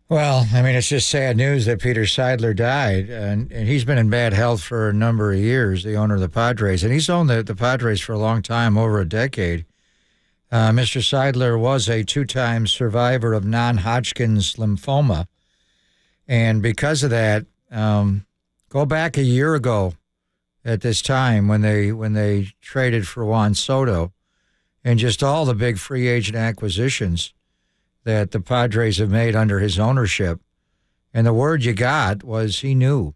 S2: Well, I mean, it's just sad news that Peter Seidler died, and he's been in bad health for a number of years, the owner of the Padres, and he's owned the Padres for a long time, over a decade. Mr. Seidler was a two-time survivor of non-Hodgkin's lymphoma, and because of that, go back a year ago at this time when they traded for Juan Soto, and just all the big free agent acquisitions that the Padres have made under his ownership. And the word you got was he knew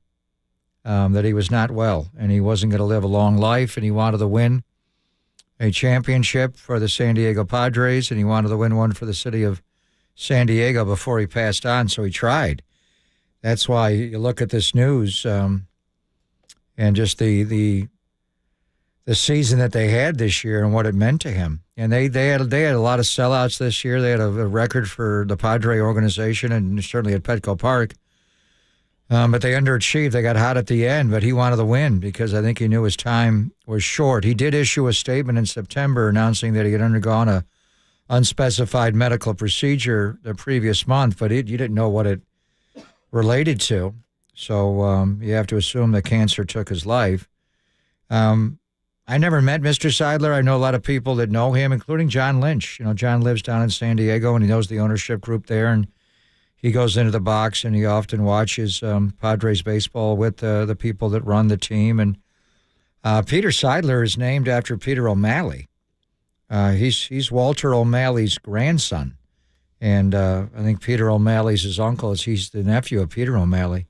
S2: that he was not well and he wasn't going to live a long life, and he wanted to win a championship for the San Diego Padres, and he wanted to win one for the city of San Diego before he passed on, so he tried. That's why you look at this news and just the season that they had this year and what it meant to him. And they had a lot of sellouts this year. They had a record for the Padre organization, and certainly at Petco Park. But they underachieved. They got hot at the end, but he wanted to win because I think he knew his time was short. He did issue a statement in September announcing that he had undergone a unspecified medical procedure the previous month, but you didn't know what it related to. So you have to assume that cancer took his life. I never met Mr. Seidler. I know a lot of people that know him, including John Lynch. John lives down in San Diego, and he knows the ownership group there, and he goes into the box, and he often watches Padres baseball with the people that run the team. And Peter Seidler is named after Peter O'Malley. He's Walter O'Malley's grandson, and I think Peter O'Malley's his uncle. He's the nephew of Peter O'Malley.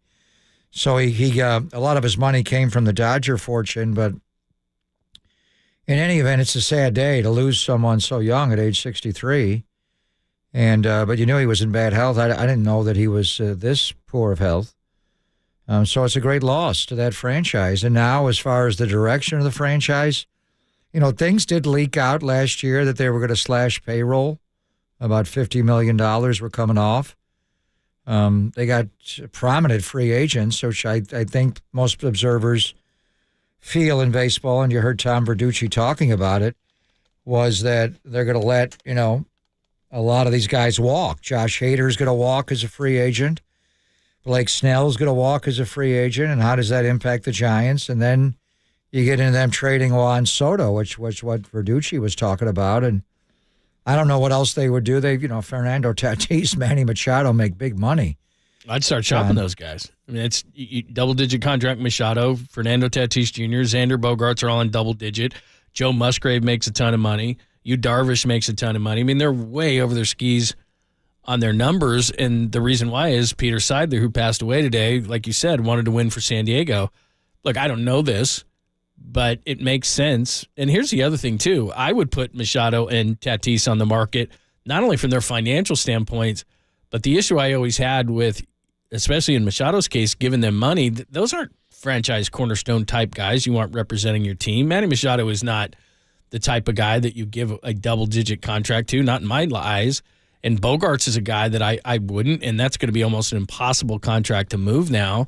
S2: So he a lot of his money came from the Dodger fortune, but in any event, it's a sad day to lose someone so young at age 63. And but you knew he was in bad health. I didn't know that he was this poor of health. So it's a great loss to that franchise. And now, as far as the direction of the franchise, things did leak out last year that they were going to slash payroll. About $50 million were coming off. They got prominent free agents, which I think most observers feel in baseball, and you heard Tom Verducci talking about it, was that they're going to let, a lot of these guys walk. Josh Hader's going to walk as a free agent. Blake Snell's going to walk as a free agent, and how does that impact the Giants? And then you get into them trading Juan Soto, which was what Verducci was talking about, and I don't know what else they would do. Fernando Tatis, Manny Machado make big money.
S3: I'd start shopping those guys. I mean, it's double-digit contract Machado, Fernando Tatis Jr., Xander Bogaerts are all in double-digit. Joe Musgrave makes a ton of money. Yu Darvish makes a ton of money. I mean, they're way over their skis on their numbers, and the reason why is Peter Seidler, who passed away today, like you said, wanted to win for San Diego. Look, I don't know this, but it makes sense. And here's the other thing, too. I would put Machado and Tatis on the market, not only from their financial standpoints, but the issue I always had with, especially in Machado's case, giving them money, those aren't franchise cornerstone type guys. You aren't representing your team. Manny Machado is not the type of guy that you give a double-digit contract to, not in my eyes. And Bogaerts is a guy that I wouldn't, and that's going to be almost an impossible contract to move now.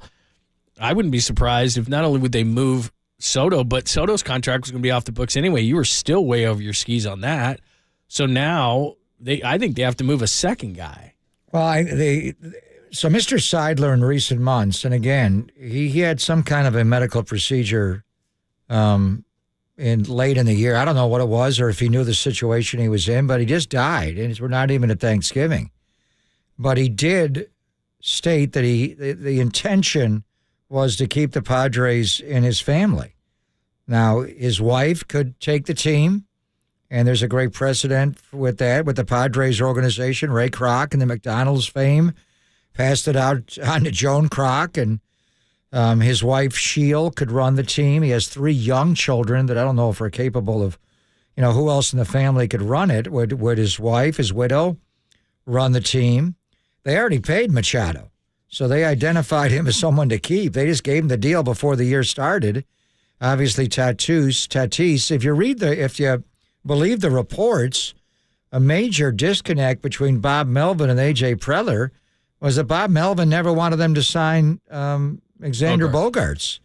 S3: I wouldn't be surprised if not only would they move Soto, but Soto's contract was going to be off the books anyway. You were still way over your skis on that. So now I think they have to move a second guy.
S2: Well, so Mr. Seidler in recent months, and again, he had some kind of a medical procedure late in the year. I don't know what it was or if he knew the situation he was in, but he just died, and we're not even at Thanksgiving. But he did state that the intention was to keep the Padres in his family. Now, his wife could take the team, and there's a great precedent with that, with the Padres organization. Ray Kroc and the McDonald's fame passed it out on to Joan Kroc, and his wife, Sheil, could run the team. He has 3 young children that I don't know if are capable of, who else in the family could run it. Would his wife, his widow, run the team? They already paid Machado, so they identified him as someone to keep. They just gave him the deal before the year started. Obviously, Tatis, if you believe the reports, a major disconnect between Bob Melvin and A.J. Preller was that Bob Melvin never wanted them to sign Xander Bogaerts.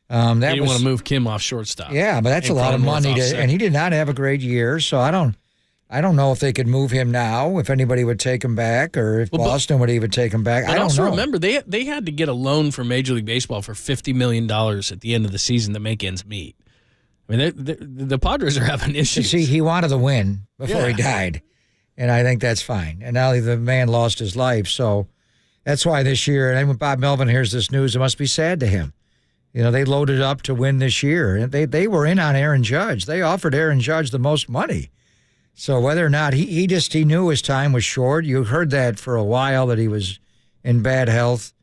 S3: He didn't want to move Kim off shortstop.
S2: Yeah, but that's a lot of money, and he did not have a great year, so I don't know if they could move him now, if anybody would take him back, or if Boston would even take him back. I don't know.
S3: Remember, they had to get a loan from Major League Baseball for $50 million at the end of the season to make ends meet. I mean, the Padres are having issues.
S2: See, he wanted to win before he died, and I think that's fine. And now the man lost his life, so that's why this year, and when Bob Melvin hears this news, it must be sad to him. They loaded up to win this year, and they were in on Aaron Judge. They offered Aaron Judge the most money. So whether or not he knew his time was short. You heard that for a while, that he was in bad health.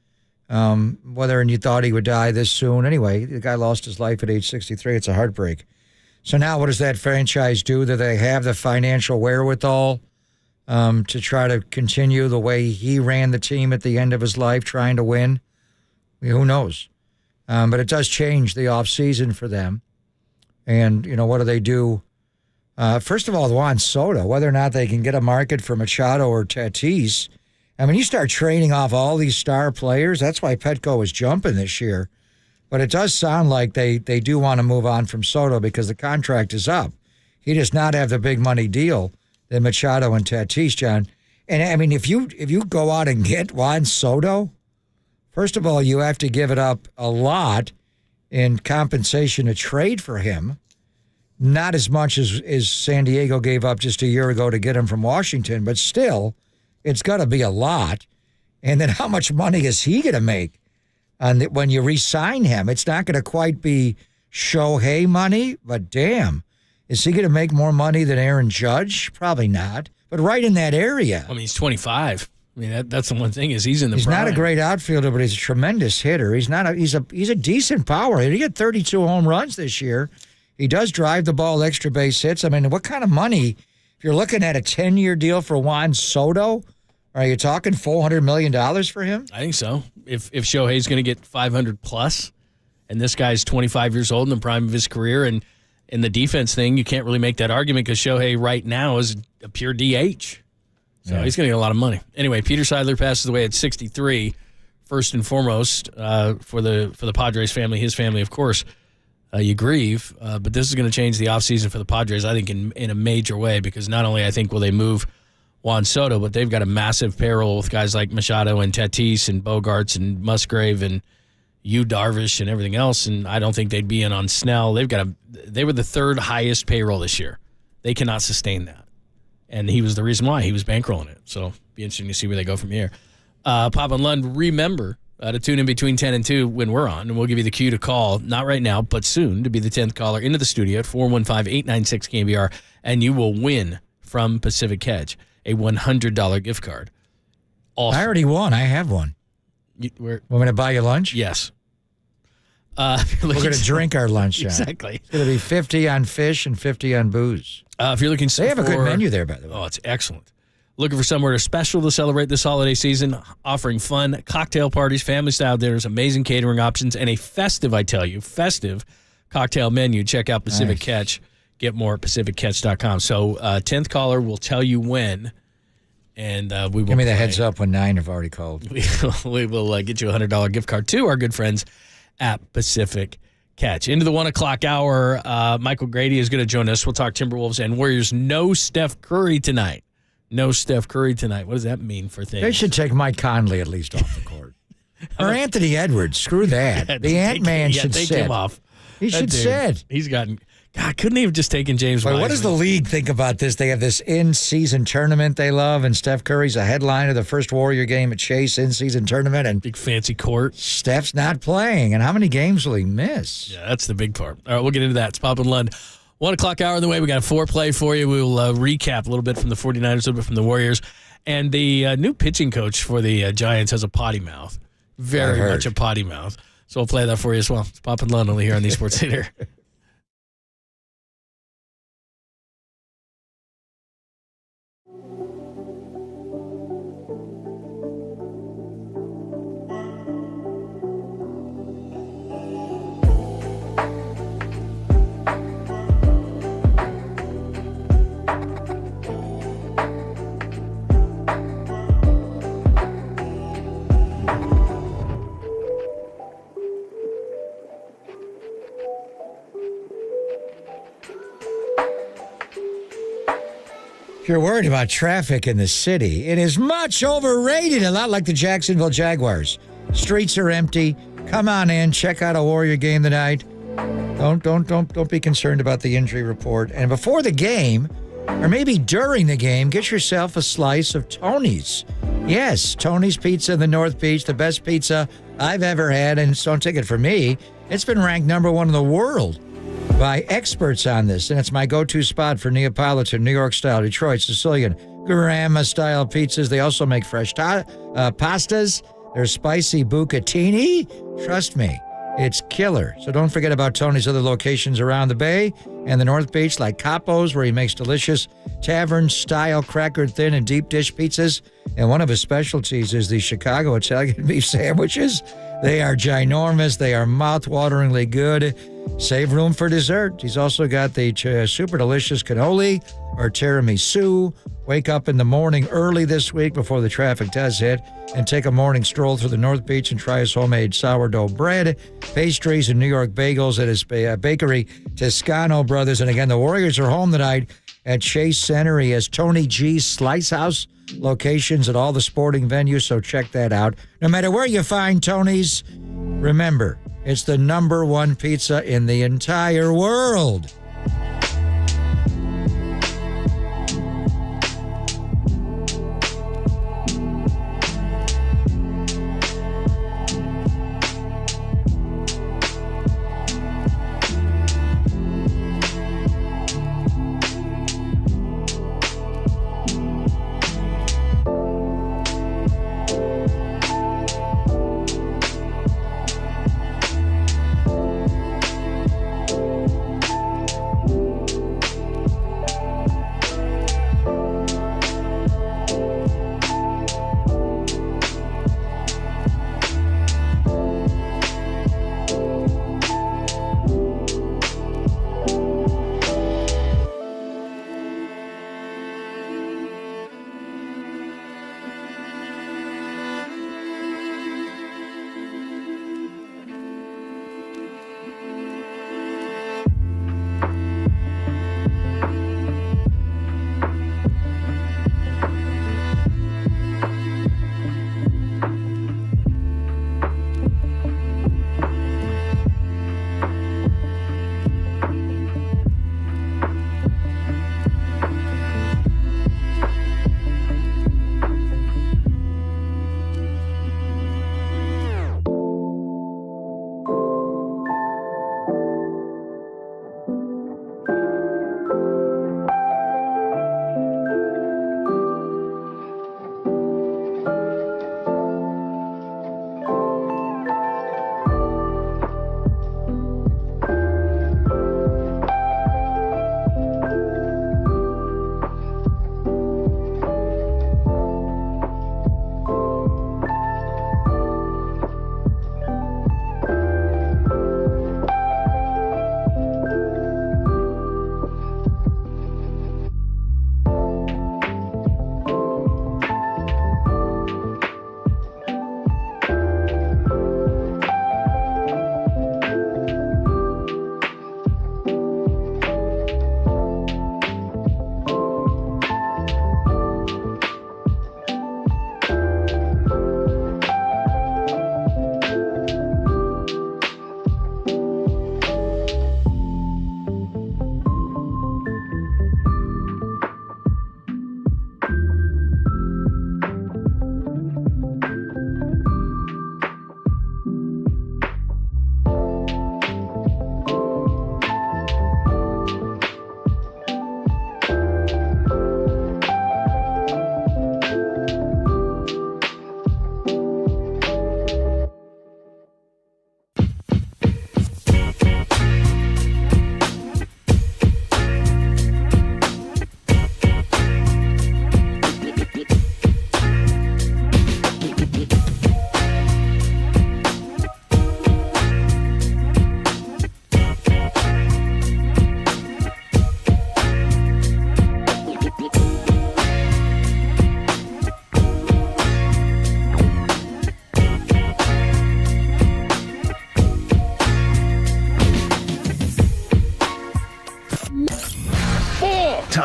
S2: Whether you thought he would die this soon. Anyway, the guy lost his life at age 63. It's a heartbreak. So now what does that franchise do? Do they have the financial wherewithal to try to continue the way he ran the team at the end of his life, trying to win? Who knows? But it does change the offseason for them. And, what do they do? First of all, Juan Soto, whether or not they can get a market for Machado or Tatis. I mean, you start trading off all these star players. That's why Petco was jumping this year. But it does sound like they do want to move on from Soto because the contract is up. He does not have the big money deal that Machado and Tatis, John. And, I mean, if you go out and get Juan Soto, first of all, you have to give it up a lot in compensation to trade for him. Not as much as San Diego gave up just a year ago to get him from Washington, but still, it's got to be a lot. And then how much money is he going to make when you re-sign him? It's not going to quite be Shohei money, but damn, is he going to make more money than Aaron Judge? Probably not, but right in that area.
S3: I mean, he's 25. I mean, that's the one thing is he's in the.
S2: He's
S3: prime.
S2: not a great outfielder, but he's a tremendous hitter. He's a decent power hitter. He had 32 home runs this year. He does drive the ball, extra base hits. I mean, what kind of money, if you're looking at a 10-year deal for Juan Soto, are you talking $400 million for him?
S3: I think so. If Shohei's going to get 500 plus, and this guy's 25 years old in the prime of his career, and in the defense thing, you can't really make that argument because Shohei right now is a pure DH. So he's going to get a lot of money. Anyway, Peter Seidler passes away at 63. First and foremost, for the Padres family, his family, of course. You grieve, but this is going to change the offseason for the Padres, I think, in a major way, because not only, I think, will they move Juan Soto, but they've got a massive payroll with guys like Machado and Tatis and Bogaerts and Musgrave and Yu Darvish and everything else, and I don't think they'd be in on Snell. They were the 3rd highest payroll this year. They cannot sustain that, and he was the reason why. He was bankrolling it, so it'll be interesting to see where they go from here. Pop and Lund, remember to tune in between 10 and 2 when we're on, and we'll give you the cue to call, not right now, but soon, to be the 10th caller into the studio at 415-896-KNBR, and you will win from Pacific Catch a $100 gift card. Awesome.
S2: I already won. I have one. Want me to buy you lunch?
S3: Yes.
S2: We're going to drink our lunch, John.
S3: Exactly.
S2: It's going to be 50 on fish and 50 on booze.
S3: If you're looking,
S2: they have a good menu there, by the way.
S3: Oh, it's excellent. Looking for somewhere special to celebrate this holiday season, offering fun cocktail parties, family-style dinners, amazing catering options, and a festive cocktail menu. Check out Pacific Catch. Get more at pacificcatch.com. So 10th caller will tell you when, and we will
S2: give me the heads up when 9 have already called.
S3: We will get you a $100 gift card to our good friends at Pacific Catch. Into the 1 o'clock hour, Michael Grady is going to join us. We'll talk Timberwolves and Warriors. No Steph Curry tonight. No Steph Curry tonight. What does that mean for things?
S2: They should take Mike Conley at least off the court. Or Anthony Edwards. Screw that. The Ant-Man should
S3: take
S2: sit.
S3: him off.
S2: He should sit.
S3: He's gotten. God, couldn't he have just taken James Wiseman?
S2: What does the league think about this? They have this in-season tournament they love, and Steph Curry's a headline of the first Warrior game at Chase in-season tournament, and
S3: big fancy court.
S2: Steph's not playing, and how many games will he miss?
S3: Yeah, that's the big part. All right, we'll get into that. It's Pop and Lund. 1 o'clock hour on the way. We got a foreplay for you. We'll recap a little bit from the 49ers, a little bit from the Warriors. And the new pitching coach for the Giants has a potty mouth. Very much a potty mouth. So we'll play that for you as well. It's Pop and Lund only here on the Sports Leader.
S2: If you're worried about traffic in the city, it is much overrated, a lot like the Jacksonville Jaguars. Streets are empty. Come on in, check out a Warrior game tonight. Don't be concerned about the injury report. And before the game, or maybe during the game, get yourself a slice of Tony's. Yes, Tony's Pizza in the North Beach, the best pizza I've ever had, and don't take it from me. It's been ranked #1 in the world by experts on this, and it's my go-to spot for Neapolitan, New York style, Detroit, Sicilian, grandma style pizzas. They also make fresh pastas. There's spicy bucatini. Trust me, it's killer. So don't forget about Tony's other locations around the Bay and the North Beach, like Capo's, where he makes delicious tavern-style cracker thin and deep dish pizzas. And one of his specialties is the Chicago Italian beef sandwiches. They are ginormous. They are mouth-wateringly good. Save room for dessert. He's also got the super delicious cannoli or tiramisu. Wake up in the morning early this week before the traffic does hit and take a morning stroll through the North Beach and try his homemade sourdough bread, pastries, and New York bagels at his bakery, Toscano Brothers. And again, the Warriors are home tonight at Chase Center. He has Tony G's Slice House locations at all the sporting venues, so check that out. No matter where you find Tony's, remember, it's the #1 pizza in the entire world.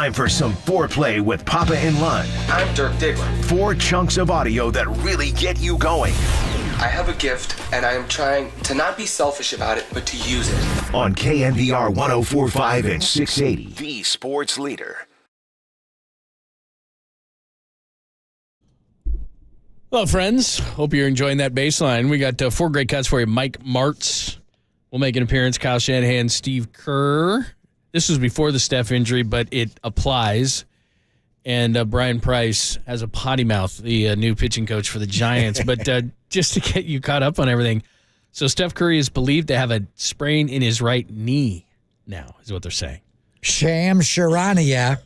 S5: time for some foreplay with Papa and Lund.
S20: I'm Dirk Diggler.
S5: 4 chunks of audio that really get you going.
S20: I have a gift, and I am trying to not be selfish about it, but to use it.
S5: On KNBR 104.5 and 680, the sports leader.
S3: Hello, friends. Hope you're enjoying that baseline. We got 4 great cuts for you. Mike Martz will make an appearance. Kyle Shanahan, Steve Kerr. This was before the Steph injury, but it applies. And Brian Price has a potty mouth, the new pitching coach for the Giants. But just to get you caught up on everything, so Steph Curry is believed to have a sprain in his right knee now, is what they're saying.
S2: Sham Charania.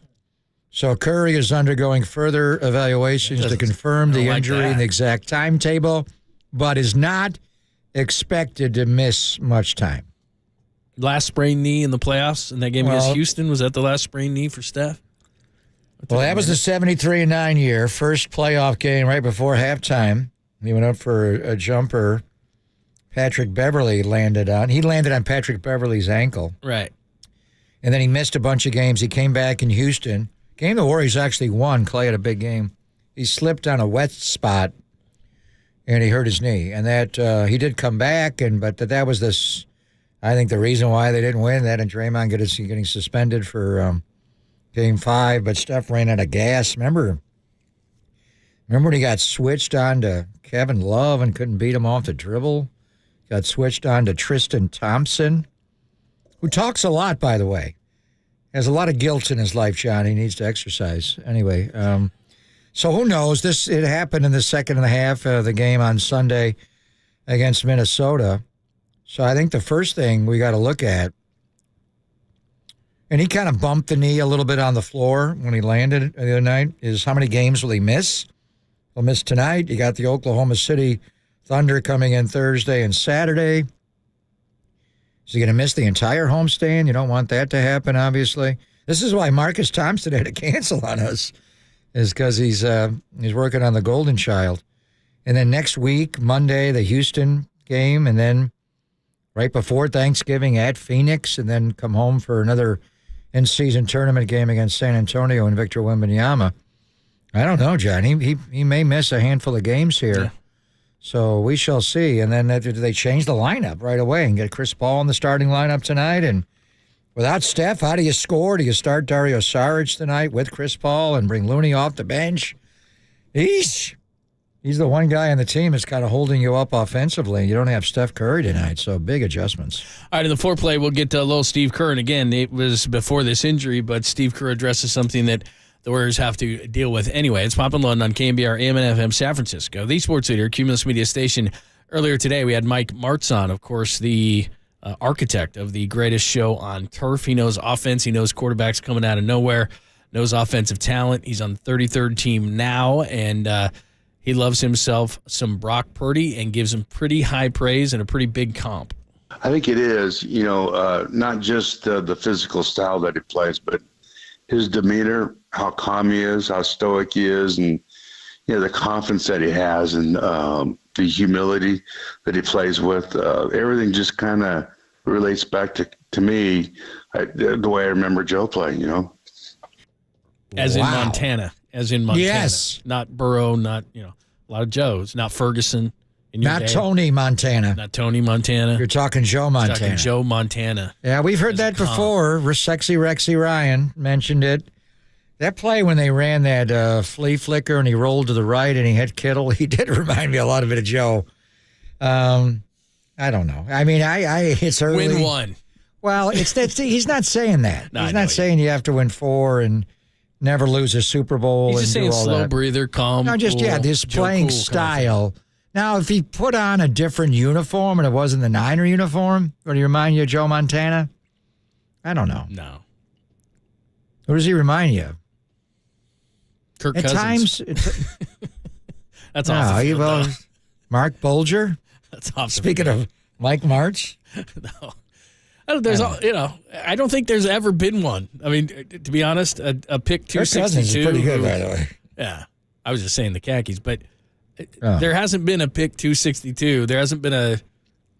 S2: So Curry is undergoing further evaluations to confirm the injury and the exact timetable, but is not expected to miss much time.
S3: Last sprained knee in the playoffs in that game against Houston. Was that the last sprained knee for Steph?
S2: Well, that was the 73-9 year, first playoff game right before halftime. He went up for a jumper Patrick Beverley landed on. He landed on Patrick Beverley's ankle.
S3: Right.
S2: And then he missed a bunch of games. He came back in Houston. Game the Warriors actually won. Clay had a big game. He slipped on a wet spot, and he hurt his knee. And that he did come back, but that was this. I think the reason why they didn't win that, and Draymond getting suspended for Game 5. But Steph ran out of gas. Remember when he got switched on to Kevin Love and couldn't beat him off the dribble? Got switched on to Tristan Thompson, who talks a lot, by the way. Has a lot of guilt in his life, John. He needs to exercise. Anyway, so who knows? It happened in the second and a half of the game on Sunday against Minnesota. So I think the first thing we got to look at, and he kind of bumped the knee a little bit on the floor when he landed the other night, is how many games will he miss? He'll miss tonight. You got the Oklahoma City Thunder coming in Thursday and Saturday. Is he going to miss the entire homestand? You don't want that to happen, obviously. This is why Marcus Thompson had to cancel on us, is because he's working on the Golden Child. And then next week, Monday, the Houston game, and then right before Thanksgiving at Phoenix, and then come home for another in-season tournament game against San Antonio and Victor Wembanyama. I don't know, John. He may miss a handful of games here. Yeah. So we shall see. And then they change the lineup right away and get Chris Paul in the starting lineup tonight. And without Steph, how do you score? Do you start Dario Saric tonight with Chris Paul and bring Looney off the bench? He's the one guy on the team that's kind of holding you up offensively. You don't have Steph Curry tonight, so big adjustments.
S3: All right, in the foreplay, we'll get to a little Steve Kerr. And again, it was before this injury, but Steve Kerr addresses something that the Warriors have to deal with anyway. It's Pop and Lund on KNBR AM and FM San Francisco, the sports leader, Cumulus Media Station. Earlier today, we had Mike Martz on, of course, the architect of the greatest show on turf. He knows offense. He knows quarterbacks coming out of nowhere, knows offensive talent. He's on the 33rd team now, and he loves himself some Brock Purdy and gives him pretty high praise and a pretty big comp.
S22: I think it is, not just the physical style that he plays, but his demeanor, how calm he is, how stoic he is, and the confidence that he has, and the humility that he plays with. Everything just kind of relates back to me the way I remember Joe playing.
S3: As in Montana.
S2: Yes,
S3: not Burrow, not a lot of Joes, not Ferguson.
S2: Not Tony Montana.
S3: Not Tony Montana.
S2: You're talking Joe Montana.
S3: Talking Joe Montana.
S2: Yeah, we've heard that before. Sexy Rexy Ryan mentioned it. That play when they ran that flea flicker and he rolled to the right and he hit Kittle, he did remind me a lot of it of Joe. I don't know. I mean, it's early.
S3: Win one.
S2: Well, he's not saying that.
S3: No,
S2: he's not saying you have to win 4 and never lose a Super Bowl.
S3: He's just saying slow breather, calm.
S2: No, just,
S3: cool,
S2: this playing
S3: cool,
S2: style. Confident. Now, if he put on a different uniform and it wasn't the Niner uniform, would he remind you of Joe Montana? I don't know.
S3: No.
S2: What does he remind you of?
S3: Kirk
S2: At
S3: Cousins.
S2: times.
S3: That's off the field,
S2: Mark Bulger?
S3: That's off the
S2: Speaking
S3: field.
S2: of Mike Martz?
S3: No. I don't think there's ever been one. I mean, to be honest, a pick 262.
S2: Kirk Cousins is pretty good, by the way.
S3: Yeah. I was just saying the khakis, but there hasn't been a pick 262. There hasn't been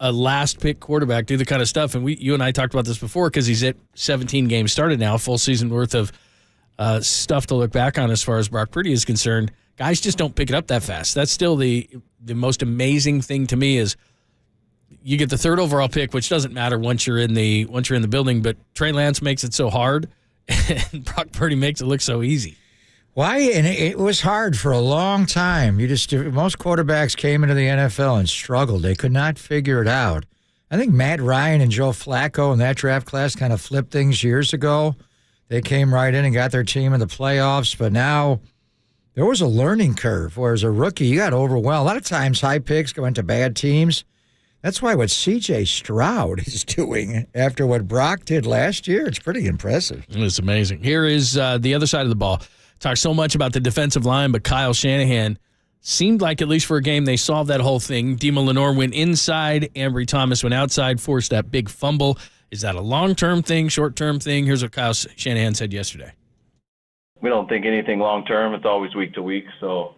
S3: a last pick quarterback do the kind of stuff. And you and I talked about this before because he's at 17 games started now, full season worth of stuff to look back on as far as Brock Purdy is concerned. Guys just don't pick it up that fast. That's still the most amazing thing to me is you get the 3rd overall pick, which doesn't matter once you're in the building, but Trey Lance makes it so hard, and Brock Purdy makes it look so easy.
S2: Why? And it was hard for a long time. Most quarterbacks came into the NFL and struggled. They could not figure it out. I think Matt Ryan and Joe Flacco in that draft class kind of flipped things years ago. They came right in and got their team in the playoffs, but now there was a learning curve. Where as a rookie, you got overwhelmed. A lot of times high picks go into bad teams. That's why what C.J. Stroud is doing after what Brock did last year, it's pretty impressive.
S3: It's amazing. Here is the other side of the ball. Talked so much about the defensive line, but Kyle Shanahan seemed like, at least for a game, they solved that whole thing. Demo Lenore went inside. Ambry Thomas went outside, forced that big fumble. Is that a long-term thing, short-term thing? Here's what Kyle Shanahan said yesterday.
S8: We don't think anything long-term. It's always week to week. So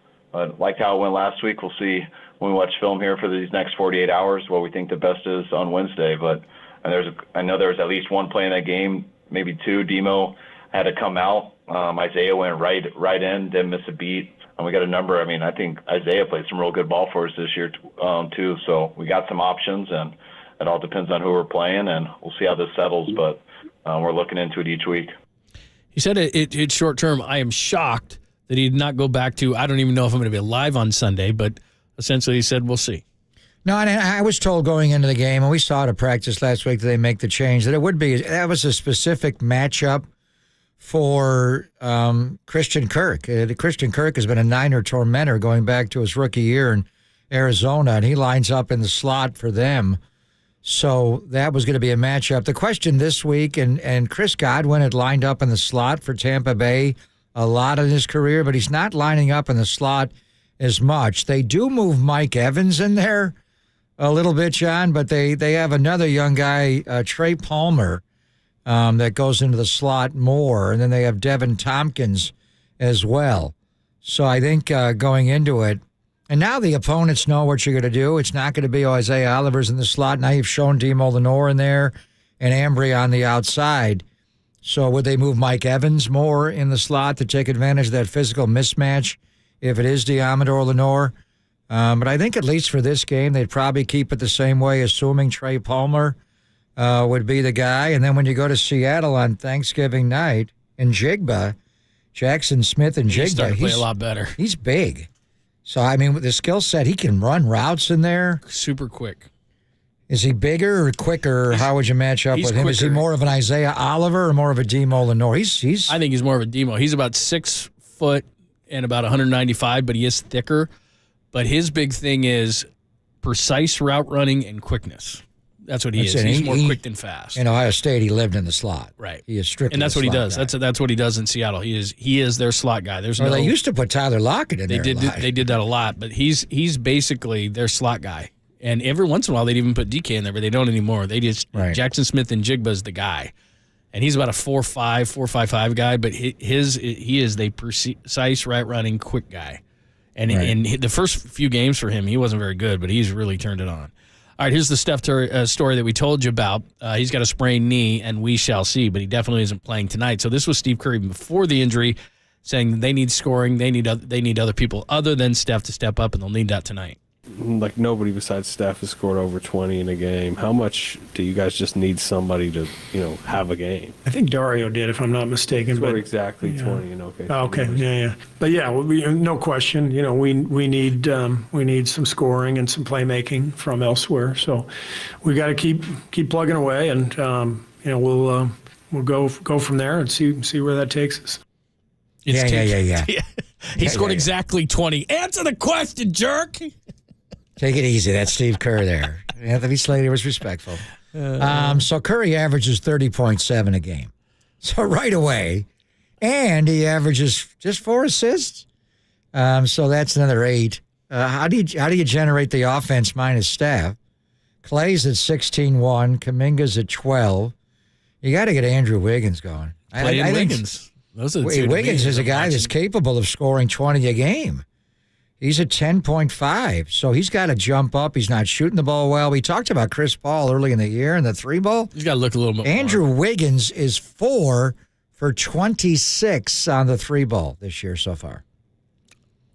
S8: like how it went last week, we'll see when we watch film here for these next 48 hours what we think the best is on Wednesday. But I know there was at least one play in that game, maybe two. Demo had to come out. Isaiah went right in, didn't miss a beat. And we got a number. I mean, I think Isaiah played some real good ball for us this year, too. So we got some options, and it all depends on who we're playing, and we'll see how this settles. But we're looking into it each week.
S3: He said it's short term. I am shocked that he did not go back to, I don't even know if I'm going to be live on Sunday, but essentially he said, we'll see.
S2: No, and I was told going into the game, and we saw it at practice last week that they make the change, that that was a specific matchup for Christian Kirk. Christian Kirk has been a Niner tormentor going back to his rookie year in Arizona, and he lines up in the slot for them. So that was going to be a matchup. The question this week, and Chris Godwin had lined up in the slot for Tampa Bay a lot in his career, but he's not lining up in the slot as much. They do move Mike Evans in there a little bit, John, but they have another young guy, Trey Palmer, that goes into the slot more, and then they have Devin Tompkins as well. So I think going into it, and now the opponents know what you're going to do. It's not going to be Isaiah Oliver's in the slot. Now you've shown Demo Lenore in there and Ambry on the outside. So would they move Mike Evans more in the slot to take advantage of that physical mismatch if it is Diamador Lenore? But I think at least for this game, they'd probably keep it the same way, assuming Trey Palmer would be the guy. And then when you go to Seattle on Thanksgiving night in Jigba, Jackson Smith and Jigba,
S3: he's play a lot better.
S2: He's big. So, I mean, with the skill set, he can run routes in there.
S3: Super quick.
S2: Is he bigger or quicker? Or how would you match up with him? Quicker. Is he more of an Isaiah Oliver or more of a Demo Lenore? I
S3: think he's more of a Demo. He's about 6 foot and about 195, but he is thicker. But his big thing is precise route running and quickness. That's what he is. He's more quick than fast.
S2: In Ohio State, he lived in the slot.
S3: Right.
S2: He is strictly
S3: and that's what he does.
S2: Guy.
S3: That's what he does in Seattle. He is their slot guy.
S2: They used to put Tyler Lockett in there.
S3: They did that a lot, but he's basically their slot guy. And every once in a while, they'd even put DK in there, but they don't anymore. They just Jackson Smith and Jigba is the guy, and he's about a 4.5 guy, but he is the precise right running quick guy. And in the first few games for him, he wasn't very good, but he's really turned it on. All right, here's the Steph story that we told you about. He's got a sprained knee, and we shall see, but he definitely isn't playing tonight. So this was Steve Kerr before the injury, saying they need scoring, they need other people other than Steph to step up, and they'll need that tonight.
S1: Like nobody besides Steph has scored over 20 in a game. How much do you guys just need somebody to, have a game?
S9: I think Dario did, if I'm not mistaken.
S1: But exactly 20 in OKC.
S9: Okay, yeah. But yeah, no question. We need some scoring and some playmaking from elsewhere. So we got to keep plugging away, and we'll go from there and see where that takes us.
S2: Yeah.
S3: He scored exactly 20. Answer the question, jerk.
S2: Take it easy. That's Steve Kerr there. Anthony Slater was respectful. So Curry averages 30.7 a game. So right away. And he averages just 4 assists. So that's another 8. How do you generate the offense minus Steph? Clay's at 16-1. Kuminga's at 12. You got to get Andrew Wiggins going.
S3: I Wiggins.
S2: Wiggins is a guy that's capable of scoring 20 a game. He's at 10.5, so he's got to jump up. He's not shooting the ball well. We talked about Chris Paul early in the year in the 3 ball.
S3: He's got to look a little bit
S2: Andrew
S3: more.
S2: Wiggins is 4 for 26 on the 3-ball this year so far.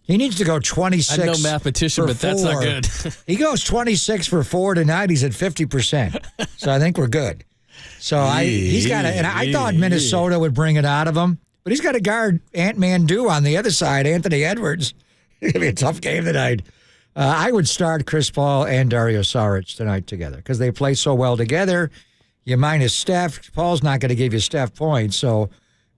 S2: He needs to go 26.
S3: I'm no mathematician, but that's not good.
S2: He goes 26 for 4 tonight. He's at 50%. So I think we're good. So he's got to, and I thought Minnesota would bring it out of him, but he's got to guard Ant-Man Dew on the other side, Anthony Edwards. It's going to be a tough game tonight. I would start Chris Paul and Dario Saric tonight together because they play so well together. You minus Steph. Paul's not going to give you Steph points, so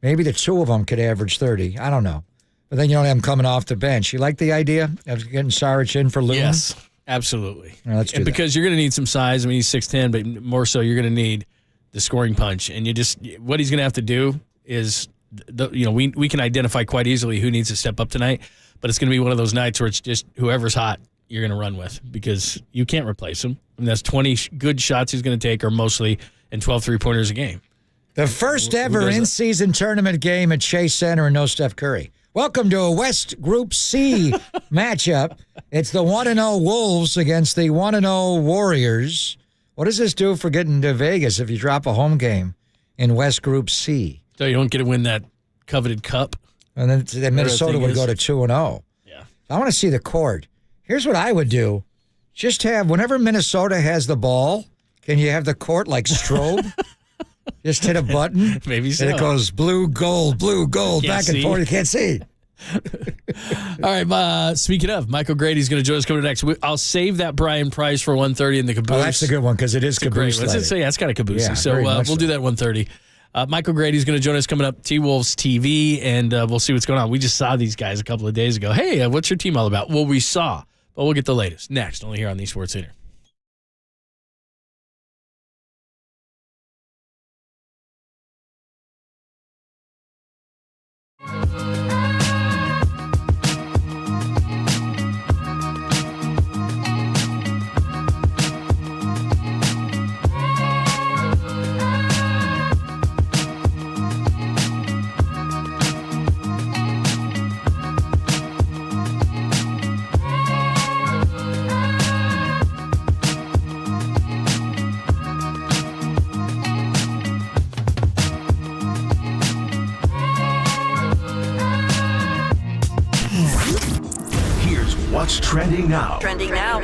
S2: maybe the two of them could average 30. I don't know. But then you don't have him coming off the bench. You like the idea of getting Saric in for Loon?
S3: Yes, absolutely.
S2: Well, let's do
S3: and
S2: that.
S3: because you're going to need some size. I mean, he's 6'10", but more so you're going to need the scoring punch. And what he's going to have to do is, we can identify quite easily who needs to step up tonight, but it's going to be one of those nights where it's just whoever's hot you're going to run with because you can't replace him. I mean, that's 20 good shots he's going to take, or mostly, and 12 3-pointers a game.
S2: The first ever in-season tournament game at Chase Center and no Steph Curry. Welcome to a West Group C matchup. It's the 1-0 Wolves against the 1-0 Warriors. What does this do for getting to Vegas if you drop a home game in West Group C?
S3: So you don't get to win that coveted cup?
S2: And then Minnesota would go to 2-0.
S3: Yeah.
S2: I want to see the court. Here's what I would do. Just have, whenever Minnesota has the ball, can you have the court like strobe? Just hit a button.
S3: Maybe so.
S2: And it goes blue, gold, back and forth. You can't see.
S3: All right. Speaking of, Michael Grady's going to join us coming next. I'll save that Brian Price for 1:30 in the caboose.
S2: Oh, that's a good one because it is caboose.
S3: Let's say it's kind of caboose.
S2: Yeah,
S3: so we'll do that at 1:30. Michael Grady's going to join us coming up, T-Wolves TV, and we'll see what's going on. We just saw these guys a couple of days ago. Hey, what's your team all about? Well, we saw, but we'll get the latest next, only here on the Sports Center.
S5: Here's what's trending now.
S12: Trending now.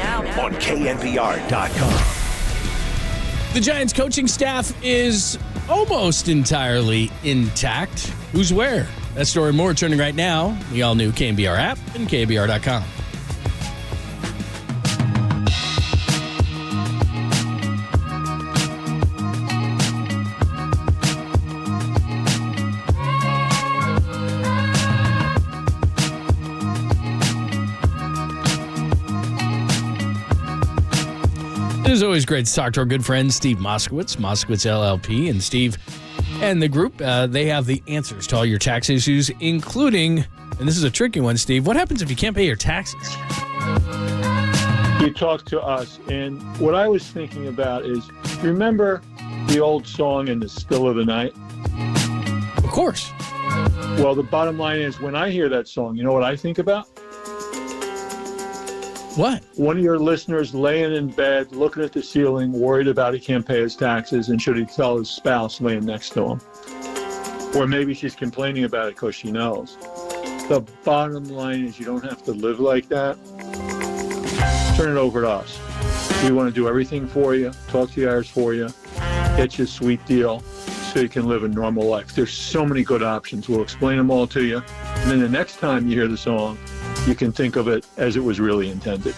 S5: On KNBR.com.
S3: The Giants coaching staff is almost entirely intact. Who's where? That story and more trending right now. The all-new KNBR app and KNBR.com. It is always great to talk to our good friend Steve Moskowitz, Moskowitz LLP, and Steve and the group. They have the answers to all your tax issues, including, and this is a tricky one, Steve, what happens if you can't pay your taxes?
S13: You talk to us, and what I was thinking about is, remember the old song "In the Still of the Night"?
S3: Of course.
S13: Well, the bottom line is, when I hear that song, you know what I think about?
S3: What?
S13: One of your listeners laying in bed, looking at the ceiling, worried about he can't pay his taxes, and should he tell his spouse laying next to him? Or maybe she's complaining about it because she knows. The bottom line is you don't have to live like that. Turn it over to us. We want to do everything for you, talk to the IRS for you, get you a sweet deal so you can live a normal life. There's so many good options. We'll explain them all to you. And then the next time you hear the song, you can think of it as it was really intended.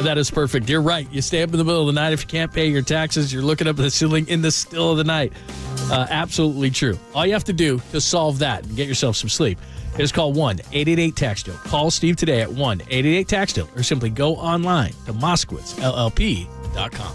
S3: That is perfect. You're right. You stay up in the middle of the night. If you can't pay your taxes, you're looking up at the ceiling in the still of the night. Absolutely true. All you have to do to solve that and get yourself some sleep is call 1-888-TAX-DEAL. Call Steve today at 1-888-TAX-DEAL or simply go online to MoskowitzLLP.com.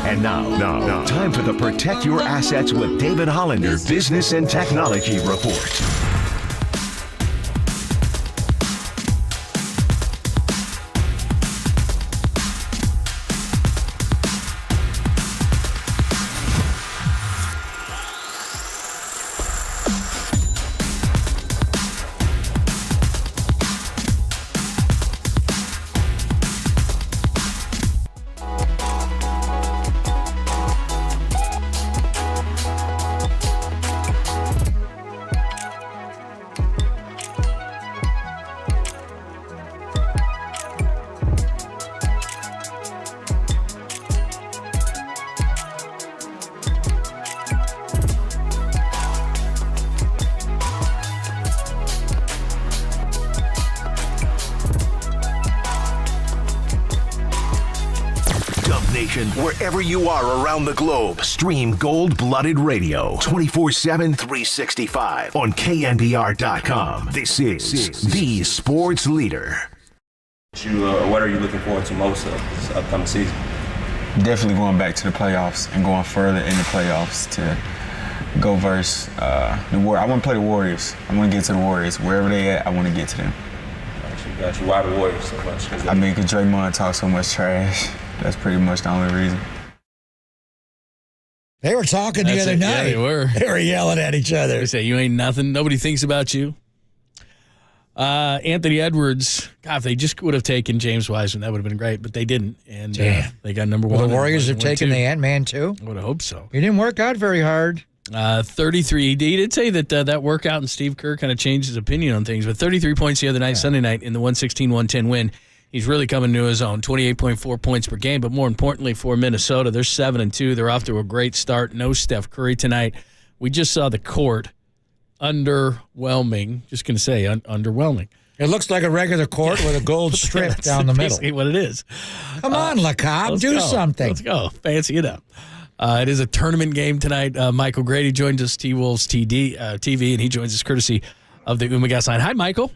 S5: And now, time for the Protect Your Assets with David Hollander Business and Technology Report. Nation, wherever you are around the globe, stream Gold-Blooded Radio 24/7, 365 on KNBR.com. This is the sports leader.
S15: What are you looking forward to most of this upcoming season?
S21: Definitely going back to the playoffs and going further in the playoffs to go versus the Warriors. I want to play the Warriors. I want to get to the Warriors. Wherever they at, I want to get to them.
S15: Got you. Why the Warriors so much?
S21: I mean, because Draymond talks so much trash. That's pretty much the only reason.
S2: They were talking the other night.
S3: Yeah, they were.
S2: They were yelling at each other.
S3: They say, you ain't nothing. Nobody thinks about you. Anthony Edwards, God, if they just would have taken James Wiseman, that would have been great, but they didn't. And they got number one.
S2: Well, the Warriors have taken the Ant-Man, too?
S3: I would have hoped so.
S2: He didn't work out very hard.
S3: 33. He did say that that workout and Steve Kerr kind of changed his opinion on things, but 33 points the other night, Sunday night, in the 116-110 win. He's really coming to his own, 28.4 points per game. But more importantly for Minnesota, they're 7-2. They're off to a great start. No Steph Curry tonight. We just saw the court underwhelming. Just going to say underwhelming.
S2: It looks like a regular court with a gold strip down the middle.
S3: Basically what it is.
S2: Come on, LeCobb, do something.
S3: Let's go. Fancy it up. It is a tournament game tonight. Michael Grady joins us, T-Wolves TV, and he joins us courtesy of the Umagas line. Hi, Michael.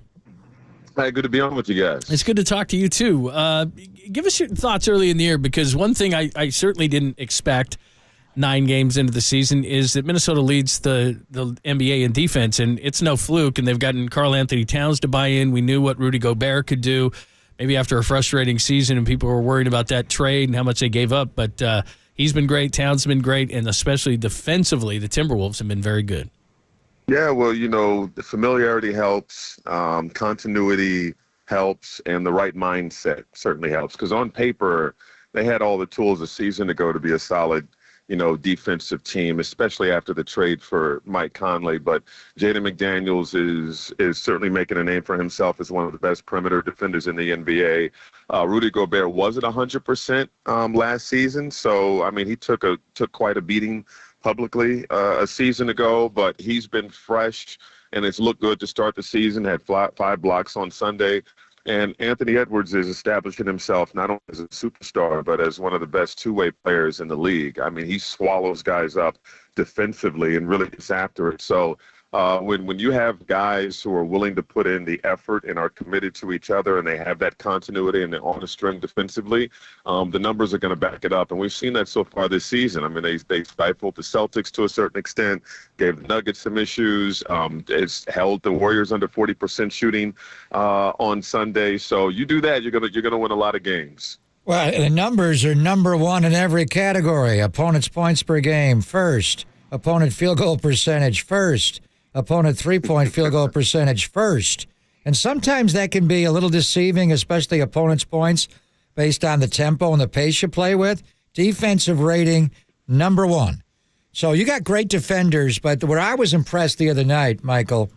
S23: Hi, good to be on with you guys.
S3: It's good to talk to you, too. Give us your thoughts early in the year, because one thing I certainly didn't expect 9 games into the season is that Minnesota leads the NBA in defense, and it's no fluke, and they've gotten Karl Anthony Towns to buy in. We knew what Rudy Gobert could do, maybe after a frustrating season, and people were worried about that trade and how much they gave up, but he's been great, Towns has been great, and especially defensively, the Timberwolves have been very good.
S23: Yeah, well, the familiarity helps, continuity helps, and the right mindset certainly helps. Because on paper, they had all the tools a season ago to be a solid, defensive team, especially after the trade for Mike Conley. But Jaden McDaniels is certainly making a name for himself as one of the best perimeter defenders in the NBA. Rudy Gobert wasn't 100% last season, so I mean he took quite a beating publicly a season ago, but he's been fresh and it's looked good to start the season. Had 5 blocks on Sunday. And Anthony Edwards is establishing himself not only as a superstar, but as one of the best two-way players in the league. I mean, he swallows guys up defensively and really gets after it. So when you have guys who are willing to put in the effort and are committed to each other and they have that continuity and they're on the string defensively, the numbers are going to back it up. And we've seen that so far this season. I mean, they stifled the Celtics to a certain extent, gave the Nuggets some issues. It's held the Warriors under 40% shooting on Sunday. So you do that, you're gonna win a lot of games.
S2: Well, the numbers are number one in every category. Opponent's points per game, first. Opponent field goal percentage, first. Opponent three-point field goal percentage, first. And sometimes that can be a little deceiving, especially opponent's points, based on the tempo and the pace you play with. Defensive rating, number one. So you got great defenders, but where I was impressed the other night, Michael,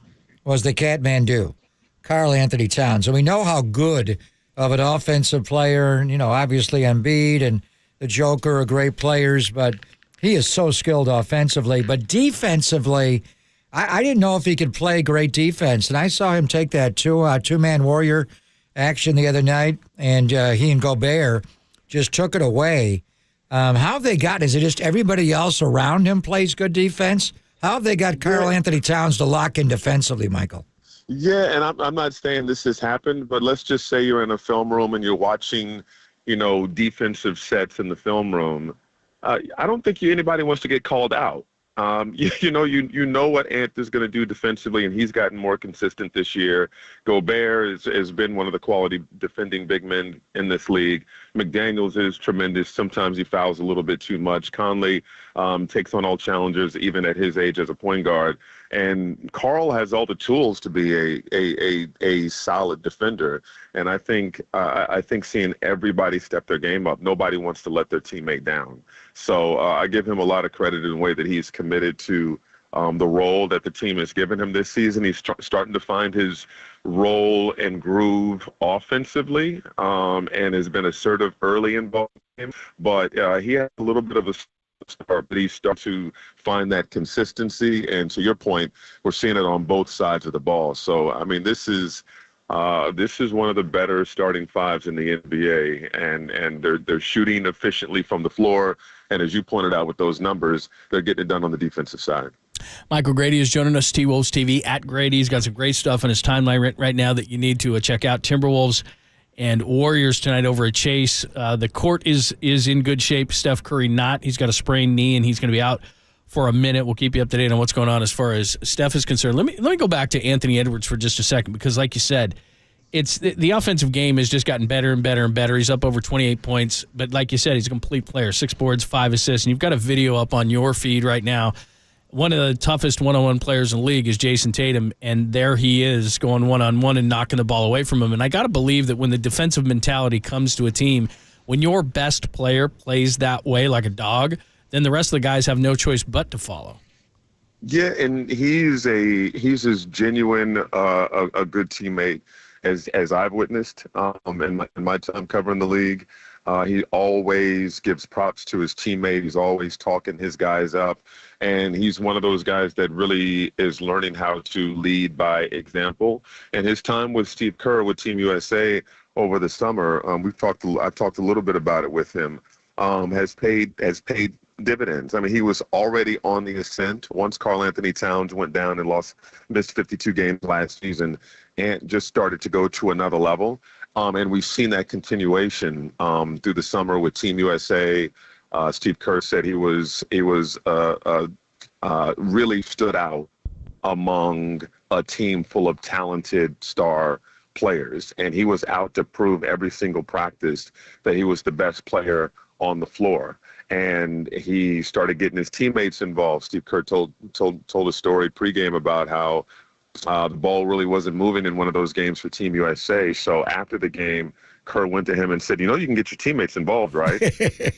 S2: was the Kathmandu, Karl Anthony Towns. And we know how good of an offensive player, obviously Embiid and the Joker are great players, but he is so skilled offensively. But defensively, I didn't know if he could play great defense. And I saw him take that two-man warrior action the other night, and he and Gobert just took it away. How have they got? Is it just everybody else around him plays good defense? How have they got Karl Anthony Towns to lock in defensively, Michael?
S23: Yeah, and I'm not saying this has happened, but let's just say you're in a film room and you're watching, defensive sets in the film room. I don't think anybody wants to get called out. You know what Ant is going to do defensively, and he's gotten more consistent this year. Gobert has been one of the quality defending big men in this league. McDaniels is tremendous. Sometimes he fouls a little bit too much. Conley takes on all challengers, even at his age as a point guard. And Carl has all the tools to be a solid defender. And I think seeing everybody step their game up, nobody wants to let their teammate down. So I give him a lot of credit in the way that he's committed to the role that the team has given him this season. He's starting to find his role and groove offensively, and has been assertive early in ball game. But he had a little bit of a start, but he's starting to find that consistency. And to your point, we're seeing it on both sides of the ball. So, I mean, this is one of the better starting fives in the NBA, and they're shooting efficiently from the floor. And as you pointed out with those numbers, they're getting it done on the defensive side. Michael
S3: Grady is joining us, T-Wolves TV, at Grady. He's got some great stuff on his timeline right now that you need to check out. Timberwolves and Warriors tonight over at Chase. The court is in good shape. Steph Curry not. He's got a sprained knee, and he's going to be out for a minute. We'll keep you up to date on what's going on as far as Steph is concerned. Let me go back to Anthony Edwards for just a second, because like you said, it's the offensive game has just gotten better and better and better. He's up over 28 points, but like you said, he's a complete player. 6 boards, 5 assists, and you've got a video up on your feed right now. One of the toughest one-on-one players in the league is Jason Tatum, and there he is going one-on-one and knocking the ball away from him. And I got to believe that when the defensive mentality comes to a team, when your best player plays that way like a dog, then the rest of the guys have no choice but to follow.
S23: Yeah, and he's as genuine a good teammate as I've witnessed in my time covering the league. He always gives props to his teammate. He's always talking his guys up. And he's one of those guys that really is learning how to lead by example. And his time with Steve Kerr with Team USA over the summer, I've talked a little bit about it with him, has paid dividends. I mean, he was already on the ascent once Karl Anthony Towns went down and missed 52 games last season, and just started to go to another level. And we've seen that continuation through the summer with Team USA. Steve Kerr said he was really stood out among a team full of talented star players, and he was out to prove every single practice that he was the best player on the floor. And he started getting his teammates involved. Steve Kerr told a story pregame about how the ball really wasn't moving in one of those games for Team USA. So after the game, Kerr went to him and said, you can get your teammates involved, right?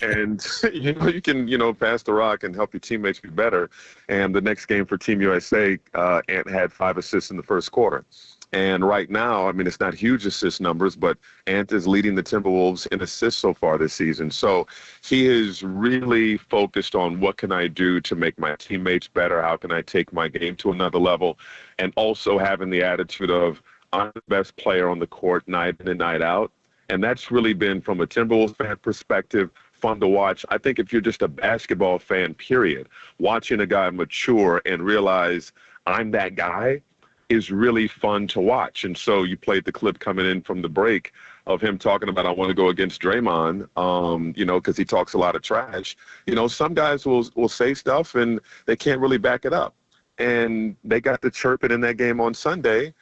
S23: And, you can, pass the rock and help your teammates be better. And the next game for Team USA, Ant had 5 assists in the first quarter. And right now, I mean, it's not huge assist numbers, but Ant is leading the Timberwolves in assists so far this season. So he is really focused on what can I do to make my teammates better? How can I take my game to another level? And also having the attitude of I'm the best player on the court night in and night out. And that's really been, from a Timberwolves fan perspective, fun to watch. I think if you're just a basketball fan, period, watching a guy mature and realize I'm that guy is really fun to watch. And so you played the clip coming in from the break of him talking about, I want to go against Draymond, because he talks a lot of trash. Some guys will say stuff and they can't really back it up. And they got to chirp it in that game on Sunday.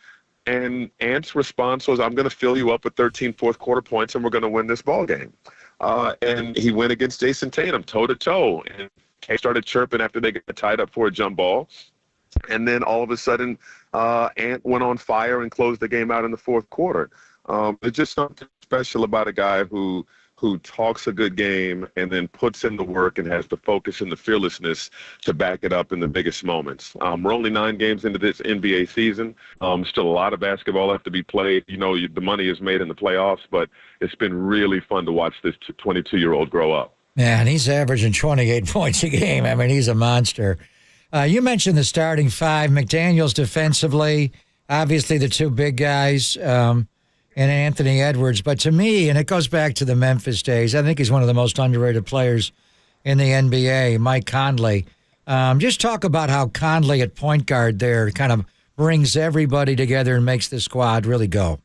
S23: And Ant's response was, I'm going to fill you up with 13 fourth quarter points and we're going to win this ball game. And he went against Jason Tatum toe to toe. And they started chirping after they got tied up for a jump ball. And then all of a sudden, Ant went on fire and closed the game out in the fourth quarter. There's just something special about a guy who talks a good game and then puts in the work and has the focus and the fearlessness to back it up in the biggest moments. We're only 9 games into this NBA season. Still a lot of basketball left to be played. The money is made in the playoffs, but it's been really fun to watch this 22-year-old grow up.
S2: Yeah, and he's averaging 28 points a game. I mean, he's a monster. You mentioned the starting 5, McDaniels defensively, obviously the 2 big guys, and Anthony Edwards. But to me, and it goes back to the Memphis days, I think he's one of the most underrated players in the NBA, Mike Conley. Just talk about how Conley at point guard there kind of brings everybody together and makes the squad really go.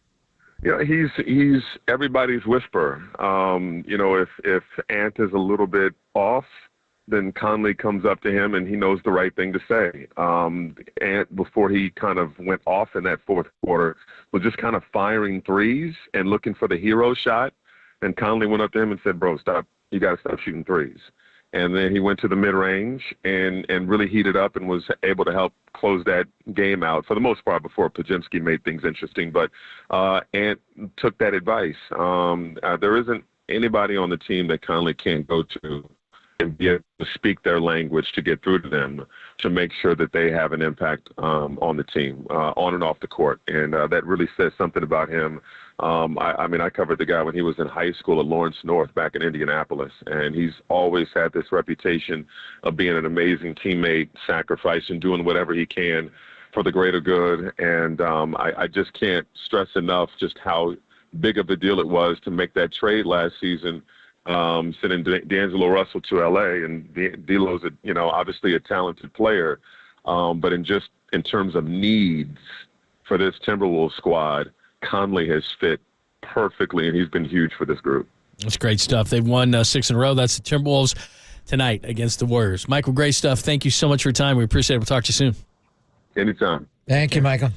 S23: he's everybody's whisperer. If Ant is a little bit off, then Conley comes up to him and he knows the right thing to say. Ant, before he kind of went off in that fourth quarter, was just kind of firing threes and looking for the hero shot. And Conley went up to him and said, "Bro, stop. You got to stop shooting threes." And then he went to the mid-range and really heated up and was able to help close that game out for the most part before Pajemski made things interesting. But Ant took that advice. There isn't anybody on the team that Conley can't go to and be able to speak their language to get through to them to make sure that they have an impact on the team, on and off the court. And that really says something about him. I covered the guy when he was in high school at Lawrence North back in Indianapolis, and he's always had this reputation of being an amazing teammate, sacrificing, doing whatever he can for the greater good. And I just can't stress enough just how big of a deal it was to make that trade last season, sending D'Angelo Russell to L.A. And D'Lo's, obviously a talented player, but in terms of needs for this Timberwolves squad, Conley has fit perfectly, and he's been huge for this group.
S3: That's great stuff. They've won 6 in a row. That's the Timberwolves tonight against the Warriors. Michael, great stuff. Thank you so much for your time. We appreciate it. We'll talk to you soon.
S23: Anytime.
S2: Thank you, Michael.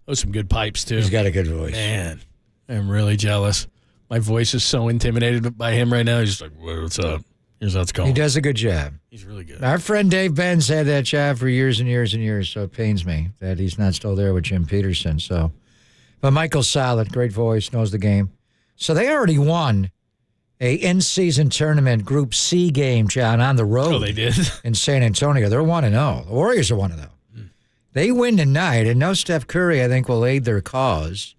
S3: Those some good pipes, too.
S2: He's got a good voice.
S3: Man, I'm really jealous. My voice is so intimidated by him right now. He's just like, what's up? Here's how it's going.
S2: He does a good job.
S3: He's really good.
S2: Our friend Dave Benz had that job for years and years and years, so it pains me that he's not still there with Jim Peterson. But Michael's solid, great voice, knows the game. So they already won a in-season tournament Group C game, John, on the road.
S3: Oh, they did?
S2: In San Antonio. They're 1-0. The Warriors are 1-0. They win tonight, and no Steph Curry, I think, will aid their cause.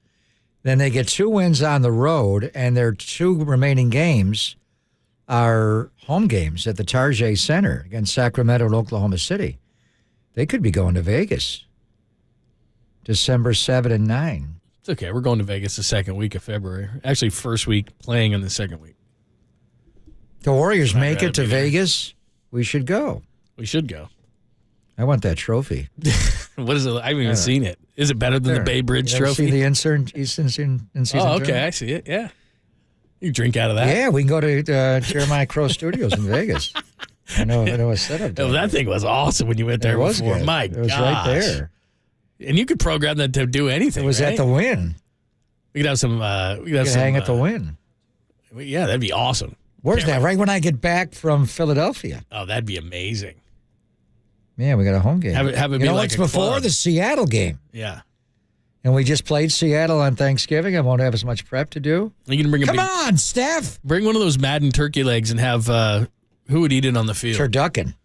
S2: Then they get 2 wins on the road, and their 2 remaining games are home games at the Tarjay Center against Sacramento and Oklahoma City. They could be going to Vegas December 7 and 9.
S3: It's okay. We're going to Vegas the second week of February. Actually, first week playing in the second week.
S2: The Warriors make it to Vegas. We should go.
S3: We should go.
S2: I want that trophy.
S3: What is it? I haven't even seen it. Is it better than the Bay Bridge trophy?
S2: See the in-season
S3: Oh, okay. I see it. Yeah. You drink out of that.
S2: Yeah, we can go to Jeremiah Crow Studios in Vegas. I know a setup.
S3: Oh, that thing was awesome when you went there before.
S2: Good.
S3: My
S2: it was
S3: gosh.
S2: right there.
S3: And you could program that to do anything.
S2: It was
S3: right?
S2: at the Wynn.
S3: We could have some. We could
S2: hang at the Wynn.
S3: Yeah, that'd be awesome.
S2: Where's that? Right when I get back from Philadelphia.
S3: Oh, that'd be amazing.
S2: Yeah, we got a home game.
S3: Have it be like
S2: it's
S3: a
S2: before
S3: club.
S2: the Seattle game.
S3: Yeah.
S2: And we just played Seattle on Thanksgiving. I won't have as much prep to do.
S3: You can bring
S2: Come on, Steph.
S3: Bring one of those Madden turkey legs and have who would eat it on the field?
S2: Turducken.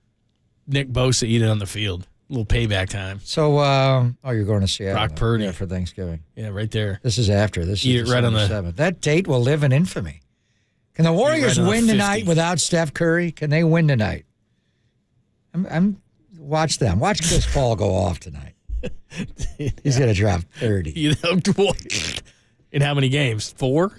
S3: Nick Bosa eat it on the field. A little payback time.
S2: So, you're going to Seattle.
S3: Brock Purdy.
S2: Yeah, for Thanksgiving.
S3: Yeah, right there.
S2: This is after. This
S3: Eat
S2: is
S3: it right on the
S2: 7th. That date will live in infamy. Can the Warriors
S3: right on
S2: win
S3: the
S2: tonight
S3: 50.
S2: without Steph Curry? Can they win tonight? Watch them. Watch Chris Paul go off tonight. He's going to drop 30.
S3: In how many games? 4?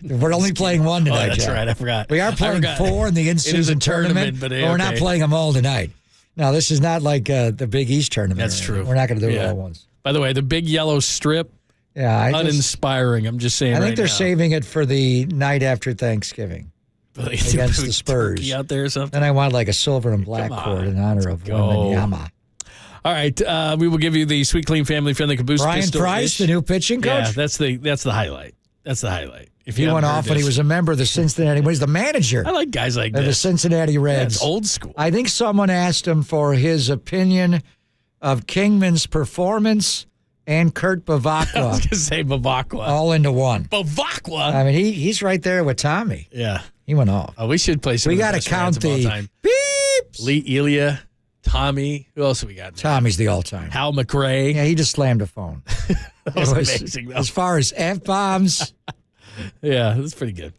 S2: We're only playing 1 tonight,
S3: that's
S2: John.
S3: right. I forgot.
S2: We are playing 4 in the in-season tournament, but we're not playing them all tonight. No, this is not like the Big East tournament.
S3: That's true.
S2: We're not going to do it all once.
S3: By the way, the big yellow strip, uninspiring. I'm just saying.
S2: I think
S3: right
S2: they're
S3: now.
S2: saving it for the night after Thanksgiving against the Spurs.
S3: Out there or something.
S2: Then I want like a silver and black cord in honor of Wembanyama.
S3: All right, we will give you the Sweet Clean Family Friendly Caboose.
S2: Brian Price, the new pitching coach.
S3: Yeah, that's the highlight. That's the highlight. If
S2: he went off when he was a member of the Cincinnati, he was the manager.
S3: I like guys like
S2: the
S3: this.
S2: Cincinnati Reds.
S3: That's old school.
S2: I think someone asked him for his opinion of Kingman's performance and Kurt Bavakwa.
S3: I was going to say Bavakwa.
S2: All into one.
S3: Bavakwa.
S2: I mean, he's right there with Tommy.
S3: Yeah.
S2: He went off.
S3: Oh, we should play some.
S2: We
S3: got to
S2: count the beeps.
S3: Lee Elia, Tommy. Who else have we got?
S2: Tommy's the all-time.
S3: Hal McRae.
S2: Yeah, he just slammed a phone.
S3: That was amazing, though.
S2: As far as F-bombs.
S3: Yeah, that's pretty good.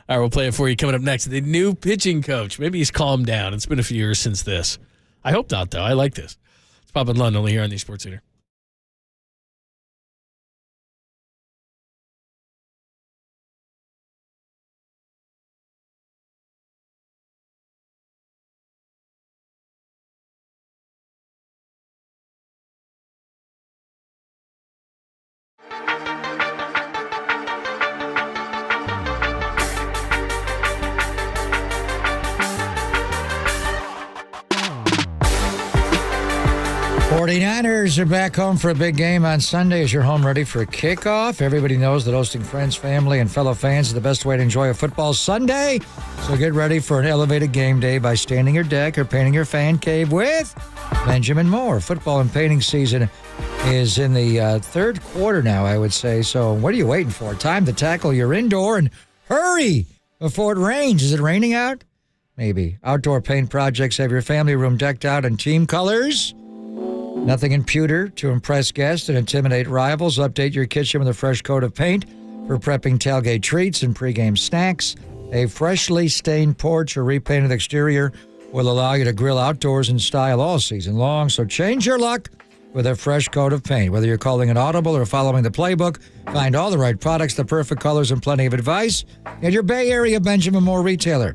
S3: All right, we'll play it for you coming up next. The new pitching coach. Maybe he's calmed down. It's been a few years since this. I hope not, though. I like this. It's Pop and Lund only here on the Sports Center.
S2: 49ers are back home for a big game on Sunday. Is your home ready for kickoff? Everybody knows that hosting friends, family, and fellow fans is the best way to enjoy a football Sunday. So get ready for an elevated game day by standing your deck or painting your fan cave with Benjamin Moore. Football and painting season is in the third quarter now, I would say. So what are you waiting for? Time to tackle your indoor and hurry before it rains. Is it raining out? Maybe. Outdoor paint projects have your family room decked out in team colors. Nothing in pewter to impress guests and intimidate rivals. Update your kitchen with a fresh coat of paint for prepping tailgate treats and pregame snacks. A freshly stained porch or repainted exterior will allow you to grill outdoors in style all season long. So change your luck with a fresh coat of paint. Whether you're calling an audible or following the playbook, find all the right products, the perfect colors, and plenty of advice at your Bay Area Benjamin Moore retailer.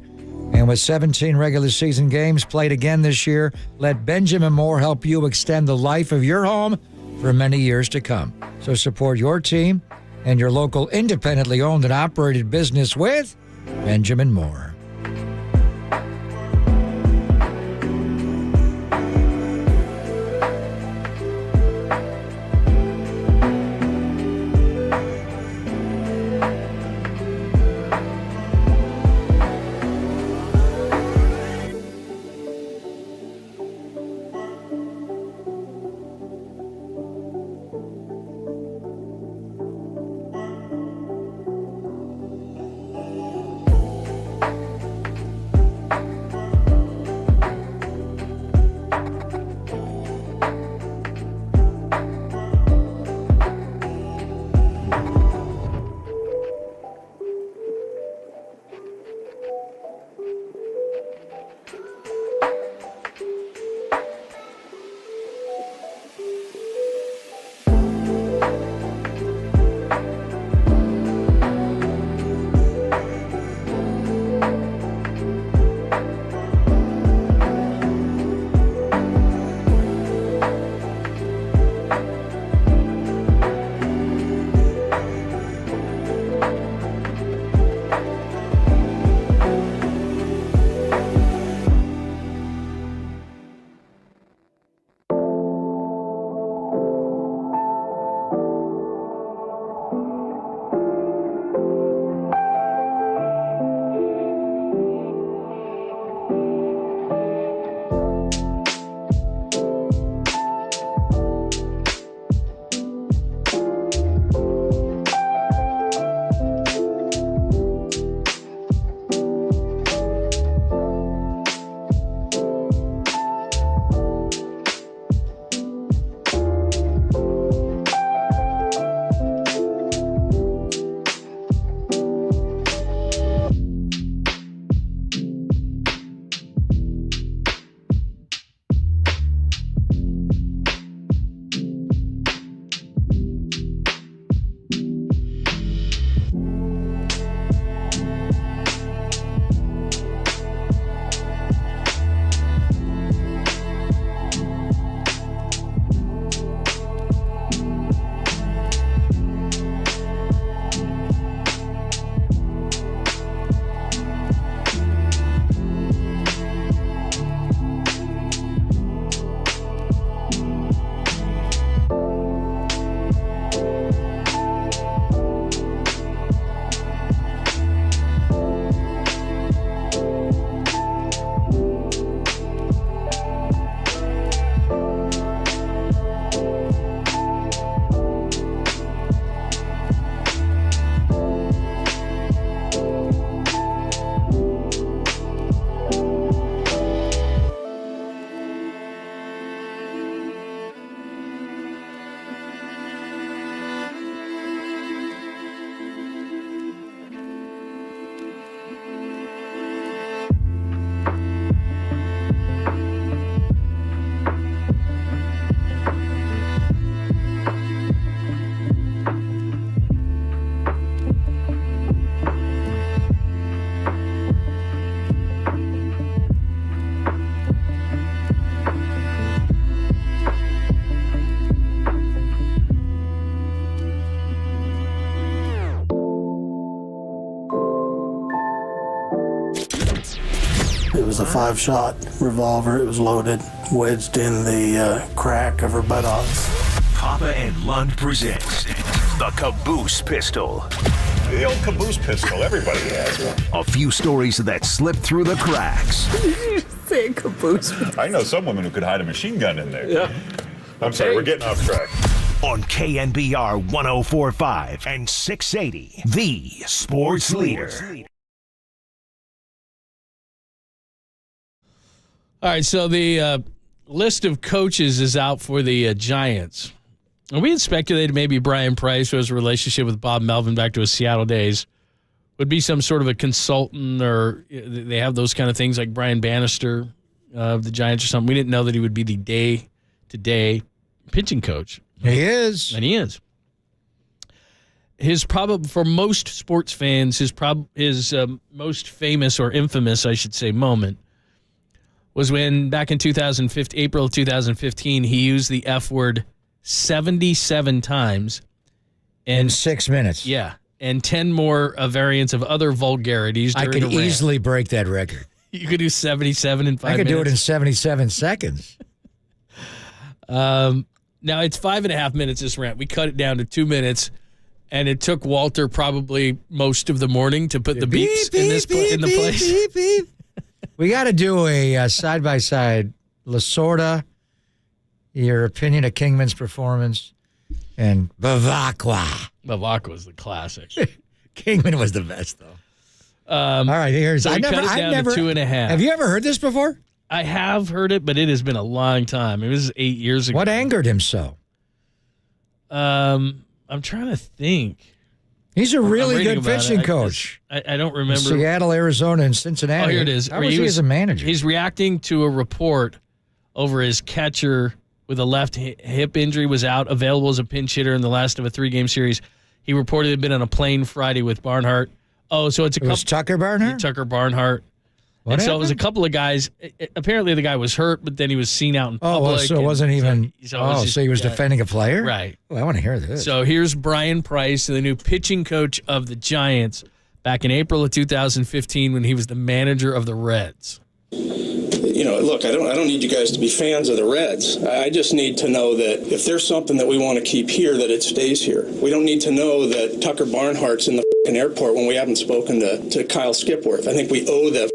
S2: And with 17 regular season games played again this year, let Benjamin Moore help you extend the life of your home for many years to come. So support your team and your local independently owned and operated business with Benjamin Moore.
S4: It was a 5-shot revolver. It was loaded, wedged in the crack of her buttocks.
S5: Papa and Lund presents the Caboose Pistol.
S7: The old caboose pistol, everybody has one.
S5: A few stories that slip through the cracks.
S7: Did you say caboose? I know some women who could hide a machine gun in there. Yeah. I'm sorry, we're getting off track.
S5: On KNBR 104.5 and 680, the sports leader.
S3: All right, so the list of coaches is out for the Giants. And we had speculated maybe Brian Price, who has a relationship with Bob Melvin back to his Seattle days, would be some sort of a consultant, or they have those kind of things like Brian Bannister of the Giants or something. We didn't know that he would be the day-to-day pitching coach.
S2: He is.
S3: And he is. His for most sports fans, his most famous or infamous, I should say, moment was when back in 2015, April of 2015, he used the F word 77 times.
S2: In 6 minutes.
S3: Yeah. And 10 more variants of other vulgarities.
S2: I could easily break that record.
S3: You could do 77 in 5 minutes.
S2: I could do it in 77 seconds.
S3: Now, it's 5.5 minutes, this rant. We cut it down to 2 minutes, and it took Walter probably most of the morning to put the beeps in the place.
S2: Beep, beep. We got to do a side-by-side Lasorda, your opinion of Kingman's performance, and Bavacqua.
S3: Bavacqua was the classic.
S2: Kingman was the best, though. All right, here's...
S3: So I've never to 2.5.
S2: Have you ever heard this before?
S3: I have heard it, but it has been a long time. It was 8 years ago.
S2: What angered him so?
S3: I'm trying to think.
S2: He's a really good pitching coach.
S3: I don't remember.
S2: Seattle, Arizona, and Cincinnati.
S3: Oh, here it is.
S2: How was he as a manager?
S3: He's reacting to a report over his catcher with a left hip injury was out, available as a pinch hitter in the last of a 3-game series. He reported had been on a plane Friday with Barnhart. Oh, so it
S2: was Tucker Barnhart?
S3: Tucker Barnhart.
S2: What
S3: so it was a couple of guys. Apparently, the guy was hurt, but then he was seen out in public.
S2: Oh, so it wasn't even. So he was defending a player?
S3: Right.
S2: Oh, I want to hear this.
S3: So here's Brian Price, the new pitching coach of the Giants, back in April of 2015 when he was the manager of the Reds.
S19: You know, look, I don't need you guys to be fans of the Reds. I just need to know that if there's something that we want to keep here, that it stays here. We don't need to know that Tucker Barnhart's in the airport when we haven't spoken to Kyle Skipworth. I think we owe that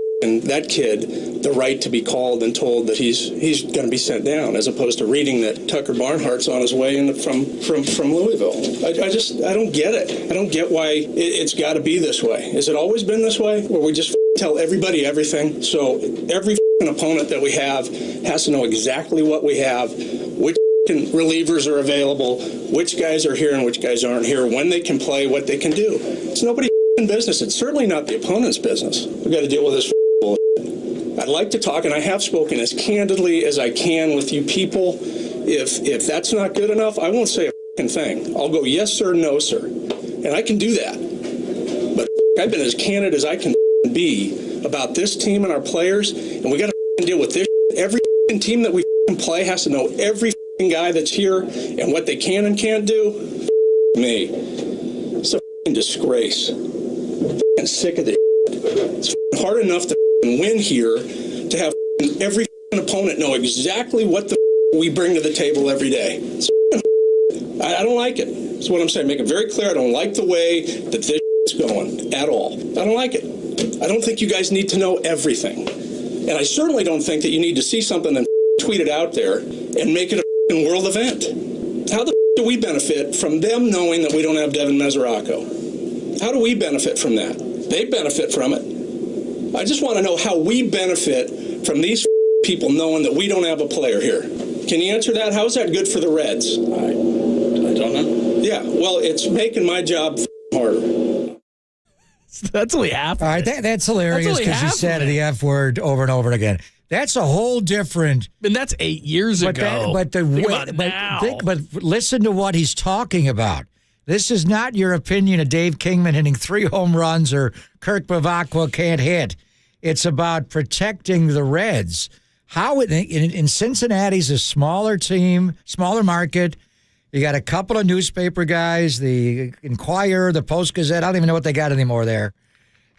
S19: kid the right to be called and told that he's going to be sent down, as opposed to reading that Tucker Barnhart's on his way from Louisville. I don't get it. I don't get why it's got to be this way. Has it always been this way, where we just tell everybody everything? So every opponent that we have has to know exactly what we have, which relievers are available, which guys are here and which guys aren't here, when they can play, what they can do. It's nobody's business. It's certainly not the opponent's business. We've got to deal with this bullshit. I'd like to talk, and I have spoken as candidly as I can with you people. If that's not good enough, I won't say a thing. I'll go yes, sir, no, sir. And I can do that. But I've been as candid as I can be about this team and our players, and we got to deal with this. Every team that we play has to know every guy that's here and what they can and can't do. Me. It's a disgrace. I'm sick of this. It's hard enough to win here to have every opponent know exactly what the we bring to the table every day. I don't like it. That's what I'm saying. Make it very clear. I don't like the way that this is going at all. I don't like it. I don't think you guys need to know everything. And I certainly don't think that you need to see something and tweet it out there and make it a world event. How the do we benefit from them knowing that we don't have Devin Mesoraco? How do we benefit from that? They benefit from it. I just want to know how we benefit from these people knowing that we don't have a player here. Can you answer that? How is that good for the Reds? I don't know. Yeah, well, it's making my job harder.
S3: That's only half.
S2: All right, that's hilarious because you said the F word over and over again. That's a whole different.
S3: And that's 8 years ago.
S2: But listen to what he's talking about. This is not your opinion of Dave Kingman hitting 3 home runs or Kirk Bavacqua can't hit. It's about protecting the Reds. How in Cincinnati's a smaller team, smaller market. You got a couple of newspaper guys, the Inquirer, the Post-Gazette. I don't even know what they got anymore there.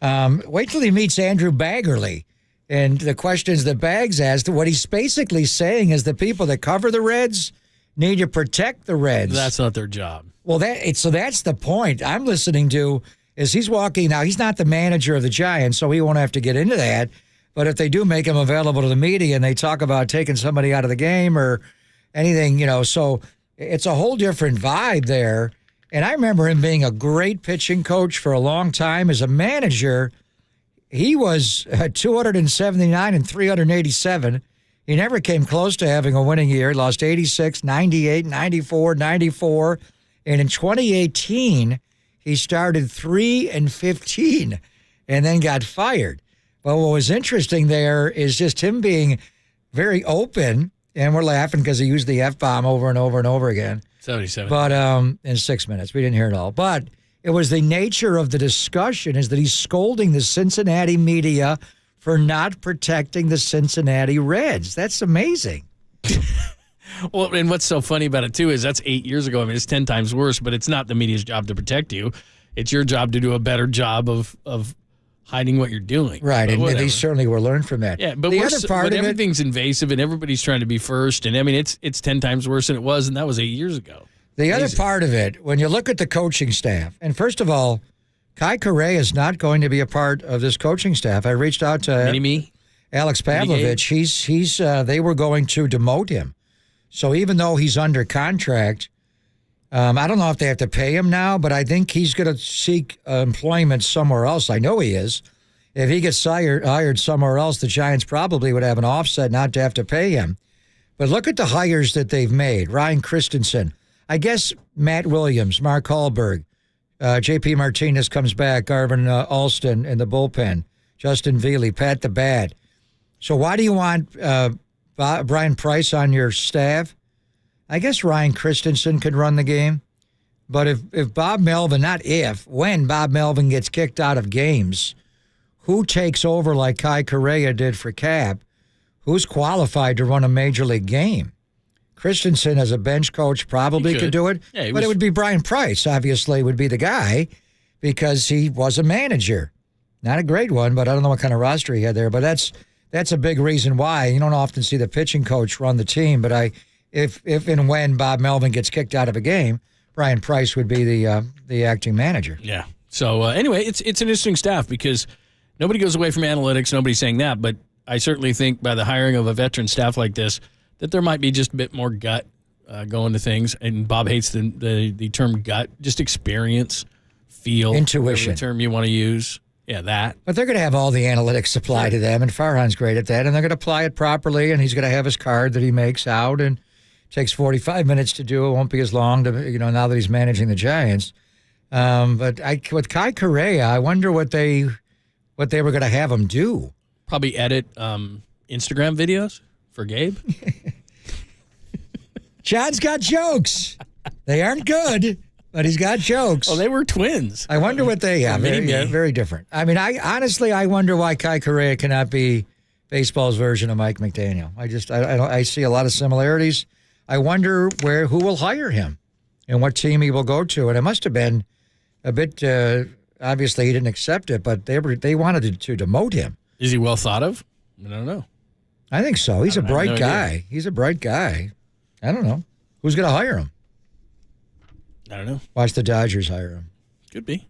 S2: Wait till he meets Andrew Baggerly And the questions that Bags asked, what he's basically saying is the people that cover the Reds need to protect the Reds.
S3: That's not their job.
S2: Well, so that's the point I'm listening to is he's walking. Now, he's not the manager of the Giants, so he won't have to get into that. But if they do make him available to the media and they talk about taking somebody out of the game or anything, so it's a whole different vibe there. And I remember him being a great pitching coach for a long time. As a manager, he was 279 and 387. He never came close to having a winning year. He lost 86, 98, 94, 94. And in 2018, he started 3-15 and then got fired. But what was interesting there is just him being very open, and we're laughing because he used the F-bomb over and over and over again.
S3: 77.
S2: But in 6 minutes, we didn't hear it all. But it was the nature of the discussion is that he's scolding the Cincinnati media for not protecting the Cincinnati Reds. That's amazing.
S3: Well, and what's so funny about it, too, is that's 8 years ago. I mean, it's 10 times worse, but it's not the media's job to protect you. It's your job to do a better job of hiding what you're doing.
S2: Right, and they certainly will learn from that.
S3: Yeah, but,
S2: the other part of
S3: everything's invasive, and everybody's trying to be first. And, I mean, it's 10 times worse than it was, and that was 8 years ago.
S2: The other part of it, when you look at the coaching staff, and first of all, Kai Correa is not going to be a part of this coaching staff. I reached out to Alex Pavlovich. They were going to demote him. So even though he's under contract, I don't know if they have to pay him now, but I think he's going to seek employment somewhere else. I know he is. If he gets hired somewhere else, the Giants probably would have an offset not to have to pay him. But look at the hires that they've made. Ryan Christensen. I guess Matt Williams, Mark Hallberg, J.P. Martinez comes back, Garvin Alston in the bullpen, Justin Veely, Pat the Bat. So why do you want Brian Price on your staff? I guess Ryan Christensen could run the game. But if Bob Melvin, when Bob Melvin gets kicked out of games, who takes over like Kai Correa did for Cap? Who's qualified to run a major league game? Christensen as a bench coach probably could do it, but it would be Brian Price, obviously, would be the guy because he was a manager. Not a great one, but I don't know what kind of roster he had there. But that's a big reason why. You don't often see the pitching coach run the team, but if and when Bob Melvin gets kicked out of a game, Brian Price would be the acting manager.
S3: Yeah. So anyway, it's an interesting staff because nobody goes away from analytics. Nobody's saying that, but I certainly think by the hiring of a veteran staff like this, that there might be just a bit more gut going to things. And Bob hates the term gut, just experience, feel.
S2: Intuition.
S3: Whatever term you want to use. Yeah, that.
S2: But they're going to have all the analytics applied to them, and Farhan's great at that, and they're going to apply it properly, and he's going to have his card that he makes out, and it takes 45 minutes to do. It won't be as long to, now that he's managing the Giants. But with Kai Correa, I wonder what they were going to have him do.
S3: Probably edit Instagram videos for Gabe.
S2: John's got jokes. They aren't good, but he's got jokes.
S3: Well, they were twins.
S2: I wonder what they have. Very different. I mean, I wonder why Kai Correa cannot be baseball's version of Mike McDaniel. I see a lot of similarities. I wonder who will hire him and what team he will go to. And it must have been a bit, obviously he didn't accept it, but they wanted to demote him.
S3: Is he well thought of? I don't know.
S2: I think so. He's a bright guy. He's a bright guy. I don't know. Who's going to hire him?
S3: I don't know.
S2: Watch the Dodgers hire him.
S3: Could be.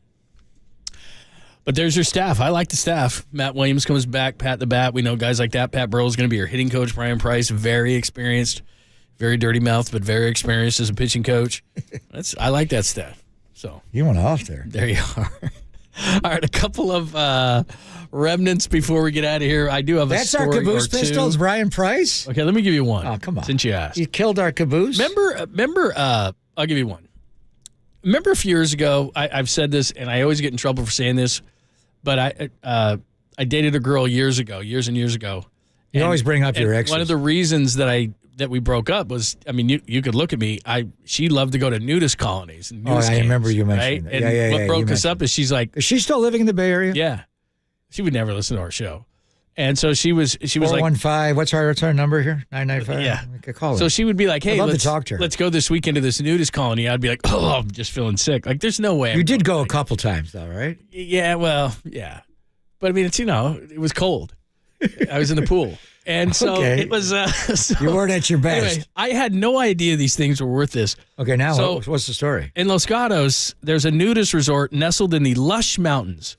S3: But there's your staff. I like the staff. Matt Williams comes back. Pat the Bat. We know guys like that. Pat Burrell's going to be your hitting coach. Brian Price, very experienced. Very dirty mouth, but very experienced as a pitching coach. I like that staff. So
S2: you went off there.
S3: There you are. All right, a couple of remnants before we get out of here. I do have a story or two.
S2: That's our caboose pistols, Brian Price?
S3: Okay, let me give you one.
S2: Oh, come on.
S3: Since you asked.
S2: You killed our caboose?
S3: Remember, I'll give you one. Remember a few years ago, I've said this, and I always get in trouble for saying this, but I dated a girl years and years ago.
S2: You always bring up your exes.
S3: One of the reasons that we broke up was, I mean, you could look at me. She loved to go to nudist colonies. And nudist
S2: I remember
S3: camps,
S2: you mentioning
S3: right?
S2: that.
S3: And what broke us up is she's like,
S2: is she still living in the Bay Area?
S3: Yeah, she would never listen to our show, and so she was like
S2: 415. What's our number here? 995.
S3: Yeah,
S2: we could call her.
S3: So she would be like, hey,
S2: I'd love to talk to her.
S3: Let's go this weekend to this nudist colony. I'd be like, oh, I'm just feeling sick. Like, there's no way.
S2: You did go a couple times though, right?
S3: Yeah, well, yeah, but I mean, it's it was cold. I was in the pool. And so
S2: Okay.
S3: it was.
S2: You weren't at your best.
S3: Anyway, I had no idea these things were worth this.
S2: Okay, now
S3: So-
S2: what's the story?
S3: In Los Gatos, there's a nudist resort nestled in the lush mountains.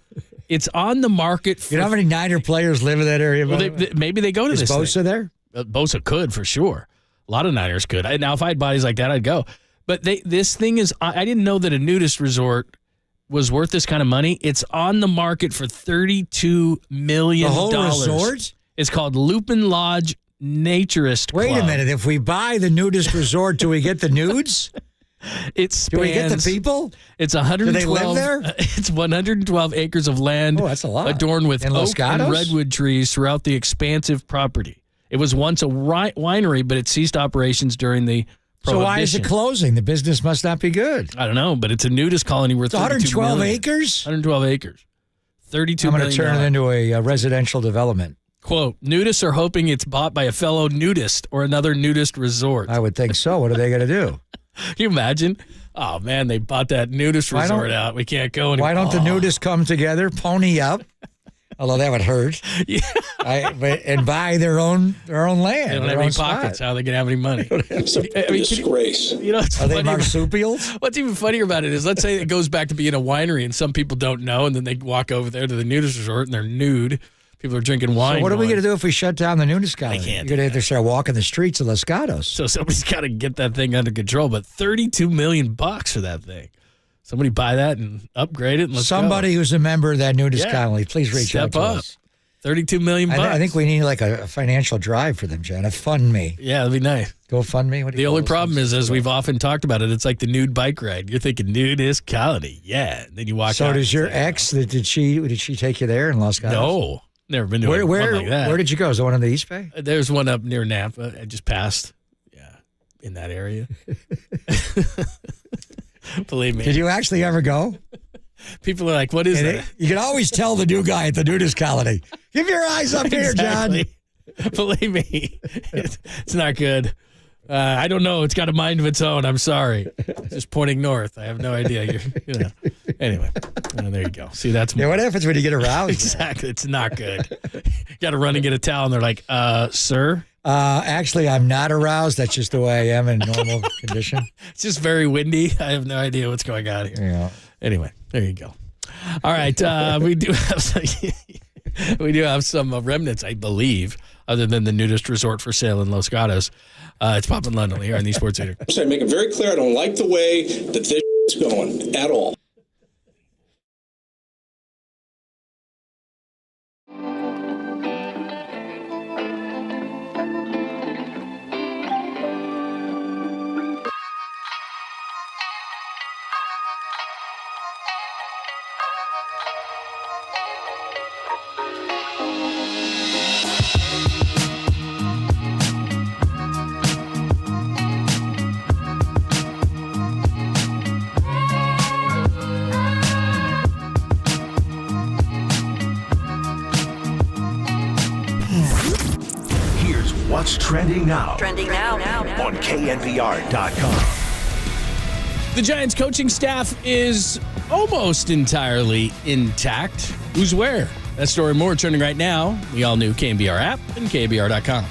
S3: It's on the market for.
S2: You know how many Niner players live in that area?
S3: Well,
S2: by the way?
S3: maybe they go to
S2: Is
S3: this
S2: Bosa
S3: thing.
S2: there?
S3: Bosa could, for sure. A lot of Niners could. Now, if I had bodies like that, I'd go. But this thing is, I didn't know that a nudist resort was worth this kind of money. It's on the market for $32 million.
S2: The whole resort?
S3: It's called Lupin Lodge Naturist
S2: Wait
S3: Club.
S2: a minute. If we buy the nudist resort, do we get the nudes?
S3: It spans,
S2: Do we get the people?
S3: It's 112.
S2: Do they live there?
S3: It's 112 acres of land.
S2: Oh, that's a lot.
S3: Adorned with
S2: In Los
S3: oak and
S2: Gatos?
S3: redwood trees throughout the expansive property. It was once a winery, but it ceased operations during the
S2: So why is it
S3: Prohibition.
S2: closing? The business must not be good.
S3: I don't know, but it's a nudist colony worth
S2: It's 112
S3: $32
S2: acres?
S3: 112 acres. $32
S2: I'm going
S3: million.
S2: to turn it into a residential development.
S3: Quote, nudists are hoping it's bought by a fellow nudist or another nudist resort.
S2: I would think so. What are they going to do?
S3: Can you imagine? Oh, man, they bought that nudist
S2: Why don't-
S3: resort out. We can't go anymore.
S2: Why don't the nudists come together, pony up? Although that would hurt.
S3: Yeah.
S2: And buy their own land.
S3: They don't have
S2: their
S3: any
S2: own
S3: pockets.
S2: spot.
S3: How are they going to have any money?
S19: It's a disgrace.
S3: You know, it's
S2: Are they
S3: funny.
S2: marsupials?
S3: What's even funnier about it is, let's say it goes back to being a winery and some people don't know, and then they walk over there to the nudist resort and they're nude. People are drinking wine.
S2: So what are we
S3: going
S2: going to do if we shut down the nudist colony?
S3: can't
S2: You're going to have to start walking the streets of Los Gatos.
S3: So somebody's got to get that thing under control. But $32 million for that thing. Somebody buy that and upgrade it. And let's
S2: Somebody
S3: go.
S2: who's a member of that nudist
S3: Yeah.
S2: colony, please reach
S3: Step
S2: out to
S3: up.
S2: us.
S3: $32 million.
S2: I think we need like a financial drive for them, John. A fund me.
S3: Yeah, that'd be nice.
S2: Go fund me. What do you
S3: The
S2: call
S3: only
S2: those
S3: problem
S2: things?
S3: is, as we've often talked about it, it's like the nude bike ride. You're thinking nudist colony, yeah. And then you walk out.
S2: So does
S3: and
S2: your
S3: say,
S2: ex? Did she take you there in Los Gatos?
S3: No, never been to
S2: Where
S3: one like that.
S2: where did you go? Is the one in the East Bay?
S3: There's one up near Napa. I just passed. Yeah, in that area. Believe me.
S2: Did you actually ever go?
S3: People are like, "What is
S2: And
S3: that?"
S2: you can always tell the new guy at the nudist colony. Give your eyes up here, John.
S3: Exactly. Believe me, it's not good. I don't know. It's got a mind of its own. I'm sorry. It's just pointing north. I have no idea. Anyway, there you go. See, that's
S2: Yeah, what happens when you get aroused?
S3: exactly. It's not good. Got to run and get a towel, and they're like, "Sir."
S2: Actually, I'm not aroused. That's just the way I am in normal condition.
S3: It's just very windy. I have no idea what's going on here.
S2: Yeah.
S3: Anyway, there you go. All right, we do have some remnants, I believe, other than the nudist resort for sale in Los Gatos. It's Pop and London here on the Sports Leader.
S19: So I make it very clear I don't like the way that this is going at all.
S5: Here's what's trending now
S12: Trending now.
S5: on KNBR.com.
S3: The Giants coaching staff is almost entirely intact. Who's where? That story and more trending right now. The all-new KNBR app and KNBR.com.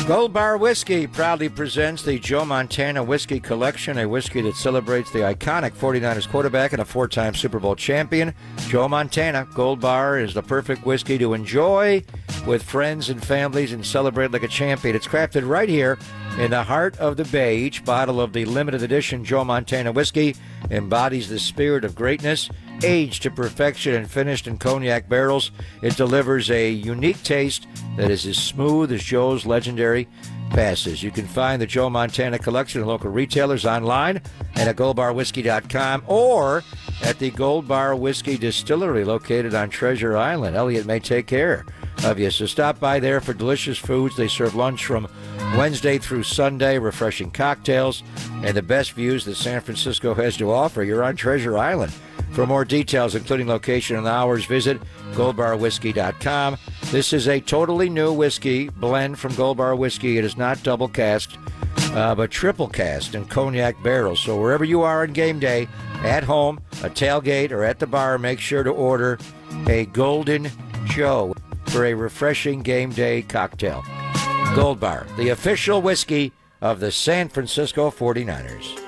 S2: Gold Bar Whiskey proudly presents the Joe Montana Whiskey Collection, a whiskey that celebrates the iconic 49ers quarterback and a four-time Super Bowl champion, Joe Montana. Gold Bar is the perfect whiskey to enjoy with friends and families and celebrate like a champion. It's crafted right here in the heart of the Bay. Each bottle of the limited edition Joe Montana whiskey embodies the spirit of greatness. Aged to perfection and finished in cognac barrels, it delivers a unique taste that is as smooth as Joe's legendary passes. You can find the Joe Montana collection at local retailers, online and at goldbarwhiskey.com, or at the Gold Bar Whiskey Distillery located on Treasure Island. Elliot may take care of you. So stop by there for delicious foods. They serve lunch from Wednesday through Sunday, refreshing cocktails, and the best views that San Francisco has to offer. You're on Treasure Island. For more details, including location and hours, visit goldbarwhiskey.com. This is a totally new whiskey blend from Gold Bar Whiskey. It is not double casked, but triple cast in cognac barrels. So wherever you are on game day, at home, a tailgate, or at the bar, make sure to order a Golden Joe for a refreshing game day cocktail. Gold Bar, the official whiskey of the San Francisco 49ers.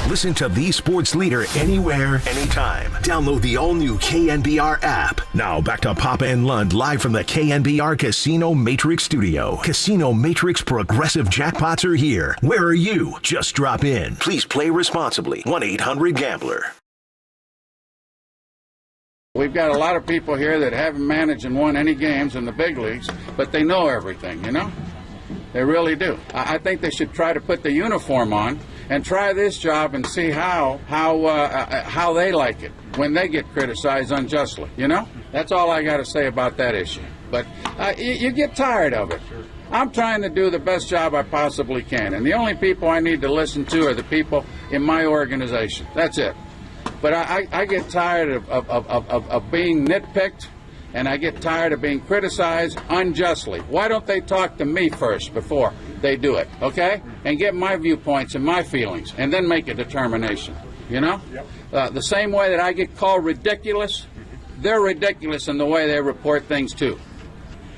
S5: Listen to the sports leader anywhere, anytime. Download the all-new KNBR app. Now back to Papa and Lund live from the KNBR Casino Matrix Studio. Casino Matrix progressive jackpots are here. Where are you? Just drop in. Please play responsibly. 1-800-GAMBLER.
S10: We've got a lot of people here that haven't managed and won any games in the big leagues, but they know everything, you know? They really do. I think they should try to put the uniform on and try this job and see how they like it when they get criticized unjustly, you know? That's all I got to say about that issue. But you get tired of it. I'm trying to do the best job I possibly can, and the only people I need to listen to are the people in my organization. That's it. But I get tired of being nitpicked, and I get tired of being criticized unjustly. Why don't they talk to me first before they do it, okay? And get my viewpoints and my feelings, and then make a determination, you know? The same way that I get called ridiculous, they're ridiculous in the way they report things too.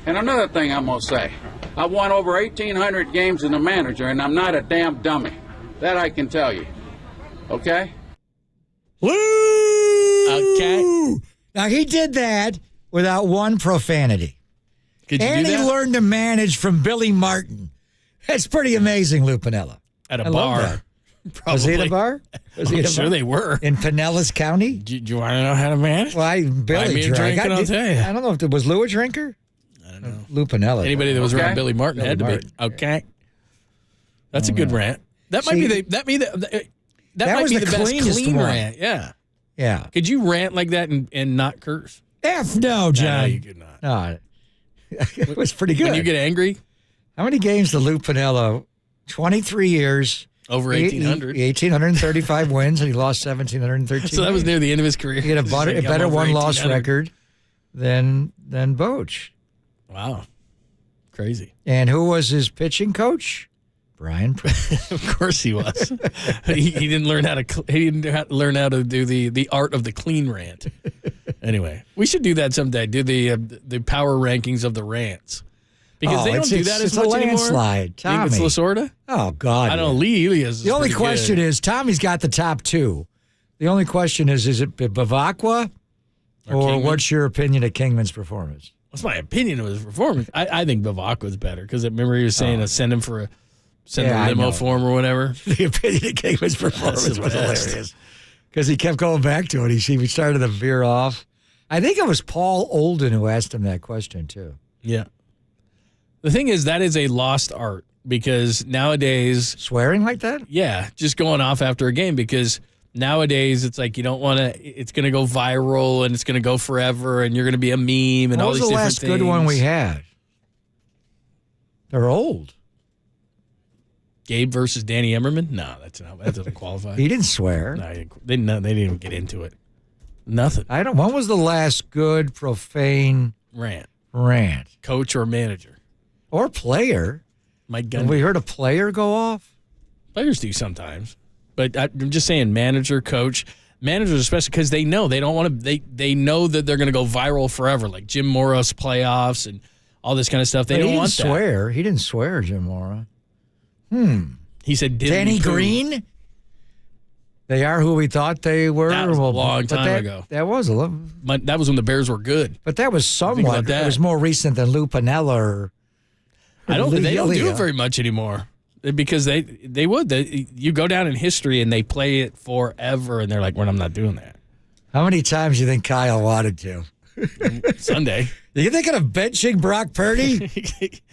S10: And another thing I'm going to say, I've won over 1,800 games as a manager, and I'm not a damn dummy. That I can tell you, okay?
S2: Woo!
S3: Okay.
S2: Now, he did that without one profanity.
S3: Could you
S2: and
S3: do
S2: he
S3: that?
S2: learned to manage from Billy Martin. That's pretty amazing, Lou Piniella.
S3: At a
S2: I love
S3: bar.
S2: that. Was he at a bar? Was he
S3: I'm
S2: at a
S3: sure
S2: bar?
S3: they were.
S2: In Pinellas County?
S3: Do you want to know how to manage?
S2: Well,
S3: Buy
S2: Billy
S3: me a
S2: drank.
S3: drink and I'll tell you.
S2: I don't know if it was Lou a drinker.
S3: I don't know.
S2: Lou Piniella.
S3: Anybody that was
S2: Okay.
S3: around Billy Martin
S2: Billy
S3: had to
S2: Martin.
S3: be. Okay. That's a good rant. That might
S2: See,
S3: be the that might
S2: was
S3: be
S2: the
S3: the best
S2: cleanest
S3: clean
S2: one.
S3: rant. Yeah.
S2: Yeah.
S3: Could you rant like that and not curse?
S2: No, John.
S3: No, you could not.
S2: No. It was pretty good.
S3: When you get angry?
S2: How many games did Lou Piniella? 23 years.
S3: Over 1,800.
S2: 1,835 wins, and he lost 1,713.
S3: So that was near the end of his career.
S2: He had a better one-loss record than Boch.
S3: Wow. Crazy.
S2: And who was his pitching coach? Brian Price.
S3: Of course he was. he didn't learn how to learn how to do the art of the clean rant. Anyway, we should do that someday. Do the power rankings of the rants. Because they don't do that as much
S2: anymore.
S3: anymore.
S2: It's a landslide, Tommy.
S3: It's Lasorda?
S2: Oh, God.
S3: I don't know. Lee Elias is
S2: The only
S3: pretty
S2: question
S3: good.
S2: is, Tommy's got the top two. The only question is it Bavacqua or
S3: Kingman?
S2: what's your opinion of Kingman's performance?
S3: What's my opinion of his performance? I think Bavacqua was better because remember he was saying send a
S2: I
S3: limo
S2: know.
S3: for him or whatever.
S2: The opinion of Kingman's performance
S3: That's the
S2: was
S3: best.
S2: hilarious because he kept going back to it. He started to veer off. I think it was Paul Olden who asked him that question, too.
S3: Yeah. The thing is, that is a lost art because nowadays.
S2: Swearing like that?
S3: Yeah, just going off after a game because nowadays it's like you don't want to, it's going to go viral and it's going to go forever and you're going to be a meme and
S2: What
S3: all
S2: was
S3: these
S2: the
S3: different
S2: last
S3: things.
S2: good one we had? They're old.
S3: Gabe versus Danny Emmerman? No, that doesn't qualify.
S2: He didn't swear.
S3: No, they didn't even get into it. Nothing.
S2: When was the last good profane
S3: Rant. Coach or manager.
S2: Or player?
S3: Mike
S2: Have
S3: Gundy.
S2: we heard a player go off?
S3: Players do sometimes, but I'm just saying, manager, coach, managers especially because they know they don't want to. They know that they're going to go viral forever, like Jim Mora's playoffs and all this kind of stuff. They
S2: But
S3: don't
S2: he
S3: want
S2: didn't swear. He didn't swear, Jim Mora.
S3: He said,
S2: Danny Green? They are who we thought they were.
S3: That was a long
S2: but
S3: time ago.
S2: That was a little.
S3: That was when the Bears were good.
S2: But that was somewhat.
S3: about that.
S2: It was more recent than Lou Piniella or
S3: They don't do
S2: Elia.
S3: it very much anymore because they would. You go down in history and they play it forever, and they're like, "Well, I'm not doing that."
S2: How many times do you think Kyle wanted to?
S3: Sunday.
S2: You thinking of benching Brock Purdy?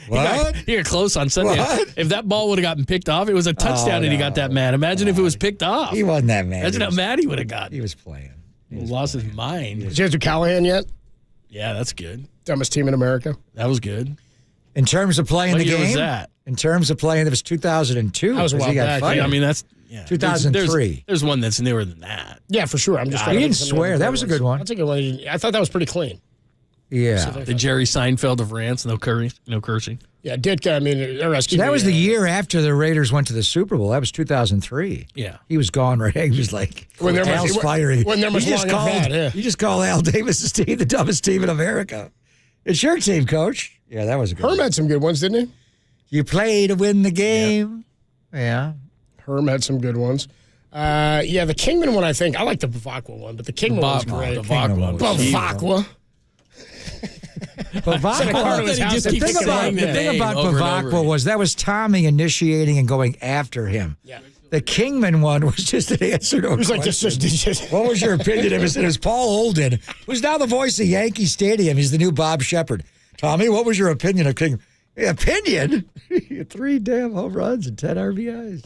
S2: What?
S3: He got close on Sunday.
S2: What?
S3: If that ball would have gotten picked off, it was a touchdown and he got that mad. Imagine if it was picked off.
S2: He wasn't that mad.
S3: Imagine how mad he would have got.
S2: He was playing.
S3: He lost his mind.
S11: Did you guys do Callahan yet?
S3: Yeah, that's good.
S11: Dumbest team in America.
S3: That was good.
S2: In terms of playing
S3: What
S2: the
S3: year
S2: game?
S3: was that?
S2: In terms of playing, it was 2002.
S11: That was a
S2: 'cause
S11: while
S2: he got
S11: back.
S2: fired.
S3: Yeah, I mean, that's
S2: 2003.
S3: There's one that's newer than that.
S11: Yeah, for sure. I'm just.
S2: He
S11: trying to
S2: didn't
S11: think of some of the
S2: swear.
S11: other
S2: That was a good one.
S11: That's a good one. I thought that was pretty clean.
S2: Yeah.
S3: The Jerry Seinfeld of rants, no cursing.
S11: Yeah, Ditka. I mean,
S2: That was the year after the Raiders went to the Super Bowl. That was 2003.
S3: Yeah.
S2: He was gone right. He was like,
S11: When there
S2: Al's
S11: was-
S2: firing.
S11: when there was
S2: He just
S11: long and
S2: called.
S11: bad, yeah.
S2: You just called Al Davis's team the dumbest team in America. It's your team, Coach. Yeah, that was a good
S11: Herm
S2: one.
S11: had some good ones, didn't he?
S2: You play to win the game. Yeah.
S11: Herm had some good ones. Yeah, the Kingman one, I think. I like the Bavacqua one, but the Kingman one was great. Bavacqua.
S2: Bavacqua. The thing about Bavacqua was that was Tommy initiating and going after him.
S11: Yeah.
S2: The Kingman one was just an answer to a
S11: was like,
S2: question.
S11: just-
S2: What was your opinion of it? It was Paul Holden, who's now the voice of Yankee Stadium. He's the new Bob Shepard. Tommy, what was your opinion of Kingman? Opinion? 3 damn home runs and 10 RBIs.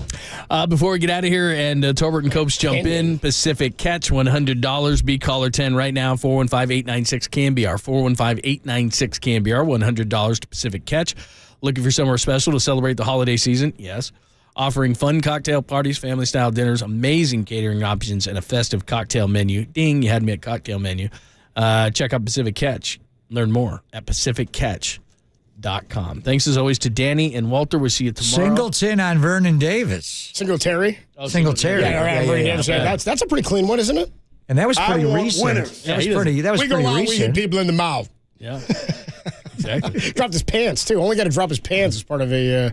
S3: Before we get out of here and Tolbert and Copes jump in, Pacific Catch, $100. Be caller 10 right now, 415-896-KNBR, 415-896-KNBR, $100 to Pacific Catch. Looking for somewhere special to celebrate the holiday season? Yes. Offering fun cocktail parties, family-style dinners, amazing catering options, and a festive cocktail menu. Ding, you had me at cocktail menu. Check out Pacific Catch. Learn more at pacificcatch.com. Thanks as always to Danny and Walter. We'll see you tomorrow.
S2: Singleton on Vernon Davis.
S11: Singletary.
S2: Singletary.
S11: Yeah, Vernon Davis.
S2: Yeah.
S11: That's a pretty clean one, isn't it?
S2: And that was pretty
S11: I want
S2: recent.
S11: winners.
S2: That was
S11: Yeah,
S2: pretty. That was
S11: we
S2: pretty
S11: go out, we hit
S2: recent.
S11: people in the mouth.
S3: Yeah. Exactly.
S11: Dropped his pants too. Only got to drop his pants as part of a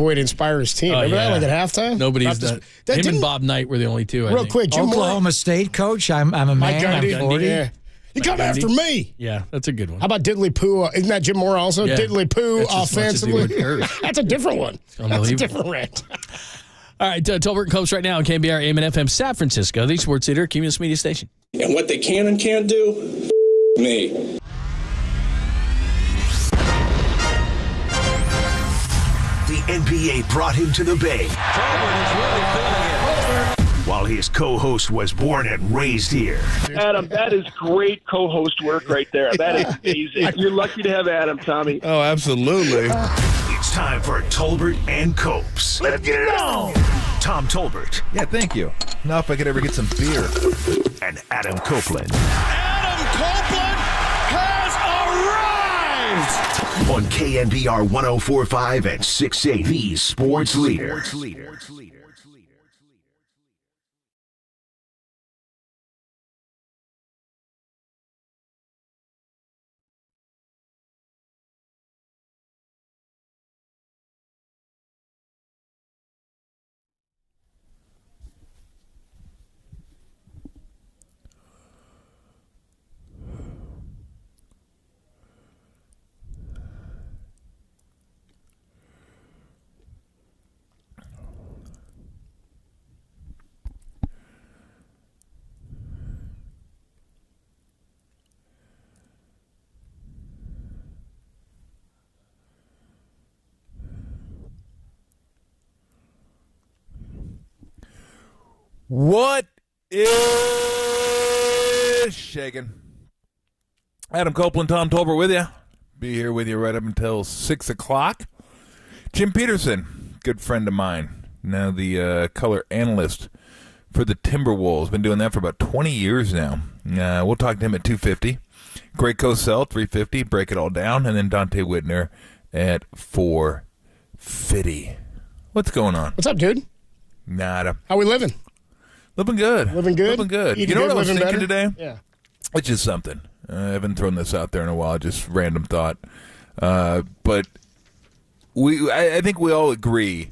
S11: way to inspire his team. Remember that, like at halftime?
S3: Nobody's
S11: Dropped
S3: done.
S11: That
S3: Him
S11: didn't-
S3: and Bob Knight were the only two. I
S11: Real
S3: think.
S11: quick, Jim Moore.
S2: Oklahoma State coach. I'm a
S11: Mike
S2: man.
S11: Gundy.
S2: I'm 40.
S11: Yeah. You come after me.
S3: Yeah, that's a good one.
S11: How about Diddley Poo? Isn't that Jim Moore also?
S3: Yeah.
S11: Diddley Poo
S3: That's as much as he
S11: offensively.
S3: would curse.
S11: That's a different one. That's a different rant.
S3: All right, Tolbert and Copes right now on KNBR AM and FM San Francisco, the sports leader, Cumulus Media Station.
S19: And what they can and can't do, me.
S5: The NBA brought him to the Bay. While his co-host was born and raised here.
S14: Adam, that is great co-host work right there. That is amazing. You're lucky to have Adam, Tommy.
S16: Oh, absolutely.
S5: It's time for Tolbert and Copes. Let's get it on! Tom Tolbert.
S16: Yeah, thank you. Now if I could ever get some beer.
S5: And Adam Copeland.
S18: Adam Copeland has arrived!
S5: On KNBR 104.5 and 680, the sports leader.
S16: What is shaking? Adam Copeland, Tom Tolbert with you. Be here with you right up until 6 o'clock. Jim Peterson, good friend of mine, now the color analyst for the Timberwolves. Been doing that for about 20 years now. We'll talk to him at 2:50. Greg Cosell, 3:50. Break it all down. And then Dante Whitner at 4:50. What's going on?
S11: What's up, dude?
S16: Nada.
S11: How we living?
S16: Living good.
S11: Living good?
S16: Living good.
S11: Eating
S16: You know
S11: good,
S16: what I was
S11: living
S16: thinking
S11: better?
S16: today?
S11: Yeah.
S16: It's just something. I haven't thrown this out there in a while. Just random thought. But I think we all agree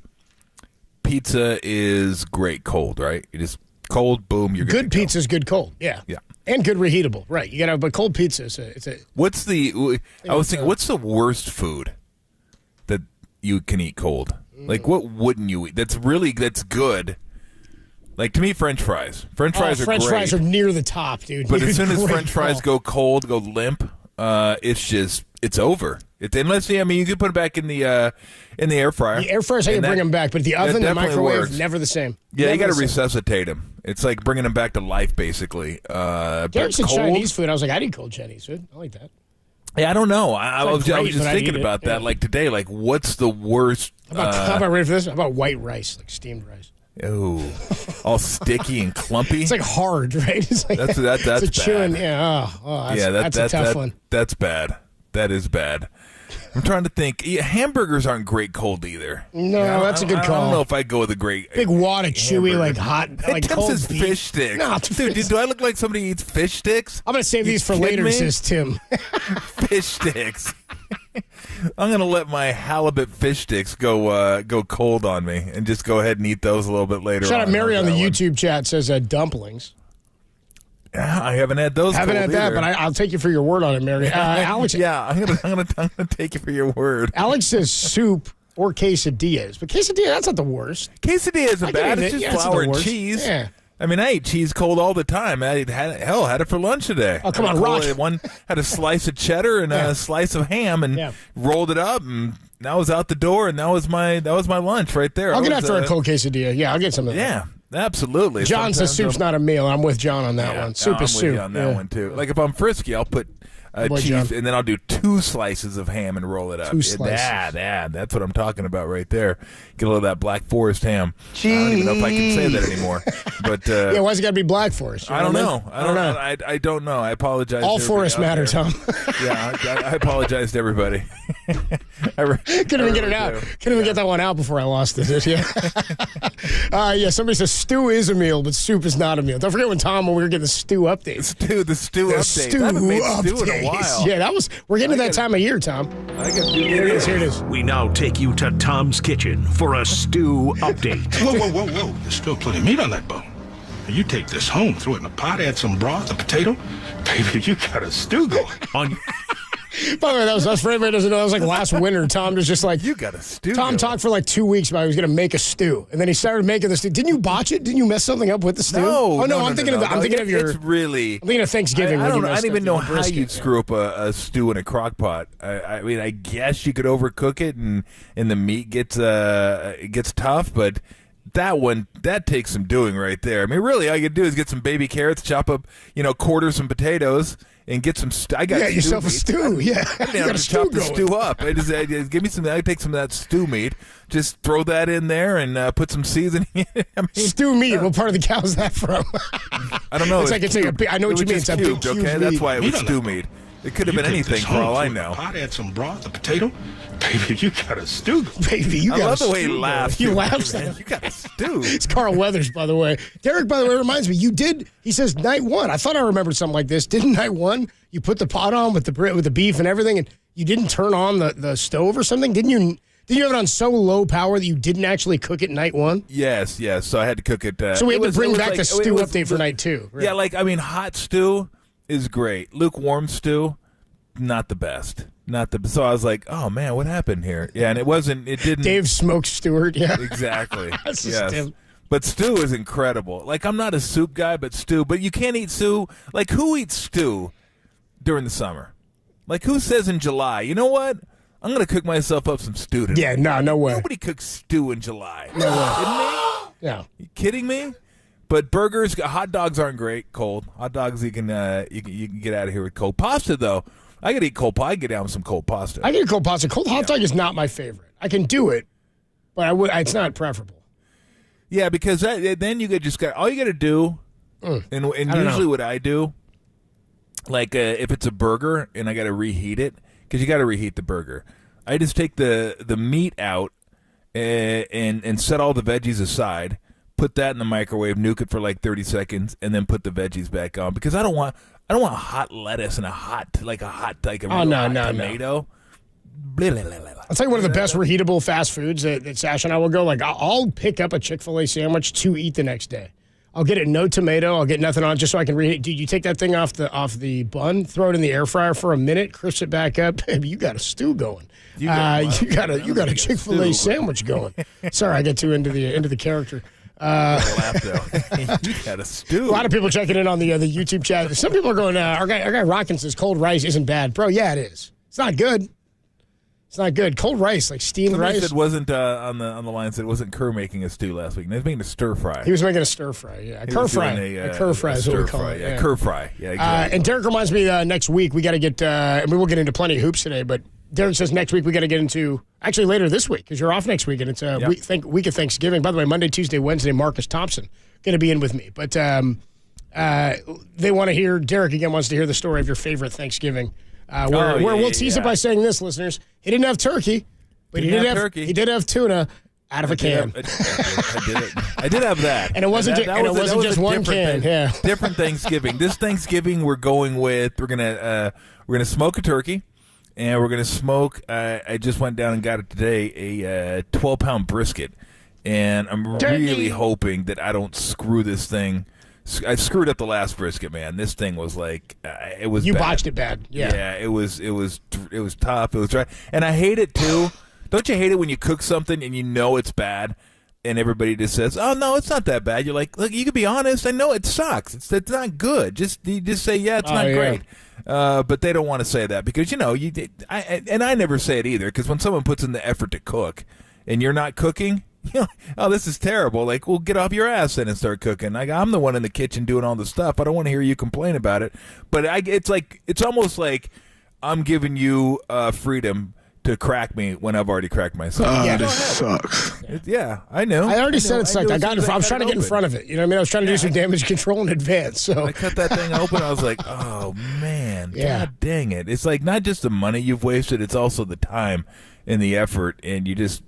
S16: pizza is great cold, right? It is cold, boom, you're
S11: Good pizza's good cold. Yeah.
S16: Yeah.
S11: And good reheatable. Right. You got to have, but cold pizza is it's a
S16: What's the I was thinking what's the worst food that you can eat cold? Like what wouldn't you eat? That's good. Like to me, French fries. French fries are
S11: French
S16: great.
S11: fries are near the top, dude.
S16: But as
S11: You're
S16: soon as
S11: great
S16: French fries
S11: call.
S16: go cold, go limp, it's over. Unless you can put it back in the air fryer.
S11: The air fryers, I can bring them back, but the oven, the
S16: definitely
S11: microwave,
S16: works.
S11: never the same.
S16: Yeah,
S11: Never
S16: you got to
S11: the same.
S16: resuscitate them. It's like bringing them back to life, basically.
S11: Derek
S16: But
S11: said
S16: cold,
S11: Chinese food. I was like, I need cold Chinese food. I like that.
S16: yeah, I don't know. I
S11: It's
S16: was
S11: not great,
S16: just
S11: but I'd
S16: thinking
S11: eat it.
S16: about that.
S11: Yeah.
S16: Like today, like what's the worst?
S11: How about ready for this? How about white rice, like steamed rice?
S16: Oh, all sticky and clumpy.
S11: It's like hard, right? It's like
S16: That's
S11: it's a
S16: bad.
S11: chewing. Yeah. That's a tough one.
S16: That's bad. That is bad. I'm trying to think. Yeah, hamburgers aren't great cold either.
S11: No, that's a good
S16: I
S11: call.
S16: don't know if I'd go with a great
S11: Big wad of chewy,
S16: hamburger.
S11: like hot, like
S16: Tim
S11: cold
S16: says
S11: beef.
S16: fish sticks.
S11: No,
S16: Dude, do I look like somebody who eats fish sticks?
S11: I'm gonna save
S16: You
S11: these for
S16: kidding
S11: later,
S16: me?
S11: says Tim.
S16: Fish sticks. I'm gonna let my halibut fish sticks go cold on me and just go ahead and eat those a little bit later.
S11: Shout out Mary on the
S16: That one.
S11: YouTube chat says dumplings.
S16: I haven't had those.
S11: Haven't
S16: cold
S11: had that,
S16: either.
S11: but I'll take you for your word on it, Mary. Alex,
S16: yeah, I'm gonna take you for your word.
S11: Alex says soup or quesadillas, but quesadilla that's not the worst.
S16: Quesadilla isn't
S11: I can
S16: bad.
S11: eat
S16: It's
S11: it.
S16: just
S11: Yeah, it's not
S16: flour
S11: the
S16: and
S11: worst.
S16: cheese.
S11: Yeah.
S16: I mean, I eat cheese cold all the time. I had it for lunch today.
S11: Oh, come on, Rock.
S16: Had a slice of cheddar and a slice of ham, and rolled it up, and that was out the door, and that was my lunch right there.
S11: I'll get
S16: I was,
S11: after a cold quesadilla. Yeah, I'll get some of that.
S16: Yeah, absolutely.
S11: John says
S16: Sometimes
S11: soup's
S16: I'm-
S11: not a meal. I'm with John on that
S16: Yeah,
S11: one. Soup
S16: I'm
S11: is
S16: with
S11: soup.
S16: you on that
S11: Yeah.
S16: one too. Like if I'm frisky, I'll put
S11: Boy,
S16: cheese,
S11: John.
S16: and then I'll do 2 slices of ham and roll it up.
S11: 2 slices.
S16: That's what I'm talking about right there. Get a little of that Black Forest ham. I don't even know if I can say that anymore. But
S11: Yeah, why's it got to be Black Forest? You
S16: I don't
S11: what
S16: know.
S11: I don't know.
S16: I don't know. I apologize.
S11: All
S16: to
S11: forests
S16: everybody
S11: matter,
S16: out
S11: Tom.
S16: there. Yeah, I apologize to everybody.
S11: Couldn't even get it out. Couldn't even get that one out before I lost it. Yeah. Somebody says stew is a meal, but soup is not a meal. Don't forget when we were getting the stew updates.
S16: The stew updates. I haven't made stew in a while.
S11: Yeah, we're getting to that time of year, Tom. Here it is. Here it is.
S5: We now take you to Tom's kitchen for a stew update.
S24: Whoa. There's still plenty of meat on that bone.
S6: You take this home, throw it in a pot, add some broth, a potato. Baby, you got a stew going.
S11: By the way, that was for anybody who doesn't know, that was like last winter. Tom was just like,
S16: you got a stew.
S11: Tom talked for like 2 weeks about he was going to make a stew, and then he started making the stew. Didn't you botch it? Didn't you mess something up with the stew?
S16: No,
S11: I'm thinking of your.
S16: It's really.
S11: I'm thinking of Thanksgiving.
S16: I don't even know how you'd screw up a stew in a crock pot. I mean, I guess you could overcook it, and the meat gets tough, but. That takes some doing right there. I mean, really, all you could do is get some baby carrots, chop up, quarter some potatoes, and get some. I got
S11: yourself a stew. Yeah,
S16: I didn't have to chop the stew up. I just give me some. I take some of that stew meat, just throw that in there, and put some seasoning in it. I mean,
S11: stew meat. What part of the cow is that from?
S16: I don't know.
S11: It's I know what you mean. It's a big cube.
S16: Okay, that's why it was stew meat. It could have been anything for all I know.
S6: Pot, add some broth, a potato. Baby, you got a stew.
S11: Baby, you got a stew.
S16: I love the way he laughs.
S11: He laughs.
S16: You got a stew.
S11: It's Carl Weathers, by the way. Derek, by the way, reminds me, you did, he says, night one. I thought I remembered something like this. Didn't night one, you put the pot on with the beef and everything, and you didn't turn on the stove or something? Didn't you have it on so low power that you didn't actually cook it night one?
S16: Yes. So I had to cook it.
S11: So we had to bring back the stew update for night two. Right?
S16: Yeah, hot stew is great. Lukewarm stew, not the best. So I was like, oh man, what happened here? Yeah, and it didn't.
S11: Dave Smoke Stewart, yeah.
S16: Exactly.
S11: That's
S16: yes.
S11: Him.
S16: But stew is incredible. Like, I'm not a soup guy, but you can't eat stew. Like, who eats stew during the summer? Like, who says in July, you know what? I'm going to cook myself up some stew today.
S11: Yeah, no way.
S16: Nobody cooks stew in July.
S11: No way.
S16: Kidding me?
S11: Yeah.
S16: You kidding me? But burgers, hot dogs aren't great cold. Hot dogs you can get out of here with cold. Pasta, though. I could eat cold pie. I get down with some cold pasta.
S11: I can eat cold pasta. Cold hot dog is not my favorite. I can do it, but it's not preferable.
S16: Yeah, because then you all you got to do, and usually what I do, like if it's a burger and I got to reheat it, because you got to reheat the burger, I just take the meat out and set all the veggies aside. Put that in the microwave, nuke it for like 30 seconds, and then put the veggies back on, because I don't want hot lettuce and a hot tomato. Blah, blah, blah, blah.
S11: I'll tell you one of the best reheatable fast foods that Sash and I will go. Like, I'll pick up a Chick-fil-A sandwich to eat the next day. I'll get it no tomato. I'll get nothing on it just so I can reheat. Dude, you take that thing off the bun, throw it in the air fryer for a minute, crisp it back up. Baby, you got a stew going. You got a Chick-fil-A sandwich going. Sorry, I get too into the character.
S16: You got a stew.
S11: A lot of people checking in on the YouTube chat. Some people are going, our guy Rockin says cold rice isn't bad. Bro, yeah, it is. It's not good. It's not good. Cold rice, like steamed rice.
S16: Said wasn't on the line said it wasn't Kerr making a stew last week. He was making a stir fry.
S11: He was making a stir fry, yeah. Kerr fry. A Kerr fry is what we call it.
S16: Yeah, Kerr fry. Yeah, exactly.
S11: And Derek reminds me next week we got to get, and we will get into plenty of hoops today, but Derek says next week we got to get into, actually later this week, because you're off next week, and it's week of Thanksgiving. By the way, Monday, Tuesday, Wednesday, Marcus Thompson going to be in with me. But they want to hear, Derek again wants to hear the story of your favorite Thanksgiving. Where we'll tease it by saying this, listeners. He didn't have turkey, but he did have tuna out of a can.
S16: I did have that.
S11: And it wasn't just one can. Yeah.
S16: Different Thanksgiving. This Thanksgiving we're going with, we're gonna smoke a turkey. And we're going to smoke, I just went down and got it today, a 12-pound brisket. And I'm really hoping that I don't screw this thing. I screwed up the last brisket, man. This thing was like, it was
S11: You
S16: bad.
S11: botched it bad. Yeah.
S16: Yeah, it was tough. It was dry. And I hate it, too. Don't you hate it when you cook something and you know it's bad? And everybody just says, "Oh no, it's not that bad." You're like, "Look, you can be honest. I know it sucks. It's not good. You just say, yeah, it's not great." But they don't want to say that because I never say it either. Because when someone puts in the effort to cook, and you're not cooking, oh, this is terrible. Like, well, get off your ass then and start cooking. Like, I'm the one in the kitchen doing all the stuff. I don't want to hear you complain about it. But it's almost like I'm giving you freedom to crack me when I've already cracked myself.
S6: Oh, this sucks.
S16: I know.
S11: I already said it sucked. I was trying to get in front of it. You know what I mean? I was trying to do some damage control in advance. So
S16: I cut that thing open. I was like, oh, man.
S11: Yeah.
S16: God dang it. It's like not just the money you've wasted. It's also the time and the effort. And you just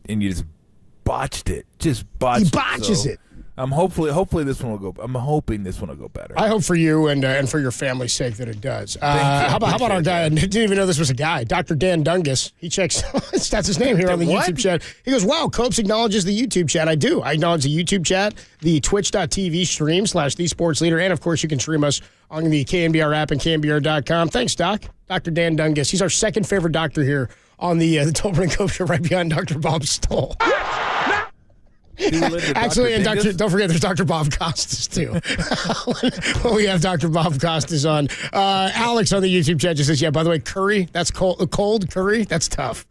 S16: botched it. Just botched it.
S11: He botches it.
S16: Hopefully this one will go. I'm hoping this one will go better.
S11: I hope for you and for your family's sake that it does. How about our guy? I didn't even know this was a guy. Dr. Dan Dungus. He checks. That's his name here on the YouTube chat. He goes, "Wow, Copes acknowledges the YouTube chat." I do. I acknowledge the YouTube chat, the Twitch.tv stream /The Sports Leader, and of course you can stream us on the KNBR app and KNBR.com. Thanks, Doc. Dr. Dan Dungus. He's our second favorite doctor here on the Tolbert and Cope show, right behind Dr. Bob Stoll. Actually, and don't forget, there's Dr. Bob Costas, too. We have Dr. Bob Costas on. Alex on the YouTube chat just says, yeah, by the way, curry, that's cold curry, that's tough.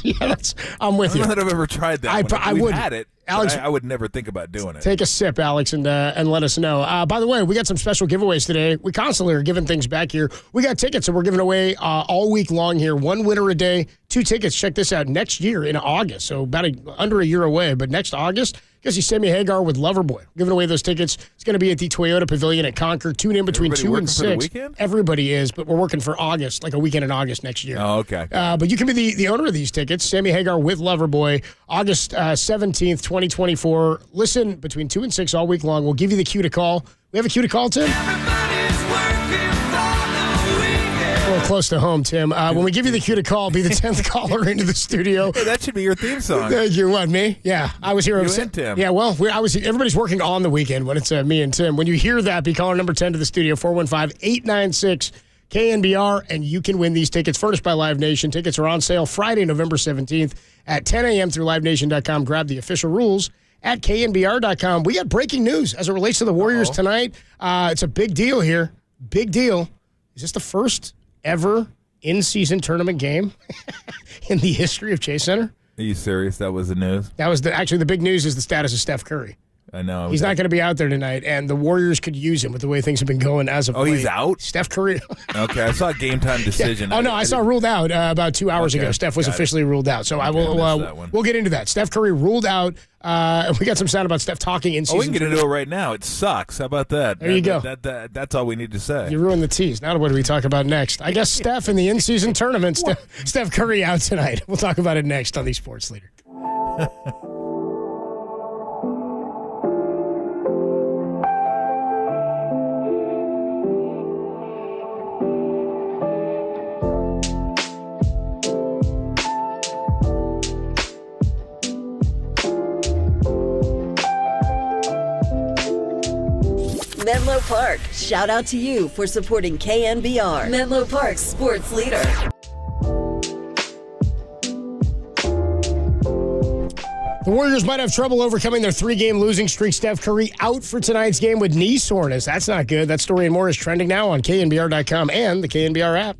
S11: Yeah, I'm with you.
S16: I don't know that I've ever tried that. We've had it.
S11: Alex,
S16: I would never think about doing it.
S11: Take a sip, Alex, and let us know. By the way, we got some special giveaways today. We constantly are giving things back here. We got tickets that we're giving away all week long here. 1 winner a day, 2 tickets. Check this out. Next year in August, so about under a year away, but next August, you see Sammy Hagar with Loverboy. Giving away those tickets. It's going to be at the Toyota Pavilion at Concord. Tune in between 2 and 6. Everybody is, but we're working for August, like a weekend in August next year.
S16: Oh, okay.
S11: But you can be the owner of these tickets. Sammy Hagar with Loverboy, August 17th, 2024. Listen between 2 and 6 all week long. We'll give you the cue to call. We have a cue to call, Tim? A little close to home, Tim. When we give you the cue to call, be the 10th caller into the studio.
S16: Hey, that should be your theme song.
S11: You what, me? Yeah, I was here.
S16: You and Tim.
S11: Yeah, well, everybody's working on the weekend when it's me and Tim. When you hear that, be caller number 10 to the studio, 415-896-KNBR, and you can win these tickets furnished by Live Nation. Tickets are on sale Friday, November 17th at 10 a.m. through LiveNation.com. Grab the official rules at KNBR.com. We got breaking news as it relates to the Warriors tonight. It's a big deal here. Big deal. Is this the first ever in-season tournament game in the history of Chase Center?
S16: Are you serious? That was the news?
S11: That was actually the big news is the status of Steph Curry.
S16: I know.
S11: He's not going to be out there tonight, and the Warriors could use him with the way things have been going as of late.
S16: He's out?
S11: Steph Curry.
S16: Okay, I saw a game time decision.
S11: Yeah. I saw ruled out about 2 hours ago. Steph was officially ruled out. So we'll get into that. Steph Curry ruled out. We got some sound about Steph talking in season.
S16: We can get into it right now. It sucks. How about that?
S11: There you go.
S16: That's all we need to say.
S11: You ruined the tease. Now what do we talk about next? I guess Steph in the in-season tournament. Steph Curry out tonight. We'll talk about it next on the Sports Leader.
S12: Menlo Park, shout out to you for supporting KNBR, Menlo Park's sports leader.
S11: The Warriors might have trouble overcoming their 3-game losing streak. Steph Curry out for tonight's game with knee soreness. That's not good. That story and more is trending now on KNBR.com and the KNBR app.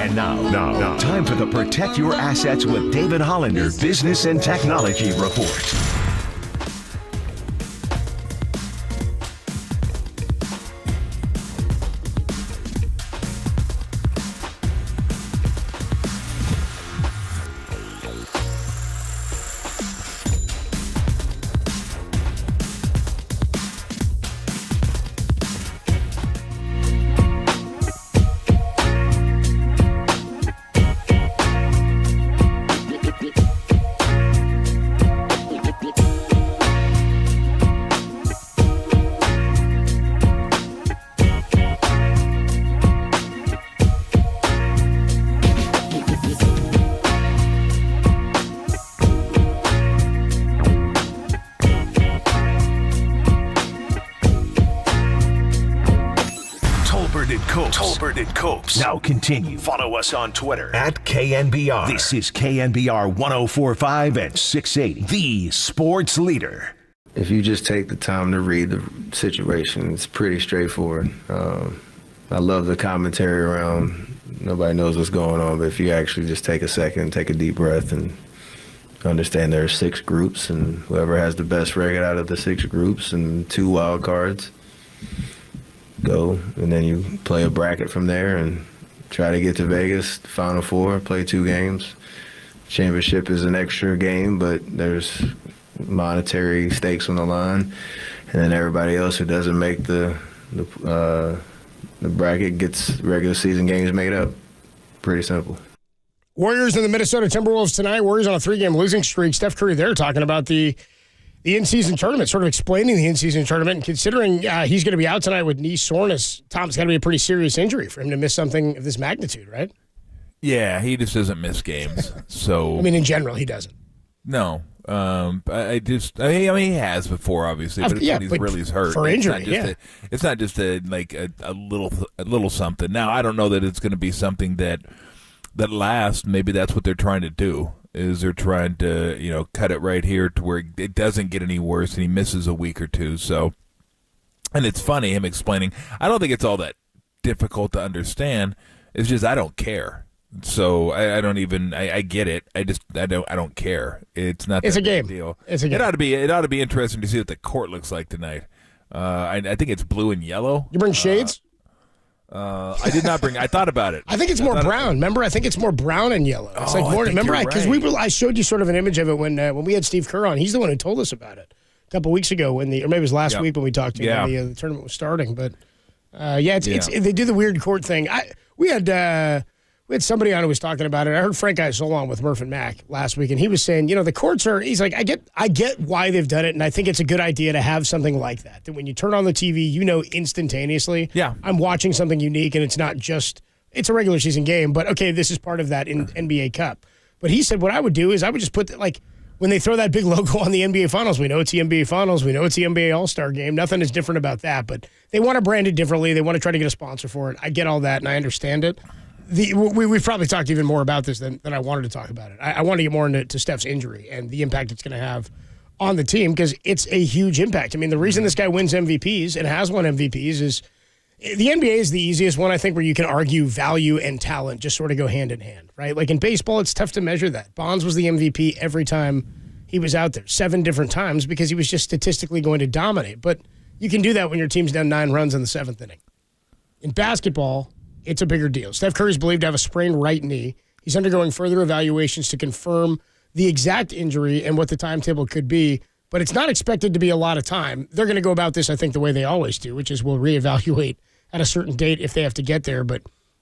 S5: And now, time for the Protect Your Assets with David Hollander Business and Technology Report. Tolbert and Copes. Now continue. Follow us on Twitter at KNBR. This is KNBR 104.5 and 680, the sports leader.
S17: If you just take the time to read the situation, it's pretty straightforward. I love the commentary around nobody knows what's going on, but if you actually just take a second, take a deep breath, and understand there are 6 groups, and whoever has the best record out of the 6 groups and 2 wild cards, go, and then you play a bracket from there and try to get to Vegas, Final Four, play 2 games. Championship is an extra game, but there's monetary stakes on the line, and then everybody else who doesn't make the bracket gets regular season games made up. Pretty simple.
S11: Warriors and the Minnesota Timberwolves tonight. Warriors on a 3-game losing streak. Steph Curry there talking about the in-season tournament, sort of explaining the in-season tournament, and considering he's going to be out tonight with knee soreness. Tom's got to be a pretty serious injury for him to miss something of this magnitude, right?
S16: Yeah, he just doesn't miss games. So
S11: I mean, in general, he doesn't.
S16: No, he has before, obviously, but it's when he's really hurt
S11: for injury.
S16: It's not just a little something. Now, I don't know that it's going to be something that lasts. Maybe that's what they're trying to do. Is they're trying to, cut it right here to where it doesn't get any worse and he misses a week or 2. So, and it's funny, him explaining, I don't think it's all that difficult to understand. It's just, I don't care. So I don't even, I get it. I don't care. It's not
S11: It's
S16: that
S11: a game.
S16: big deal.
S11: It's a game.
S16: It ought to be interesting to see what the court looks like tonight. I think it's blue and yellow.
S11: You bring shades?
S16: I did not bring. I thought about it.
S11: I think it's more brown. Remember, I think it's more brown and yellow. It's like more. Remember, because I showed you sort of an image of it when we had Steve Kerr on. He's the one who told us about it a couple weeks ago or maybe it was last week when we talked to him when the tournament was starting. But it's they do the weird court thing. We had somebody on who was talking about it. I heard Frank Isola on with Murph and Mac last week, and he was saying, the courts are. He's like, I get why they've done it, and I think it's a good idea to have something like that. That when you turn on the TV, instantaneously.
S16: Yeah.
S11: I'm watching something unique, and it's not just it's a regular season game, but okay, this is part of that in NBA Cup. But he said what I would do is I would just put when they throw that big logo on the NBA Finals, we know it's the NBA Finals, we know it's the NBA All-Star Game. Nothing is different about that, but they want to brand it differently. They want to try to get a sponsor for it. I get all that, and I understand it. We've probably talked even more about this than I wanted to talk about it. I want to get more into Steph's injury and the impact it's going to have on the team because it's a huge impact. I mean, the reason this guy wins MVPs and has won MVPs is the NBA is the easiest one, I think, where you can argue value and talent just sort of go hand in hand, right? Like in baseball, it's tough to measure that. Bonds was the MVP every time he was out there, 7 different times because he was just statistically going to dominate. But you can do that when your team's down 9 runs in the 7th inning. In basketball, it's a bigger deal. Steph Curry is believed to have a sprained right knee. He's undergoing further evaluations to confirm the exact injury and what the timetable could be, but it's not expected to be a lot of time. They're going to go about this, I think, the way they always do, which is we'll reevaluate at a certain date if they have to get there. But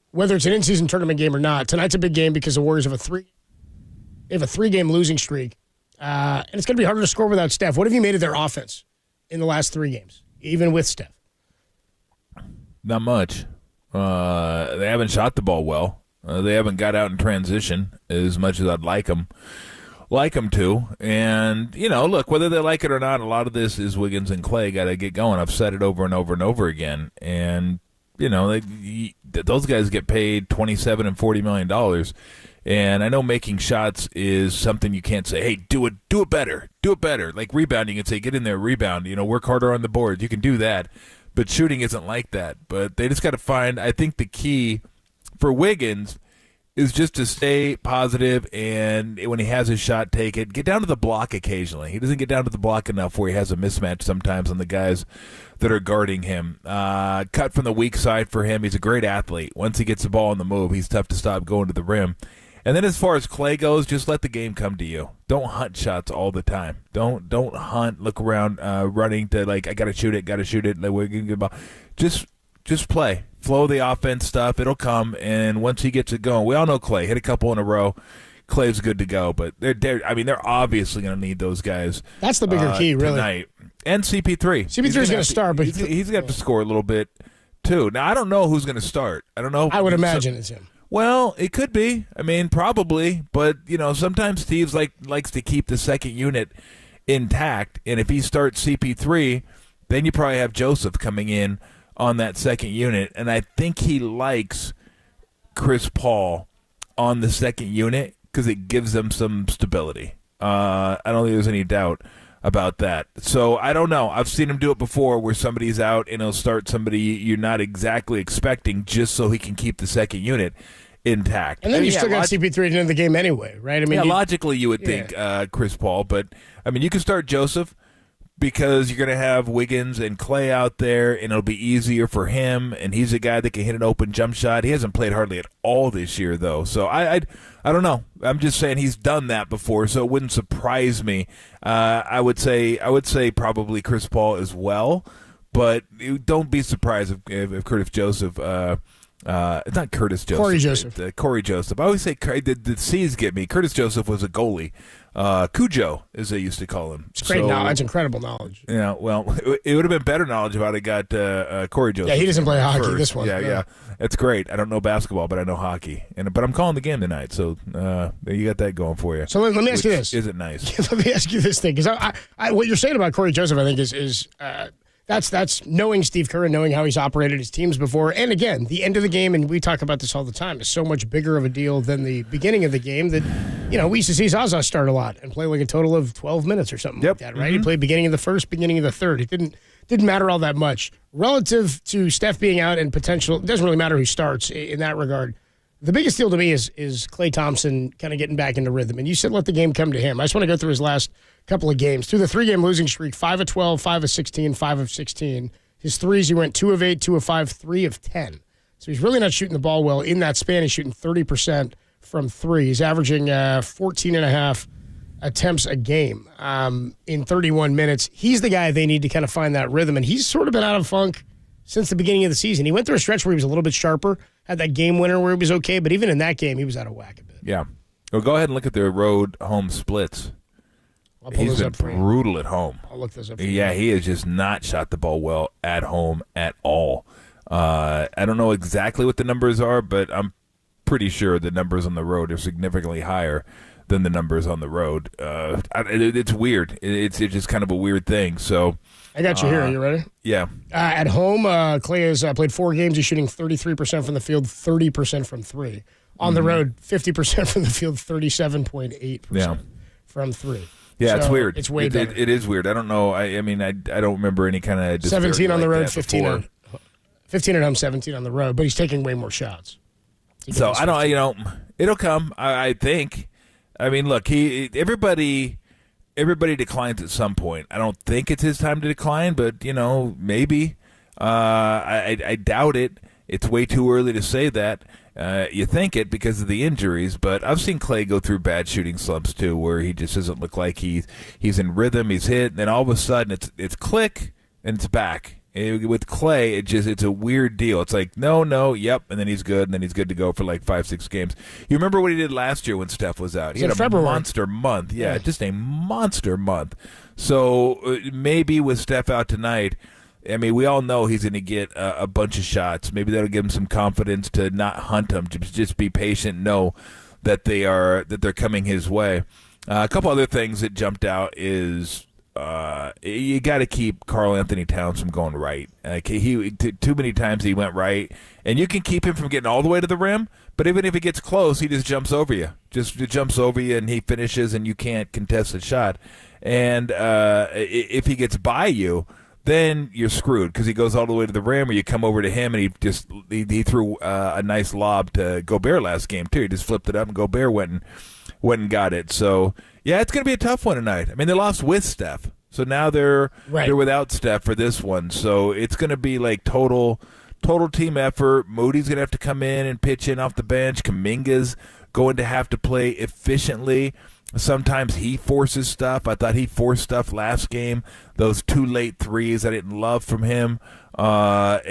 S11: whether it's an in-season tournament game or not, tonight's a big game because the Warriors have a 3-game losing streak, and it's going to be harder to score without Steph. What have you made of their offense in the last 3 games, even with Steph?
S16: Not much. They haven't shot the ball well. They haven't got out in transition as much as I'd like them to. And, look, whether they like it or not, a lot of this is Wiggins and Clay got to get going. I've said it over and over and over again. And, those guys get paid $27 and $40 million. And I know making shots is something you can't say, hey, do it better. Like rebounding, you can say, get in there, rebound, work harder on the board. You can do that. But shooting isn't like that. But they just got to find, I think the key for Wiggins is just to stay positive, and when he has his shot, take it. Get down to the block occasionally. He doesn't get down to the block enough where he has a mismatch sometimes on the guys that are guarding him. Cut from the weak side for him. He's a great athlete. Once he gets the ball on the move, he's tough to stop going to the rim. And then as far as Clay goes, just let the game come to you. Don't hunt shots all the time. Don't hunt, look around, running to I got to shoot it. Like, we're gonna get the ball. Just play. Flow the offense stuff. It'll come. And once he gets it going, we all know Clay. Hit a couple in a row. Clay's good to go. But they're obviously going to need those guys.
S11: That's the bigger key, really.
S16: Tonight. And CP3.
S11: CP3 is going to start, but
S16: he's got to score a little bit too. Now I don't know who's going to start. I don't know.
S11: I would imagine it's him.
S16: Well, it could be. I mean, probably. But sometimes Steve likes to keep the second unit intact. And if he starts CP3, then you probably have Joseph coming in on that second unit, and I think he likes Chris Paul on the second unit because it gives them some stability. I don't think there's any doubt about that. So I don't know. I've seen him do it before where somebody's out and he'll start somebody you're not exactly expecting just so he can keep the second unit intact.
S11: And then you still got CP3 at the end of the game anyway, right? I mean,
S16: logically you would think Chris Paul, but I mean, you can start Joseph because you're going to have Wiggins and Clay out there, and it'll be easier for him, and he's a guy that can hit an open jump shot. He hasn't played hardly at all this year, though. So I don't know. I'm just saying he's done that before, so it wouldn't surprise me. I would say probably Chris Paul as well, but don't be surprised if Curtis Joseph it's not Curtis Joseph.
S11: Corey Joseph.
S16: Corey Joseph. I always say the C's get me. Curtis Joseph was a goalie. Cujo, as they used to call him.
S11: It's great knowledge, incredible knowledge.
S16: Yeah, well, it would have been better knowledge if I'd have got Corey Joseph.
S11: Yeah, he doesn't play hockey,
S16: first.
S11: this one.
S16: Yeah. That's great. I don't know basketball, but I know hockey. But I'm calling the game tonight, so you got that going for you.
S11: So let me ask you this.
S16: Is it nice?
S11: Let me ask you this thing, because I what you're saying about Corey Joseph, I think, is that's knowing Steve Kerr and knowing how he's operated his teams before. And again, the end of the game, and we talk about this all the time, is so much bigger of a deal than the beginning of the game that, we used to see Zaza start a lot and play like a total of 12 minutes or something like that, right? He played beginning of the first, beginning of the third. It didn't matter all that much. Relative to Steph being out and potential, it doesn't really matter who starts in that regard. The biggest deal to me is Klay Thompson kind of getting back into rhythm. And you said let the game come to him. I just want to go through his last couple of games. Through the 3-game losing streak, 5 of 12, 5 of 16, 5 of 16. His threes, he went 2 of 8, 2 of 5, 3 of 10. So he's really not shooting the ball well. In that span, he's shooting 30% from 3. He's averaging 14.5 attempts a game in 31 minutes. He's the guy they need to kind of find that rhythm. And he's sort of been out of funk since the beginning of the season. He went through a stretch where he was a little bit sharper, had that game winner where he was okay, but even in that game, he was out of whack a bit.
S16: Yeah. Well, go ahead and look at their road-home splits. He's been brutal at home.
S11: I'll look this up.
S16: Yeah, he has just not shot the ball well at home at all. I don't know exactly what the numbers are, but I'm pretty sure the numbers on the road are significantly higher than the numbers on the road. It's weird. It's just kind of a weird thing. So
S11: I got you here. Are you ready?
S16: Yeah.
S11: At home, Clay has played 4 games. He's shooting 33% from the field, 30% from 3. On the road, 50% from the field, 37.8% from 3.
S16: Yeah,
S11: so
S16: it's weird.
S11: It's way better.
S16: It is weird. I don't know. I mean, I don't remember any kind of
S11: 17 on the road, 15 at home, 17 on the road. But he's taking way more shots.
S16: So I don't. It'll come. I think. I mean, look. Everybody declines at some point. I don't think it's his time to decline, but maybe. I doubt it. It's way too early to say that. You think it because of the injuries, but I've seen Clay go through bad shooting slumps too, where he just doesn't look like he's in rhythm. He's hit, and then all of a sudden it's click and it's back. With Clay, it's a weird deal. It's like no, yep, and then he's good, and then he's good to go for like 5-6 games. You remember what he did last year when Steph was out? He had a monster month. Yeah, just a monster month. So maybe with Steph out tonight. I mean, we all know he's going to get a bunch of shots. Maybe that'll give him some confidence to not hunt them, to just be patient, know that they're coming his way. A couple other things that jumped out is you got to keep Karl Anthony Towns from going right. Too many times he went right, and you can keep him from getting all the way to the rim. But even if he gets close, he just jumps over you. And he finishes, and you can't contest the shot. And if he gets by you, then you're screwed because he goes all the way to the rim, or you come over to him and he threw a nice lob to Gobert last game too. He just flipped it up and Gobert went and got it. So yeah, it's going to be a tough one tonight. I mean, they lost with Steph, so now they're without Steph for this one. So it's going to be like total team effort. Moody's going to have to come in and pitch in off the bench. Kuminga's going to have to play efficiently. Sometimes he forces stuff. I thought he forced stuff last game. Those 2 late threes I didn't love from him. I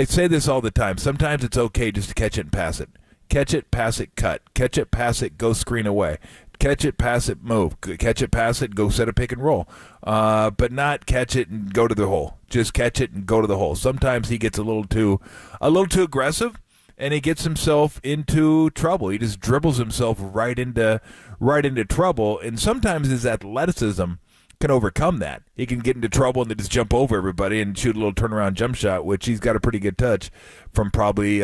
S16: say this all the time. Sometimes it's okay just to catch it and pass it. Catch it, pass it, cut. Catch it, pass it, go screen away. Catch it, pass it, move. Catch it, pass it, go set a pick and roll. But not catch it and go to the hole. Just catch it and go to the hole. Sometimes he gets a little too aggressive, and he gets himself into trouble. He just dribbles himself right into trouble, and sometimes his athleticism can overcome that. He can get into trouble and then just jump over everybody and shoot a little turnaround jump shot, which he's got a pretty good touch from probably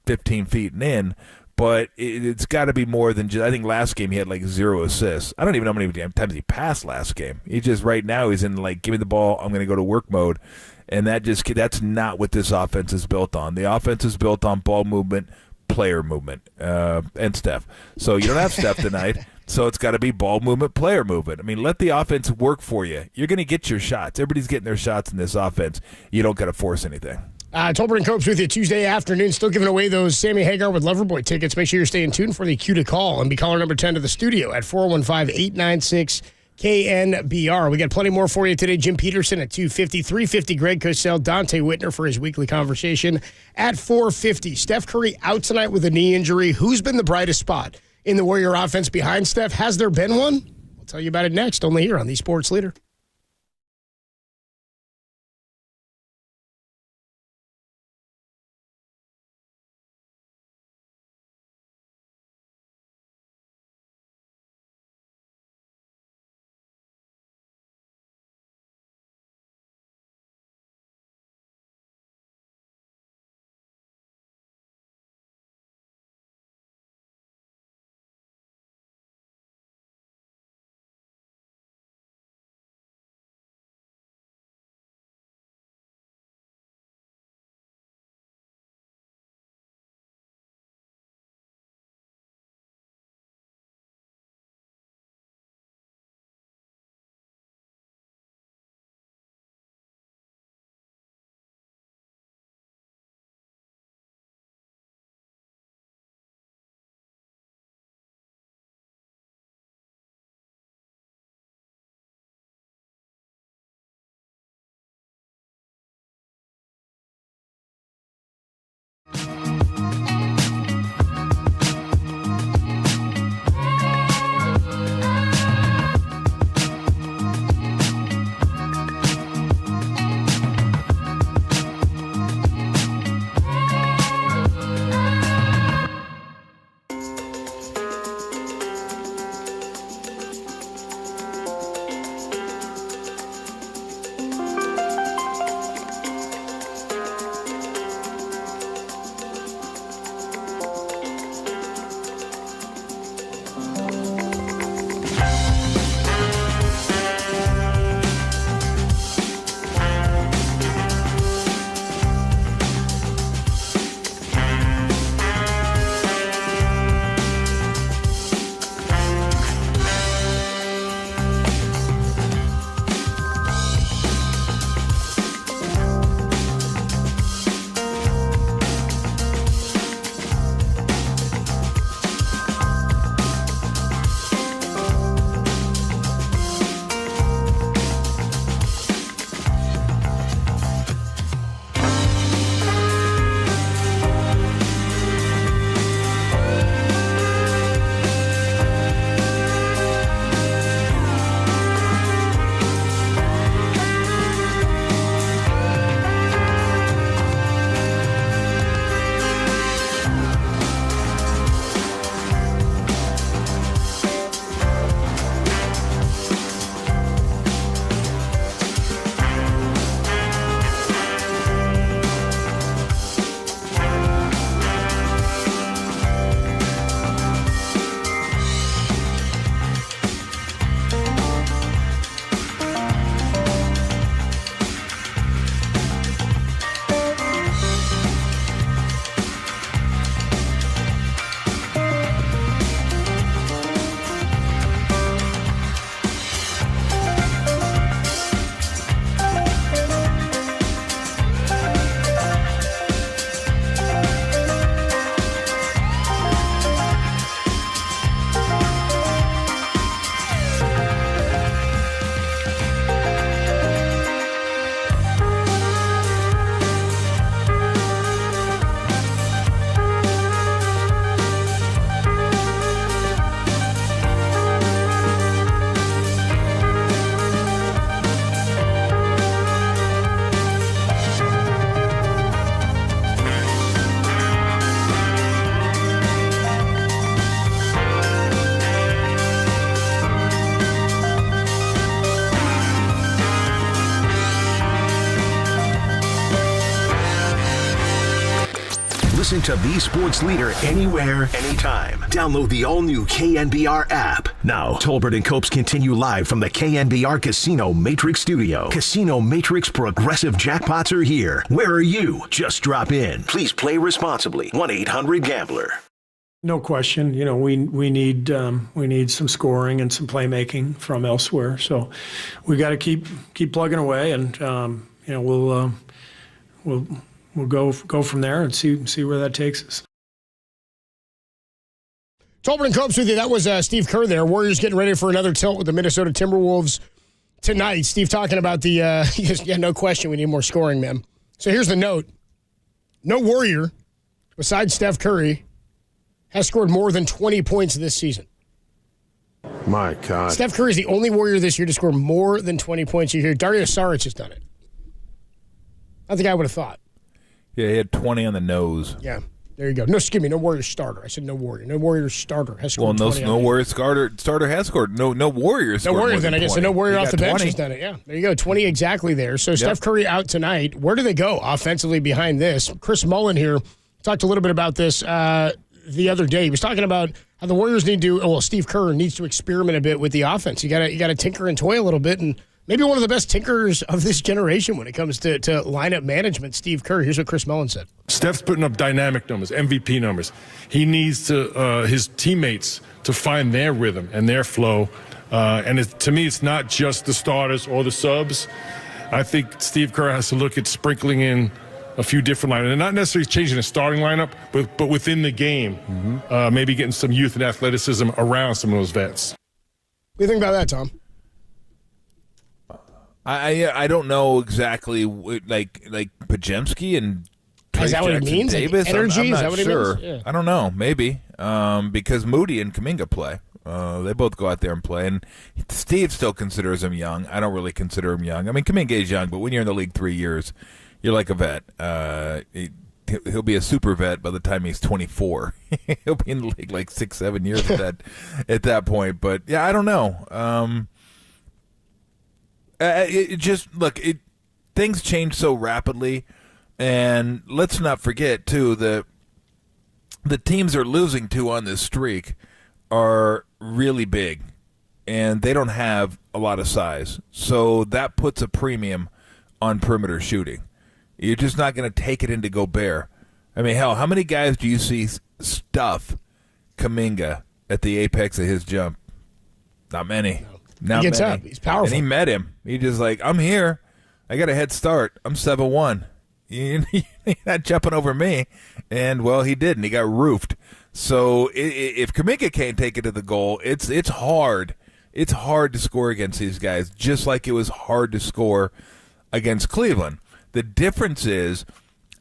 S16: 15 feet and in. But it's got to be more than just. I think last game he had like 0 assists. I don't even know how many times he passed last game. He just right now he's in like, give me the ball, I'm going to go to work mode. And that's not what this offense is built on. The offense is built on ball movement, player movement, and Steph. So you don't have Steph tonight, so it's got to be ball movement, player movement. I mean, let the offense work for you. You're going to get your shots. Everybody's getting their shots in this offense. You don't got to force anything.
S11: Tolbert and Copes with you Tuesday afternoon. Still giving away those Sammy Hagar with Loverboy tickets. Make sure you're staying tuned for the cue to call and be caller number 10 to the studio at 415-896-KNBR. We got plenty more for you today. Jim Peterson at 2:50, 3:50 Greg Cosell, Dante Whitner for his weekly conversation at 4:50. Steph Curry out tonight with a knee injury. Who's been the brightest spot in the Warrior offense behind Steph? Has there been one? We'll tell you about it next, only here on the Sports Leader.
S5: Listen to the sports leader anywhere, anytime. Download the all-new KNBR app. Now, Tolbert and Copes continue live from the KNBR Casino Matrix Studio. Casino Matrix Progressive Jackpots are here. Where are you? Just drop in. Please play responsibly. 1-800-GAMBLER.
S9: No question. We need some scoring and some playmaking from elsewhere. So we got to keep plugging away, and we'll go from there and see where that takes us.
S11: Tolbert and Copes with you. That was Steve Kerr there. Warriors getting ready for another tilt with the Minnesota Timberwolves tonight. Steve talking about the no question, we need more scoring, man. So here's the note. No Warrior, besides Steph Curry, has scored more than 20 points this season.
S1: My God.
S11: Steph Curry is the only Warrior this year to score more than 20 points a year. Dario Saric has done it. I think I would have thought.
S16: Yeah, he had 20 on the nose.
S11: Yeah, there you go. No, excuse me, no Warrior starter. I said no Warrior. No Warrior starter has scored 20.
S16: No Warrior starter has scored. No Warrior scored.
S11: No Warrior, then I guess. So no Warrior off the bench
S16: 20.
S11: has done it. Yeah, there you go. 20 exactly there. So Steph Curry out tonight. Where do they go offensively behind this? Chris Mullen here talked a little bit about this the other day. He was talking about how the Warriors need to. Well, Steve Kerr needs to experiment a bit with the offense. You got to tinker and toy a little bit, and maybe one of the best tinkerers of this generation when it comes to lineup management, Steve Kerr. Here's what Chris Mullen said.
S6: Steph's putting up dynamic numbers, MVP numbers. He needs his teammates to find their rhythm and their flow. To me, it's not just the starters or the subs. I think Steve Kerr has to look at sprinkling in a few different lineups, and not necessarily changing the starting lineup, but within the game, maybe getting some youth and athleticism around some of those vets.
S11: What do you think about that, Tom?
S16: I don't know exactly like Pajemski and
S11: Is that what it means?
S16: Davis.
S11: Like energy?
S16: I'm not
S11: Is that what
S16: sure.
S11: it means? Yeah.
S16: I don't know. Maybe because Moody and Kuminga play. They both go out there and play, and Steve still considers him young. I don't really consider him young. I mean, Kuminga is young, but when you're in the league 3 years, you're like a vet. He'll be a super vet by the time he's 24. He'll be in the league like 6-7 years at that point. But yeah, I don't know. Things change so rapidly, and let's not forget too that the teams they're losing to on this streak are really big, and they don't have a lot of size. So that puts a premium on perimeter shooting. You're just not going to take it into Gobert. I mean, hell, how many guys do you see stuff Kuminga at the apex of his jump? Not many.
S11: No. He gets up. He's powerful.
S16: And he met him. He just like, I'm here. I got a head start. I'm 7'1". You're not jumping over me. And, well, he did, and he got roofed. So if Kuminga can't take it to the goal, it's hard. It's hard to score against these guys, just like it was hard to score against Cleveland. The difference is,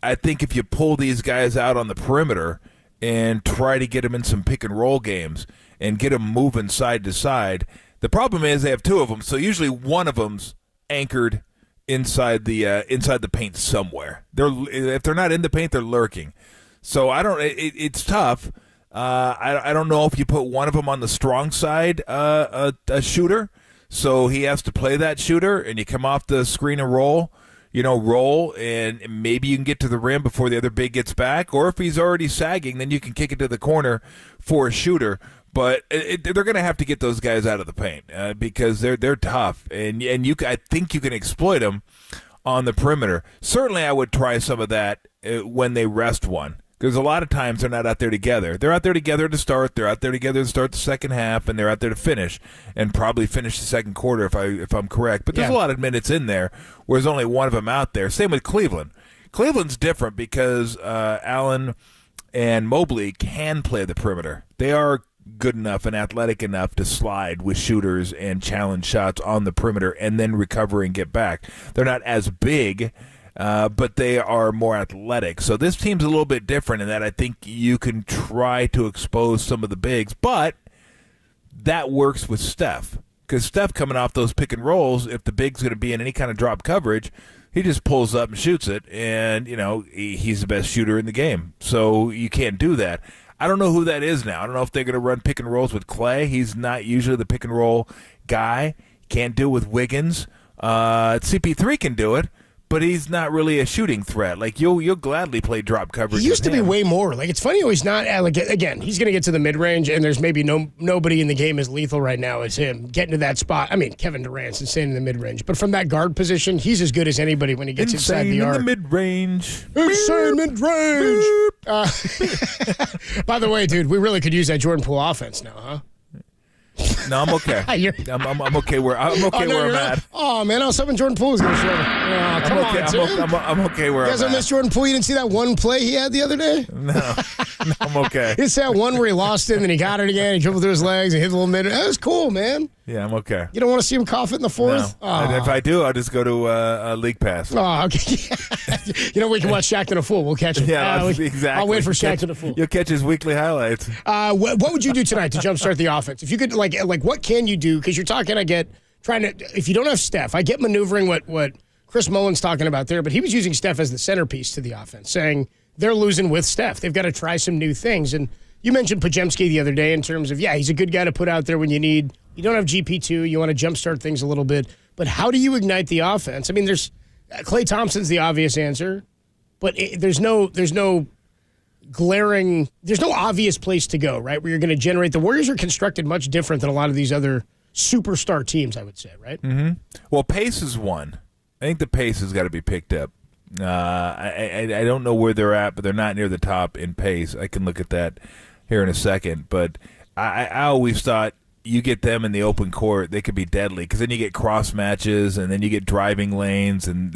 S16: I think if you pull these guys out on the perimeter and try to get them in some pick and roll games and get them moving side to side, the problem is they have two of them, so usually one of them's anchored inside the paint somewhere. If they're not in the paint, they're lurking. So it's tough. I don't know if you put one of them on the strong side, a shooter, so he has to play that shooter, and you come off the screen and roll, and maybe you can get to the rim before the other big gets back. Or if he's already sagging, then you can kick it to the corner for a shooter. But they're going to have to get those guys out of the paint because they're tough, and I think you can exploit them on the perimeter. Certainly, I would try some of that when they rest one, because a lot of times they're not out there together. They're out there together to start. They're out there together to start the second half, and they're out there to finish, and probably finish the second quarter if I'm correct. But there's a lot of minutes in there where there's only one of them out there. Same with Cleveland. Cleveland's different because Allen and Mobley can play the perimeter. They are good enough and athletic enough to slide with shooters and challenge shots on the perimeter and then recover and get back. They're not as big, but they are more athletic. So this team's a little bit different in that I think you can try to expose some of the bigs, but that works with Steph. Because Steph coming off those pick and rolls, if the big's going to be in any kind of drop coverage, he just pulls up and shoots it, and he's the best shooter in the game. So you can't do that. I don't know who that is now. I don't know if they're going to run pick and rolls with Clay. He's not usually the pick and roll guy. Can't do it with Wiggins. CP3 can do it, but he's not really a shooting threat. Like you'll gladly play drop coverage.
S11: He used to
S16: with
S11: be
S16: him.
S11: way more. Like it's funny how he's not. Like again, he's going to get to the mid range, and there's maybe nobody in the game as lethal right now as him getting to that spot. I mean, Kevin Durant's insane in the mid range, but from that guard position, he's as good as anybody when he gets inside the arc.
S16: In the mid range.
S11: Insane mid range. By the way, dude, we really could use that Jordan Poole offense now, huh?
S16: No, I'm okay. I'm okay where I'm at.
S11: Oh man, I was hoping Jordan Poole was going to show up. Oh, come on, dude.
S16: I'm okay where
S11: You guys
S16: I'm
S11: don't
S16: at.
S11: miss Jordan Poole? You didn't see that one play he had the other day?
S16: No, I'm okay.
S11: It's that one where he lost it and then he got it again. He dribbled through his legs and hit the little mid. That was cool, man.
S16: Yeah, I'm okay.
S11: You don't want to see him cough it in the fourth?
S16: No. And if I do, I'll just go to League Pass.
S11: Oh, okay. We can watch Shaq and a Fool. We'll catch him.
S16: Yeah, exactly.
S11: I'll wait for Shaq and a Fool.
S16: You'll catch his weekly highlights.
S11: What would you do tonight to jumpstart the offense? If you could, like, what can you do? Because you're talking, if you don't have Steph, I get maneuvering what Chris Mullen's talking about there, but he was using Steph as the centerpiece to the offense, saying they're losing with Steph. They've got to try some new things. And you mentioned Podziemski the other day in terms of, he's a good guy to put out there when you don't have GP2, you want to jumpstart things a little bit. But how do you ignite the offense? I mean, there's Klay Thompson's the obvious answer, but there's no obvious place to go, right, where you're going to generate. The Warriors are constructed much different than a lot of these other superstar teams, I would say, right?
S16: Mm-hmm. Well, pace is one. I think the pace has got to be picked up. I don't know where they're at, but they're not near the top in pace. I can look at that here in a second. But I always thought you get them in the open court, they could be deadly because then you get cross matches and then you get driving lanes and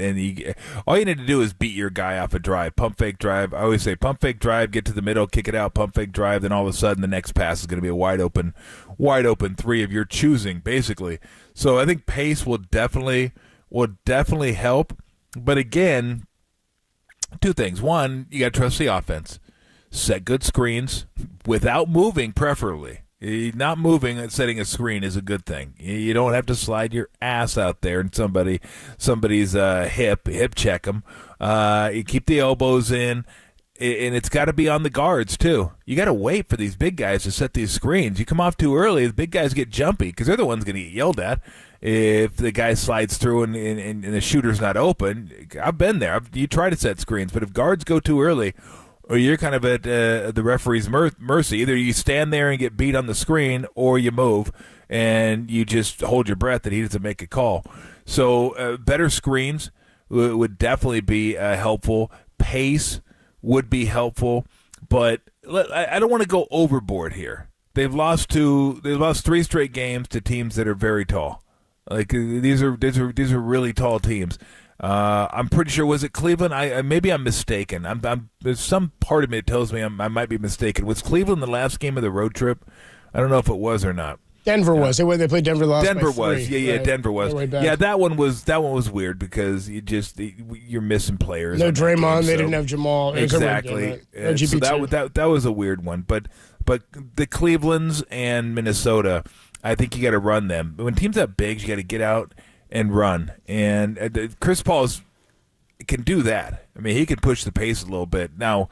S16: all you need to do is beat your guy off a drive, pump fake drive. I always say pump fake drive, get to the middle, kick it out, pump fake drive. Then all of a sudden the next pass is going to be a wide open three of your choosing, basically. So I think pace will definitely help. But again, two things. One, you got to trust the offense. Set good screens without moving, preferably. Not moving and setting a screen is a good thing. You don't have to slide your ass out there and somebody's hip check them. You keep the elbows in, and it's got to be on the guards too. You got to wait for these big guys to set these screens. You come off too early, the big guys get jumpy because they're the ones going to get yelled at if the guy slides through and the shooter's not open. I've been there. You try to set screens, but if guards go too early, or you're kind of at the referee's mercy. Either you stand there and get beat on the screen, or you move and you just hold your breath that he doesn't make a call. So better screens would definitely be helpful. Pace would be helpful, but I don't want to go overboard here. They've lost 3 straight games to teams that are very tall. Like these are really tall teams. I'm pretty sure, was it Cleveland? Maybe I'm mistaken. There's some part of me that tells me I might be mistaken. Was Cleveland the last game of the road trip? I don't know if it was or not.
S11: Denver was. They played Denver last.
S16: Denver
S11: by 3.
S16: was. Yeah,
S11: right.
S16: Denver was. Yeah, that one was weird because you're missing players.
S11: No
S16: on that
S11: Draymond.
S16: game,
S11: they
S16: so.
S11: didn't have Jamal.
S16: Exactly.
S11: No
S16: So
S11: GP2.
S16: that was a weird one. But the Clevelands and Minnesota, I think you got to run them. When teams have bigs, you got to get out and run. And Chris Paul can do that. I mean, he can push the pace a little bit. Now,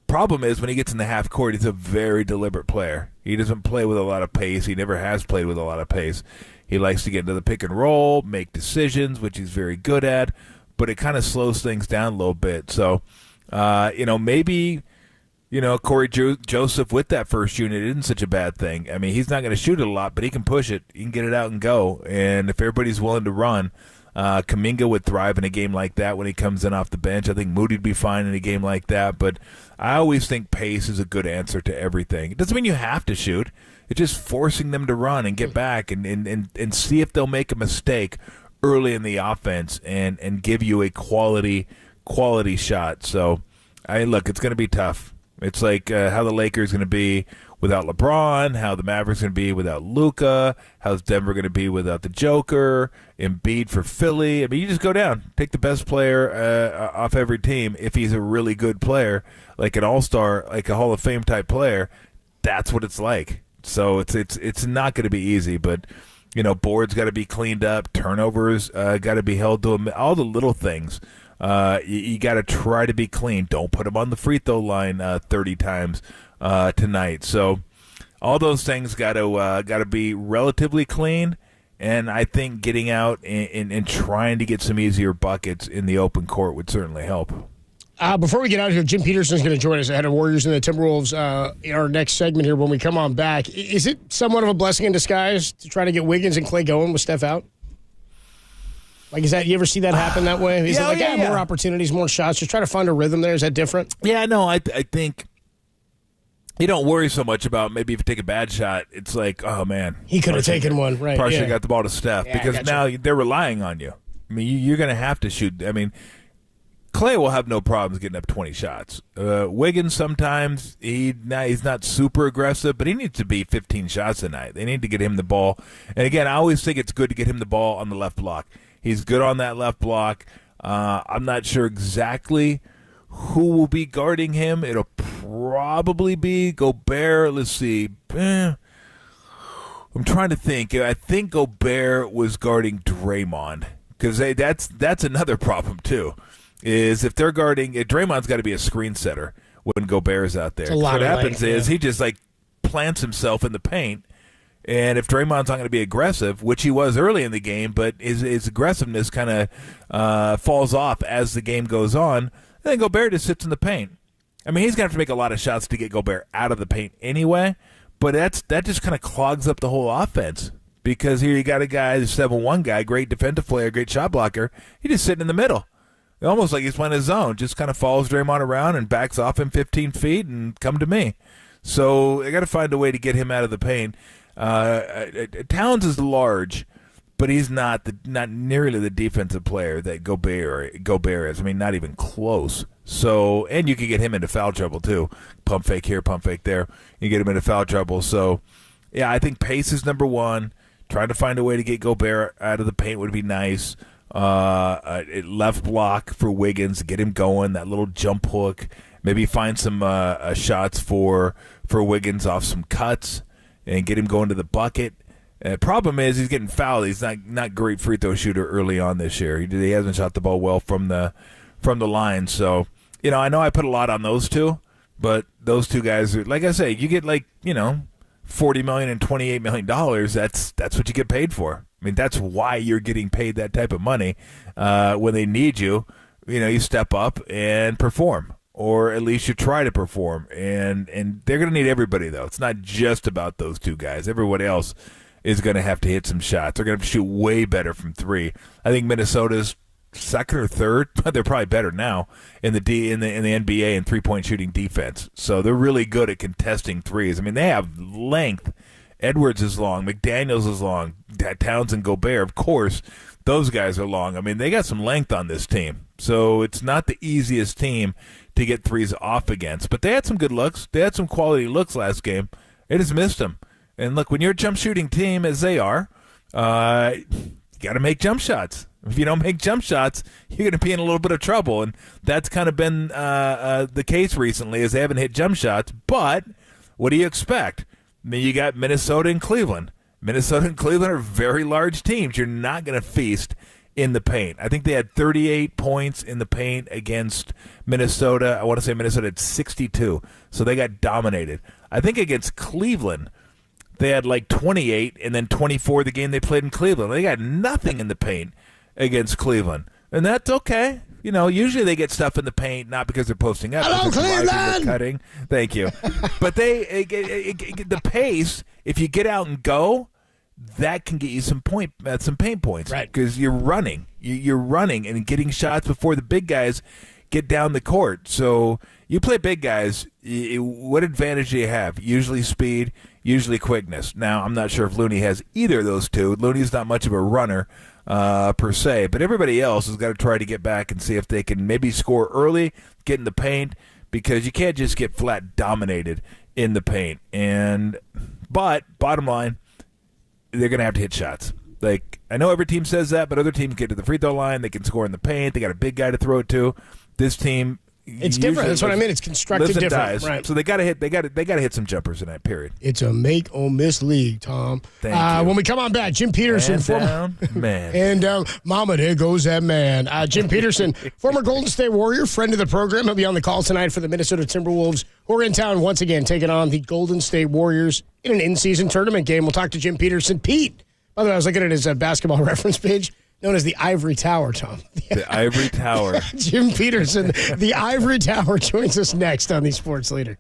S16: problem is when he gets in the half court, he's a very deliberate player. He doesn't play with a lot of pace. He never has played with a lot of pace. He likes to get into the pick and roll, make decisions, which he's very good at, but it kind of slows things down a little bit. So, maybe Corey Joseph with that first unit isn't such a bad thing. I mean, he's not going to shoot it a lot, but he can push it. He can get it out and go. And if everybody's willing to run, Kuminga would thrive in a game like that when he comes in off the bench. I think Moody'd be fine in a game like that. But I always think pace is a good answer to everything. It doesn't mean you have to shoot. It's just forcing them to run and get back and see if they'll make a mistake early in the offense and give you a quality shot. So, it's going to be tough. It's like how the Lakers going to be without LeBron, how the Mavericks going to be without Luka, how's Denver going to be without the Joker, Embiid for Philly. I mean, you just go down, take the best player off every team. If he's a really good player, like an all-star, like a Hall of Fame type player, that's what it's like. So it's not going to be easy, but boards got to be cleaned up, turnovers got to be held to them, all the little things. You got to try to be clean. Don't put them on the free throw line 30 times tonight. So all those things got to be relatively clean, And I think getting out and trying to get some easier buckets in the open court would certainly help.
S11: Before we get out of here, Jim Peterson's going to join us ahead of Warriors and the Timberwolves in our next segment here when we come on back. Is it somewhat of a blessing in disguise to try to get Wiggins and Clay going with Steph out? Like, is that, you ever see that happen that way? Is it like, more opportunities, more shots, just try to find a rhythm there? Is that different?
S16: Yeah, no, I think you don't worry so much about maybe if you take a bad shot, it's like, oh, man.
S11: He could have taken one, right?
S16: Partially got the ball to Steph because now they're relying on you. I mean, you're going to have to shoot. I mean, Clay will have no problems getting up 20 shots. Wiggins sometimes, he's not super aggressive, but he needs to be 15 shots a night. They need to get him the ball. And, again, I always think it's good to get him the ball on the left block. He's good on that left block. I'm not sure exactly who will be guarding him. It'll probably be Gobert. Let's see. I'm trying to think. I think Gobert was guarding Draymond because that's another problem too. Is if they're guarding, Draymond's got to be a screen setter when Gobert's out there. What happens is he just like plants himself in the paint. And if Draymond's not going to be aggressive, which he was early in the game, but his aggressiveness kind of falls off as the game goes on, then Gobert just sits in the paint. I mean, he's going to have to make a lot of shots to get Gobert out of the paint anyway, but that just kind of clogs up the whole offense because here you got a guy, the 7-1 guy, great defensive player, great shot blocker. He's just sitting in the middle. Almost like he's playing his zone, just kind of follows Draymond around and backs off him 15 feet and come to me. So they got to find a way to get him out of the paint. Towns is large, but he's not nearly the defensive player that Gobert is. I mean, not even close. So, and you can get him into foul trouble too. Pump fake here, pump fake there. You get him into foul trouble. So, yeah, I think pace is number one. Trying to find a way to get Gobert out of the paint would be nice. Left block for Wiggins, get him going. That little jump hook. Maybe find some shots for Wiggins off some cuts. And get him going to the bucket. Problem is he's getting fouled. He's not great free throw shooter early on this year. He hasn't shot the ball well from the line. So, I know I put a lot on those two, but those two guys are, like I say, you get $40 million and $28 million. That's what you get paid for. I mean, that's why you're getting paid that type of money when they need you. You step up and perform. Or at least you try to perform. And they're going to need everybody, though. It's not just about those two guys. Everyone else is going to have to hit some shots. They're going to have to shoot way better from three. I think Minnesota's second or third. They're probably better now in the NBA in three-point shooting defense. So they're really good at contesting threes. I mean, they have length. Edwards is long. McDaniels is long. Towns and Gobert, of course, those guys are long. I mean, they got some length on this team. So it's not the easiest team to get threes off against. But they had some good looks. They had some quality looks last game. They just missed them. And look, when you're a jump shooting team, as they are, you got to make jump shots. If you don't make jump shots, you're going to be in a little bit of trouble. And that's kind of been the case recently, is they haven't hit jump shots. But what do you expect? I mean, you got Minnesota and Cleveland. Minnesota and Cleveland are very large teams. You're not going to feast in the paint. I think they had 38 points in the paint against Minnesota. I want to say Minnesota had 62, so they got dominated. I think against Cleveland, they had like 28 and then 24 the game they played in Cleveland. They got nothing in the paint against Cleveland, and that's okay. Usually they get stuff in the paint, not because they're posting up.
S11: Hello, Cleveland!
S16: They're cutting. Thank you. But the pace, if you get out and go, that can get you some paint points, right? Because you're running, and getting shots before the big guys get down the court. So you play big guys. What advantage do you have? Usually speed, usually quickness. Now I'm not sure if Looney has either of those two. Looney's not much of a runner per se, but everybody else has got to try to get back and see if they can maybe score early, get in the paint, because you can't just get flat dominated in the paint. But bottom line, they're going to have to hit shots. Like, I know every team says that, but other teams get to the free throw line. They can score in the paint. They got a big guy to throw it to. This team,
S11: it's different. That's what I mean. It's constructed different, right?
S16: So they got to hit. They got to hit some jumpers in that period.
S11: It's a make or miss league, Tom.
S16: Thank you.
S11: When we come on back, Jim Peterson,
S16: man,
S11: and down, Mama, there goes that man. Jim Peterson, former Golden State Warrior, friend of the program. He'll be on the call tonight for the Minnesota Timberwolves, who are in town once again, taking on the Golden State Warriors in an in-season tournament game. We'll talk to Jim Peterson. Pete, By the way, I was looking at his basketball reference page, known as the Ivory Tower, Tom.
S16: The Ivory Tower.
S11: Jim Peterson, the Ivory Tower, joins us next on the Sports Leader.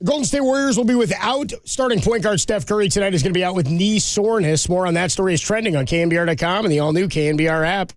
S11: Golden State Warriors will be without starting point guard Steph Curry tonight. He's going to be out with knee soreness. More on that story is trending on KNBR.com and the all-new KNBR app.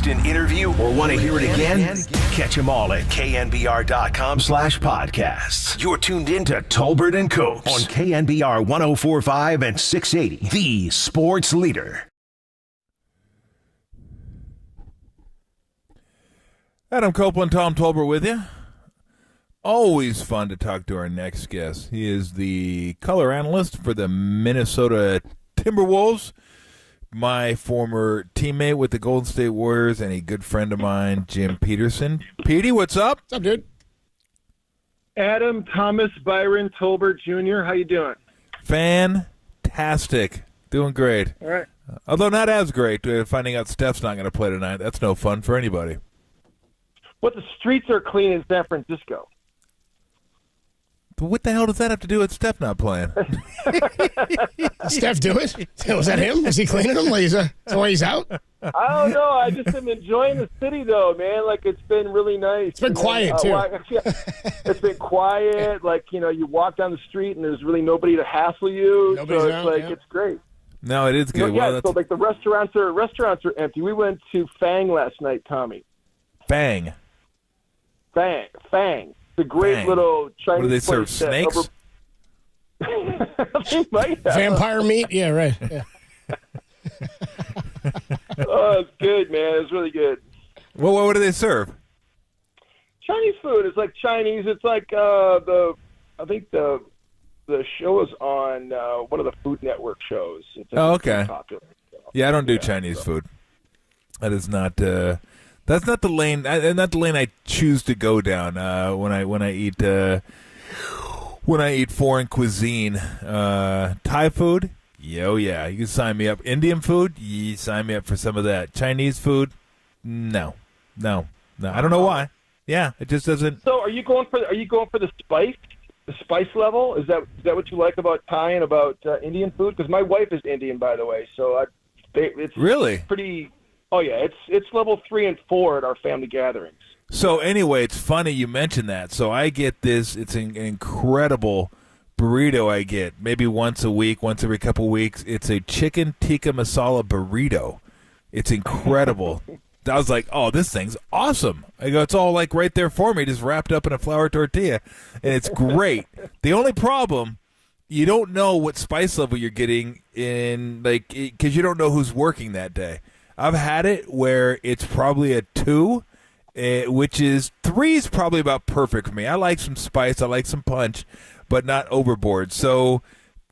S5: missed an interview or want to hear it again? Catch them all at knbr.com/podcasts. You're tuned in to Tolbert and Copes on KNBR 104.5 and 680, the sports leader.
S16: Adam Copeland, Tom Tolbert with you. Always fun to talk to our next guest. He is the color analyst for the Minnesota Timberwolves, my former teammate with the Golden State Warriors, and a good friend of mine, Jim Peterson. Petey, what's up?
S11: What's up, dude?
S14: Adam, Thomas, Byron, Tolbert Jr., how you doing?
S16: Fantastic. Doing great.
S14: All right.
S16: Although not as great, finding out Steph's not going to play tonight. That's no fun for anybody.
S14: What, the streets are clean in San Francisco?
S16: But what the hell does that have to do with Steph not playing?
S11: Did Steph do it? Was that him? Is he cleaning them? Is that why he's out?
S14: I don't know. I just am enjoying the city, though, man. Like, it's been really nice.
S11: It's been quiet, too.
S14: It's been quiet. Like, you walk down the street and there's really nobody to hassle you.
S11: Nobody's
S14: so it's
S11: out,
S14: like,
S11: yeah.
S14: it's great.
S16: No, it is good.
S14: Yeah,
S16: Well,
S14: so like the restaurants are empty. We went to Fang last night, Tommy.
S16: Fang.
S14: The great
S16: Fang.
S14: little Chinese
S16: What do they serve,
S14: place that
S16: snakes?
S14: They might have.
S11: Vampire meat? Yeah, right. Yeah.
S14: Oh, it's good, man. It's really good.
S16: Well, what do they serve?
S14: Chinese food. It's like Chinese. It's like I think the show is on one of the Food Network shows. It's
S16: okay.
S14: Popular.
S16: Yeah, I don't do Chinese food. That is not. That's not the lane. Not the lane I choose to go down when I eat foreign cuisine. Thai food. Yeah. You can sign me up. Indian food. You sign me up for some of that. Chinese food. No. I don't know why. Yeah, it just doesn't.
S14: So, are you going for the spice? The spice level? Is that what you like about Thai and about Indian food? Because my wife is Indian, by the way. So it's
S16: really
S14: pretty. Oh yeah, it's level 3 and 4 at our family gatherings.
S16: So anyway, it's funny you mentioned that. So I get this. It's an incredible burrito I get maybe once a week, once every couple weeks. It's a chicken tikka masala burrito. It's incredible. I was like, oh, this thing's awesome. I go, it's all like right there for me, just wrapped up in a flour tortilla, and it's great. The only problem, you don't know what spice level you're getting in, like, because you don't know who's working that day. I've had it where it's probably a 2, which is 3 is probably about perfect for me. I like some spice, I like some punch, but not overboard. So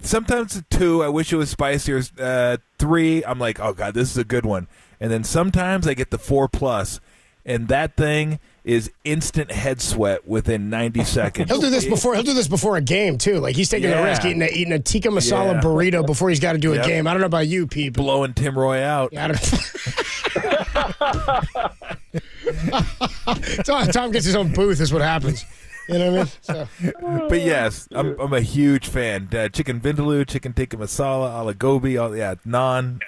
S16: sometimes a 2, I wish it was spicier. 3, I'm like, oh god, this is a good one. And then sometimes I get the 4+, and that thing is instant head sweat within 90 seconds.
S11: He'll do this before a game too. Like he's taking a risk eating a tikka masala burrito before he's got to do a game. I don't know about you, Pete.
S16: Blowing Tim Roy out.
S11: Yeah, Tom gets his own booth is what happens. You know what I mean? So.
S16: But yes, I'm a huge fan. Chicken vindaloo, chicken tikka masala, ala gobi, naan,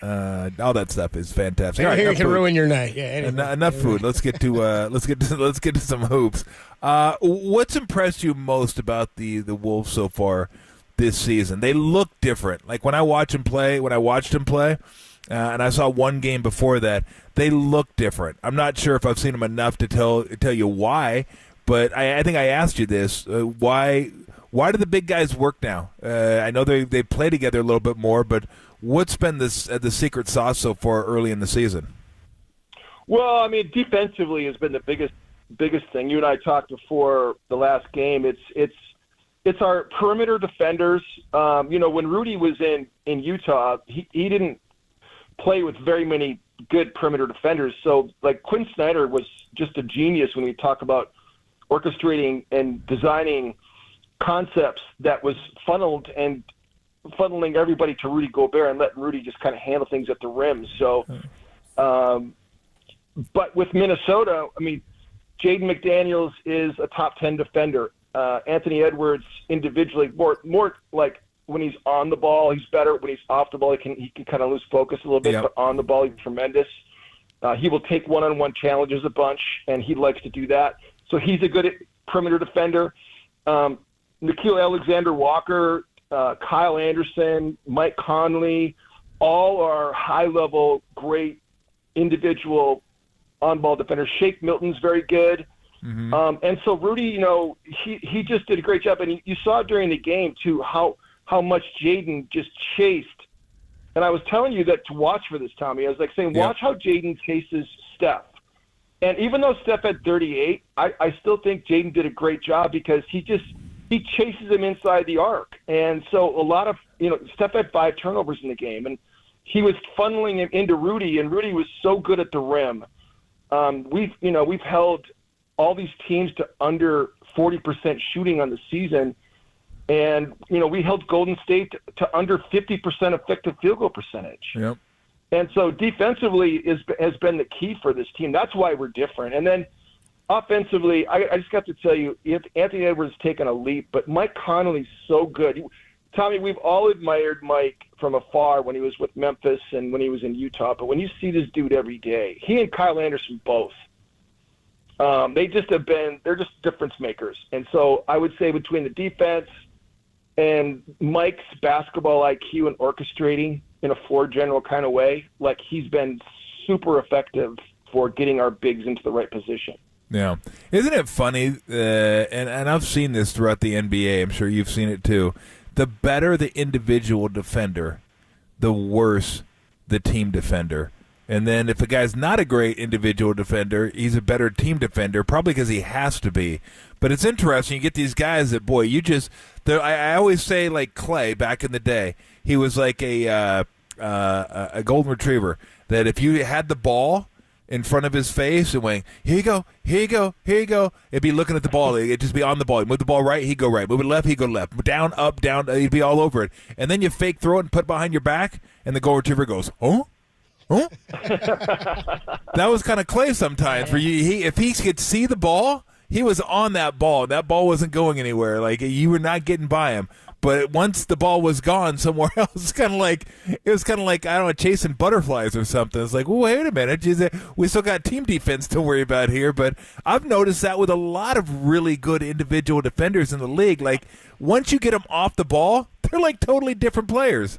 S16: all that stuff is fantastic.
S11: I
S16: All
S11: hear
S16: right,
S11: it can
S16: food.
S11: ruin your night. Yeah, anyway.
S16: Enough food. Let's get to some hoops. What's impressed you most about the Wolves so far this season? They look different. Like when I watched them play, and I saw one game before that, they look different. I'm not sure if I've seen them enough to tell you why. But I think I asked you this. Why do the big guys work now? I know they play together a little bit more, but what's been the secret sauce so far early in the season?
S14: Well, I mean, defensively has been the biggest thing. You and I talked before the last game. It's our perimeter defenders. When Rudy was in Utah, he didn't play with very many good perimeter defenders. So, like, Quinn Snyder was just a genius when we talk about orchestrating and designing concepts that was funneling everybody to Rudy Gobert and letting Rudy just kind of handle things at the rim. So, but with Minnesota, I mean, Jaden McDaniels is a top 10 defender. Anthony Edwards individually, more like when he's on the ball, he's better. When he's off the ball, he can kind of lose focus a little bit, but on the ball, he's tremendous. He will take one-on-one challenges a bunch, and he likes to do that. So he's a good perimeter defender. Nickeil Alexander-Walker, Kyle Anderson, Mike Conley, all are high-level, great individual on-ball defenders. Shake Milton's very good.
S16: Mm-hmm.
S14: And so Rudy, he just did a great job. And you saw during the game, too, how much Jaden just chased. And I was telling you that to watch for this, Tommy. I was saying, watch how Jaden chases Steph. And even though Steph had 38, I still think Jaden did a great job because he chases him inside the arc. And so a lot of, Steph had 5 turnovers in the game. And he was funneling him into Rudy, and Rudy was so good at the rim. We've held all these teams to under 40% shooting on the season. And, we held Golden State to under 50% effective field goal percentage.
S16: Yep.
S14: And so defensively has been the key for this team. That's why we're different. And then offensively, I just got to tell you, Anthony Edwards has taken a leap, but Mike Conley's so good. Tommy, we've all admired Mike from afar when he was with Memphis and when he was in Utah. But when you see this dude every day, he and Kyle Anderson both, they're just difference makers. And so I would say between the defense and Mike's basketball IQ and orchestrating in a floor general kind of way, he's been super effective for getting our bigs into the right position.
S16: Yeah. Isn't it funny, and I've seen this throughout the NBA, I'm sure you've seen it too, the better the individual defender, the worse the team defender. And then if a guy's not a great individual defender, he's a better team defender, probably because he has to be. But it's interesting. You get these guys that, boy, I always say, like Clay back in the day, he was like a golden retriever, that if you had the ball in front of his face and went, here you go, here you go, here you go, it'd be looking at the ball. It'd just be on the ball. He'd move the ball right, he'd go right. Move it left, he'd go left. Down, up, down, he'd be all over it. And then you fake throw it and put it behind your back, and the goal retriever goes, oh? Huh? That was kind of Clay sometimes. For you, if he could see the ball, he was on that ball. That ball wasn't going anywhere. You were not getting by him. But once the ball was gone somewhere else, it was kind of like I don't know, chasing butterflies or something. It's like, well, wait a minute, we still got team defense to worry about here. But I've noticed that with a lot of really good individual defenders in the league. Once you get them off the ball, they're totally different players.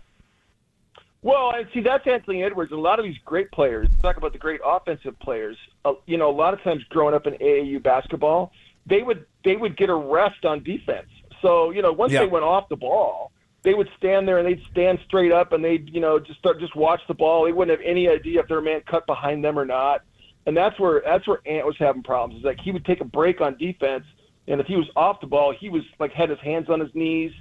S14: Well, and see, that's Anthony Edwards. A lot of these great players, talk about the great offensive players, a lot of times growing up in AAU basketball, they would get a rest on defense. So, once they went off the ball, they would stand there and they'd stand straight up and they'd, just watch the ball. They wouldn't have any idea if their man cut behind them or not. And that's where Ant was having problems. It's he would take a break on defense, and if he was off the ball, he was had his hands on his knees.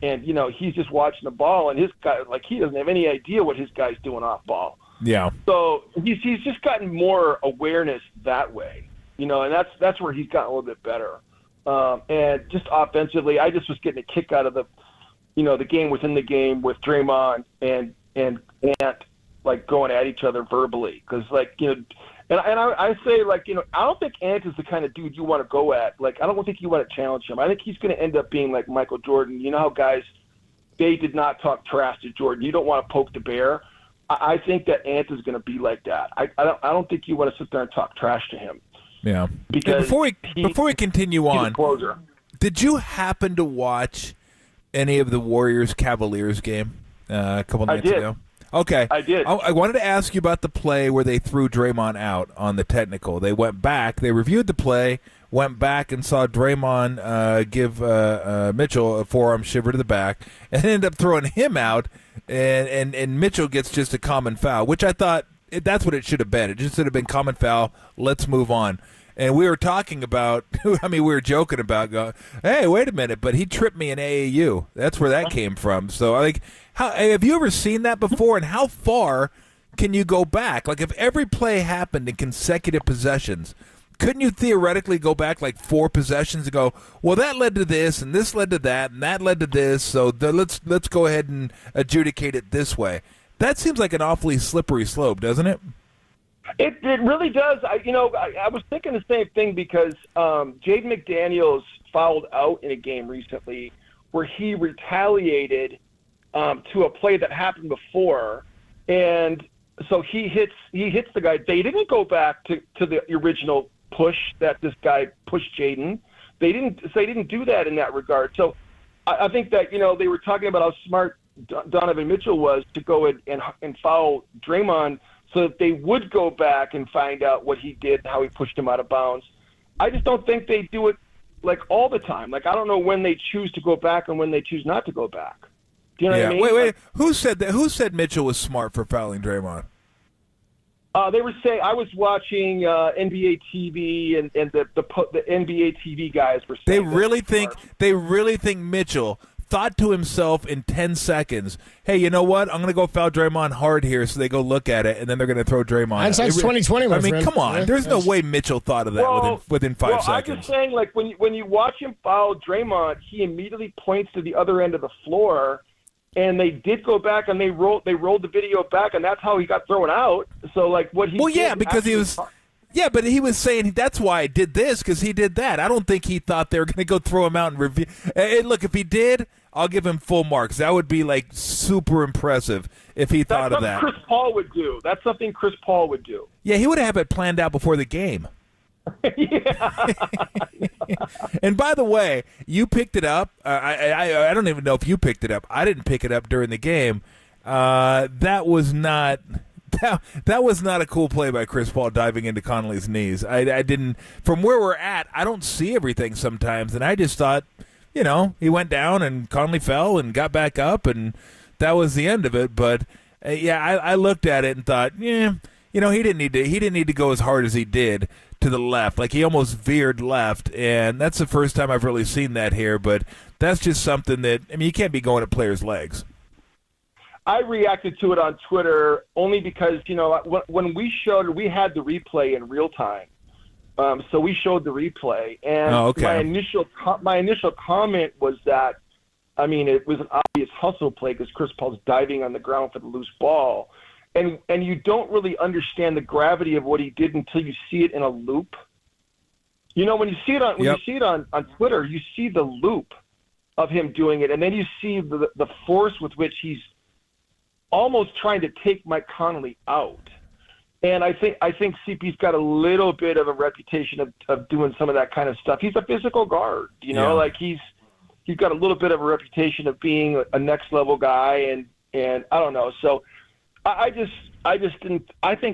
S14: And, he's just watching the ball, and his guy, he doesn't have any idea what his guy's doing off ball.
S16: Yeah.
S14: So he's just gotten more awareness that way, and that's where he's gotten a little bit better. And just offensively, I just was getting a kick out of the game within the game with Draymond and Ant, going at each other verbally. Because, and I say, I don't think Ant is the kind of dude you want to go at. I don't think you want to challenge him. I think he's going to end up being like Michael Jordan. You know how guys, they did not talk trash to Jordan. You don't want to poke the bear. I think that Ant is going to be like that. I don't think you want to sit there and talk trash to him.
S16: Yeah.
S14: Because
S16: before we continue on,
S14: he's a closer.
S16: Did you happen to watch any of the Warriors-Cavaliers game a couple nights ago? Okay.
S14: I did.
S16: I wanted to ask you about the play where they threw Draymond out on the technical. They went back. They reviewed the play, went back and saw Draymond give Mitchell a forearm shiver to the back, and ended up throwing him out, and Mitchell gets just a common foul, which I thought that's what it should have been. It just should have been common foul. Let's move on. And we were talking about, we were joking about, hey, wait a minute, but he tripped me in AAU. That's where that came from. So, have you ever seen that before, and how far can you go back? If every play happened in consecutive possessions, couldn't you theoretically go back 4 possessions and go, well, that led to this, and this led to that, and that led to this, so let's go ahead and adjudicate it this way. That seems like an awfully slippery slope, doesn't it?
S14: It really does. I was thinking the same thing because Jaden McDaniels fouled out in a game recently where he retaliated to a play that happened before, and so he hits the guy. They didn't go back to the original push that this guy pushed Jaden. They didn't do that in that regard. So I think that they were talking about how smart Donovan Mitchell was to go and foul Draymond. so that they would go back and find out what he did and how he pushed him out of bounds. I just don't think they do it like all the time. Like, I don't know when they choose to go back and when they choose not to go back. Do you know what I mean?
S16: Wait. Who said that? Who said Mitchell was smart for fouling Draymond?
S14: They were saying, I was watching NBA TV, and the NBA TV guys were saying
S16: they really think Mitchell thought to himself in 10 seconds, hey, you know what? I'm going to go foul Draymond hard here, so they go look at it, and then they're going to throw Draymond out.
S11: Hindsight's 2020, my
S16: I mean,
S11: friend.
S16: come on.
S11: Yeah.
S16: There's no way Mitchell thought of that within 5 seconds.
S14: I'm just saying, like, when you watch him foul Draymond, he immediately points to the other end of the floor, and they did go back, and they rolled the video back, and that's how he got thrown out. So, like, what he did
S16: because he was... Yeah, but he was saying that's why I did this, because he did that. I don't think he thought they were going to go throw him out and review. And look, if he did, I'll give him full marks. That would be, like, super impressive if he thought of that.
S14: That's something Chris Paul would do. That's something Chris Paul would do.
S16: Yeah, he would have it planned out before the game. And by the way, you picked it up. I don't even know if you picked it up. I didn't pick it up during the game. That was not a cool play by Chris Paul diving into Conley's knees. I didn't. From where we're at, I don't see everything sometimes, and I just thought, he went down and Conley fell and got back up, and that was the end of it. But I looked at it and thought, he didn't need to go as hard as he did to the left. Like, he almost veered left, and that's the first time I've really seen that here. But that's just something that, you can't be going at players' legs.
S14: I reacted to it on Twitter only because, when we had the replay in real time. So we showed the replay, and my initial comment was that, it was an obvious hustle play because Chris Paul's diving on the ground for the loose ball. And you don't really understand the gravity of what he did until you see it in a loop. When you see it on Twitter, you see the loop of him doing it, and then you see the force with which he's almost trying to take Mike Conley out. And I think CP's got a little bit of a reputation of doing some of that kind of stuff. He's a physical guard, like he's got a little bit of a reputation of being a next level guy, and I don't know. So I think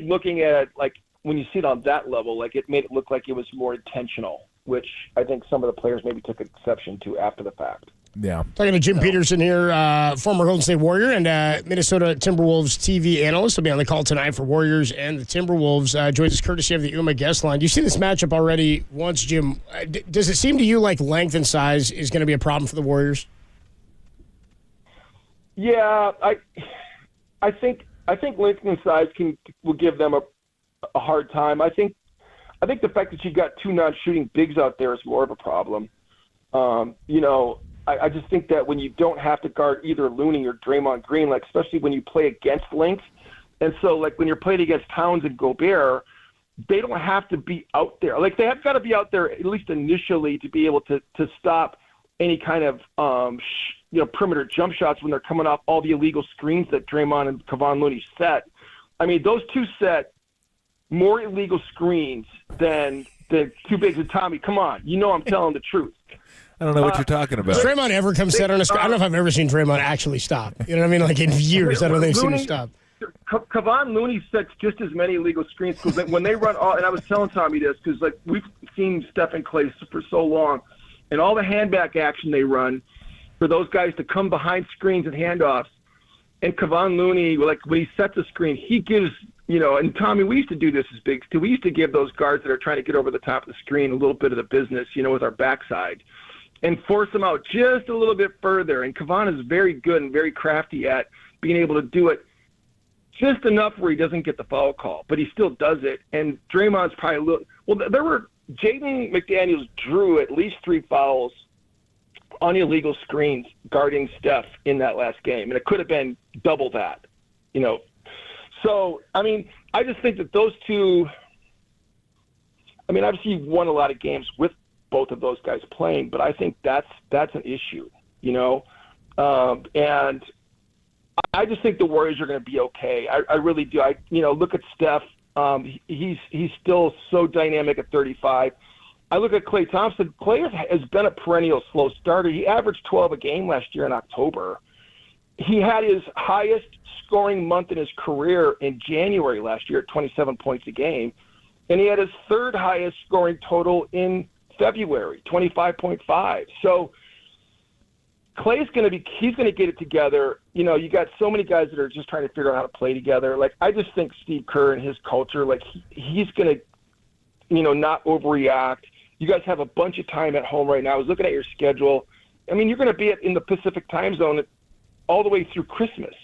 S14: looking at it, like, when you see it on that level, like, it made it look like it was more intentional, which I think some of the players maybe took exception to after the fact.
S16: Yeah.
S11: Talking to Jim Peterson here, former Golden State Warrior and Minnesota Timberwolves TV analyst. Will be on the call tonight for Warriors and the Timberwolves. Joins us courtesy of the UMA guest line. You've seen this matchup already once, Jim. Does it seem to you like length and size is going to be a problem for the Warriors?
S14: Yeah, I think length and size will give them a hard time. I think the fact that you've got two non-shooting bigs out there is more of a problem. I just think that when you don't have to guard either Looney or Draymond Green, like, especially when you play against length, and so, like, when you're playing against Towns and Gobert, they don't have to be out there. Like, they have got to be out there at least initially to be able to stop any kind of perimeter jump shots when they're coming off all the illegal screens that Draymond and Kevon Looney set. Those two set more illegal screens than the two bigs of Tommy. Come on, I'm telling the truth.
S16: I don't know what you're talking about.
S11: Does Draymond ever come set on a screen? I don't know if I've ever seen Draymond actually stop. You know what I mean? Like, in years, I don't think I've seen him stop.
S14: Kevon Looney sets just as many illegal screens because when they run all, and I was telling Tommy this because, like, we've seen Steph and Clay for so long, and all the handback action they run for those guys to come behind screens and handoffs. And Kevon Looney, like, when he sets a screen, he gives, and Tommy, we used to do this as bigs too. We used to give those guards that are trying to get over the top of the screen a little bit of the business, with our backside, and force them out just a little bit further. And Kevon is very good and very crafty at being able to do it just enough where he doesn't get the foul call, but he still does it. And Draymond's probably a little – well, Jaden McDaniels drew at least 3 fouls on illegal screens guarding Steph in that last game, and it could have been double that, So, I just think that those two – obviously you've won a lot of games with both of those guys playing, but I think that's an issue, and I just think the Warriors are going to be okay. I really do. Look at Steph. He's still so dynamic at 35. I look at Klay Thompson. Klay has been a perennial slow starter. He averaged 12 a game last year in October. he had his highest scoring month in his career in January last year at 27 points a game, and he had his third highest scoring total in February, 25.5. So Clay's he's going to get it together. You know, you got so many guys that are just trying to figure out how to play together. Like, I just think Steve Kerr and his culture, like, he's going to, you know, not overreact. You guys have a bunch of time at home right now. I was looking at your schedule. I mean, you're going to be in the Pacific time zone all the way through Christmas.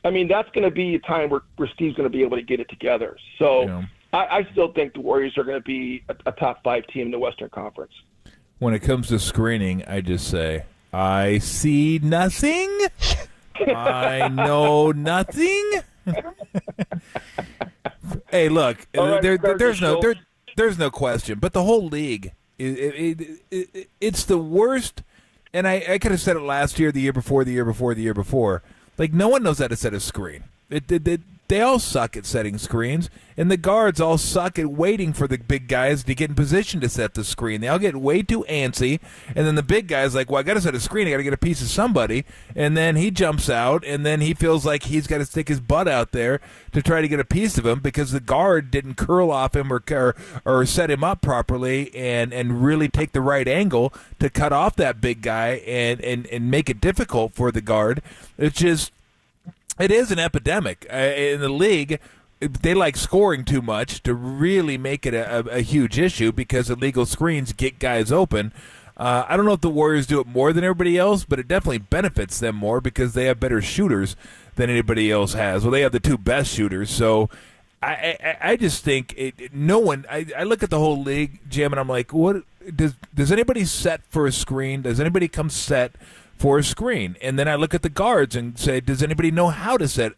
S14: I mean, that's going to be a time where Steve's going to be able to get it together. So yeah. I still think the Warriors are going to be a top 5 team in the Western Conference.
S16: When it comes to screening, I just say, I see nothing. I know nothing. Hey, look, there's no question. But the whole league, it's the worst. And I could have said it last year, the year before, the year before, the year before. Like, no one knows how to set a screen. They all suck at setting screens, and the guards all suck at waiting for the big guys to get in position to set the screen. They all get way too antsy, and then the big guy's like, well, I got to set a screen. I got to get a piece of somebody, and then he jumps out, and then he feels like he's got to stick his butt out there to try to get a piece of him because the guard didn't curl off him or set him up properly and really take the right angle to cut off that big guy and make it difficult for the guard. It's just... It is an epidemic in the league. They like scoring too much to really make it a huge issue because illegal screens get guys open. I don't know if the Warriors do it more than everybody else, but it definitely benefits them more because they have better shooters than anybody else has. Well, they have the 2 best shooters. So I just think no one. I look at the whole league, Jim, and I'm like, what does anybody set for a screen? Does anybody come set for a screen? And then I look at the guards and say, does anybody know how to set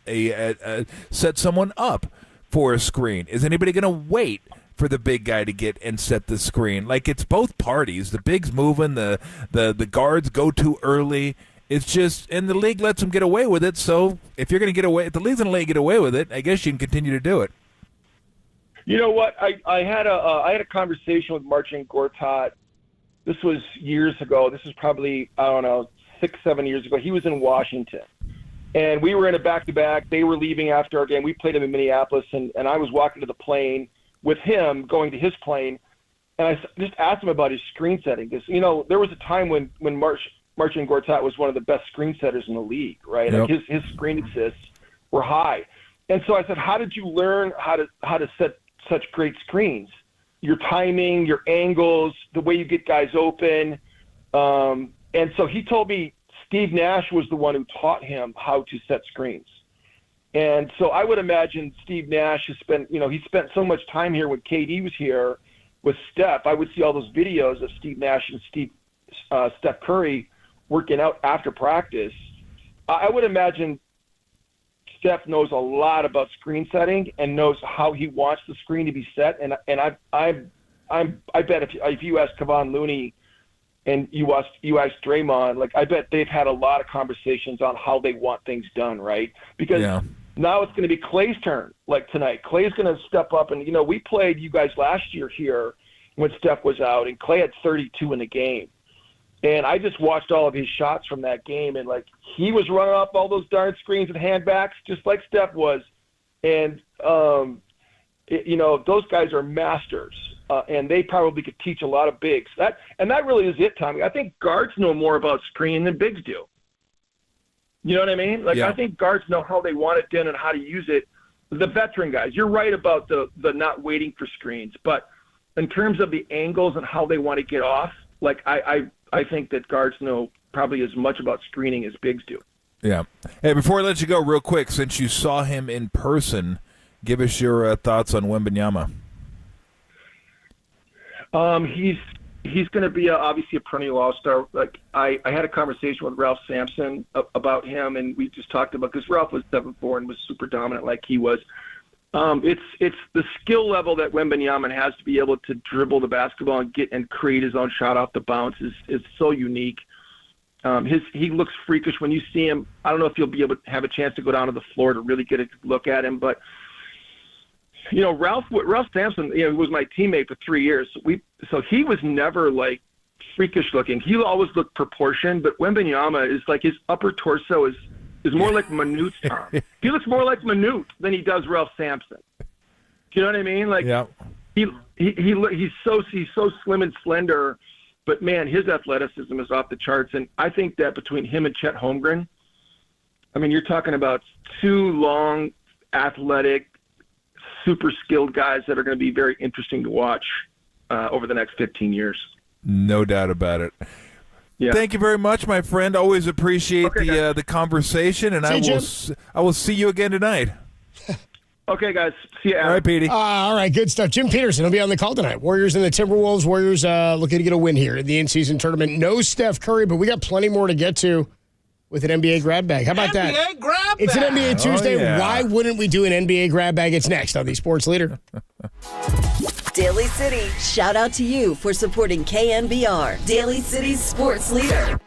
S16: set someone up for a screen? Is anybody going to wait for the big guy to get and set the screen? Like, it's both parties. The big's moving, the guards go too early. It's just, and the league lets them get away with it. So if you're going to get away, if the league's going to let you get away with it, I guess you can continue to do it.
S14: You know what? I had a conversation with Marcin Gortat. This was years ago. This is probably, I don't know, 6-7 years ago. He was in Washington, and we were in a back-to-back. They were leaving after our game. We played him in Minneapolis, and I was walking to the plane with him, going to his plane, and I just asked him about his screen setting. Because, you know, there was a time when Marcin Gortat was one of the best screen setters in the league, right?
S16: Yep.
S14: Like his screen assists were high. And so I said, how did you learn how to set such great screens? Your timing, your angles, the way you get guys open. And so he told me Steve Nash was the one who taught him how to set screens. And so I would imagine Steve Nash he spent so much time here when KD was here with Steph. I would see all those videos of Steve Nash and Steph Curry working out after practice. I would imagine Steph knows a lot about screen setting and knows how he wants the screen to be set. And I bet if you ask Kevon Looney and you ask Draymond, like, I bet they've had a lot of conversations on how they want things done, right? Because now it's going to be Clay's turn, like tonight. Clay's going to step up. And, you know, we played you guys last year here when Steph was out, and Clay had 32 in the game. And I just watched all of his shots from that game, and, like, he was running off all those darn screens and handbacks just like Steph was. And, you know, those guys are masters. And they probably could teach a lot of bigs. That really is it, Tommy. I think guards know more about screening than bigs do. You know what I mean? Like, I think guards know how they want it done and how to use it. The veteran guys, you're right about the not waiting for screens. But in terms of the angles and how they want to get off, like, I think that guards know probably as much about screening as bigs do.
S16: Yeah. Hey, before I let you go, real quick, since you saw him in person, give us your thoughts on Wembanyama.
S14: He's going to be obviously a perennial all-star. Like, I had a conversation with Ralph Sampson about him, and we just talked about, because Ralph was 7'4" and was super dominant like he was. It's the skill level that Wembanyama has to be able to dribble the basketball and create his own shot off the bounce is so unique. He looks freakish when you see him. I don't know if you'll be able to have a chance to go down to the floor to really get a look at him, but you know, Ralph Sampson, you know, was my teammate for 3 years. So he was never like freakish looking. He always looked proportioned, but Wembanyama is like his upper torso is more like Manute's arm. He looks more like Manute than he does Ralph Sampson. Do you know what I mean? Like he's so slim and slender, but man, his athleticism is off the charts. And I think that between him and Chet Holmgren, I mean, you're talking about two long, athletic, super skilled guys that are going to be very interesting to watch over the next 15 years.
S16: No doubt about it.
S14: Yeah.
S16: Thank you very much, my friend. Always appreciate the conversation, and I will see you again tonight.
S14: Okay, guys. See you, Adam.
S16: All right, Petey.
S11: All right, good stuff. Jim Peterson will be on the call tonight. Warriors and the Timberwolves. Warriors looking to get a win here in the in-season tournament. No Steph Curry, but we got plenty more to get to with an NBA grab bag. How about that?
S18: NBA grab
S11: It's an
S18: bag.
S11: NBA Tuesday.
S16: Oh, yeah.
S11: Why wouldn't we do an NBA grab bag? It's next on the Sports Leader.
S12: Daly City, shout out to you for supporting KNBR, Daly City's sports leader.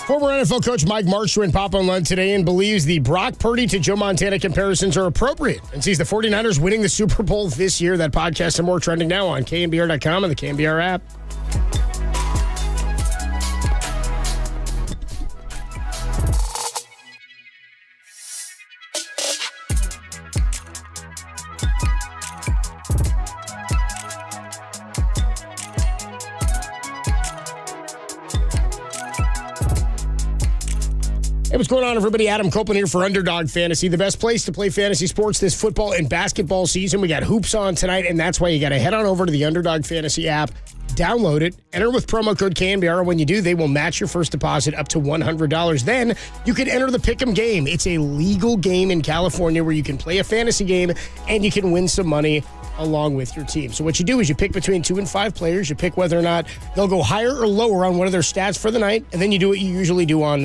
S11: Former NFL coach Mike Marsh joined Pop on Lunch today and believes the Brock Purdy to Joe Montana comparisons are appropriate and sees the 49ers winning the Super Bowl this year. That podcast and more trending now on KNBR.com and the KNBR app. Hey, what's going on, everybody? Adam Copeland here for Underdog Fantasy, the best place to play fantasy sports this football and basketball season. We got hoops on tonight, and that's why you got to head on over to the Underdog Fantasy app, download it, enter with promo code KNBR. When you do, they will match your first deposit up to $100. Then you can enter the Pick'em game. It's a legal game in California where you can play a fantasy game and you can win some money along with your team. So what you do is you pick between 2 and 5 players. You pick whether or not they'll go higher or lower on one of their stats for the night, and then you do what you usually do on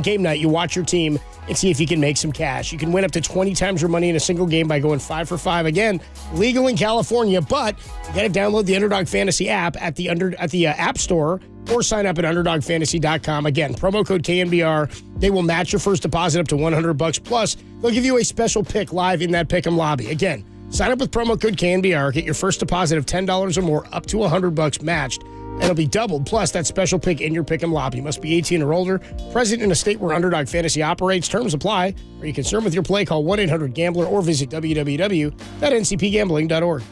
S11: game night. You watch your team and see if you can make some cash. You can win up to 20 times your money in a single game by going 5 for 5. Again, legal in California, but you got to download the Underdog Fantasy app at the App Store or sign up at UnderdogFantasy.com. Again, promo code KNBR. They will match your first deposit up to $100. Plus, they'll give you a special pick live in that Pick'em lobby. Again, sign up with promo code KNBR. Get your first deposit of $10 or more up to $100 matched. And it'll be doubled, plus that special pick in your Pick'em lobby. You must be 18 or older, present in a state where Underdog Fantasy operates. Terms apply. Are you concerned with your play? Call 1-800-GAMBLER or visit www.ncpgambling.org.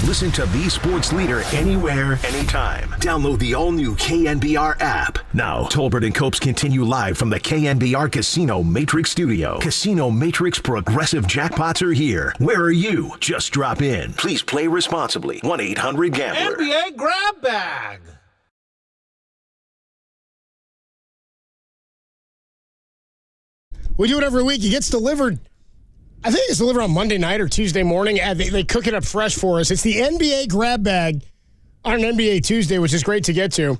S5: Listen to the sports leader anywhere, anytime. Download the all-new KNBR app. Now, Tolbert and Copes continue live from the KNBR Casino Matrix Studio. Casino Matrix Progressive Jackpots are here. Where are you? Just drop in. Please play responsibly. 1-800-GAMBLER.
S11: NBA grab bag. We do it every week. It gets delivered. I think it's delivered on Monday night or Tuesday morning. And they cook it up fresh for us. It's the NBA grab bag on an NBA Tuesday, which is great to get to.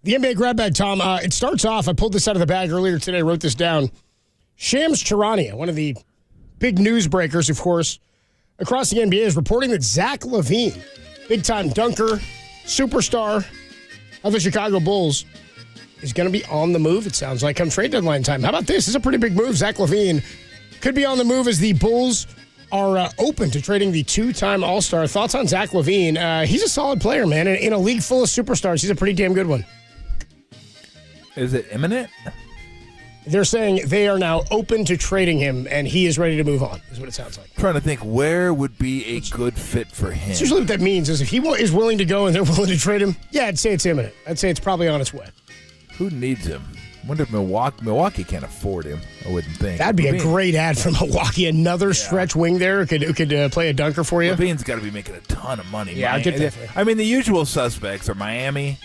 S11: The NBA grab bag, Tom, it starts off, I pulled this out of the bag earlier today, wrote this down. Shams Charania, one of the big news breakers, of course, across the NBA, is reporting that Zach LaVine, big-time dunker, superstar of the Chicago Bulls, is going to be on the move, it sounds like, come trade deadline time. How about this? This is a pretty big move. Zach LaVine could be on the move as the Bulls are open to trading the two-time All-Star. Thoughts on Zach LaVine? He's a solid player, man. In a league full of superstars, he's a pretty damn good one.
S16: Is it imminent?
S11: They're saying they are now open to trading him, and he is ready to move on, is what it sounds like.
S16: I'm trying to think where would be a good fit for him.
S11: That's usually what that means, is if he is willing to go and they're willing to trade him, yeah, I'd say it's imminent. I'd say it's probably on its way.
S16: Who needs him? I wonder if Milwaukee can't afford him, I wouldn't think.
S11: That'd be a great ad for Milwaukee. Another stretch wing there who could play a dunker for you.
S16: LaVine's got to be making a ton of money.
S11: Yeah, I'd get that.
S16: I mean, the usual suspects are Miami.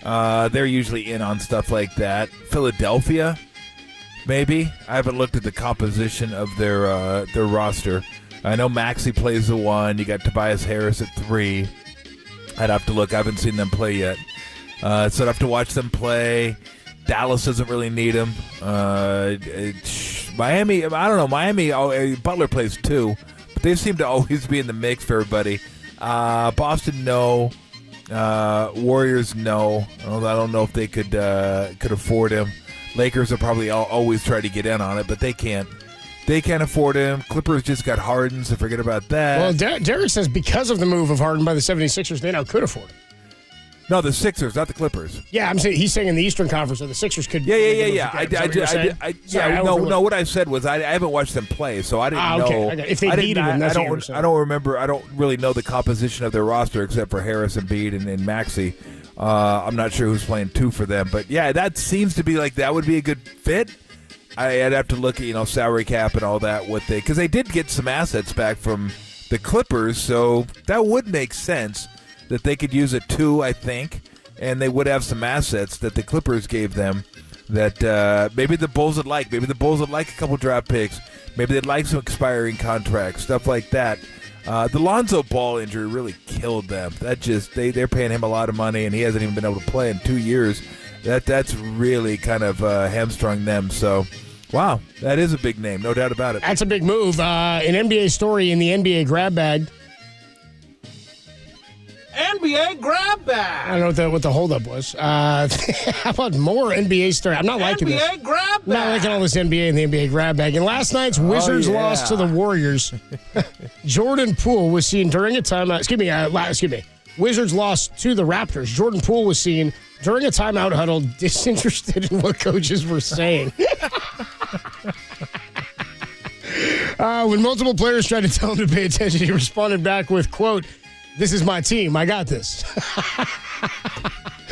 S16: They're usually in on stuff like that. Philadelphia, maybe. I haven't looked at the composition of their roster. I know Maxey plays the 1. You got Tobias Harris at 3. I'd have to look. I haven't seen them play yet. So I'd have to watch them play. Dallas doesn't really need him. Miami, I don't know. Miami, Butler plays 2. But they seem to always be in the mix for everybody. Boston, no. Warriors, no. I don't know if they could afford him. Lakers will probably always try to get in on it, but they can't. They can't afford him. Clippers just got Harden, so forget about that.
S11: Well, Derek says because of the move of Harden by the 76ers, they now could afford him.
S16: No, the Sixers, not the Clippers.
S11: Yeah, I'm saying he's saying in the Eastern Conference, so the Sixers could.
S16: Yeah. No. What I said was I haven't watched them play, so I didn't know.
S11: Okay. If they needed him, that's what you were saying.
S16: I don't remember. I don't really know the composition of their roster except for Harris, Embiid, and Maxey. I'm not sure who's playing 2 for them, but yeah, that seems to be like that would be a good fit. I'd have to look at salary cap and all that because they did get some assets back from the Clippers, so that would make sense. That they could use a 2, I think, and they would have some assets that the Clippers gave them that maybe the Bulls would like. Maybe the Bulls would like a couple draft picks. Maybe they'd like some expiring contracts, stuff like that. The Lonzo Ball injury really killed them. That just they're paying him a lot of money, and he hasn't even been able to play in 2 years. That's really kind of hamstrung them. So, wow, that is a big name, no doubt about it.
S11: That's a big move. An NBA story in the NBA grab bag. NBA grab bag. I don't know what the holdup was. How about more NBA story? I'm not liking this. NBA grab bag. Not liking all this NBA and the NBA grab bag. In last night's Wizards loss to the Warriors, Jordan Poole was seen during a timeout. Excuse me. Wizards lost to the Raptors. Jordan Poole was seen during a timeout huddle, disinterested in what coaches were saying. When multiple players tried to tell him to pay attention, he responded back with, quote, "This is my team. I got this."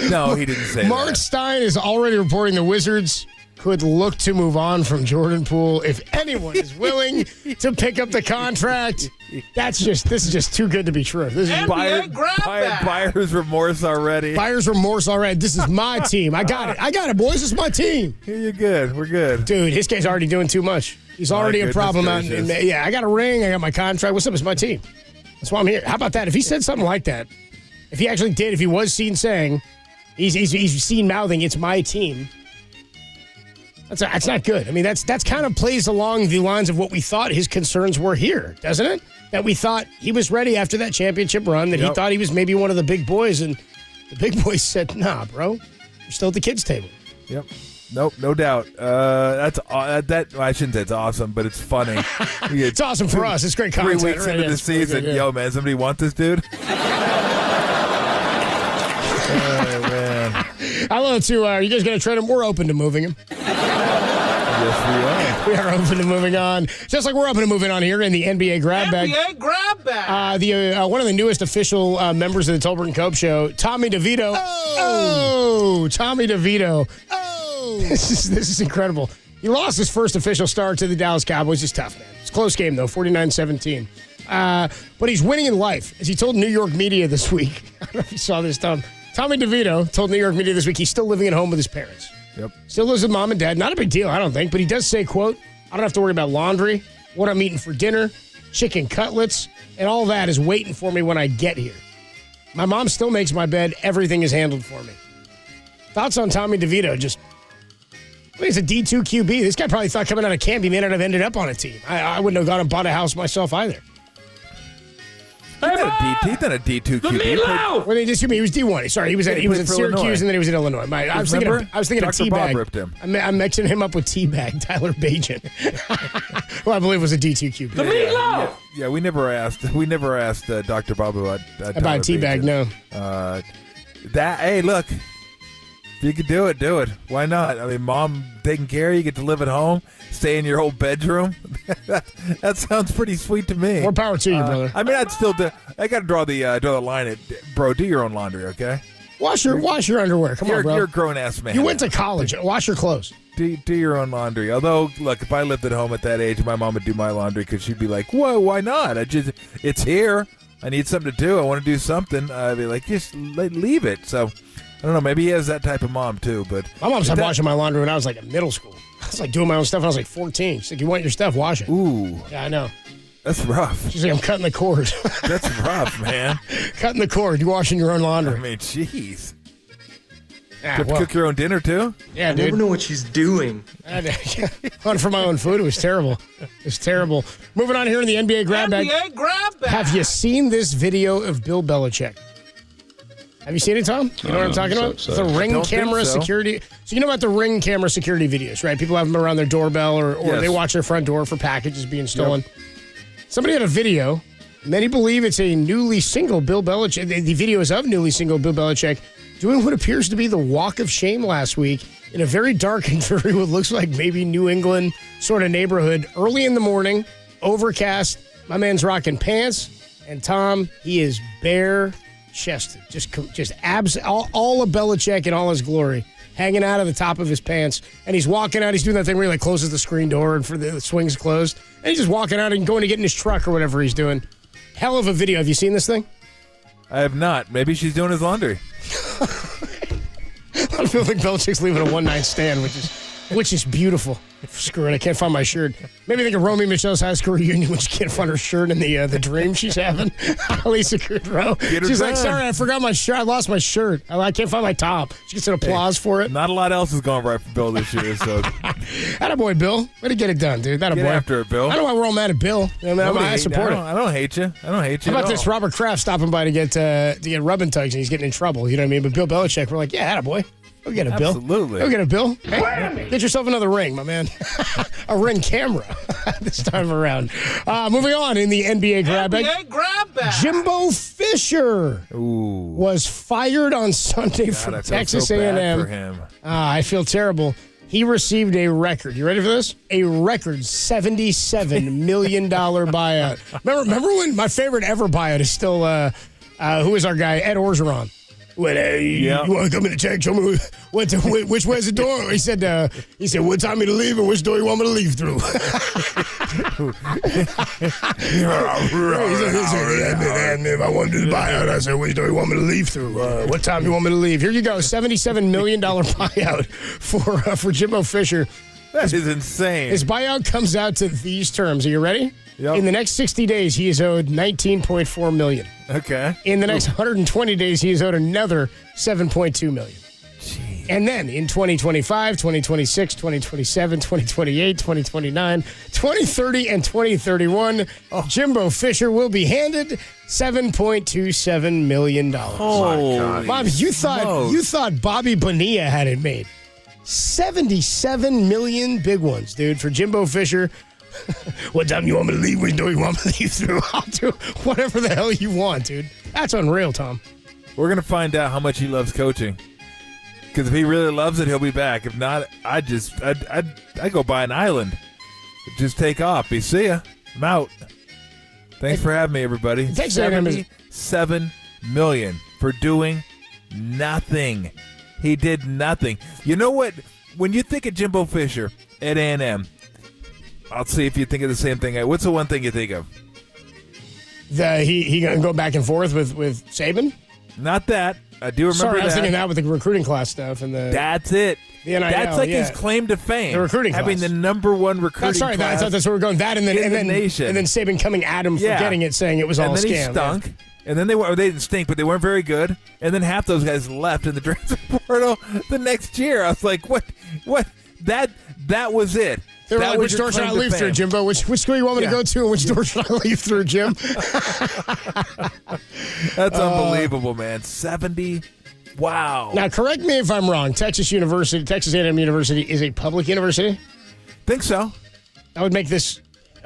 S16: No, he didn't say
S11: Mark
S16: that.
S11: Stein is already reporting the Wizards could look to move on from Jordan Poole if anyone is willing to pick up the contract. This is just too good to be true. This is
S16: buyer's remorse already.
S11: Buyer's remorse already. This is my team. I got it, boys. This is my team.
S16: You're good. We're good.
S11: Dude, his guy's already doing too much. He's already a problem out. I got a ring. I got my contract. What's up? It's my team. That's why I'm here. How about that? If he said something like that, if he actually did, if he was seen saying, he's seen mouthing, "It's my team," that's not good. I mean, that's kind of plays along the lines of what we thought his concerns were here, doesn't it? That we thought he was ready after that championship run, that he thought he was maybe one of the big boys, and the big boys said, "Nah, bro, you're still at the kids' table."
S16: Yep. Nope, no doubt. That's that. I shouldn't say it's awesome, but it's funny.
S11: It's awesome for us. It's great content.
S16: 3 weeks into the season, yo, man, somebody want this dude? Oh, man.
S11: I love it too. Are you guys going to trade him? We're open to moving him.
S16: Yes,
S11: we are open to moving on. Just like we're open to moving on here in the NBA Grab Bag.
S18: NBA Grab Bag.
S11: One of the newest official members of the Tolbert and Cope Show, Tommy DeVito. Oh, Tommy DeVito. Oh, this is incredible. He lost his first official start to the Dallas Cowboys. It's tough, man. It's a close game, though, 49-17. But he's winning in life, as he told New York media this week. I don't know if you saw this, Tom. Tommy DeVito told New York media this week he's still living at home with his parents.
S16: Yep.
S11: Still lives with mom and dad. Not a big deal, I don't think. But he does say, quote, I don't have to worry about laundry, what I'm eating for dinner, chicken cutlets, and all that is waiting for me when I get here. My mom still makes my bed. Everything is handled for me. Thoughts on Tommy DeVito? He's a D2 QB. This guy probably thought coming out of camp he may not have ended up on a team. I wouldn't have gone and bought a house myself either.
S16: He's not a D2 QB.
S11: Well, he was D1. Sorry, he was at Syracuse
S16: Illinois.
S11: and then he was at Illinois. I was thinking of
S16: Dr. Bob
S11: T-Bag.
S16: ripped him.
S11: I'm mixing him up with T-Bag, Tyler Bajan, who I believe was a D2 QB.
S16: Yeah, we never asked Dr. Bob about
S11: T-Bag. No.
S16: Hey, look. If you could do it, do it. Why not? I mean, mom taking care of you, get to live at home, stay in your old bedroom. That sounds pretty sweet to me.
S11: More power to you, brother.
S16: I mean, I'd still do. I got to draw the line at, bro. Do your own laundry, okay?
S11: Wash your underwear. Come on, bro.
S16: You're a grown ass man.
S11: You went to college. Wash your clothes.
S16: Do your own laundry. Although, look, if I lived at home at that age, my mom would do my laundry because she'd be like, "Whoa, why not? It's here. I need something to do. I want to do something." I'd be like, "Just leave it." So. I don't know. Maybe he has that type of mom, too. But
S11: my mom stopped washing my laundry when I was like in middle school. I was like doing my own stuff when I was like 14. She's like, you want your stuff, wash it.
S16: Ooh.
S11: Yeah, I know.
S16: That's rough.
S11: She's like, I'm cutting the cord.
S16: That's rough, man.
S11: Cutting the cord. You washing your own laundry.
S16: I mean, jeez.
S11: Yeah,
S16: you have to cook your own dinner, too?
S11: Yeah, dude.
S8: I never know what she's doing.
S11: Hunting for my own food. It was terrible. It's terrible. Moving on here in the NBA Grab Bag.
S18: NBA Grab Bag.
S11: Have you seen this video of Bill Belichick? Have you seen it, Tom? You know what I'm talking about? The Ring camera security. So you know about the Ring camera security videos, right? People have them around their doorbell or they watch their front door for packages being stolen. Yep. Somebody had a video. Many believe it's a newly single Bill Belichick. The video is of newly single Bill Belichick doing what appears to be the walk of shame last week in a very dark and very what looks like maybe New England sort of neighborhood. Early in the morning, overcast. My man's rocking pants. And Tom, he is bare-chested. Just abs, all of Belichick in all his glory. Hanging out of the top of his pants. And he's walking out. He's doing that thing where he like closes the screen door and for the swing's closed. And he's just walking out and going to get in his truck or whatever he's doing. Hell of a video. Have you seen this thing?
S16: I have not. Maybe she's doing his laundry.
S11: A lot of people think Belichick's leaving a one-night stand, which is beautiful. Screw it, I can't find my shirt. Maybe think of Romy Michelle's high school reunion when she can't find her shirt in the dream she's having. Lisa Kudrow. She's like, sorry, I forgot my shirt. I lost my shirt. I can't find my top. She gets an applause for it.
S16: Not a lot else has gone right for Bill this year. So,
S11: attaboy, Bill. Way to get it done, dude. Attaboy.
S16: Get after it, Bill.
S11: I don't know why we're all mad at Bill. I support it.
S16: I don't hate you. I don't hate you.
S11: How about this? Robert Kraft stopping by to get rubbing tugs and he's getting in trouble. You know what I mean? But Bill Belichick, we're like, yeah, attaboy. Go get it, Bill.
S16: Absolutely.
S11: Go get it, Bill. Hey, get yourself another ring, my man. A Ring camera this time around. Moving on in the NBA Grab Bag.
S18: NBA Grab Bag.
S11: Jimbo Fisher was fired on Sunday from Texas A&M.
S16: For him.
S11: I feel terrible. He received a record. You ready for this? A record $77 million buyout. Remember when my favorite ever buyout is still, who is our guy? Ed Orgeron. When you want to come in the check, show me which way's the door. He said, what time me to leave and which door you want me to leave through. If I want to do the buyout, I said, which door you want me to leave through? What time you want me to leave? Here you go, $77 million buyout for Jimbo Fisher.
S16: That is insane.
S11: His buyout comes out to these terms. Are you ready?
S16: Yep.
S11: In the next 60 days, he is owed $19.4 million.
S16: Okay.
S11: In the next 120 days, he is owed another $7.2 million. Jeez. And then in 2025, 2026, 2027, 2028, 2029, 2030, and 2031, Jimbo Fisher will be handed $7.27 million.
S16: Oh,
S11: Bob, you thought Bobby Bonilla had it made. 77 million big ones, dude, for Jimbo Fisher. What time you want me to leave? Which door you want me to leave through? I'll do whatever the hell you want, dude. That's unreal, Tom.
S16: We're going to find out how much he loves coaching. Because if he really loves it, he'll be back. If not, I go buy an island. Just take off. See ya. I'm out. Thanks for having me, everybody. $77 million for doing nothing. He did nothing. You know what? When you think of Jimbo Fisher at A&M, I'll see if you think of the same thing. What's the one thing you think of?
S11: He going to go back and forth with Saban?
S16: Not that. I do remember
S11: Sorry,
S16: that.
S11: I was thinking that with the recruiting class stuff. And
S16: That's it.
S11: The NIL,
S16: that's like his claim to fame.
S11: The recruiting
S16: having
S11: class.
S16: the number one recruiting
S11: class.
S16: I
S11: thought that's where we're going. That and then
S16: the nation.
S11: And then Saban coming at him for getting it, saying it was all a scam.
S16: And then he stunk. And then they didn't stink, but they weren't very good. And then half those guys left in the transfer portal the next year. I was like, what? That was it.
S11: They were like, which door should I leave through, Jimbo? Which school you want me to go to, and which door should I leave through, Jim?
S16: That's unbelievable, man. 70. Wow.
S11: Now, correct me if I'm wrong. Texas A&M University is a public university?
S16: Think so.
S11: That would make this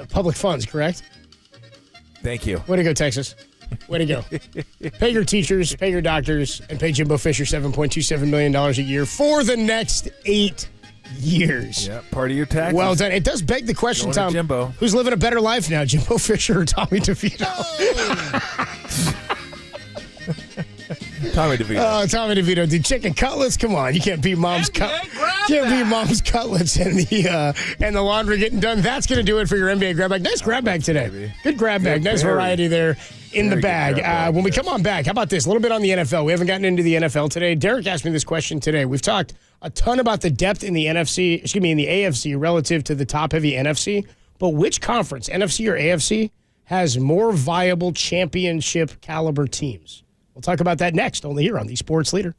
S11: public funds, correct?
S16: Thank you.
S11: Way to go, Texas. Way to go. Pay your teachers, pay your doctors, and pay Jimbo Fisher $7.27 million a year for the next 8 years.
S16: Yeah, part of your taxes.
S11: Well done. It does beg the question, Tom.
S16: Jimbo.
S11: Who's living a better life now, Jimbo Fisher or Tommy DeVito?
S16: Tommy DeVito.
S11: Oh, Tommy DeVito. The chicken cutlets? Come on. You can't beat mom's cutlets and the laundry getting done. That's going to do it for your NBA grab bag. Nice grab bag today. Baby. Good grab bag. Nice variety there in the bag. When we come on back, how about this? A little bit on the NFL. We haven't gotten into the NFL today. Derek asked me this question today. We've talked a ton about the depth in the AFC relative to the top-heavy NFC. But which conference, NFC or AFC, has more viable championship caliber teams? We'll talk about that next, only here on the Sports Leader.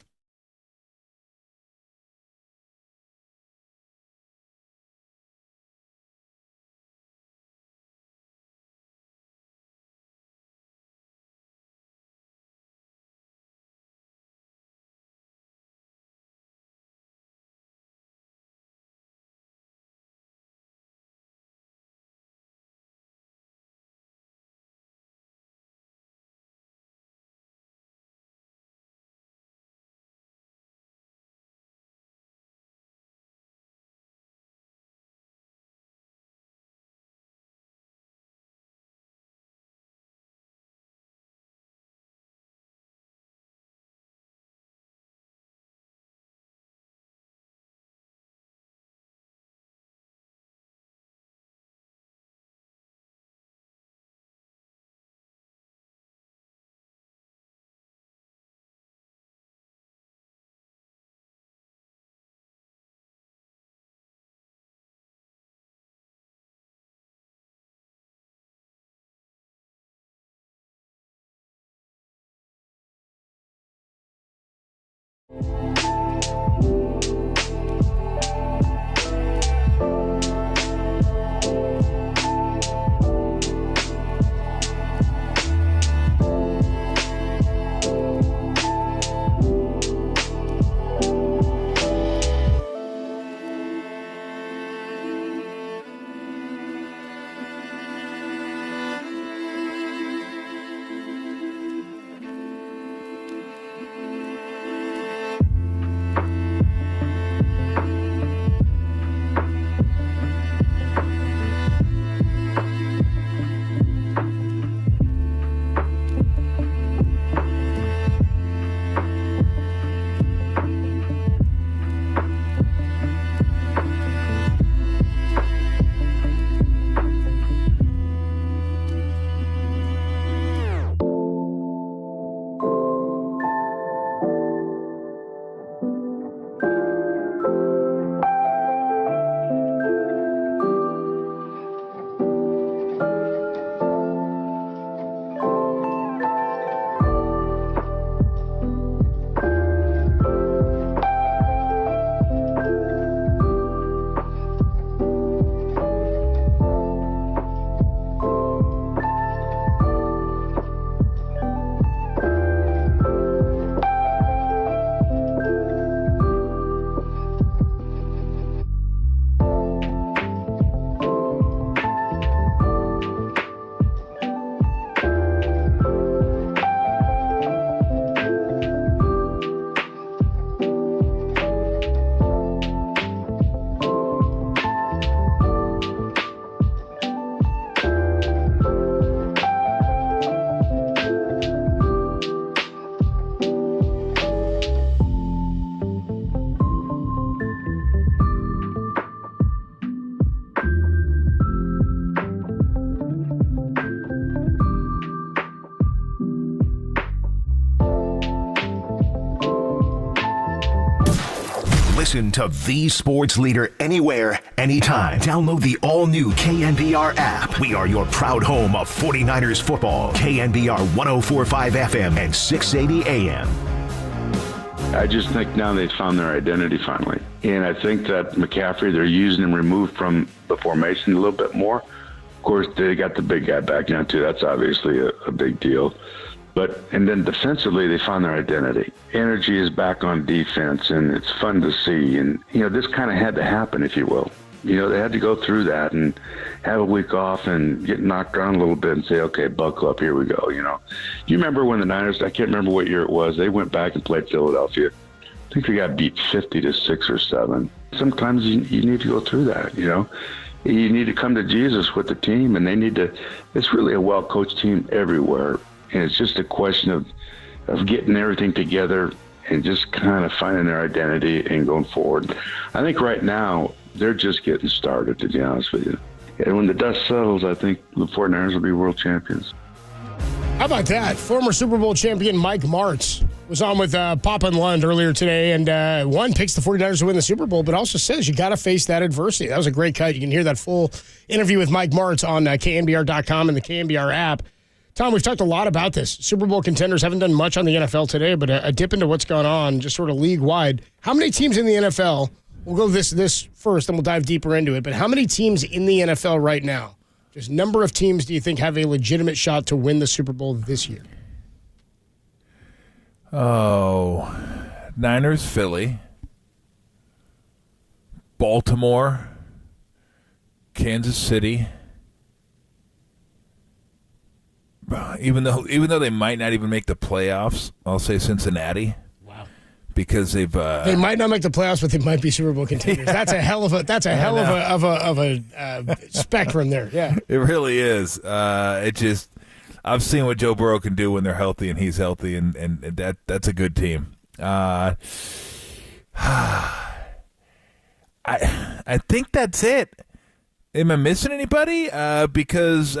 S5: Listen to the sports leader anywhere, anytime. Download the all-new KNBR app. We are your proud home of 49ers football. KNBR 104.5 FM and 680 AM.
S8: I just think now they've found their identity finally. And I think that McCaffrey, they're using him removed from the formation a little bit more. Of course, they got the big guy back now, too. That's obviously a big deal. And then defensively, they found their identity. Energy is back on defense, and it's fun to see. And, this kind of had to happen, if you will. They had to go through that and have a week off and get knocked around a little bit and say, okay, buckle up, here we go, You remember when the Niners, I can't remember what year it was, they went back and played Philadelphia. I think they got beat 50-6 or 7. Sometimes you need to go through that, You need to come to Jesus with the team, and it's really a well-coached team everywhere. And it's just a question of getting everything together and just kind of finding their identity and going forward. I think right now, they're just getting started, to be honest with you. And when the dust settles, I think the 49ers will be world champions.
S11: How about that? Former Super Bowl champion Mike Martz was on with Papa and Lund earlier today, and one picks the 49ers to win the Super Bowl, but also says you got to face that adversity. That was a great cut. You can hear that full interview with Mike Martz on KNBR.com and the KNBR app. Tom, we've talked a lot about this. Super Bowl contenders haven't done much on the NFL today, but a dip into what's gone on, just sort of league-wide. How many teams in the NFL, we'll go this first, and we'll dive deeper into it, but how many teams in the NFL right now, just number of teams, do you think have a legitimate shot to win the Super Bowl this year?
S16: Oh, Niners, Philly, Baltimore, Kansas City. Even though they might not even make the playoffs, I'll say Cincinnati.
S11: Wow.
S16: Because they
S11: might not make the playoffs, but they might be Super Bowl contenders. Yeah. That's a hell of a spectrum there. Yeah.
S16: It really is. I've seen what Joe Burrow can do when they're healthy and he's healthy, and that's a good team. I think that's it. Am I missing anybody? Because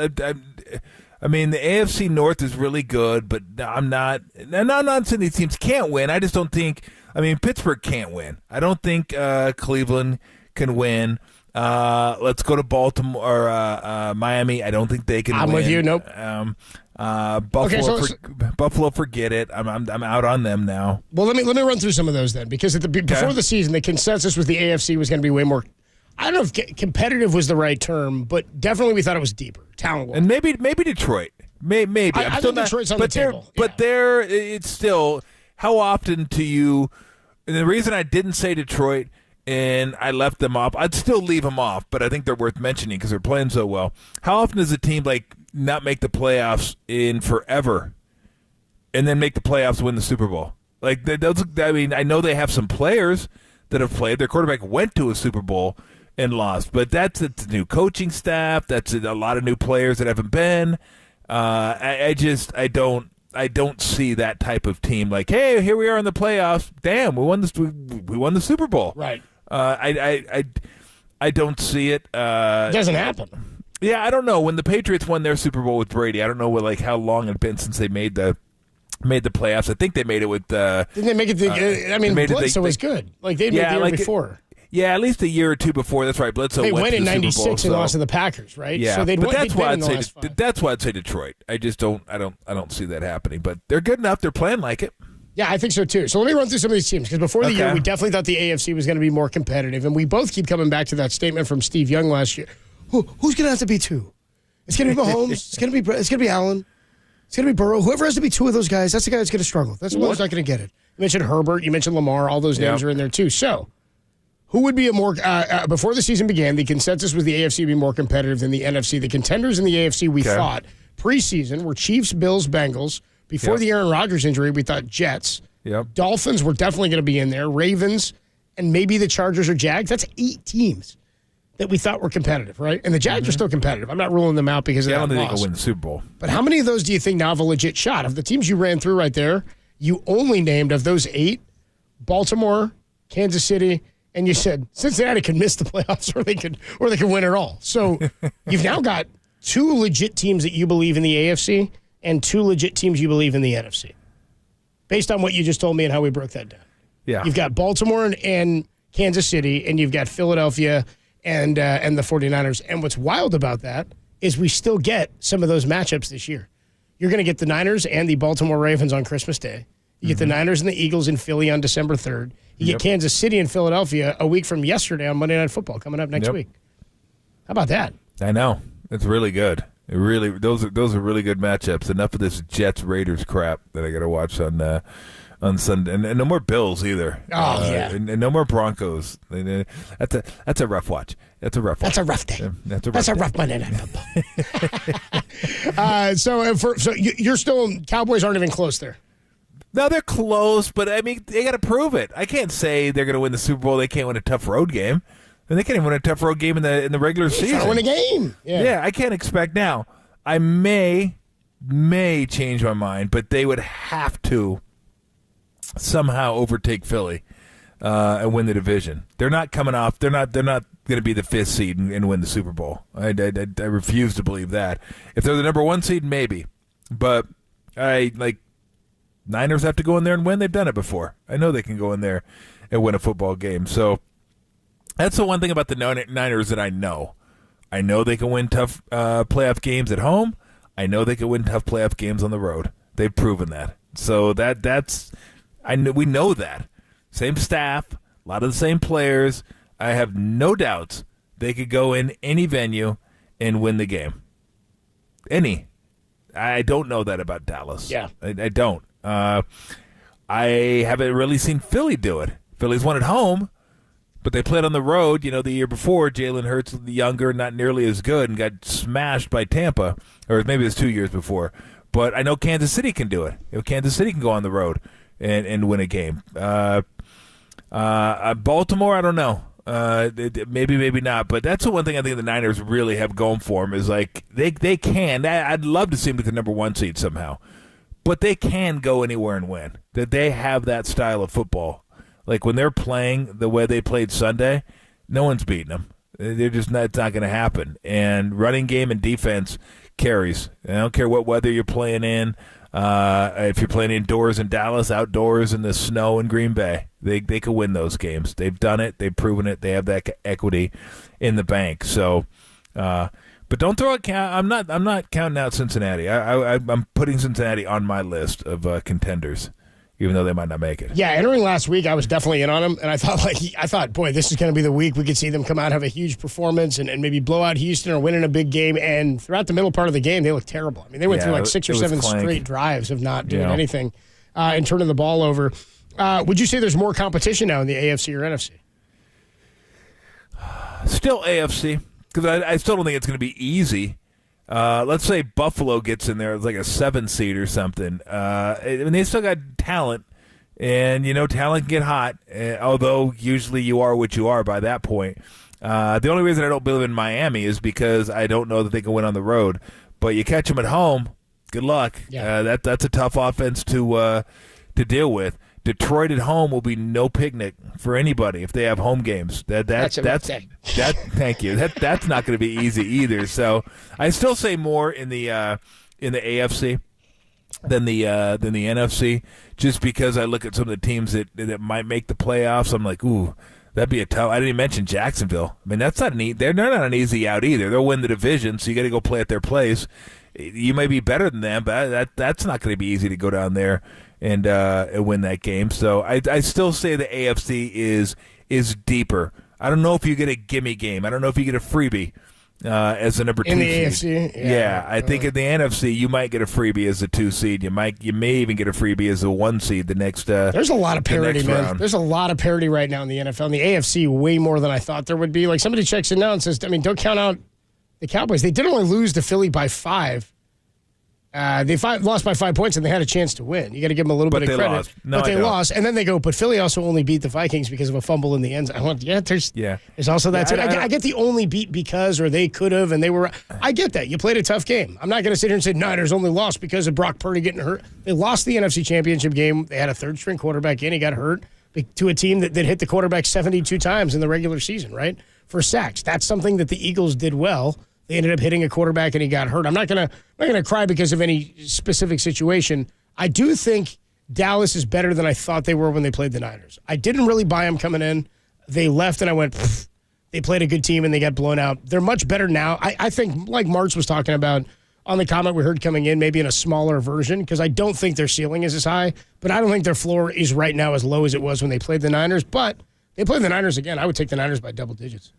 S16: I mean, the AFC North is really good, but I'm not saying these teams can't win. I just don't think. I mean, Pittsburgh can't win. I don't think Cleveland can win. Let's go to Baltimore or Miami. I don't think they can win.
S11: I'm with you. Nope.
S16: Buffalo, Buffalo, forget it. I'm out on them now.
S11: Well, let me run through some of those then, because before the season, the consensus was the AFC was going to be way more. I don't know if competitive was the right term, but definitely we thought it was deeper, talent-wise.
S16: And maybe Detroit. Maybe.
S11: I think Detroit's on the table.
S16: But it's still, how often do you, and the reason I didn't say Detroit and I left them off, I'd still leave them off, but I think they're worth mentioning because they're playing so well. How often does a team not make the playoffs in forever and then make the playoffs, win the Super Bowl? I know they have some players that have played. Their quarterback went to a Super Bowl and lost, but that's a new coaching staff. That's a lot of new players that haven't been. I don't see that type of team. Like, hey, here we are in the playoffs. Damn, we won the Super Bowl.
S11: Right.
S16: I don't see it.
S11: It doesn't happen.
S16: Yeah, I don't know. When the Patriots won their Super Bowl with Brady, I don't know how long it had been since they made the playoffs. I think they made it with.
S11: Didn't they make it? Bledsoe was good. They made the year before.
S16: Yeah, at least a year or two before. That's right. Bledsoe
S11: they
S16: went
S11: in
S16: to the
S11: '96 and lost to the Packers, right?
S16: Yeah,
S11: so
S16: that's why I'd say Detroit. I just don't see that happening. But they're good enough. They're playing like it.
S11: Yeah, I think so too. So let me run through some of these teams, because before the year we definitely thought the AFC was going to be more competitive, and we both keep coming back to that statement from Steve Young last year. Who's going to have to be two? It's going to be Mahomes. It's going to be Allen. It's going to be Burrow. Whoever has to be two of those guys, that's the guy that's going to struggle. That's the one that's not going to get it. You mentioned Herbert. You mentioned Lamar. All those names are in there too. So who would be a more before the season began, the consensus was the AFC would be more competitive than the NFC. The contenders in the AFC we thought preseason were Chiefs, Bills, Bengals. Before the Aaron Rodgers injury, we thought Jets.
S16: Yep.
S11: Dolphins were definitely going to be in there. Ravens, and maybe the Chargers or Jags. That's 8 teams that we thought were competitive, right? And the Jags are still competitive. I'm not ruling them out because of that
S16: I don't think
S11: loss.
S16: they can win the Super Bowl.
S11: But how many of those do you think now have a legit shot? Of the teams you ran through right there, you only named, of those 8, Baltimore, Kansas City, and you said Cincinnati could miss the playoffs or they could win it all. So you've now got 2 legit teams that you believe in the AFC and 2 legit teams you believe in the NFC. Based on what you just told me and how we broke that down.
S16: Yeah.
S11: You've got Baltimore and Kansas City, and you've got Philadelphia and the 49ers. And what's wild about that is we still get some of those matchups this year. You're going to get the Niners and the Baltimore Ravens on Christmas Day. You get the Niners and the Eagles in Philly on December 3rd. You get Kansas City and Philadelphia a week from yesterday on Monday Night Football coming up next week. How about that?
S16: I know. It's really good. It really those are really good matchups. Enough of this Jets Raiders crap that I got to watch on Sunday, and no more Bills either.
S11: Oh yeah,
S16: and no more Broncos. That's a rough watch. That's a rough.
S11: That's a rough day. That's a rough Monday Night Football. So you're still Cowboys aren't even close there.
S16: No, they're close, but I mean they got to prove it. I can't say they're going to win the Super Bowl. They can't win a tough road game. And they can't even win a tough road game in the regular season.
S11: Trying to win a game.
S16: Yeah, I can't expect now. I may change my mind, but they would have to somehow overtake Philly and win the division. They're not coming off. They're not going to be the 5th seed and win the Super Bowl. I refuse to believe that. If they're the number 1 seed, maybe. But Niners have to go in there and win. They've done it before. I know they can go in there and win a football game. So that's the one thing about the Niners that I know. I know they can win tough playoff games at home. I know they can win tough playoff games on the road. They've proven that. So we know that. Same staff, a lot of the same players. I have no doubts they could go in any venue and win the game. Any. I don't know that about Dallas.
S11: Yeah.
S16: I don't. I haven't really seen Philly do it. Philly's won at home. But they played on the road, the year before. Jalen Hurts, the younger, not nearly as good, and got smashed by Tampa. Or maybe it was 2 years before. But I know Kansas City can do it. Kansas City can go on the road and win a game. Baltimore, I don't know. Maybe not. But that's the one thing I think the Niners really have going for them is they can. I'd love to see them get the number 1 seed somehow. But they can go anywhere and win. That they have that style of football. Like when they're playing the way they played Sunday, no one's beating them. They're just not. It's not going to happen. And running game and defense carries. I don't care what weather you're playing in. If you're playing indoors in Dallas, outdoors in the snow in Green Bay, they could win those games. They've done it. They've proven it. They have that equity in the bank. So, but don't throw it. I'm not counting out Cincinnati. I'm putting Cincinnati on my list of contenders. Even though they might not make it.
S11: Yeah, entering last week, I was definitely in on them, and I thought, boy, this is going to be the week we could see them come out, have a huge performance, and maybe blow out Houston or win in a big game. And throughout the middle part of the game, they looked terrible. I mean, they went through 6 or 7 straight drives of not doing anything and turning the ball over. Would you say there's more competition now in the AFC or NFC?
S16: Still AFC, because I still don't think it's going to be easy. Let's say Buffalo gets in there as like a 7 seed or something. I mean, they still got talent, and talent can get hot. Although usually you are what you are by that point. The only reason I don't believe in Miami is because I don't know that they can win on the road. But you catch them at home, good luck.
S11: Yeah.
S16: That's a tough offense to deal with. Detroit at home will be no picnic for anybody if they have home games. That's thank you. That's not going to be easy either. So I still say more in the AFC than the NFC, just because I look at some of the teams that might make the playoffs. I'm like, ooh, that'd be a tough. I didn't even mention Jacksonville. I mean, that's not neat. They're not an easy out either. They'll win the division, so you got to go play at their place. You may be better than them, but that's not going to be easy to go down there and win that game. So I still say the AFC is deeper. I don't know if you get a gimme game. I don't know if you get a freebie as the number 2
S11: in the
S16: seed.
S11: AFC. Yeah,
S16: I think in the NFC you might get a freebie as the 2 seed. You may even get a freebie as the 1 seed the next.
S11: There's a lot of parity, man.
S16: Round.
S11: There's a lot of parity right now in the NFL. In the AFC, way more than I thought there would be. Like somebody checks in now and says, I mean, don't count out the Cowboys. They did only lose to Philly by 5. They lost by 5 points, and they had a chance to win. You got to give them a little bit of credit.
S16: Lost. No,
S11: but they lost, and then they go, but Philly also only beat the Vikings because of a fumble in the end zone. There's also that. I get the only beat because, or they could have, and they were. I get that. You played a tough game. I'm not going to sit here and say Niners only lost because of Brock Purdy getting hurt. They lost the NFC Championship game. They had a third-string quarterback in. He got hurt to a team that hit the quarterback 72 times in the regular season, right, for sacks. That's something that the Eagles did well. They ended up hitting a quarterback and he got hurt. I'm not gonna cry because of any specific situation. I do think Dallas is better than I thought they were when they played the Niners. I didn't really buy them coming in. They left, and I went, pfft. They played a good team, and they got blown out. They're much better now. I think, like March was talking about on the comment we heard coming in, maybe in a smaller version, because I don't think their ceiling is as high, but I don't think their floor is right now as low as it was when they played the Niners. But they played the Niners again. I would take the Niners by double digits.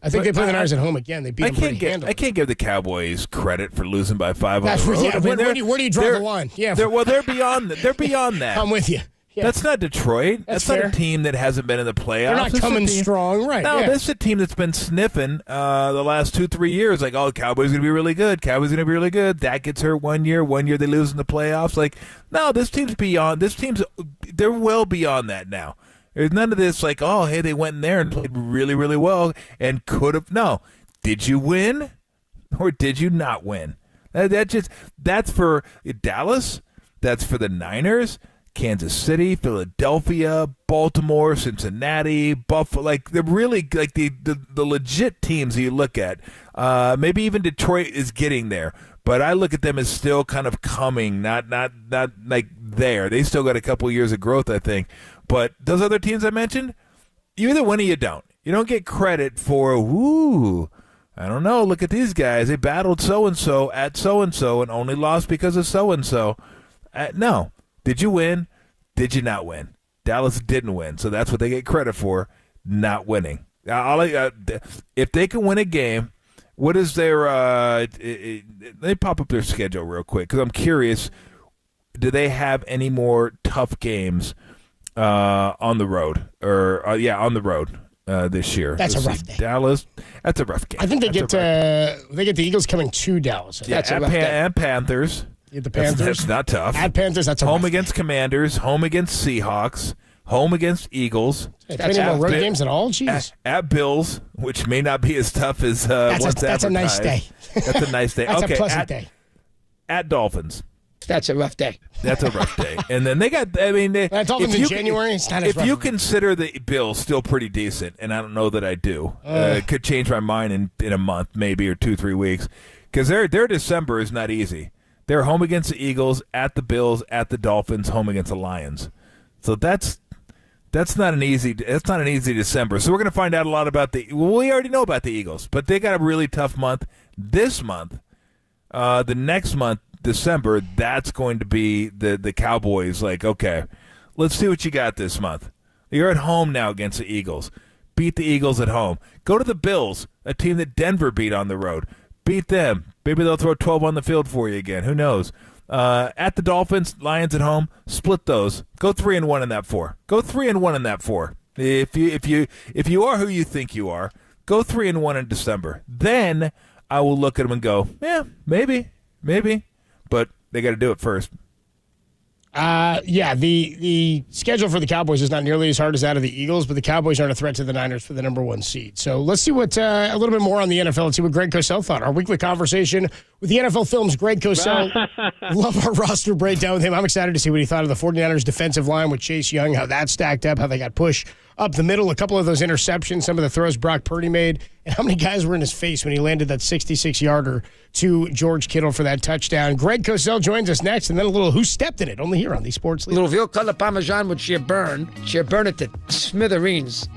S11: I think they play the Niners at home again. They beat them pretty handily.
S16: I can't give the Cowboys credit for losing by 5 on the road.
S11: Yeah, where do you draw the line? Yeah,
S16: they're beyond. They're beyond that.
S11: I'm with you. Yeah.
S16: That's not Detroit.
S11: That's
S16: not
S11: fair.
S16: a team that hasn't been in the playoffs.
S11: They're not coming strong, right?
S16: No,
S11: yeah.
S16: this is a team that's been sniffing the last 2-3 years. Like, oh, Cowboys going to be really good. Cowboys going to be really good. That gets hurt 1 year. 1 year they lose in the playoffs. Like, no, this team's beyond. They're well beyond that now. There's none of this like, oh, hey, they went in there and played really, really well and could have. No, did you win or did you not win? That's for Dallas. That's for the Niners. Kansas City, Philadelphia, Baltimore, Cincinnati, Buffalo, like they're really like the legit teams that you look at. Maybe even Detroit is getting there, but I look at them as still kind of coming, not like there. They still got a couple years of growth, I think. But those other teams I mentioned, you either win or you don't. You don't get credit for, I don't know, look at these guys. They battled so-and-so at so-and-so and only lost because of so-and-so. No. Did you win? Did you not win? Dallas didn't win, so that's what they get credit for, not winning. If they can win a game, what is their let me pop up their schedule real quick because I'm curious. Do they have any more tough games on the road? On the road this year.
S11: That's a rough day.
S16: Dallas, that's a rough game.
S11: I think they get the Eagles coming to Dallas.
S16: That's a rough day. And Panthers.
S11: The Panthers.
S16: That's not tough.
S11: At Panthers, that's a
S16: home against Commanders, home against Seahawks, home against Eagles.
S11: Any more road games at all? Jeez.
S16: At Bills, which may not be as tough as what's
S11: that's a nice day.
S16: That's a nice day.
S11: That's
S16: okay,
S11: a pleasant day.
S16: At Dolphins.
S2: That's a rough day.
S16: That's a rough day. And then they got,
S11: Dolphins in January, it's not as
S16: if
S11: rough.
S16: you consider the Bills still pretty decent, and I don't know that I do, could change my mind in a month, maybe, or 2-3 weeks, because their December is not easy. They're home against the Eagles, at the Bills, at the Dolphins, home against the Lions. So that's not an easy December. So we're going to find out a lot about we already know about the Eagles, but they got a really tough month this month. The next month, December, that's going to be the Cowboys. Like, okay, let's see what you got this month. You're at home now against the Eagles. Beat the Eagles at home. Go to the Bills, a team that Denver beat on the road. Beat them. Maybe they'll throw 12 on the field for you again. Who knows? At the Dolphins, Lions at home, split those. Go 3-1 in that 4. Go 3-1 in that 4. If you are who you think you are, go 3-1 in December. Then I will look at them and go, yeah, maybe, but they got to do it first.
S11: The schedule for the Cowboys is not nearly as hard as that of the Eagles, but the Cowboys aren't a threat to the Niners for the number 1 seed. So let's see what a little bit more on the NFL. Let's see what Greg Cosell thought. Our weekly conversation with the NFL Films, Greg Cosell. Love our roster breakdown with him. I'm excited to see what he thought of the 49ers defensive line with Chase Young, how that stacked up, how they got pushed up the middle, a couple of those interceptions, some of the throws Brock Purdy made, and how many guys were in his face when he landed that 66-yarder to George Kittle for that touchdown. Greg Cosell joins us next, and then a little Who Stepped in It, only here on the Sports Leader.
S2: Little veal cutlet parmesan with sheer burn it to smithereens.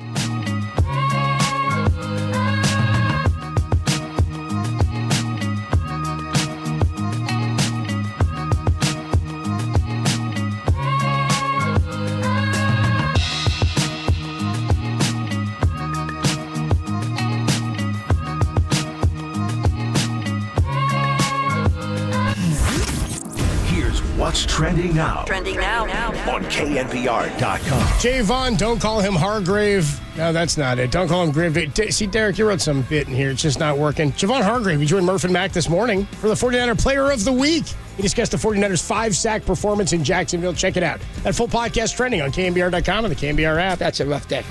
S5: What's trending now?
S12: Trending now.
S5: On KNBR.com.
S11: Javon, don't call him Hargrave. No, that's not it. Don't call him Grave. See, Derek, you wrote some bit in here. It's just not working. Javon Hargrave, he joined Murph and Mac this morning for the 49er Player of the Week. He discussed the 49ers' 5-sack performance in Jacksonville. Check it out. That full podcast trending on KNBR.com and the KNBR app.
S2: That's a rough day.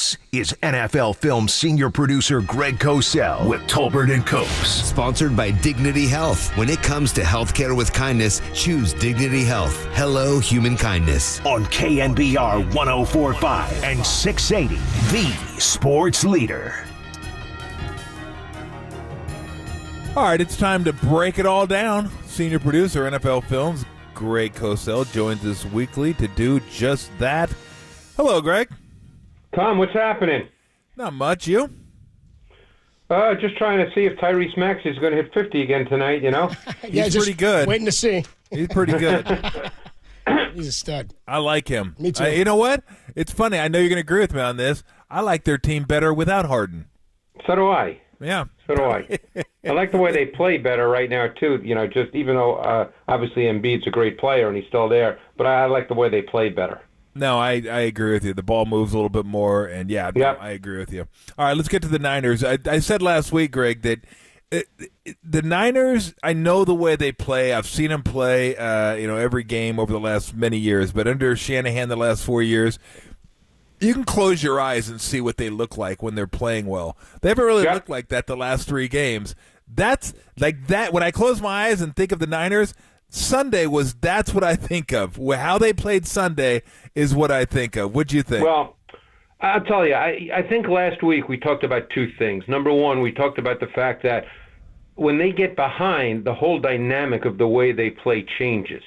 S5: This is NFL Film senior producer Greg Cosell with Tolbert and Copes.
S13: Sponsored by Dignity Health. When it comes to healthcare with kindness, choose Dignity Health. Hello, human kindness.
S5: On KNBR 104.5 and 680, the sports leader.
S16: All right, it's time to break it all down. Senior producer, NFL Films, Greg Cosell, joins us weekly to do just that. Hello, Greg.
S20: Tom, what's happening?
S16: Not much. You?
S20: Just trying to see if Tyrese Maxey is going to hit 50 again tonight, you know?
S16: He's pretty good.
S11: Waiting to see.
S16: He's pretty good.
S11: He's a stud.
S16: I like him.
S11: Me too.
S16: You know what? It's funny. I know you're going to agree with me on this. I like their team better without Harden.
S20: So do I.
S16: Yeah.
S20: So do I. I like the way they play better right now, too. You know, just even though obviously Embiid's a great player and he's still there, but I like the way they play better.
S16: No, I agree with you. The ball moves a little bit more, and yeah,
S20: yep.
S16: I agree with you. All right, let's get to the Niners. I said last week, Greg, that the Niners, I know the way they play. I've seen them play, every game over the last many years, but under Shanahan the last 4 years, you can close your eyes and see what they look like when they're playing well. They haven't really looked like that the last 3 games. That's like that. When I close my eyes and think of the Niners, that's what I think of. How they played Sunday is what I think of. What'd you think?
S20: Well, I'll tell you, I think last week we talked about 2 things. Number one, we talked about the fact that when they get behind, the whole dynamic of the way they play changes,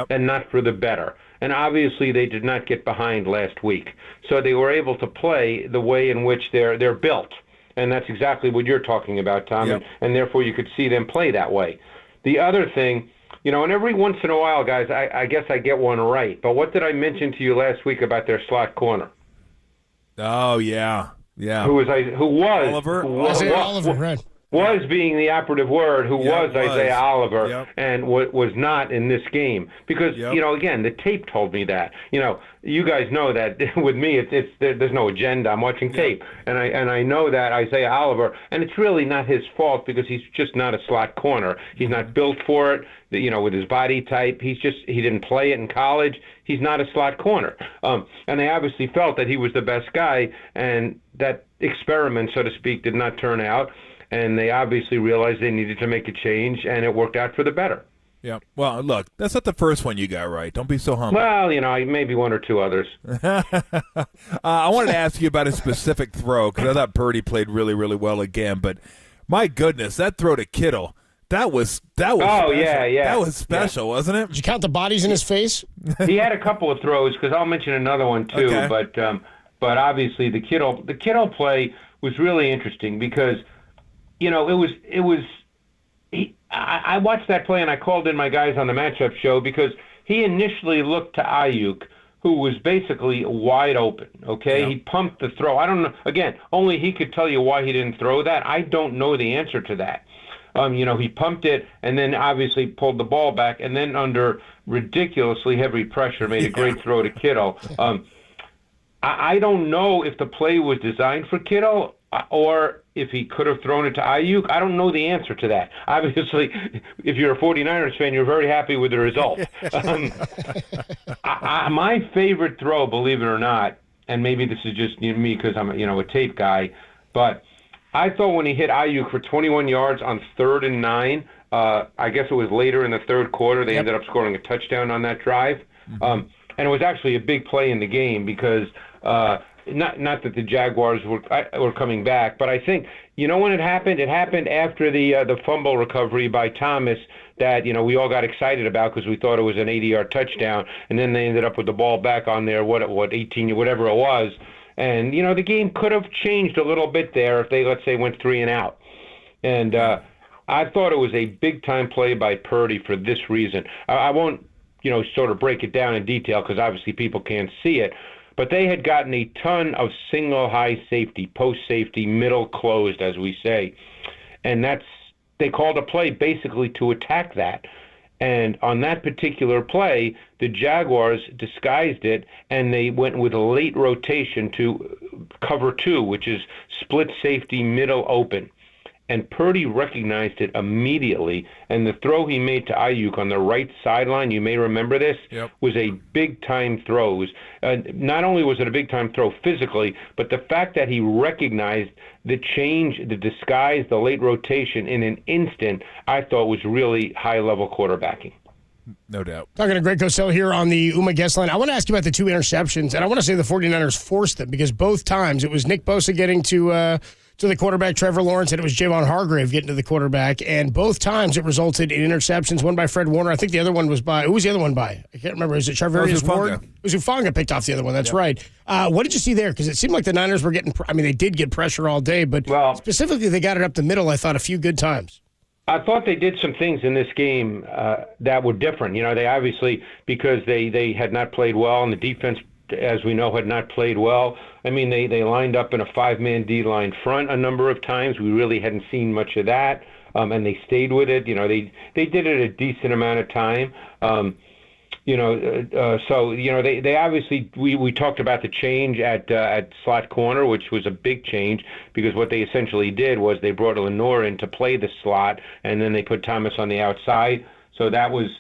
S20: and not for the better. And obviously they did not get behind last week. So they were able to play the way in which they're built. And that's exactly what you're talking about, Tom, and therefore you could see them play that way. The other thing, and every once in a while, guys, I guess I get one right. But what did I mention to you last week about their slot corner?
S16: Oh, yeah.
S20: Who was
S16: Oliver?
S11: Oliver, right.
S20: Was being the operative word, was Isaiah Oliver, and was not in this game. Because, again, the tape told me that. You guys know that with me, there's no agenda. I'm watching tape. And I know that Isaiah Oliver, and it's really not his fault because he's just not a slot corner. He's not built for it, with his body type. He didn't play it in college. He's not a slot corner. And they obviously felt that he was the best guy, and that experiment, so to speak, did not turn out. And they obviously realized they needed to make a change, and it worked out for the better.
S16: Yeah. Well, look, that's not the first one you got right. Don't be so humble.
S20: Well, maybe 1 or 2 others.
S16: I wanted to ask you about a specific throw because I thought Purdy played really, really well again. But my goodness, that throw to Kittle, that was
S20: oh,
S16: special.
S20: yeah.
S16: That was special, wasn't it?
S11: Did you count the bodies in his face?
S20: He had a couple of throws because I'll mention another one too. Okay. But obviously the Kittle play was really interesting because. I watched that play and I called in my guys on the matchup show because he initially looked to Ayuk, who was basically wide open, okay? Yep. He pumped the throw. I don't know. Again, only he could tell you why he didn't throw that. I don't know the answer to that. He pumped it and then obviously pulled the ball back and then under ridiculously heavy pressure made a great throw to Kittle. I don't know if the play was designed for Kittle or if he could have thrown it to Ayuk. I don't know the answer to that. Obviously, if you're a 49ers fan, you're very happy with the result. My favorite throw, believe it or not, and maybe this is just me because I'm a tape guy, but I thought when he hit Ayuk for 21 yards on 3rd and 9, I guess it was later in the third quarter, they ended up scoring a touchdown on that drive. And it was actually a big play in the game because not that the Jaguars were coming back, but I think when it happened after the fumble recovery by Thomas that we all got excited about because we thought it was an 80-yard touchdown, and then they ended up with the ball back on there 18 whatever it was, and the game could have changed a little bit there if they, let's say, went 3 and out, and I thought it was a big time play by Purdy for this reason. I won't sort of break it down in detail because obviously people can't see it. But they had gotten a ton of single high safety, post safety, middle closed, as we say. And they called a play basically to attack that. And on that particular play, the Jaguars disguised it, and they went with a late rotation to cover 2, which is split safety, middle open. and Purdy recognized it immediately. And the throw he made to Ayuk on the right sideline, you may remember this, was a big-time throw. Not only was it a big-time throw physically, but the fact that he recognized the change, the disguise, the late rotation in an instant, I thought was really high-level quarterbacking.
S16: No doubt.
S11: Talking to Greg Cosell here on the UMA guest line. I want to ask you about the 2 interceptions, and I want to say the 49ers forced them because both times it was Nick Bosa getting to the quarterback, Trevor Lawrence, and it was Javon Hargrave getting to the quarterback, and both times it resulted in interceptions, one by Fred Warner. I think the other one was by, who was the other one by? I can't remember. Is it Charvarius Ward? It was Hufanga picked off the other one. That's right. What did you see there? Because it seemed like the Niners were getting, they did get pressure all day, but specifically they got it up the middle, I thought, a few good times.
S20: I thought they did some things in this game that were different. They obviously, because they had not played well, and the defense, as we know, had not played well. They lined up in a 5-man D-line front a number of times. We really hadn't seen much of that, and they stayed with it. They did it a decent amount of time. They obviously, we talked about the change at slot corner, which was a big change because what they essentially did was they brought Lenore in to play the slot, and then they put Thomas on the outside. So that was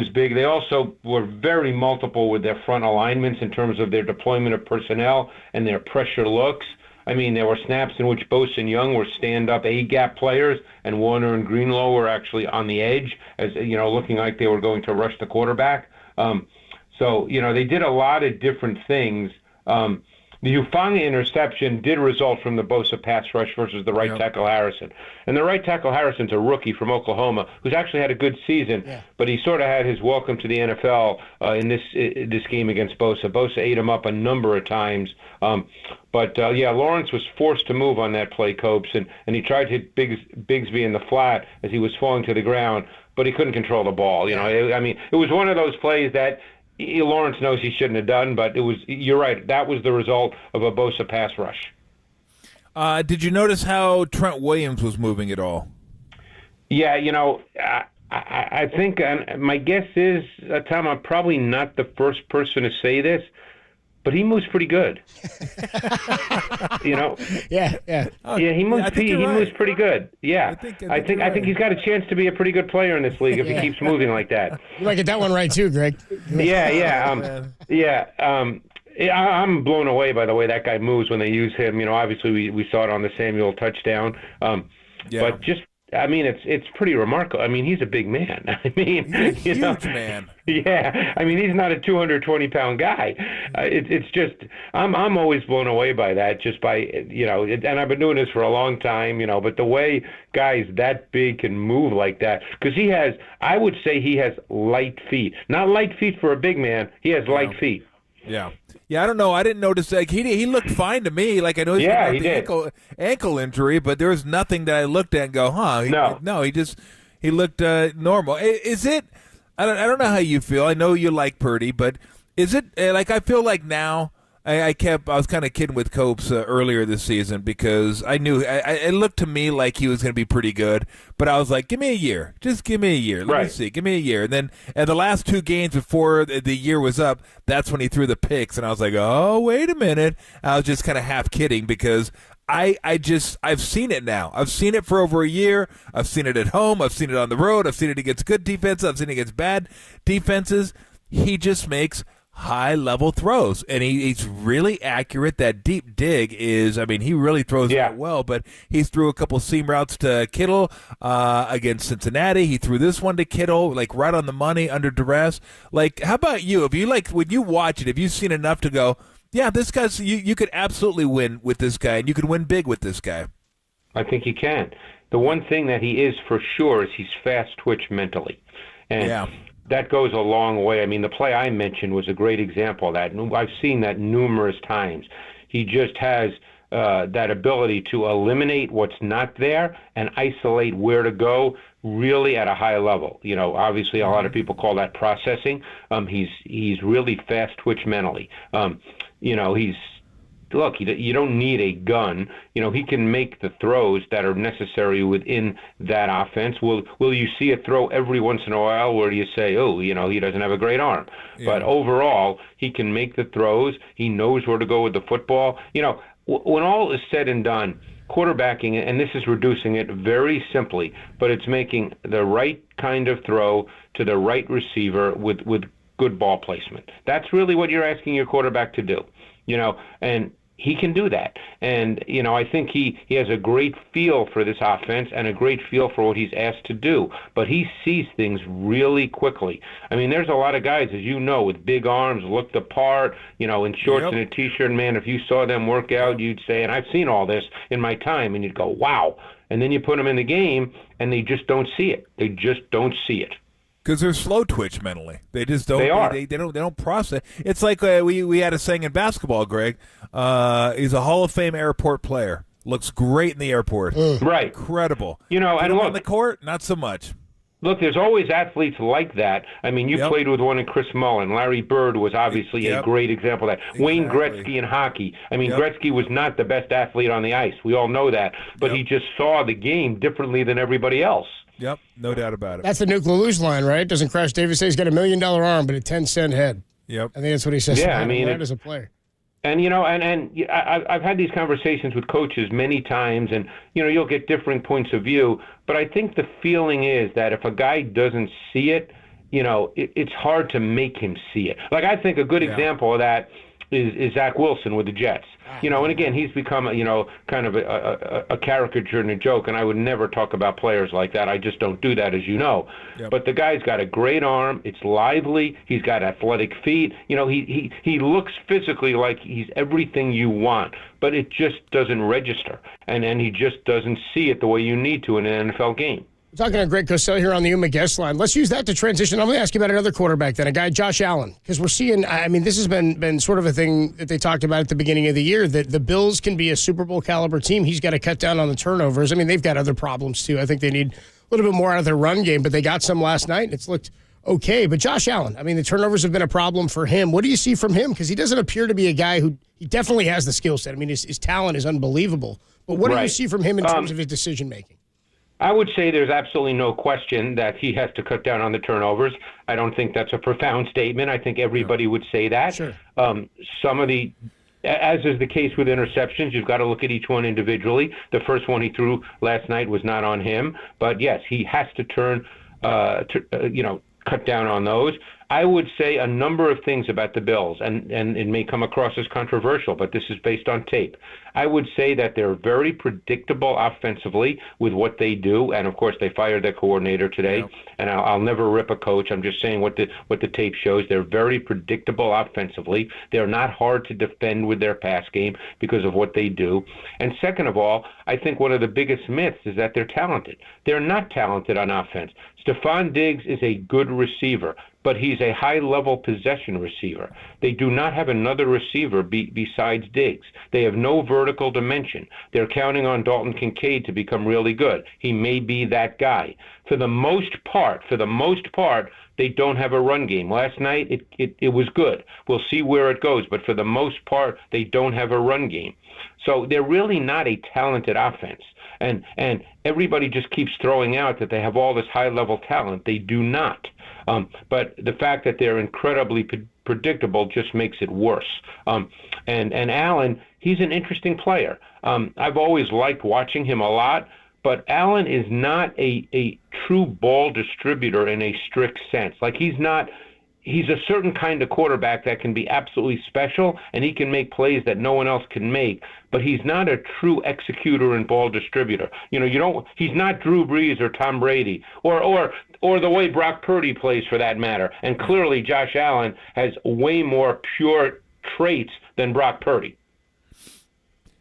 S20: big. They also were very multiple with their front alignments in terms of their deployment of personnel and their pressure looks. There were snaps in which Bosa and Young were stand-up A-gap players, and Warner and Greenlow were actually on the edge, as looking like they were going to rush the quarterback. They did a lot of different things. The Hufanga interception did result from the Bosa pass rush versus the right tackle Harrison. And the right tackle Harrison's a rookie from Oklahoma who's actually had a good season, but he sort of had his welcome to the NFL in this game against Bosa. Bosa ate him up a number of times. Lawrence was forced to move on that play, Copes, and he tried to hit Bigsby in the flat as he was falling to the ground, but he couldn't control the ball. It was one of those plays that Lawrence knows he shouldn't have done, but you're right, that was the result of a Bosa pass rush.
S16: Did you notice how Trent Williams was moving at all?
S20: Yeah, I think my guess is, Tom, I'm probably not the first person to say this, but he moves pretty good.
S11: Yeah.
S20: He moves pretty good. Yeah, I think he's got a chance to be a pretty good player in this league if he keeps moving like that.
S11: You might get that one right too, Greg.
S20: I'm blown away by the way that guy moves when they use him. Obviously we saw it on the Samuel touchdown. But just, it's pretty remarkable. He's a big man.
S16: He's a huge man.
S20: Yeah, he's not a 220-pound guy. It's just, I'm always blown away by that, just by, and I've been doing this for a long time, but the way guys that big can move like that, because I would say he has light feet. Not light feet for a big man, he has light feet.
S16: Yeah, I don't know. I didn't notice that. He looked fine to me. Like, I know he's got the ankle injury, but there was nothing that I looked at and go, No, he looked normal. Is it? I don't know how you feel. I know you like Purdy, but is it like I feel like now? I was kind of kidding with Copes earlier this season because I knew it looked to me like he was going to be pretty good, but I was like, give me a year. Just give me a year. Let me see. Give me a year. And then the last 2 games before the year was up, that's when he threw the picks, and I was like, oh, wait a minute. I was just kind of half kidding because I've seen it now. I've seen it for over a year. I've seen it at home. I've seen it on the road. I've seen it against good defenses. I've seen it against bad defenses. He just makes high-level throws, and he's really accurate. That deep dig is, he really throws it well, but he threw a couple seam routes to Kittle against Cincinnati. He threw this one to Kittle, like right on the money, under duress. Like, how about you? If you when you watch it, have you seen enough to go, yeah, this guy's, you could absolutely win with this guy, and you could win big with this guy?
S20: I think he can. The one thing that he is for sure is he's fast-twitch mentally. And that goes a long way. The play I mentioned was a great example of that. I've seen that numerous times. He just has that ability to eliminate what's not there and isolate where to go really at a high level. Obviously a lot of people call that processing. He's really fast-twitch mentally. You don't need a gun. He can make the throws that are necessary within that offense. Will you see a throw every once in a while where you say, he doesn't have a great arm? Yeah. But overall, he can make the throws. He knows where to go with the football. When all is said and done, quarterbacking, and this is reducing it very simply, but it's making the right kind of throw to the right receiver with good ball placement. That's really what you're asking your quarterback to do, and he can do that. And, I think he has a great feel for this offense and a great feel for what he's asked to do. But he sees things really quickly. I mean, there's a lot of guys, as you know, with big arms, look the part, in shorts and a T-shirt. Man, if you saw them work out, you'd say, and I've seen all this in my time, and you'd go, wow. And then you put them in the game, and they just don't see it. They just don't see it.
S16: Because they're slow twitch mentally. They just don't.
S20: They are.
S16: They don't process. It's like we had a saying in basketball, Greg. He's a Hall of Fame airport player. Looks great in the airport.
S20: Right.
S16: Incredible.
S20: And look,
S16: on the court, not so much.
S20: Look, there's always athletes like that. I mean, you played with one in Chris Mullin. Larry Bird was obviously a great example of that. Exactly. Wayne Gretzky in hockey. I mean, Gretzky was not the best athlete on the ice. We all know that. But he just saw the game differently than everybody else.
S16: Yep, no doubt about it.
S11: That's the Nuke LaLoosh line, right? Doesn't Crash Davis say he's got $1 million arm, but a 10-cent head?
S16: Yep.
S11: I think that's what he says.
S20: Yeah, I mean,
S11: as a player.
S20: And, I've had these conversations with coaches many times, and, you'll get different points of view. But I think the feeling is that if a guy doesn't see it, it's hard to make him see it. Like, I think a good example of that is Zach Wilson with the Jets. And again, he's become, kind of a caricature and a joke, and I would never talk about players like that. I just don't do that, as you know. Yep. But the guy's got a great arm. It's lively. He's got athletic feet. He looks physically like he's everything you want, but it just doesn't register. And he just doesn't see it the way you need to in an NFL game.
S11: We're talking to Greg Cosell here on the Uma guest line. Let's use that to transition. I'm going to ask you about another quarterback then, a guy, Josh Allen, because we're seeing, I mean, this has been sort of a thing that they talked about at the beginning of the year, that the Bills can be a Super Bowl caliber team. He's got to cut down on the turnovers. I mean, they've got other problems too. I think they need a little bit more out of their run game, but they got some last night, and it's looked okay. But Josh Allen, I mean, the turnovers have been a problem for him. What do you see from him? Because he doesn't appear to be a guy he definitely has the skill set. I mean, his talent is unbelievable. But what do you see from him in terms of his decision-making?
S20: I would say there's absolutely no question that he has to cut down on the turnovers. I don't think that's a profound statement. I think everybody would say that.
S11: Sure.
S20: Some of the, as is the case with interceptions, you've got to look at each one individually. The first one he threw last night was not on him. But, yes, he has to cut down on those. I would say a number of things about the Bills, and it may come across as controversial, but this is based on tape. I would say that they're very predictable offensively with what they do, and of course they fired their coordinator today. Yeah. And I'll never rip a coach. I'm just saying what the tape shows. They're very predictable offensively. They're not hard to defend with their pass game because of what they do. And second of all, I think one of the biggest myths is that they're talented. They're not talented on offense. Stephon Diggs is a good receiver, but he's a high-level possession receiver. They do not have another receiver besides Diggs. They have no vertical dimension. They're counting on Dalton Kincaid to become really good. He may be that guy. For the most part, they don't have a run game. Last night, it was good. We'll see where it goes, but for the most part, they don't have a run game. So they're really not a talented offense. And everybody just keeps throwing out that they have all this high-level talent. They do not. But the fact that they're incredibly predictable just makes it worse. And Allen, he's an interesting player. I've always liked watching him a lot, but Allen is not a true ball distributor in a strict sense. Like he's a certain kind of quarterback that can be absolutely special, and he can make plays that no one else can make, but he's not a true executor and ball distributor. He's not Drew Brees or Tom Brady or the way Brock Purdy plays for that matter. And clearly Josh Allen has way more pure traits than Brock Purdy.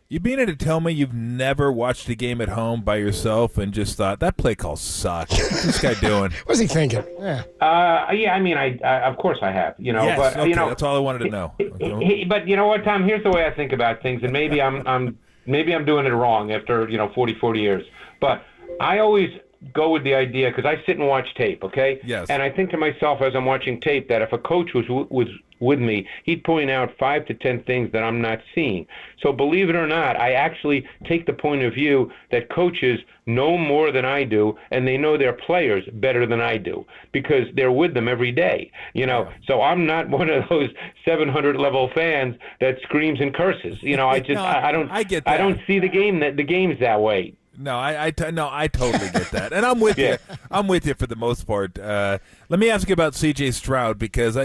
S16: You mean to tell me you've never watched a game at home by yourself and just thought, that play call sucks? What's this guy doing?
S11: What's he thinking?
S20: Yeah. I mean, I of course I have.
S16: Yes,
S20: but
S16: okay, that's all I wanted to know.
S20: But you know what, Tom? Here's the way I think about things, and maybe I'm doing it wrong after 40 years. But I always go with the idea, because I sit and watch tape, okay?
S16: Yes.
S20: And I think to myself as I'm watching tape that if a coach was with me, he'd point out 5 to 10 things that I'm not seeing. So believe it or not, I actually take the point of view that coaches know more than I do, and they know their players better than I do because they're with them every day. So I'm not one of those 700 level fans that screams and curses. I just
S16: I get that.
S20: I don't see the games that way.
S16: No, I totally get that, and I'm with you. I'm with you for the most part. Let me ask you about C.J. Stroud because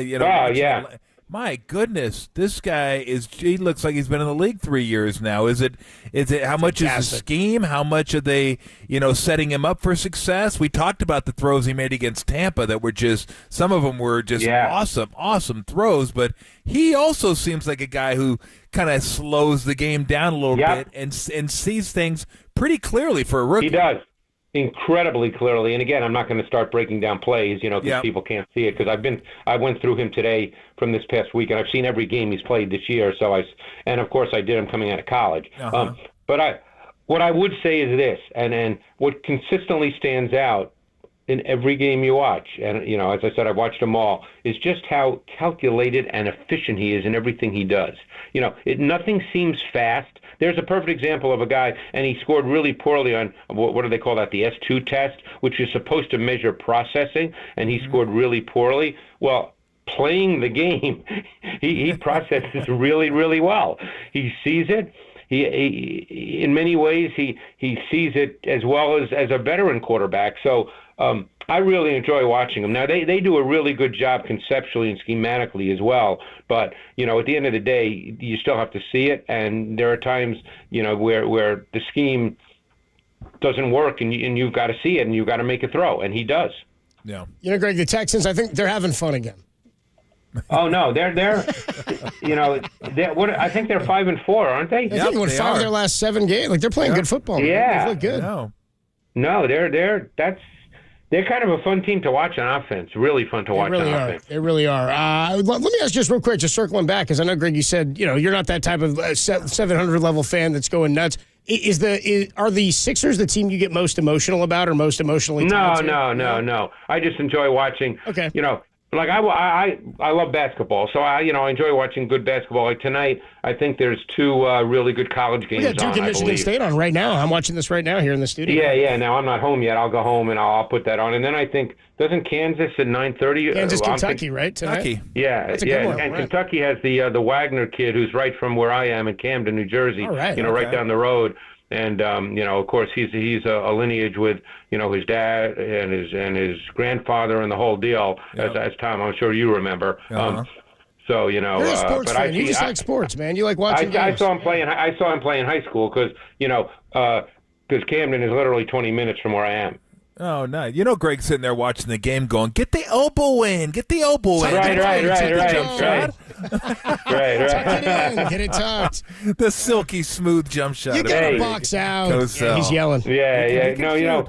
S16: my goodness, this guy he looks like he's been in the league 3 years now. Is it how much is the scheme? How much are they, setting him up for success? We talked about the throws he made against Tampa that were some of them were just awesome throws, but he also seems like a guy who kind of slows the game down a little bit and sees things pretty clearly for a rookie.
S20: He does. Incredibly clearly, and again, I'm not going to start breaking down plays, because people can't see it. Because I went through him today from this past week, and I've seen every game he's played this year. And of course I did him coming out of college. But what I would say is this, and what consistently stands out in every game you watch, and as I said, I've watched them all, is just how calculated and efficient he is in everything he does. Nothing seems fast. There's a perfect example of a guy, and he scored really poorly on, what do they call that, the S2 test, which is supposed to measure processing, and he scored really poorly. Well, playing the game, he processes really, really well. He sees it. He in many ways, he sees it as well as a veteran quarterback. So I really enjoy watching them. Now, they do a really good job conceptually and schematically as well. But, at the end of the day, you still have to see it. And there are times, where the scheme doesn't work and you've got to see it and you've got to make a throw. And he does.
S16: Yeah.
S11: Greg, the Texans, I think they're having fun again.
S20: Oh no, they're I think they're 5-4, aren't they?
S11: I think they won 5 of their last 7 games. Like they're playing good football.
S20: Yeah,
S11: they look good.
S20: No, they're kind of a fun team to watch on offense. Really fun to watch on offense.
S11: They really are. Let me ask just real quick, just circling back, because I know, Greg, you said you're not that type of 700 level fan that's going nuts. Are the Sixers the team you get most emotional about or most emotionally tied to?
S20: No. I just enjoy watching.
S11: Okay.
S20: Like I love basketball, so I enjoy watching good basketball. Like tonight, I think there's 2 really good college games.
S11: We got Duke and Michigan State on right now. I'm watching this right now here in the studio.
S20: Yeah. Now I'm not home yet. I'll go home and I'll put that on. And then I think doesn't Kansas at 9:30?
S11: Kansas, Kentucky, right? Tonight?
S16: Kentucky.
S20: Yeah,
S11: that's a good one.
S20: And
S11: right.
S20: Kentucky has the Wagner kid who's right from where I am in Camden, New Jersey.
S11: All right,
S20: right down the road. And of course, he's a lineage with his dad and his grandfather and the whole deal. As Tom, I'm sure you remember. So
S11: you're a sports fan. You just like sports, man. You like watching games.
S20: I saw him play in high school because Camden is literally 20 minutes from where I am.
S16: Oh, nice. Greg's sitting there watching the game going, get the elbow in. Get the elbow in.
S20: Right.
S11: Get it tucked.
S16: The silky smooth jump shot.
S11: You got to box out. Yeah, he's yelling.
S20: Yeah. No,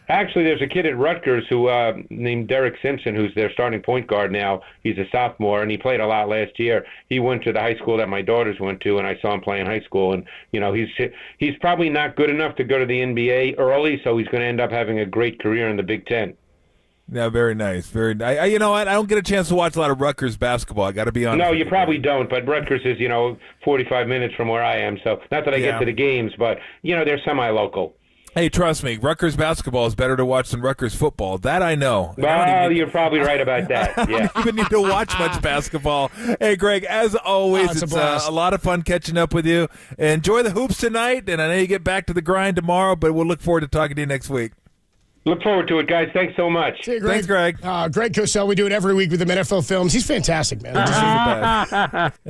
S20: actually, there's a kid at Rutgers who named Derek Simpson, who's their starting point guard now. He's a sophomore, and he played a lot last year. He went to the high school that my daughters went to, and I saw him play in high school. And, he's probably not good enough to go to the NBA early, so he's going to end up having a great career in the Big Ten.
S16: Yeah, very nice. Very nice. You know what? I don't get a chance to watch a lot of Rutgers basketball. I got to be honest.
S20: No, you probably don't. But Rutgers is 45 minutes from where I am. So not that I get to the games, but they're semi-local.
S16: Hey, trust me, Rutgers basketball is better to watch than Rutgers football. That I know.
S20: Well, you're probably right about that. Yeah.
S16: I don't even need to watch much basketball. Hey, Greg, as always, it's a lot of fun catching up with you. Enjoy the hoops tonight, and I know you get back to the grind tomorrow, but we'll look forward to talking to you next week.
S20: Look forward to it, guys. Thanks so much.
S11: See you, Greg.
S16: Thanks, Greg.
S11: Greg Cosell, we do it every week with the NFL Films. He's fantastic, man.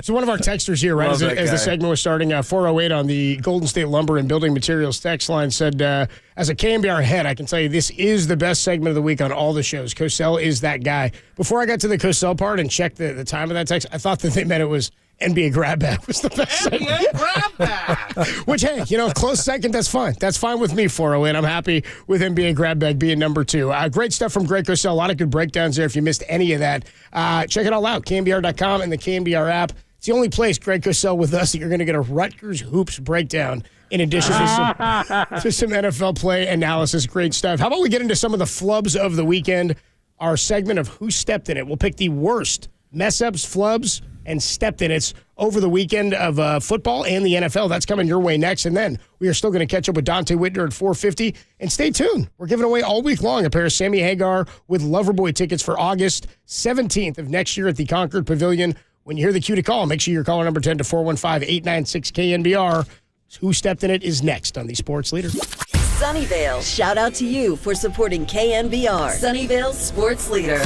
S11: So one of our texters here, right, as the segment was starting, 408 on the Golden State Lumber and Building Materials text line said, as a KNBR head, I can tell you this is the best segment of the week on all the shows. Cosell is that guy. Before I got to the Cosell part and checked the time of that text, I thought that they meant it was NBA Grab Bag was the best
S18: NBA Grab Bag.
S11: Which, hey, close second, that's fine. That's fine with me, 408. I'm happy with NBA Grab Bag being number 2. Great stuff from Greg Cosell. A lot of good breakdowns there. If you missed any of that, check it all out. KNBR.com and the KNBR app. It's the only place, Greg Cosell, with us that you're going to get a Rutgers hoops breakdown in addition to some NFL play analysis. Great stuff. How about we get into some of the flubs of the weekend? Our segment of Who Stepped in It. We'll pick the worst mess-ups, flubs, and stepped in it's over the weekend of football and the NFL. That's coming your way next. And then we are still going to catch up with Dante Whitner at 4:50. And stay tuned. We're giving away all week long a pair of Sammy Hagar with Loverboy tickets for August 17th of next year at the Concord Pavilion. When you hear the cue to call, make sure you're caller number 10 to 415-896-KNBR. Who Stepped in It is next on the Sports Leader.
S12: Sunnyvale, shout out to you for supporting KNBR. Sunnyvale's Sports Leader.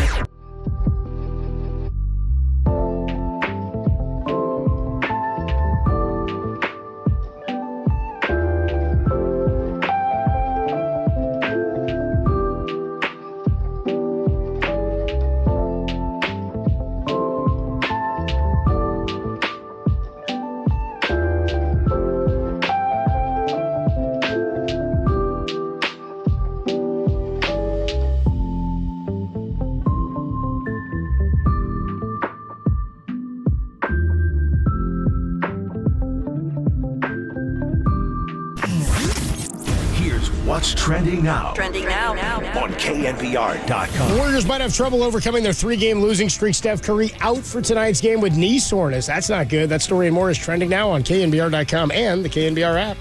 S5: What's trending now?
S12: Trending now.
S5: On KNBR.com.
S11: The Warriors might have trouble overcoming their 3-game losing streak. Steph Curry out for tonight's game with knee soreness. That's not good. That story and more is trending now on KNBR.com and the KNBR app.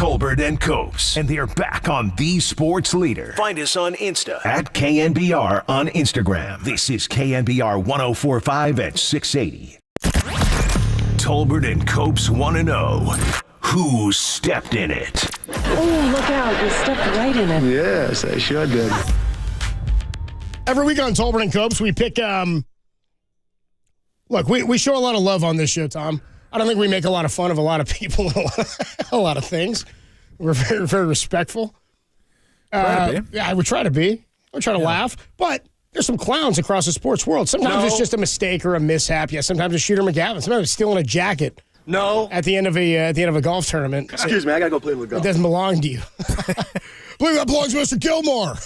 S5: Tolbert and Copes, and they're back on The Sports Leader. Find us on Insta at KNBR on Instagram. This is KNBR 104.5 at 680. Tolbert and Copes want to know who stepped in it.
S15: Oh, look out. You stepped right in it.
S17: Yes, I sure did.
S11: Every week on Tolbert and Copes, we pick, look, we show a lot of love on this show, Tom. I don't think we make a lot of fun of a lot of people and a lot of things. We're very, very respectful. Yeah, we try to be. We try to laugh. But there's some clowns across the sports world. Sometimes it's just a mistake or a mishap. Yeah, sometimes it's Shooter McGavin. Sometimes it's stealing a jacket.
S21: No.
S11: At the end of a golf tournament.
S21: Excuse me, I got to go play a little golf.
S11: It doesn't belong to you. Believe that belongs to Mr. Gilmore.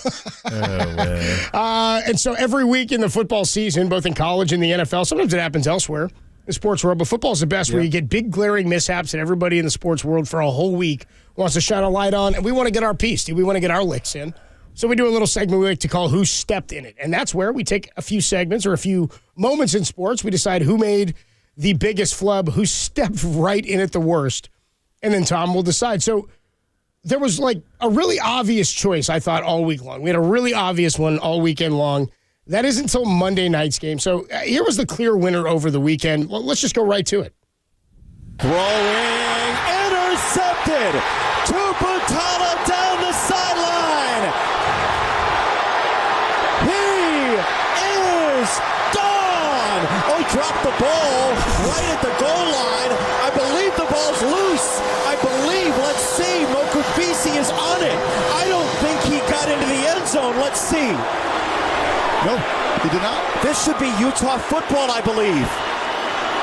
S11: And so every week in the football season, both in college and the NFL, sometimes it happens elsewhere, the sports world, but football's the best where you get big glaring mishaps that everybody in the sports world for a whole week wants to shine a light on, and we want to get our piece. We want to get our licks in. So we do a little segment we like to call Who Stepped in It? And that's where we take a few segments or a few moments in sports. We decide who made the biggest flub, who stepped right in it the worst, and then Tom will decide. So there was like a really obvious choice, I thought, all week long. We had a really obvious one all weekend long. That is until Monday night's game. So here was the clear winner over the weekend. Well, let's just go right to it.
S22: Throwing, intercepted. Tuputala down the sideline. He is gone. Oh, he dropped the ball right at the goal line. I believe the ball's loose. I believe, let's see, Mokufisi is on it. I don't think he got into the end zone. Let's see. No, he did not. This should be Utah football, I believe.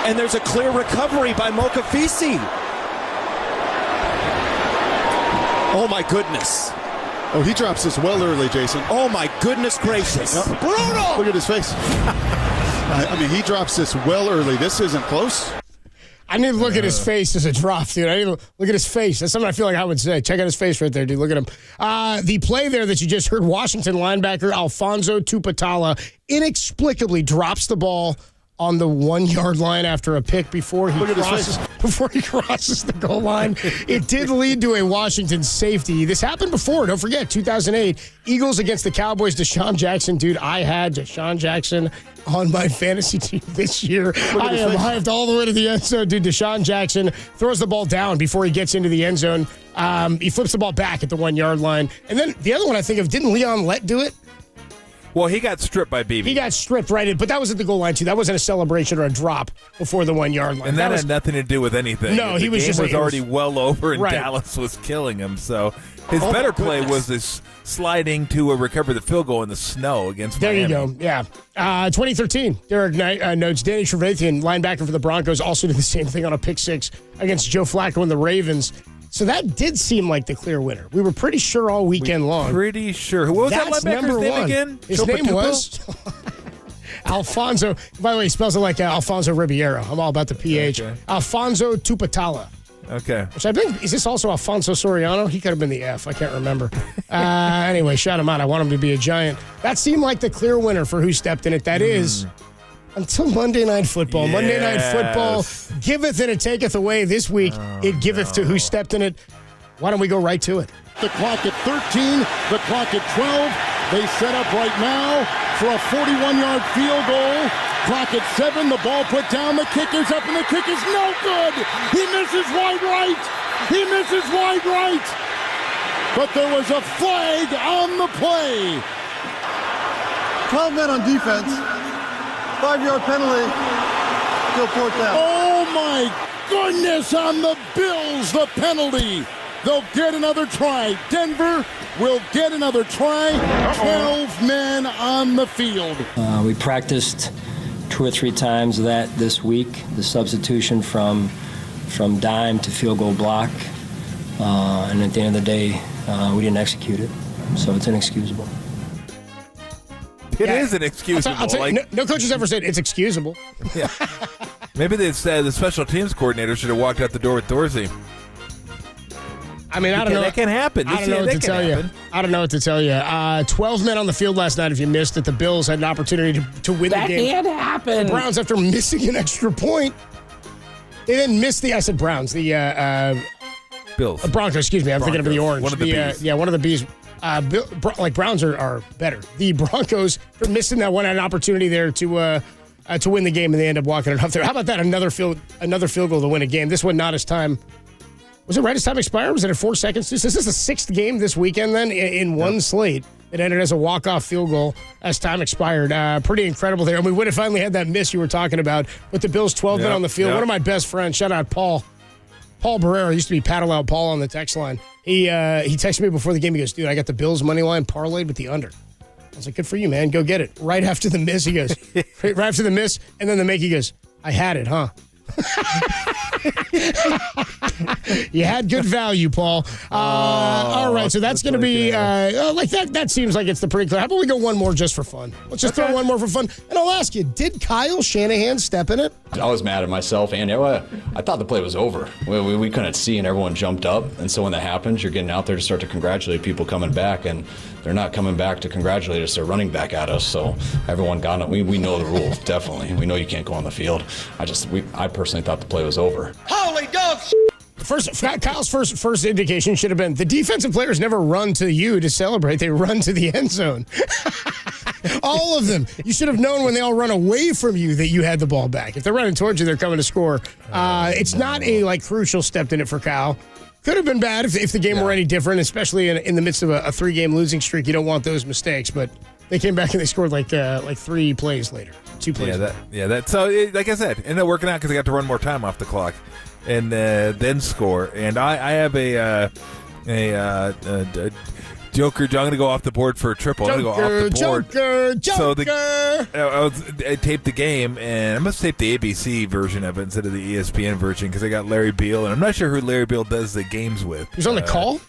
S22: And there's a clear recovery by Mokufisi. Oh, my goodness.
S24: Oh, he drops this well early, Jason.
S22: Oh, my goodness gracious.
S24: Yep. Brutal! Look at his face. I mean, he drops this well early. This isn't close.
S11: I need to look at his face as a drop, dude. I need to look at his face. That's something I feel like I would say. Check out his face right there, dude. Look at him. The play there that you just heard, Washington linebacker Alfonso Tuputala inexplicably drops the ball on the 1 yard line after a pick before he crosses the goal line. It did lead to a Washington safety. This happened before. Don't forget, 2008, Eagles against the Cowboys. Deshaun Jackson, dude. I had Deshaun Jackson on my fantasy team this year. I am hyped all the way to the end zone, dude. Deshaun Jackson throws the ball down before he gets into the end zone. He flips the ball back at the 1 yard line. And then the other one I think of, didn't Leon Lett do it?
S16: Well, he got stripped by BB.
S11: He got stripped, right? But that was at the goal line, too. That wasn't a celebration or a drop before the 1 yard line.
S16: And that had nothing to do with anything.
S11: No, he was
S16: just already well over, and
S11: right.
S16: Dallas was killing him. So his better play was this sliding to recover the field goal in the snow against Miami.
S11: There you go, yeah. 2013, Derek Knight notes, Danny Trevathan, linebacker for the Broncos, also did the same thing on a pick six against Joe Flacco and the Ravens. So that did seem like the clear winner. We were pretty sure all weekend long.
S16: Pretty sure. What was
S11: That's
S16: that linebacker's name again?
S11: His name was Alfonso. By the way, he spells it like Alfonso Ribeiro. I'm all about the PH. Okay. Alfonso Tuputala.
S16: Okay.
S11: Which I think, is this also Alfonso Soriano? He could have been the F. I can't remember. Anyway, shout him out. I want him to be a Giant. That seemed like the clear winner for who stepped in it. That is until Monday Night Football.
S16: Yes.
S11: Monday Night Football giveth and it taketh away. This week, it giveth to who stepped in it. Why don't we go right to it?
S24: The clock at 13, the clock at 12. They set up right now for a 41-yard field goal. Clock at 7, the ball put down, the kick is up, and the kick is no good. He misses wide right. He misses wide right. But there was a flag on the play.
S25: 12 men on defense. 5-yard penalty. Still fourth down.
S24: Oh, my goodness, on the Bills, the penalty. They'll get another try. Denver will get another try. 12 men on the field.
S26: We practiced 2 or 3 times that this week, the substitution from dime to field goal block. And at the end of the day, we didn't execute it. So it's inexcusable.
S16: It is inexcusable.
S11: I'll tell you, no coach has ever said it's excusable.
S16: Yeah. Maybe the special teams coordinator should have walked out the door with Dorsey.
S11: I mean, I don't know.
S16: That can happen.
S11: I don't know what to tell you. I don't know what to tell you. 12 men on the field last night. If you missed it, the Bills had an opportunity to win the game.
S3: That can't happen.
S11: The Browns, after missing an extra point, they didn't miss I said Browns. The
S16: Bills.
S11: Broncos, excuse me. I'm thinking of the orange.
S16: One of the Bs.
S11: Yeah, one of the Bs. Browns are better. The Broncos are missing that one opportunity there to win the game, and they end up walking it up there. How about that? Another field goal to win a game. This one not as time. Was it right as time expired? Was it at 4 seconds? This is the sixth game this weekend then in one slate. It ended as a walk-off field goal as time expired. Pretty incredible there. And we would have finally had that miss you were talking about with the Bills 12 men on the field. One of my best friends, shout out Paul Barrera, used to be Paddle Out Paul on the text line. He texted me before the game. He goes, dude, I got the Bills money line parlayed with the under. I was like, good for you, man. Go get it. Right after the miss, he goes, right after the miss, and then the make, he goes, I had it, huh? You had good value, Paul. All right, so that's going to be like that. That seems like it's the pretty clear. How about we go one more just for fun? Let's just throw one more for fun. And I'll ask you, did Kyle Shanahan step in it?
S4: I was mad at myself, and I thought the play was over. We couldn't see, and everyone jumped up. And so when that happens, you're getting out there to start to congratulate people coming back, and they're not coming back to congratulate us. They're running back at us. So everyone got it. We know the rule, definitely. We know you can't go on the field. I personally thought the play was over.
S11: Holy dogs! Kyle's first indication should have been the defensive players never run to you to celebrate. They run to the end zone. All of them. You should have known when they all run away from you that you had the ball back. If they're running towards you, they're coming to score. It's not a crucial step in it for Kyle. Could have been bad if the game were any different, especially in the midst of a 3-game losing streak. You don't want those mistakes, but they came back and they scored like 3 plays later. 2 plays.
S16: So like I said, ended up working out because they got to run more time off the clock and then score. And I have a Joker. I'm going to go off the board for a triple. I'm going to go off the board. So I taped the game, and I must tape the ABC version of it instead of the ESPN version because I got Larry Beal, and I'm not sure who Larry Beal does the games with.
S11: He's on the call?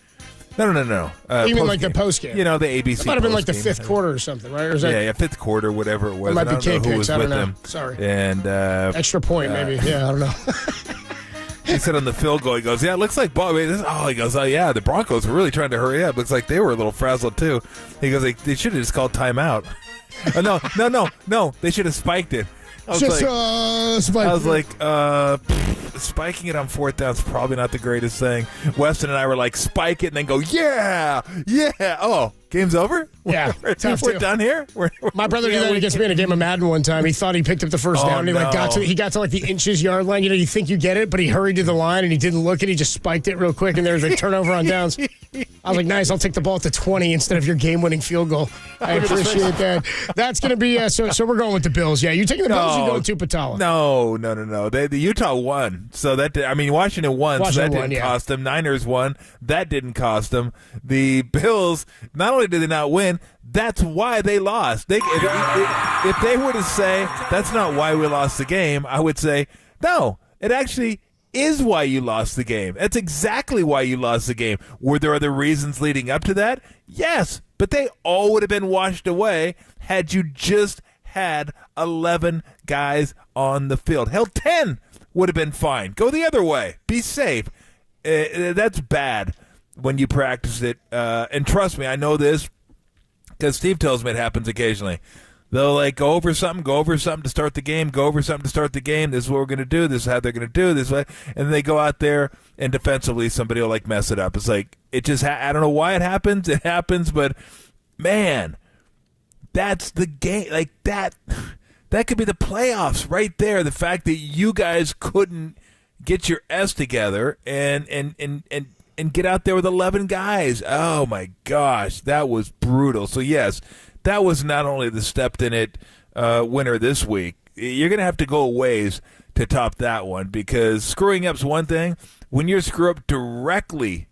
S16: No.
S11: You mean like the post-game?
S16: You know, the ABC
S11: It might have been like the fifth quarter or something, right? Or is that,
S16: fifth quarter, whatever it was.
S11: It might be K-Picks. I don't know.
S16: Him.
S11: Sorry.
S16: And
S11: extra point, maybe. Yeah, I don't know.
S16: He said on the field goal, he goes, it looks like ball. He goes, the Broncos were really trying to hurry up. Looks like they were a little frazzled too. He goes, they should have just called timeout. No, they should have spiked it. I was like, spiking it on 4th down is probably not the greatest thing. Weston and I were like, spike it and then go, yeah. Oh, game's over?
S11: Yeah.
S16: We're done here?
S11: My brother did that against me in a game of Madden one time. He thought he picked up the first down. And he got to like the inches yard line. You know, you think you get it, but he hurried to the line and he didn't look and he just spiked it real quick and there was a turnover on downs. I was like, nice, I'll take the ball at the 20 instead of your game-winning field goal. I appreciate that. That's going to be, so we're going with the Bills. Yeah, you taking the Bills or you going to Patala?
S16: No. The Utah won. So Washington won, so that didn't cost them. Niners won. That didn't cost them. The Bills, not only did they not win, that's why they lost. If they were to say, that's not why we lost the game, I would say, no, it actually is why you lost the game. That's exactly why you lost the game. Were there other reasons leading up to that? Yes, but they all would have been washed away had you just had 11 guys on the field. Hell, 10 would have been fine. Go the other way. Be safe. That's bad when you practice it. And trust me, I know this because Steve tells me it happens occasionally. They'll go over something to start the game, This is what we're going to do. This is how they're going to do this. And then they go out there and defensively somebody will mess it up. It's like, it just, I don't know why it happens. It happens, but man, that's the game. That could be the playoffs right there. The fact that you guys couldn't get your S together and get out there with 11 guys. Oh my gosh, that was brutal. So yes, that was not only the stepped in it winner this week. You're going to have to go a ways to top that one because screwing up's one thing. When your screw up directly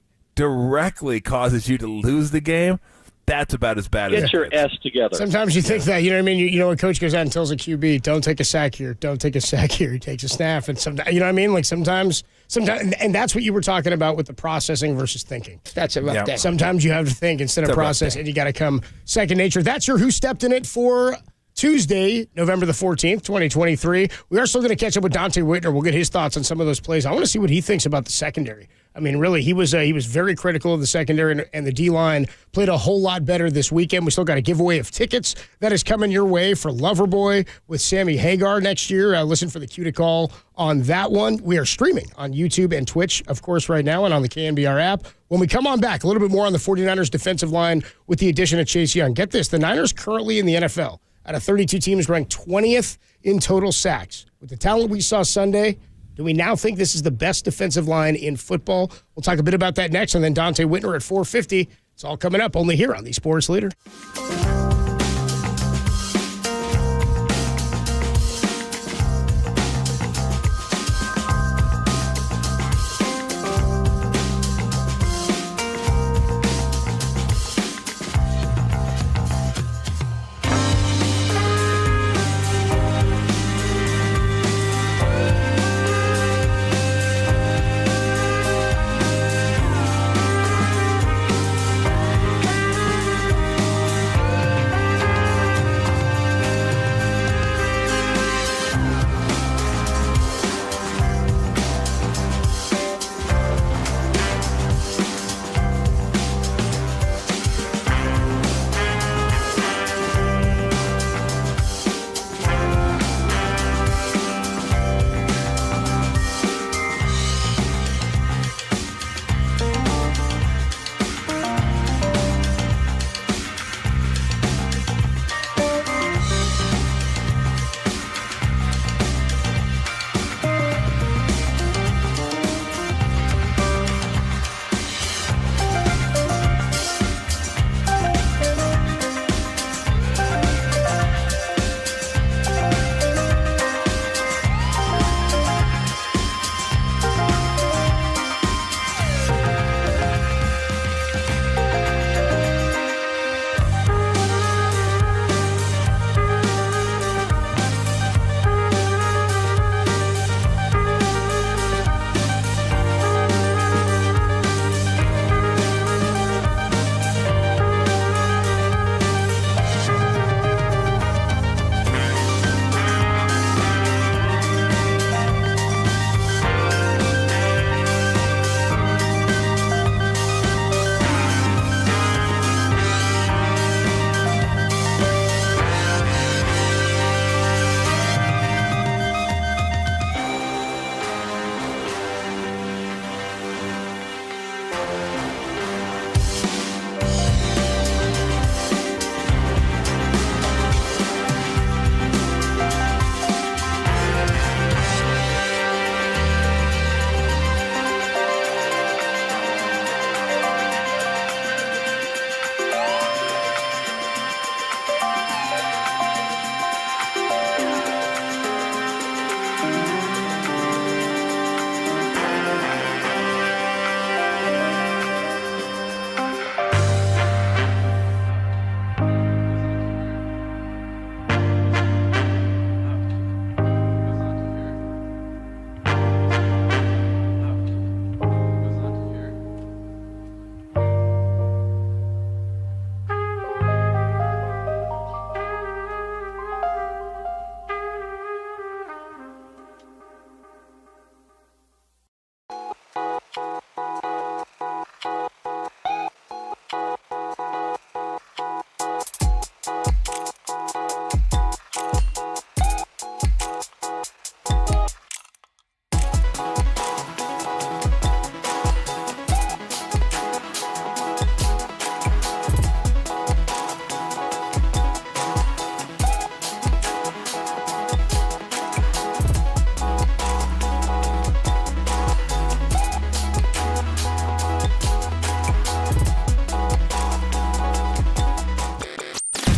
S16: causes you to lose the game, that's about as bad as
S7: get your S together.
S11: Sometimes you think that, you know what I mean? You know, when coach goes out and tells a QB, don't take a sack here, don't take a sack here. He takes a snap. And sometimes, you know what I mean? Like sometimes, and that's what you were talking about with the processing versus thinking. That's about that. Sometimes you have to think instead of process, and you got to come second nature. That's your Who Stepped in It for Tuesday, November the 14th, 2023. We are still going to catch up with Dante Whitner. We'll get his thoughts on some of those plays. I want to see what he thinks about the secondary. I mean, really, he was very critical of the secondary, and the D-line played a whole lot better this weekend. We still got a giveaway of tickets that is coming your way for Loverboy with Sammy Hagar next year. Listen for the cue to call on that one. We are streaming on YouTube and Twitch, of course, right now, and on the KNBR app. When we come on back, a little bit more on the 49ers defensive line with the addition of Chase Young. Get this, the Niners currently in the NFL, out of 32 teams, ranked 20th in total sacks. With the talent we saw Sunday, do we now think this is the best defensive line in football? We'll talk a bit about that next, and then Dante Whitner at 4:50. It's all coming up only here on the Sports Leader.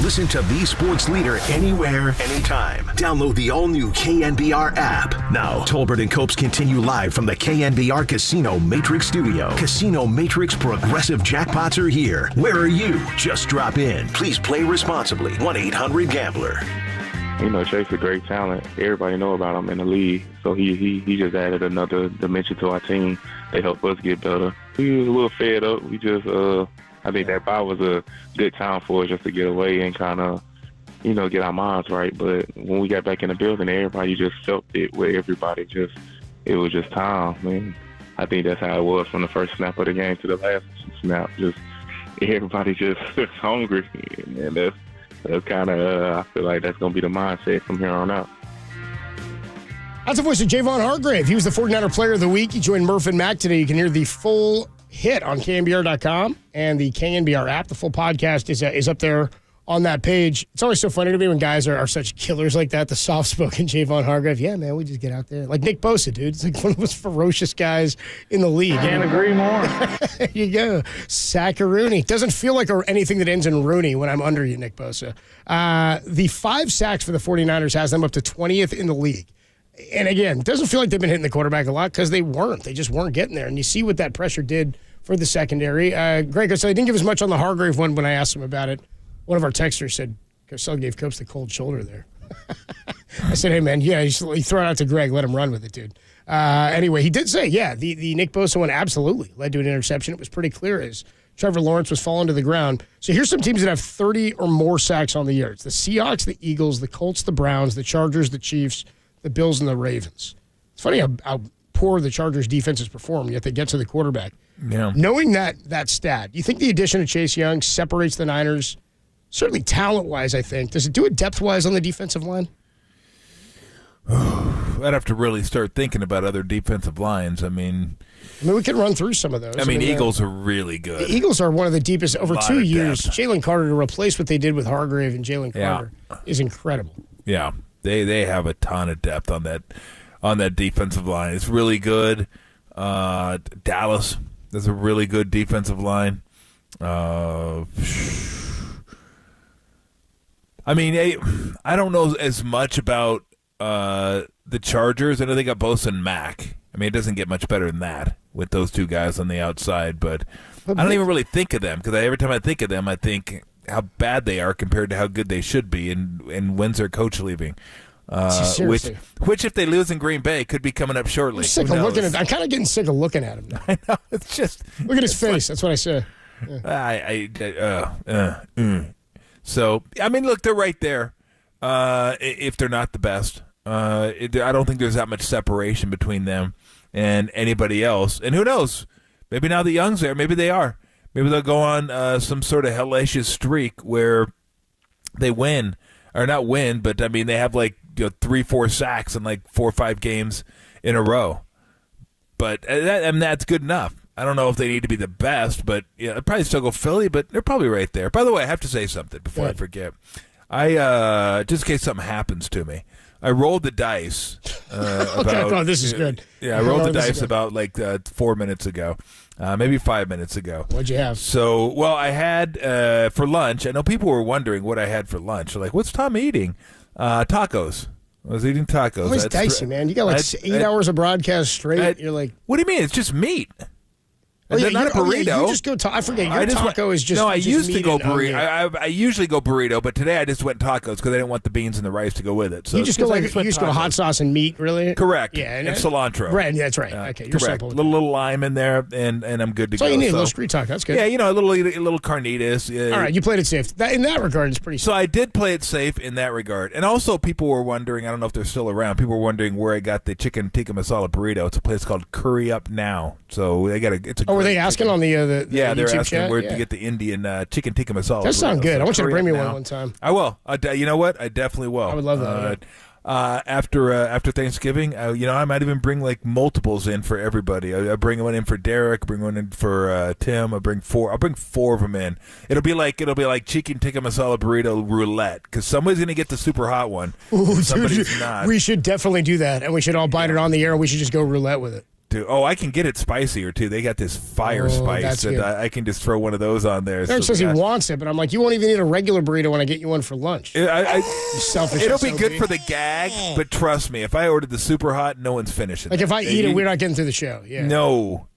S5: Listen to the Sports Leader anywhere, anytime. Download the all-new KNBR app. Now, Tolbert and Copes continue live from the KNBR Casino Matrix Studio. Casino Matrix progressive jackpots are here. Where are you? Just drop in. Please play responsibly. 1-800-GAMBLER.
S7: You know, Chase is a great talent. Everybody know about him in the league. So he just added another dimension to our team. They help us get better. We was a little fed up. We just, I think that bye was a good time for us just to get away and kind of, you know, get our minds right. But when we got back in the building, everybody just felt it with everybody. It was just time, man. I think that's how it was from the first snap of the game to the last snap. Just everybody just hungry, and that's kind of I feel like that's going to be the mindset from here on out.
S11: That's the voice of Javon Hargrave. He was the 49er Player of the Week. He joined Murph and Mac today. You can hear the full hit on KNBR.com and the KNBR app. The full podcast is up there on that page. It's always so funny to me when guys are such killers like that. The soft-spoken Javon Hargrave. Yeah, man, we just get out there. Like Nick Bosa, dude. It's like one of the most ferocious guys in the league.
S1: Can't agree more.
S11: There you go. Sack-a-Rooney. Doesn't feel like anything that ends in Rooney when I'm under you, Nick Bosa. The 5 sacks for the 49ers has them up to 20th in the league. And again, it doesn't feel like they've been hitting the quarterback a lot because they weren't. They just weren't getting there. And you see what that pressure did for the secondary. Greg Cosell, I didn't give as much on the Hargrave one when I asked him about it. One of our texters said Cosell gave Copes the cold shoulder there. I said, hey, man, yeah, you throw it out to Greg. Let him run with it, dude. Anyway, he did say, yeah, the Nick Bosa one absolutely led to an interception. It was pretty clear as Trevor Lawrence was falling to the ground. So here's some teams that have 30 or more sacks on the year. It's the Seahawks, the Eagles, the Colts, the Browns, the Chargers, the Chiefs, the Bills, and the Ravens. It's funny how poor the Chargers' defense has performed, yet they get to the quarterback.
S16: Yeah.
S11: Knowing that stat, do you think the addition of Chase Young separates the Niners, certainly talent-wise, I think? Does it do it depth-wise on the defensive line?
S16: I'd have to really start thinking about other defensive lines. I mean,
S11: we can run through some of those.
S16: I mean, Eagles are really good.
S11: The Eagles are one of the deepest over 2 years.
S16: Depth.
S11: Jalen Carter to replace what they did with Hargrave and Jalen Carter is incredible.
S16: Yeah, they have a ton of depth on that defensive line. It's really good. Dallas has a really good defensive line. I mean, I don't know as much about the Chargers. I know they got Bosa and Mack. I mean, it doesn't get much better than that with those two guys on the outside. But I don't even really think of them because every time I think of them, I think how bad they are compared to how good they should be. And when's their coach leaving? Which, if they lose in Green Bay, could be coming up shortly.
S11: I'm sick of looking at. I'm kind of getting sick of looking at him now.
S16: I know. It's just
S11: look at his face. That's what I say.
S16: Yeah. So I mean, look, they're right there. If they're not the best, I don't think there's that much separation between them and anybody else. And who knows? Maybe now the Young's there. Maybe they are. Maybe they'll go on some sort of hellacious streak where they win, or not win, but I mean they have like 3-4 sacks in like 4 or 5 games in a row. But that's good enough. I don't know if they need to be the best, but I'd probably still go Philly, but they're probably right there. By the way, I have to say something before I forget. I just in case something happens to me, I rolled the dice.
S11: Okay, this is good.
S16: Yeah, I rolled the dice about 4 minutes ago, maybe 5 minutes ago.
S11: What'd you have?
S16: So, well, I had for lunch. I know people were wondering what I had for lunch. They're like, "What's Tom eating?" Tacos. I was eating tacos.
S11: It's dicey, man. You got 8 hours of broadcast straight. You're like,
S16: what do you mean? It's just meat. And then not a burrito.
S11: You just go. I forget. Your taco is just.
S16: No, I
S11: just
S16: used to go
S11: burrito.
S16: I usually go burrito, but today I just went tacos because I didn't want the beans and the rice to go with it. So
S11: you just go go hot sauce and meat, really?
S16: Correct.
S11: Yeah,
S16: and cilantro.
S11: Right. Yeah, that's right. Okay, you're
S16: correct.
S11: simple.
S16: Little lime in there, and I'm good to go.
S11: So you need a little street taco. That's good.
S16: Yeah, a little carnitas.
S11: All right, you played it safe. In that regard, it's pretty safe.
S16: So I did play it safe in that regard, and also people were wondering. I don't know if they're still around. People were wondering where I got the chicken tikka masala burrito. It's a place called Curry Up Now. So they got a.
S11: Were they asking on the
S16: yeah, they're
S11: YouTube
S16: asking
S11: chat?
S16: where to get the Indian chicken tikka masala.
S11: That sounds good. I want you to bring me one time.
S16: I will. You know what? I definitely will.
S11: I would love that.
S16: After Thanksgiving, I might even bring multiples in for everybody. I bring one in for Derek. Bring one in for Tim. I'll bring 4 of them in. It'll be like chicken tikka masala burrito roulette because somebody's gonna get the super hot one.
S11: Ooh,
S16: somebody's not.
S11: We should definitely do that, and we should all bite it on the air. And we should just go roulette with it.
S16: Dude, I can get it spicier too. They got this fire spice that I can just throw one of those on there.
S11: Eric says he wants it, but I'm like, you won't even need a regular burrito when I get you one for lunch. Selfish.
S16: It'll be good for the gag, but trust me, if I ordered the super hot, no one's finishing.
S11: Like if I eat it, we're not getting through the show. Yeah.
S16: No.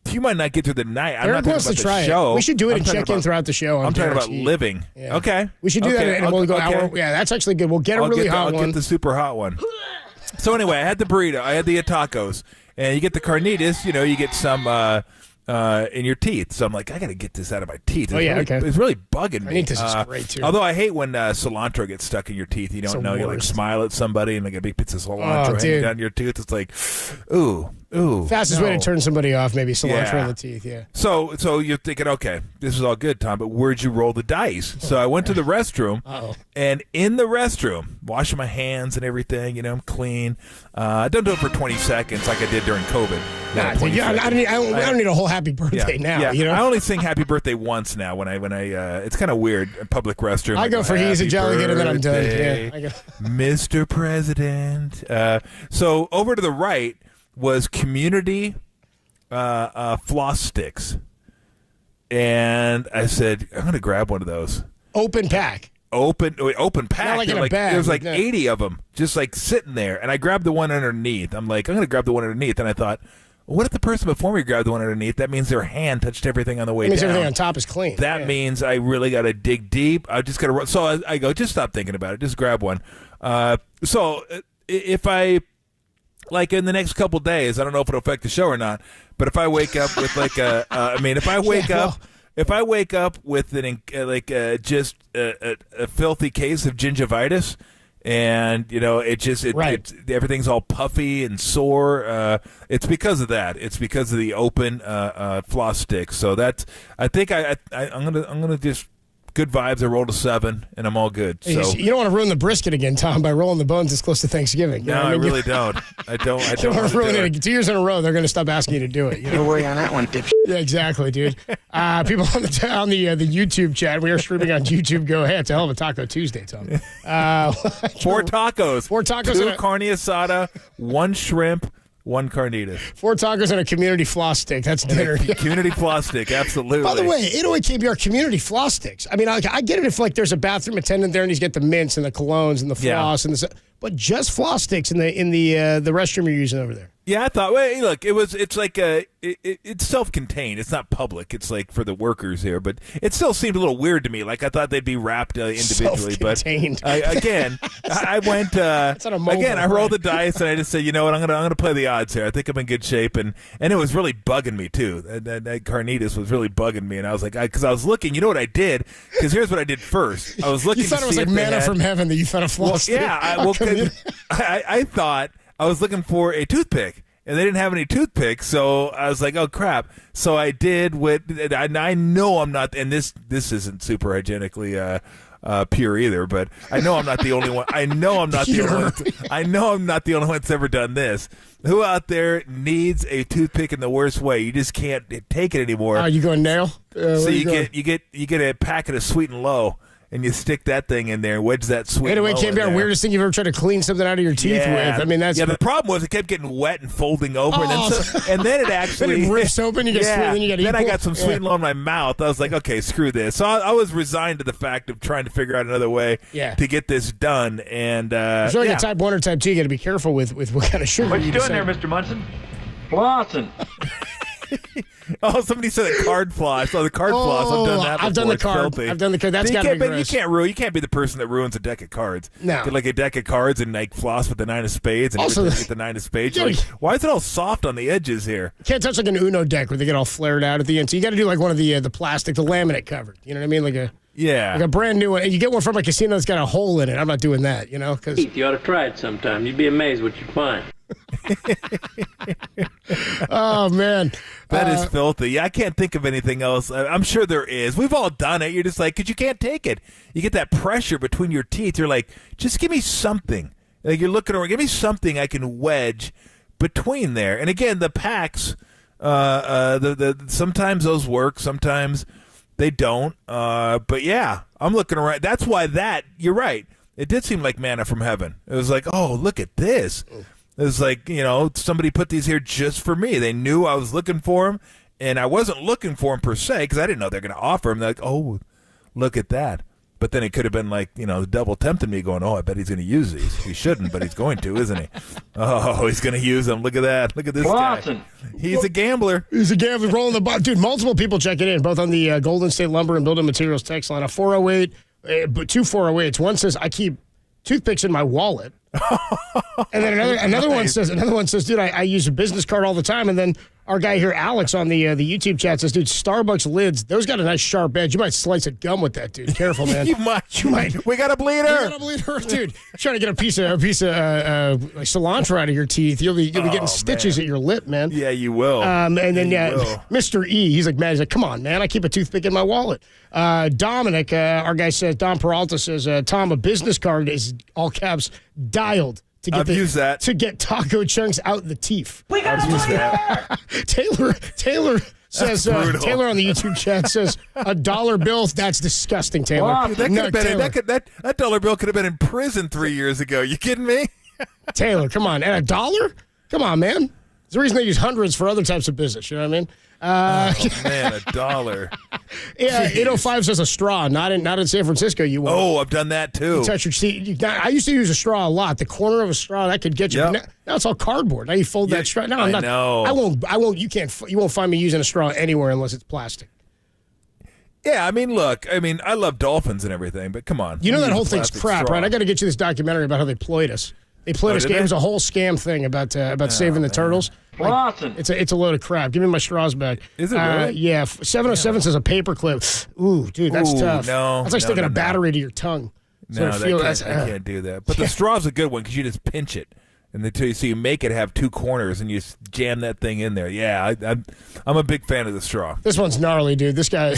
S16: You might not get through the night. I'm
S11: Eric
S16: not
S11: wants
S16: talking
S11: to
S16: about
S11: try
S16: the show.
S11: it. We should do it and check in throughout the show.
S16: I'm talking about living.
S11: Yeah.
S16: Okay.
S11: We should do that, and we'll go hour. Yeah, that's actually good. We'll get a really hot one.
S16: I'll get the super hot one. So anyway, I had the burrito. I had the tacos. And you get the carnitas, you get some in your teeth. So I'm like, I got to get this out of my teeth. It's really bugging me.
S11: I think this is great, too.
S16: Although I hate when cilantro gets stuck in your teeth. You don't know. You smile at somebody and like a big piece of cilantro hanging down your tooth. It's like, ooh. Ooh,
S11: Fastest way to
S16: no.
S11: turn somebody off, maybe cilantro
S16: Yeah.
S11: in the teeth, yeah.
S16: So you're thinking, okay, this is all good, Tom, but where'd you roll the dice? So I went to the restroom, and in the restroom, washing my hands and everything, I'm clean. I don't do it for 20 seconds like I did during COVID.
S11: Nah, dude, I don't need a whole happy birthday now.
S16: Yeah. I only sing happy birthday once now when I it's kind of weird, a public restroom.
S11: I go for he's a jelly good and then I'm done. Yeah, I go.
S16: Mr. President. So over to the right was community floss sticks. And I said, I'm going to grab one of those.
S11: Open pack.
S16: Open pack.
S11: Not like in a bag.
S16: There was like
S11: No.
S16: 80 of them just like sitting there. And I grabbed the one underneath. I'm like, I'm going to grab the one underneath. And I thought, what if the person before me grabbed the one underneath? That means their hand touched everything on the way
S11: That means
S16: down.
S11: everything on top is clean.
S16: That means I really got to dig deep. I just got to. So I go, just stop thinking about it. Just grab one. So if I, like in the next couple days, I don't know if it'll affect the show or not, but if I wake up with like if I wake up with just a filthy case of gingivitis, and everything's all puffy and sore, it's because of that. It's because of the open floss stick. So that's, I think I'm gonna just. Good vibes. I rolled a 7, and I'm all good. So
S11: You don't want to ruin the brisket again, Tom, by rolling the bones this close to Thanksgiving.
S16: No, I really don't. I don't.
S11: You don't want to ruin it. 2 years in a row, they're going to stop asking you to do it.
S1: Don't worry on that one, dipshit.
S11: Yeah, exactly, dude. People on the YouTube chat, we are streaming on YouTube. Go ahead. It's a hell of a Taco Tuesday, Tom.
S16: 4 tacos.
S11: 4 tacos.
S16: 2 carne asada, 1 shrimp, 1 carnitas.
S11: 4 tacos and a community floss stick. That's dinner.
S16: Community floss stick, absolutely.
S11: By the way, 808 KBR community floss sticks. I mean, I get it if like there's a bathroom attendant there and he's got the mints and the colognes and the floss and but just floss sticks in the restroom you're using over there.
S16: Yeah, I thought. Well, hey, look, it's like it's self-contained. It's not public. It's like for the workers here, but it still seemed a little weird to me. Like I thought they'd be wrapped individually, but again, I went again. I rolled the dice and I just said, you know what, I'm gonna play the odds here. I think I'm in good shape, and it was really bugging me too. That carnitas was really bugging me, and I was like, because I was looking. You know what I did? Because here's what I did first. I was looking.
S11: You thought
S16: to
S11: it was
S16: see
S11: like
S16: if they
S11: manna
S16: had,
S11: from heaven that you thought a floss stick.
S16: Yeah, I thought I was looking for a toothpick, and they didn't have any toothpicks, so I was like, oh, crap. So I did what I know I'm not, and this isn't super hygienically pure either, but I know I'm not the only one. I know I'm not the only one. I know I'm not the only one that's ever done this. Who out there needs a toothpick in the worst way? You just can't take it anymore.
S11: Oh, you going nail?
S16: So you get a packet of Sweet and Low. And you stick that thing in there and wedge that sweet.
S11: Anyway, can't be our weirdest thing you've ever tried to clean something out of your teeth with. I mean, that's
S16: the problem was it kept getting wet and folding over, and then it actually
S11: then it rips open. You get sweet, then you get
S16: Then I got some Sweet and Low in my mouth. I was like, okay, screw this. So I was resigned to the fact of trying to figure out another way to get this done. And
S11: it's like a type 1 or type 2. You got to be careful with what kind of sugar.
S9: What you doing there, Mr. Munson? Flossing.
S16: Oh, somebody said a card floss. I saw the card floss. I've done that before.
S11: I've done the
S16: It's
S11: card.
S16: filthy.
S11: I've done the card. That's got to be gross.
S16: You can't be the person that ruins a deck of cards.
S11: No.
S16: Get like a deck of cards and like floss with the 9 of spades and
S11: Also,
S16: get the 9 of spades. You're like, why is it all soft on the edges here?
S11: You can't touch like an Uno deck where they get all flared out at the end. So you got to do like one of the plastic, the laminate covered. You know what I mean? Like a brand new one. And you get one from a casino that's got a hole in it. I'm not doing that. You know, because
S9: You ought to try it sometime. You'd be amazed what you'd find.
S11: Oh man,
S16: that is filthy. I can't think of anything else. I'm sure there is. We've all done it. You're just like, because you can't take it. You get that pressure between your teeth. You're like, just give me something. Like you're looking around, give me something I can wedge between there. And again, the packs. Sometimes those work. Sometimes they don't. But yeah, I'm looking around. That's why you're right. It did seem like manna from heaven. It was like, oh, look at this. It was like, somebody put these here just for me. They knew I was looking for them, and I wasn't looking for them per se because I didn't know they were going to offer them. They're like, oh, look at that. But then it could have been like, the devil tempting me going, oh, I bet he's going to use these. He shouldn't, but he's going to, isn't he? Oh, he's going to use them. Look at that. Look at this guy. He's a gambler.
S11: He's a gambler rolling the ball. Dude, multiple people checking in, both on the Golden State Lumber and Building Materials text line. A 408, two 408s. One says, I keep toothpicks in my wallet. And then another one says, dude, I use a business card all the time. And then Our guy here, Alex, on the YouTube chat says, dude, Starbucks lids, those got a nice sharp edge. You might slice a gum with that, dude. Careful, man.
S16: You might. We got a bleeder.
S11: Dude. Trying to get a piece of cilantro out of your teeth. You'll be getting stitches at your lip, man.
S16: Yeah, you will.
S11: And then Mr. E, he's like, come on, man. I keep a toothpick in my wallet. Dominic, our guy says, Don Peralta says, Tom, a business card is all caps dialed. To get taco chunks out the teeth.
S22: We got
S16: use that.
S11: Taylor says Taylor on the YouTube chat says $1 bill. That's disgusting, Taylor.
S16: Dude, that dollar bill could have been in prison 3 years ago. You kidding me?
S11: Taylor, come on. And $1? Come on, man. There's the reason they use hundreds for other types of business. You know what I mean?
S16: Man, $1.
S11: Yeah, 805 says a straw. Not in San Francisco. You won't.
S16: Oh, I've done that too.
S11: You touch your teeth. I used to use a straw a lot. The corner of a straw that could get you.
S16: Yep.
S11: Now it's all cardboard. Now you fold that straw. No, I'm not.
S16: Know.
S11: I won't. You won't find me using a straw anywhere unless it's plastic.
S16: Yeah, I love dolphins and everything, but come on.
S11: You know that whole thing's crap, right? I got to get you this documentary about how they ployed us. They played a scam. It was a whole scam thing about saving the turtles.
S9: Awesome.
S11: It's a load of crap. Give me my straws back.
S16: Is it really?
S11: Yeah. 707 says a paperclip. Ooh, dude, that's tough.
S16: No,
S11: that's like sticking a battery to your tongue.
S16: I can't do that. But the straw's a good one because you just pinch it. And so you make it have two corners and you just jam that thing in there. Yeah, I'm a big fan of the straw.
S11: This one's gnarly, dude. This guy...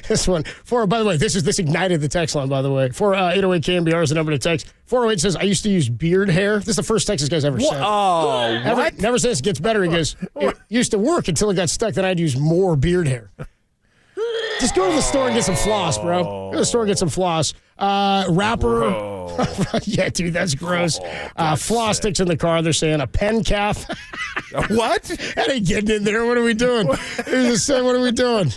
S11: This one, by the way, this ignited the text line, by the way. 808 KNBR is the number to text. 408 says, I used to use beard hair. This is the first text this guy's ever said.
S16: Oh, what?
S11: Never says it gets better. He goes, it used to work until it got stuck, then I'd use more beard hair. Just go to the store and get some floss, bro. Go to the store and get some floss. Rapper. Yeah, dude, that's gross. Floss sticks in the car. They're saying a pen calf.
S16: What?
S11: That ain't getting in there. What are we doing? They just said, what are we doing?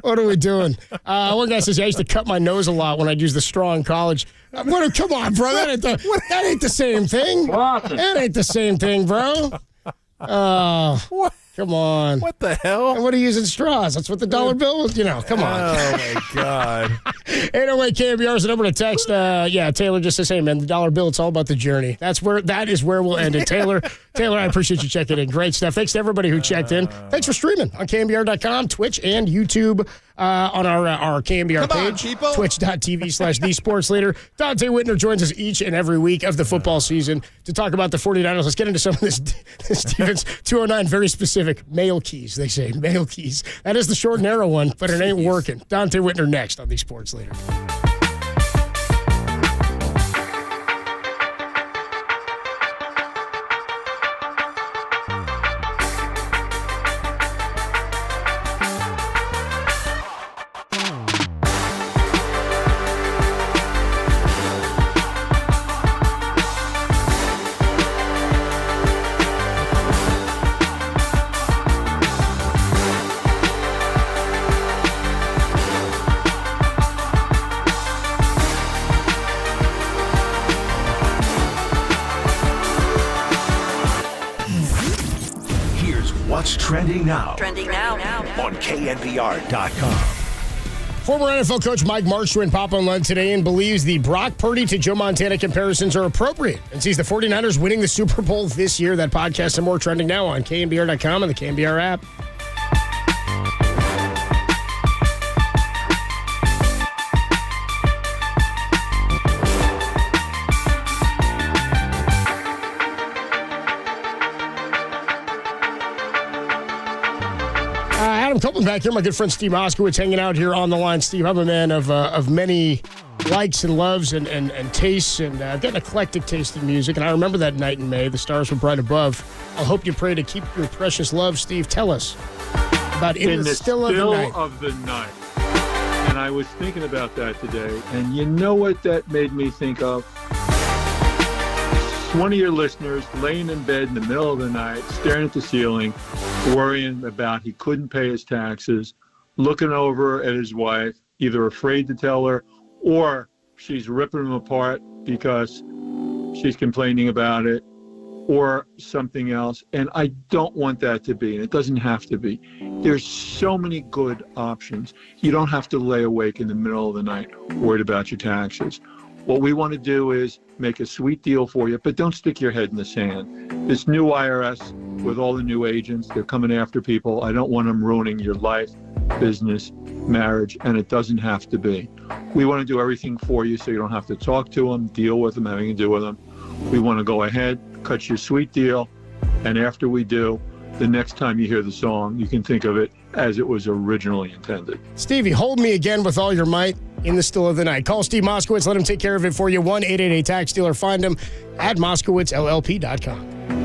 S11: What are we doing? One guy says, I used to cut my nose a lot when I'd use the straw in college. Come on, bro. That ain't the same thing.
S9: Awesome.
S11: That ain't the same thing, bro.
S16: What?
S11: Come on.
S16: What the hell?
S11: And what are you using straws? That's what the dollar bill was. Come on.
S16: Oh, my God.
S11: 808 KNBR is the number to text. Taylor just says, hey, man, the dollar bill, it's all about the journey. That is where we'll end it. Taylor, I appreciate you checking in. Great stuff. Thanks to everybody who checked in. Thanks for streaming on KNBR.com, Twitch, and YouTube on our KNBR page, twitch.tv/thesportsleader. Dante Whitner joins us each and every week of the football season to talk about the 49ers. Let's get into some of this defense. 209, very specific. Mail keys, they say. Mail keys. That is the short and narrow one, but it ain't working. Dante Whitner next on The Sports Leader.
S5: Trending now.
S12: Trending now.
S5: On KNBR.com.
S11: Former NFL coach Mike Marchwin pop on Lund today and believes the Brock Purdy to Joe Montana comparisons are appropriate and sees the 49ers winning the Super Bowl this year. That podcast and more trending now on KNBR.com and the KNBR app. Copeland back here, my good friend Steve Moskowitz hanging out here on the line. Steve, I'm a man of many likes and loves and tastes, and I've got an eclectic taste in music. And I remember that night in May, the stars were bright above. I'll hope you pray to keep your precious love. Steve, tell us about In the Still of the Night.
S1: And I was thinking about that today, and you know what that made me think of? One of your listeners laying in bed in the middle of the night, staring at the ceiling, worrying about he couldn't pay his taxes, looking over at his wife, either afraid to tell her or she's ripping him apart because she's complaining about it or something else. And I don't want that to be, and it doesn't have to be. There's so many good options. You don't have to lay awake in the middle of the night worried about your taxes. What we want to do is make a sweet deal for you, but don't stick your head in the sand. This new IRS with all the new agents, they're coming after people. I don't want them ruining your life, business, marriage, and it doesn't have to be. We want to do everything for you so you don't have to talk to them, deal with them, having to do with them. We want to go ahead, cut your sweet deal, and after we do, the next time you hear the song, you can think of it as it was originally intended.
S11: Stevie, hold me again with all your might in the still of the night. Call Steve Moskowitz. Let him take care of it for you. 1-888-TAX-STEALER. Find him at MoskowitzLLP.com.